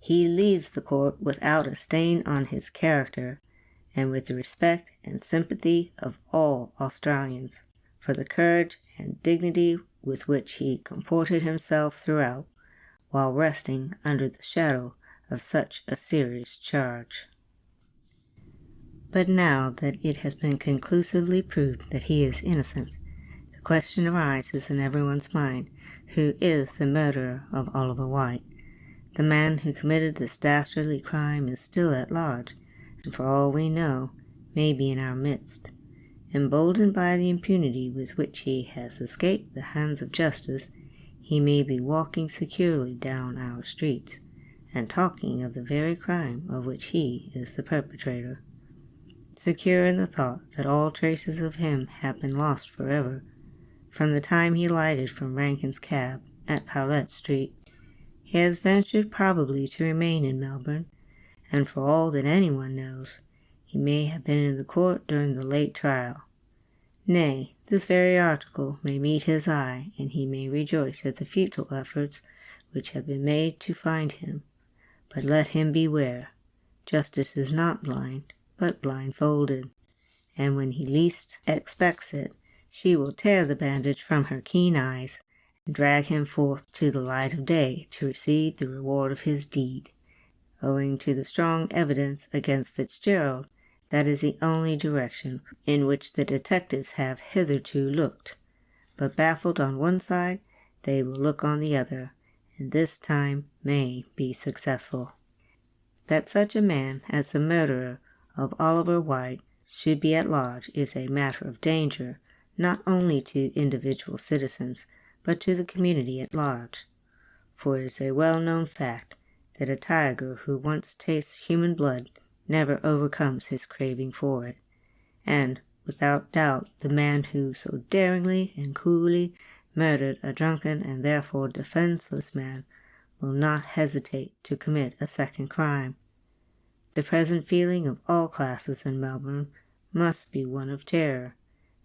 He leaves the court without a stain on his character, and with the respect and sympathy of all Australians, for the courage and dignity with which he comported himself throughout, while resting under the shadow of such a serious charge. But now that it has been conclusively proved that he is innocent, the question arises in everyone's mind, who is the murderer of Oliver White? The man who committed this dastardly crime is still at large, and for all we know, may be in our midst. Emboldened by the impunity with which he has escaped the hands of justice, he may be walking securely down our streets, and talking of the very crime of which he is the perpetrator. Secure in the thought that all traces of him have been lost forever, from the time he lighted from Rankin's cab at Powlett Street, he has ventured probably to remain in Melbourne, and for all that anyone knows, he may have been in the court during the late trial. Nay, this very article may meet his eye, and he may rejoice at the futile efforts which have been made to find him. But let him beware. Justice is not blind, but blindfolded, and when he least expects it, she will tear the bandage from her keen eyes, and drag him forth to the light of day to receive the reward of his deed. Owing to the strong evidence against Fitzgerald, that is the only direction in which the detectives have hitherto looked. But baffled on one side, they will look on the other, and this time may be successful. That such a man as the murderer of Oliver White should be at large is a matter of danger, not only to individual citizens, but to the community at large. For it is a well-known fact that a tiger who once tastes human blood never overcomes his craving for it, and without doubt the man who so daringly and coolly murdered a drunken and therefore defenseless man will not hesitate to commit a second crime. The present feeling of all classes in Melbourne must be one of terror,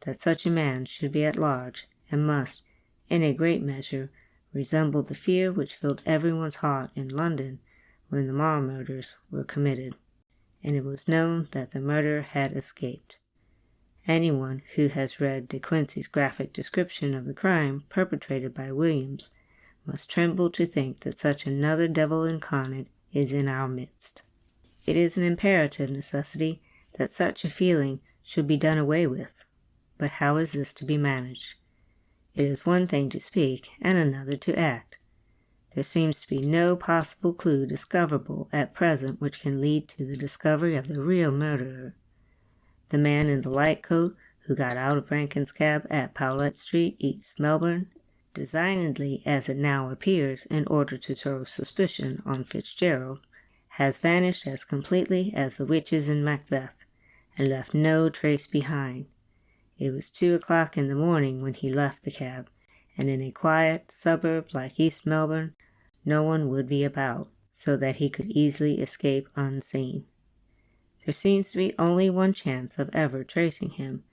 that such a man should be at large, and must, in a great measure, resemble the fear which filled everyone's heart in London when the Marr murders were committed, and it was known that the murderer had escaped. Anyone who has read De Quincey's graphic description of the crime perpetrated by Williams must tremble to think that such another devil incarnate is in our midst. It is an imperative necessity that such a feeling should be done away with. But how is this to be managed? It is one thing to speak, and another to act. There seems to be no possible clue discoverable at present which can lead to the discovery of the real murderer. The man in the light coat who got out of Rankin's cab at Powlett Street, East Melbourne, designedly as it now appears in order to throw suspicion on Fitzgerald, has vanished as completely as the witches in Macbeth, and left no trace behind. It was 2 o'clock in the morning when he left the cab, and in a quiet suburb like East Melbourne, no one would be about, so that he could easily escape unseen. There seems to be only one chance of ever tracing him,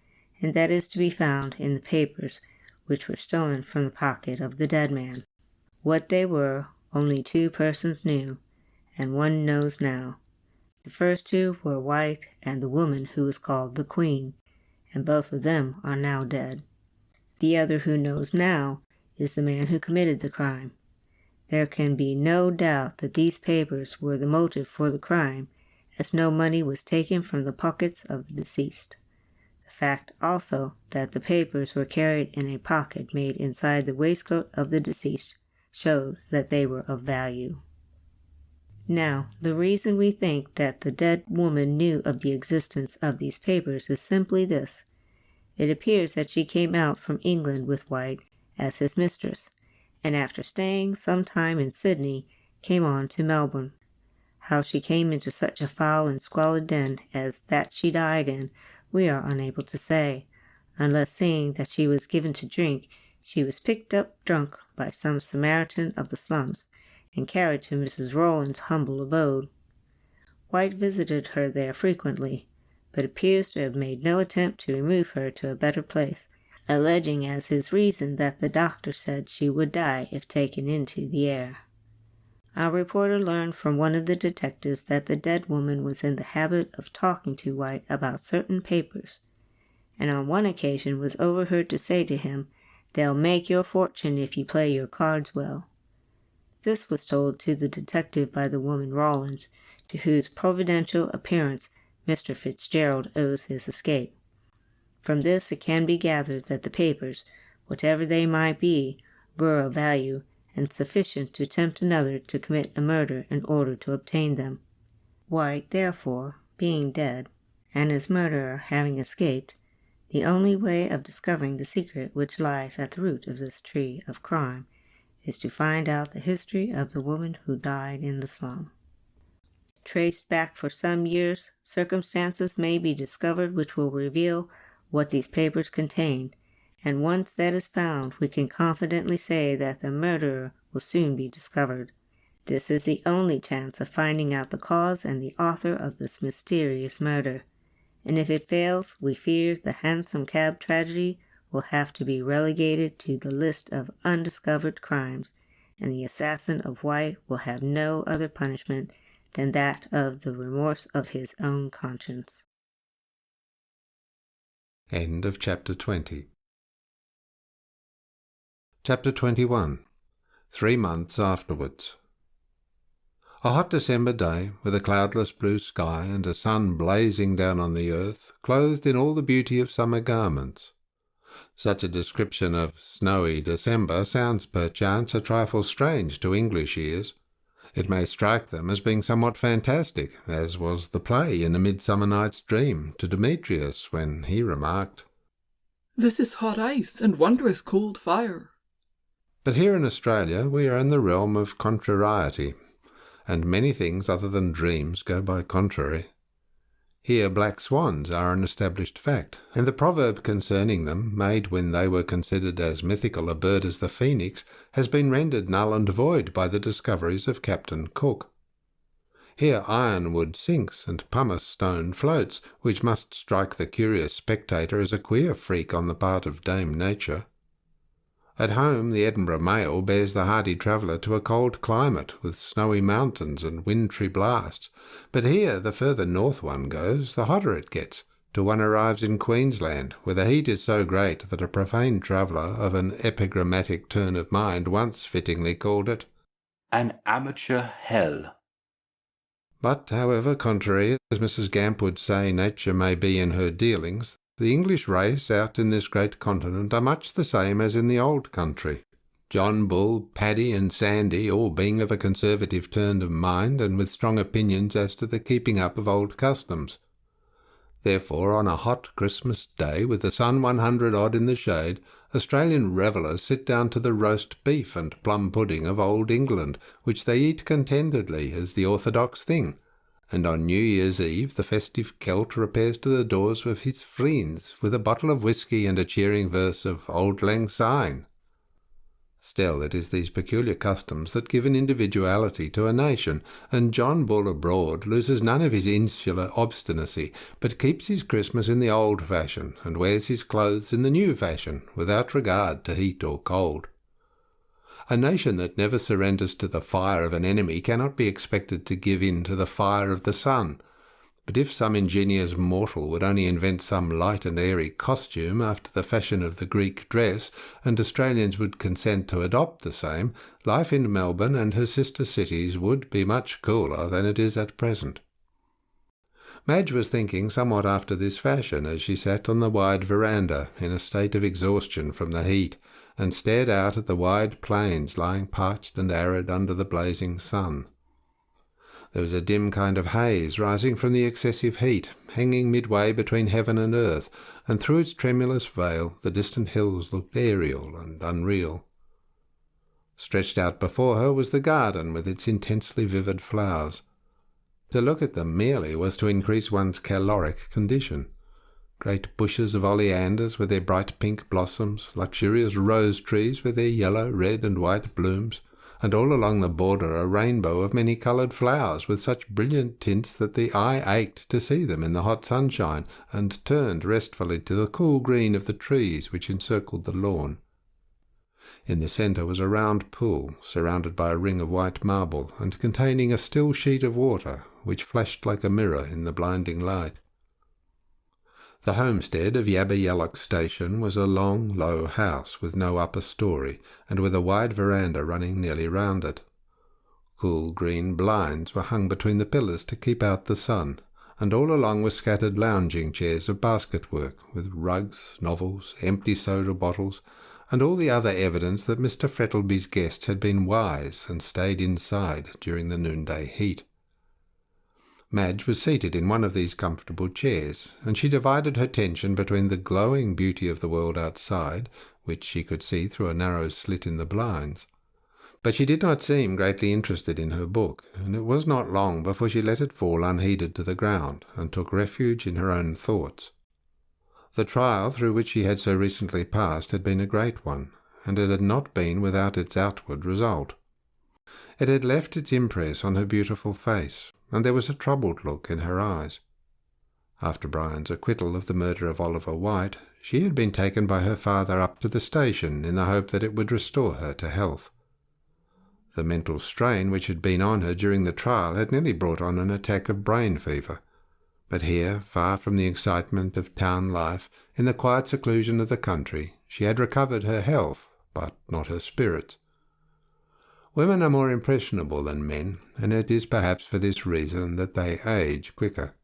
and that is to be found in the papers which were stolen from the pocket of the dead man. What they were, only 2 persons knew, and one knows now. The first 2 were White and the woman who was called the Queen, and both of them are now dead. The other who knows now is the man who committed the crime. There can be no doubt that these papers were the motive for the crime, as no money was taken from the pockets of the deceased. The fact also that the papers were carried in a pocket made inside the waistcoat of the deceased shows that they were of value. Now, the reason we think that the dead woman knew of the existence of these papers is simply this. It appears that she came out from England with White as his mistress, and after staying some time in Sydney, came on to Melbourne. How she came into such a foul and squalid den as that she died in, we are unable to say, unless seeing that she was given to drink, She was picked up drunk by some Samaritan of the slums and carried to Mrs. Rowland's humble abode. White visited her there frequently, but appears to have made no attempt to remove her to a better place, alleging as his reason that the doctor said she would die if taken into the air. Our reporter learned from one of the detectives that the dead woman was in the habit of talking to White about certain papers, and on one occasion was overheard to say to him, "They'll make your fortune if you play your cards well." This was told to the detective by the woman Rawlins, to whose providential appearance Mr. Fitzgerald owes his escape. From this it can be gathered that the papers, whatever they might be, were of value, and sufficient to tempt another to commit a murder in order to obtain them. White, therefore, being dead, and his murderer having escaped, the only way of discovering the secret which lies at the root of this tree of crime is to find out the history of the woman who died in the slum. Traced back for some years, circumstances may be discovered which will reveal what these papers contained, and once that is found, we can confidently say that the murderer will soon be discovered. This is the only chance of finding out the cause and the author of this mysterious murder, and if it fails, we fear the hansom cab tragedy will have to be relegated to the list of undiscovered crimes, and the assassin of White will have no other punishment than that of the remorse of his own conscience. End of Chapter 20. Chapter 21. 3 months afterwards. A hot December day, with a cloudless blue sky and a sun blazing down on the earth, clothed in all the beauty of summer garments. Such a description of snowy December sounds perchance a trifle strange to English ears. It may strike them as being somewhat fantastic, as was the play in A Midsummer Night's Dream to Demetrius when he remarked, "This is hot ice and wondrous cold fire." But here in Australia we are in the realm of contrariety, and many things other than dreams go by contrary. Here black swans are an established fact, and the proverb concerning them, made when they were considered as mythical a bird as the phoenix, has been rendered null and void by the discoveries of Captain Cook. Here ironwood sinks and pumice stone floats, which must strike the curious spectator as a queer freak on the part of Dame Nature. At home the Edinburgh mail bears the hardy traveller to a cold climate, with snowy mountains and wintry blasts, but here the further north one goes, the hotter it gets, till one arrives in Queensland, where the heat is so great that a profane traveller of an epigrammatic turn of mind once fittingly called it an amateur hell. But, however contrary, as Mrs. Gamp would say, nature may be in her dealings, the English race out in this great continent are much the same as in the old country. John Bull, Paddy and Sandy all being of a conservative turn of mind and with strong opinions as to the keeping up of old customs. Therefore, on a hot Christmas day, with the sun 100 odd in the shade, Australian revellers sit down to the roast beef and plum pudding of old England, which they eat contentedly as the orthodox thing, and on New Year's Eve the festive Celt repairs to the doors of his friends with a bottle of whisky and a cheering verse of Auld Lang Syne. Still, it is these peculiar customs that give an individuality to a nation, and John Bull abroad loses none of his insular obstinacy, but keeps his Christmas in the old fashion, and wears his clothes in the new fashion, without regard to heat or cold. A nation that never surrenders to the fire of an enemy cannot be expected to give in to the fire of the sun. But if some ingenious mortal would only invent some light and airy costume after the fashion of the Greek dress, and Australians would consent to adopt the same, life in Melbourne and her sister cities would be much cooler than it is at present. Madge was thinking somewhat after this fashion as she sat on the wide veranda in a state of exhaustion from the heat, and stared out at the wide plains lying parched and arid under the blazing sun. There was a dim kind of haze rising from the excessive heat, hanging midway between heaven and earth, and through its tremulous veil the distant hills looked aerial and unreal. Stretched out before her was the garden with its intensely vivid flowers. To look at them merely was to increase one's caloric condition. Great bushes of oleanders with their bright pink blossoms, luxurious rose trees with their yellow, red, and white blooms, and all along the border a rainbow of many-coloured flowers with such brilliant tints that the eye ached to see them in the hot sunshine, and turned restfully to the cool green of the trees which encircled the lawn. In the centre was a round pool, surrounded by a ring of white marble, and containing a still sheet of water, which flashed like a mirror in the blinding light. The homestead of Yabba Station was a long, low house with no upper story, and with a wide veranda running nearly round it. Cool green blinds were hung between the pillars to keep out the sun, and all along were scattered lounging chairs of basket-work, with rugs, novels, empty soda bottles, and all the other evidence that Mr. Frettleby's guest had been wise and stayed inside during the noonday heat. Madge was seated in one of these comfortable chairs, and she divided her attention between the glowing beauty of the world outside, which she could see through a narrow slit in the blinds. But she did not seem greatly interested in her book, and it was not long before she let it fall unheeded to the ground, and took refuge in her own thoughts. The trial through which she had so recently passed had been a great one, and it had not been without its outward result. It had left its impress on her beautiful face, and there was a troubled look in her eyes. After Brian's acquittal of the murder of Oliver White, she had been taken by her father up to the station in the hope that it would restore her to health. The mental strain which had been on her during the trial had nearly brought on an attack of brain fever, but here, far from the excitement of town life, in the quiet seclusion of the country, she had recovered her health, but not her spirits. Women are more impressionable than men, and it is perhaps for this reason that they age quicker.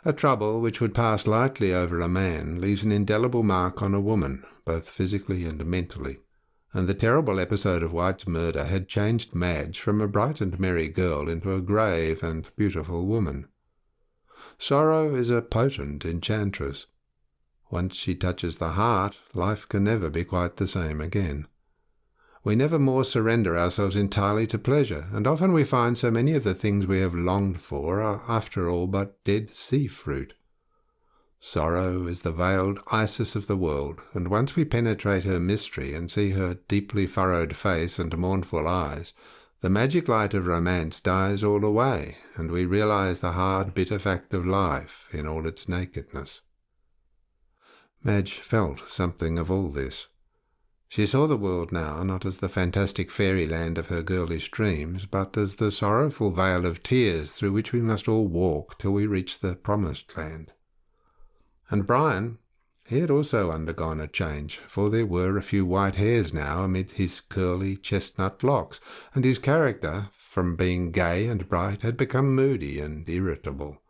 A trouble which would pass lightly over a man leaves an indelible mark on a woman, both physically and mentally, and the terrible episode of White's murder had changed Madge from a bright and merry girl into a grave and beautiful woman. Sorrow is a potent enchantress. Once she touches the heart, life can never be quite the same again. We never more surrender ourselves entirely to pleasure, and often we find so many of the things we have longed for are after all but dead sea-fruit. Sorrow is the veiled Isis of the world, and once we penetrate her mystery and see her deeply furrowed face and mournful eyes, the magic light of romance dies all away, and we realize the hard, bitter fact of life in all its nakedness. Madge felt something of all this. She saw the world now not as the fantastic fairyland of her girlish dreams, but as the sorrowful vale of tears through which we must all walk till we reach the promised land. And Brian, he had also undergone a change, for there were a few white hairs now amid his curly chestnut locks, and his character, from being gay and bright, had become moody and irritable.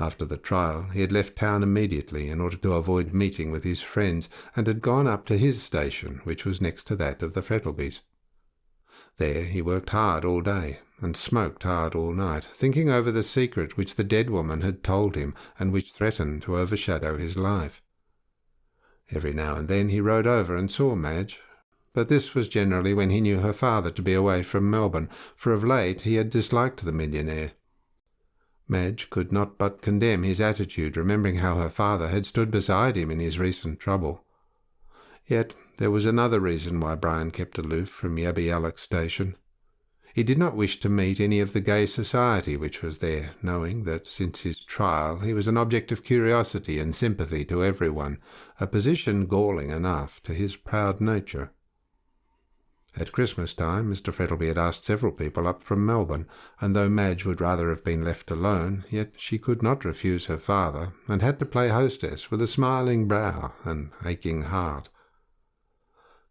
After the trial he had left town immediately in order to avoid meeting with his friends, and had gone up to his station, which was next to that of the Frettlebys. There he worked hard all day, and smoked hard all night, thinking over the secret which the dead woman had told him, and which threatened to overshadow his life. Every now and then he rode over and saw Madge, but this was generally when he knew her father to be away from Melbourne, for of late he had disliked the millionaire. Madge could not but condemn his attitude, remembering how her father had stood beside him in his recent trouble. Yet there was another reason why Brian kept aloof from Yabba Station. He did not wish to meet any of the gay society which was there, knowing that since his trial he was an object of curiosity and sympathy to everyone, a position galling enough to his proud nature. At Christmas time Mr. Frettleby had asked several people up from Melbourne, and though Madge would rather have been left alone, yet she could not refuse her father, and had to play hostess with a smiling brow and aching heart.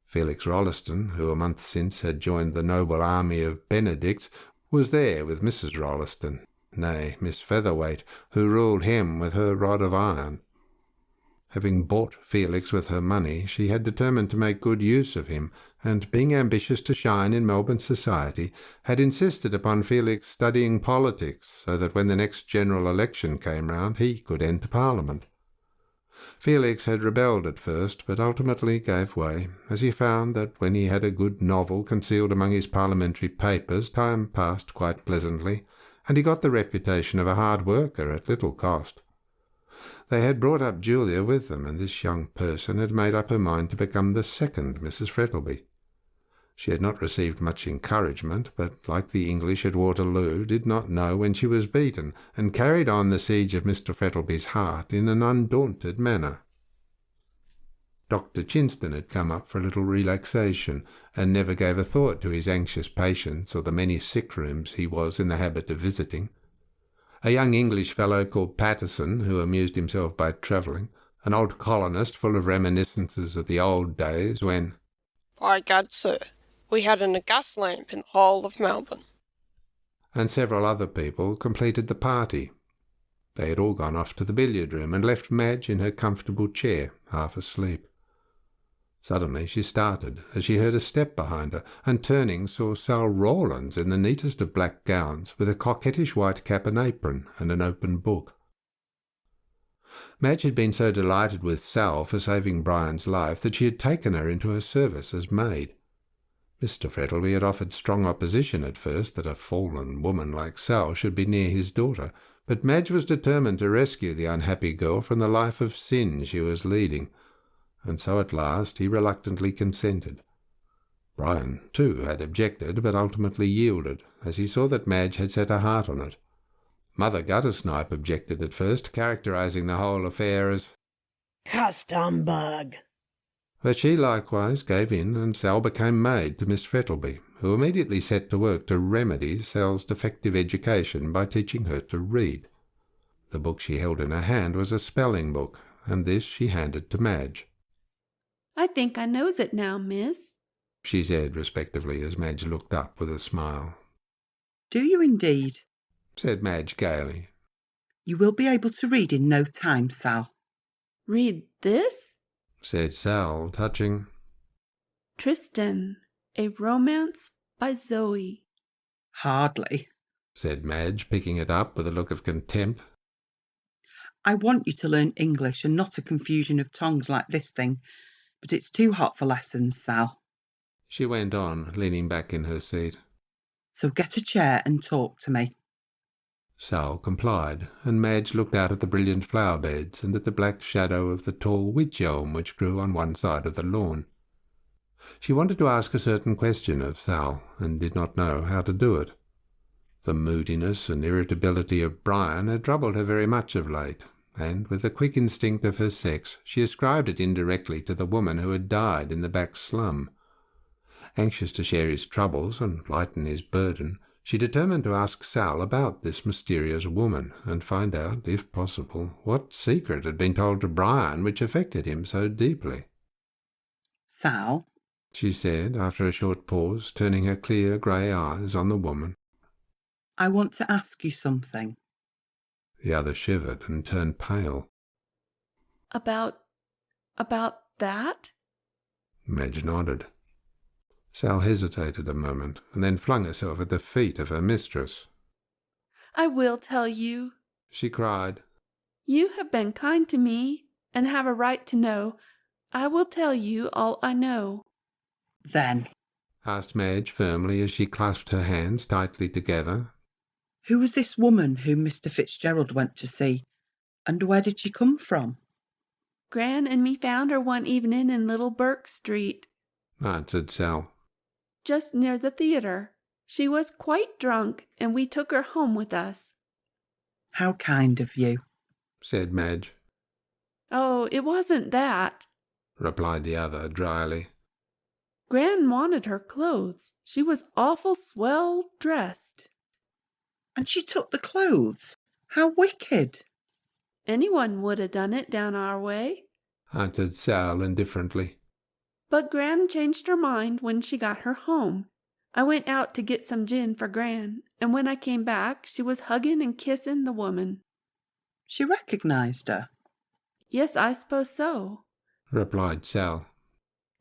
Felix Rolleston, who a month since had joined the noble army of Benedicts, was there with Mrs. Rolleston, nay, Miss Featherweight, who ruled him with her rod of iron. Having bought Felix with her money, she had determined to make good use of him, and being ambitious to shine in Melbourne society, had insisted upon Felix studying politics, so that when the next general election came round he could enter Parliament. Felix had rebelled at first, but ultimately gave way, as he found that when he had a good novel concealed among his parliamentary papers, time passed quite pleasantly, and he got the reputation of a hard worker at little cost. They had brought up Julia with them, and this young person had made up her mind to become the second Mrs. Frettlby. She had not received much encouragement, but, like the English at Waterloo, did not know when she was beaten, and carried on the siege of Mr. Frettlby's heart in an undaunted manner. Dr. Chinston had come up for a little relaxation, and never gave a thought to his anxious patients or the many sick rooms he was in the habit of visiting. A young English fellow called Patterson, who amused himself by travelling, an old colonist full of reminiscences of the old days when, "By Gad, sir, we had a gas lamp in the whole of Melbourne," and several other people completed the party. They had all gone off to the billiard-room and left Madge in her comfortable chair, half asleep. Suddenly she started as she heard a step behind her, and turning saw Sal Rawlins in the neatest of black gowns, with a coquettish white cap and apron, and an open book. Madge had been so delighted with Sal for saving Brian's life that she had taken her into her service as maid. Mr. Frettlby had offered strong opposition at first that a fallen woman like Sal should be near his daughter, but Madge was determined to rescue the unhappy girl from the life of sin she was leading, and so at last he reluctantly consented. Brian, too, had objected, but ultimately yielded, as he saw that Madge had set her heart on it. Mother Guttersnipe objected at first, characterizing the whole affair as "Cussed humbug." But she likewise gave in, and Sal became maid to Miss Frettlby, who immediately set to work to remedy Sal's defective education by teaching her to read. The book she held in her hand was a spelling book, and this she handed to Madge. "I think I knows it now, miss," she said respectively as Madge looked up with a smile. "Do you indeed?" said Madge gaily. "You will be able to read in no time, Sal." "Read this?" said Sal, touching "Tristan, a romance by Zoe." "Hardly," said Madge, picking it up with a look of contempt. "I want you to learn English and not a confusion of tongues like this thing, but it's too hot for lessons, Sal," she went on, leaning back in her seat. "So get a chair and talk to me." Sal complied, and Madge looked out at the brilliant flower beds and at the black shadow of the tall wych elm which grew on one side of the lawn. She wanted to ask a certain question of Sal, and did not know how to do it. The moodiness and irritability of Brian had troubled her very much of late, and with the quick instinct of her sex she ascribed it indirectly to the woman who had died in the back slum. Anxious to share his troubles and lighten his burden, she determined to ask Sal about this mysterious woman, and find out, if possible, what secret had been told to Brian which affected him so deeply. "Sal," she said, after a short pause, turning her clear grey eyes on the woman. "I want to ask you something." The other shivered and turned pale. About that?" Madge nodded. Sal hesitated a moment, and then flung herself at the feet of her mistress. "I will tell you," she cried. "You have been kind to me, and have a right to know. I will tell you all I know." "Then," asked Madge firmly, as she clasped her hands tightly together, "who was this woman whom Mr. Fitzgerald went to see, and where did she come from?" "Gran and me found her one evening in Little Burke Street," answered Sal. "just near the theatre. She was quite drunk, and we took her home with us." "How kind of you," said Madge. "Oh, it wasn't that," replied the other dryly. "Gran wanted her clothes. She was awful swell dressed." "And she took the clothes? How wicked!" "Anyone would have done it down our way," answered Sal indifferently. "but Gran changed her mind when she got her home. I went out to get some gin for Gran, and when I came back she was hugging and kissing the woman." "She recognized her?" "Yes, I suppose so." replied Sal.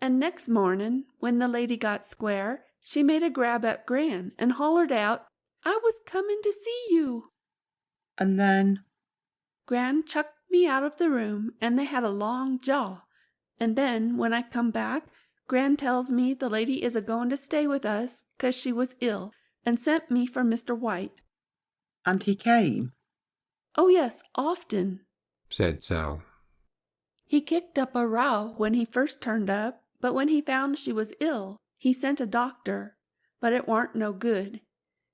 "And next morning, when the lady got square, she made a grab at Gran and hollered out, 'I was coming to see you.' "And then?" "Gran chucked me out of the room, and they had a long jaw. And then, when I come back, Gran tells me the lady is a-going to stay with us 'cause she was ill, and sent me for Mr. White." "And he came?" "Oh, yes, often." said Sal. He kicked up a row when he first turned up, but when he found she was ill, he sent a doctor. But it warn't no good.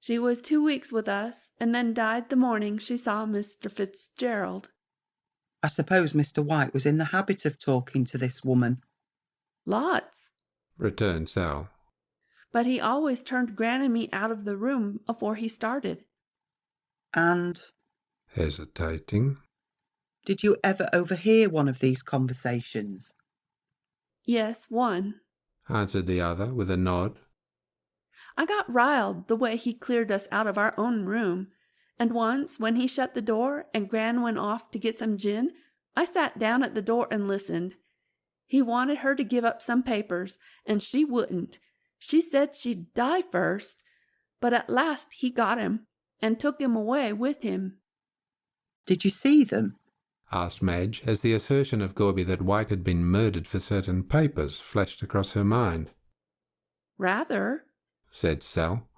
She was 2 weeks with us, and then died the morning she saw Mr. Fitzgerald. I suppose Mr. White was in the habit of talking to this woman. Lots. Returned Sal. But he always turned Gran and me out of the room afore he started. And? Hesitating. Did you ever overhear one of these conversations? Yes, one. Answered the other with a nod. I got riled the way he cleared us out of our own room, and once when he shut the door and Gran went off to get some gin, I sat down at the door and listened. He wanted her to give up some papers, and she wouldn't. She said she'd die first, but at last he got him, and took him away with him. Did you see them? Asked Madge, as the assertion of Gorby that White had been murdered for certain papers flashed across her mind. Rather, said Sal.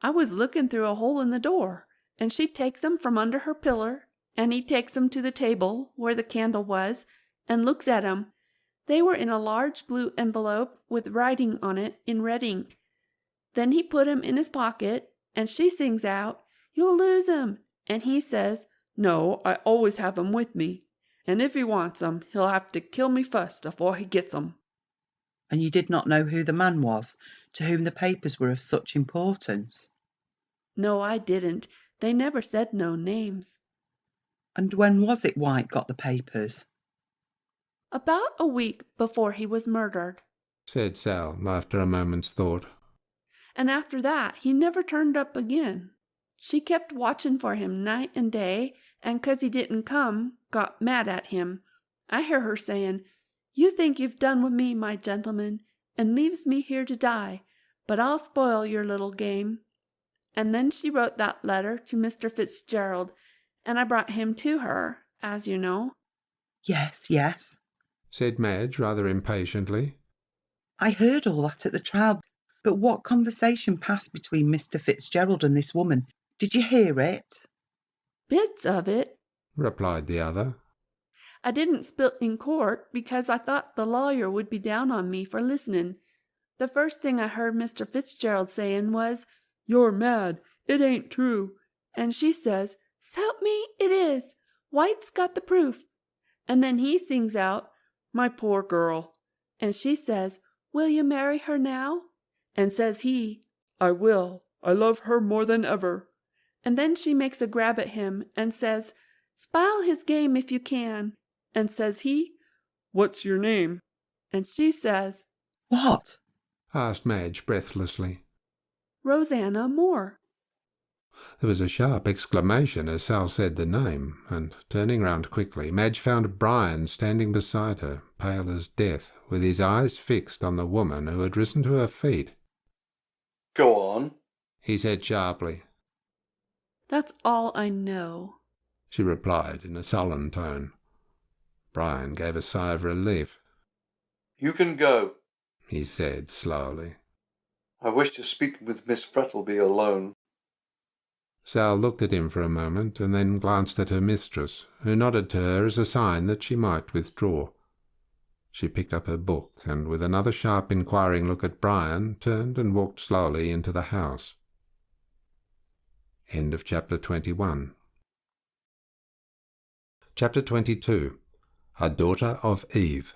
I was looking through a hole in the door, and she takes 'em from under her pillar, and he takes 'em to the table where the candle was, and looks at 'em. They were in a large blue envelope with writing on it in red ink. Then he put 'em in his pocket, and she sings out, "You'll lose 'em," and he says, "No, I always have 'em with me, and if he wants 'em, he'll have to kill me first afore he gets 'em." And you did not know who the man was to whom the papers were of such importance? No, I didn't. They never said no names. And when was it White got the papers? About a week before he was murdered. Said Sal, after a moment's thought. And after that he never turned up again. She kept watching for him night and day, and 'cause he didn't come, got mad at him. I hear her saying, "You think you've done with me, my gentleman, and leaves me here to die, but I'll spoil your little game." And then she wrote that letter to Mr. Fitzgerald, and I brought him to her, as you know. Yes, yes, said Madge, rather impatiently. I heard all that at the trial, but what conversation passed between Mr. Fitzgerald and this woman? Did you hear it? Bits of it, replied the other. I didn't spill in court because I thought the lawyer would be down on me for listening. The first thing I heard Mr. Fitzgerald saying was, "You're mad. It ain't true." And she says, "S'help me, it is. White's got the proof." And then he sings out, "My poor girl." And she says, "Will you marry her now?" And says he, "I will. I love her more than ever." And then she makes a grab at him and says, "Spile his game if you can." And says he, "What's your name?" And she says, "What?" asked Madge breathlessly. "Rosanna Moore." There was a sharp exclamation as Sal said the name, and turning round quickly, Madge found Brian standing beside her, pale as death, with his eyes fixed on the woman who had risen to her feet. "Go on," he said sharply. "That's all I know," she replied in a sullen tone. Brian gave a sigh of relief. "You can go," he said slowly. "I wish to speak with Miss Frettleby alone." Sal looked at him for a moment, and then glanced at her mistress, who nodded to her as a sign that she might withdraw. She picked up her book, and with another sharp inquiring look at Brian, turned and walked slowly into the house. End of chapter 21. Chapter 22. A Daughter of Eve.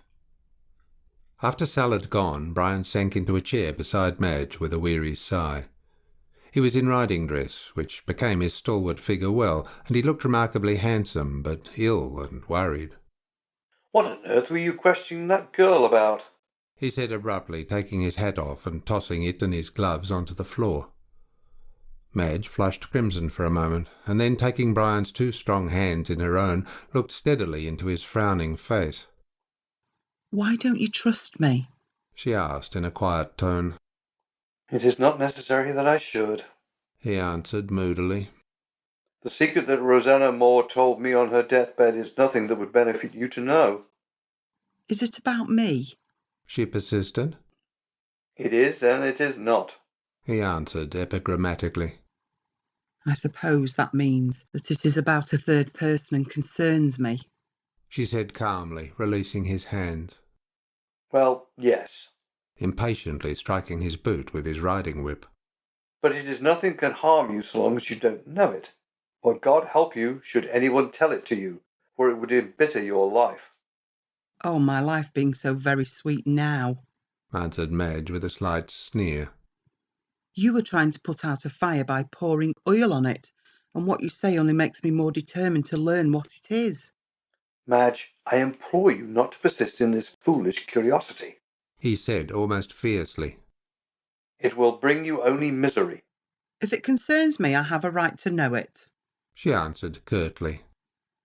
After Sal had gone, Brian sank into a chair beside Madge with a weary sigh. He was in riding dress, which became his stalwart figure well, and he looked remarkably handsome, but ill and worried. "What on earth were you questioning that girl about?" he said abruptly, taking his hat off and tossing it and his gloves onto the floor. Madge flushed crimson for a moment, and then taking Brian's two strong hands in her own, looked steadily into his frowning face. "Why don't you trust me?" she asked in a quiet tone. "It is not necessary that I should," he answered moodily. "The secret that Rosanna Moore told me on her deathbed is nothing that would benefit you to know." "Is it about me?" she persisted. "It is and it is not," he answered epigrammatically. "I suppose that means that it is about a third person and concerns me." she said calmly, releasing his hands. Well, yes. Impatiently striking his boot with his riding whip. But it is nothing can harm you so long as you don't know it. Or God help you should anyone tell it to you, for it would embitter your life. Oh, my life being so very sweet now, answered Madge with a slight sneer. You were trying to put out a fire by pouring oil on it, and what you say only makes me more determined to learn what it is. Madge, I implore you not to persist in this foolish curiosity, he said almost fiercely. It will bring you only misery. If it concerns me, I have a right to know it, she answered curtly.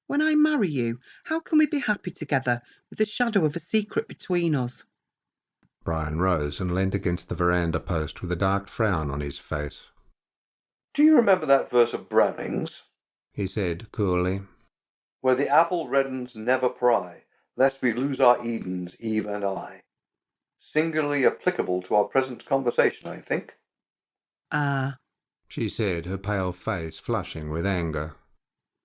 When I marry you, how can we be happy together with the shadow of a secret between us? Brian rose and leant against the veranda post with a dark frown on his face. Do you remember that verse of Browning's? He said coolly. Where the apple reddens never pry, lest we lose our Edens, Eve and I. Singularly applicable to our present conversation, I think. She said, her pale face flushing with anger.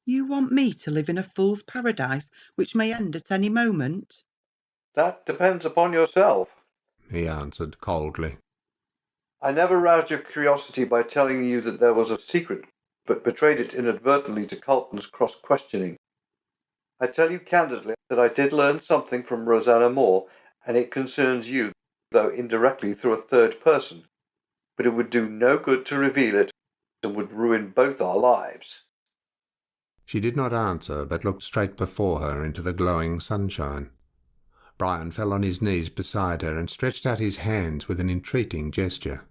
You want me to live in a fool's paradise which may end at any moment? That depends upon yourself, he answered coldly. I never roused your curiosity by telling you that there was a secret, but betrayed it inadvertently to Carlton's cross-questioning. I tell you candidly that I did learn something from Rosanna Moore, and it concerns you, though indirectly through a third person. But it would do no good to reveal it, and would ruin both our lives. She did not answer, but looked straight before her into the glowing sunshine. Brian fell on his knees beside her and stretched out his hands with an entreating gesture.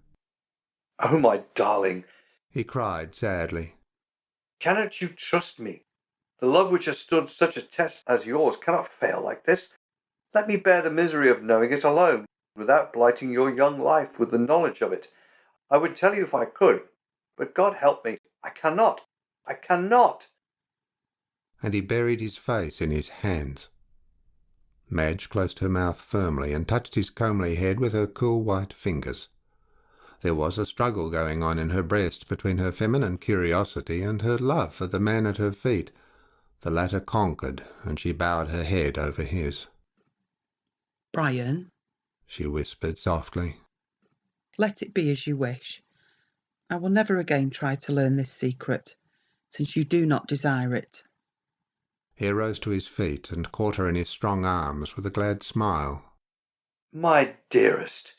Oh, my darling, he cried sadly. Cannot you trust me? The love which has stood such a test as yours cannot fail like this. Let me bear the misery of knowing it alone, without blighting your young life with the knowledge of it. I would tell you if I could, but God help me, I cannot. I cannot. And he buried his face in his hands. Madge closed her mouth firmly and touched his comely head with her cool white fingers. There was a struggle going on in her breast between her feminine curiosity and her love for the man at her feet. The latter conquered, and she bowed her head over his. Brian, she whispered softly. Let it be as you wish. I will never again try to learn this secret, since you do not desire it. He rose to his feet and caught her in his strong arms with a glad smile. My dearest,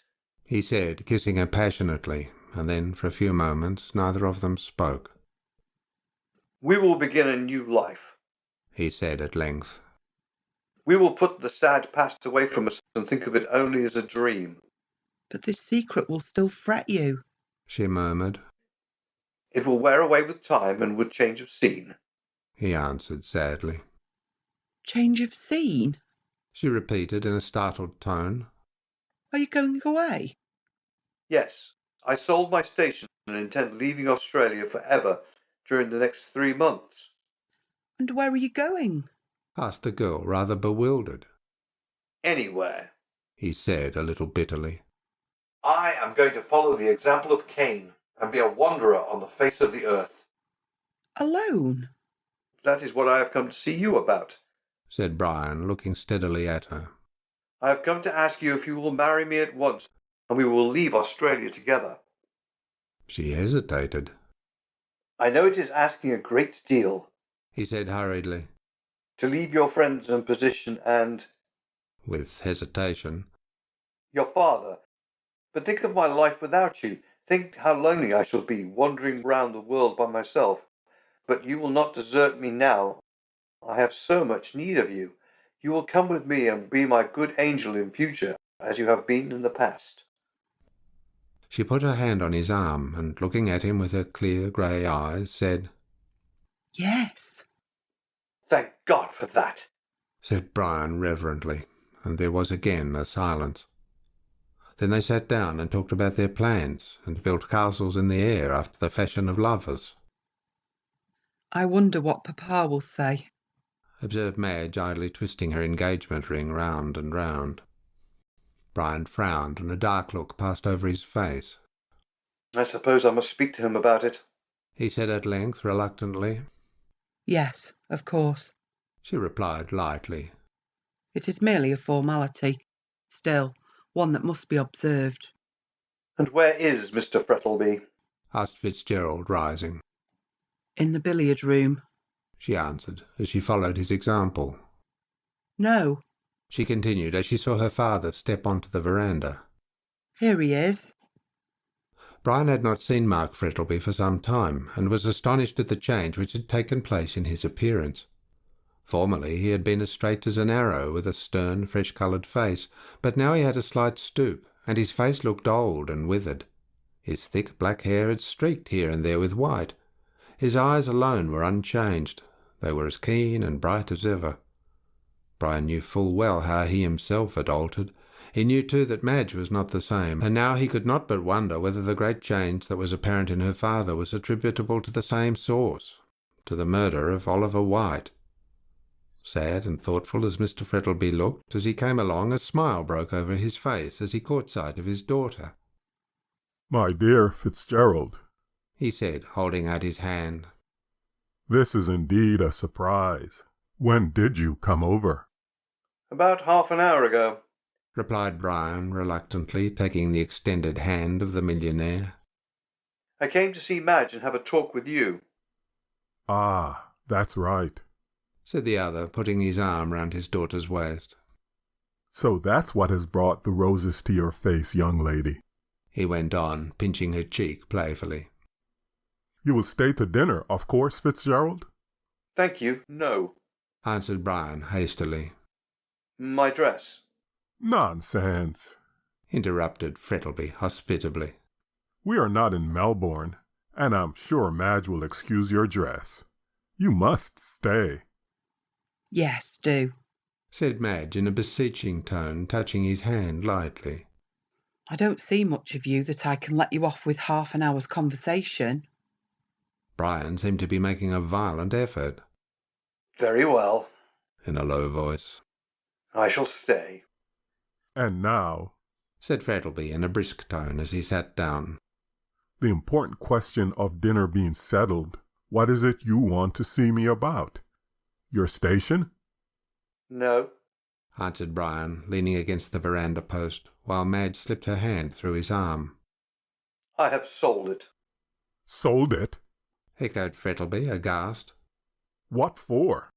he said, kissing her passionately, and then for a few moments neither of them spoke. We will begin a new life, he said at length. We will put the sad past away from us and think of it only as a dream. But this secret will still fret you, she murmured. It will wear away with time and with change of scene, he answered sadly. Change of scene? She repeated in a startled tone. Are you going away? Yes, I sold my station and intend leaving Australia forever during the next 3 months. And where are you going? asked the girl, rather bewildered. Anywhere, he said a little bitterly. I am going to follow the example of Cain and be a wanderer on the face of the earth. Alone? That is what I have come to see you about, said Brian, looking steadily at her. I have come to ask you if you will marry me at once, and we will leave Australia together. She hesitated. I know it is asking a great deal, he said hurriedly. To leave your friends and position and, with hesitation, your father. But think of my life without you. Think how lonely I shall be, wandering round the world by myself. But you will not desert me now. I have so much need of you. You will come with me and be my good angel in future, as you have been in the past. She put her hand on his arm, and looking at him with her clear grey eyes, said, Yes. Thank God for that, said Brian reverently, and there was again a silence. Then they sat down and talked about their plans, and built castles in the air after the fashion of lovers. I wonder what Papa will say, observed Madge, idly twisting her engagement ring round and round. Brian frowned, and a dark look passed over his face. I suppose I must speak to him about it, he said at length, reluctantly. Yes, of course. she replied lightly. It is merely a formality, still one that must be observed. And where is Mr. Frettlby? Asked Fitzgerald, rising. In the billiard room, she answered, as she followed his example. No, she continued, as she saw her father step onto the veranda. Here he is. Brian had not seen Mark Frettlby for some time, and was astonished at the change which had taken place in his appearance. Formerly he had been as straight as an arrow, with a stern, fresh-coloured face, but now he had a slight stoop, and his face looked old and withered. His thick black hair had streaked here and there with white. His eyes alone were unchanged. They were as keen and bright as ever. Brian knew full well how he himself had altered. He knew too that Madge was not the same, and now he could not but wonder whether the great change that was apparent in her father was attributable to the same source, to the murder of Oliver White. Sad and thoughtful as Mr. Frettlby looked, as he came along, a smile broke over his face as he caught sight of his daughter. "My dear Fitzgerald," he said, holding out his hand. "This is indeed a surprise. When did you come over?" About half an hour ago, replied Brian, reluctantly taking the extended hand of the millionaire. I came to see Madge and have a talk with you. "Ah, that's right," said the other, putting his arm round his daughter's waist. "So that's what has brought the roses to your face, young lady," he went on, pinching her cheek playfully. "You will stay to dinner, of course, Fitzgerald?" Thank you, no, answered Brian hastily. My dress. "Nonsense," interrupted Frettlby hospitably. "We are not in Melbourne, and I'm sure Madge will excuse your dress. You must stay." Yes, do, said Madge in a beseeching tone, touching his hand lightly. I don't see much of you that I can let you off with half an hour's conversation. Brian seemed to be making a violent effort. Very well, in a low voice. I shall stay. "And now," said Frettlby in a brisk tone as he sat down, "the important question of dinner being settled, what is it you want to see me about? Your station?" No, answered Brian, leaning against the veranda post, while Madge slipped her hand through his arm. I have sold it. "Sold it?" echoed Frettlby, aghast. "What for?"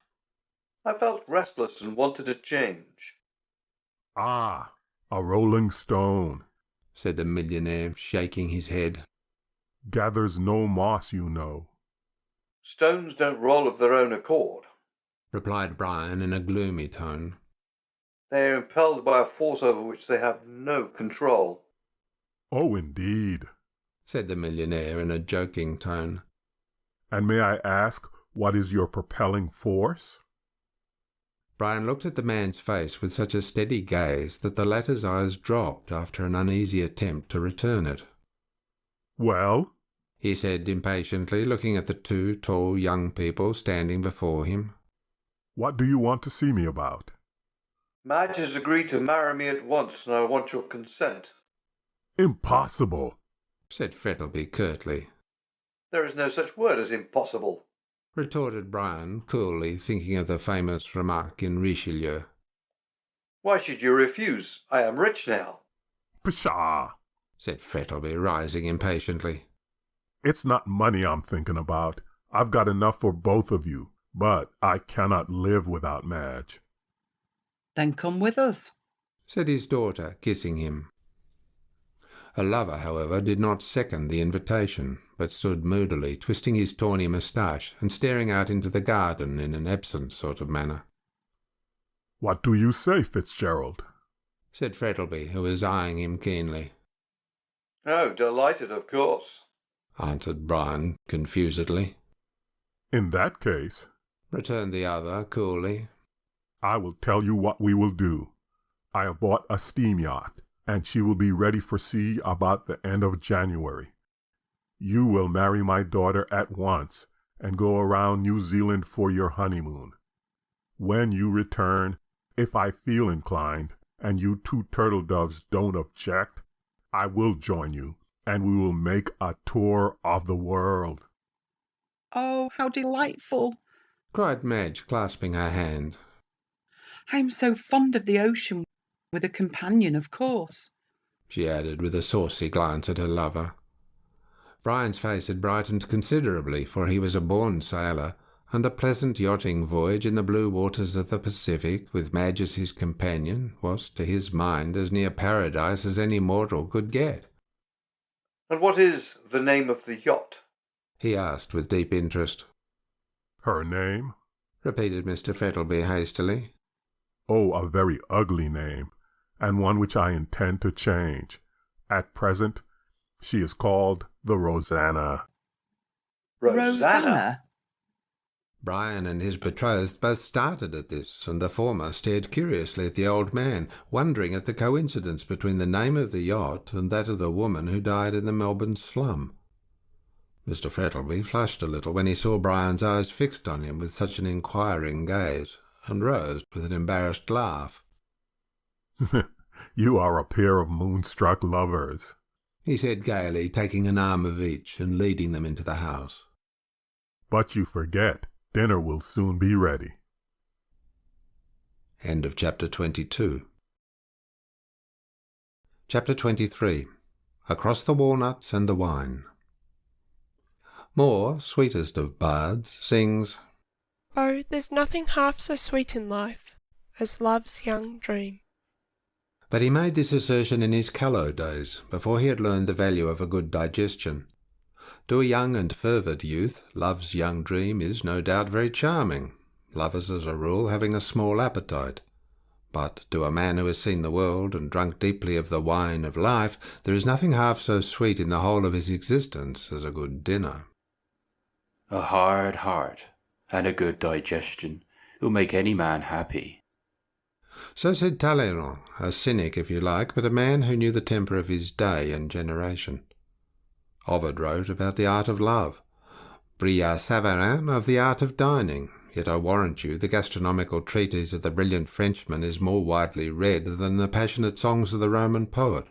I felt restless and wanted a change. "Ah, a rolling stone," said the millionaire, shaking his head. "Gathers no moss, you know." Stones don't roll of their own accord, replied Brian in a gloomy tone. They are impelled by a force over which they have no control. "Oh, indeed," said the millionaire in a joking tone. "And may I ask what is your propelling force?" Brian looked at the man's face with such a steady gaze that the latter's eyes dropped after an uneasy attempt to return it. "Well?" he said impatiently, looking at the two tall young people standing before him. "What do you want to see me about?" Madge has agreed to marry me at once, and I want your consent. "Impossible," said Frettlby curtly. There is no such word as impossible, retorted Brian coolly, thinking of the famous remark in Richelieu. Why should you refuse? I am rich now. "Pshaw," said Frettlby, rising impatiently. "It's not money I'm thinking about. I've got enough for both of you, but I cannot live without Madge." Then come with us, said his daughter, kissing him. Her lover, however, did not second the invitation, but stood moodily, twisting his tawny moustache and staring out into the garden in an absent sort of manner. "What do you say, Fitzgerald?" said Frettlby, who was eyeing him keenly. Oh, delighted, of course, answered Brian confusedly. "In that case," returned the other coolly, "I will tell you what we will do. I have bought a steam yacht, and she will be ready for sea about the end of January. You will marry my daughter at once and go around New Zealand for your honeymoon. When you return, if I feel inclined, and you two turtle doves don't object, I will join you, and we will make a tour of the world." Oh, how delightful, cried Madge, clasping her hand. I'm so fond of the ocean with a companion, of course, she added with a saucy glance at her lover. Brian's face had brightened considerably, for he was a born sailor, and a pleasant yachting voyage in the blue waters of the Pacific, with Madge as his companion, was to his mind as near paradise as any mortal could get. "And what is the name of the yacht?" he asked with deep interest. Her name? repeated Mr. Frettlby hastily. Oh, a very ugly name, and one which I intend to change. At present, she is called the Rosanna. Rosanna? Brian and his betrothed both started at this, and the former stared curiously at the old man, wondering at the coincidence between the name of the yacht and that of the woman who died in the Melbourne slum. Mr. Frettlby flushed a little when he saw Brian's eyes fixed on him with such an inquiring gaze, and rose with an embarrassed laugh. You are a pair of moonstruck lovers, he said gaily, taking an arm of each and leading them into the house. But you forget, dinner will soon be ready. End of chapter 22. Chapter 23. Across the Walnuts and the Wine. Moore, sweetest of bards, sings, "Oh, there's nothing half so sweet in life as love's young dream." But he made this assertion in his callow days, before he had learned the value of a good digestion. To a young and fervid youth, love's young dream is no doubt very charming, lovers as a rule having a small appetite. But to a man who has seen the world and drunk deeply of the wine of life, there is nothing half so sweet in the whole of his existence as a good dinner. A hard heart and a good digestion will make any man happy. So said Talleyrand, a cynic if you like, but a man who knew the temper of his day and generation. Ovid wrote about the art of love, Brillat-Savarin of the art of dining, yet I warrant you the gastronomical treatise of the brilliant Frenchman is more widely read than the passionate songs of the Roman poet.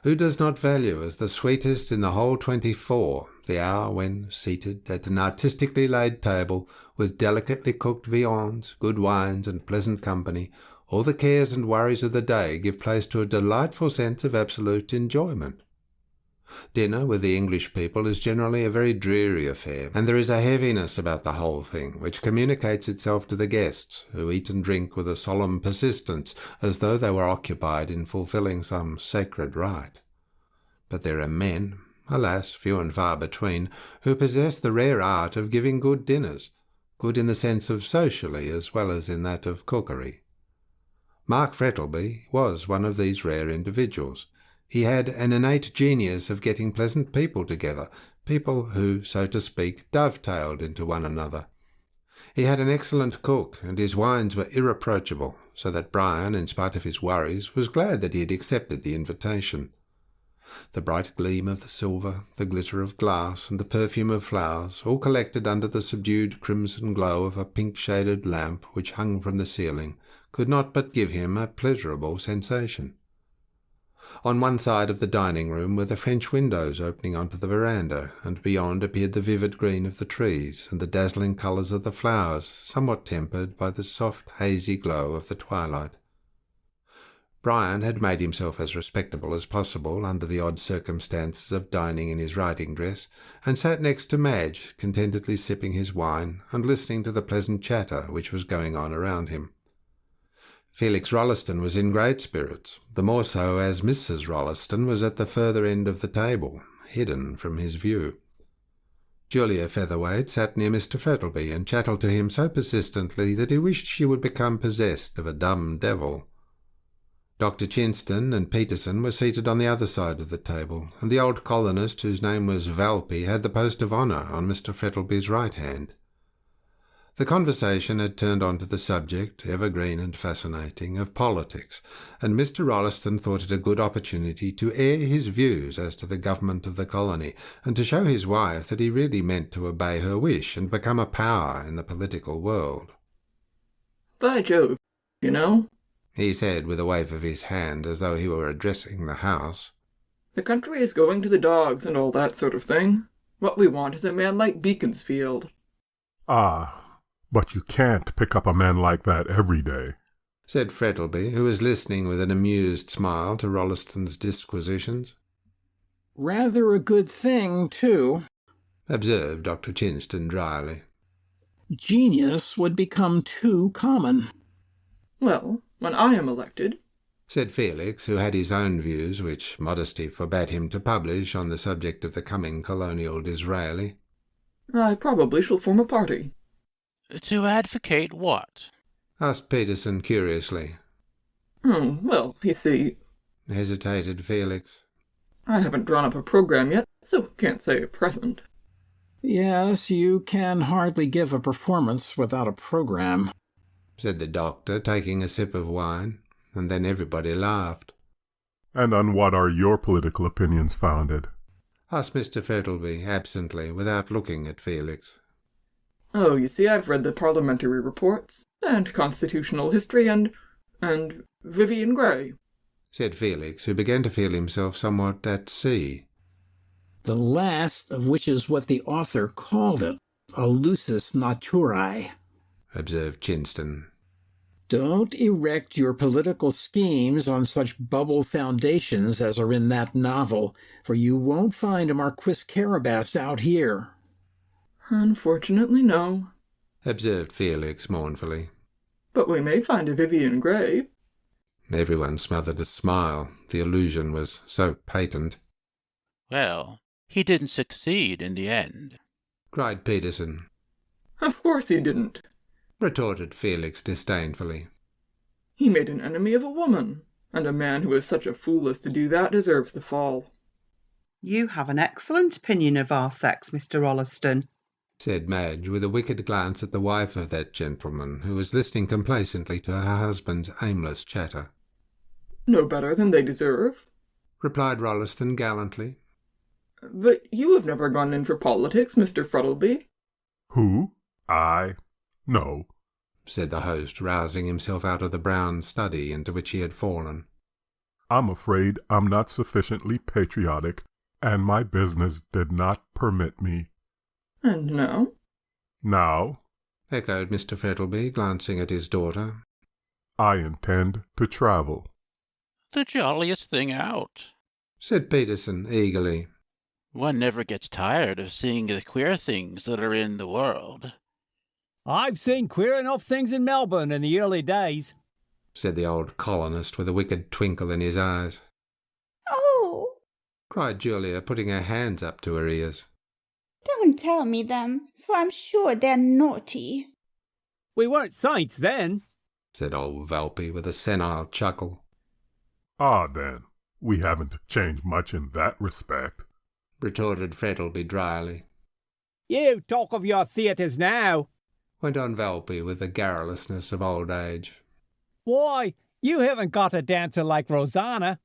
Who does not value as the sweetest in the whole 24 the hour when, seated at an artistically laid table, with delicately cooked viands, good wines, and pleasant company, all the cares and worries of the day give place to a delightful sense of absolute enjoyment? Dinner with the English people is generally a very dreary affair, and there is a heaviness about the whole thing which communicates itself to the guests, who eat and drink with a solemn persistence, as though they were occupied in fulfilling some sacred rite. But there are men, alas, few and far between, who possess the rare art of giving good dinners, good in the sense of socially as well as in that of cookery. Mark Frettlby was one of these rare individuals. He had an innate genius of getting pleasant people together, people who, so to speak, dovetailed into one another. He had an excellent cook, and his wines were irreproachable, so that Brian, in spite of his worries, was glad that he had accepted the invitation. The bright gleam of the silver, the glitter of glass, and the perfume of flowers, all collected under the subdued crimson glow of a pink-shaded lamp which hung from the ceiling, could not but give him a pleasurable sensation. On one side of the dining-room were the French windows opening onto the veranda, and beyond appeared the vivid green of the trees and the dazzling colours of the flowers, somewhat tempered by the soft, hazy glow of the twilight. Brian had made himself as respectable as possible under the odd circumstances of dining in his riding dress, and sat next to Madge, contentedly sipping his wine and listening to the pleasant chatter which was going on around him. Felix Rolleston was in great spirits, the more so as Mrs. Rolleston was at the further end of the table, hidden from his view. Julia Featherweight sat near Mr. Frettlby and chatted to him so persistently that he wished she would become possessed of a dumb devil. Dr. Chinston and Peterson were seated on the other side of the table, and the old colonist, whose name was Valpy, had the post of honour on Mr. Frettlby's right hand. The conversation had turned on to the subject, evergreen and fascinating, of politics, and Mr. Rolleston thought it a good opportunity to air his views as to the government of the colony, and to show his wife that he really meant to obey her wish and become a power in the political world. "By Jove, you know," he said with a wave of his hand as though he were addressing the house, "the country is going to the dogs and all that sort of thing. What we want is a man like Beaconsfield." Ah, But you can't pick up a man like that every day, said Frettlby, who was listening with an amused smile to Rolliston's disquisitions. Rather a good thing, too, observed Dr. Chinston dryly. Genius would become too common. Well, when I am elected, said Felix, who had his own views, which modesty forbade him to publish on the subject of the coming colonial Disraeli, I probably shall form a party. To advocate what? asked Peterson curiously. Oh, well, you see, hesitated Felix. I haven't drawn up a program yet, so can't say at present. Yes, you can hardly give a performance without a program, said the doctor, taking a sip of wine, and then everybody laughed. And on what are your political opinions founded? asked Mr. Frettlby absently, without looking at Felix. Oh, you see, I've read the parliamentary reports, and constitutional history, and Vivian Grey, said Felix, who began to feel himself somewhat at sea. The last of which is what the author called it, a lusus naturae, observed Chinston. Don't erect your political schemes on such bubble foundations as are in that novel, for you won't find a Marquis Carabas out here. Unfortunately, no, observed Felix mournfully. But we may find a Vivian Grey. Everyone smothered a smile. The illusion was so patent. Well, he didn't succeed in the end, cried Peterson. Of course he didn't, retorted Felix disdainfully. He made an enemy of a woman, and a man who is such a fool as to do that deserves to fall. You have an excellent opinion of our sex, Mr. Rolliston, said Madge, with a wicked glance at the wife of that gentleman, who was listening complacently to her husband's aimless chatter. No better than they deserve, replied Rolliston gallantly. But you have never gone in for politics, Mr. Frettlby. Who? I? No, said the host, rousing himself out of the brown study into which he had fallen. I'm afraid I'm not sufficiently patriotic, and my business did not permit me. And now? Now, echoed Mr. Frettlby, glancing at his daughter, I intend to travel. The jolliest thing out, said Peterson eagerly. One never gets tired of seeing the queer things that are in the world. I've seen queer enough things in Melbourne in the early days, said the old colonist with a wicked twinkle in his eyes. Oh, cried Julia, putting her hands up to her ears. Don't tell me them, for I'm sure they're naughty. We weren't saints then, said old Valpy with a senile chuckle. Ah, then, we haven't changed much in that respect, retorted Frettlby dryly. You talk of your theatres now, went on Valpy with the garrulousness of old age. Why, you haven't got a dancer like Rosanna.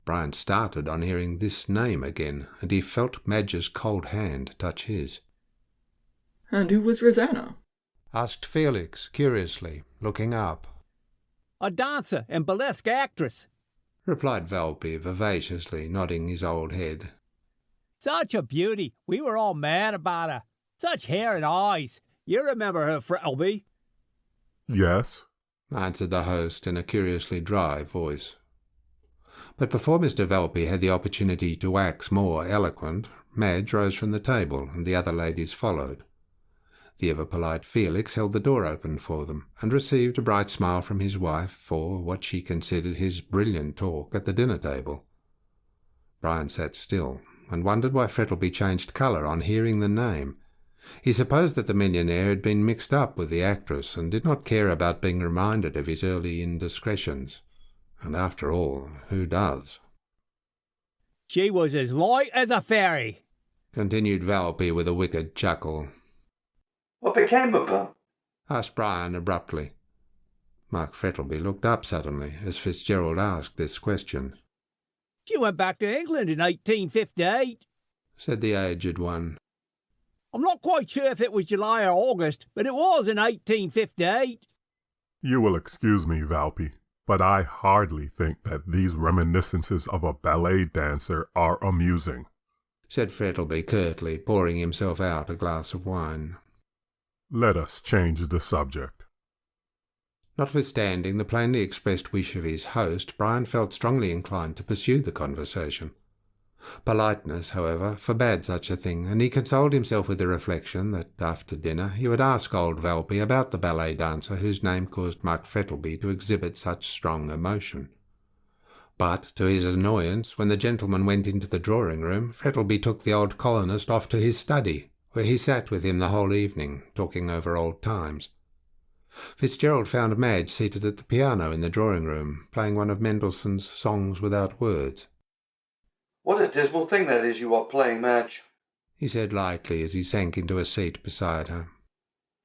Brian started on hearing this name again, and he felt Madge's cold hand touch his. And who was Rosanna? asked Felix curiously, looking up. A dancer and burlesque actress, replied Valpy vivaciously, nodding his old head. Such a beauty. We were all mad about her. Such hair and eyes. You remember her, Frettlby? Yes, answered the host in a curiously dry voice. But before Mr. Valpy had the opportunity to wax more eloquent, Madge rose from the table, and the other ladies followed. The ever-polite Felix held the door open for them, and received a bright smile from his wife for what she considered his brilliant talk at the dinner-table. Brian sat still, and wondered why Frettlby changed colour on hearing the name. He supposed that the millionaire had been mixed up with the actress, and did not care about being reminded of his early indiscretions. And after all, who does? She was as light as a fairy, continued Valpy with a wicked chuckle. What became of her? asked Brian abruptly. Mark Frettlby looked up suddenly as Fitzgerald asked this question. She went back to England in 1858, said the aged one. I'm not quite sure if it was July or August, but it was in 1858. You will excuse me, Valpy, but I hardly think that these reminiscences of a ballet dancer are amusing, said Frettlby curtly, pouring himself out a glass of wine. Let us change the subject. Notwithstanding the plainly expressed wish of his host, Brian felt strongly inclined to pursue the conversation. Politeness, however, forbade such a thing, and he consoled himself with the reflection that, after dinner, he would ask old Valpy about the ballet dancer whose name caused Mark Frettlby to exhibit such strong emotion. But, to his annoyance, when the gentleman went into the drawing-room, Frettlby took the old colonist off to his study, where he sat with him the whole evening, talking over old times. Fitzgerald found Madge seated at the piano in the drawing-room, playing one of Mendelssohn's Songs Without Words. "What a dismal thing that is you are playing, Madge," he said lightly as he sank into a seat beside her.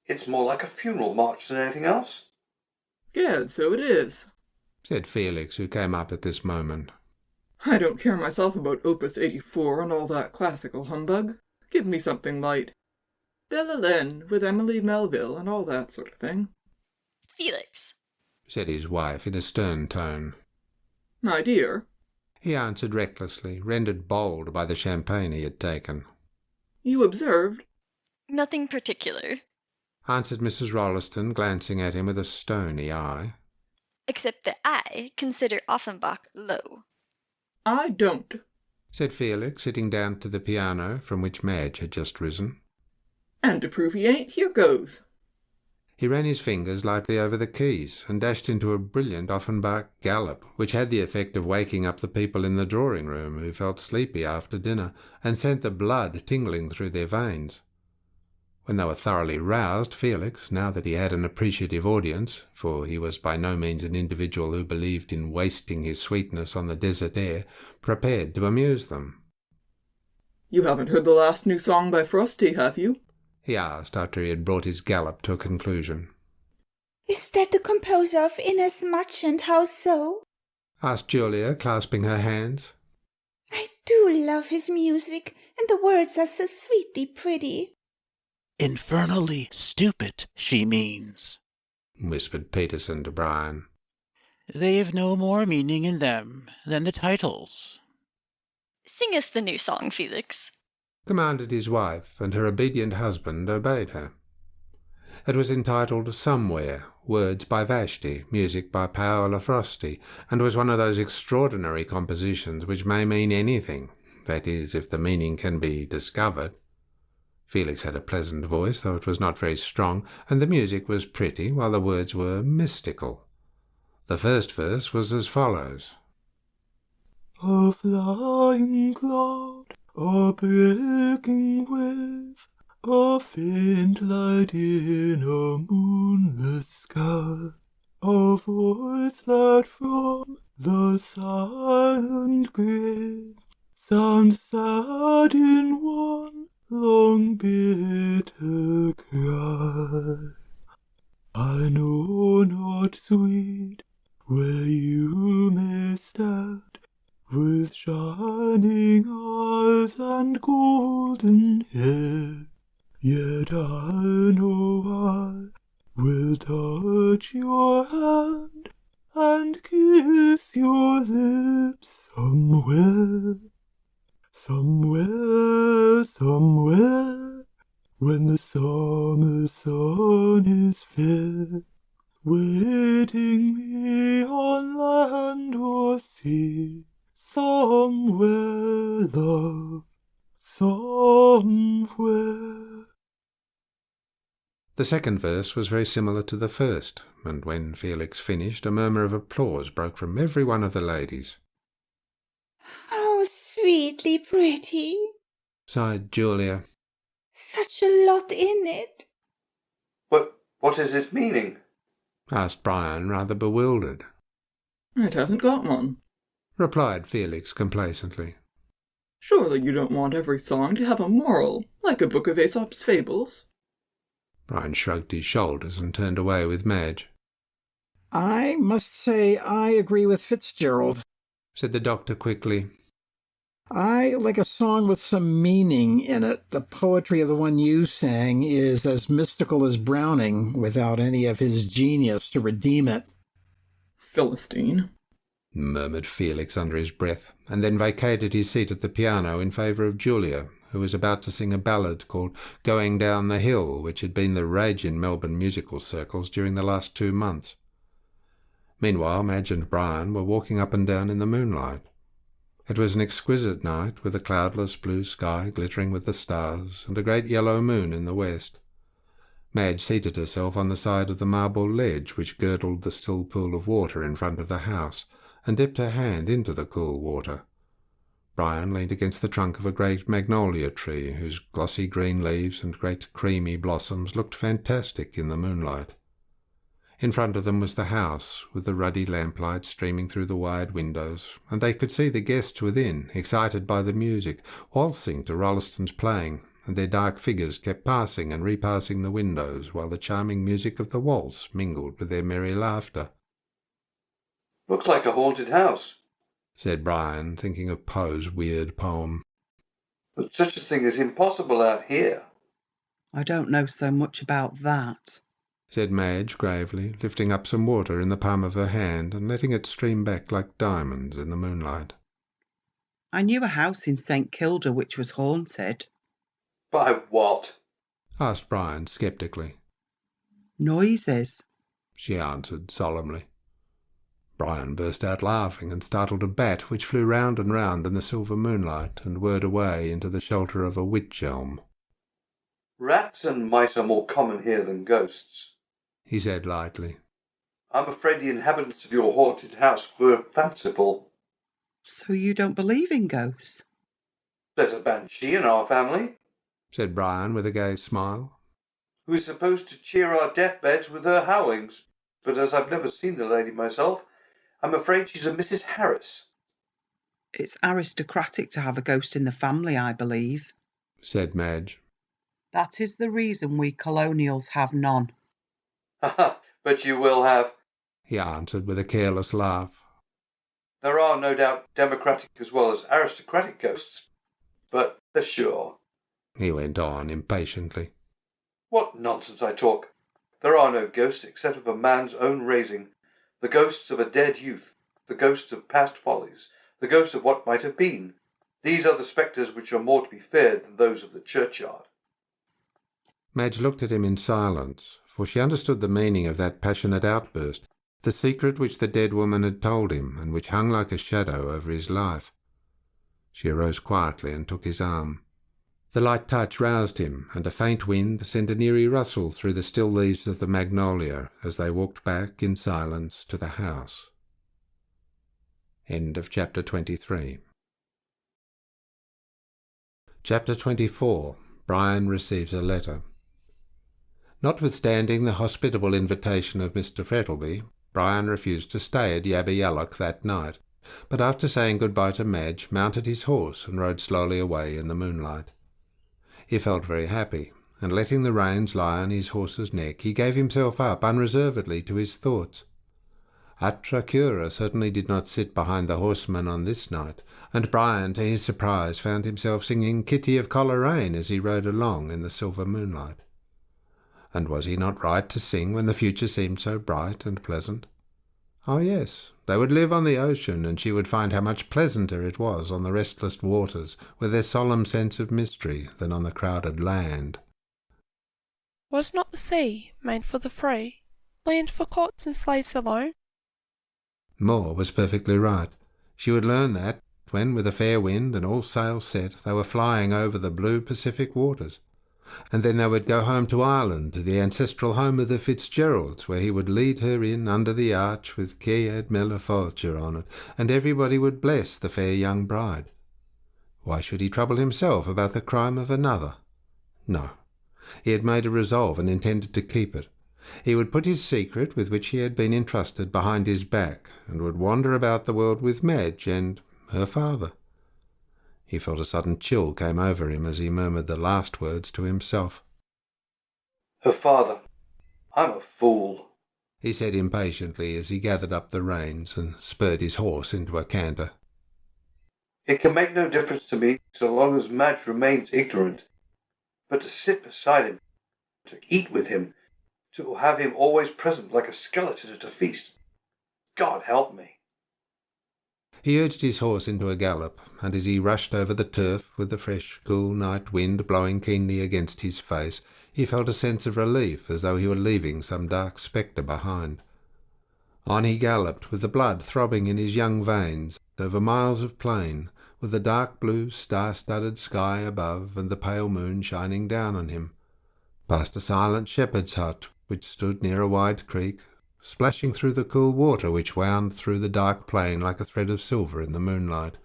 "It's more like a funeral march than anything else." "Gad, so it is," said Felix, who came up at this moment. "I don't care myself about Opus 84 and all that classical humbug. Give me something light. Belle Hélène with Emily Melville and all that sort of thing." "Felix," said his wife in a stern tone. "My dear," he answered recklessly, rendered bold by the champagne he had taken. "You observed—" "Nothing particular," answered Mrs. Rolleston, glancing at him with a stony eye. "except that I consider Offenbach low." "I don't," said Felix, sitting down to the piano, from which Madge had just risen. "And to prove he ain't, here goes." He ran his fingers lightly over the keys, and dashed into a brilliant Offenbach gallop, which had the effect of waking up the people in the drawing-room, who felt sleepy after dinner, and sent the blood tingling through their veins. When they were thoroughly roused, Felix, now that he had an appreciative audience, for he was by no means an individual who believed in wasting his sweetness on the desert air, prepared to amuse them. "You haven't heard the last new song by Frosty, have you?" he asked after he had brought his gallop to a conclusion. Is that the composer of Inasmuch and How So? asked Julia, clasping her hands. I do love his music, and the words are so sweetly pretty. Infernally stupid, she means, whispered Peterson to Brian. They've no more meaning in them than the titles. "Sing us the new song, Felix," commanded his wife, and her obedient husband obeyed her. It was entitled Somewhere, words by Vashti, music by Paola Frosti, and was one of those extraordinary compositions which may mean anything, that is, if the meaning can be discovered. Felix had a pleasant voice, though it was not very strong, and the music was pretty, while the words were mystical. The first verse was as follows. A flying cloud, a breaking wave, a faint light in a moonless sky, a voice that from the silent grave sounds sad in one long bitter cry. I know not, sweet, where you may stand, with shining eyes and golden hair, yet I know I will touch your hand and kiss your lips somewhere, somewhere, somewhere, when the summer sun is fair, waiting me on land or sea. Somewhere, love, somewhere. The second verse was very similar to the first, and when Felix finished, a murmur of applause broke from every one of the ladies. How sweetly pretty, sighed Julia. Such a lot in it. What is its meaning? asked Brian, rather bewildered. "It hasn't got one," replied Felix complacently. "Surely you don't want every song to have a moral, like a book of Aesop's fables?" Brian shrugged his shoulders and turned away with Madge. "I must say I agree with Fitzgerald," said the doctor quickly. "I like a song with some meaning in it. The poetry of the one you sang is as mystical as Browning, without any of his genius to redeem it." "Philistine," murmured Felix under his breath, and then vacated his seat at the piano in favour of Julia, who was about to sing a ballad called Going Down the Hill, which had been the rage in Melbourne musical circles during the last 2 months. Meanwhile, Madge and Brian were walking up and down in the moonlight. It was an exquisite night, with a cloudless blue sky glittering with the stars, and a great yellow moon in the west. Madge seated herself on the side of the marble ledge which girdled the still pool of water in front of the house, and dipped her hand into the cool water. Brian leaned against the trunk of a great magnolia tree, whose glossy green leaves and great creamy blossoms looked fantastic in the moonlight. In front of them was the house, with the ruddy lamplight streaming through the wide windows, and they could see the guests within, excited by the music, waltzing to Rolliston's playing, and their dark figures kept passing and repassing the windows, while the charming music of the waltz mingled with their merry laughter. "Looks like a haunted house," said Brian, thinking of Poe's weird poem. "But such a thing is impossible out here." I don't know so much about that, said Madge gravely, lifting up some water in the palm of her hand and letting it stream back like diamonds in the moonlight. I knew a house in St Kilda which was haunted. "By what?" asked Brian sceptically. Noises, she answered solemnly. Brian burst out laughing and startled a bat which flew round and round in the silver moonlight and whirred away into the shelter of a wych elm. "Rats and mice are more common here than ghosts," he said lightly. "I'm afraid the inhabitants of your haunted house were fanciful." So you don't believe in ghosts? "There's a banshee in our family," said Brian with a gay smile, "who is supposed to cheer our deathbeds with her howlings. But as I've never seen the lady myself, I'm afraid she's a Mrs. Harris." It's aristocratic to have a ghost in the family, I believe, said Madge. That is the reason we colonials have none. "But you will have," he answered with a careless laugh. "There are no doubt democratic as well as aristocratic ghosts. But sure," he went on impatiently. "What nonsense I talk. There are no ghosts except of a man's own raising. The ghosts of a dead youth, the ghosts of past follies, the ghosts of what might have been. These are the spectres which are more to be feared than those of the churchyard." Madge looked at him in silence, for she understood the meaning of that passionate outburst, the secret which the dead woman had told him, and which hung like a shadow over his life. She arose quietly and took his arm. The light touch roused him, and a faint wind sent an eerie rustle through the still leaves of the magnolia as they walked back in silence to the house. End of chapter 23. Chapter 24. Brian receives a letter. Notwithstanding the hospitable invitation of Mr. Frettlby, Brian refused to stay at Yabba Yallock that night, but after saying good-bye to Madge, mounted his horse and rode slowly away in the moonlight. He felt very happy, and letting the reins lie on his horse's neck, he gave himself up unreservedly to his thoughts. Atra Cura certainly did not sit behind the horseman on this night, and Brian, to his surprise, found himself singing Kitty of Coleraine as he rode along in the silver moonlight. And was he not right to sing when the future seemed so bright and pleasant? Oh yes, they would live on the ocean, and she would find how much pleasanter it was on the restless waters, with their solemn sense of mystery, than on the crowded land. Was not the sea made for the free, land for courts and slaves alone? Moore was perfectly right. She would learn that, when with a fair wind and all sails set, they were flying over the blue Pacific waters. And then they would go home to Ireland, to the ancestral home of the Fitzgeralds, where he would lead her in under the arch with Cead Millefortune on it, and everybody would bless the fair young bride. Why should he trouble himself about the crime of another? No. He had made a resolve and intended to keep it. He would put his secret, with which he had been entrusted, behind his back, and would wander about the world with Madge and her father. He felt a sudden chill came over him as he murmured the last words to himself. "Her father. I'm a fool," he said impatiently as he gathered up the reins and spurred his horse into a canter. "It can make no difference to me so long as Madge remains ignorant. But to sit beside him, to eat with him, to have him always present like a skeleton at a feast, God help me." He urged his horse into a gallop, and as he rushed over the turf with the fresh, cool night wind blowing keenly against his face, he felt a sense of relief as though he were leaving some dark spectre behind. On he galloped, with the blood throbbing in his young veins, over miles of plain, with the dark blue star-studded sky above and the pale moon shining down on him, past a silent shepherd's hut which stood near a wide creek, splashing through the cool water which wound through the dark plain like a thread of silver in the moonlight.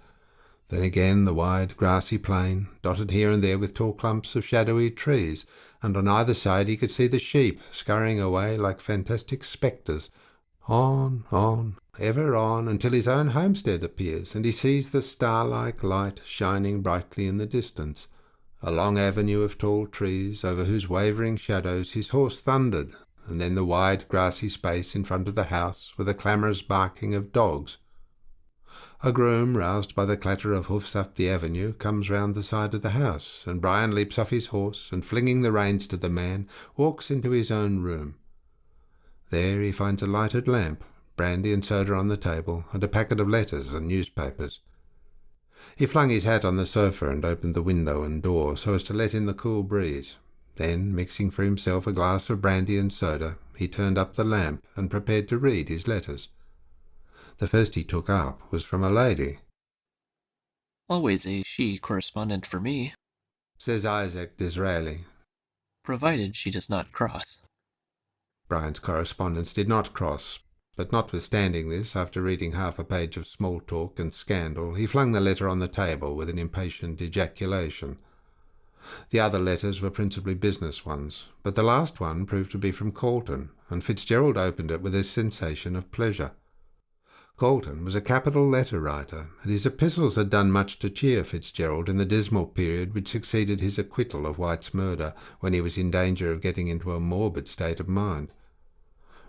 Then again the wide grassy plain, dotted here and there with tall clumps of shadowy trees, and on either side he could see the sheep scurrying away like fantastic spectres. On, ever on, until his own homestead appears, and he sees the star-like light shining brightly in the distance, a long avenue of tall trees over whose wavering shadows his horse thundered, and then the wide grassy space in front of the house with the clamorous barking of dogs. A groom, roused by the clatter of hoofs up the avenue, comes round the side of the house, and Brian leaps off his horse, and flinging the reins to the man, walks into his own room. There he finds a lighted lamp, brandy and soda on the table, and a packet of letters and newspapers. He flung his hat on the sofa and opened the window and door so as to let in the cool breeze. Then, mixing for himself a glass of brandy and soda, he turned up the lamp and prepared to read his letters. The first he took up was from a lady. "Always a she correspondent for me," says Isaac Disraeli, "provided she does not cross." Brian's correspondence did not cross, but notwithstanding this, after reading half a page of small talk and scandal, he flung the letter on the table with an impatient ejaculation. The other letters were principally business ones, but the last one proved to be from Colton, and Fitzgerald opened it with a sensation of pleasure. Colton was a capital letter-writer, and his epistles had done much to cheer Fitzgerald in the dismal period which succeeded his acquittal of White's murder, when he was in danger of getting into a morbid state of mind.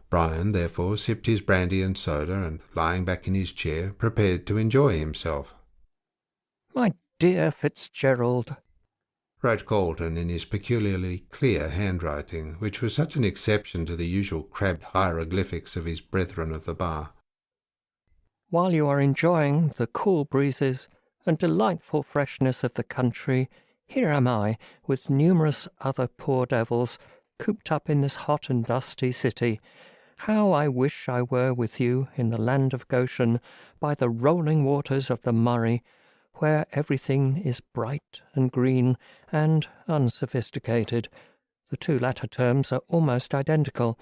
Brian, therefore, sipped his brandy and soda, and, lying back in his chair, prepared to enjoy himself. "My dear Fitzgerald," wrote Colton in his peculiarly clear handwriting, which was such an exception to the usual crabbed hieroglyphics of his brethren of the bar. "While you are enjoying the cool breezes and delightful freshness of the country, here am I, with numerous other poor devils, cooped up in this hot and dusty city. How I wish I were with you in the land of Goshen, by the rolling waters of the Murray, where everything is bright and green and unsophisticated. The two latter terms are almost identical,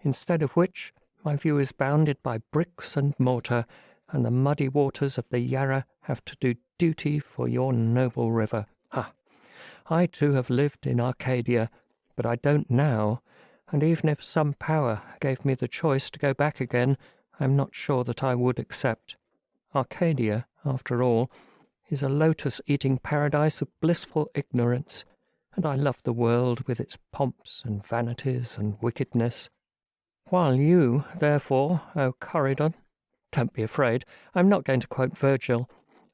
instead of which my view is bounded by bricks and mortar, and the muddy waters of the Yarra have to do duty for your noble river. I too have lived in Arcadia, but I don't now, and even if some power gave me the choice to go back again, I am not sure that I would accept. Arcadia, after all, is a lotus-eating paradise of blissful ignorance, and I love the world with its pomps and vanities and wickedness. While you, therefore, O Corydon, don't be afraid, I'm not going to quote Virgil,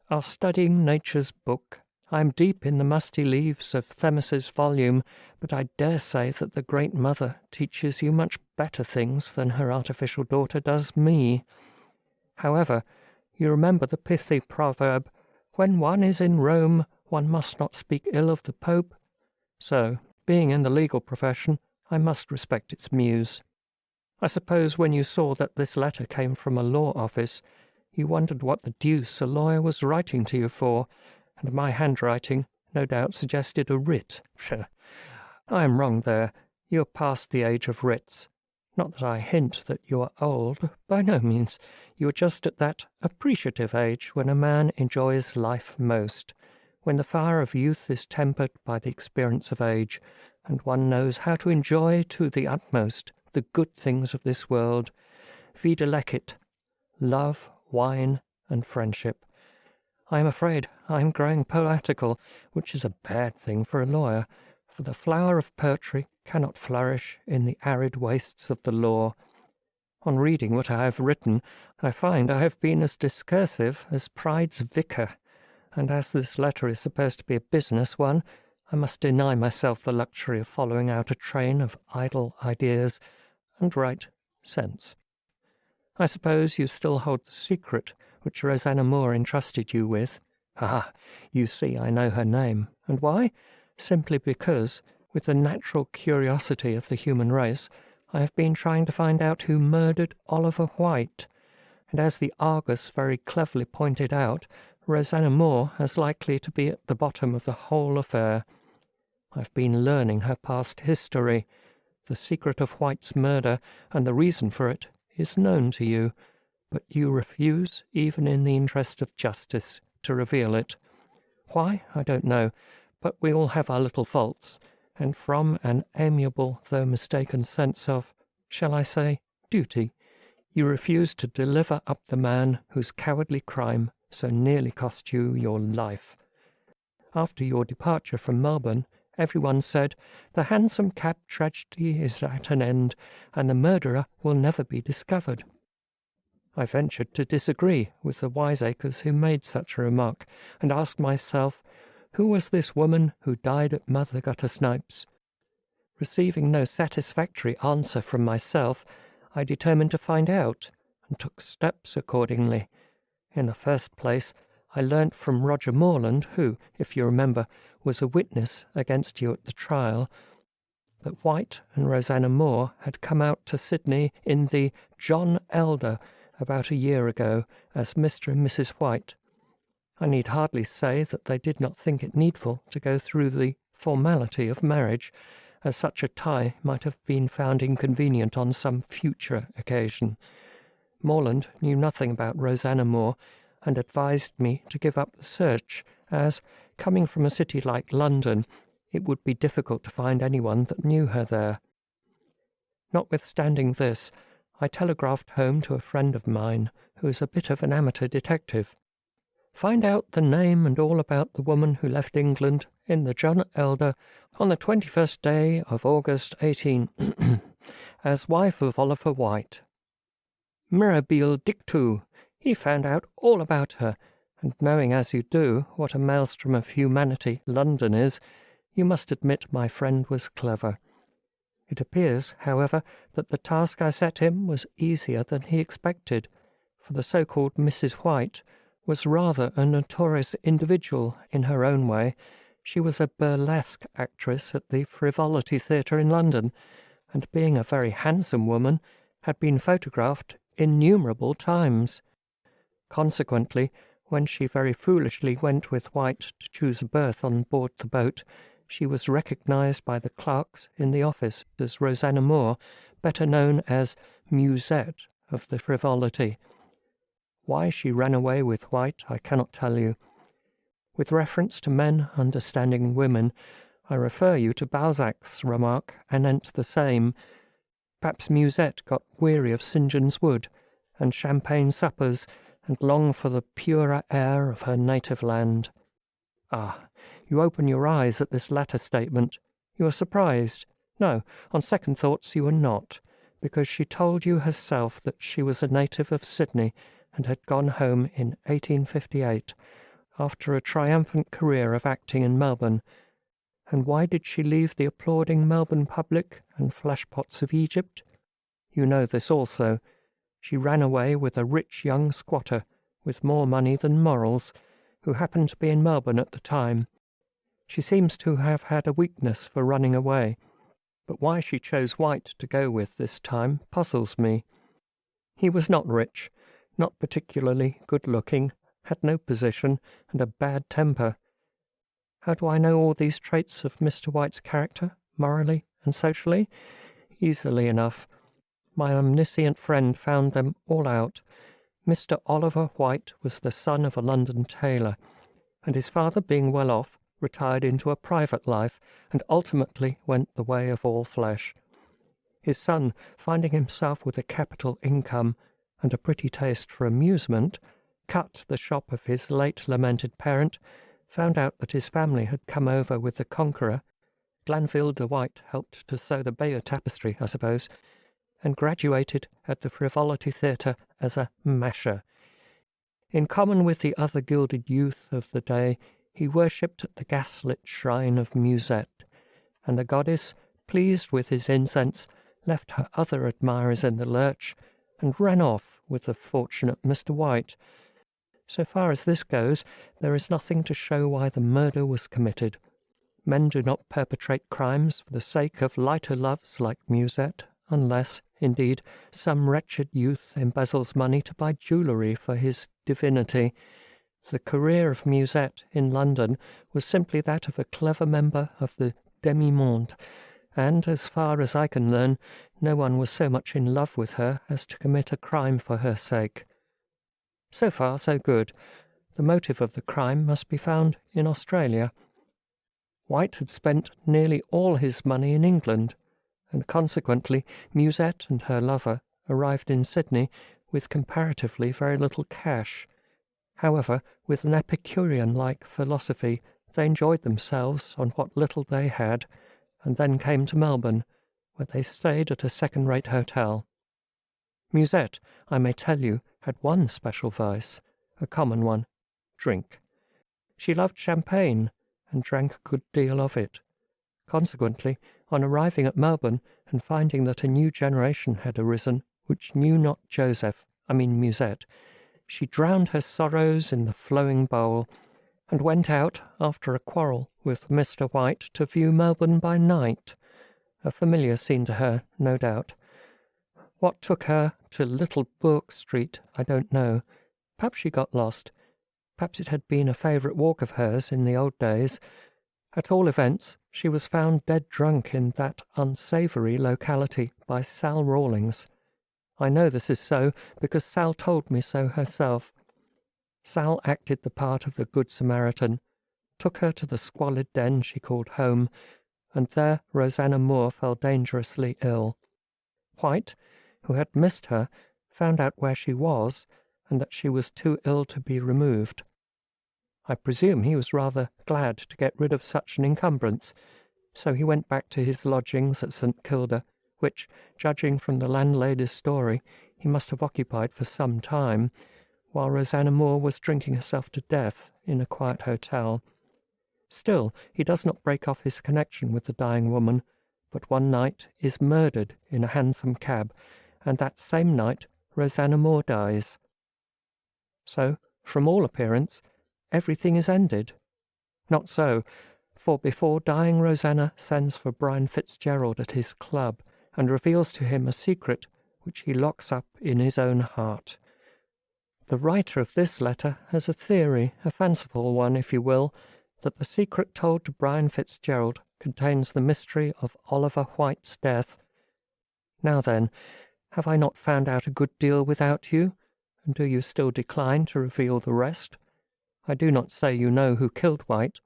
are studying nature's book. I am deep in the musty leaves of Themis's volume, but I dare say that the Great Mother teaches you much better things than her artificial daughter does me. However, you remember the pithy proverb, when one is in Rome, one must not speak ill of the Pope. So, being in the legal profession, I must respect its muse. I suppose when you saw that this letter came from a law office, you wondered what the deuce a lawyer was writing to you for, and my handwriting no doubt suggested a writ. I am wrong there. You are past the age of writs. Not that I hint that you are old, by no means. You are just at that appreciative age when a man enjoys life most, when the fire of youth is tempered by the experience of age, and one knows how to enjoy to the utmost the good things of this world, vide lecit, love, wine, and friendship. I am afraid I am growing poetical, which is a bad thing for a lawyer, for the flower of poetry cannot flourish in the arid wastes of the law. On reading what I have written, I find I have been as discursive as Pride's vicar, and as this letter is supposed to be a business one, I must deny myself the luxury of following out a train of idle ideas and write sense. I suppose you still hold the secret which Rosanna Moore entrusted you with. Ah, you see I know her name. And why? Simply because, with the natural curiosity of the human race, I have been trying to find out who murdered Oliver White. And as the Argus very cleverly pointed out, Rosanna Moore is likely to be at the bottom of the whole affair. I've been learning her past history. The secret of White's murder, and the reason for it, is known to you, but you refuse, even in the interest of justice, to reveal it. Why, I don't know, but we all have our little faults, and from an amiable though mistaken sense of, shall I say, duty, you refuse to deliver up the man whose cowardly crime so nearly cost you your life. After your departure from Melbourne, everyone said, the hansom cab tragedy is at an end, and the murderer will never be discovered. I ventured to disagree with the wiseacres who made such a remark, and asked myself, who was this woman who died at Mother Guttersnipe's? Receiving no satisfactory answer from myself, I determined to find out, and took steps accordingly. In the first place, I learnt from Roger Morland, who, if you remember, was a witness against you at the trial, that White and Rosanna Moore had come out to Sydney in the John Elder about a year ago as Mr. and Mrs. White. I need hardly say that they did not think it needful to go through the formality of marriage, as such a tie might have been found inconvenient on some future occasion. Morland knew nothing about Rosanna Moore, and advised me to give up the search, as, coming from a city like London, it would be difficult to find anyone that knew her there. Notwithstanding this, I telegraphed home to a friend of mine, who is a bit of an amateur detective. Find out the name and all about the woman who left England in the John Elder on the 21st day of August 18, as wife of Oliver White. Mirabile dictu. He found out all about her, and knowing as you do what a maelstrom of humanity London is, you must admit my friend was clever. It appears, however, that the task I set him was easier than he expected, for the so-called Mrs. White was rather a notorious individual in her own way. She was a burlesque actress at the Frivolity Theatre in London, and being a very handsome woman, had been photographed innumerable times. Consequently, when she very foolishly went with White to choose a berth on board the boat, she was recognised by the clerks in the office as Rosanna Moore, better known as Musette of the Frivolity. Why she ran away with White I cannot tell you. With reference to men understanding women, I refer you to Balzac's remark anent the same. Perhaps Musette got weary of St. John's Wood and champagne suppers, and longed for the purer air of her native land. Ah, you open your eyes at this latter statement. You are surprised. No, on second thoughts you are not, because she told you herself that she was a native of Sydney and had gone home in 1858, after a triumphant career of acting in Melbourne. And why did she leave the applauding Melbourne public and flashpots of Egypt? You know this also. She ran away with a rich young squatter, with more money than morals, who happened to be in Melbourne at the time. She seems to have had a weakness for running away, but why she chose White to go with this time puzzles me. He was not rich, not particularly good-looking, had no position, and a bad temper. How do I know all these traits of Mr. White's character, morally and socially? Easily enough. My omniscient friend found them all out. Mr. Oliver White was the son of a London tailor, and his father, being well off, retired into a private life, and ultimately went the way of all flesh. His son, finding himself with a capital income and a pretty taste for amusement, cut the shop of his late lamented parent, found out that his family had come over with the Conqueror. Glanville de White helped to sew the Bayeux tapestry, I suppose, and graduated at the Frivolity Theatre as a masher. In common with the other gilded youth of the day, he worshipped at the gaslit shrine of Musette, and the goddess, pleased with his incense, left her other admirers in the lurch, and ran off with the fortunate Mr. White. So far as this goes, there is nothing to show why the murder was committed. Men do not perpetrate crimes for the sake of lighter loves like Musette, unless, indeed, some wretched youth embezzles money to buy jewellery for his divinity. The career of Musette in London was simply that of a clever member of the demi-monde, and, as far as I can learn, no one was so much in love with her as to commit a crime for her sake. So far, so good. The motive of the crime must be found in Australia. White had spent nearly all his money in England, and consequently Musette and her lover arrived in Sydney with comparatively very little cash. However, with an Epicurean-like philosophy, they enjoyed themselves on what little they had, and then came to Melbourne, where they stayed at a second-rate hotel. Musette, I may tell you, had one special vice, a common one, drink. She loved champagne, and drank a good deal of it. Consequently, on arriving at Melbourne and finding that a new generation had arisen, which knew not Musette, she drowned her sorrows in the flowing bowl, and went out, after a quarrel with Mr. White, to view Melbourne by night. A familiar scene to her, no doubt. What took her to Little Bourke Street, I don't know. Perhaps she got lost. Perhaps it had been a favourite walk of hers in the old days. At all events, she was found dead drunk in that unsavoury locality by Sal Rawlings. I know this is so because Sal told me so herself. Sal acted the part of the Good Samaritan, took her to the squalid den she called home, and there Rosanna Moore fell dangerously ill. White, who had missed her, found out where she was, and that she was too ill to be removed. I presume he was rather glad to get rid of such an encumbrance, so he went back to his lodgings at St. Kilda, which, judging from the landlady's story, he must have occupied for some time, while Rosanna Moore was drinking herself to death in a quiet hotel. Still, he does not break off his connection with the dying woman, but one night is murdered in a hansom cab, and that same night Rosanna Moore dies. So, from all appearance, everything is ended. Not so, for before dying Rosanna sends for Brian Fitzgerald at his club, and reveals to him a secret which he locks up in his own heart. The writer of this letter has a theory, a fanciful one, if you will, that the secret told to Brian Fitzgerald contains the mystery of Oliver White's death. Now then, have I not found out a good deal without you, and do you still decline to reveal the rest? I do not say you know who killed White,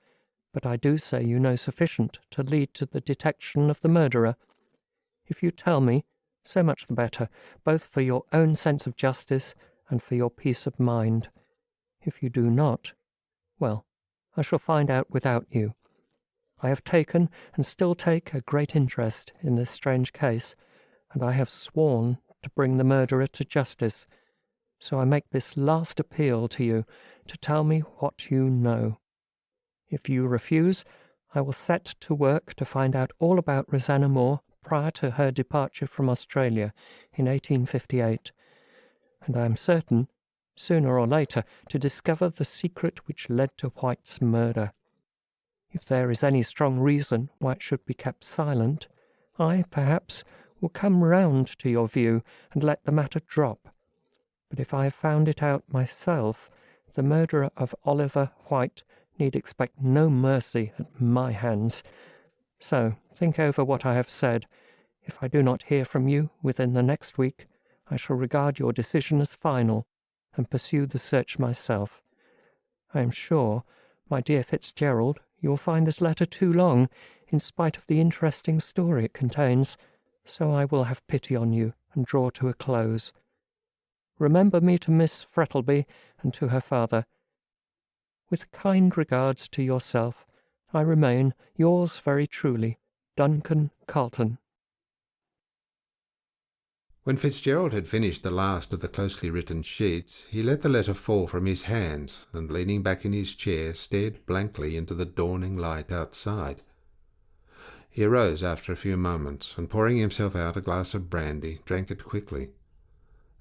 but I do say you know sufficient to lead to the detection of the murderer. If you tell me, so much the better, both for your own sense of justice and for your peace of mind. If you do not, well, I shall find out without you. I have taken and still take a great interest in this strange case, and I have sworn to bring the murderer to justice. So I make this last appeal to you to tell me what you know. If you refuse, I will set to work to find out all about Rosanna Moore prior to her departure from Australia in 1858, and I am certain, sooner or later, to discover the secret which led to White's murder. If there is any strong reason why it should be kept silent, I, perhaps, will come round to your view and let the matter drop. But if I have found it out myself, the murderer of Oliver White need expect no mercy at my hands. So think over what I have said. If I do not hear from you within the next week, I shall regard your decision as final, and pursue the search myself. I am sure, my dear Fitzgerald, you will find this letter too long, in spite of the interesting story it contains, so I will have pity on you and draw to a close. Remember me to Miss Frettlby and to her father. With kind regards to yourself, I remain, yours very truly, Duncan Carlton. When Fitzgerald had finished the last of the closely written sheets, he let the letter fall from his hands, and leaning back in his chair, stared blankly into the dawning light outside. He arose after a few moments, and pouring himself out a glass of brandy, drank it quickly.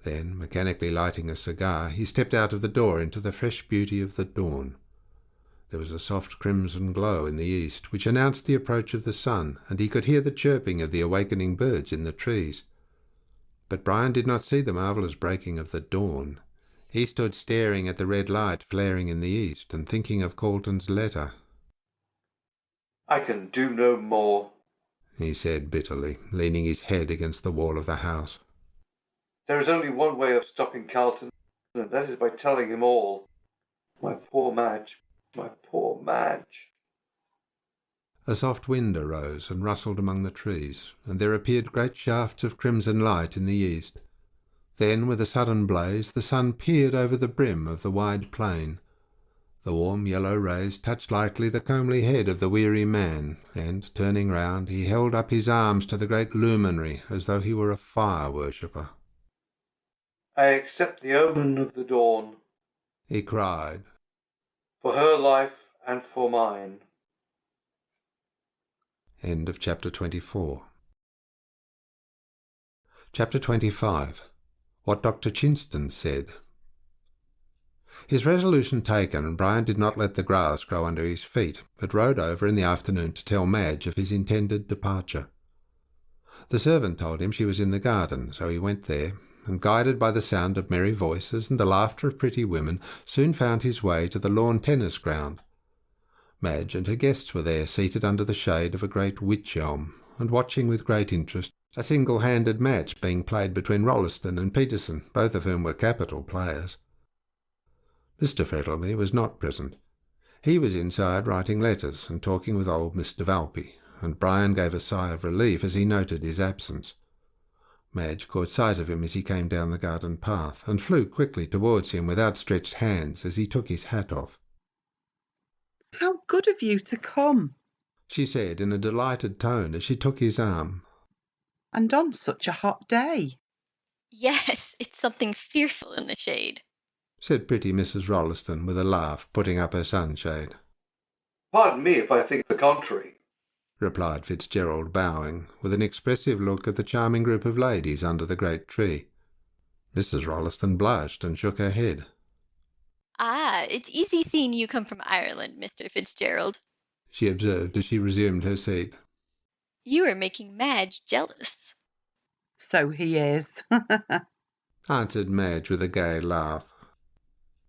Then, mechanically lighting a cigar, he stepped out of the door into the fresh beauty of the dawn. There was a soft crimson glow in the east, which announced the approach of the sun, and he could hear the chirping of the awakening birds in the trees. But Brian did not see the marvellous breaking of the dawn. He stood staring at the red light flaring in the east, and thinking of Calton's letter. "I can do no more," he said bitterly, leaning his head against the wall of the house. "There is only one way of stopping Carlton, and that is by telling him all. My poor Madge, my poor Madge." A soft wind arose and rustled among the trees, and there appeared great shafts of crimson light in the east. Then, with a sudden blaze, the sun peered over the brim of the wide plain. The warm yellow rays touched lightly the comely head of the weary man, and, turning round, he held up his arms to the great luminary as though he were a fire-worshipper. "I accept the omen of the dawn, he cried, for her life and for mine." End of chapter 24. Chapter 25. What Dr. Chinston Said. His resolution taken, Brian did not let the grass grow under his feet, but rode over in the afternoon to tell Madge of his intended departure. The servant told him she was in the garden, so he went there, and guided by the sound of merry voices and the laughter of pretty women, soon found his way to the lawn tennis ground. Madge and her guests were there, seated under the shade of a great wych-elm, and watching with great interest a single-handed match being played between Rolleston and Peterson, both of whom were capital players. Mr. Fettleby was not present. He was inside writing letters and talking with old Mr. Valpy, and Brian gave a sigh of relief as he noted his absence. Madge caught sight of him as he came down the garden path, and flew quickly towards him with outstretched hands as he took his hat off. "How good of you to come," she said in a delighted tone as she took his arm. "And on such a hot day." Yes, it's something fearful in the shade, said pretty Mrs. Rolleston with a laugh, putting up her sunshade. "Pardon me if I think the contrary," replied Fitzgerald, bowing, with an expressive look at the charming group of ladies under the great tree. Mrs. Rolleston blushed and shook her head. Ah, it's easy seeing you come from Ireland, Mr. Fitzgerald, she observed as she resumed her seat. You are making Madge jealous. "So he is," answered Madge with a gay laugh.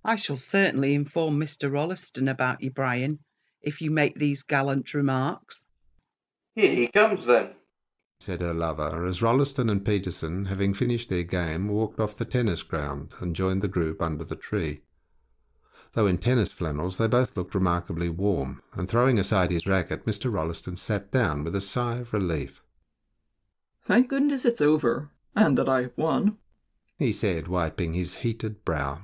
"I shall certainly inform Mr. Rolleston about you, Brian, if you make these gallant remarks." "Here he comes, then," said her lover, as Rolleston and Peterson, having finished their game, walked off the tennis ground and joined the group under the tree. Though in tennis flannels, they both looked remarkably warm, and throwing aside his racket, Mr. Rolleston sat down with a sigh of relief. "Thank goodness it's over, and that I have won," he said, wiping his heated brow.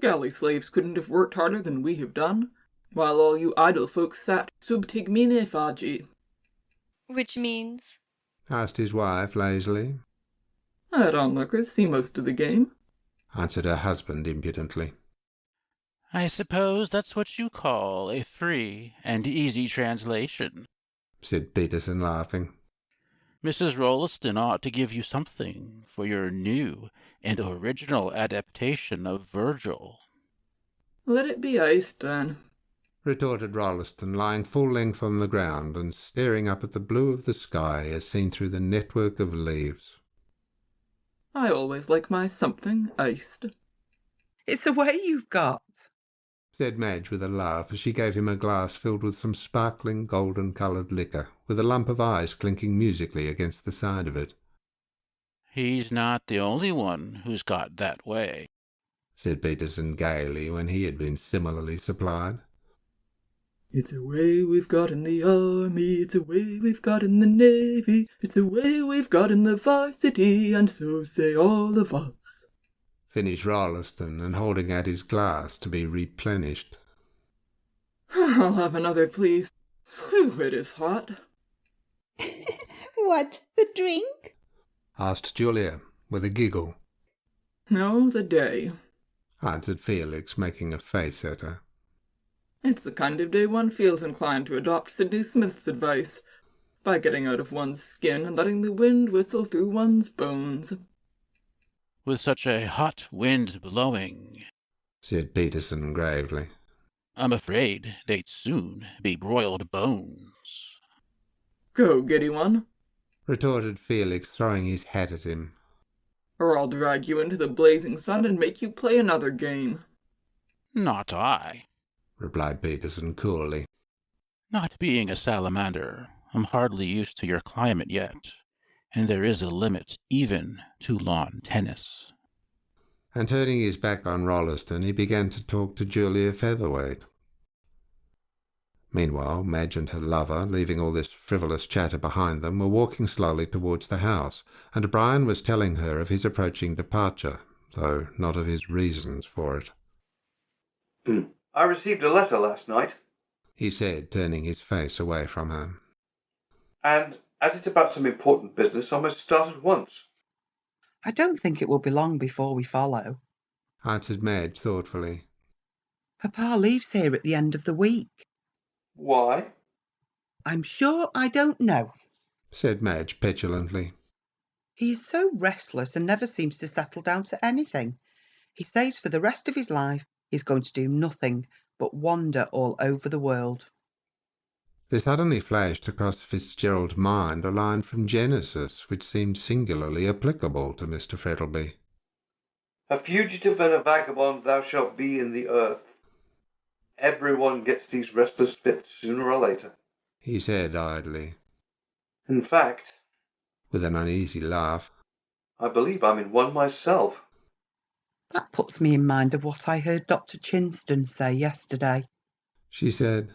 "Galley slaves couldn't have worked harder than we have done, while all you idle folks sat sub tigmine fagi." Which means? asked his wife lazily. "I had onlookers see most of the game," answered her husband impudently. "I suppose that's what you call a free and easy translation," said Peterson, laughing. "Mrs. Rolleston ought to give you something for your new and original adaptation of Virgil." "Let it be iced, then," retorted Rolleston, lying full length on the ground and staring up at the blue of the sky as seen through the network of leaves. "I always like my something iced." "It's a way you've got," said Madge with a laugh as she gave him a glass filled with some sparkling golden-coloured liquor, with a lump of ice clinking musically against the side of it. "He's not the only one who's got that way," said Peterson gaily when he had been similarly supplied. "It's a way we've got in the army, it's a way we've got in the navy, it's a way we've got in the varsity, and so say all of us," finished Rolleston, and holding out his glass to be replenished. "I'll have another, please. Whew, it is hot." "What, the drink?" asked Julia, with a giggle. "No, the day," answered Felix, making a face at her. "It's the kind of day one feels inclined to adopt Sidney Smith's advice, by getting out of one's skin and letting the wind whistle through one's bones." with such a hot wind blowing, said Peterson gravely. I'm afraid they'd soon be broiled bones. Go, giddy one, retorted Felix, throwing his hat at him. Or I'll drag you into the blazing sun and make you play another game. Not I, replied Peterson coolly. Not being a salamander, I'm hardly used to your climate yet, and there is a limit even to lawn tennis. And turning his back on Rolleston, he began to talk to Julia Featherweight. Meanwhile, Madge and her lover, leaving all this frivolous chatter behind them, were walking slowly towards the house, and Brian was telling her of his approaching departure, though not of his reasons for it. I received a letter last night, he said, turning his face away from her. And as it's about some important business, I must start at once. I don't think it will be long before we follow, answered Madge thoughtfully. Papa leaves here at the end of the week. Why? I'm sure I don't know, said Madge petulantly. He is so restless and never seems to settle down to anything. He says for the rest of his life he's going to do nothing but wander all over the world. There suddenly flashed across Fitzgerald's mind a line from Genesis which seemed singularly applicable to Mr. Frettlby. A fugitive and a vagabond thou shalt be in the earth. Everyone gets these restless fits sooner or later, he said idly. In fact, with an uneasy laugh, I believe I'm in one myself. That puts me in mind of what I heard Dr. Chinston say yesterday, she said.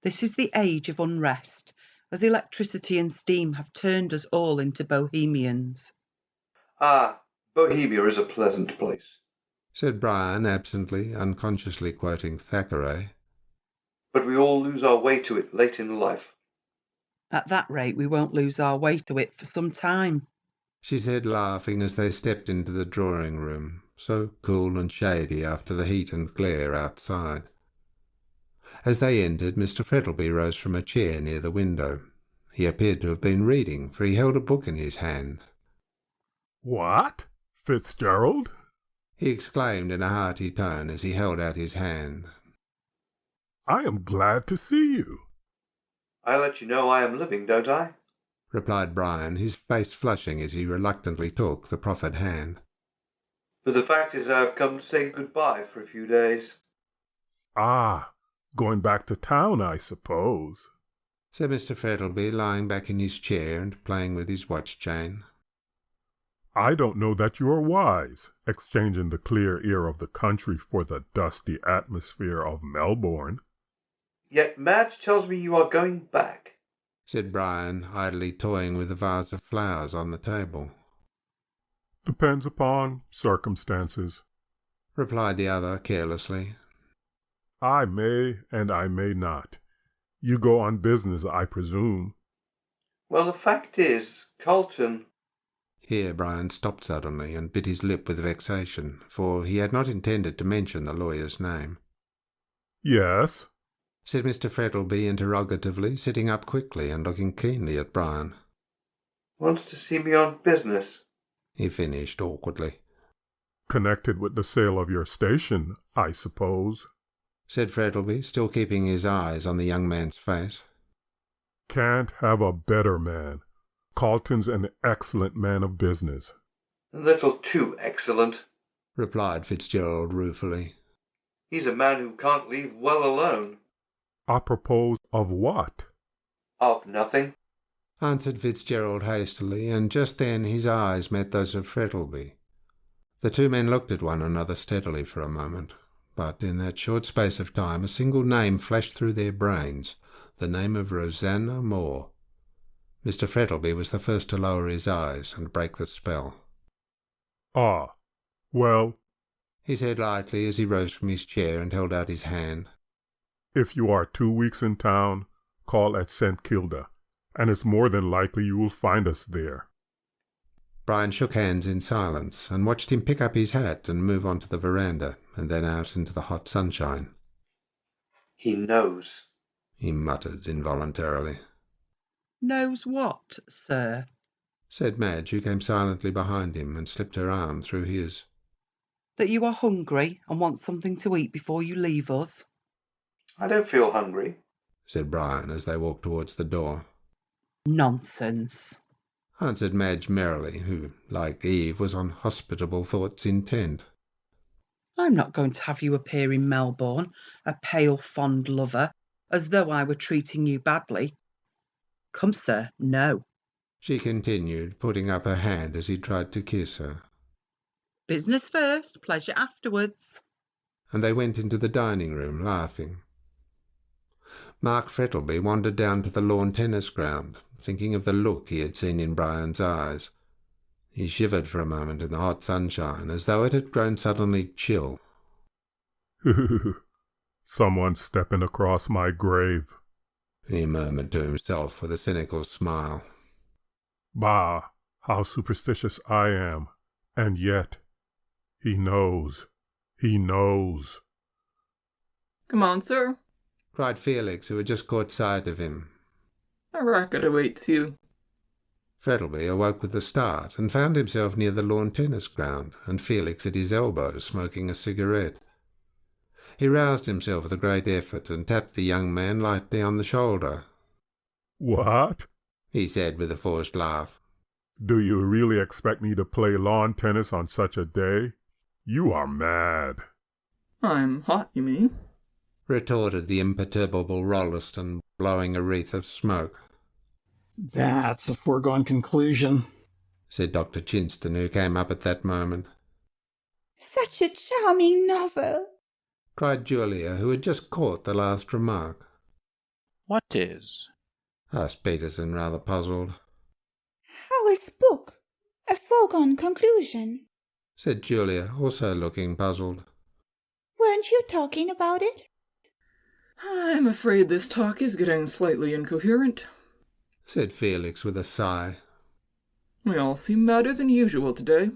This is the age of unrest, as electricity and steam have turned us all into bohemians. Ah, Bohemia is a pleasant place, said Brian absently, unconsciously quoting Thackeray. But we all lose our way to it late in life. At that rate we won't lose our way to it for some time, she said, laughing as they stepped into the drawing-room, so cool and shady after the heat and glare outside. As they entered, Mr. Frettlby rose from a chair near the window. He appeared to have been reading, for he held a book in his hand. What? Fitzgerald? He exclaimed in a hearty tone as he held out his hand. I am glad to see you. I let you know I am living, don't I? Replied Brian, his face flushing as he reluctantly took the proffered hand. But the fact is I've come to say goodbye for a few days. Ah, going back to town, I suppose, said Mr. Frettlby, lying back in his chair and playing with his watch-chain. I don't know that you are wise, exchanging the clear air of the country for the dusty atmosphere of Melbourne. Yet Madge tells me you are going back, said Brian, idly toying with a vase of flowers on the table. Depends upon circumstances, replied the other carelessly. I may and I may not. You go on business, I presume. Well, the fact is, Carlton... Here Brian stopped suddenly and bit his lip with vexation, for he had not intended to mention the lawyer's name. Yes, said Mr. Frettlby interrogatively, sitting up quickly and looking keenly at Brian. Wants to see me on business, he finished awkwardly. Connected with the sale of your station, I suppose, said Frettlby, still keeping his eyes on the young man's face. Can't have a better man. Carlton's an excellent man of business. A little too excellent, replied Fitzgerald ruefully. He's a man who can't leave well alone. Apropos of what? Of nothing, answered Fitzgerald hastily, and just then his eyes met those of Frettlby. The two men looked at one another steadily for a moment, but in that short space of time a single name flashed through their brains, the name of Rosanna Moore. Mr. Frettlby was the first to lower his eyes and break the spell. Ah, well, he said lightly as he rose from his chair and held out his hand. If you are 2 weeks in town, call at St. Kilda, and it's more than likely you will find us there. Brian shook hands in silence and watched him pick up his hat and move on to the veranda and then out into the hot sunshine. He knows, he muttered involuntarily. Knows what, sir? said Madge, who came silently behind him and slipped her arm through his. That you are hungry and want something to eat before you leave us? I don't feel hungry, said Brian as they walked towards the door. Nonsense, answered Madge merrily, who, like Eve, was on hospitable thoughts intent. I'm not going to have you appear in Melbourne, a pale, fond lover, as though I were treating you badly. Come, sir, no. She continued, putting up her hand as he tried to kiss her. Business first, pleasure afterwards. And they went into the dining-room, laughing. Mark Frettlby wandered down to the lawn tennis ground, thinking of the look he had seen in Brian's eyes. He shivered for a moment in the hot sunshine, as though it had grown suddenly chill. Someone's stepping across my grave, he murmured to himself with a cynical smile. Bah, how superstitious I am, and yet he knows. He knows. Come on, sir, cried Felix, who had just caught sight of him. A racket awaits you. Frettlby awoke with a start and found himself near the lawn tennis ground, and Felix at his elbow smoking a cigarette. He roused himself with a great effort and tapped the young man lightly on the shoulder. What? he said with a forced laugh. Do you really expect me to play lawn tennis on such a day? You are mad. I'm hot, you mean? retorted the imperturbable Rolleston, blowing a wreath of smoke. That's a foregone conclusion, said Dr. Chinston, who came up at that moment. Such a charming novel, cried Julia, who had just caught the last remark. What is? asked Peterson, rather puzzled. Howell's book, a foregone conclusion, said Julia, also looking puzzled. Weren't you talking about it? I'm afraid this talk is getting slightly incoherent, said Felix with a sigh. We all seem madder than usual today.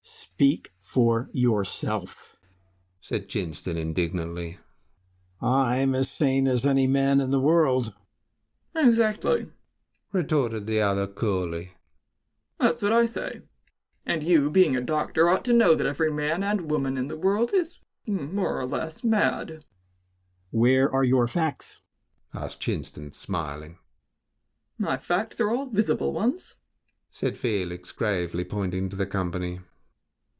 Speak for yourself, said Chinston indignantly. I'm as sane as any man in the world. Exactly, retorted the other coolly. That's what I say. And you, being a doctor, ought to know that every man and woman in the world is more or less mad. Where are your facts? asked Chinston, smiling. My facts are all visible ones, said Felix, gravely pointing to the company.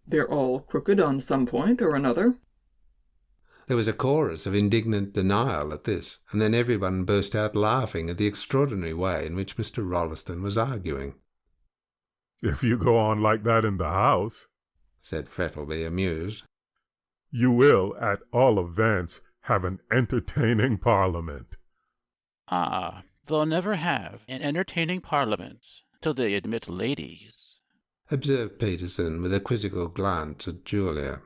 They're all crooked on some point or another. There was a chorus of indignant denial at this, and then everyone burst out laughing at the extraordinary way in which Mr. Rolleston was arguing. If you go on like that in the house, said Frettlby, amused, you will, at all events, have an entertaining parliament. Ah, they'll never have an entertaining parliament till they admit ladies, observed Peterson with a quizzical glance at Julia.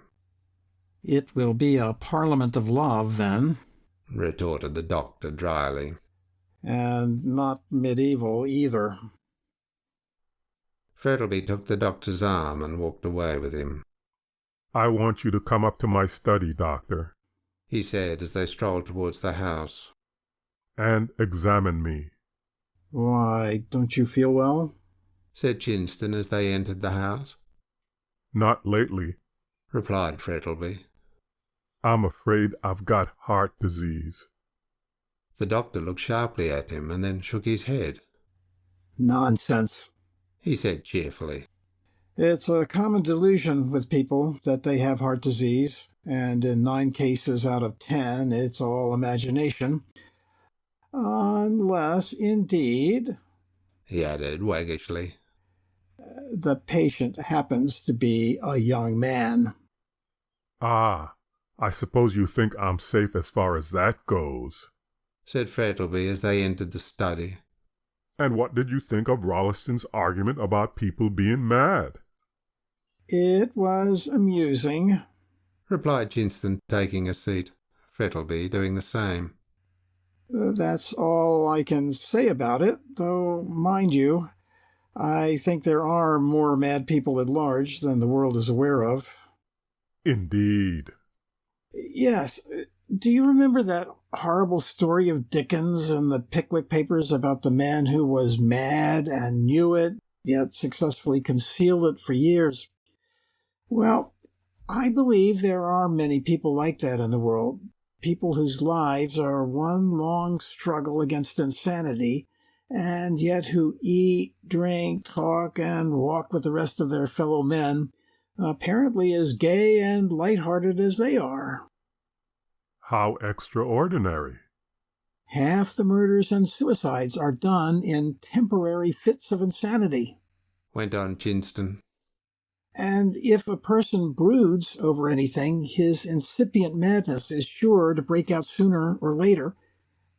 It will be a parliament of love, then, retorted the doctor dryly. And not medieval either. Frettlby took the doctor's arm and walked away with him. I want you to come up to my study, Doctor, he said as they strolled towards the house. And examine me. Why, don't you feel well? said Chinston as they entered the house. Not lately, replied Frettlby. I'm afraid I've got heart disease. The doctor looked sharply at him and then shook his head. Nonsense, he said cheerfully. It's a common delusion with people that they have heart disease, and in 9 cases out of 10 it's all imagination. Unless, indeed, he added waggishly, the patient happens to be a young man. Ah, I suppose you think I'm safe as far as that goes, said Frettlby as they entered the study. And what did you think of Rolleston's argument about people being mad? It was amusing, replied Chinston, taking a seat, Frettlby doing the same. That's all I can say about it, though, mind you, I think there are more mad people at large than the world is aware of. Indeed. Yes. Do you remember that horrible story of Dickens in the Pickwick Papers about the man who was mad and knew it, yet successfully concealed it for years. Well, I believe there are many people like that in the world, people whose lives are one long struggle against insanity, and yet who eat, drink, talk, and walk with the rest of their fellow men, apparently as gay and light-hearted as they are. How extraordinary. Half the murders and suicides are done in temporary fits of insanity, went on Chinston. And if a person broods over anything, his incipient madness is sure to break out sooner or later.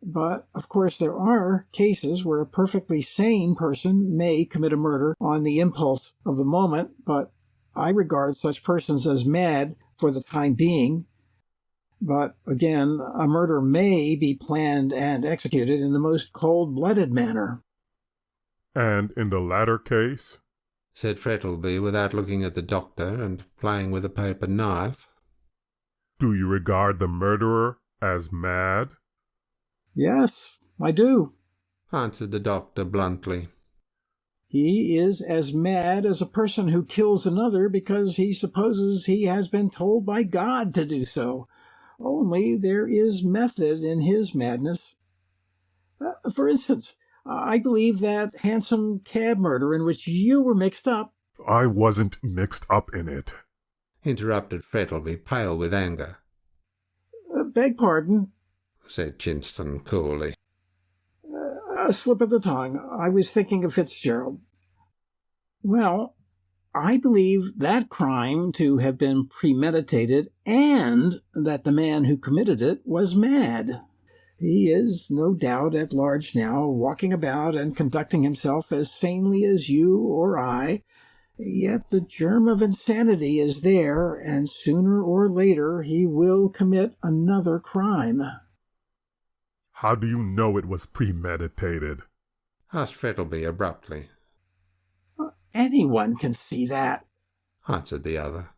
But, of course, there are cases where a perfectly sane person may commit a murder on the impulse of the moment, but I regard such persons as mad for the time being. But, again, a murder may be planned and executed in the most cold-blooded manner. And in the latter case? Said Frettleby without looking at the doctor and playing with a paper knife. Do you regard the murderer as mad? Yes, I do, answered the doctor bluntly. He is as mad as a person who kills another because he supposes he has been told by God to do so. Only there is method in his madness. For instance, I believe that Hansom cab murder in which you were mixed up. I wasn't mixed up in it, interrupted Frettleby, pale with anger. Beg pardon, said Chinston coolly. A slip of the tongue. I was thinking of Fitzgerald. Well, I believe that crime to have been premeditated and that the man who committed it was mad. He is, no doubt, at large now, walking about and conducting himself as sanely as you or I, yet the germ of insanity is there, and sooner or later he will commit another crime. How do you know it was premeditated? asked Frettleby abruptly. Anyone can see that, answered the other.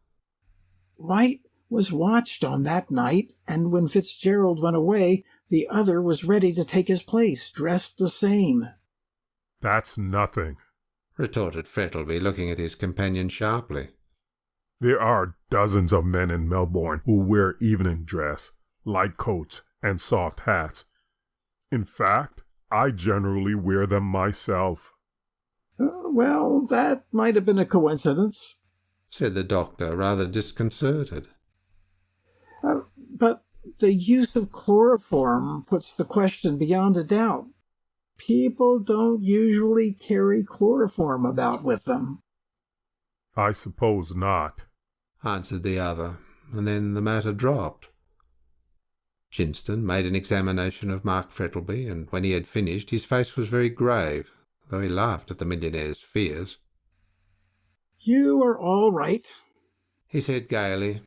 White was watched on that night, and when Fitzgerald went away, the other was ready to take his place, dressed the same. That's nothing, retorted Frettleby, looking at his companion sharply. There are dozens of men in Melbourne who wear evening dress, light coats, and soft hats. In fact, I generally wear them myself. Well, that might have been a coincidence, said the doctor, rather disconcerted. But the use of chloroform puts the question beyond a doubt. People don't usually carry chloroform about with them. I suppose not, answered the other, and then the matter dropped. Chinston made an examination of Mark Frettleby, and when he had finished, his face was very grave, though he laughed at the millionaire's fears. You are all right, he said gaily.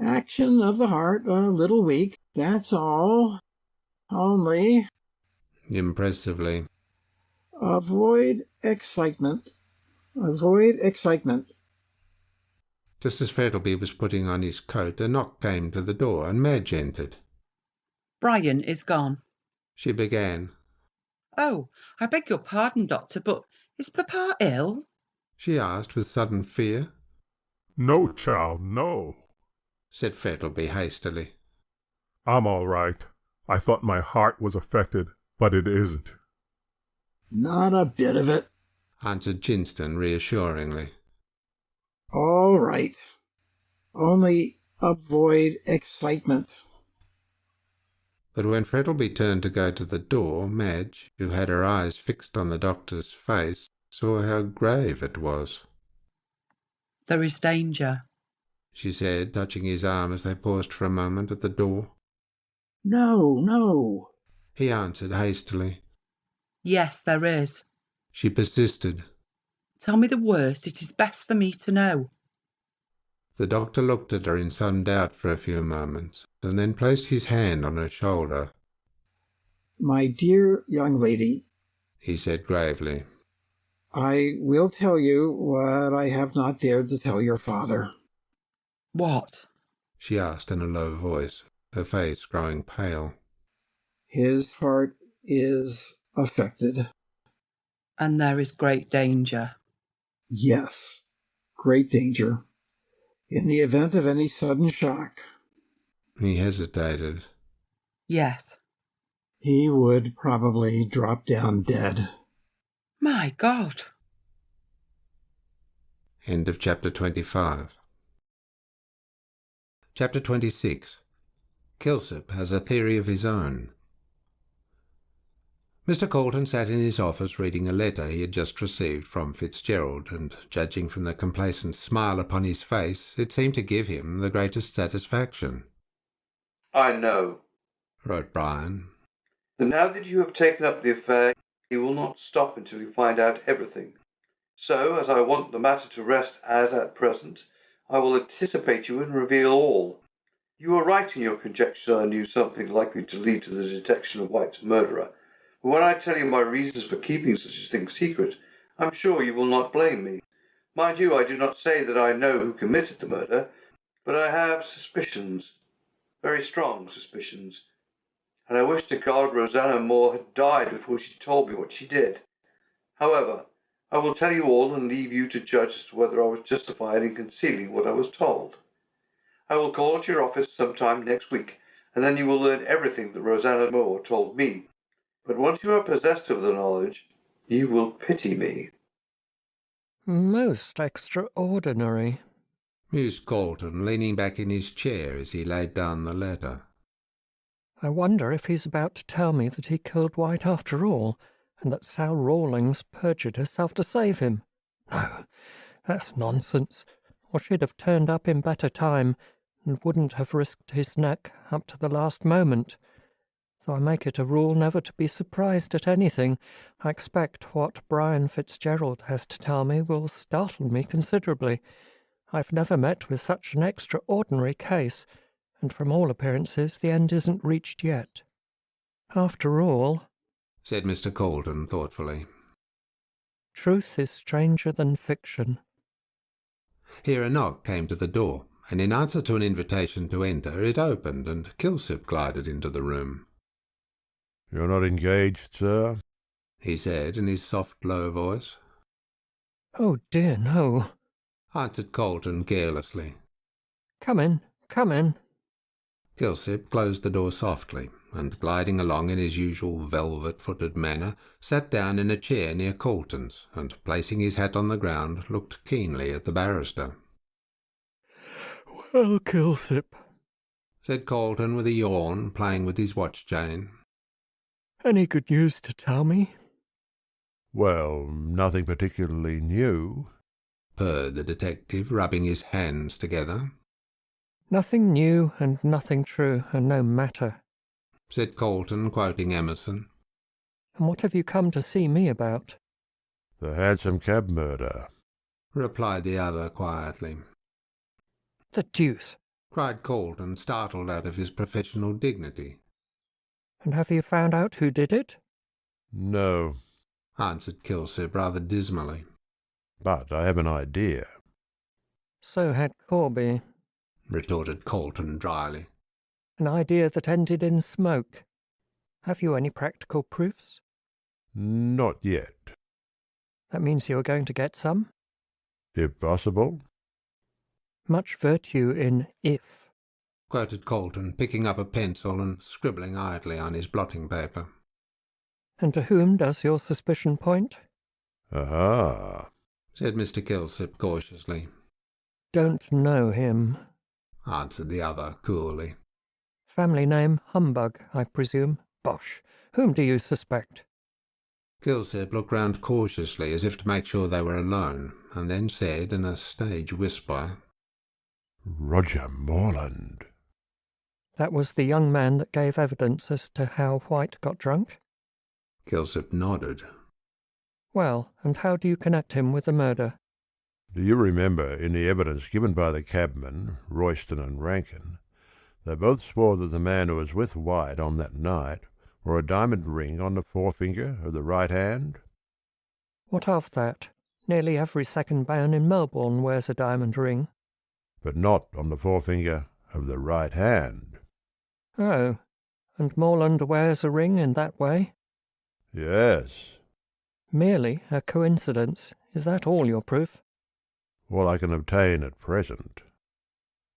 Action of the heart a little weak, that's all. Only, impressively, avoid excitement. Avoid excitement. Just as Frettleby was putting on his coat, a knock came to the door, and Madge entered. Brian is gone, she began. Oh, I beg your pardon, Doctor, but is Papa ill? She asked with sudden fear. No, child, no, said Frettleby hastily. I'm all right. I thought my heart was affected, but it isn't. Not a bit of it, answered Chinston reassuringly. All right. Only avoid excitement. But when Frettleby turned to go to the door, Madge, who had her eyes fixed on the doctor's face, saw how grave it was. There is danger, she said, touching his arm as they paused for a moment at the door. No, no, he answered hastily. Yes, there is, she persisted. Tell me the worst. It is best for me to know. The doctor looked at her in some doubt for a few moments, and then placed his hand on her shoulder. My dear young lady, he said gravely, I will tell you what I have not dared to tell your father. What? she asked in a low voice, her face growing pale. His heart is affected. And there is great danger. Yes, great danger. In the event of any sudden shock. He hesitated. Yes. He would probably drop down dead. My God. End of chapter 25. Chapter 26. Kilsip has a theory of his own. Mr. Colton sat in his office reading a letter he had just received from Fitzgerald, and judging from the complacent smile upon his face, it seemed to give him the greatest satisfaction. I know, wrote Brian, that now that you have taken up the affair, you will not stop until you find out everything. So, as I want the matter to rest as at present, I will anticipate you and reveal all. You were right in your conjecture I knew something likely to lead to the detection of White's murderer. But when I tell you my reasons for keeping such a thing secret, I'm sure you will not blame me. Mind you, I do not say that I know who committed the murder, but I have suspicions, very strong suspicions, and I wish to God Rosanna Moore had died before she told me what she did. However, I will tell you all and leave you to judge as to whether I was justified in concealing what I was told. I will call at your office sometime next week, and then you will learn everything that Rosanna Moore told me. But once you are possessed of the knowledge, you will pity me. Most extraordinary, mused Colton, leaning back in his chair as he laid down the letter. I wonder if he's about to tell me that he killed White after all, and that Sal Rawlings perjured herself to save him. No, that's nonsense. Or she'd have turned up in better time, and wouldn't have risked his neck up to the last moment. Though I make it a rule never to be surprised at anything, I expect what Brian Fitzgerald has to tell me will startle me considerably. I've never met with such an extraordinary case, and from all appearances the end isn't reached yet. After all, said Mr. Colton thoughtfully, truth is stranger than fiction. Here a knock came to the door, and in answer to an invitation to enter, it opened, and Kilsip glided into the room. "You're not engaged, sir?" he said in his soft, low voice. Oh dear, no, answered Colton carelessly. Come in, come in. Kilsip closed the door softly, and gliding along in his usual velvet-footed manner, sat down in a chair near Colton's, and placing his hat on the ground, looked keenly at the barrister. Well, Kilsip, said Colton with a yawn, playing with his watch-chain. Any good news to tell me? Well, nothing particularly new, purred the detective, rubbing his hands together. Nothing new and nothing true and no matter, said Colton, quoting Emerson. And what have you come to see me about? The hansom cab murder, replied the other quietly. The deuce! cried Colton, startled out of his professional dignity. And have you found out who did it? No, answered Kilsip rather dismally. But I have an idea. So had Corby, retorted Colton dryly. An idea that ended in smoke. Have you any practical proofs? Not yet. That means you are going to get some? If possible. Much virtue in if, quoted Colton, picking up a pencil and scribbling idly on his blotting paper. And to whom does your suspicion point? Aha, said Mr. Kilsip cautiously. Don't know him, answered the other coolly. Family name Humbug, I presume. Bosh! Whom do you suspect? Kilsip looked round cautiously as if to make sure they were alone, and then said in a stage whisper, Roger Morland. That was the young man that gave evidence as to how White got drunk? Kilsip nodded. Well, and how do you connect him with the murder? Do you remember, in the evidence given by the cabmen, Royston and Rankin, they both swore that the man who was with White on that night wore a diamond ring on the forefinger of the right hand? What of that? Nearly every second man in Melbourne wears a diamond ring. But not on the forefinger of the right hand. Oh, and Morland wears a ring in that way? Yes. Merely a coincidence. Is that all your proof? All I can obtain at present.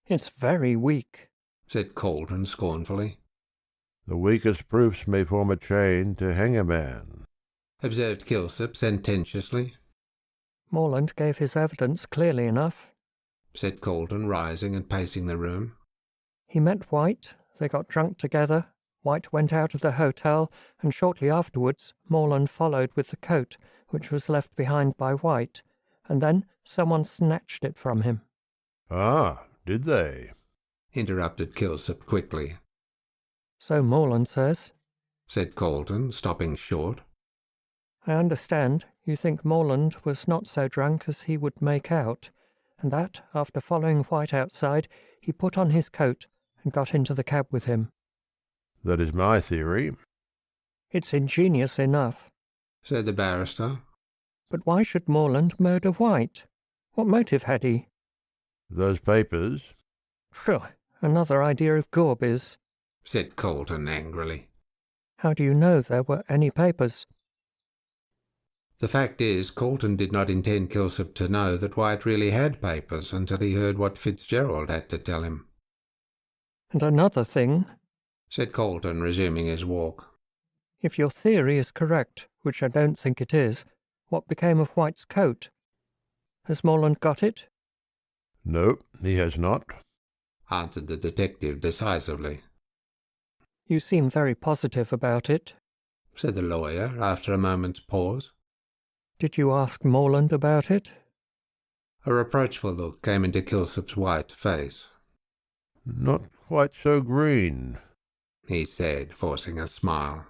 It's very weak, said Colton scornfully. The weakest proofs may form a chain to hang a man, observed Kilsip sententiously. Morland gave his evidence clearly enough, said Colton, rising and pacing the room. He met White, they got drunk together, White went out of the hotel, and shortly afterwards Morland followed with the coat, which was left behind by White, and then someone snatched it from him. Ah, did they? Interrupted Kilsip quickly. So Morland says, said Colton, stopping short. I understand you think Morland was not so drunk as he would make out, and that, after following White outside, he put on his coat and got into the cab with him. That is my theory. It's ingenious enough, said the barrister. But why should Morland murder White? What motive had he? Those papers. Phew, another idea of Gorby's, said Colton angrily. How do you know there were any papers? The fact is, Colton did not intend Kilsip to know that White really had papers until he heard what Fitzgerald had to tell him. And another thing, said Colton, resuming his walk. If your theory is correct, which I don't think it is, what became of White's coat? Has Morland got it? No, he has not, answered the detective decisively. You seem very positive about it, said the lawyer after a moment's pause. Did you ask Morland about it? A reproachful look came into Kilsip's white face. Not quite so green, he said, forcing a smile.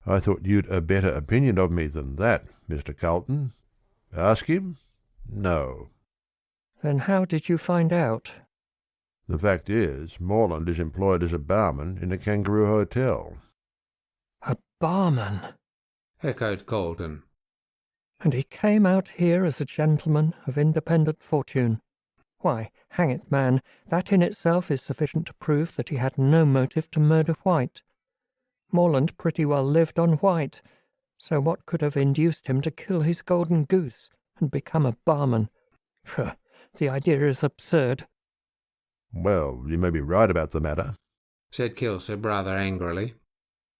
I thought you'd a better opinion of me than that, Mr. Carlton. Ask him? No. Then how did you find out? The fact is, Morland is employed as a barman in a Kangaroo Hotel. A barman? Echoed Colton. And he came out here as a gentleman of independent fortune. Why, hang it, man, that in itself is sufficient to prove that he had no motive to murder White. Morland pretty well lived on White, so what could have induced him to kill his golden goose and become a barman? Phew, the idea is absurd. Well, you may be right about the matter, said Kilsip rather angrily.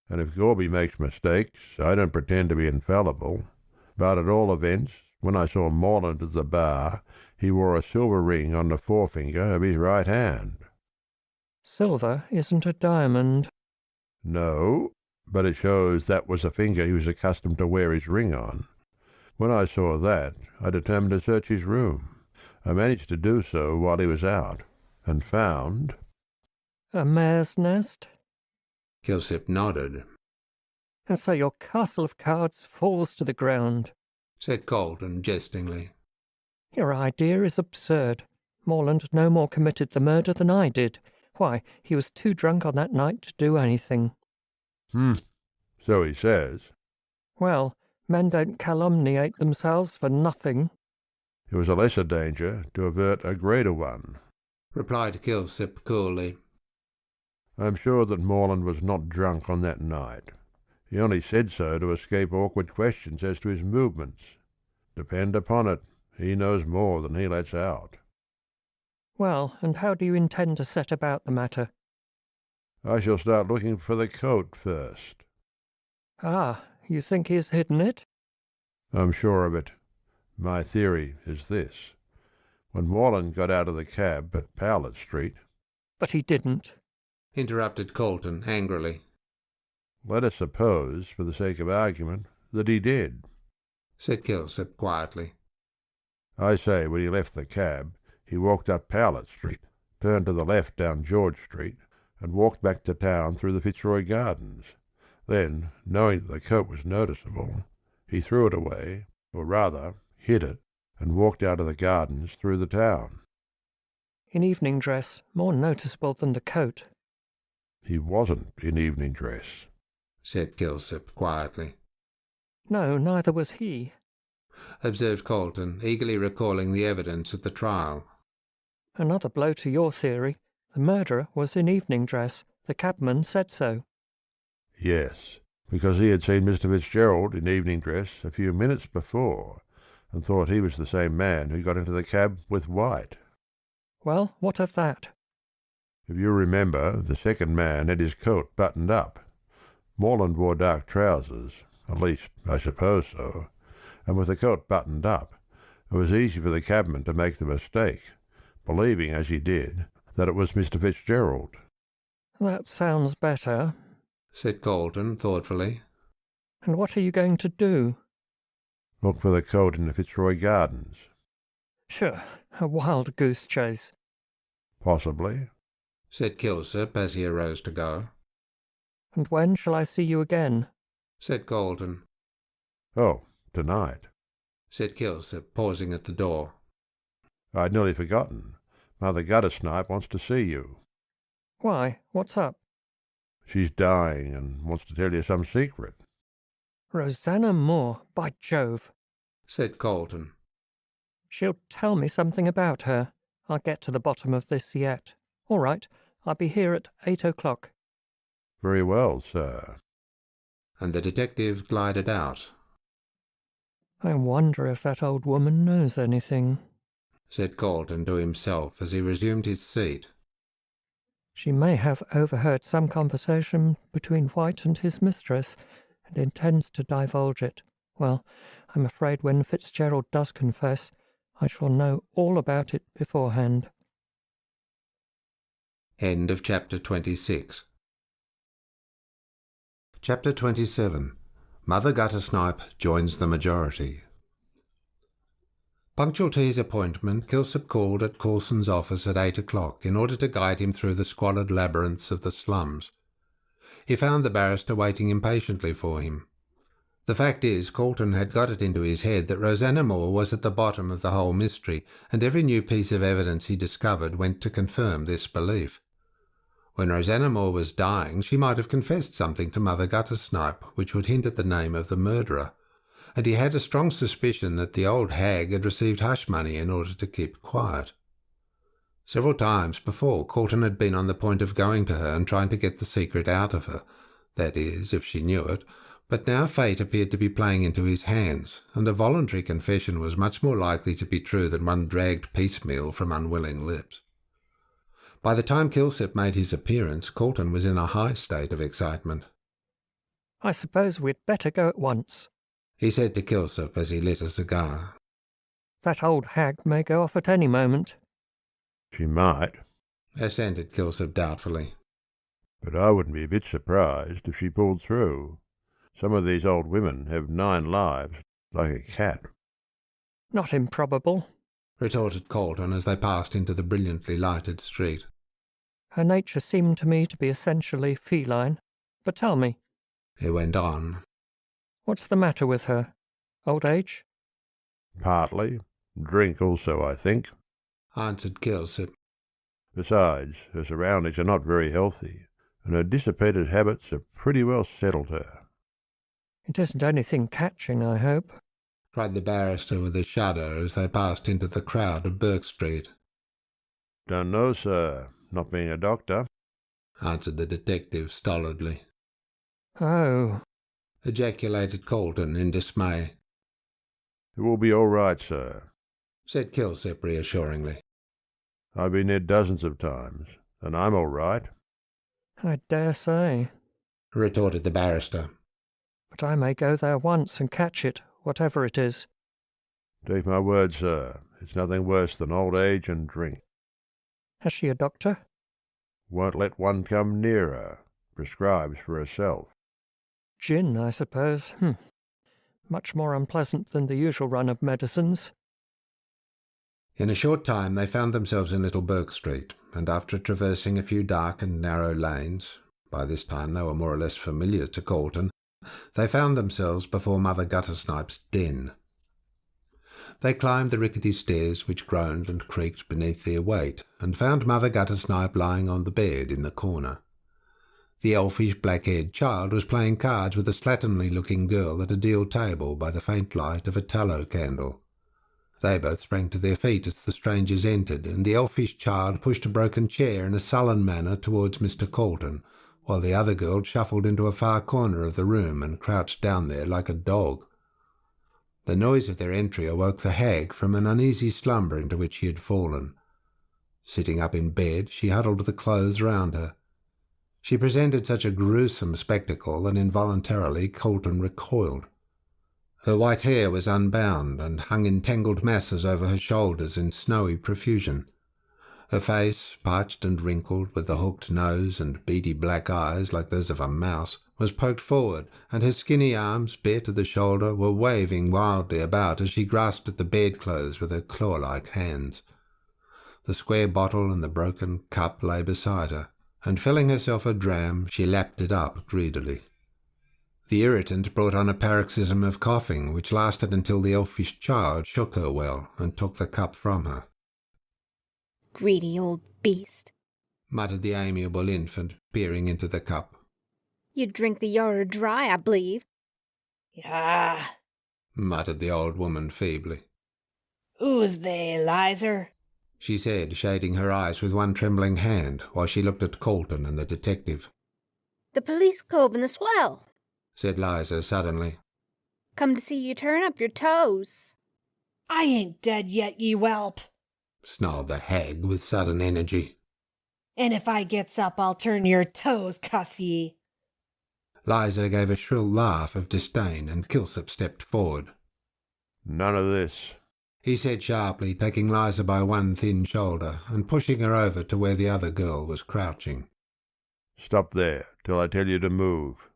And if Gorby makes mistakes, I don't pretend to be infallible. But at all events, when I saw Morland at the bar, he wore a silver ring on the forefinger of his right hand. Silver isn't a diamond. No, but it shows that was the finger he was accustomed to wear his ring on. When I saw that, I determined to search his room. I managed to do so while he was out, and found... A mare's nest? Kilsip nodded. And so your castle of cards falls to the ground, said Colton jestingly. Your idea is absurd. Morland no more committed the murder than I did. Why, he was too drunk on that night to do anything. So he says. Well, men don't calumniate themselves for nothing. It was a lesser danger to avert a greater one, replied Kilsip coolly. I am sure that Morland was not drunk on that night. He only said so to escape awkward questions as to his movements. Depend upon it, he knows more than he lets out. Well, and how do you intend to set about the matter? I shall start looking for the coat first. Ah, you think he has hidden it? I'm sure of it. My theory is this. When Morland got out of the cab at Powlett Street... But he didn't, interrupted Colton angrily. Let us suppose, for the sake of argument, that he did, said Kilsip quietly. I say when he left the cab, he walked up Powlett Street, turned to the left down George Street, and walked back to town through the Fitzroy Gardens. Then, knowing that the coat was noticeable, he threw it away, or rather, hid it, and walked out of the gardens through the town. In evening dress, more noticeable than the coat. He wasn't in evening dress, said Kilsip quietly. No, neither was he, observed Colton, eagerly recalling the evidence at the trial. Another blow to your theory. The murderer was in evening dress. The cabman said so. Yes, because he had seen Mr. Fitzgerald in evening dress a few minutes before, and thought he was the same man who got into the cab with White. Well, what of that? If you remember, the second man had his coat buttoned up. Morland wore dark trousers, at least I suppose so, and with the coat buttoned up, it was easy for the cabman to make the mistake, believing, as he did, that it was Mr. Fitzgerald. That sounds better, said Galton thoughtfully. And what are you going to do? Look for the coat in the Fitzroy Gardens. Sure, a wild goose chase. Possibly, said Kilsip as he arose to go. And when shall I see you again? Said Galton. Oh, tonight, said Kilsip, pausing at the door. I'd nearly forgotten. Mother Guttersnipe wants to see you. Why, what's up? She's dying and wants to tell you some secret. Rosanna Moore, by Jove, said Galton. She'll tell me something about her. I'll get to the bottom of this yet. All right, I'll be here at 8 o'clock. Very well, sir. And the detective glided out. I wonder if that old woman knows anything, said Galton to himself as he resumed his seat. She may have overheard some conversation between White and his mistress, and intends to divulge it. Well, I'm afraid when Fitzgerald does confess, I shall know all about it beforehand. End of chapter 26. Chapter 27. Mother Guttersnipe joins the majority. Punctual to his appointment, Kilsip called at Coulson's office at 8 o'clock in order to guide him through the squalid labyrinths of the slums. He found the barrister waiting impatiently for him. The fact is, Coulson had got it into his head that Rosanna Moore was at the bottom of the whole mystery, and every new piece of evidence he discovered went to confirm this belief. When Rosanna Moore was dying, she might have confessed something to Mother Guttersnipe, which would hint at the name of the murderer, and he had a strong suspicion that the old hag had received hush money in order to keep quiet. Several times before, Coulson had been on the point of going to her and trying to get the secret out of her, that is, if she knew it, but now fate appeared to be playing into his hands, and a voluntary confession was much more likely to be true than one dragged piecemeal from unwilling lips. By the time Kilsip made his appearance, Coulson was in a high state of excitement. I suppose we'd better go at once, he said to Kilsip as he lit a cigar. That old hag may go off at any moment. She might, assented Kilsip doubtfully. But I wouldn't be a bit surprised if she pulled through. Some of these old women have 9 lives, like a cat. Not improbable, retorted Coulson as they passed into the brilliantly lighted street. Her nature seemed to me to be essentially feline. But tell me, he went on, what's the matter with her? Old age? Partly. Drink also, I think, answered Kilsip. Besides, her surroundings are not very healthy, and her dissipated habits have pretty well settled her. It isn't anything catching, I hope, cried the barrister with a shudder as they passed into the crowd of Burke Street. Don't know, sir, not being a doctor, answered the detective stolidly. Oh, ejaculated Coulson in dismay. It will be all right, sir, said Kilsip reassuringly. I've been there dozens of times, and I'm all right. I dare say, retorted the barrister. But I may go there once and catch it, whatever it is. Take my word, sir, it's nothing worse than old age and drink. Has she a doctor? Won't let one come near her. Prescribes for herself. Gin, I suppose. Much more unpleasant than the usual run of medicines. In a short time they found themselves in Little Burke Street, and after traversing a few dark and narrow lanes, by this time they were more or less familiar to Coulson, they found themselves before Mother Guttersnipe's den. They climbed the rickety stairs which groaned and creaked beneath their weight, and found Mother Guttersnipe lying on the bed in the corner. The elfish black-haired child was playing cards with a slatternly-looking girl at a deal table by the faint light of a tallow candle. They both sprang to their feet as the strangers entered, and the elfish child pushed a broken chair in a sullen manner towards Mr. Coulson, while the other girl shuffled into a far corner of the room and crouched down there like a dog. The noise of their entry awoke the hag from an uneasy slumber into which she had fallen. Sitting up in bed, she huddled the clothes round her. She presented such a gruesome spectacle that involuntarily Colton recoiled. Her white hair was unbound and hung in tangled masses over her shoulders in snowy profusion. Her face, parched and wrinkled, with the hooked nose and beady black eyes like those of a mouse, was poked forward, and her skinny arms, bare to the shoulder, were waving wildly about as she grasped at the bedclothes with her claw-like hands. The square bottle and the broken cup lay beside her, and filling herself a dram, she lapped it up greedily. The irritant brought on a paroxysm of coughing, which lasted until the elfish child shook her well and took the cup from her. Greedy old beast, muttered the amiable infant, peering into the cup. You drink the yarrow dry, I believe. Ah, muttered the old woman feebly. Who's they, Lizer? She said, shading her eyes with one trembling hand, while she looked at Colton and the detective. The police cove in the swell, said Liza suddenly. Come to see you turn up your toes. I ain't dead yet, ye whelp, snarled the hag with sudden energy. And if I gets up, I'll turn your toes, cuss ye. Liza gave a shrill laugh of disdain, and Kilsip stepped forward. None of this, he said sharply, taking Liza by one thin shoulder and pushing her over to where the other girl was crouching. Stop there, till I tell you to move.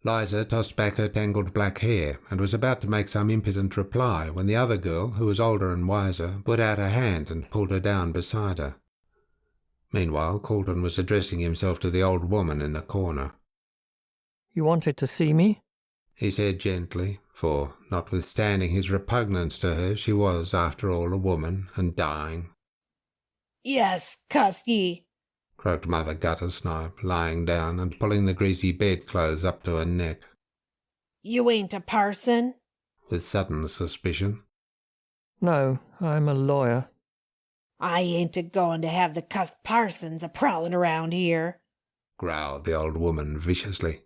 Liza tossed back her tangled black hair, and was about to make some impudent reply when the other girl, who was older and wiser, put out her hand and pulled her down beside her. Meanwhile, Colton was addressing himself to the old woman in the corner. You wanted to see me? He said gently, for, notwithstanding his repugnance to her, she was, after all, a woman, and dying. Yes, cuss ye, croaked Mother Guttersnipe, lying down and pulling the greasy bedclothes up to her neck. You ain't a parson? With sudden suspicion. No, I'm a lawyer. I ain't a-goin' to have the cussed parsons a-prowlin' around here, growled the old woman viciously.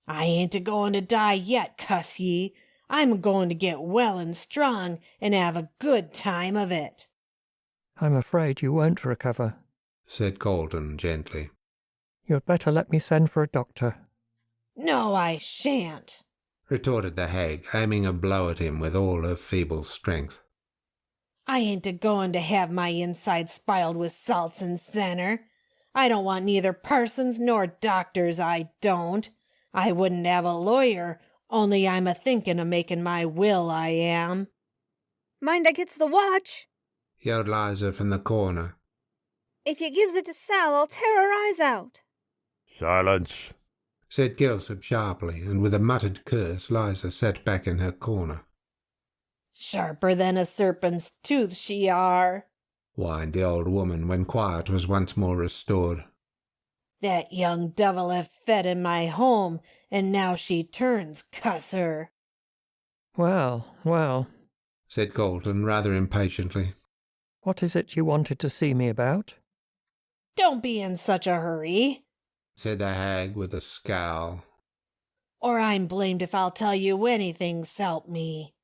I ain't a-goin' to die yet, cuss ye. I'm a-goin' to get well and strong and have a good time of it. I'm afraid you won't recover, said Colton gently. You'd better let me send for a doctor. No, I shan't, retorted the hag, aiming a blow at him with all her feeble strength. I ain't a-goin' to have my inside spiled with salts and senner. I don't want neither parsons nor doctors, I don't. I wouldn't have a lawyer, only I'm a-thinkin' of making my will, I am. Mind I gets the watch, yelled Liza from the corner. If you gives it to Sal, I'll tear her eyes out. Silence, said Kilsip sharply, and with a muttered curse, Liza sat back in her corner. Sharper than a serpent's tooth she are, whined the old woman when quiet was once more restored. That young devil have fed in my home, and now she turns, cuss her. Well, well, said Colton rather impatiently. What is it you wanted to see me about? Don't be in such a hurry, said the hag with a scowl. Or I'm blamed if I'll tell you anything, s'help me.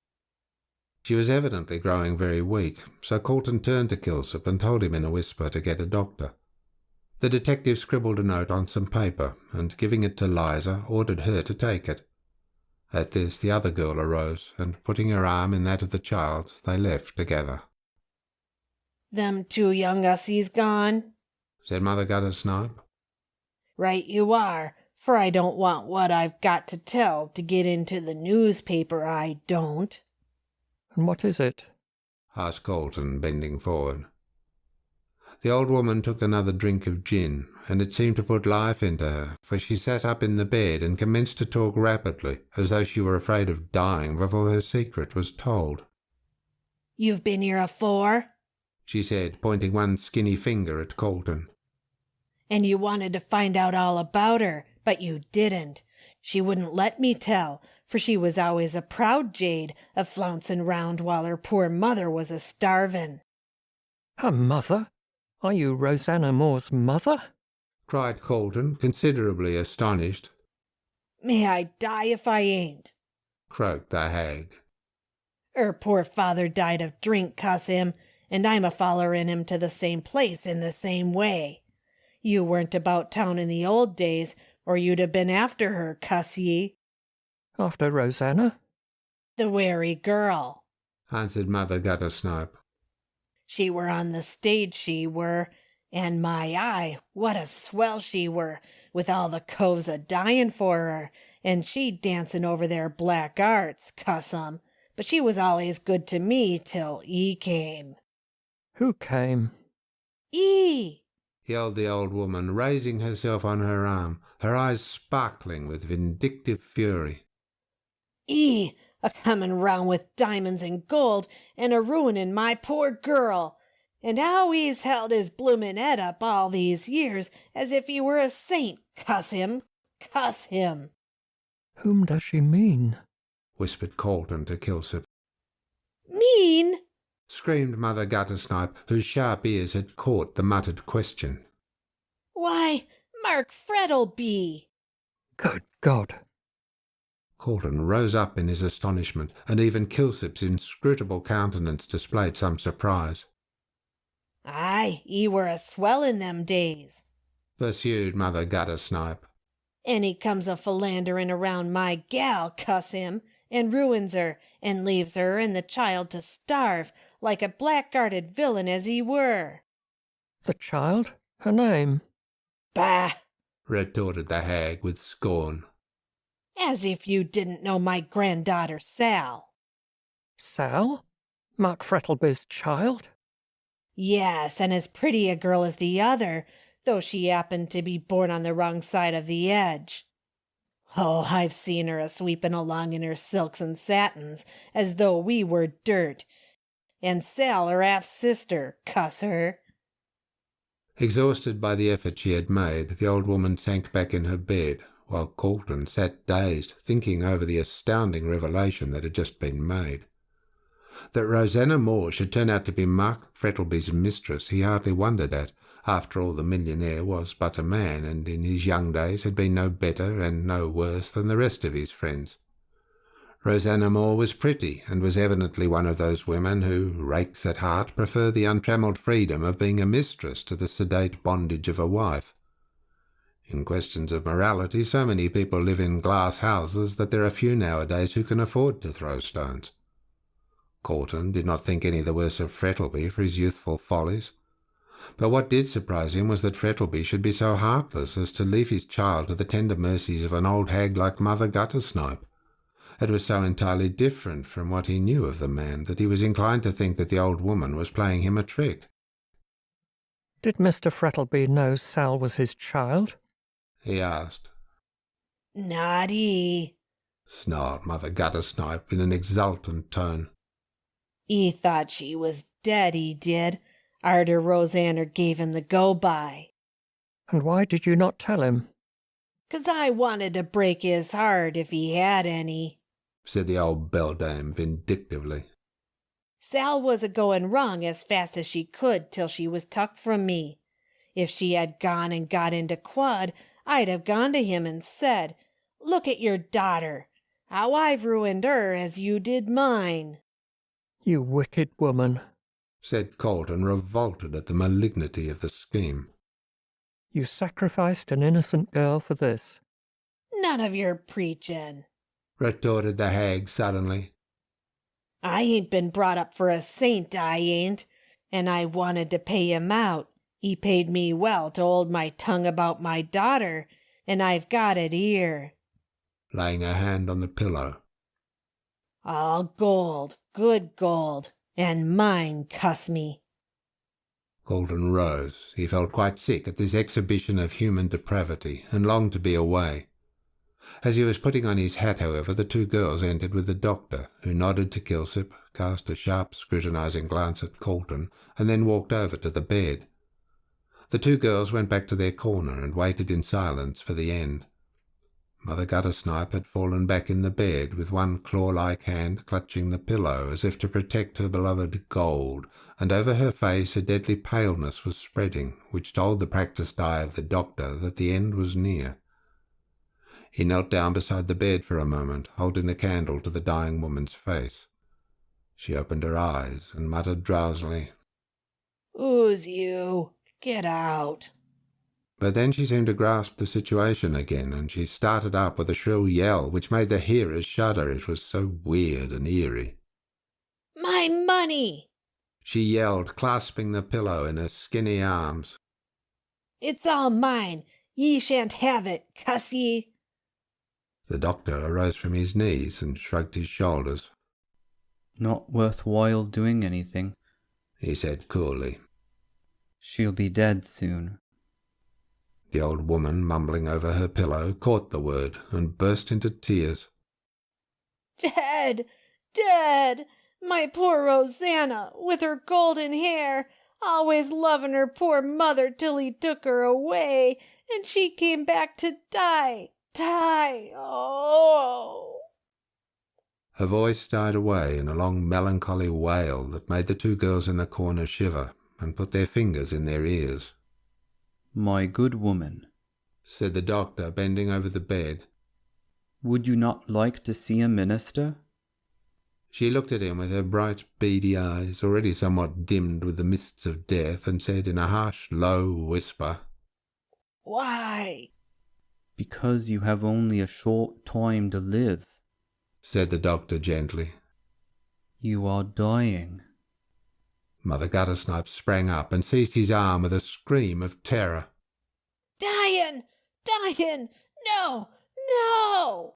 She was evidently growing very weak, so Colton turned to Kilsip and told him in a whisper to get a doctor. The detective scribbled a note on some paper, and giving it to Liza, ordered her to take it. At this the other girl arose, and putting her arm in that of the child's, they left together. Them two young ussies gone? said Mother Guttersnipe. Right you are, for I don't want what I've got to tell to get into the newspaper, I don't. And what is it? asked Colton, bending forward. The old woman took another drink of gin, and it seemed to put life into her, for she sat up in the bed and commenced to talk rapidly, as though she were afraid of dying before her secret was told. You've been here afore? she said, pointing one skinny finger at Colton. And you wanted to find out all about her, but you didn't. She wouldn't let me tell, for she was always a proud jade, a-flouncing round while her poor mother was a-starvin'. Her mother? Are you Rosanna Moore's mother? cried Colton, considerably astonished. May I die if I ain't, croaked the hag. Her poor father died of drink, cuss him, and I'm a follerin' him to the same place in the same way. You weren't about town in the old days, or you'd have been after her, cuss ye. After Rosanna? The wary girl, answered Mother Guttersnipe. She were on the stage, she were, and my eye, what a swell she were, with all the coves a-dyin' for her, and she dancin' over their black arts, cuss 'em. But she was always good to me till E came. Who came? E! yelled the old woman, raising herself on her arm, her eyes sparkling with vindictive fury. E! A-comin' round with diamonds and gold, and a-ruinin' my poor girl. And how he's held his bloomin' head up all these years, as if he were a saint, cuss him! Cuss him! Whom does she mean? whispered Colton to Kilsip. Mean? Screamed Mother Guttersnipe, whose sharp ears had caught the muttered question. Why, Mark Frettleby! Good God! Colton rose up in his astonishment, and even Kilsip's inscrutable countenance displayed some surprise. Aye, he were a swell in them days, pursued Mother Guttersnipe. And he comes a philanderin' around my gal, cuss him, and ruins her, and leaves her and the child to starve, like a blackguarded villain as he were. The child? Her name? Bah! retorted the hag with scorn. As if you didn't know my granddaughter Sal. Sal? Mark Frettleby's child? Yes, and as pretty a girl as the other, though she happened to be born on the wrong side of the edge. Oh, I've seen her a-sweepin' along in her silks and satins, as though we were dirt. And Sal, her half-sister, cuss her. Exhausted by the effort she had made, the old woman sank back in her bed, while Colton sat dazed, thinking over the astounding revelation that had just been made. That Rosanna Moore should turn out to be Mark Frettleby's mistress he hardly wondered at. After all, the millionaire was but a man, and in his young days had been no better and no worse than the rest of his friends. Rosanna Moore was pretty, and was evidently one of those women who, rakes at heart, prefer the untrammelled freedom of being a mistress to the sedate bondage of a wife. In questions of morality, so many people live in glass houses that there are few nowadays who can afford to throw stones. Colton did not think any the worse of Frettleby for his youthful follies. But what did surprise him was that Frettleby should be so heartless as to leave his child to the tender mercies of an old hag like Mother Guttersnipe. It was so entirely different from what he knew of the man that he was inclined to think that the old woman was playing him a trick. Did Mr. Frettleby know Sal was his child? he asked. Not he, snarled Mother Guttersnipe in an exultant tone. He thought she was dead, he did, arter Rosanna gave him the go-by. And why did you not tell him? 'Cause I wanted to break his heart if he had any, said the old beldame vindictively. Sal was a-goin' wrong as fast as she could till she was tuck from me. If she had gone and got into quod, I'd have gone to him and said, "Look at your daughter, how I've ruined her as you did mine." You wicked woman, said Colton, revolted at the malignity of the scheme. You sacrificed an innocent girl for this. None of your preachin', retorted the hag suddenly. I ain't been brought up for a saint, I ain't, and I wanted to pay him out. He paid me well to hold my tongue about my daughter, and I've got it here. Laying a hand on the pillow. All gold, good gold, and mine, cuss me. Colton rose. He felt quite sick at this exhibition of human depravity, and longed to be away. As he was putting on his hat, however, the two girls entered with the doctor, who nodded to Kilsip, cast a sharp scrutinizing glance at Colton, and then walked over to the bed. The two girls went back to their corner and waited in silence for the end. Mother Guttersnipe had fallen back in the bed, with one claw-like hand clutching the pillow, as if to protect her beloved gold, and over her face a deadly paleness was spreading, which told the practised eye of the doctor that the end was near. He knelt down beside the bed for a moment, holding the candle to the dying woman's face. She opened her eyes and muttered drowsily, "Who's you? Get out." But then she seemed to grasp the situation again, and she started up with a shrill yell which made the hearers shudder, it was so weird and eerie. "My money!" she yelled, clasping the pillow in her skinny arms. "It's all mine. Ye shan't have it, cuss ye." The doctor arose from his knees and shrugged his shoulders. "Not worth while doing anything," he said coolly. "She'll be dead soon." The old woman, mumbling over her pillow, caught the word and burst into tears. "Dead! Dead! My poor Rosanna, with her golden hair, always loving her poor mother till he took her away, and she came back to die. Die! Oh!" Her voice died away in a long melancholy wail that made the two girls in the corner shiver and put their fingers in their ears. "My good woman," said the doctor, bending over the bed, "would you not like to see a minister?" She looked at him with her bright, beady eyes, already somewhat dimmed with the mists of death, and said in a harsh, low whisper, "Why?" "Because you have only a short time to live," said the doctor gently. "You are dying." Mother Guttersnipe sprang up and seized his arm with a scream of terror. "Dying! Dying! No! No!"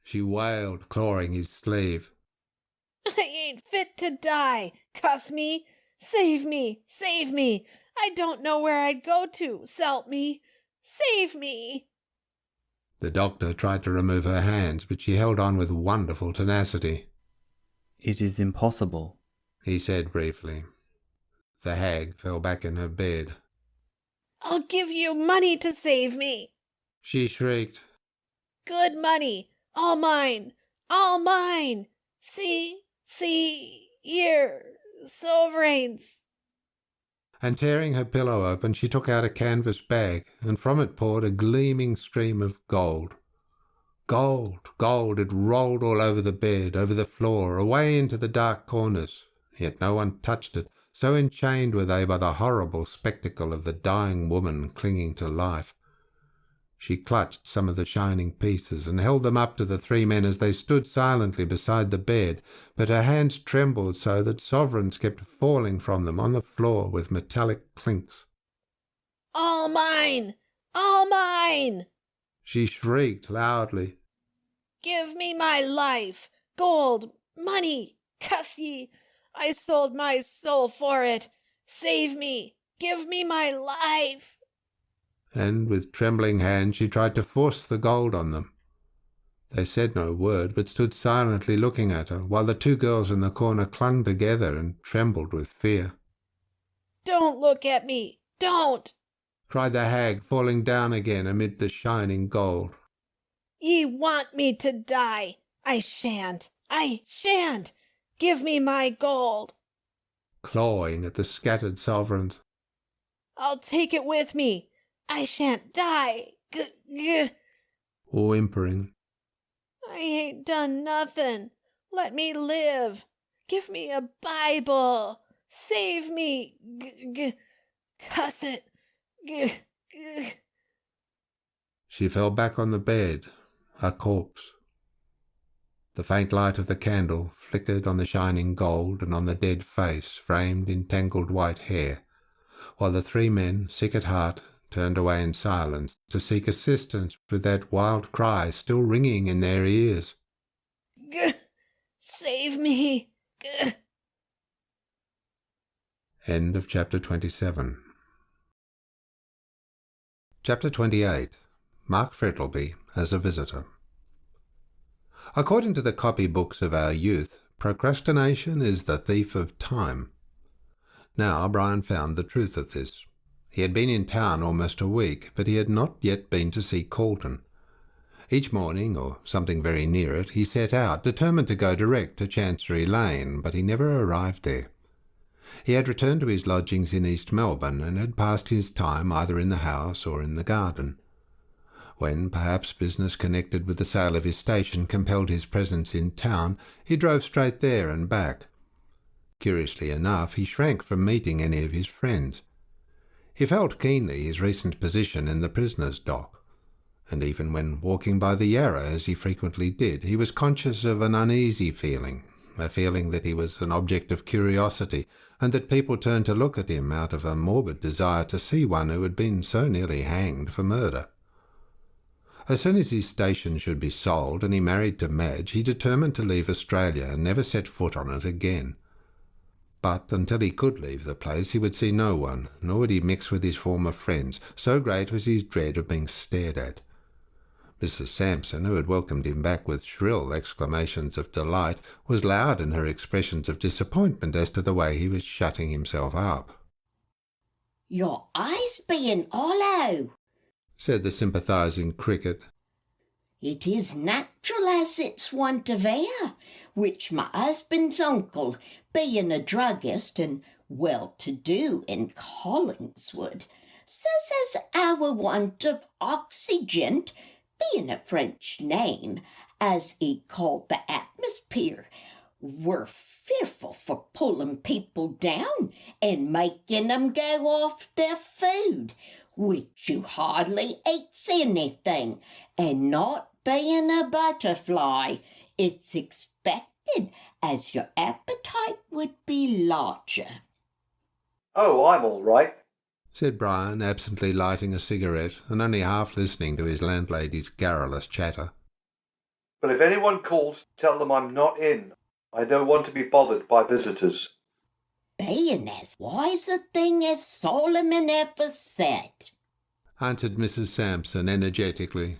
she wailed, clawing his sleeve. "I ain't fit to die. Cuss me! Save me! Save me! I don't know where I'd go to. S'help me! Save me!" The doctor tried to remove her hands, but she held on with wonderful tenacity. "It is impossible," he said briefly. The hag fell back in her bed. "I'll give you money to save me," she shrieked. "Good money! All mine! All mine! See, here, sovereigns!" And tearing her pillow open, she took out a canvas bag, and from it poured a gleaming stream of gold. Gold, gold, it rolled all over the bed, over the floor, away into the dark corners, yet no one touched it, so enchained were they by the horrible spectacle of the dying woman clinging to life. She clutched some of the shining pieces and held them up to the three men as they stood silently beside the bed, but her hands trembled so that sovereigns kept falling from them on the floor with metallic clinks. "All mine! All mine!" she shrieked loudly. "Give me my life! Gold! Money! Cuss ye! I sold my soul for it! Save me! Give me my life!" And with trembling hands she tried to force the gold on them. They said no word, but stood silently looking at her, while the two girls in the corner clung together and trembled with fear. "Don't look at me! Don't!" cried the hag, falling down again amid the shining gold. "Ye want me to die! I shan't! I shan't! Give me my gold!" Clawing at the scattered sovereigns. "I'll take it with me! I shan't die! Whimpering. I ain't done nothing! Let me live! Give me a Bible! Save me! Cuss it! She fell back on the bed, a corpse. The faint light of the candle flickered on the shining gold and on the dead face framed in tangled white hair, while the three men, sick at heart, turned away in silence to seek assistance with that wild cry still ringing in their ears. Save me! End of chapter 27. Chapter 28. Mark Frettlby as a visitor. According to the copybooks of our youth, procrastination is the thief of time. Now Brian found the truth of this. He had been in town almost a week, but he had not yet been to see Calton. Each morning, or something very near it, he set out, determined to go direct to Chancery Lane, but he never arrived there. He had returned to his lodgings in East Melbourne, and had passed his time either in the house or in the garden. When, perhaps, business connected with the sale of his station compelled his presence in town, he drove straight there and back. Curiously enough, he shrank from meeting any of his friends. He felt keenly his recent position in the prisoner's dock, and even when walking by the Yarra, as he frequently did, he was conscious of an uneasy feeling, a feeling that he was an object of curiosity, and that people turned to look at him out of a morbid desire to see one who had been so nearly hanged for murder. As soon as his station should be sold and he married to Madge, he determined to leave Australia and never set foot on it again. But until he could leave the place, he would see no one, nor would he mix with his former friends, so great was his dread of being stared at. Mrs. Sampson, who had welcomed him back with shrill exclamations of delight, was loud in her expressions of disappointment as to the way he was shutting himself up. "Your eyes being hollow," said the sympathising Cricket. "It is natural as it's want of air, which my husband's uncle, being a druggist and well-to-do in Collingswood, says as our want of oxygen, being a French name, as he called the atmosphere, were fearful for pulling people down and making 'em go off their food, which you hardly eats anything, and not being a butterfly, it's expected as your appetite would be larger." "Oh, I'm all right," said Brian, absently lighting a cigarette and only half listening to his landlady's garrulous chatter. "But if anyone calls, tell them I'm not in. I don't want to be bothered by visitors." "Being as wise a thing as Solomon ever said," answered Mrs. Sampson energetically.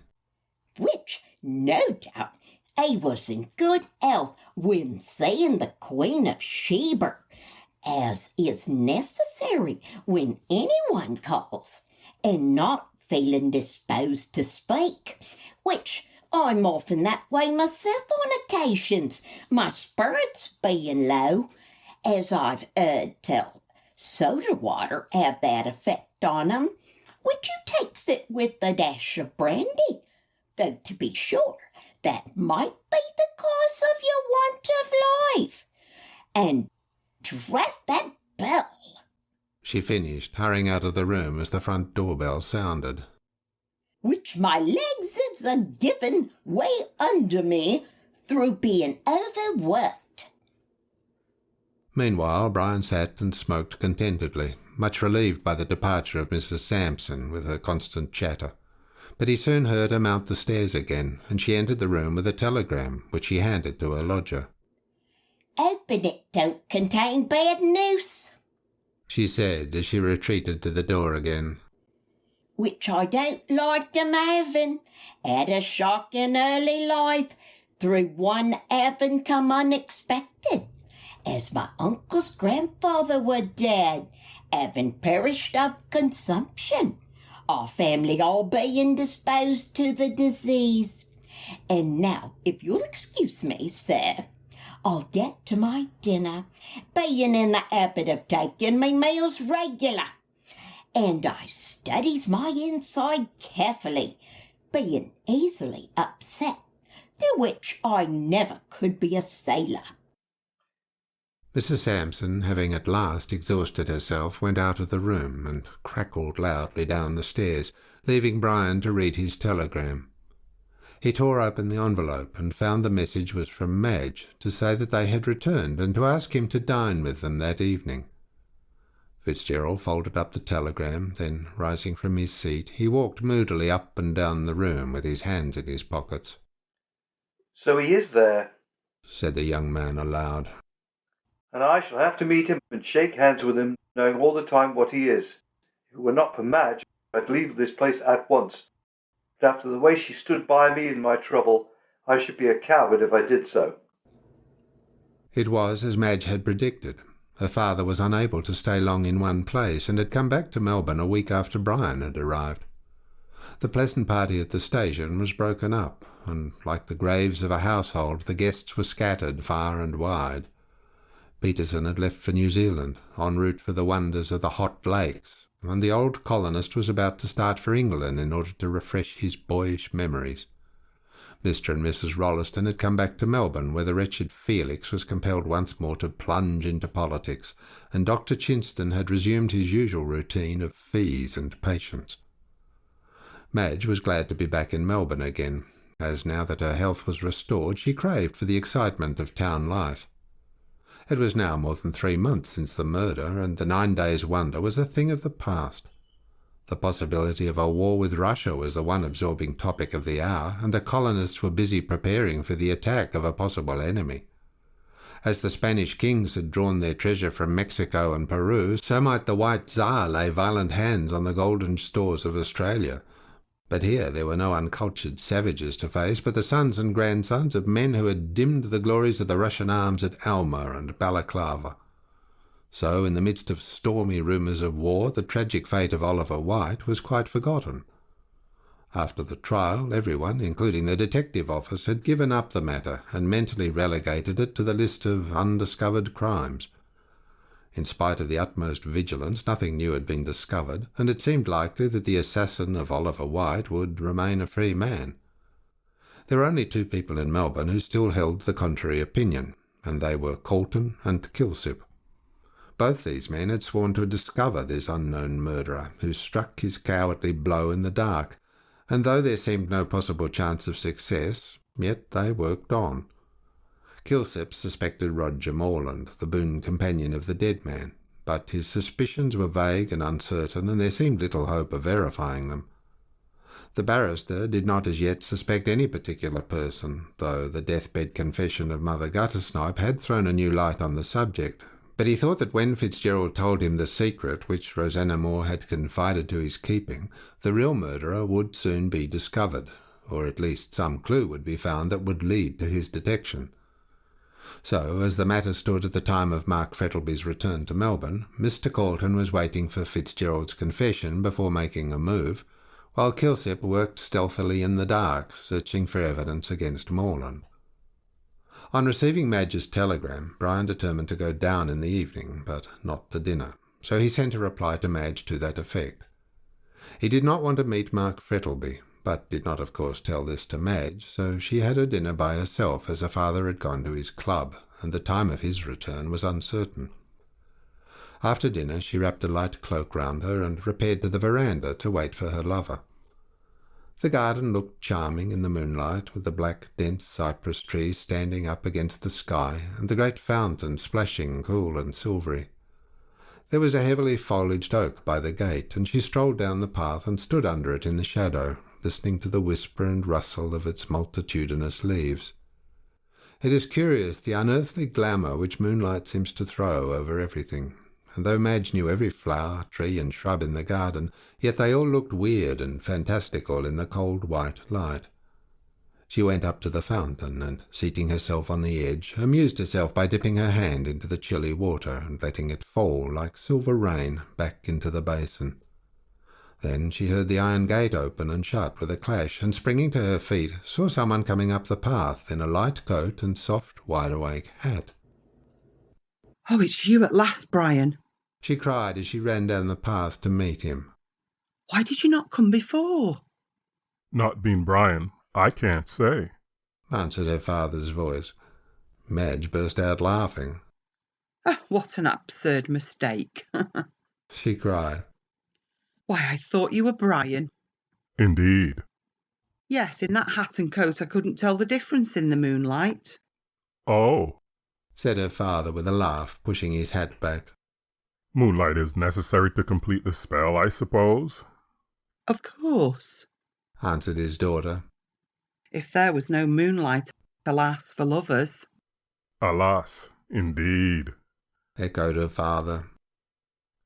"which, no doubt, he was in good health when seeing the Queen of Sheba, as is necessary when anyone calls, and not feeling disposed to speak, which I'm often that way myself on occasions, my spirits being low, as I've heard tell. Soda water have that effect on 'em, which you takes it with a dash of brandy, though to be sure that might be the cause of your want of life. And drat that bell," she finished, hurrying out of the room as the front doorbell sounded, "which my legs is a giving way under me through being overworked." Meanwhile, Brian sat and smoked contentedly, much relieved by the departure of Mrs. Sampson with her constant chatter. But he soon heard her mount the stairs again, and she entered the room with a telegram, which she handed to her lodger. "Hoping it don't contain bad news," she said as she retreated to the door again. "which I don't like 'em having. Had a shocking early life, through one having come unexpected, as my uncle's grandfather were dead, having perished of consumption, our family all being disposed to the disease. And now, if you'll excuse me, sir, I'll get to my dinner, being in the habit of taking me meals regular, and I studies my inside carefully, being easily upset, to which I never could be a sailor." Mrs. Sampson, having at last exhausted herself, went out of the room and crackled loudly down the stairs, leaving Brian to read his telegram. He tore open the envelope and found the message was from Madge, to say that they had returned and to ask him to dine with them that evening. Fitzgerald folded up the telegram, then, rising from his seat, he walked moodily up and down the room with his hands in his pockets. "So he is there," said the young man aloud. "and I shall have to meet him and shake hands with him, knowing all the time what he is. If it were not for Madge, I'd leave this place at once. But after the way she stood by me in my trouble, I should be a coward if I did so." It was as Madge had predicted. Her father was unable to stay long in one place, and had come back to Melbourne a week after Brian had arrived. The pleasant party at the station was broken up, and like the graves of a household, the guests were scattered far and wide. Peterson had left for New Zealand, en route for the wonders of the hot lakes, and the old colonist was about to start for England in order to refresh his boyish memories. Mr. and Mrs. Rolleston had come back to Melbourne, where the wretched Felix was compelled once more to plunge into politics, and Dr. Chinston had resumed his usual routine of fees and patients. Madge was glad to be back in Melbourne again, as now that her health was restored, she craved for the excitement of town life. It was now more than 3 months since the murder, and the 9 days' wonder was a thing of the past. The possibility of a war with Russia was the one absorbing topic of the hour, and the colonists were busy preparing for the attack of a possible enemy. As the Spanish kings had drawn their treasure from Mexico and Peru, so might the White Tsar lay violent hands on the golden stores of Australia. But here there were no uncultured savages to face, but the sons and grandsons of men who had dimmed the glories of the Russian arms at Alma and Balaclava. So, in the midst of stormy rumours of war, the tragic fate of Oliver White was quite forgotten. After the trial, everyone, including the detective office, had given up the matter and mentally relegated it to the list of undiscovered crimes. In spite of the utmost vigilance, nothing new had been discovered, and it seemed likely that the assassin of Oliver White would remain a free man. There were only 2 people in Melbourne who still held the contrary opinion, and they were Colton and Kilsip. Both these men had sworn to discover this unknown murderer, who struck his cowardly blow in the dark, and though there seemed no possible chance of success, yet they worked on. Kilsip suspected Roger Morland, the boon companion of the dead man, but his suspicions were vague and uncertain, and there seemed little hope of verifying them. The barrister did not as yet suspect any particular person, though the deathbed confession of Mother Guttersnipe had thrown a new light on the subject. But he thought that when Fitzgerald told him the secret which Rosanna Moore had confided to his keeping, the real murderer would soon be discovered, or at least some clue would be found that would lead to his detection. So, as the matter stood at the time of Mark Frettleby's return to Melbourne, Mr. Colton was waiting for Fitzgerald's confession before making a move, while Kilsip worked stealthily in the dark, searching for evidence against Morland. On receiving Madge's telegram, Brian determined to go down in the evening, but not to dinner, so he sent a reply to Madge to that effect. He did not want to meet Mark Frettleby, but did not of course tell this to Madge, so she had her dinner by herself, as her father had gone to his club, and the time of his return was uncertain. After dinner she wrapped a light cloak round her and repaired to the veranda to wait for her lover. The garden looked charming in the moonlight, with the black, dense cypress trees standing up against the sky, and the great fountain splashing cool and silvery. There was a heavily foliaged oak by the gate, and she strolled down the path and stood under it in the shadow, listening to the whisper and rustle of its multitudinous leaves. It is curious the unearthly glamour which moonlight seems to throw over everything, and though Madge knew every flower, tree, and shrub in the garden, yet they all looked weird and fantastical in the cold white light. She went up to the fountain, and, seating herself on the edge, amused herself by dipping her hand into the chilly water and letting it fall like silver rain back into the basin. Then she heard the iron gate open and shut with a clash, and springing to her feet, saw someone coming up the path in a light coat and soft, wide-awake hat. "Oh, it's you at last, Brian," she cried as she ran down the path to meet him. "Why did you not come before?" Not being Brian, I can't say, answered her father's voice. Madge burst out laughing. What an absurd mistake, she cried. "Why, I thought you were Brian." Indeed. "Yes, in that hat and coat I couldn't tell the difference in the moonlight." Oh, said her father with a laugh, pushing his hat back. Moonlight is necessary to complete the spell, I suppose? "Of course," answered his daughter. "If there was no moonlight, alas for lovers." Alas, indeed, echoed her father.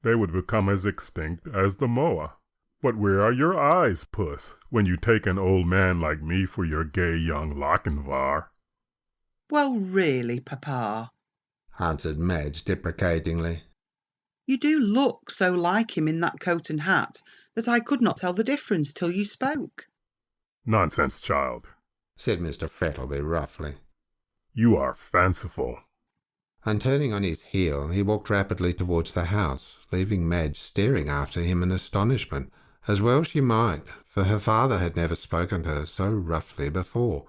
They would become as extinct as the moa. But where are your eyes, Puss, when you take an old man like me for your gay young Lochinvar? "Well, really, Papa," answered Madge deprecatingly. "you do look so like him in that coat and hat that I could not tell the difference till you spoke. Nonsense, child, said Mr. Frettlby roughly. You are fanciful. And turning on his heel, he walked rapidly towards the house, leaving Madge staring after him in astonishment, as well she might, for her father had never spoken to her so roughly before.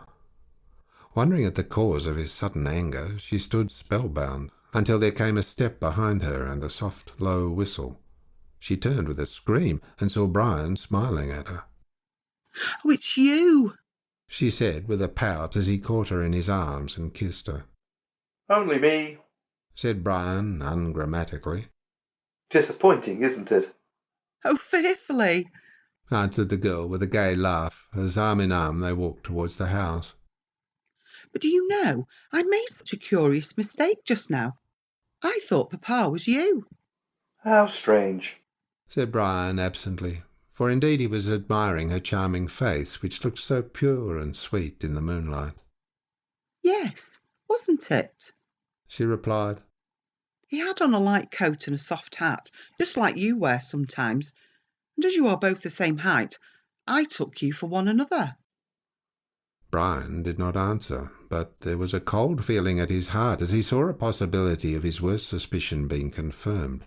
Wondering at the cause of his sudden anger, she stood spellbound, until there came a step behind her and a soft, low whistle. She turned with a scream and saw Brian smiling at her. "Oh, it's you!" she said with a pout as he caught her in his arms and kissed her. Only me, said Brian ungrammatically. Disappointing, isn't it? "Oh, fearfully," answered the girl with a gay laugh, as arm in arm they walked towards the house. "But do you know, I made such a curious mistake just now. I thought Papa was you." How strange, said Brian absently, for indeed he was admiring her charming face, which looked so pure and sweet in the moonlight. "Yes, wasn't it?" she replied. "He had on a light coat and a soft hat, just like you wear sometimes, and as you are both the same height, I took you for one another." Brian did not answer, but there was a cold feeling at his heart as he saw a possibility of his worst suspicion being confirmed.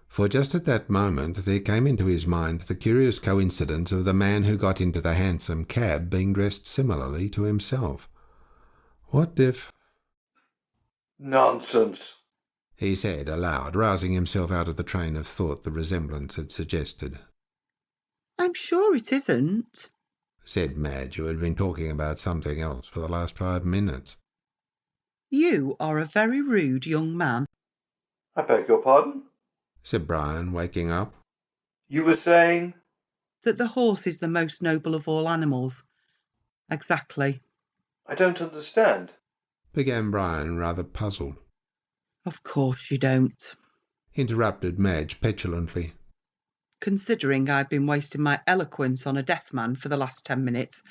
For just at that moment there came into his mind the curious coincidence of the man who got into the hansom cab being dressed similarly to himself. What if— Nonsense, he said aloud, rousing himself out of the train of thought the resemblance had suggested. "I'm sure it isn't," said Madge, who had been talking about something else for the last 5 minutes. "You are a very rude young man." I beg your pardon? said Brian, waking up. You were saying? "That the horse is the most noble of all animals." "Exactly." I don't understand, began Brian, rather puzzled. "Of course you don't," interrupted Madge petulantly. "Considering I've been wasting my eloquence on a deaf man for the last 10 minutes,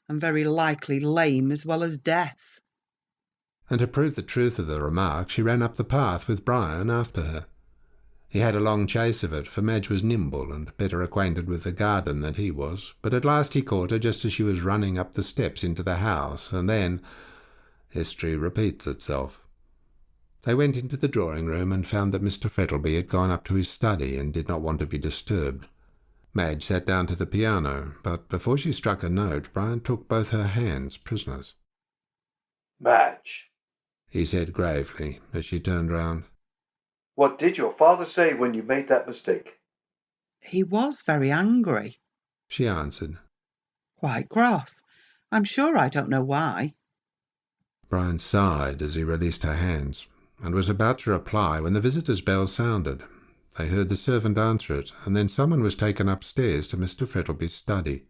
and very likely lame as well as deaf." And to prove the truth of the remark, she ran up the path with Brian after her. He had a long chase of it, for Madge was nimble and better acquainted with the garden than he was, but at last he caught her just as she was running up the steps into the house, and then— history repeats itself. They went into the drawing-room and found that Mr. Frettlby had gone up to his study and did not want to be disturbed. Madge sat down to the piano, but before she struck a note, Brian took both her hands prisoners. Madge, he said gravely as she turned round. What did your father say when you made that mistake? "He was very angry," she answered. "Quite cross. I'm sure I don't know why." Brian sighed as he released her hands, and was about to reply when the visitor's bell sounded. They heard the servant answer it, and then someone was taken upstairs to Mr. Frettlby's study.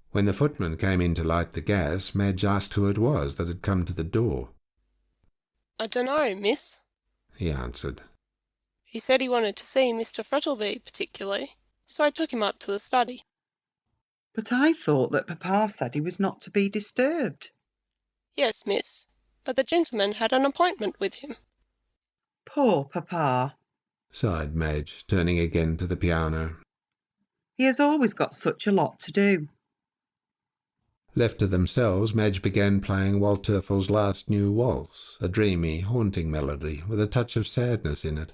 When the footman came in to light the gas, Madge asked who it was that had come to the door. "I dunno, miss," he answered. "He said he wanted to see Mr. Frettlby particularly, so I took him up to the study." "But I thought that Papa said he was not to be disturbed." "Yes, miss, but the gentleman had an appointment with him." "Poor Papa," sighed Madge, turning again to the piano. "He has always got such a lot to do." Left to themselves, Madge began playing Waldteuffel's Last New Waltz, a dreamy, haunting melody with a touch of sadness in it,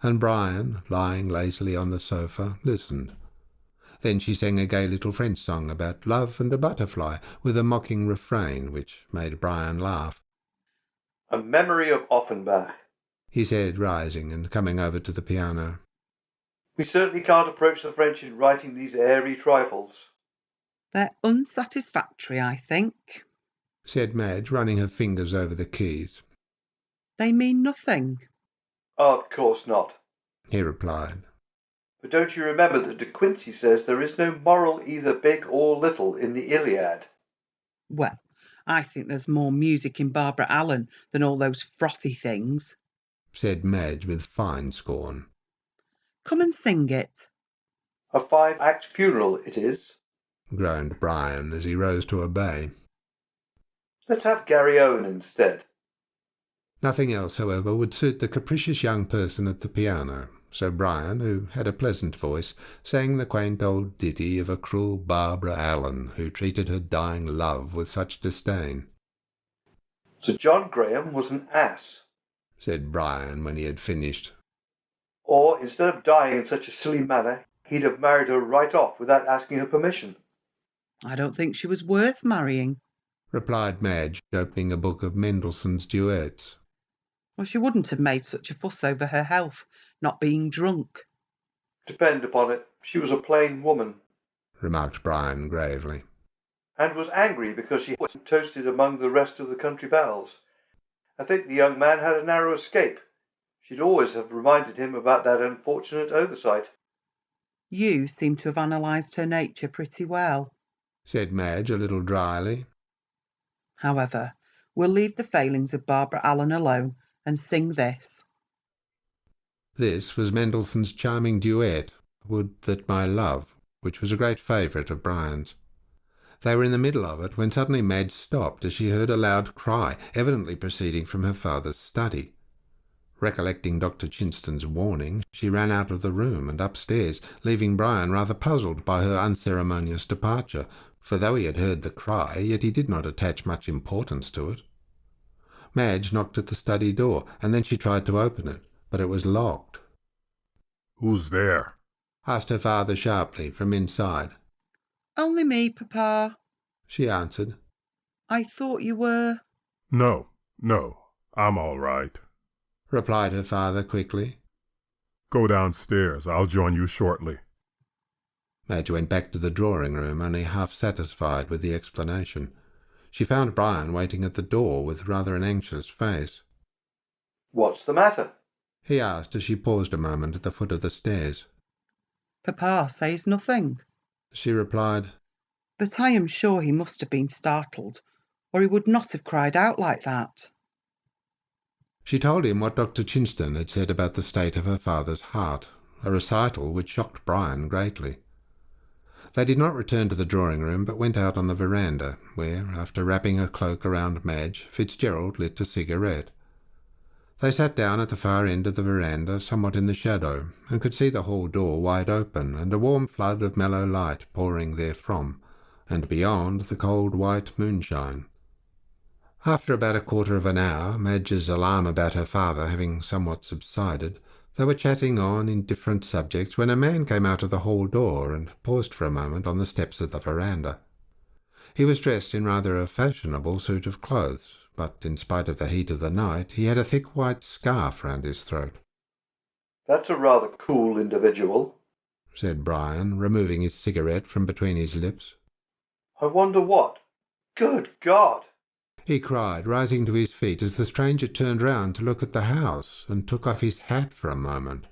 and Brian, lying lazily on the sofa, listened. Then she sang a gay little French song about love and a butterfly, with a mocking refrain which made Brian laugh. A memory of Offenbach, he said, rising and coming over to the piano. We certainly can't approach the French in writing these airy trifles. "They're unsatisfactory, I think," said Madge, running her fingers over the keys. "They mean nothing." Of course not, he replied. But don't you remember that De Quincey says there is no moral either big or little in the Iliad? "Well, I think there's more music in Barbara Allen than all those frothy things," said Madge with fine scorn. "Come and sing it." A 5-act funeral it is, groaned Brian as he rose to obey. Let's have Gary Owen instead. Nothing else, however, would suit the capricious young person at the piano, so Brian, who had a pleasant voice, sang the quaint old ditty of a cruel Barbara Allen who treated her dying love with such disdain. Sir John Graham was an ass, said Brian when he had finished. Or, instead of dying in such a silly manner, he'd have married her right off without asking her permission. I don't think she was worth marrying, replied Madge, opening a book of Mendelssohn's duets. Or she wouldn't have made such a fuss over her health, not being drunk. Depend upon it, she was a plain woman, remarked Brian gravely. And was angry because she wasn't toasted among the rest of the country belles. I think the young man had a narrow escape. She'd always have reminded him about that unfortunate oversight. You seem to have analysed her nature pretty well, said Madge a little dryly. However, we'll leave the failings of Barbara Allen alone and sing this. This was Mendelssohn's charming duet, Would That My Love, which was a great favourite of Brian's. They were in the middle of it when suddenly Madge stopped as she heard a loud cry, evidently proceeding from her father's study. Recollecting Dr. Chinston's warning, she ran out of the room and upstairs, leaving Brian rather puzzled by her unceremonious departure, for though he had heard the cry, yet he did not attach much importance to it. Madge knocked at the study door, and then she tried to open it, but it was locked. "Who's there?" asked her father sharply from inside. Only me, Papa, she answered. I thought you were... No, I'm all right, replied her father quickly. Go downstairs. I'll join you shortly. Madge went back to the drawing-room, only half satisfied with the explanation. She found Brian waiting at the door with rather an anxious face. What's the matter? he asked as she paused a moment at the foot of the stairs. Papa says nothing, she replied. But I am sure he must have been startled, or he would not have cried out like that. She told him what Dr. Chinston had said about the state of her father's heart, a recital which shocked Brian greatly. They did not return to the drawing-room, but went out on the veranda, where, after wrapping a cloak around Madge, Fitzgerald lit a cigarette. They sat down at the far end of the veranda, somewhat in the shadow, and could see the hall door wide open and a warm flood of mellow light pouring therefrom, and beyond the cold white moonshine. After about a quarter of an hour, Madge's alarm about her father having somewhat subsided, they were chatting on in different subjects when a man came out of the hall door and paused for a moment on the steps of the veranda. He was dressed in rather a fashionable suit of clothes, but in spite of the heat of the night, he had a thick white scarf round his throat. That's a rather cool individual, said Brian, removing his cigarette from between his lips. I wonder what? Good God! he cried, rising to his feet as the stranger turned round to look at the house and took off his hat for a moment.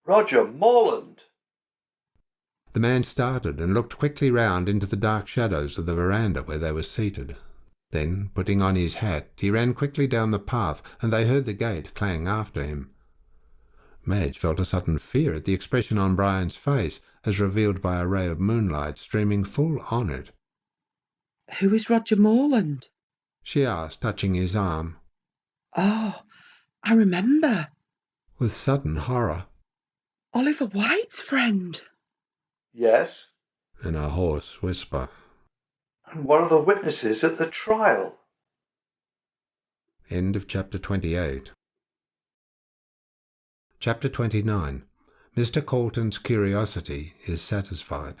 Roger Morland! The man started and looked quickly round into the dark shadows of the veranda where they were seated. Then, putting on his hat, he ran quickly down the path, and they heard the gate clang after him. Madge felt a sudden fear at the expression on Brian's face, as revealed by a ray of moonlight streaming full on it. Who is Roger Morland? she asked, touching his arm. Oh, I remember. With sudden horror. Oliver White's friend. Yes? In a hoarse whisper. And one of the witnesses at the trial. End of chapter 28. Chapter 29. Mr. Colton's curiosity is satisfied.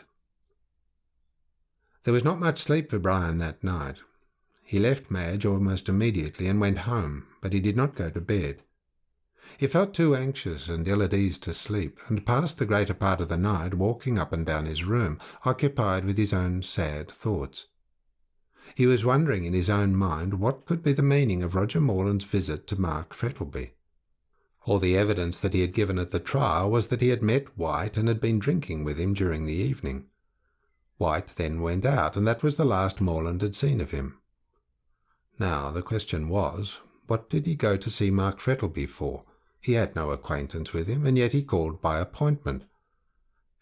There was not much sleep for Brian that night. He left Madge almost immediately and went home, but he did not go to bed. He felt too anxious and ill at ease to sleep, and passed the greater part of the night walking up and down his room, occupied with his own sad thoughts. He was wondering in his own mind what could be the meaning of Roger Morland's visit to Mark Frettlby. All the evidence that he had given at the trial was that he had met White and had been drinking with him during the evening. White then went out, and that was the last Morland had seen of him. Now the question was, what did he go to see Mark Frettlby for? He had no acquaintance with him, and yet he called by appointment.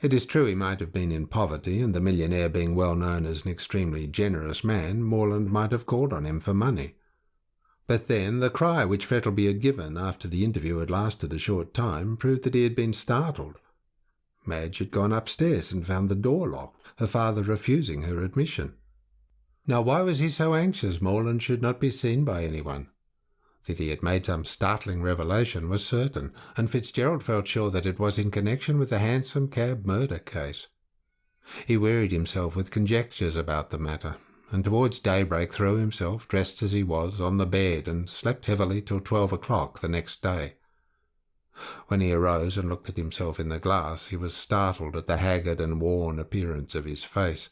It is true he might have been in poverty, and the millionaire being well known as an extremely generous man, Morland might have called on him for money. But then the cry which Frettlby had given after the interview had lasted a short time proved that he had been startled. Madge had gone upstairs and found the door locked, her father refusing her admission. Now why was he so anxious Morland should not be seen by anyone? That he had made some startling revelation was certain, and Fitzgerald felt sure that it was in connection with the hansom cab murder case. He wearied himself with conjectures about the matter, and towards daybreak threw himself, dressed as he was, on the bed, and slept heavily till 12 o'clock the next day. When he arose and looked at himself in the glass, he was startled at the haggard and worn appearance of his face.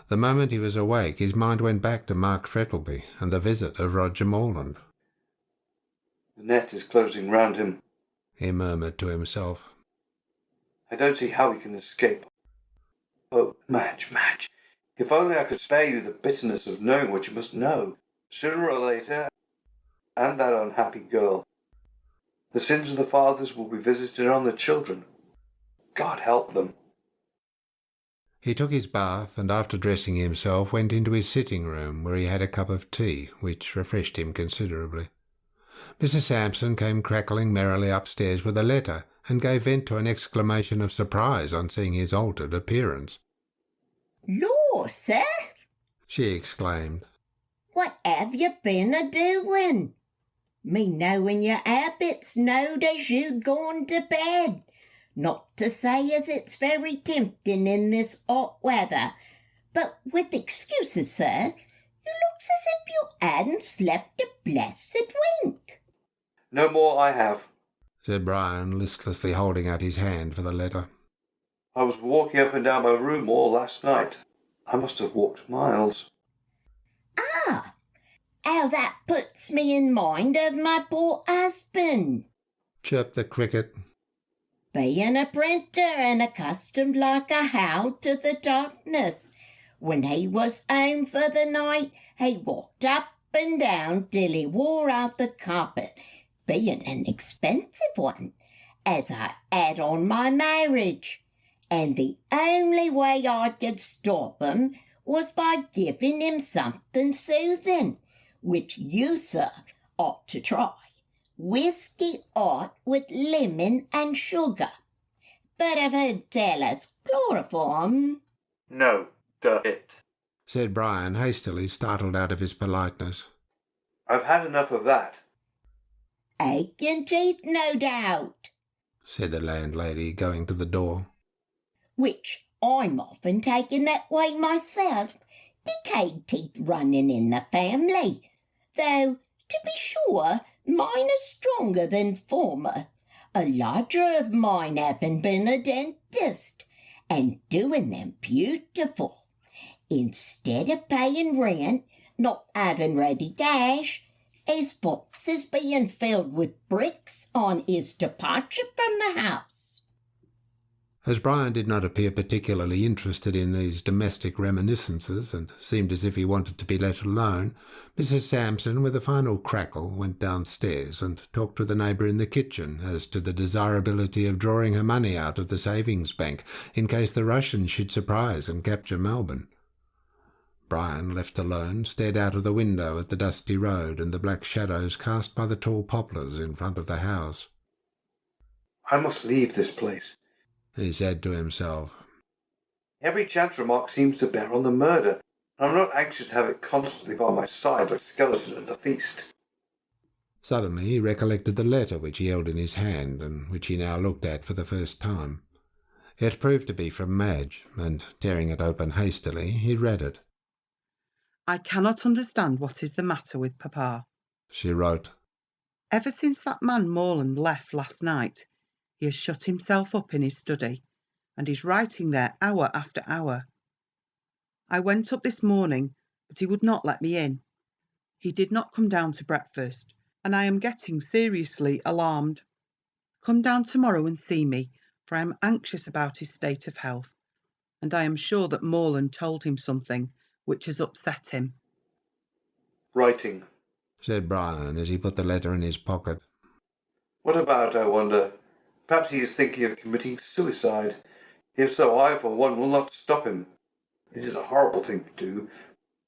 The moment he was awake, his mind went back to Mark Frettlby and the visit of Roger Morland. The net is closing round him, he murmured to himself. I don't see how he can escape. Oh, Madge, if only I could spare you the bitterness of knowing what you must know, sooner or later, and that unhappy girl. The sins of the fathers will be visited on the children. God help them. He took his bath, and after dressing himself went into his sitting-room, where he had a cup of tea, which refreshed him considerably. Mrs. Sampson came crackling merrily upstairs with a letter, and gave vent to an exclamation of surprise on seeing his altered appearance. "Lor, sir," she exclaimed, "what have you been a-doing? Me knowing your habits, knowed as you'd gone to bed. Not to say as it's very tempting in this hot weather, but with excuses, sir, you looks as if you hadn't slept a blessed wink." No more I have, said Brian, listlessly holding out his hand for the letter. I was walking up and down my room all last night. I must have walked miles. "Ah, how that puts me in mind of my poor husband," chirped the cricket. "Being a printer and accustomed like a howl to the darkness, when he was home for the night, he walked up and down till he wore out the carpet, being an expensive one, as I had on my marriage, and the only way I could stop him was by giving him something soothing, which you, sir, ought to try. Whiskey hot with lemon and sugar. But I've heard tell us chloroform." No, it, said Brian, hastily, startled out of his politeness. I've had enough of that. "Aching teeth, no doubt," said the landlady, going to the door. "Which I'm often taken that way myself. Decayed teeth running in the family, though, to be sure, mine are stronger than former. A lodger of mine having been a dentist, and doing them beautiful. Instead of paying rent, not having ready cash, his boxes being filled with bricks on his departure from the house." As Brian did not appear particularly interested in these domestic reminiscences, and seemed as if he wanted to be let alone, Mrs. Sampson, with a final crackle, went downstairs and talked to the neighbour in the kitchen as to the desirability of drawing her money out of the savings bank in case the Russians should surprise and capture Melbourne. Brian, left alone, stared out of the window at the dusty road and the black shadows cast by the tall poplars in front of the house. I must leave this place, he said to himself. Every chance remark seems to bear on the murder, and I'm not anxious to have it constantly by my side like skeleton at the feast. Suddenly he recollected the letter which he held in his hand, and which he now looked at for the first time. It proved to be from Madge, and, tearing it open hastily, he read it. "I cannot understand what is the matter with Papa," she wrote. "Ever since that man Morland left last night, he has shut himself up in his study, and is writing there hour after hour. I went up this morning, but he would not let me in. He did not come down to breakfast, and I am getting seriously alarmed. Come down tomorrow and see me, for I am anxious about his state of health, and I am sure that Morland told him something which has upset him." Writing, said Brian as he put the letter in his pocket. What about, I wonder? Perhaps he is thinking of committing suicide. If so, I, for one, will not stop him. It is a horrible thing to do,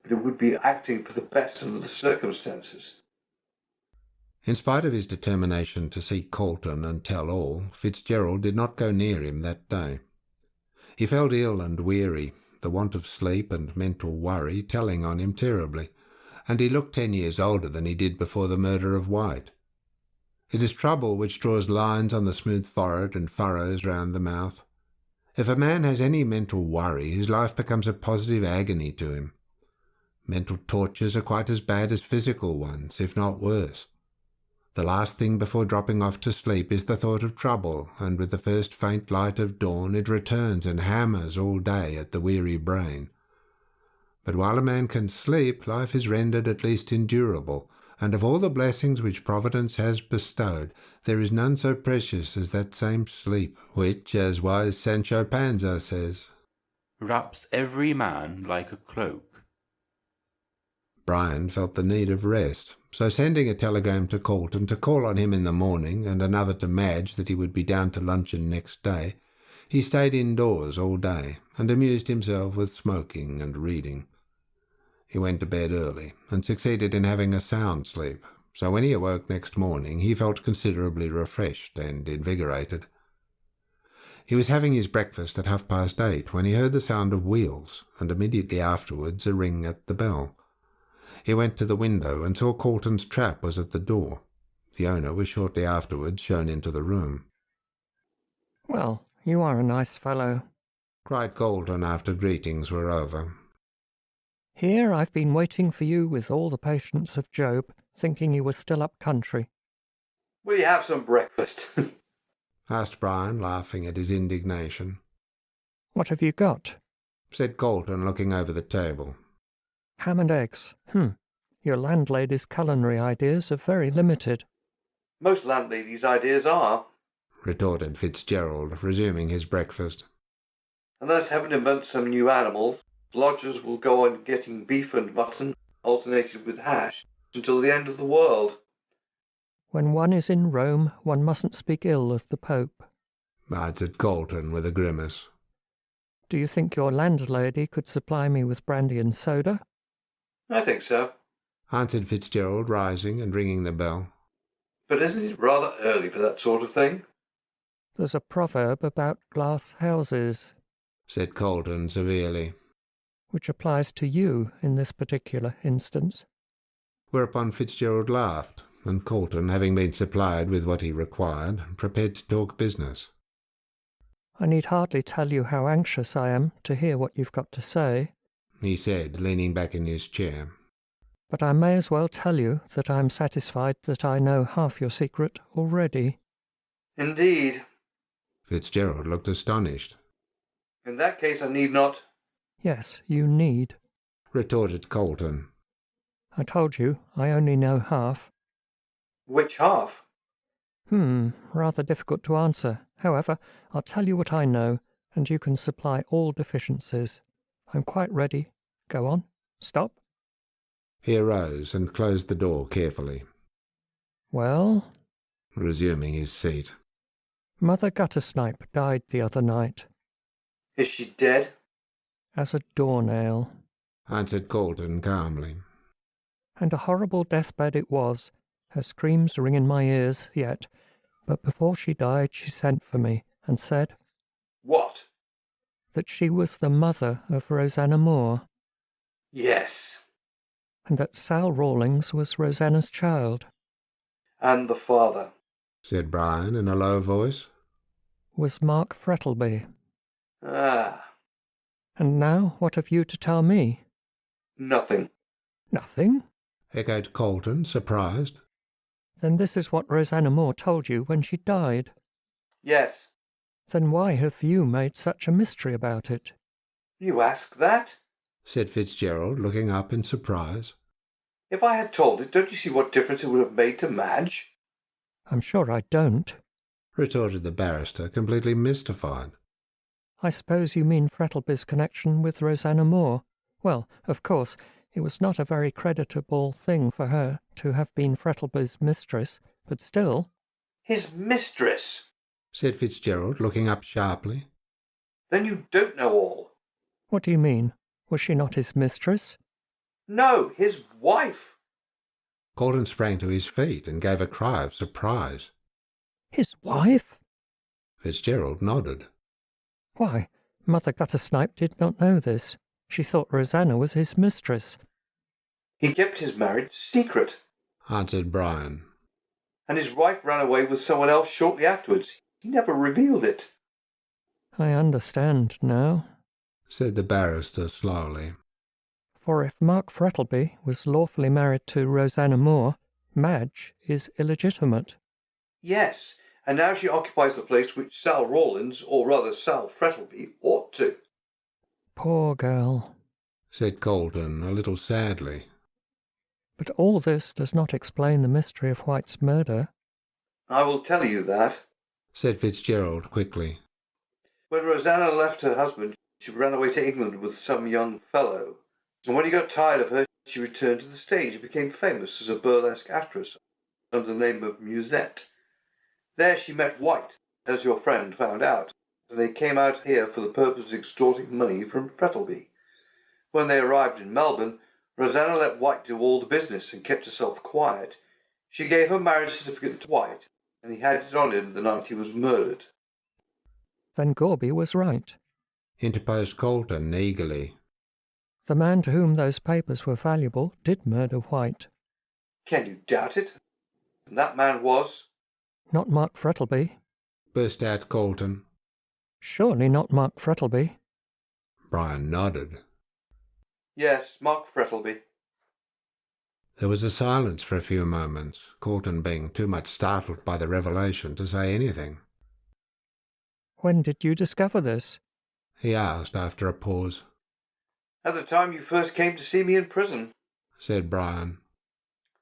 but it would be acting for the best under the circumstances. In spite of his determination to see Colton and tell all, Fitzgerald did not go near him that day. He felt ill and weary, the want of sleep and mental worry telling on him terribly, and he looked 10 years older than he did before the murder of White. It is trouble which draws lines on the smooth forehead and furrows round the mouth. If a man has any mental worry, his life becomes a positive agony to him. Mental tortures are quite as bad as physical ones, if not worse. The last thing before dropping off to sleep is the thought of trouble, and with the first faint light of dawn it returns and hammers all day at the weary brain. But while a man can sleep, life is rendered at least endurable, and of all the blessings which Providence has bestowed, there is none so precious as that same sleep, which, as wise Sancho Panza says, wraps every man like a cloak. Brian felt the need of rest, so sending a telegram to Colton to call on him in the morning and another to Madge that he would be down to luncheon next day, he stayed indoors all day and amused himself with smoking and reading. He went to bed early and succeeded in having a sound sleep, so when he awoke next morning he felt considerably refreshed and invigorated. He was having his breakfast at 8:30 when he heard the sound of wheels, and immediately afterwards a ring at the bell. He went to the window and saw Colton's trap was at the door. The owner was shortly afterwards shown into the room. "Well, you are a nice fellow," cried Colton after greetings were over. "Here I've been waiting for you with all the patience of Job, thinking you were still up country." "Will you have some breakfast?" asked Brian, laughing at his indignation. "What have you got?" said Colton, looking over the table. "Ham and eggs. Your landlady's culinary ideas are very limited." "Most landladies' ideas are," retorted Fitzgerald, resuming his breakfast. "Unless heaven invents some new animal, lodgers will go on getting beef and mutton alternated with hash until the end of the world." "When one is in Rome, one mustn't speak ill of the Pope," answered Colton with a grimace. "Do you think your landlady could supply me with brandy and soda?" "I think so," answered Fitzgerald, rising and ringing the bell. "But isn't it rather early for that sort of thing?" "There's a proverb about glass houses," said Colton severely, "which applies to you in this particular instance." Whereupon Fitzgerald laughed, and Colton, having been supplied with what he required, prepared to talk business. "I need hardly tell you how anxious I am to hear what you've got to say," he said, leaning back in his chair. "but I may as well tell you that I am satisfied that I know half your secret already." "Indeed?" Fitzgerald looked astonished. "In that case I need not—" "Yes, you need," retorted Colton. "I told you I only know half." "Which half?" Rather difficult to answer. However, I'll tell you what I know, and you can supply all deficiencies. I'm quite ready. Go on. Stop." He arose and closed the door carefully. "Well?" resuming his seat. "Mother Guttersnipe died the other night." "Is she dead?" "As a doornail," answered Colton calmly. "And a horrible deathbed it was. Her screams ring in my ears yet. But before she died she sent for me and said—" "What?" "That she was the mother of Rosanna Moore." "Yes." "And that Sal Rawlings was Rosanna's child." "And the father," said Brian in a low voice, "was Mark Frettlby." "Ah." "And now what have you to tell me?" "Nothing." "Nothing?" echoed Colton, surprised. "Then this is what Rosanna Moore told you when she died?" "Yes." "Then why have you made such a mystery about it?" "You ask that?" said Fitzgerald, looking up in surprise. "If I had told it, don't you see what difference it would have made to Madge?" "I'm sure I don't," retorted the barrister, completely mystified. "I suppose you mean Frettlby's connection with Rosanna Moore. Well, of course, it was not a very creditable thing for her to have been Frettlby's mistress, but still—" "His mistress!" said Fitzgerald, looking up sharply. "Then you don't know all." "What do you mean? Was she not his mistress?" "No, his wife." Colton sprang to his feet and gave a cry of surprise. His wife? Fitzgerald nodded. Why, Mother Guttersnipe did not know this. She thought Rosanna was his mistress. He kept his marriage secret, answered Brian. And his wife ran away with someone else shortly afterwards. He never revealed it. I understand now, said the barrister slowly. For if Mark Frettlby was lawfully married to Rosanna Moore, Madge is illegitimate. Yes, and now she occupies the place which Sal Rawlins, or rather Sal Frettlby, ought to. Poor girl, said Colton a little sadly. But all this does not explain the mystery of White's murder. I will tell you that, said Fitzgerald quickly. When Rosanna left her husband, she ran away to England with some young fellow. And when he got tired of her, she returned to the stage and became famous as a burlesque actress under the name of Musette. There she met White, as your friend found out, and they came out here for the purpose of extorting money from Frettlby. When they arrived in Melbourne, Rosanna let White do all the business and kept herself quiet. She gave her marriage certificate to White, and he had it on him the night he was murdered. Then Gorby was right, interposed Colton eagerly. The man to whom those papers were valuable did murder White. Can you doubt it? And that man was? Not Mark Frettlby, burst out Colton. Surely not Mark Frettlby. Brian nodded. Yes, Mark Frettlby. There was a silence for a few moments, Colton being too much startled by the revelation to say anything. When did you discover this? He asked after a pause. At the time you first came to see me in prison, said Brian.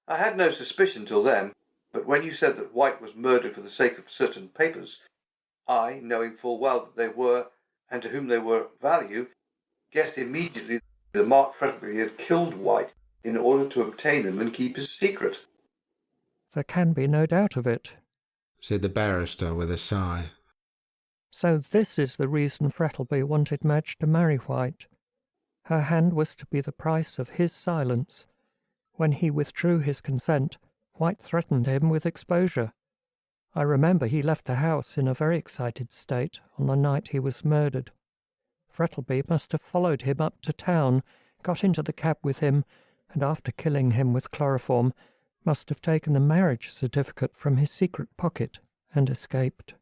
I had no suspicion till then, but when you said that White was murdered for the sake of certain papers, I, knowing full well that they were, and to whom they were of value, guessed immediately that Mark Frettlby had killed White in order to obtain them and keep his secret. There can be no doubt of it, said the barrister with a sigh. So this is the reason Frettlby wanted Madge to marry White. Her hand was to be the price of his silence. When he withdrew his consent, White threatened him with exposure. I remember he left the house in a very excited state on the night he was murdered. Frettlby must have followed him up to town, got into the cab with him, and after killing him with chloroform, must have taken the marriage certificate from his secret pocket and escaped.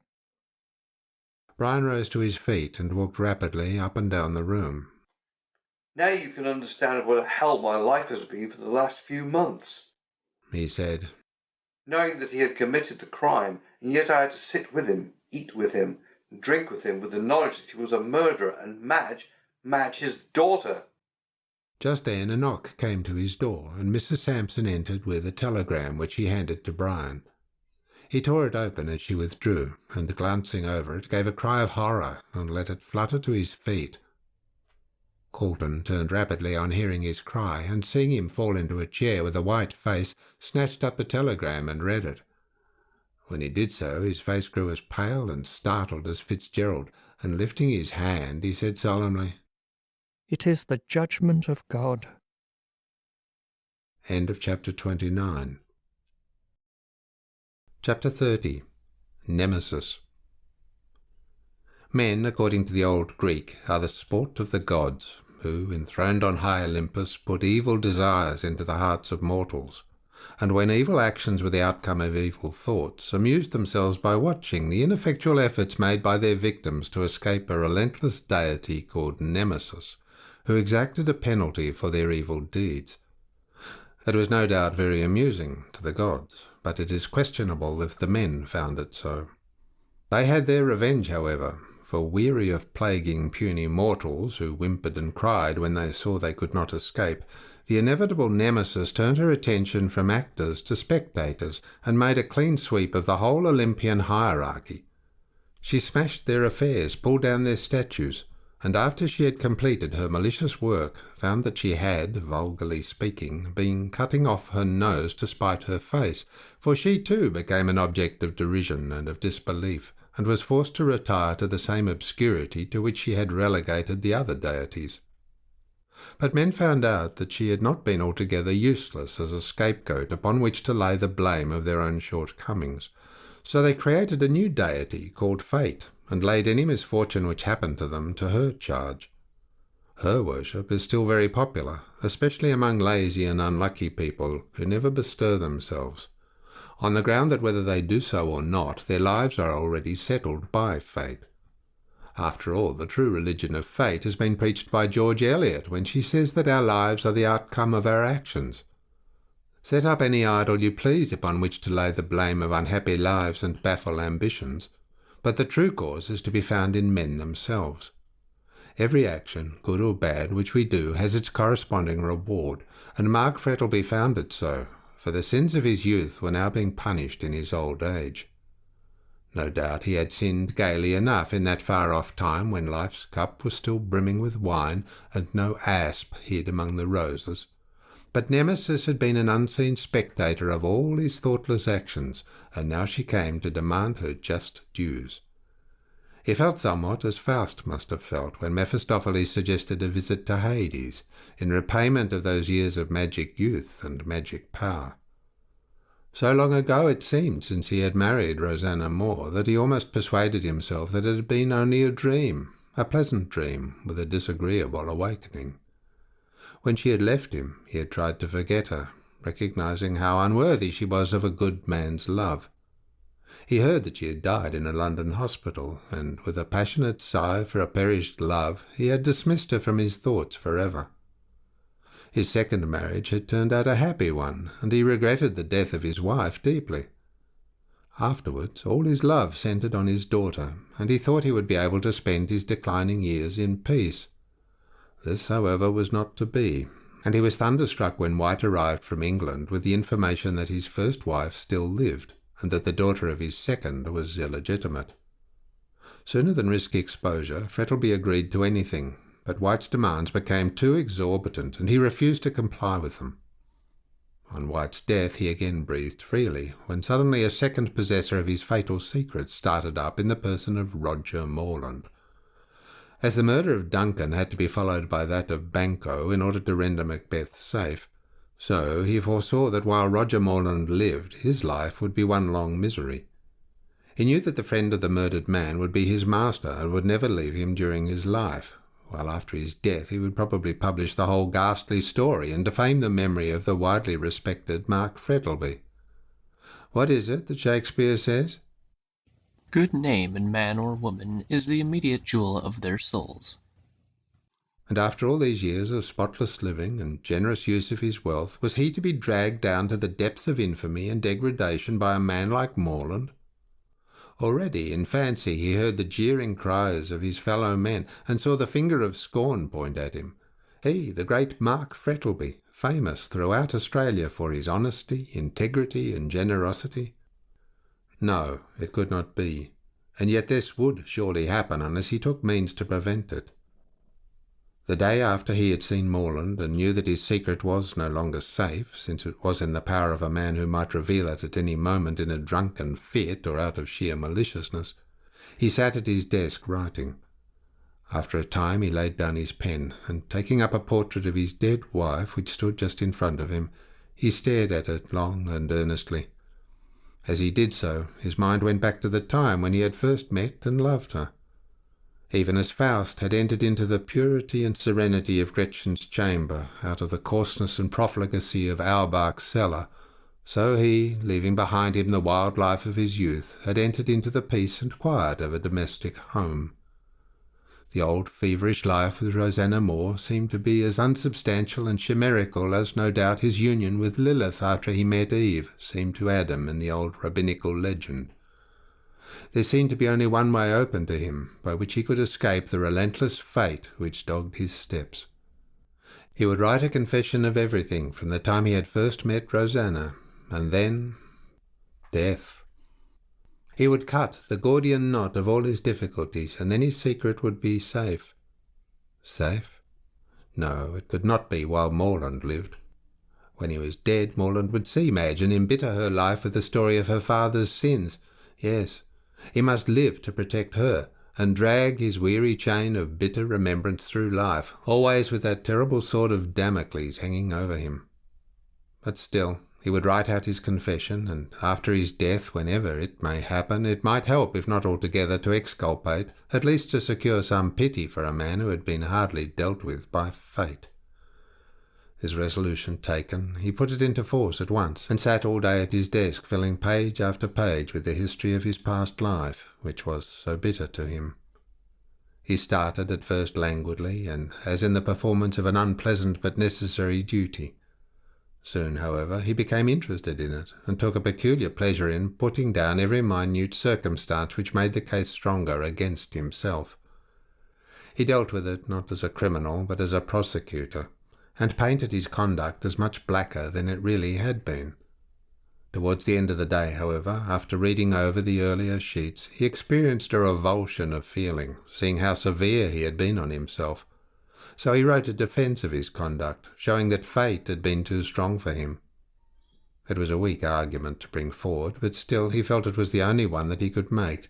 Brian rose to his feet and walked rapidly up and down the room. Now you can understand what a hell my life has been for the last few months, he said. Knowing that he had committed the crime, and yet I had to sit with him, eat with him, and drink with him with the knowledge that he was a murderer, and Madge his daughter. Just then a knock came to his door, and Mrs. Sampson entered with a telegram which he handed to Brian. He tore it open as she withdrew, and glancing over it, gave a cry of horror and let it flutter to his feet. Colton turned rapidly on hearing his cry, and seeing him fall into a chair with a white face, snatched up the telegram and read it. When he did so, his face grew as pale and startled as Fitzgerald, and lifting his hand, he said solemnly, "It is the judgment of God." End of chapter 29. Chapter 30. Nemesis. Men, according to the old Greek, are the sport of the gods, who, enthroned on high Olympus, put evil desires into the hearts of mortals, and when evil actions were the outcome of evil thoughts, amused themselves by watching the ineffectual efforts made by their victims to escape a relentless deity called Nemesis, who exacted a penalty for their evil deeds. It was no doubt very amusing to the gods, but it is questionable if the men found it so. They had their revenge, however, for weary of plaguing puny mortals who whimpered and cried when they saw they could not escape, the inevitable Nemesis turned her attention from actors to spectators and made a clean sweep of the whole Olympian hierarchy. She smashed their affairs, pulled down their statues, and after she had completed her malicious work, found that she had, vulgarly speaking, been cutting off her nose to spite her face, for she too became an object of derision and of disbelief, and was forced to retire to the same obscurity to which she had relegated the other deities. But men found out that she had not been altogether useless as a scapegoat upon which to lay the blame of their own shortcomings. So they created a new deity called Fate, and laid any misfortune which happened to them to her charge. Her worship is still very popular, especially among lazy and unlucky people who never bestir themselves, on the ground that whether they do so or not, their lives are already settled by fate. After all, the true religion of fate has been preached by George Eliot when she says that our lives are the outcome of our actions. Set up any idol you please upon which to lay the blame of unhappy lives and baffle ambitions, but the true cause is to be found in men themselves. Every action, good or bad, which we do has its corresponding reward, and Mark Frettlby found it so, for the sins of his youth were now being punished in his old age. No doubt he had sinned gaily enough in that far-off time when life's cup was still brimming with wine and no asp hid among the roses. But Nemesis had been an unseen spectator of all his thoughtless actions, and now she came to demand her just dues. He felt somewhat as Faust must have felt when Mephistopheles suggested a visit to Hades, in repayment of those years of magic youth and magic power. So long ago it seemed since he had married Rosanna Moore that he almost persuaded himself that it had been only a dream, a pleasant dream with a disagreeable awakening. When she had left him, he had tried to forget her, recognizing how unworthy she was of a good man's love. He heard that she had died in a London hospital, and with a passionate sigh for a perished love, he had dismissed her from his thoughts forever. His second marriage had turned out a happy one, and he regretted the death of his wife deeply. Afterwards, all his love centred on his daughter, and he thought he would be able to spend his declining years in peace. This, however, was not to be, and he was thunderstruck when White arrived from England with the information that his first wife still lived, and that the daughter of his second was illegitimate. Sooner than risk exposure, Frettlby agreed to anything, but White's demands became too exorbitant, and he refused to comply with them. On White's death he again breathed freely, when suddenly a second possessor of his fatal secret started up in the person of Roger Morland. As the murder of Duncan had to be followed by that of Banquo in order to render Macbeth safe, so he foresaw that while Roger Morland lived, his life would be one long misery. He knew that the friend of the murdered man would be his master and would never leave him during his life, while after his death he would probably publish the whole ghastly story and defame the memory of the widely respected Mark Frettlby. What is it that Shakespeare says? Good name in man or woman is the immediate jewel of their souls. And after all these years of spotless living and generous use of his wealth, was he to be dragged down to the depths of infamy and degradation by a man like Morland? Already in fancy he heard the jeering cries of his fellow men, and saw the finger of scorn point at him. He, the great Mark Frettlby, famous throughout Australia for his honesty, integrity, and generosity. No, it could not be, and yet this would surely happen unless he took means to prevent it. The day after he had seen Morland and knew that his secret was no longer safe, since it was in the power of a man who might reveal it at any moment in a drunken fit or out of sheer maliciousness, he sat at his desk writing. After a time he laid down his pen, and taking up a portrait of his dead wife, which stood just in front of him, he stared at it long and earnestly. As he did so, his mind went back to the time when he had first met and loved her. Even as Faust had entered into the purity and serenity of Gretchen's chamber out of the coarseness and profligacy of Auerbach's cellar, so he, leaving behind him the wild life of his youth, had entered into the peace and quiet of a domestic home. The old feverish life with Rosanna Moore seemed to be as unsubstantial and chimerical as no doubt his union with Lilith after he met Eve seemed to Adam in the old rabbinical legend. There seemed to be only one way open to him, by which he could escape the relentless fate which dogged his steps. He would write a confession of everything from the time he had first met Rosanna, and then death. He would cut the Gordian knot of all his difficulties, and then his secret would be safe. Safe? No, it could not be while Morland lived. When he was dead, Morland would see Madge and embitter her life with the story of her father's sins. Yes, he must live to protect her, and drag his weary chain of bitter remembrance through life, always with that terrible sword of Damocles hanging over him. But still, he would write out his confession, and after his death, whenever it may happen, it might help, if not altogether to exculpate, at least to secure some pity for a man who had been hardly dealt with by fate. His resolution taken, he put it into force at once, and sat all day at his desk, filling page after page with the history of his past life, which was so bitter to him. He started at first languidly, and as in the performance of an unpleasant but necessary duty. Soon, however, he became interested in it, and took a peculiar pleasure in putting down every minute circumstance which made the case stronger against himself. He dealt with it not as a criminal, but as a prosecutor, and painted his conduct as much blacker than it really had been. Towards the end of the day, however, after reading over the earlier sheets, he experienced a revulsion of feeling, seeing how severe he had been on himself. So he wrote a defence of his conduct, showing that fate had been too strong for him. It was a weak argument to bring forward, but still he felt it was the only one that he could make.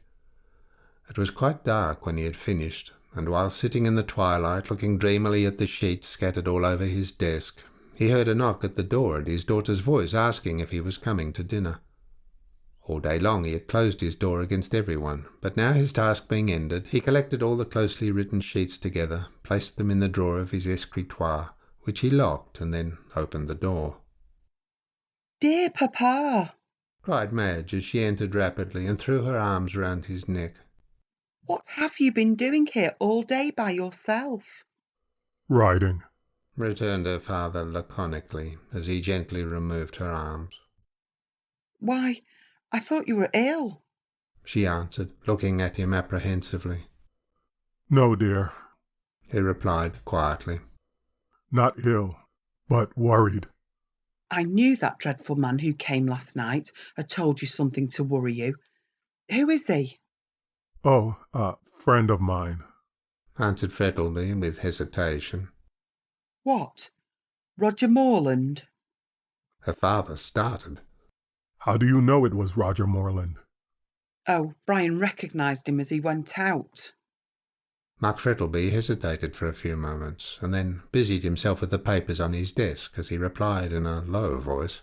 It was quite dark when he had finished, and while sitting in the twilight, looking dreamily at the sheets scattered all over his desk, he heard a knock at the door and his daughter's voice asking if he was coming to dinner. All day long he had closed his door against everyone, but now his task being ended, he collected all the closely written sheets together, placed them in the drawer of his escritoire, which he locked, and then opened the door. "Dear Papa!" cried Madge as she entered rapidly and threw her arms round his neck. "What have you been doing here all day by yourself?" "Writing," returned her father laconically, as he gently removed her arms. "Why, I thought you were ill," she answered, looking at him apprehensively. "No, dear," he replied quietly. "Not ill, but worried." "I knew that dreadful man who came last night had told you something to worry you. Who is he?" "Oh, a friend of mine," answered Frettlby with hesitation. "What, Roger Morland?" Her father started. "How do you know it was Roger Morland?" "Oh, Brian recognised him as he went out." Mark Frettlby hesitated for a few moments, and then busied himself with the papers on his desk as he replied in a low voice.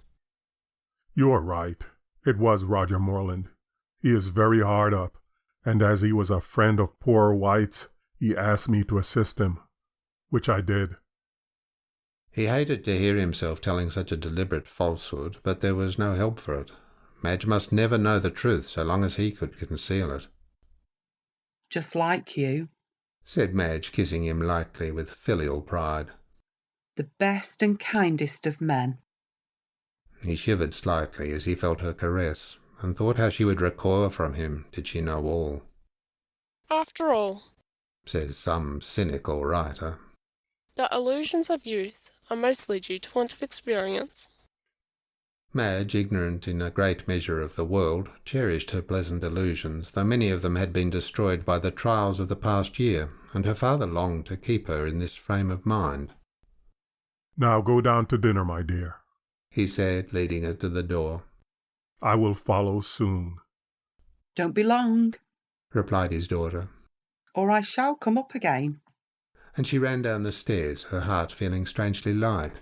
"You are right. It was Roger Morland. He is very hard up, and as he was a friend of poor White's, he asked me to assist him, which I did." He hated to hear himself telling such a deliberate falsehood, but there was no help for it. Madge must never know the truth so long as he could conceal it. "Just like you," said Madge, kissing him lightly with filial pride. "The best and kindest of men." He shivered slightly as he felt her caress, and thought how she would recoil from him did she know all. After all, says some cynical writer, the illusions of youth are mostly due to want of experience. Madge, ignorant in a great measure of the world, cherished her pleasant illusions, though many of them had been destroyed by the trials of the past year, and her father longed to keep her in this frame of mind. "Now go down to dinner, my dear," he said, leading her to the door. "I will follow soon." "Don't be long," replied his daughter, "or I shall come up again." and she ran down the stairs, her heart feeling strangely light.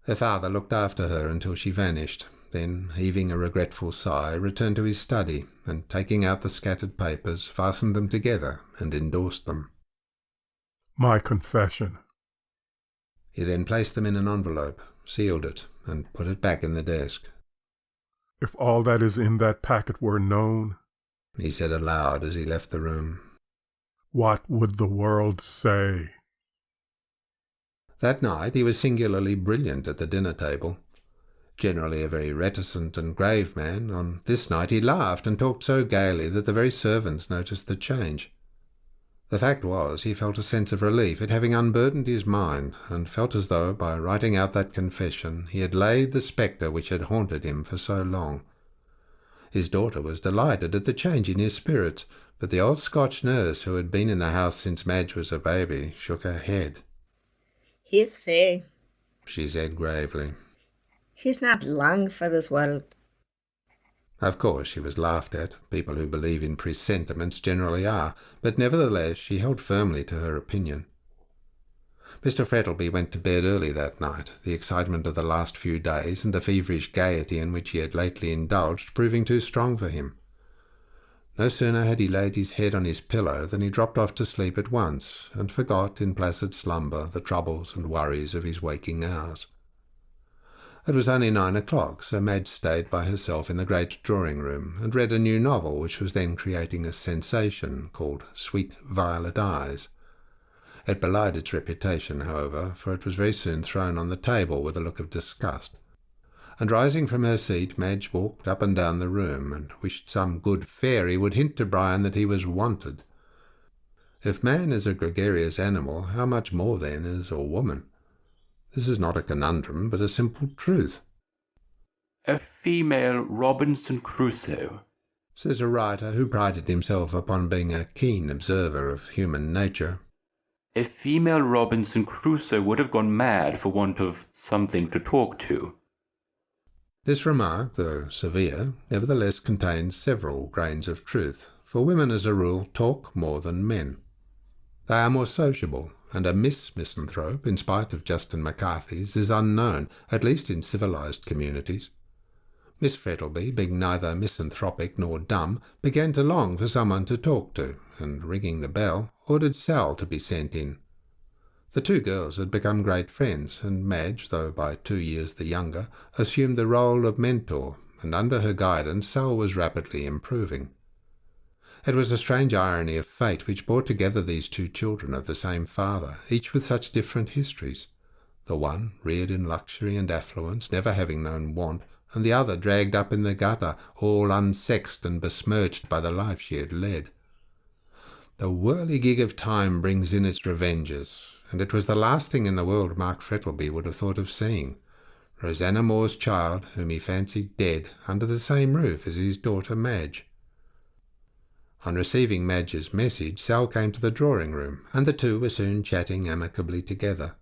Her father looked after her until she vanished, then, heaving a regretful sigh, returned to his study, and taking out the scattered papers, fastened them together and endorsed them. "My confession." He then placed them in an envelope, sealed it, and put it back in the desk. "If all that is in that packet were known," he said aloud as he left the room, "what would the world say?" That night he was singularly brilliant at the dinner-table. Generally a very reticent and grave man, on this night he laughed and talked so gaily that the very servants noticed the change. The fact was, he felt a sense of relief at having unburdened his mind, and felt as though, by writing out that confession, he had laid the spectre which had haunted him for so long. His daughter was delighted at the change in his spirits, but the old Scotch nurse, who had been in the house since Madge was a baby, shook her head. "He's fae," she said gravely. "He's not long for this world." Of course she was laughed at. People who believe in presentiments generally are, but nevertheless she held firmly to her opinion. Mr. Frettlby went to bed early that night, the excitement of the last few days and the feverish gaiety in which he had lately indulged proving too strong for him. No sooner had he laid his head on his pillow than he dropped off to sleep at once, and forgot in placid slumber the troubles and worries of his waking hours. It was only 9 o'clock, so Madge stayed by herself in the great drawing-room, and read a new novel which was then creating a sensation, called Sweet Violet Eyes. It belied its reputation, however, for it was very soon thrown on the table with a look of disgust. And rising from her seat, Madge walked up and down the room, and wished some good fairy would hint to Brian that he was wanted. If man is a gregarious animal, how much more, then, is a woman? This is not a conundrum, but a simple truth. A female Robinson Crusoe, says a writer who prided himself upon being a keen observer of human nature. A female Robinson Crusoe would have gone mad for want of something to talk to. This remark, though severe, nevertheless contains several grains of truth, for women as a rule talk more than men. They are more sociable, and a Miss Misanthrope, in spite of Justin McCarthy's, is unknown, at least in civilized communities. Miss Frettlby, being neither misanthropic nor dumb, began to long for someone to talk to, and, ringing the bell, ordered Sal to be sent in. The two girls had become great friends, and Madge, though by 2 years the younger, assumed the role of mentor, and under her guidance Sal was rapidly improving. It was a strange irony of fate which brought together these two children of the same father, each with such different histories, the one reared in luxury and affluence, never having known want, and the other dragged up in the gutter, all unsexed and besmirched by the life she had led. The whirligig of time brings in its revenges, and it was the last thing in the world Mark Frettlby would have thought of seeing. Rosanna Moore's child, whom he fancied dead, under the same roof as his daughter Madge. On receiving Madge's message, Sal came to the drawing-room, and the two were soon chatting amicably together.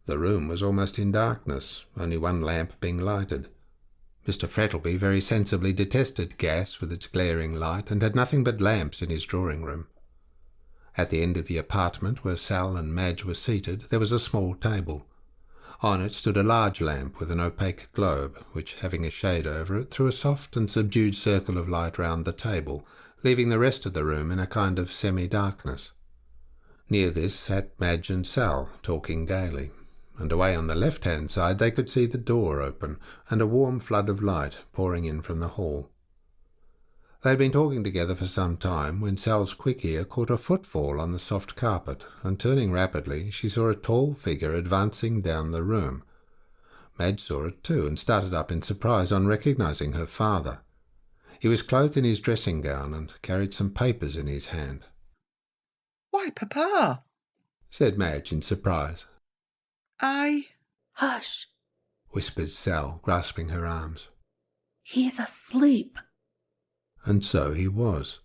The room was almost in darkness, only one lamp being lighted. Mr. Frettlby very sensibly detested gas with its glaring light, and had nothing but lamps in his drawing-room. At the end of the apartment, where Sal and Madge were seated, there was a small table. On it stood a large lamp with an opaque globe, which, having a shade over it, threw a soft and subdued circle of light round the table, leaving the rest of the room in a kind of semi-darkness. Near this sat Madge and Sal, talking gaily, and away on the left-hand side they could see the door open, and a warm flood of light pouring in from the hall. They had been talking together for some time, when Sal's quick ear caught a footfall on the soft carpet, and turning rapidly, she saw a tall figure advancing down the room. Madge saw it too, and started up in surprise on recognizing her father. He was clothed in his dressing-gown, and carried some papers in his hand. "Why, Papa," said Madge in surprise. Hush! whispered Sal, grasping her arms. He's asleep. And so he was.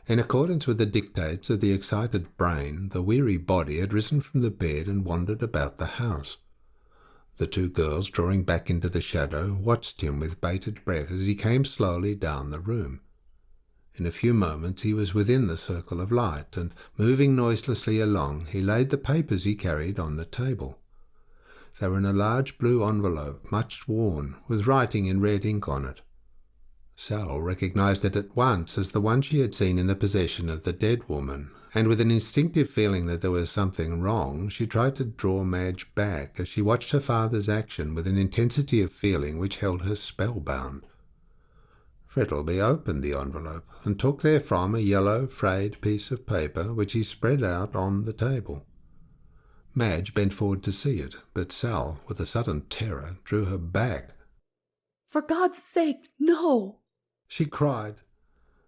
In accordance with the dictates of the excited brain, the weary body had risen from the bed and wandered about the house. The two girls, drawing back into the shadow, watched him with bated breath as he came slowly down the room. In a few moments he was within the circle of light, and, moving noiselessly along, he laid the papers he carried on the table. They were in a large blue envelope, much worn, with writing in red ink on it. Sal recognized it at once as the one she had seen in the possession of the dead woman, and with an instinctive feeling that there was something wrong, she tried to draw Madge back as she watched her father's action with an intensity of feeling which held her spellbound. Frettlby opened the envelope, and took therefrom a yellow, frayed piece of paper, which he spread out on the table. Madge bent forward to see it, but Sal, with a sudden terror, drew her back. "For God's sake, no!" she cried.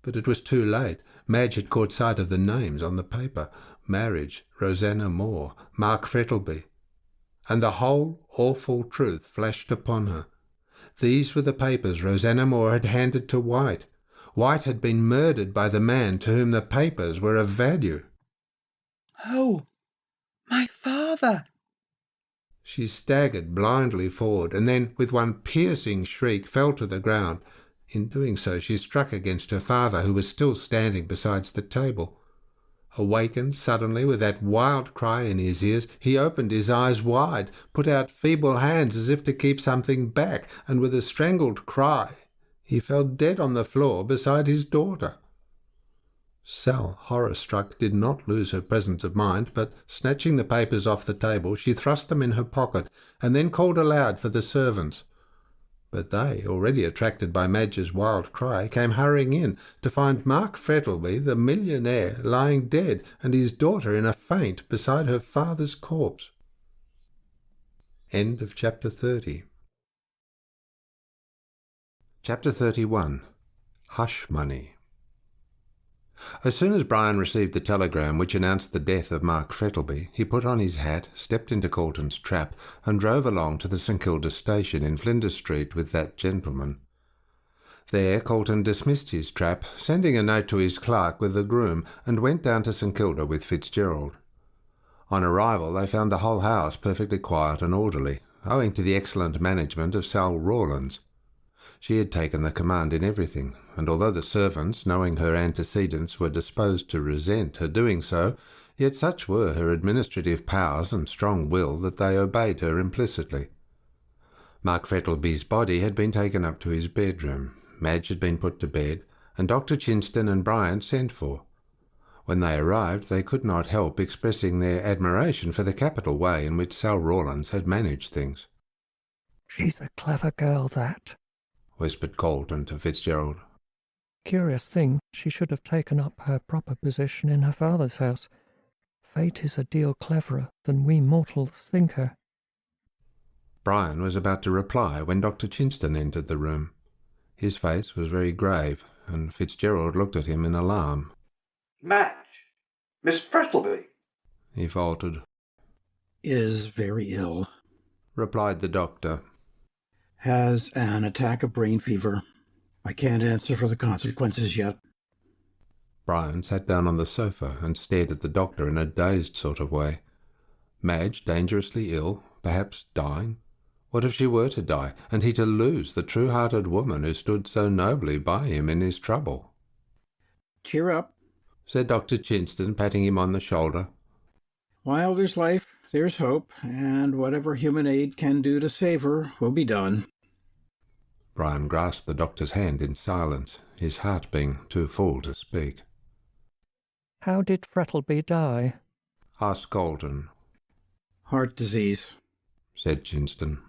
But it was too late. Madge had caught sight of the names on the paper: Marriage, Rosanna Moore, Mark Frettlby. And the whole awful truth flashed upon her. These were the papers Rosanna Moore had handed to White. White had been murdered by the man to whom the papers were of value. "Oh, my father!" She staggered blindly forward, and then, with one piercing shriek, fell to the ground. In doing so, she struck against her father, who was still standing beside the table. Awakened suddenly with that wild cry in his ears, he opened his eyes wide, put out feeble hands as if to keep something back, and with a strangled cry he fell dead on the floor beside his daughter. Sal, horror-struck, did not lose her presence of mind, but snatching the papers off the table, she thrust them in her pocket, and then called aloud for the servants. But they, already attracted by Madge's wild cry, came hurrying in to find Mark Frettlby, the millionaire, lying dead, and his daughter in a faint beside her father's corpse. End of Chapter 30. Chapter 31. Hush Money. As soon as Brian received the telegram which announced the death of Mark Frettlby, he put on his hat, stepped into Colton's trap, and drove along to the St Kilda station in Flinders Street with that gentleman. There Colton dismissed his trap, sending a note to his clerk with the groom, and went down to St Kilda with Fitzgerald. On arrival they found the whole house perfectly quiet and orderly, owing to the excellent management of Sal Rawlins. She had taken the command in everything, and although the servants, knowing her antecedents, were disposed to resent her doing so, yet such were her administrative powers and strong will that they obeyed her implicitly. Mark Frettlby's body had been taken up to his bedroom, Madge had been put to bed, and Dr. Chinston and Bryant sent for. When they arrived, they could not help expressing their admiration for the capital way in which Sal Rawlins had managed things. "She's a clever girl, that," whispered Colton to Fitzgerald. "Curious thing, she should have taken up her proper position in her father's house. Fate is a deal cleverer than we mortals think her." Brian was about to reply when Dr. Chinston entered the room. His face was very grave, and Fitzgerald looked at him in alarm. "Madge! Miss Frettlby!" he faltered. "Is very ill," replied the doctor. "Has an attack of brain fever. I can't answer for the consequences yet." Brian sat down on the sofa and stared at the doctor in a dazed sort of way. Madge dangerously ill, perhaps dying? What if she were to die, and he to lose the true-hearted woman who stood so nobly by him in his trouble? "Cheer up," said Dr. Chinston, patting him on the shoulder. "While there's life, there's hope, and whatever human aid can do to save her will be done." Brian grasped the doctor's hand in silence, his heart being too full to speak. "How did Frettlby die?" asked Colton. "Heart disease," said Chinston.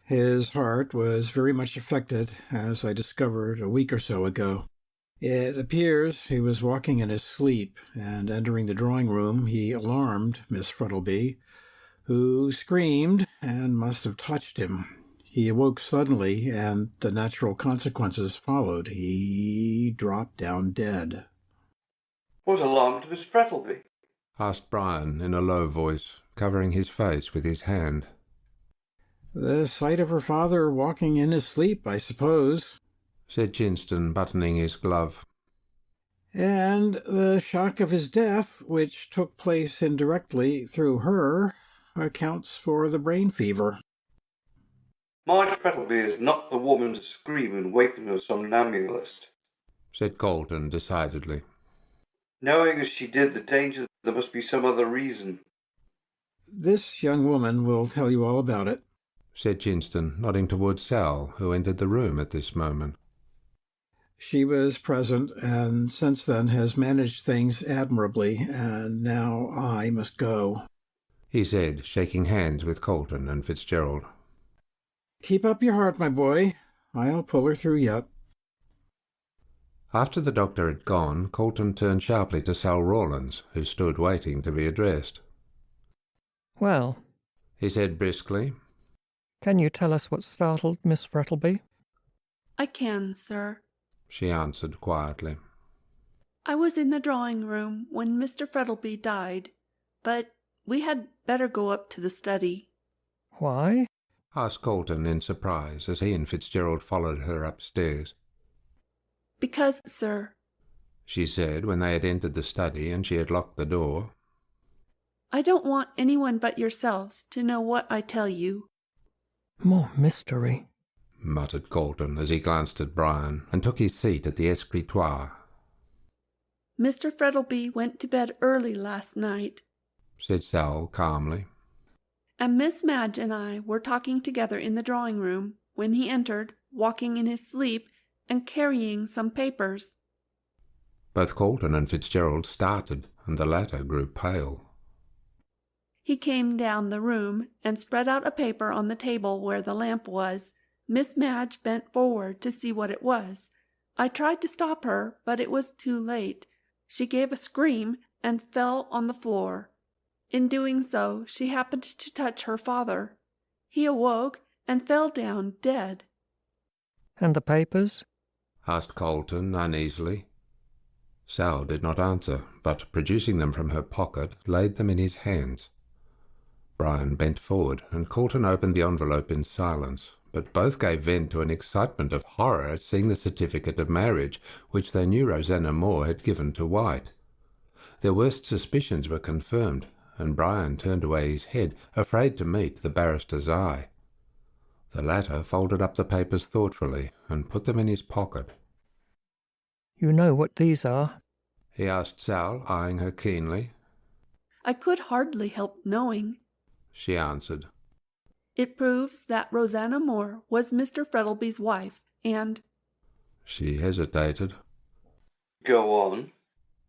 "His heart was very much affected, as I discovered a week or so ago. It appears he was walking in his sleep, and entering the drawing-room he alarmed Miss Frettlby, who screamed and must have touched him. He awoke suddenly, and the natural consequences followed. He dropped down dead." "What alarmed Miss Frettlby?" asked Brian in a low voice, covering his face with his hand. "The sight of her father walking in his sleep, I suppose," said Chinston, buttoning his glove. "and the shock of his death, which took place indirectly through her, accounts for the brain fever." "Marge Frettlby is not the woman to scream and waken a somnambulist," said Colton decidedly. "Knowing as she did the danger, there must be some other reason." "This young woman will tell you all about it," said Chinston, nodding towards Sal, who entered the room at this moment. "She was present, and since then has managed things admirably, and now I must go," he said, shaking hands with Colton and Fitzgerald. "Keep up your heart, my boy. I'll pull her through yet." After the doctor had gone, Colton turned sharply to Sal Rawlins, who stood waiting to be addressed. "Well," he said briskly, "can you tell us what startled Miss Frettlby?" "I can, sir," she answered quietly. "I was in the drawing-room when Mr. Frettlby died, but we had better go up to the study." "Why?" asked Colton in surprise, as he and Fitzgerald followed her upstairs. "Because, sir," she said, when they had entered the study and she had locked the door, "I don't want anyone but yourselves to know what I tell you." "More mystery," muttered Colton as he glanced at Brian and took his seat at the escritoire. Mr. Frettleby went to bed early last night, said Sal calmly. And Miss Madge and I were talking together in the drawing-room when he entered, walking in his sleep and carrying some papers. Both Colton and Fitzgerald started, and the latter grew pale. He came down the room and spread out a paper on the table where the lamp was. Miss Madge bent forward to see what it was. I tried to stop her, but it was too late. She gave a scream and fell on the floor. In doing so, she happened to touch her father. He awoke and fell down dead. And the papers? Asked Colton uneasily. Sal did not answer, but producing them from her pocket, laid them in his hands. Brian bent forward, and Colton opened the envelope in silence, but both gave vent to an excitement of horror at seeing the certificate of marriage which they knew Rosanna Moore had given to White. Their worst suspicions were confirmed, and Brian turned away his head, afraid to meet the barrister's eye. The latter folded up the papers thoughtfully and put them in his pocket. You know what these are? He asked Sal, eyeing her keenly. I could hardly help knowing, she answered. It proves that Rosanna Moore was Mr. Frettleby's wife, and... She hesitated. Go on,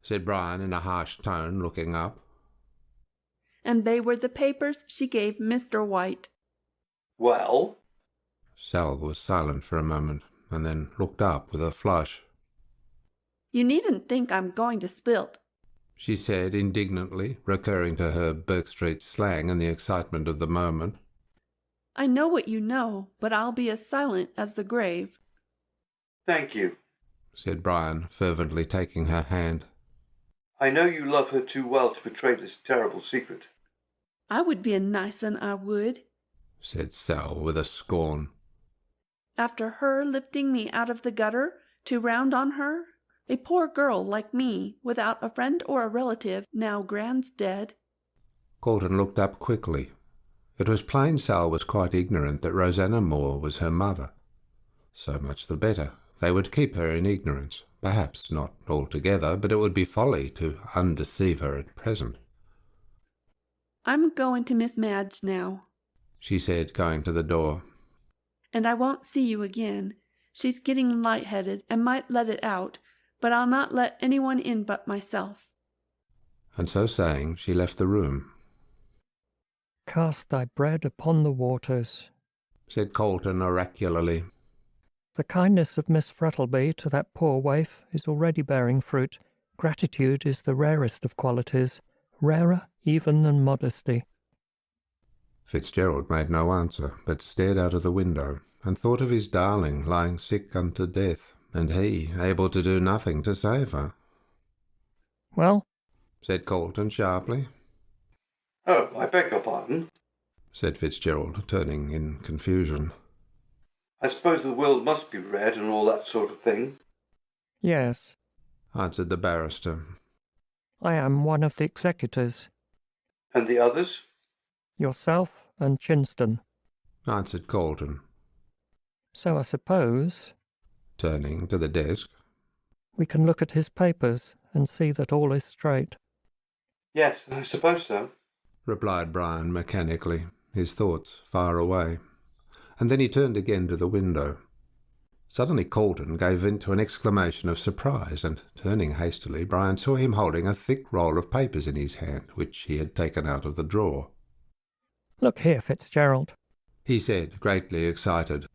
said Brian in a harsh tone, looking up. And they were the papers she gave Mr. White. Well? Sal was silent for a moment, and then looked up with a flush. You needn't think I'm going to spilt, she said indignantly, recurring to her Burke Street slang and the excitement of the moment. I know what you know, but I'll be as silent as the grave. Thank you, said Brian, fervently taking her hand. I know you love her too well to betray this terrible secret. I would be a nice un, I would, said Sal with a scorn. After her lifting me out of the gutter to round on her, a poor girl like me, without a friend or a relative, now Grand's dead. Colton looked up quickly. It was plain Sal was quite ignorant that Rosanna Moore was her mother. So much the better. They would keep her in ignorance. Perhaps not altogether, but it would be folly to undeceive her at present. I'm going to Miss Madge now, she said, going to the door. And I won't see you again. She's getting light-headed and might let it out, but I'll not let anyone in but myself. And so saying, she left the room. Cast thy bread upon the waters, said Colton oracularly. The kindness of Miss Frettleby to that poor waif is already bearing fruit. Gratitude is the rarest of qualities, rarer even than modesty. Fitzgerald made no answer, but stared out of the window, and thought of his darling lying sick unto death, and he able to do nothing to save her. Well? Said Colton sharply. Oh, I beg your pardon, said Fitzgerald, turning in confusion. I suppose the will must be read and all that sort of thing. Yes, answered the barrister. I am one of the executors. And the others? Yourself and Chinston, answered Colton. So I suppose, turning to the desk, we can look at his papers and see that all is straight. Yes, I suppose so, replied Brian mechanically, his thoughts far away. And then he turned again to the window. Suddenly Colton gave vent to an exclamation of surprise, and turning hastily, Brian saw him holding a thick roll of papers in his hand, which he had taken out of the drawer. Look here, Fitzgerald, he said, greatly excited.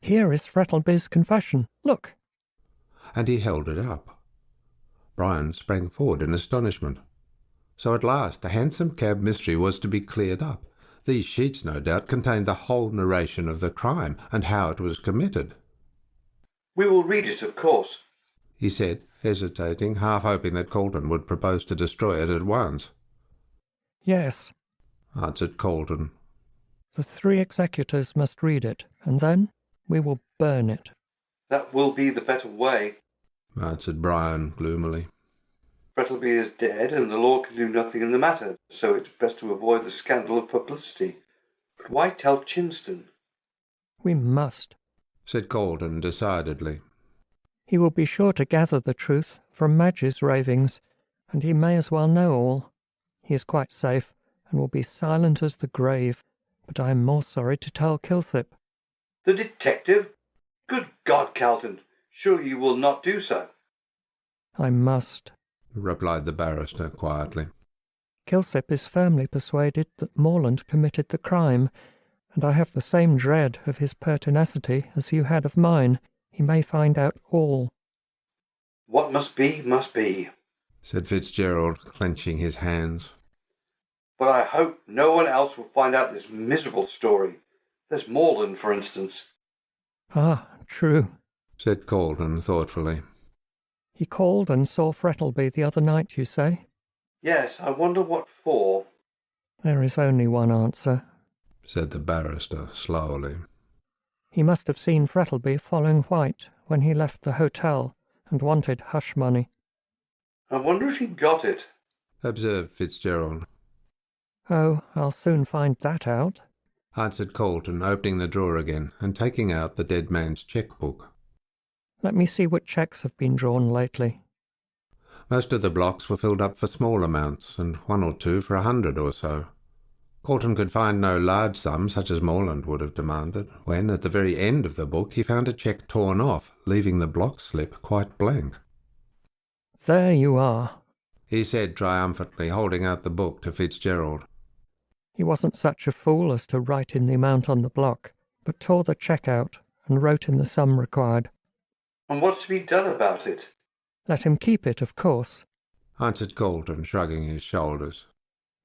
Here is Frettleby's confession. Look. And he held it up. Brian sprang forward in astonishment. So at last the hansom cab mystery was to be cleared up. These sheets, no doubt, contained the whole narration of the crime and how it was committed. We will read it, of course, he said, hesitating, half hoping that Colton would propose to destroy it at once. Yes, answered Colton. The 3 executors must read it, and then we will burn it. That will be the better way, answered Brian gloomily. Frettleby is dead, and the law can do nothing in the matter, so it's best to avoid the scandal of publicity. But why tell Chinston? We must. said Calden decidedly. He will be sure to gather the truth from Madge's ravings, and he may as well know all. He is quite safe, and will be silent as the grave, but I am more sorry to tell Kilsip. The detective? Good God, Calton, surely you will not do so. I must, replied the barrister quietly. Kilsip is firmly persuaded that Morland committed the crime, and I have the same dread of his pertinacity as you had of mine. He may find out all. What must be, said Fitzgerald, clenching his hands. But I hope no one else will find out this miserable story. There's Morland, for instance. Ah, true, said Calden thoughtfully. He called and saw Frettlby the other night, you say? Yes, I wonder what for. There is only one answer, said the barrister slowly. He must have seen Frettlby following White when he left the hotel and wanted hush money. I wonder if he got it, observed Fitzgerald. Oh, I'll soon find that out, answered Calton, opening the drawer again and taking out the dead man's cheque-book. Let me see what cheques have been drawn lately. Most of the blocks were filled up for small amounts, and one or two for 100 or so. Calton could find no large sum such as Morland would have demanded, when, at the very end of the book, he found a cheque torn off, leaving the block slip quite blank. There you are, he said triumphantly, holding out the book to Fitzgerald. He wasn't such a fool as to write in the amount on the block, but tore the cheque out and wrote in the sum required. And what's to be done about it? Let him keep it, of course, answered Calton, shrugging his shoulders.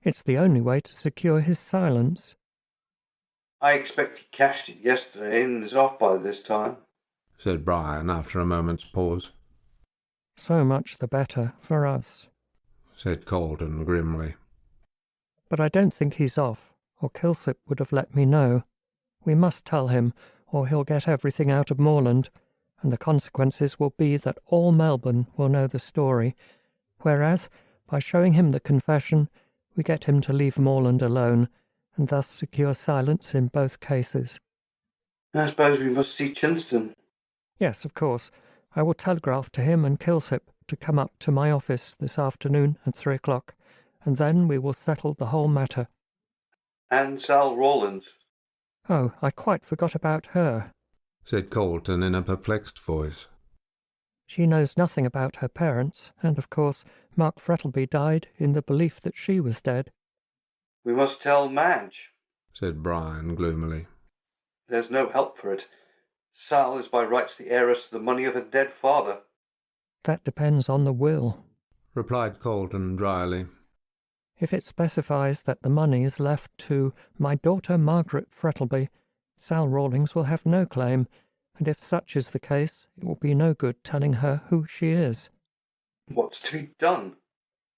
It's the only way to secure his silence. I expect he cashed it yesterday and is off by this time, said Brian after a moment's pause. So much the better for us, said Calton grimly. But I don't think he's off, or Kilsip would have let me know. We must tell him, or he'll get everything out of Morland, and the consequences will be that all Melbourne will know the story, whereas, by showing him the confession, we get him to leave Morland alone, and thus secure silence in both cases. I suppose we must see Chinston. Yes, of course. I will telegraph to him and Kilsip to come up to my office this afternoon at 3 o'clock, and then we will settle the whole matter. And Sal Rawlins. Oh, I quite forgot about her, said Calton in a perplexed voice. She knows nothing about her parents, and of course Mark Frettlby died in the belief that she was dead. We must tell Madge, said Brian gloomily. There's no help for it. Sal is by rights the heiress to the money of her dead father. That depends on the will, replied Calton dryly. If it specifies that the money is left to my daughter Margaret Frettlby, Sal Rawlings will have no claim, and if such is the case, it will be no good telling her who she is. What's to be done?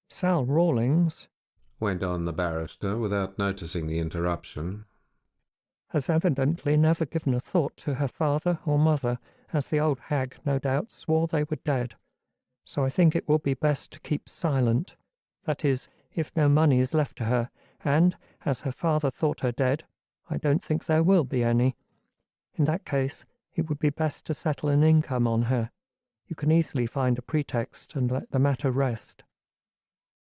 Sal Rawlings, went on the barrister without noticing the interruption, has evidently never given a thought to her father or mother, as the old hag no doubt swore they were dead. So I think it will be best to keep silent. That is, if no money is left to her, and, as her father thought her dead, I don't think there will be any. In that case, it would be best to settle an income on her. You can easily find a pretext and let the matter rest.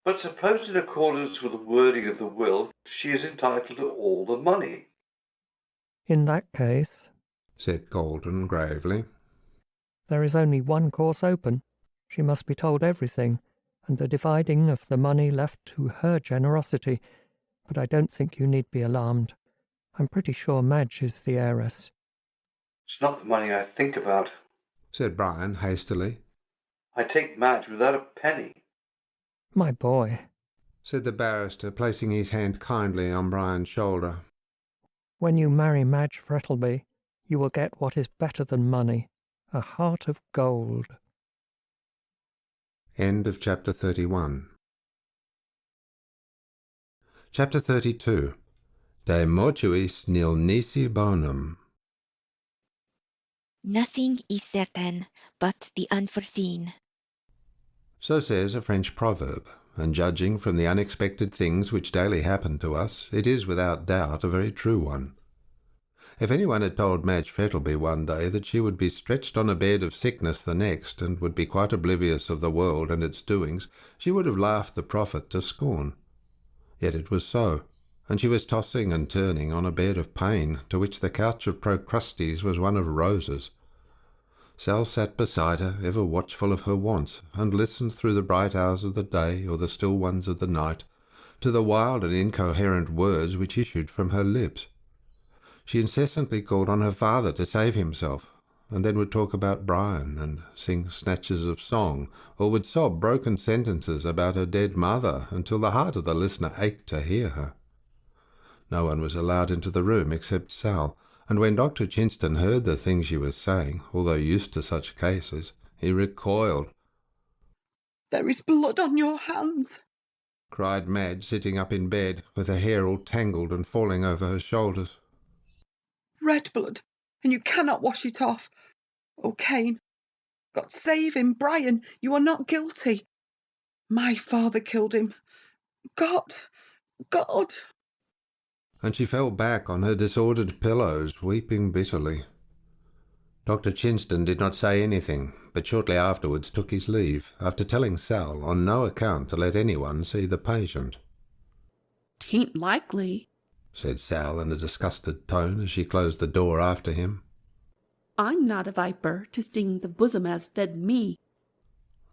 But suppose in accordance with the wording of the will, she is entitled to all the money. In that case, said Calton gravely, there is only one course open. She must be told everything, and the dividing of the money left to her generosity, but I don't think you need be alarmed. I'm pretty sure Madge is the heiress. It's not the money I think about, said Brian hastily. I take Madge without a penny. My boy, said the barrister, placing his hand kindly on Brian's shoulder. When you marry Madge Frettlby, you will get what is better than money, a heart of gold. End of chapter 31. Chapter 32. De mortuis nil nisi bonum. Nothing is certain but the unforeseen. So says a French proverb, and judging from the unexpected things which daily happen to us, it is without doubt a very true one. If anyone had told Madge Frettlby one day that she would be stretched on a bed of sickness the next, and would be quite oblivious of the world and its doings, she would have laughed the prophet to scorn. Yet it was so, and she was tossing and turning on a bed of pain, to which the couch of Procrustes was one of roses. Sal sat beside her, ever watchful of her wants, and listened through the bright hours of the day or the still ones of the night to the wild and incoherent words which issued from her lips. She incessantly called on her father to save himself, and then would talk about Brian, and sing snatches of song, or would sob broken sentences about her dead mother, until the heart of the listener ached to hear her. No one was allowed into the room except Sal, and when Dr. Chinston heard the things she was saying, although used to such cases, he recoiled. "There is blood on your hands," cried Madge, sitting up in bed, with her hair all tangled and falling over her shoulders. "Red blood, and you cannot wash it off. Oh, Cain, God save him. Brian, you are not guilty. My father killed him. God, God." And she fell back on her disordered pillows, weeping bitterly. Dr. Chinston did not say anything, but shortly afterwards took his leave, after telling Sal on no account to let anyone see the patient. "'Tain't likely," said Sal in a disgusted tone as she closed the door after him. "I'm not a viper to sting the bosom as fed me."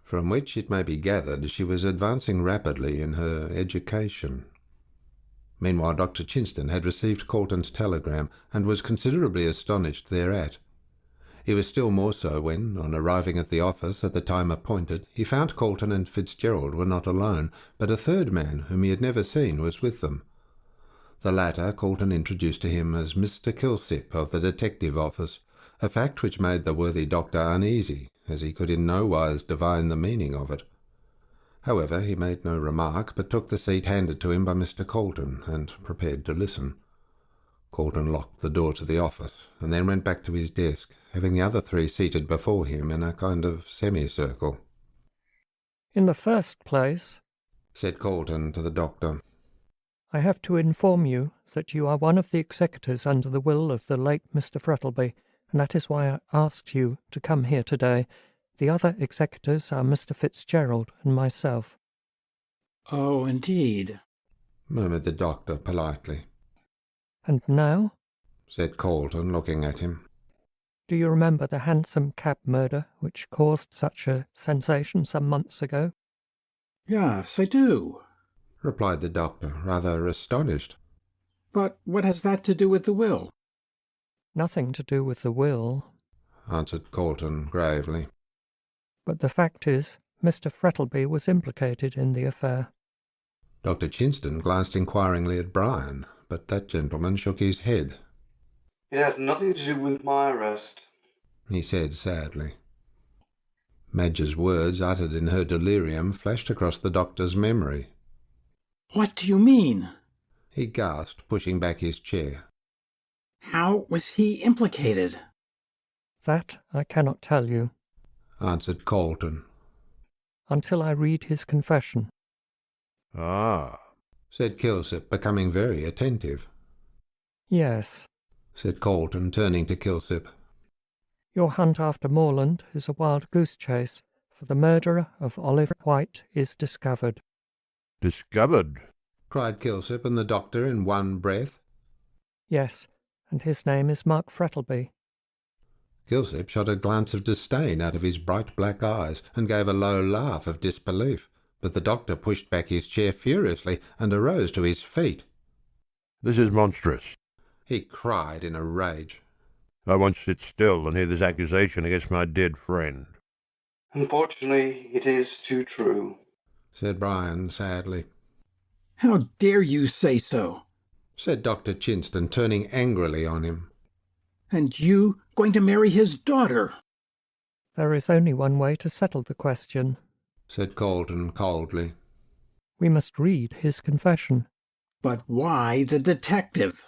From which it may be gathered she was advancing rapidly in her education. Meanwhile Dr. Chinston had received Colton's telegram, and was considerably astonished thereat. He was still more so when, on arriving at the office at the time appointed, he found Colton and Fitzgerald were not alone, but a third man whom he had never seen was with them. The latter Colton introduced to him as Mr. Kilsip of the detective office, a fact which made the worthy doctor uneasy, as he could in no wise divine the meaning of it. However, he made no remark, but took the seat handed to him by Mr. Colton, and prepared to listen. Colton locked the door to the office, and then went back to his desk, having the other three seated before him in a kind of semicircle. "In the first place," said Colton to the doctor, "I have to inform you that you are one of the executors under the will of the late Mr. Frettlby, and that is why I asked you to come here today. The other executors are Mr. Fitzgerald and myself." "Oh, indeed," murmured the doctor politely. "And now," said Colton, looking at him, "do you remember the Hansom cab murder which caused such a sensation some months ago?" "Yes, I do," replied the doctor, rather astonished. "But what has that to do with the will?" "Nothing to do with the will," answered Colton gravely. "But the fact is, Mr. Frettlby was implicated in the affair." Dr. Chinston glanced inquiringly at Brian, but that gentleman shook his head. "It has nothing to do with my arrest," he said sadly. Madge's words, uttered in her delirium, flashed across the doctor's memory. "What do you mean?" he gasped, pushing back his chair. "How was he implicated?" "That I cannot tell you," answered Colton, "until I read his confession." "Ah," said Kilsip, becoming very attentive. "Yes," said Colton, turning to Kilsip. "Your hunt after Morland is a wild goose chase, for the murderer of Oliver White is discovered." "Discovered?" cried Kilsip and the doctor in one breath. "Yes, and his name is Mark Frettlby." Kilsip shot a glance of disdain out of his bright black eyes, and gave a low laugh of disbelief, but the doctor pushed back his chair furiously, and arose to his feet. "This is monstrous," he cried in a rage. "I won't sit still and hear this accusation against my dead friend." "Unfortunately, it is too true," said Brian sadly. "How dare you say so?" said Dr. Chinston, turning angrily on him. "And you going to marry his daughter?" "There is only one way to settle the question," said Colton coldly. "We must read his confession." "But why the detective?"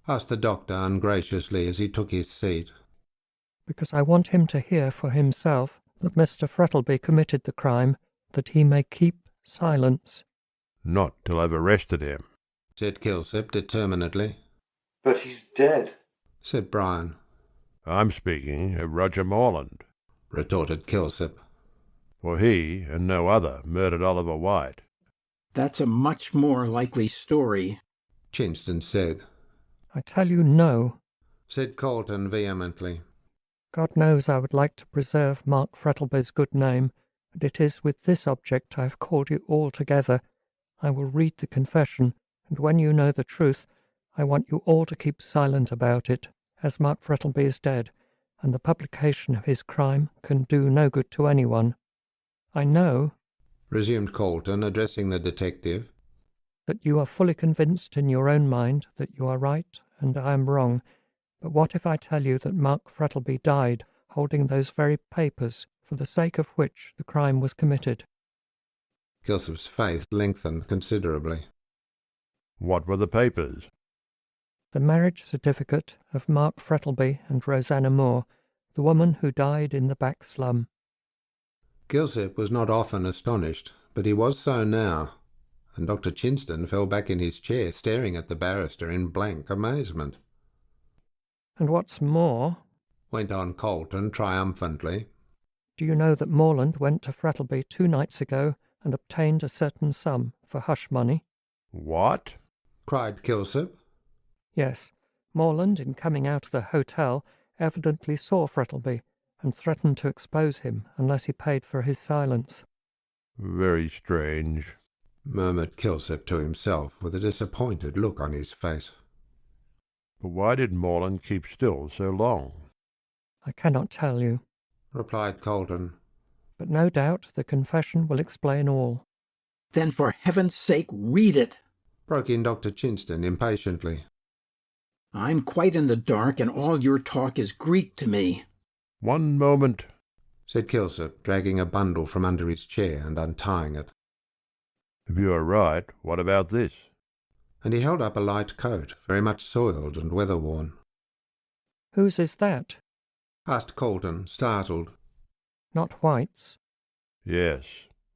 asked the doctor ungraciously as he took his seat. "Because I want him to hear for himself that Mr. Frettlby committed the crime, that he may keep silence." "Not till I've arrested him," said Kilsip determinedly. "But he's dead," said Brian. I'm speaking of Roger Morland, retorted Kilsip. For he, and no other, murdered Oliver White. That's a much more likely story, Chinston said. I tell you no, said Colton vehemently. God knows I would like to preserve Mark Frettleby's good name, and it is with this object I have called you all together. I will read the confession, and when you know the truth, I want you all to keep silent about it, as Mark Frettleby is dead, and the publication of his crime can do no good to anyone. I know, resumed Colton, addressing the detective, that you are fully convinced in your own mind that you are right and I am wrong, but what if I tell you that Mark Frettleby died holding those very papers for the sake of which the crime was committed? Kilsip's face lengthened considerably. What were the papers? The marriage certificate of Mark Frettleby and Rosanna Moore, the woman who died in the back slum. Kilsip was not often astonished, but he was so now, and Dr. Chinston fell back in his chair, staring at the barrister in blank amazement. And what's more, went on Colton triumphantly, do you know that Morland went to Frettleby 2 nights ago and obtained a certain sum for hush money? What? cried Kilsip. Yes, Morland, in coming out of the hotel, evidently saw Frettleby and threatened to expose him unless he paid for his silence. Very strange, murmured Kilsip to himself, with a disappointed look on his face. But why did Morland keep still so long? I cannot tell you, replied Colton. But no doubt the confession will explain all. Then for heaven's sake read it, broke in Dr. Chinston impatiently. I'm quite in the dark, and all your talk is Greek to me. One moment, said Kilsip, dragging a bundle from under his chair and untying it. If you are right, what about this? And he held up a light coat, very much soiled and weather-worn. Whose is that? asked Colton, startled. Not White's? Yes,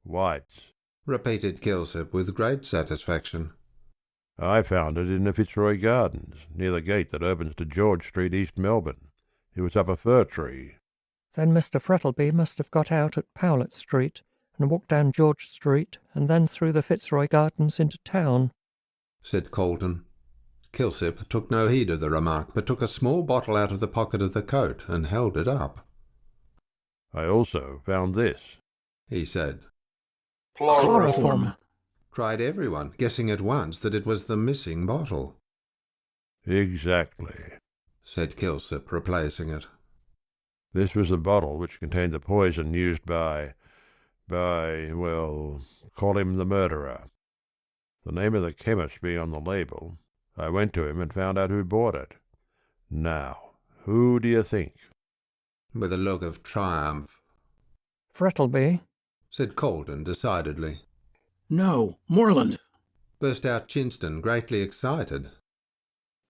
White's, repeated Kilsip with great satisfaction. I found it in the Fitzroy Gardens, near the gate that opens to George Street, East Melbourne. It was up a fir tree. Then Mr. Frettleby must have got out at Powlett Street and walked down George Street and then through the Fitzroy Gardens into town, said Colton. Kilsip took no heed of the remark, but took a small bottle out of the pocket of the coat and held it up. I also found this, he said. Chloroform, cried everyone, guessing at once that it was the missing bottle. Exactly, said Kilsip, replacing it. This was the bottle which contained the poison used by, well, call him the murderer. The name of the chemist being on the label, I went to him and found out who bought it. Now, who do you think? With a look of triumph. Frettleby, said Colton decidedly. No, Morland, burst out Chinston, greatly excited.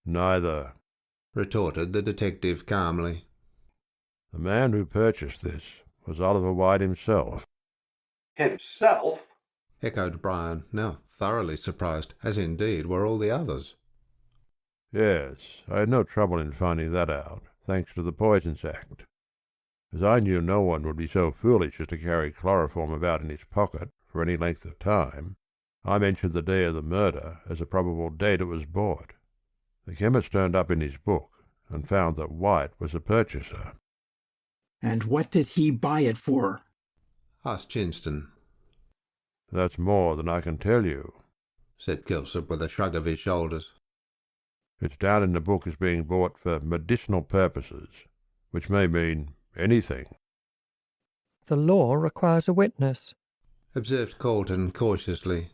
Neither, retorted the detective calmly. The man who purchased this was Oliver White himself. Himself? Echoed Brian, now thoroughly surprised, as indeed were all the others. Yes, I had no trouble in finding that out, thanks to the Poisons Act. As I knew no one would be so foolish as to carry chloroform about in his pocket for any length of time, I mentioned the day of the murder as a probable date it was bought. The chemist turned up in his book and found that White was the purchaser. And what did he buy it for? asked Chinston. That's more than I can tell you, said Kilsip with a shrug of his shoulders. It's down in the book as being bought for medicinal purposes, which may mean anything. The law requires a witness, observed Colton cautiously.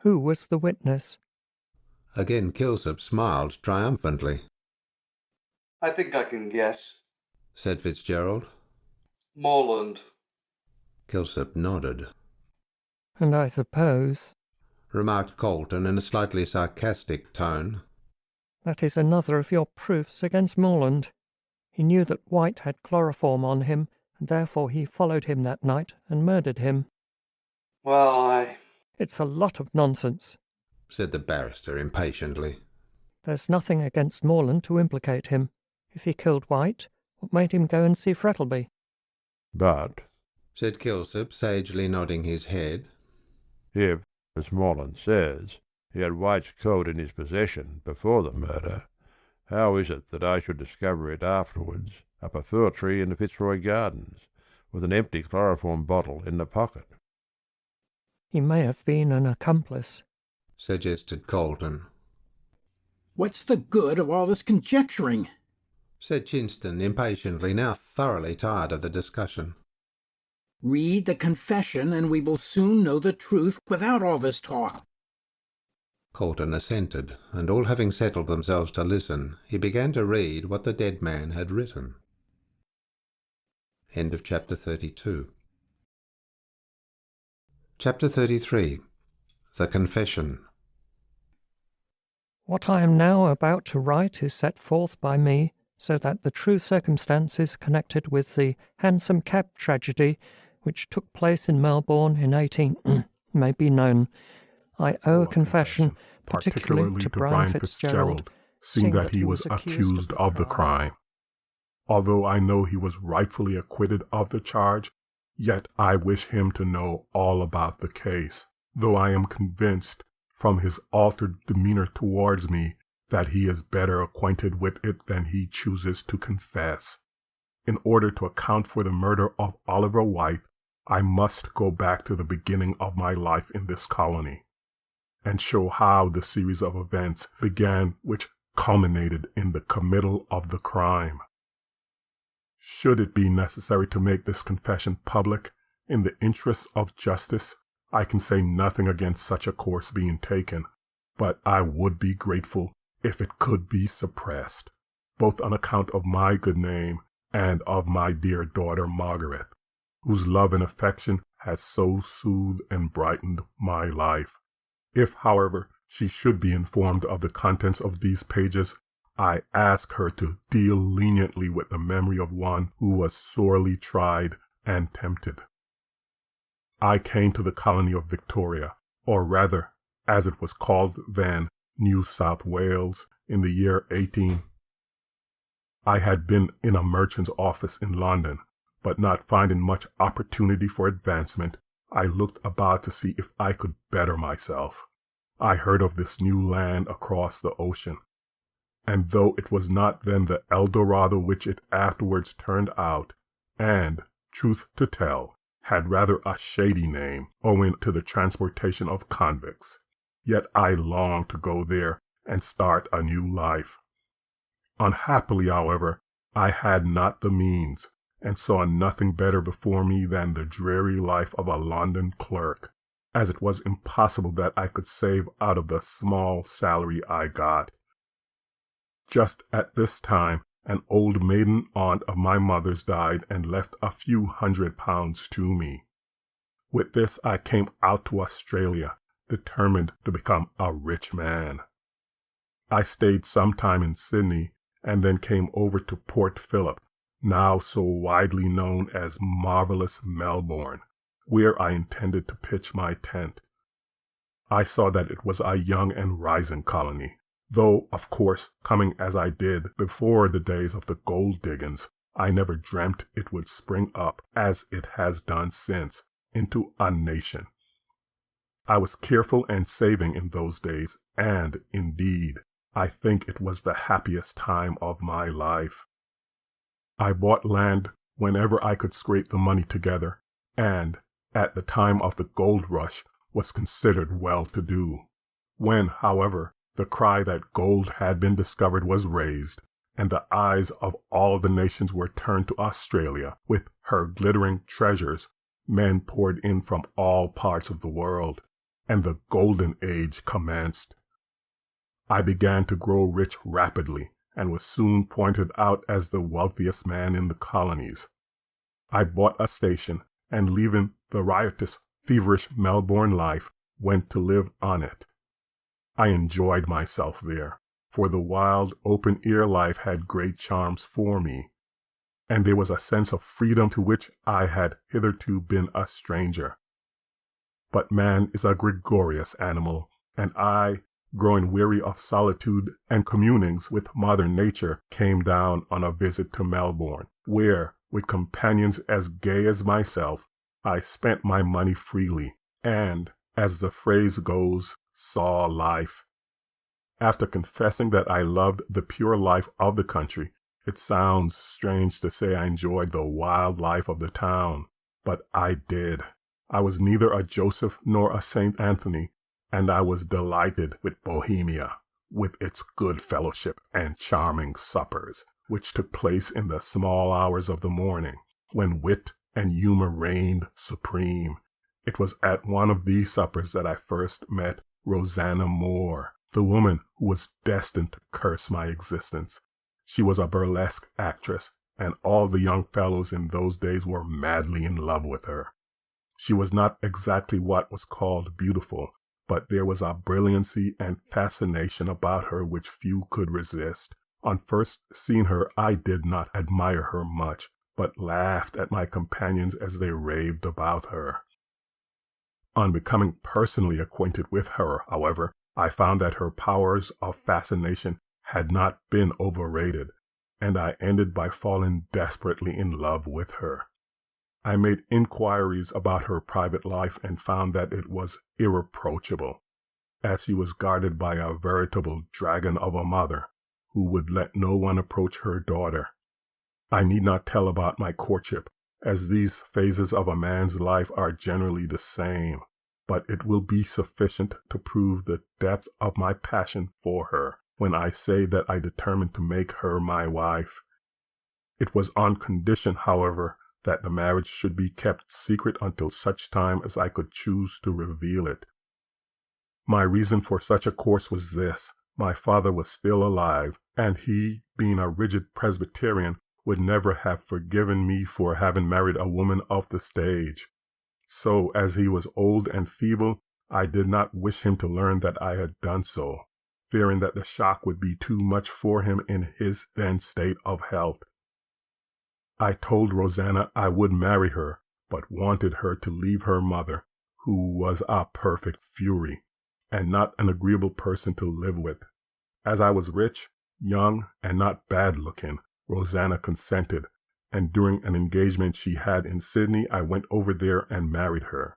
Who was the witness? Again Kilsip smiled triumphantly. I think I can guess, said Fitzgerald. Morland. Kilsip nodded. And I suppose, remarked Colton in a slightly sarcastic tone, that is another of your proofs against Morland. He knew that White had chloroform on him, and therefore he followed him that night and murdered him. Well, It's a lot of nonsense, said the barrister impatiently. There's nothing against Morland to implicate him. If he killed White, what made him go and see Frettlby? But, said Kilsip, sagely nodding his head, if, as Morland says, he had White's coat in his possession before the murder, how is it that I should discover it afterwards up a fir tree in the Fitzroy Gardens, with an empty chloroform bottle in the pocket? He may have been an accomplice, suggested Colton. What's the good of all this conjecturing? Said Chinston impatiently, now thoroughly tired of the discussion. Read the confession, and we will soon know the truth without all this talk. Colton assented, and all having settled themselves to listen, he began to read what the dead man had written. End of chapter 32. Chapter 33. The Confession. What I am now about to write is set forth by me, so that the true circumstances connected with the Hansom cab tragedy, which took place in Melbourne in 18 may be known. I owe a confession particularly to Brian Fitzgerald, seeing that he was accused of the crime. Although I know he was rightfully acquitted of the charge, yet I wish him to know all about the case, though I am convinced from his altered demeanor towards me that he is better acquainted with it than he chooses to confess. In order to account for the murder of Oliver White, I must go back to the beginning of my life in this colony, and show how the series of events began which culminated in the committal of the crime. Should it be necessary to make this confession public, in the interests of justice, I can say nothing against such a course being taken, but I would be grateful if it could be suppressed, both on account of my good name and of my dear daughter Margaret, whose love and affection has so soothed and brightened my life. If, however, she should be informed of the contents of these pages, I ask her to deal leniently with the memory of one who was sorely tried and tempted. I came to the colony of Victoria, or rather, as it was called then, New South Wales, in the year 18. I had been in a merchant's office in London, but not finding much opportunity for advancement, I looked about to see if I could better myself. I heard of this new land across the ocean, and though it was not then the El Dorado which it afterwards turned out, and, truth to tell, had rather a shady name, owing to the transportation of convicts, yet I longed to go there and start a new life. Unhappily, however, I had not the means, and saw nothing better before me than the dreary life of a London clerk, as it was impossible that I could save out of the small salary I got. Just at this time, an old maiden aunt of my mother's died and left a few £100 to me. With this I came out to Australia, determined to become a rich man. I stayed some time in Sydney, and then came over to Port Phillip, now so widely known as marvellous Melbourne, where I intended to pitch my tent. I saw that it was a young and rising colony, though, of course, coming as I did before the days of the gold diggings, I never dreamt it would spring up, as it has done since, into a nation. I was careful and saving in those days, and, indeed, I think it was the happiest time of my life. I bought land whenever I could scrape the money together, and, at the time of the gold rush, was considered well-to-do. When, however, the cry that gold had been discovered was raised, and the eyes of all the nations were turned to Australia with her glittering treasures, men poured in from all parts of the world, and the golden age commenced. I began to grow rich rapidly, and was soon pointed out as the wealthiest man in the colonies. I bought a station, and leaving the riotous, feverish Melbourne life, went to live on it. I enjoyed myself there, for the wild, open-air life had great charms for me, and there was a sense of freedom to which I had hitherto been a stranger. But man is a gregarious animal, and I, growing weary of solitude and communings with modern nature, came down on a visit to Melbourne, where, with companions as gay as myself, I spent my money freely and, as the phrase goes, saw life. After confessing that I loved the pure life of the country, it sounds strange to say I enjoyed the wild life of the town, but I did. I was neither a Joseph nor a St. Anthony, and I was delighted with Bohemia, with its good fellowship and charming suppers, which took place in the small hours of the morning, when wit and humor reigned supreme. It was at one of these suppers that I first met Rosanna Moore, the woman who was destined to curse my existence. She was a burlesque actress, and all the young fellows in those days were madly in love with her. She was not exactly what was called beautiful, but there was a brilliancy and fascination about her which few could resist. On first seeing her, I did not admire her much, but laughed at my companions as they raved about her. On becoming personally acquainted with her, however, I found that her powers of fascination had not been overrated, and I ended by falling desperately in love with her. I made inquiries about her private life and found that it was irreproachable, as she was guarded by a veritable dragon of a mother, who would let no one approach her daughter. I need not tell about my courtship, as these phases of a man's life are generally the same, but it will be sufficient to prove the depth of my passion for her when I say that I determined to make her my wife. It was on condition, however, that the marriage should be kept secret until such time as I could choose to reveal it. My reason for such a course was this. My father was still alive, and he, being a rigid Presbyterian, would never have forgiven me for having married a woman of the stage. So, as he was old and feeble, I did not wish him to learn that I had done so, fearing that the shock would be too much for him in his then state of health. I told Rosanna I would marry her, but wanted her to leave her mother, who was a perfect fury, and not an agreeable person to live with. As I was rich, young, and not bad-looking, Rosanna consented, and during an engagement she had in Sydney, I went over there and married her.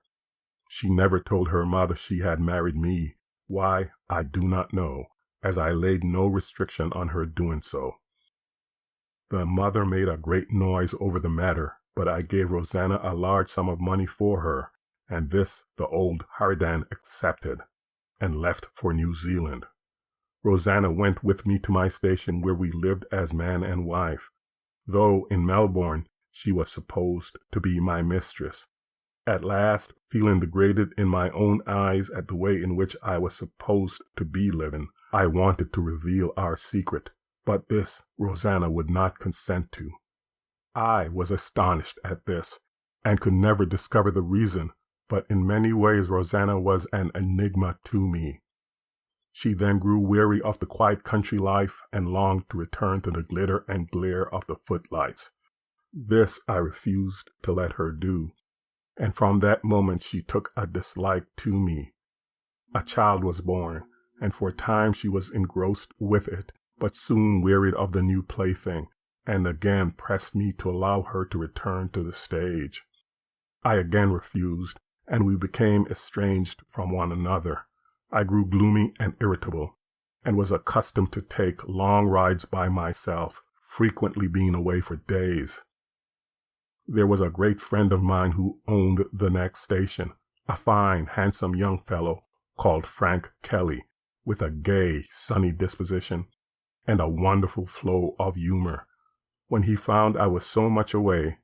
She never told her mother she had married me. Why, I do not know, as I laid no restriction on her doing so. The mother made a great noise over the matter, but I gave Rosanna a large sum of money for her, and this the old harridan accepted, and left for New Zealand. Rosanna went with me to my station, where we lived as man and wife, though in Melbourne she was supposed to be my mistress. At last, feeling degraded in my own eyes at the way in which I was supposed to be living, I wanted to reveal our secret, but this Rosanna would not consent to. I was astonished at this, and could never discover the reason, but in many ways Rosanna was an enigma to me. She then grew weary of the quiet country life and longed to return to the glitter and glare of the footlights. This I refused to let her do, and from that moment she took a dislike to me. A child was born, and for a time she was engrossed with it, but soon wearied of the new plaything, and again pressed me to allow her to return to the stage. I again refused, and we became estranged from one another. I grew gloomy and irritable, and was accustomed to take long rides by myself, frequently being away for days. There was a great friend of mine who owned the next station, a fine, handsome young fellow called Frank Kelly, with a gay, sunny disposition, and a wonderful flow of humor. When he found I was so much away,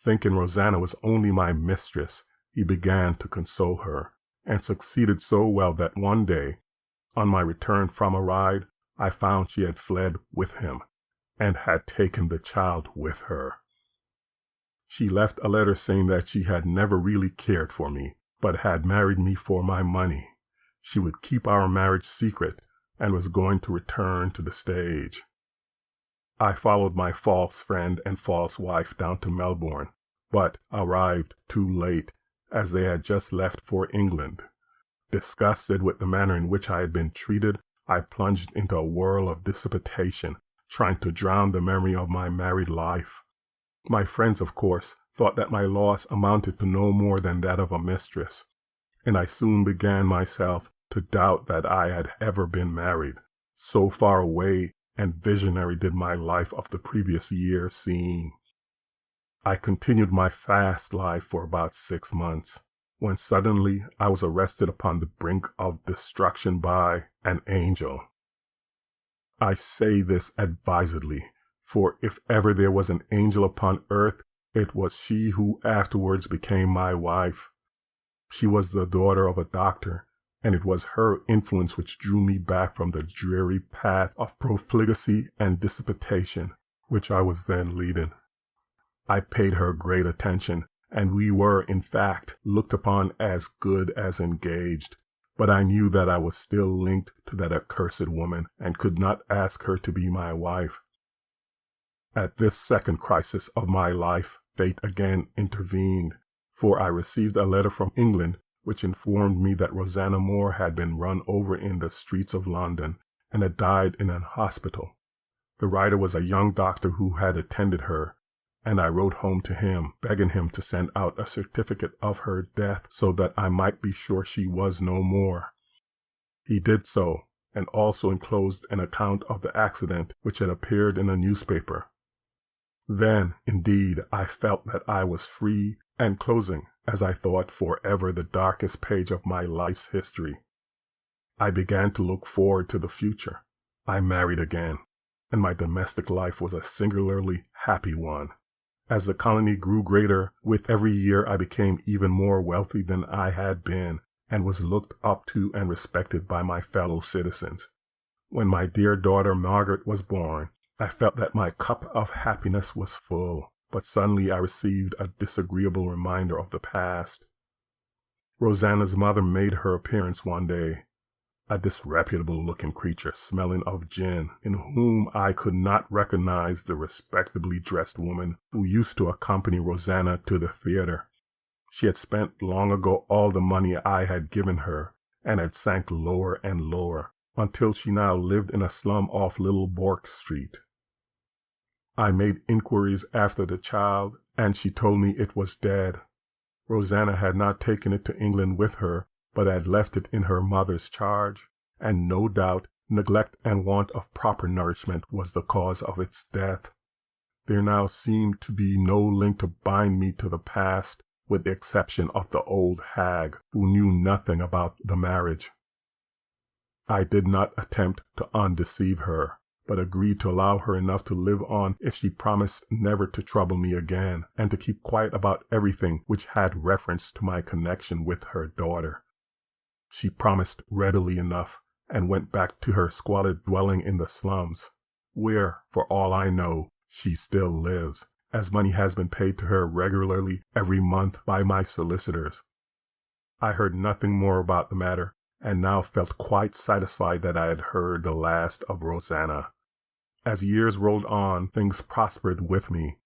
thinking Rosanna was only my mistress, he began to console her, and succeeded so well that one day, on my return from a ride, I found she had fled with him, and had taken the child with her. She left a letter saying that she had never really cared for me, but had married me for my money. She would keep our marriage secret, and was going to return to the stage. I followed my false friend and false wife down to Melbourne, but arrived too late, as they had just left for England. Disgusted with the manner in which I had been treated, I plunged into a whirl of dissipation, trying to drown the memory of my married life. My friends, of course, thought that my loss amounted to no more than that of a mistress, and I soon began myself to doubt that I had ever been married. So far away and visionary did my life of the previous year seem. I continued my fast life for about 6 months, when suddenly I was arrested upon the brink of destruction by an angel. I say this advisedly, for if ever there was an angel upon earth, it was she who afterwards became my wife. She was the daughter of a doctor, and it was her influence which drew me back from the dreary path of profligacy and dissipation which I was then leading. I paid her great attention, and we were, in fact, looked upon as good as engaged, but I knew that I was still linked to that accursed woman, and could not ask her to be my wife. At this second crisis of my life, fate again intervened, for I received a letter from England which informed me that Rosanna Moore had been run over in the streets of London, and had died in an hospital. The writer was a young doctor who had attended her, and I wrote home to him, begging him to send out a certificate of her death so that I might be sure she was no more. He did so, and also enclosed an account of the accident which had appeared in a newspaper. Then, indeed, I felt that I was free and closing, as I thought, forever the darkest page of my life's history. I began to look forward to the future. I married again, and my domestic life was a singularly happy one. As the colony grew greater, with every year I became even more wealthy than I had been, and was looked up to and respected by my fellow citizens. When my dear daughter Margaret was born, I felt that my cup of happiness was full, but suddenly I received a disagreeable reminder of the past. Rosanna's mother made her appearance one day, a disreputable-looking creature smelling of gin, in whom I could not recognize the respectably dressed woman who used to accompany Rosanna to the theater. She had spent long ago all the money I had given her, and had sank lower and lower, until she now lived in a slum off Little Bourke Street. I made inquiries after the child, and she told me it was dead. Rosanna had not taken it to England with her, but had left it in her mother's charge, and no doubt neglect and want of proper nourishment was the cause of its death. There now seemed to be no link to bind me to the past, with the exception of the old hag, who knew nothing about the marriage. I did not attempt to undeceive her, but agreed to allow her enough to live on if she promised never to trouble me again, and to keep quiet about everything which had reference to my connection with her daughter. She promised readily enough, and went back to her squalid dwelling in the slums, where, for all I know, she still lives, as money has been paid to her regularly every month by my solicitors. I heard nothing more about the matter, and now felt quite satisfied that I had heard the last of Rosanna. As years rolled on, things prospered with me,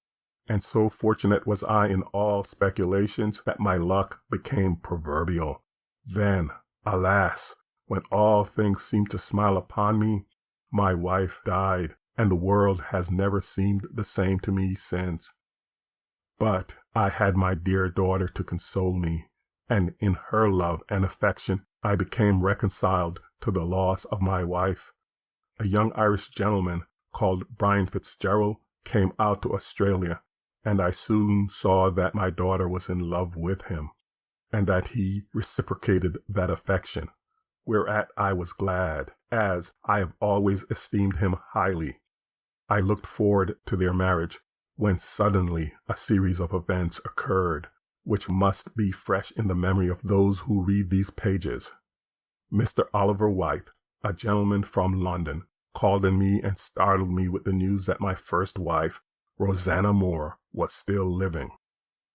and so fortunate was I in all speculations that my luck became proverbial. Then, alas, when all things seemed to smile upon me, my wife died, and the world has never seemed the same to me since. But I had my dear daughter to console me, and in her love and affection I became reconciled to the loss of my wife. A young Irish gentleman called Brian Fitzgerald came out to Australia, and I soon saw that my daughter was in love with him, and that he reciprocated that affection, whereat I was glad, as I have always esteemed him highly. I looked forward to their marriage, when suddenly a series of events occurred, which must be fresh in the memory of those who read these pages. Mr. Oliver White, a gentleman from London, called on me and startled me with the news that my first wife, Rosanna Moore, was still living,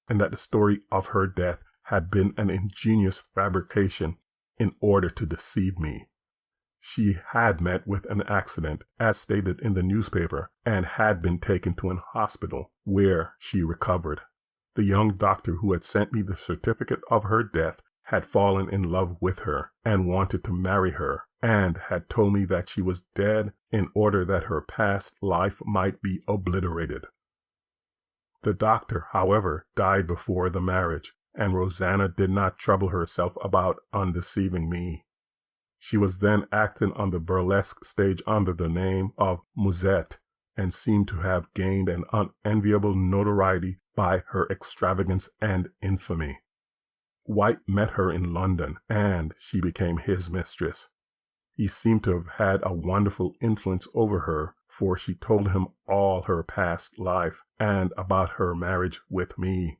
and that the story of her death had been an ingenious fabrication in order to deceive me. She had met with an accident, as stated in the newspaper, and had been taken to an hospital, where she recovered. The young doctor who had sent me the certificate of her death had fallen in love with her and wanted to marry her, and had told me that she was dead in order that her past life might be obliterated. The doctor, however, died before the marriage, and Rosanna did not trouble herself about undeceiving me. She was then acting on the burlesque stage under the name of Musette, and seemed to have gained an unenviable notoriety by her extravagance and infamy. White met her in London, and she became his mistress. He seemed to have had a wonderful influence over her, for she told him all her past life and about her marriage with me.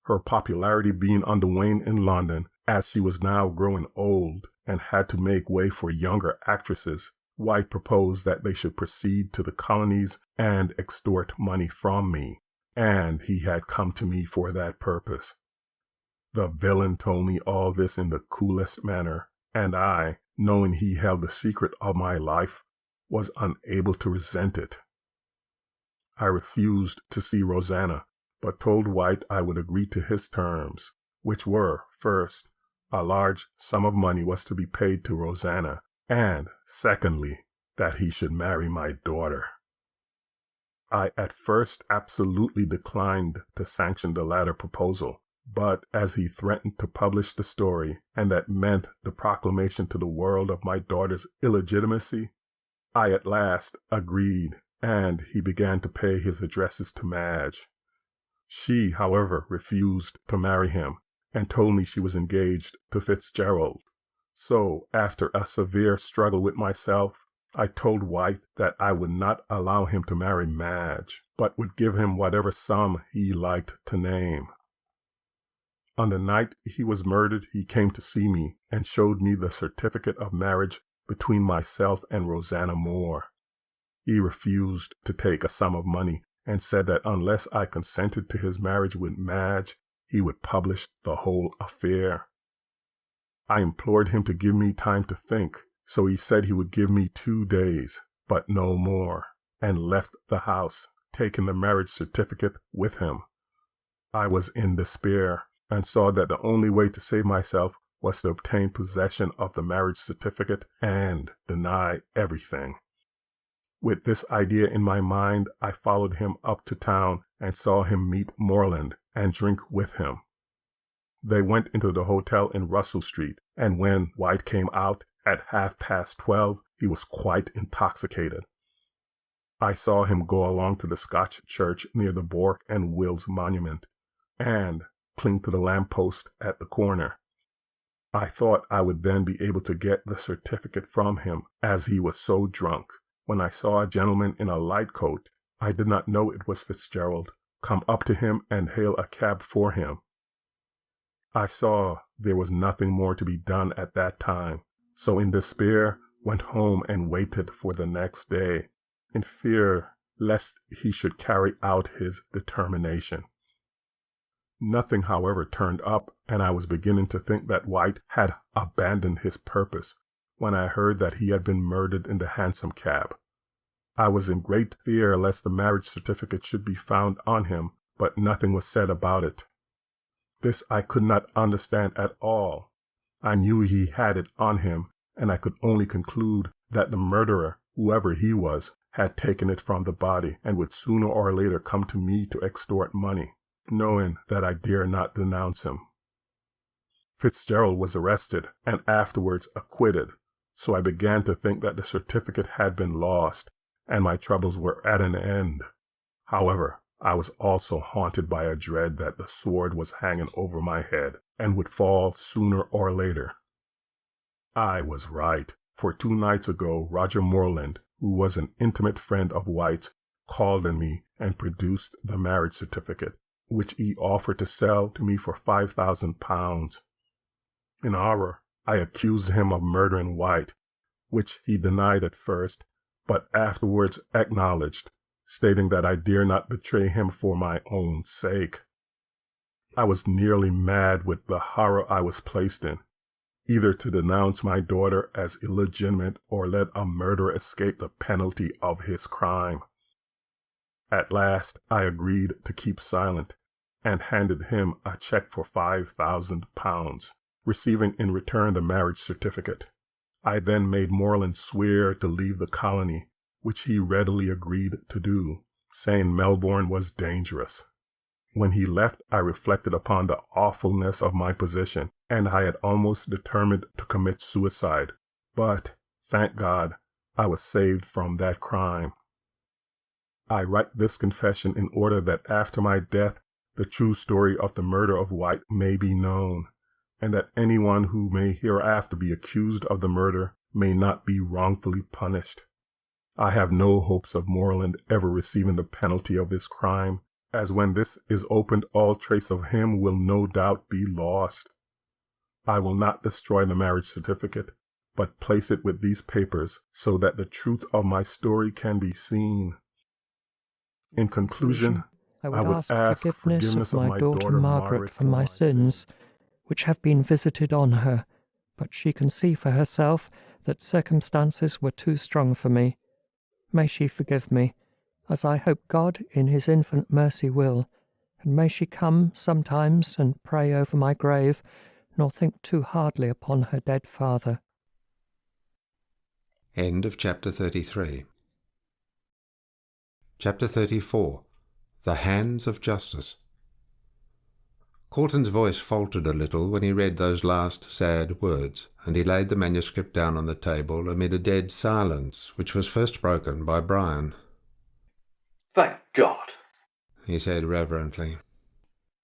Her popularity being on the wane in London, as she was now growing old and had to make way for younger actresses, White proposed that they should proceed to the colonies and extort money from me, and he had come to me for that purpose. The villain told me all this in the coolest manner, and I, knowing he held the secret of my life, was unable to resent it. I refused to see Rosanna, but told White I would agree to his terms, which were, first, a large sum of money was to be paid to Rosanna, and, secondly, that he should marry my daughter. I at first absolutely declined to sanction the latter proposal, but as he threatened to publish the story, and that meant the proclamation to the world of my daughter's illegitimacy, I at last agreed, and he began to pay his addresses to Madge. She, however, refused to marry him, and told me she was engaged to Fitzgerald. So, after a severe struggle with myself, I told White that I would not allow him to marry Madge, but would give him whatever sum he liked to name. On the night he was murdered, he came to see me and showed me the certificate of marriage between myself and Rosanna Moore. He refused to take a sum of money and said that unless I consented to his marriage with Madge, he would publish the whole affair. I implored him to give me time to think, so he said he would give me 2 days, but no more, and left the house, taking the marriage certificate with him. I was in despair, and saw that the only way to save myself was to obtain possession of the marriage certificate and deny everything. With this idea in my mind, I followed him up to town and saw him meet Morland and drink with him. They went into the hotel in Russell Street, and when White came out at 12:30, he was quite intoxicated. I saw him go along to the Scotch church near the Bourke and Wills monument, and cling to the lamp-post at the corner. I thought I would then be able to get the certificate from him, as he was so drunk, when I saw a gentleman in a light coat, I did not know it was Fitzgerald, come up to him and hail a cab for him. I saw there was nothing more to be done at that time, so in despair went home and waited for the next day, in fear lest he should carry out his determination. Nothing, however, turned up, and I was beginning to think that White had abandoned his purpose, when I heard that he had been murdered in the hansom cab. I was in great fear lest the marriage certificate should be found on him, but nothing was said about it. This I could not understand at all. I knew he had it on him, and I could only conclude that the murderer, whoever he was, had taken it from the body and would sooner or later come to me to extort money, knowing that I dare not denounce him. Fitzgerald was arrested and afterwards acquitted, so I began to think that the certificate had been lost, and my troubles were at an end. However, I was also haunted by a dread that the sword was hanging over my head and would fall sooner or later. I was right, for 2 nights ago Roger Morland, who was an intimate friend of White's, called on me and produced the marriage certificate, which he offered to sell to me for £5,000. In horror, I accused him of murdering White, which he denied at first, but afterwards acknowledged, stating that I dare not betray him for my own sake. I was nearly mad with the horror I was placed in, either to denounce my daughter as illegitimate or let a murderer escape the penalty of his crime. At last I agreed to keep silent, and handed him a check for £5,000, receiving in return the marriage certificate. I then made Morland swear to leave the colony, which he readily agreed to do, saying Melbourne was dangerous. When he left, I reflected upon the awfulness of my position, and I had almost determined to commit suicide. But, thank God, I was saved from that crime. I write this confession in order that after my death, the true story of the murder of White may be known, and that anyone who may hereafter be accused of the murder may not be wrongfully punished. I have no hopes of Morland ever receiving the penalty of his crime, as when this is opened all trace of him will no doubt be lost. I will not destroy the marriage certificate, but place it with these papers so that the truth of my story can be seen. In conclusion, I would ask forgiveness of my daughter Margaret for my sins, which have been visited on her, but she can see for herself that circumstances were too strong for me. May she forgive me, as I hope God in his infinite mercy will, and may she come sometimes and pray over my grave, nor think too hardly upon her dead father. End of chapter 33. Chapter 34. The Hands of Justice. Corton's voice faltered a little when he read those last sad words, and he laid the manuscript down on the table amid a dead silence, which was first broken by Brian. Thank God, he said reverently.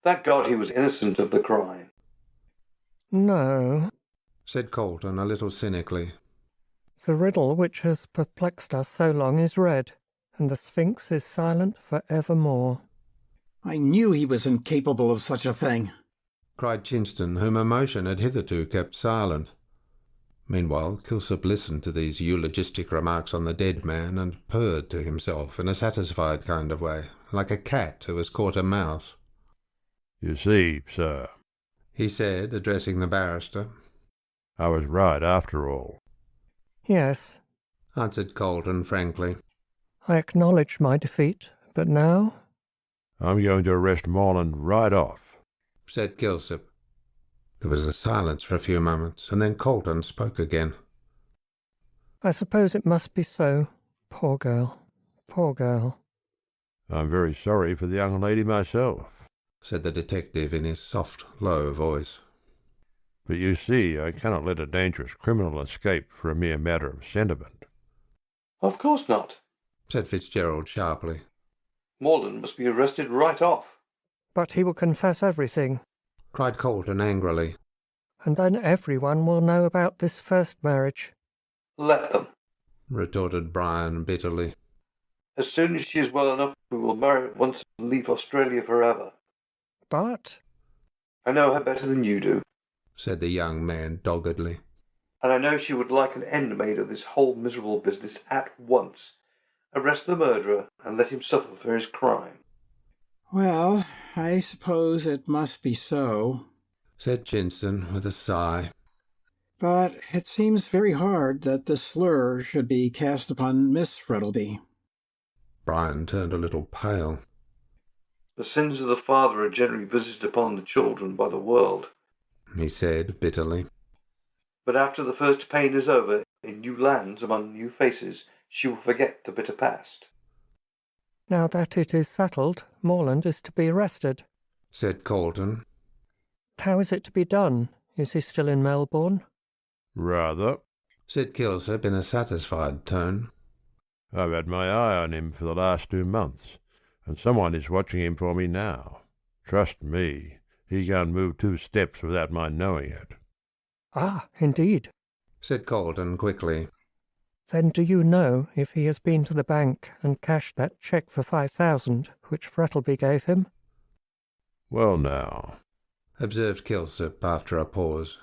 Thank God he was innocent of the crime. No, said Colton a little cynically. The riddle which has perplexed us so long is read, and the Sphinx is silent for evermore. I knew he was incapable of such a thing, cried Chinston, whom emotion had hitherto kept silent. Meanwhile, Kilsip listened to these eulogistic remarks on the dead man and purred to himself in a satisfied kind of way, like a cat who has caught a mouse. You see, sir, he said, addressing the barrister, I was right after all. Yes, answered Colton frankly. I acknowledge my defeat, but now? I'm going to arrest Morland right off, said Kilsip. There was a silence for a few moments, and then Colton spoke again. I suppose it must be so. Poor girl, poor girl. I'm very sorry for the young lady myself, said the detective in his soft, low voice. But you see, I cannot let a dangerous criminal escape for a mere matter of sentiment. Of course not, said Fitzgerald sharply. Morland must be arrested right off. But he will confess everything, cried Colton angrily. And then everyone will know about this first marriage. Let them, retorted Brian bitterly. As soon as she is well enough, we will marry at once and leave Australia forever. But I know her better than you do, said the young man doggedly. And I know she would like an end made of this whole miserable business at once. Arrest the murderer and let him suffer for his crime. Well, I suppose it must be so, said Chinston with a sigh. But it seems very hard that the slur should be cast upon Miss Frettleby. Brian turned a little pale. The sins of the father are generally visited upon the children by the world, he said bitterly. But after the first pain is over, in new lands among new faces, she will forget the bitter past. Now that it is settled, Morland is to be arrested, said Colton. How is it to be done? Is he still in Melbourne? Rather, said Kilsip in a satisfied tone. I've had my eye on him for the last 2 months, and someone is watching him for me now. Trust me, he can't move 2 steps without my knowing it. Ah, indeed, said Colton quickly. Then do you know if he has been to the bank and cashed that cheque for 5,000 which Frettleby gave him? Well now, observed Kilsip after a pause.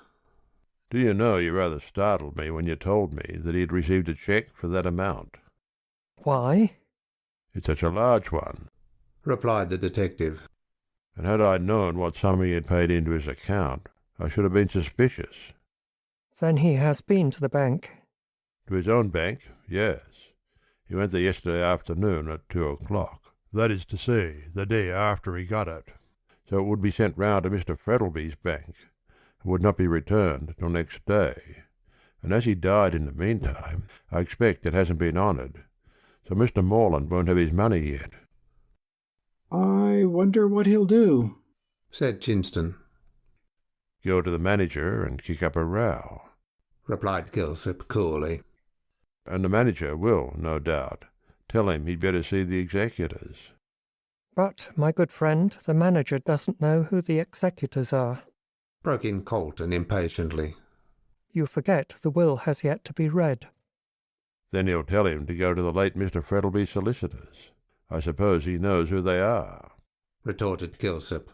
Do you know you rather startled me when you told me that he had received a cheque for that amount? Why? It's such a large one, replied the detective. And had I known what sum he had paid into his account, I should have been suspicious. Then he has been to the bank? To his own bank, yes. He went there yesterday afternoon at 2 o'clock. That is to say, the day after he got it. so it would be sent round to Mr. Frettlby's bank, and would not be returned till next day. And as he died in the meantime, I expect it hasn't been honoured, so Mr. Morland won't have his money yet." "I wonder what he'll do," said Chinston. "Go to the manager and kick up a row," replied Kilsip coolly. "And the manager will, no doubt, tell him he'd better see the executors." "But, my good friend, the manager doesn't know who the executors are," broke in Colton impatiently. "You forget the will has yet to be read." "Then he'll tell him to go to the late Mr. Frettlby's solicitors. I suppose he knows who they are," retorted Kilsip.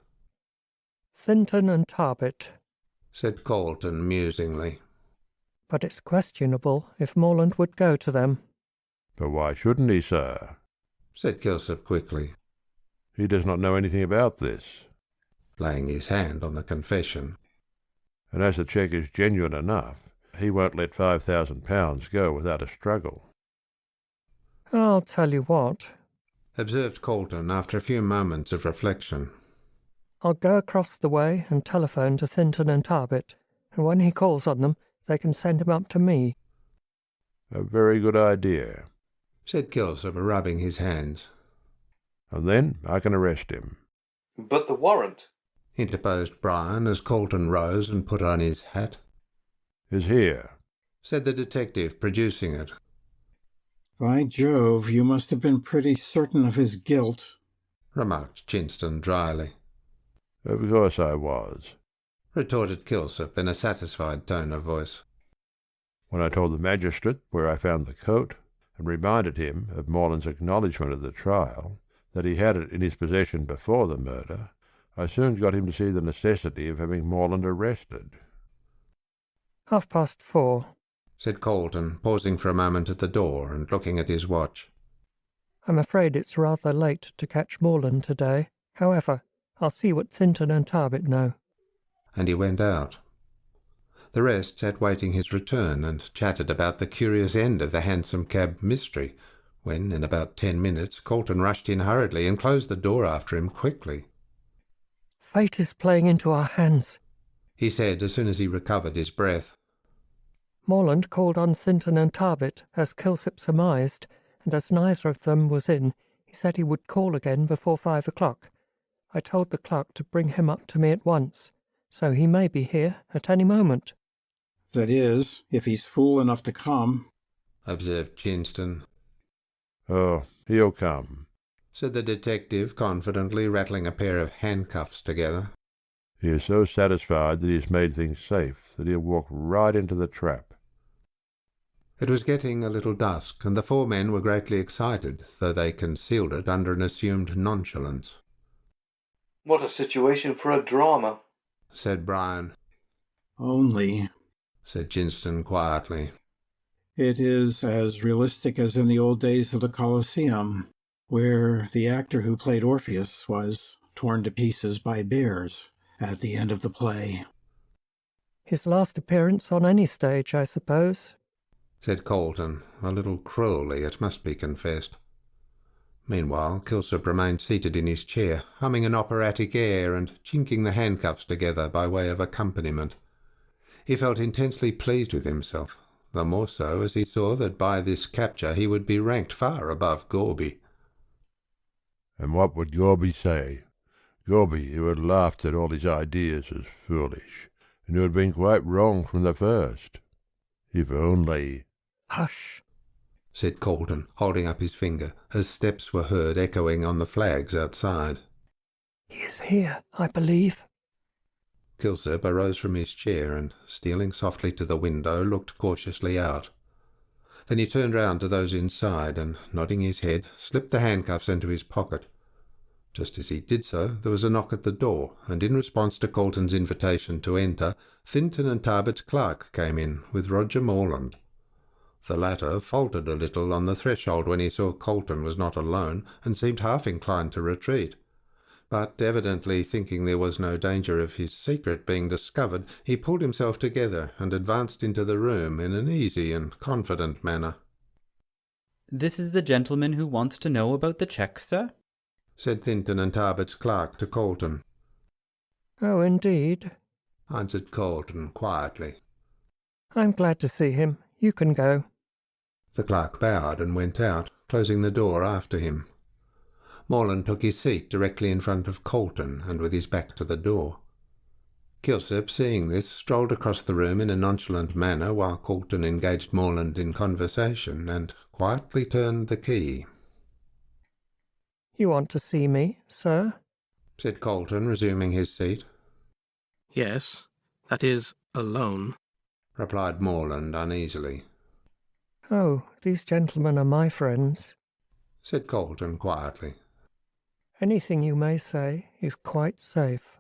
"Thinton and Tarbet," said Colton musingly. "But it's questionable if Morland would go to them." "But why shouldn't he, sir?" said Kilsip quickly. "He does not know anything about this," laying his hand on the confession. "And as the cheque is genuine enough, he won't let £5,000 go without a struggle." "I'll tell you what," observed Colton after a few moments of reflection. "I'll go across the way and telephone to Thinton and Tarbet, and when he calls on them, they can send him up to me." "A very good idea," said Kilsip, rubbing his hands. "And then I can arrest him." "But the warrant," interposed Brian as Colton rose and put on his hat. "Is here," said the detective, producing it. "By Jove, you must have been pretty certain of his guilt," remarked Chinston dryly. "Of course I was," retorted Kilsip in a satisfied tone of voice. "When I told the magistrate where I found the coat, and reminded him of Morland's acknowledgment at the trial that he had it in his possession before the murder, I soon got him to see the necessity of having Morland arrested." 4:30, said Colton, pausing for a moment at the door and looking at his watch. "I'm afraid it's rather late to catch Morland today. However, I'll see what Thinton and Tarbet know." And he went out. The rest sat waiting his return and chatted about the curious end of the hansom cab mystery, when, in about 10 minutes, Colton rushed in hurriedly and closed the door after him quickly. "Fate is playing into our hands," he said as soon as he recovered his breath. "Morland called on Thinton and Tarbet, as Kilsip surmised, and as neither of them was in, he said he would call again before 5 o'clock. I told the clerk to bring him up to me at once, so he may be here at any moment." "That is, if he's fool enough to come," observed Chinston. "Oh, he'll come," said the detective confidently, rattling a pair of handcuffs together. "He is so satisfied that he has made things safe that he'll walk right into the trap." It was getting a little dusk, and the four men were greatly excited, though they concealed it under an assumed nonchalance. "What a situation for a drama," said Brian. "Only," said Chinston quietly, "it is as realistic as in the old days of the Colosseum, where the actor who played Orpheus was torn to pieces by bears at the end of the play." "His last appearance on any stage, I suppose," said Colton, a little cruelly, it must be confessed. Meanwhile, Kilsip remained seated in his chair, humming an operatic air and chinking the handcuffs together by way of accompaniment. He felt intensely pleased with himself, the more so as he saw that by this capture he would be ranked far above Gorby. And what would Gorby say? Gorby, who had laughed at all his ideas as foolish, and who had been quite wrong from the first. If only— "Hush!" said Colton, holding up his finger, as steps were heard echoing on the flags outside. "He is here, I believe." Kilsip arose from his chair and, stealing softly to the window, looked cautiously out. Then he turned round to those inside and, nodding his head, slipped the handcuffs into his pocket. Just as he did so, there was a knock at the door, and in response to Colton's invitation to enter, Thinton and Tarbet's clerk came in with Roger Morland. The latter faltered a little on the threshold when he saw Colton was not alone, and seemed half inclined to retreat. But evidently thinking there was no danger of his secret being discovered, he pulled himself together and advanced into the room in an easy and confident manner. "This is the gentleman who wants to know about the cheque, sir?" said Thinton and Tarbet's clerk to Colton. Oh, indeed, answered Colton quietly. I'm glad to see him. You can go. The clerk bowed and went out, closing the door after him. Morland took his seat directly in front of Colton and with his back to the door. Kilsip, seeing this, strolled across the room in a nonchalant manner while Colton engaged Morland in conversation and quietly turned the key. You want to see me, sir? Said Colton, resuming his seat. Yes, that is, alone, replied Morland uneasily. Oh, these gentlemen are my friends, said Colton quietly. Anything you may say is quite safe.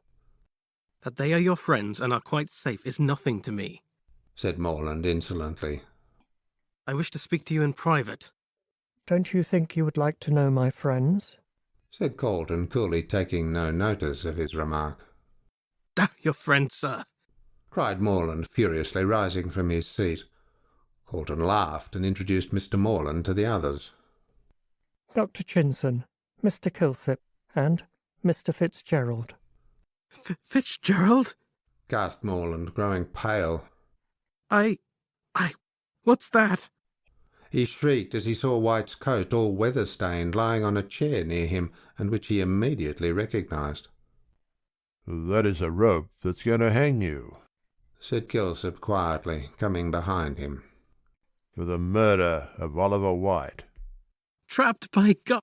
That they are your friends and are quite safe is nothing to me, said Morland insolently. I wish to speak to you in private. Don't you think you would like to know my friends? Said Colton, coolly taking no notice of his remark. Your friend, sir, cried Morland furiously, rising from his seat. Colton laughed and introduced Mr. Morland to the others. Dr. Chinson, Mr. Kilsip, and Mr. Fitzgerald. Fitzgerald? Gasped Morland, growing pale. What's that? He shrieked as he saw White's coat, all weather-stained, lying on a chair near him, and which he immediately recognised. That is a rope that's going to hang you, said Kilsip quietly, coming behind him. For the murder of Oliver White. Trapped by God!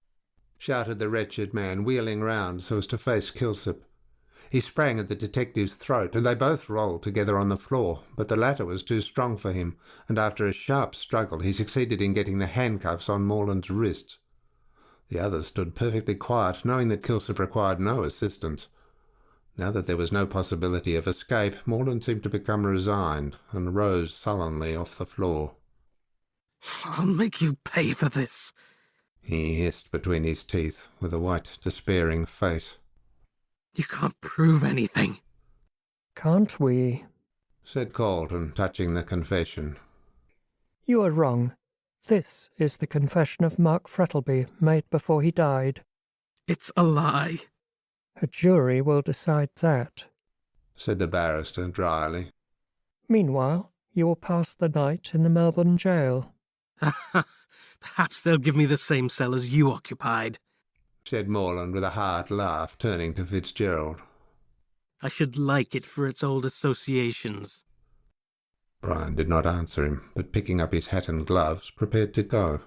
Shouted the wretched man, wheeling round so as to face Kilsip. He sprang at the detective's throat, and they both rolled together on the floor, but the latter was too strong for him, and after a sharp struggle he succeeded in getting the handcuffs on Morland's wrists. The others stood perfectly quiet, knowing that Kilsip required no assistance. Now that there was no possibility of escape, Morland seemed to become resigned, and rose sullenly off the floor. I'll make you pay for this, he hissed between his teeth, with a white, despairing face. You can't prove anything. Can't we? Said Colton, touching the confession. You are wrong. This is the confession of Mark Frettlby, made before he died. It's a lie. A jury will decide that, said the barrister dryly. Meanwhile, you will pass the night in the Melbourne jail. Perhaps they'll give me the same cell as you occupied, said Morland with a hard laugh, turning to Fitzgerald. I should like it for its old associations. Brian did not answer him, but picking up his hat and gloves, prepared to go.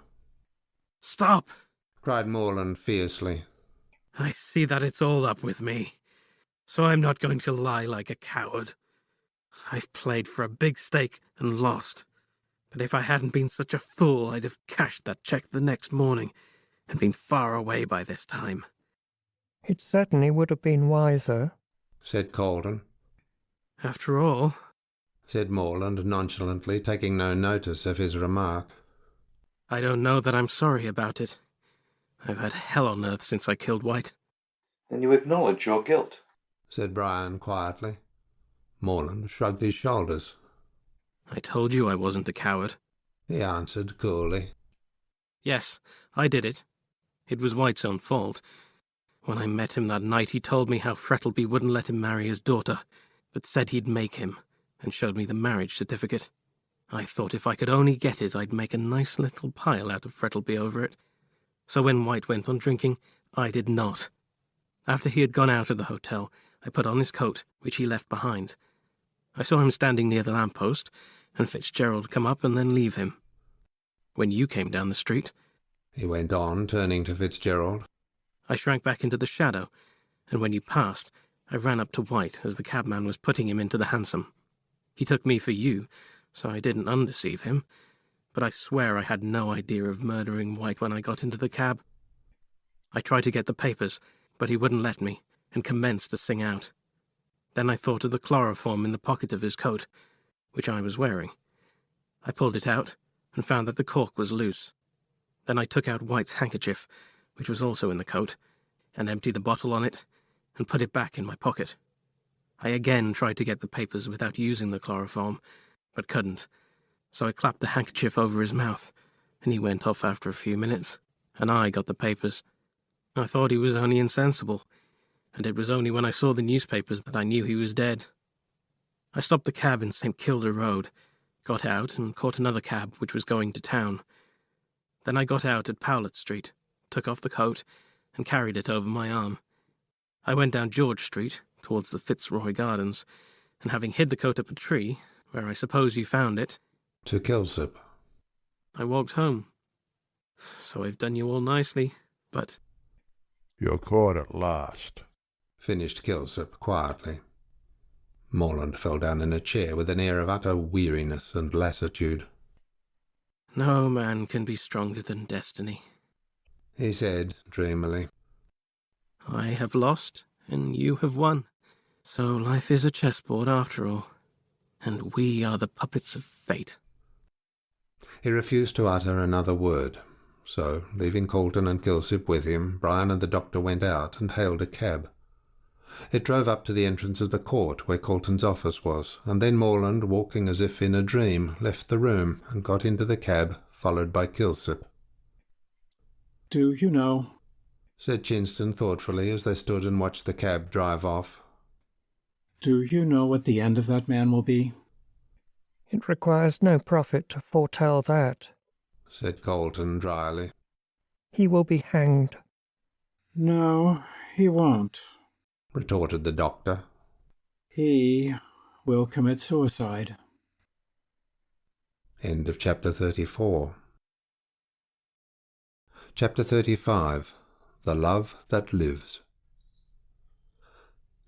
Stop! Cried Morland fiercely. I see that it's all up with me, so I'm not going to lie like a coward. I've played for a big stake and lost, but if I hadn't been such a fool, I'd have cashed that cheque the next morning and been far away by this time. It certainly would have been wiser, said Colton. After all, said Morland nonchalantly, taking no notice of his remark, I don't know that I'm sorry about it. I've had hell on earth since I killed White. Then you acknowledge your guilt, said Brian quietly. Morland shrugged his shoulders. I told you I wasn't a coward, he answered coolly. Yes, I did it. It was White's own fault. When I met him that night, he told me how Frettlby wouldn't let him marry his daughter, but said he'd make him, and showed me the marriage certificate. I thought if I could only get it, I'd make a nice little pile out of Frettlby over it. So when White went on drinking, I did not. After he had gone out of the hotel, I put on his coat, which he left behind. I saw him standing near the lamp-post, and Fitzgerald come up and then leave him. When you came down the street, he went on, turning to Fitzgerald, I shrank back into the shadow, and when you passed, I ran up to White as the cabman was putting him into the hansom. He took me for you, so I didn't undeceive him, but I swear I had no idea of murdering White when I got into the cab. I tried to get the papers, but he wouldn't let me, and commenced to sing out. Then I thought of the chloroform in the pocket of his coat, which I was wearing. I pulled it out, and found that the cork was loose. Then I took out White's handkerchief, which was also in the coat, and emptied the bottle on it, and put it back in my pocket. I again tried to get the papers without using the chloroform, but couldn't, so I clapped the handkerchief over his mouth, and he went off after a few minutes, and I got the papers. I thought he was only insensible, and it was only when I saw the newspapers that I knew he was dead. I stopped the cab in St. Kilda Road, got out and caught another cab which was going to town. Then I got out at Powlett Street, took off the coat, and carried it over my arm. I went down George Street, towards the Fitzroy Gardens, and having hid the coat up a tree, where I suppose you found it, to Kilsip, I walked home. So I've done you all nicely, but... You're caught at last, finished Kilsip quietly. Morland fell down in a chair with an air of utter weariness and lassitude. No man can be stronger than destiny, he said dreamily. I have lost, and you have won. So life is a chessboard after all, and we are the puppets of fate. He refused to utter another word, so, leaving Colton and Kilsip with him, Brian and the doctor went out and hailed a cab. It drove up to the entrance of the court where Colton's office was, and then Morland, walking as if in a dream, left the room and got into the cab, followed by Kilsip. Do you know, said Chinston thoughtfully as they stood and watched the cab drive off, do you know what the end of that man will be? It requires no prophet to foretell that, said Colton dryly. He will be hanged. No, he won't, retorted the doctor. He will commit suicide. End of chapter 34. Chapter 35. The Love That Lives.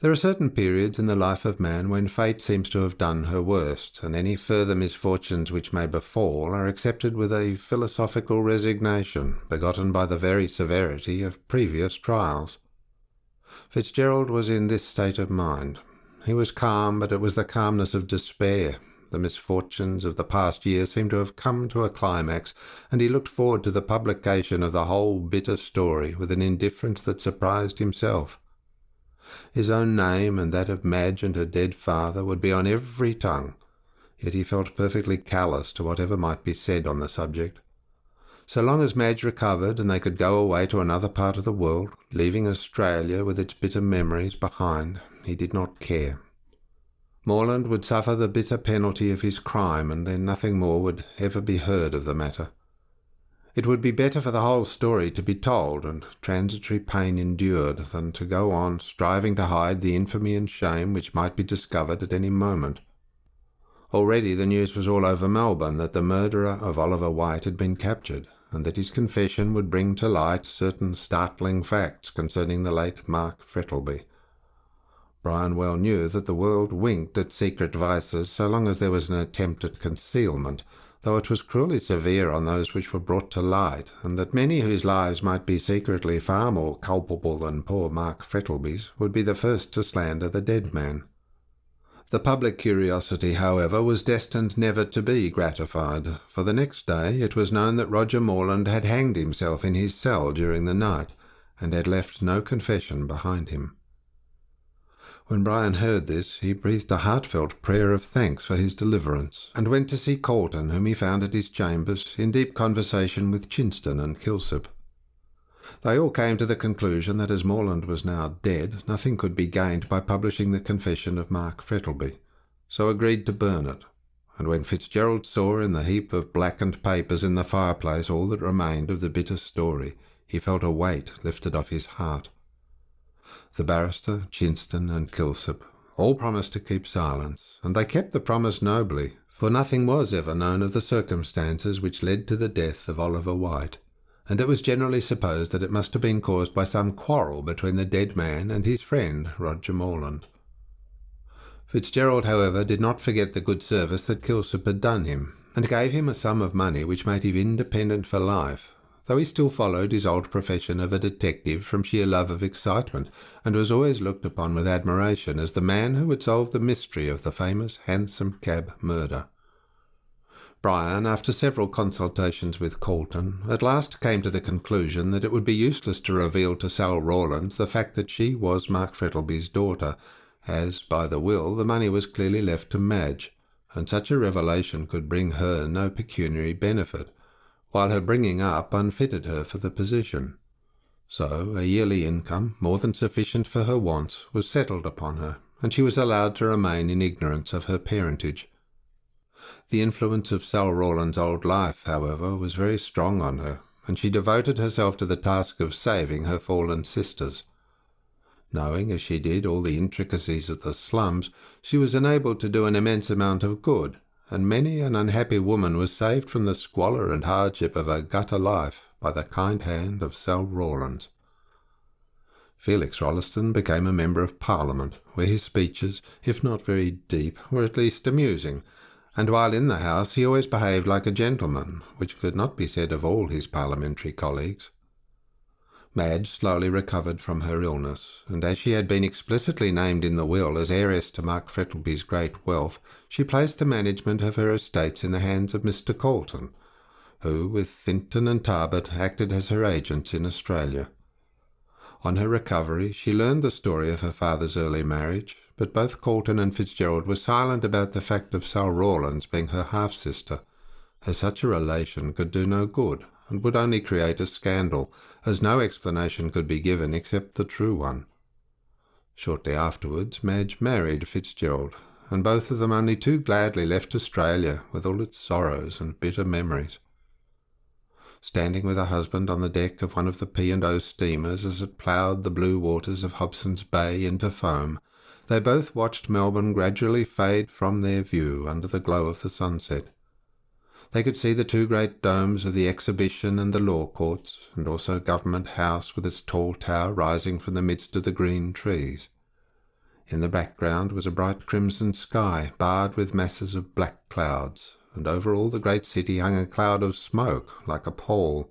There are certain periods in the life of man when fate seems to have done her worst, and any further misfortunes which may befall are accepted with a philosophical resignation begotten by the very severity of previous trials. Fitzgerald was in this state of mind. He was calm, but it was the calmness of despair. The misfortunes of the past year seemed to have come to a climax, and he looked forward to the publication of the whole bitter story with an indifference that surprised himself. His own name and that of Madge and her dead father would be on every tongue, yet he felt perfectly callous to whatever might be said on the subject. So long as Madge recovered and they could go away to another part of the world, leaving Australia with its bitter memories behind, he did not care. Morland would suffer the bitter penalty of his crime, and then nothing more would ever be heard of the matter. It would be better for the whole story to be told and transitory pain endured than to go on striving to hide the infamy and shame which might be discovered at any moment. Already the news was all over Melbourne that the murderer of Oliver White had been captured, and that his confession would bring to light certain startling facts concerning the late Mark Frettlby. Brian well knew that the world winked at secret vices so long as there was an attempt at concealment, though it was cruelly severe on those which were brought to light, and that many whose lives might be secretly far more culpable than poor Mark Frettlby's would be the first to slander the dead man. The public curiosity, however, was destined never to be gratified, for the next day it was known that Roger Morland had hanged himself in his cell during the night, and had left no confession behind him. When Brian heard this, he breathed a heartfelt prayer of thanks for his deliverance, and went to see Colton, whom he found at his chambers, in deep conversation with Chinston and Kilsip. They all came to the conclusion that as Morland was now dead, nothing could be gained by publishing the confession of Mark Frettlby, so agreed to burn it, and when Fitzgerald saw in the heap of blackened papers in the fireplace all that remained of the bitter story, he felt a weight lifted off his heart. The barrister, Chinston, and Kilsip all promised to keep silence, and they kept the promise nobly, for nothing was ever known of the circumstances which led to the death of Oliver White, and it was generally supposed that it must have been caused by some quarrel between the dead man and his friend Roger Morland. Fitzgerald, however, did not forget the good service that Kilsip had done him, and gave him a sum of money which made him independent for life, though he still followed his old profession of a detective from sheer love of excitement, and was always looked upon with admiration as the man who would solve the mystery of the famous Hansom cab murder. Brian, after several consultations with Colton, at last came to the conclusion that it would be useless to reveal to Sal Rawlins the fact that she was Mark Frettlby's daughter, as, by the will, the money was clearly left to Madge, and such a revelation could bring her no pecuniary benefit, while her bringing up unfitted her for the position. So a yearly income, more than sufficient for her wants, was settled upon her, and she was allowed to remain in ignorance of her parentage. The influence of Sal Rawlins' old life, however, was very strong on her, and she devoted herself to the task of saving her fallen sisters. Knowing, as she did, all the intricacies of the slums, she was enabled to do an immense amount of good, and many an unhappy woman was saved from the squalor and hardship of a gutter life by the kind hand of Sal Rawlins. Felix Rolleston became a member of Parliament, where his speeches, if not very deep, were at least amusing, and while in the House he always behaved like a gentleman, which could not be said of all his parliamentary colleagues. Madge slowly recovered from her illness, and as she had been explicitly named in the will as heiress to Mark Frettleby's great wealth, she placed the management of her estates in the hands of Mr. Colton, who, with Thinton and Tarbert, acted as her agents in Australia. On her recovery, she learned the story of her father's early marriage, but both Colton and Fitzgerald were silent about the fact of Sal Rawlins being her half-sister, as such a relation could do no good, and would only create a scandal, as no explanation could be given except the true one. Shortly afterwards, Madge married Fitzgerald, and both of them only too gladly left Australia with all its sorrows and bitter memories. Standing with her husband on the deck of one of the P&O steamers as it ploughed the blue waters of Hobson's Bay into foam, they both watched Melbourne gradually fade from their view under the glow of the sunset. They could see the two great domes of the Exhibition and the Law Courts, and also Government House with its tall tower rising from the midst of the green trees. In the background was a bright crimson sky, barred with masses of black clouds, and over all the great city hung a cloud of smoke, like a pall.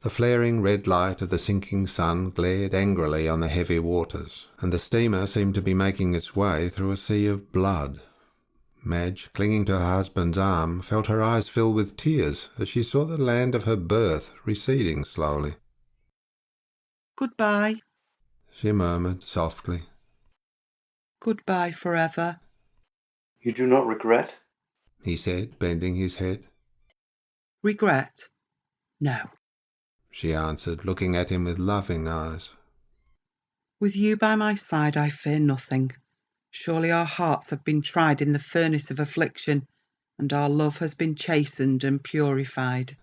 The flaring red light of the sinking sun glared angrily on the heavy waters, and the steamer seemed to be making its way through a sea of blood. Madge, clinging to her husband's arm, felt her eyes fill with tears as she saw the land of her birth receding slowly. "Goodbye," she murmured softly. "Goodbye forever." You do not regret? He said, bending his head. "Regret? No. She answered, looking at him with loving eyes. With you by my side I fear nothing. Surely our hearts have been tried in the furnace of affliction, and our love has been chastened and purified."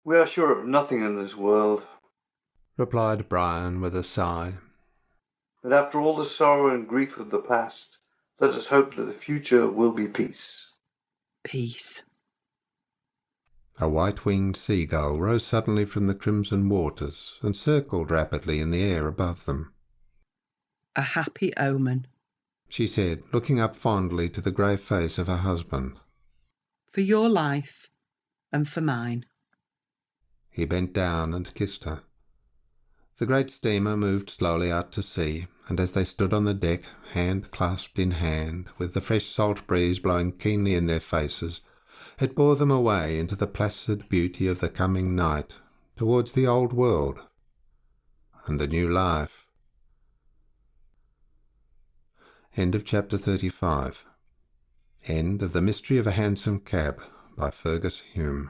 We are sure of nothing in this world, replied Brian with a sigh. But after all the sorrow and grief of the past, let us hope that the future will be peace. Peace. A white-winged seagull rose suddenly from the crimson waters and circled rapidly in the air above them. A happy omen, she said, looking up fondly to the grey face of her husband. For your life and for mine. He bent down and kissed her. The great steamer moved slowly out to sea, and as they stood on the deck, hand clasped in hand, with the fresh salt breeze blowing keenly in their faces, it bore them away into the placid beauty of the coming night, towards the old world and the new life. End of chapter 35. End of The Mystery of a Hansom Cab by Fergus Hume.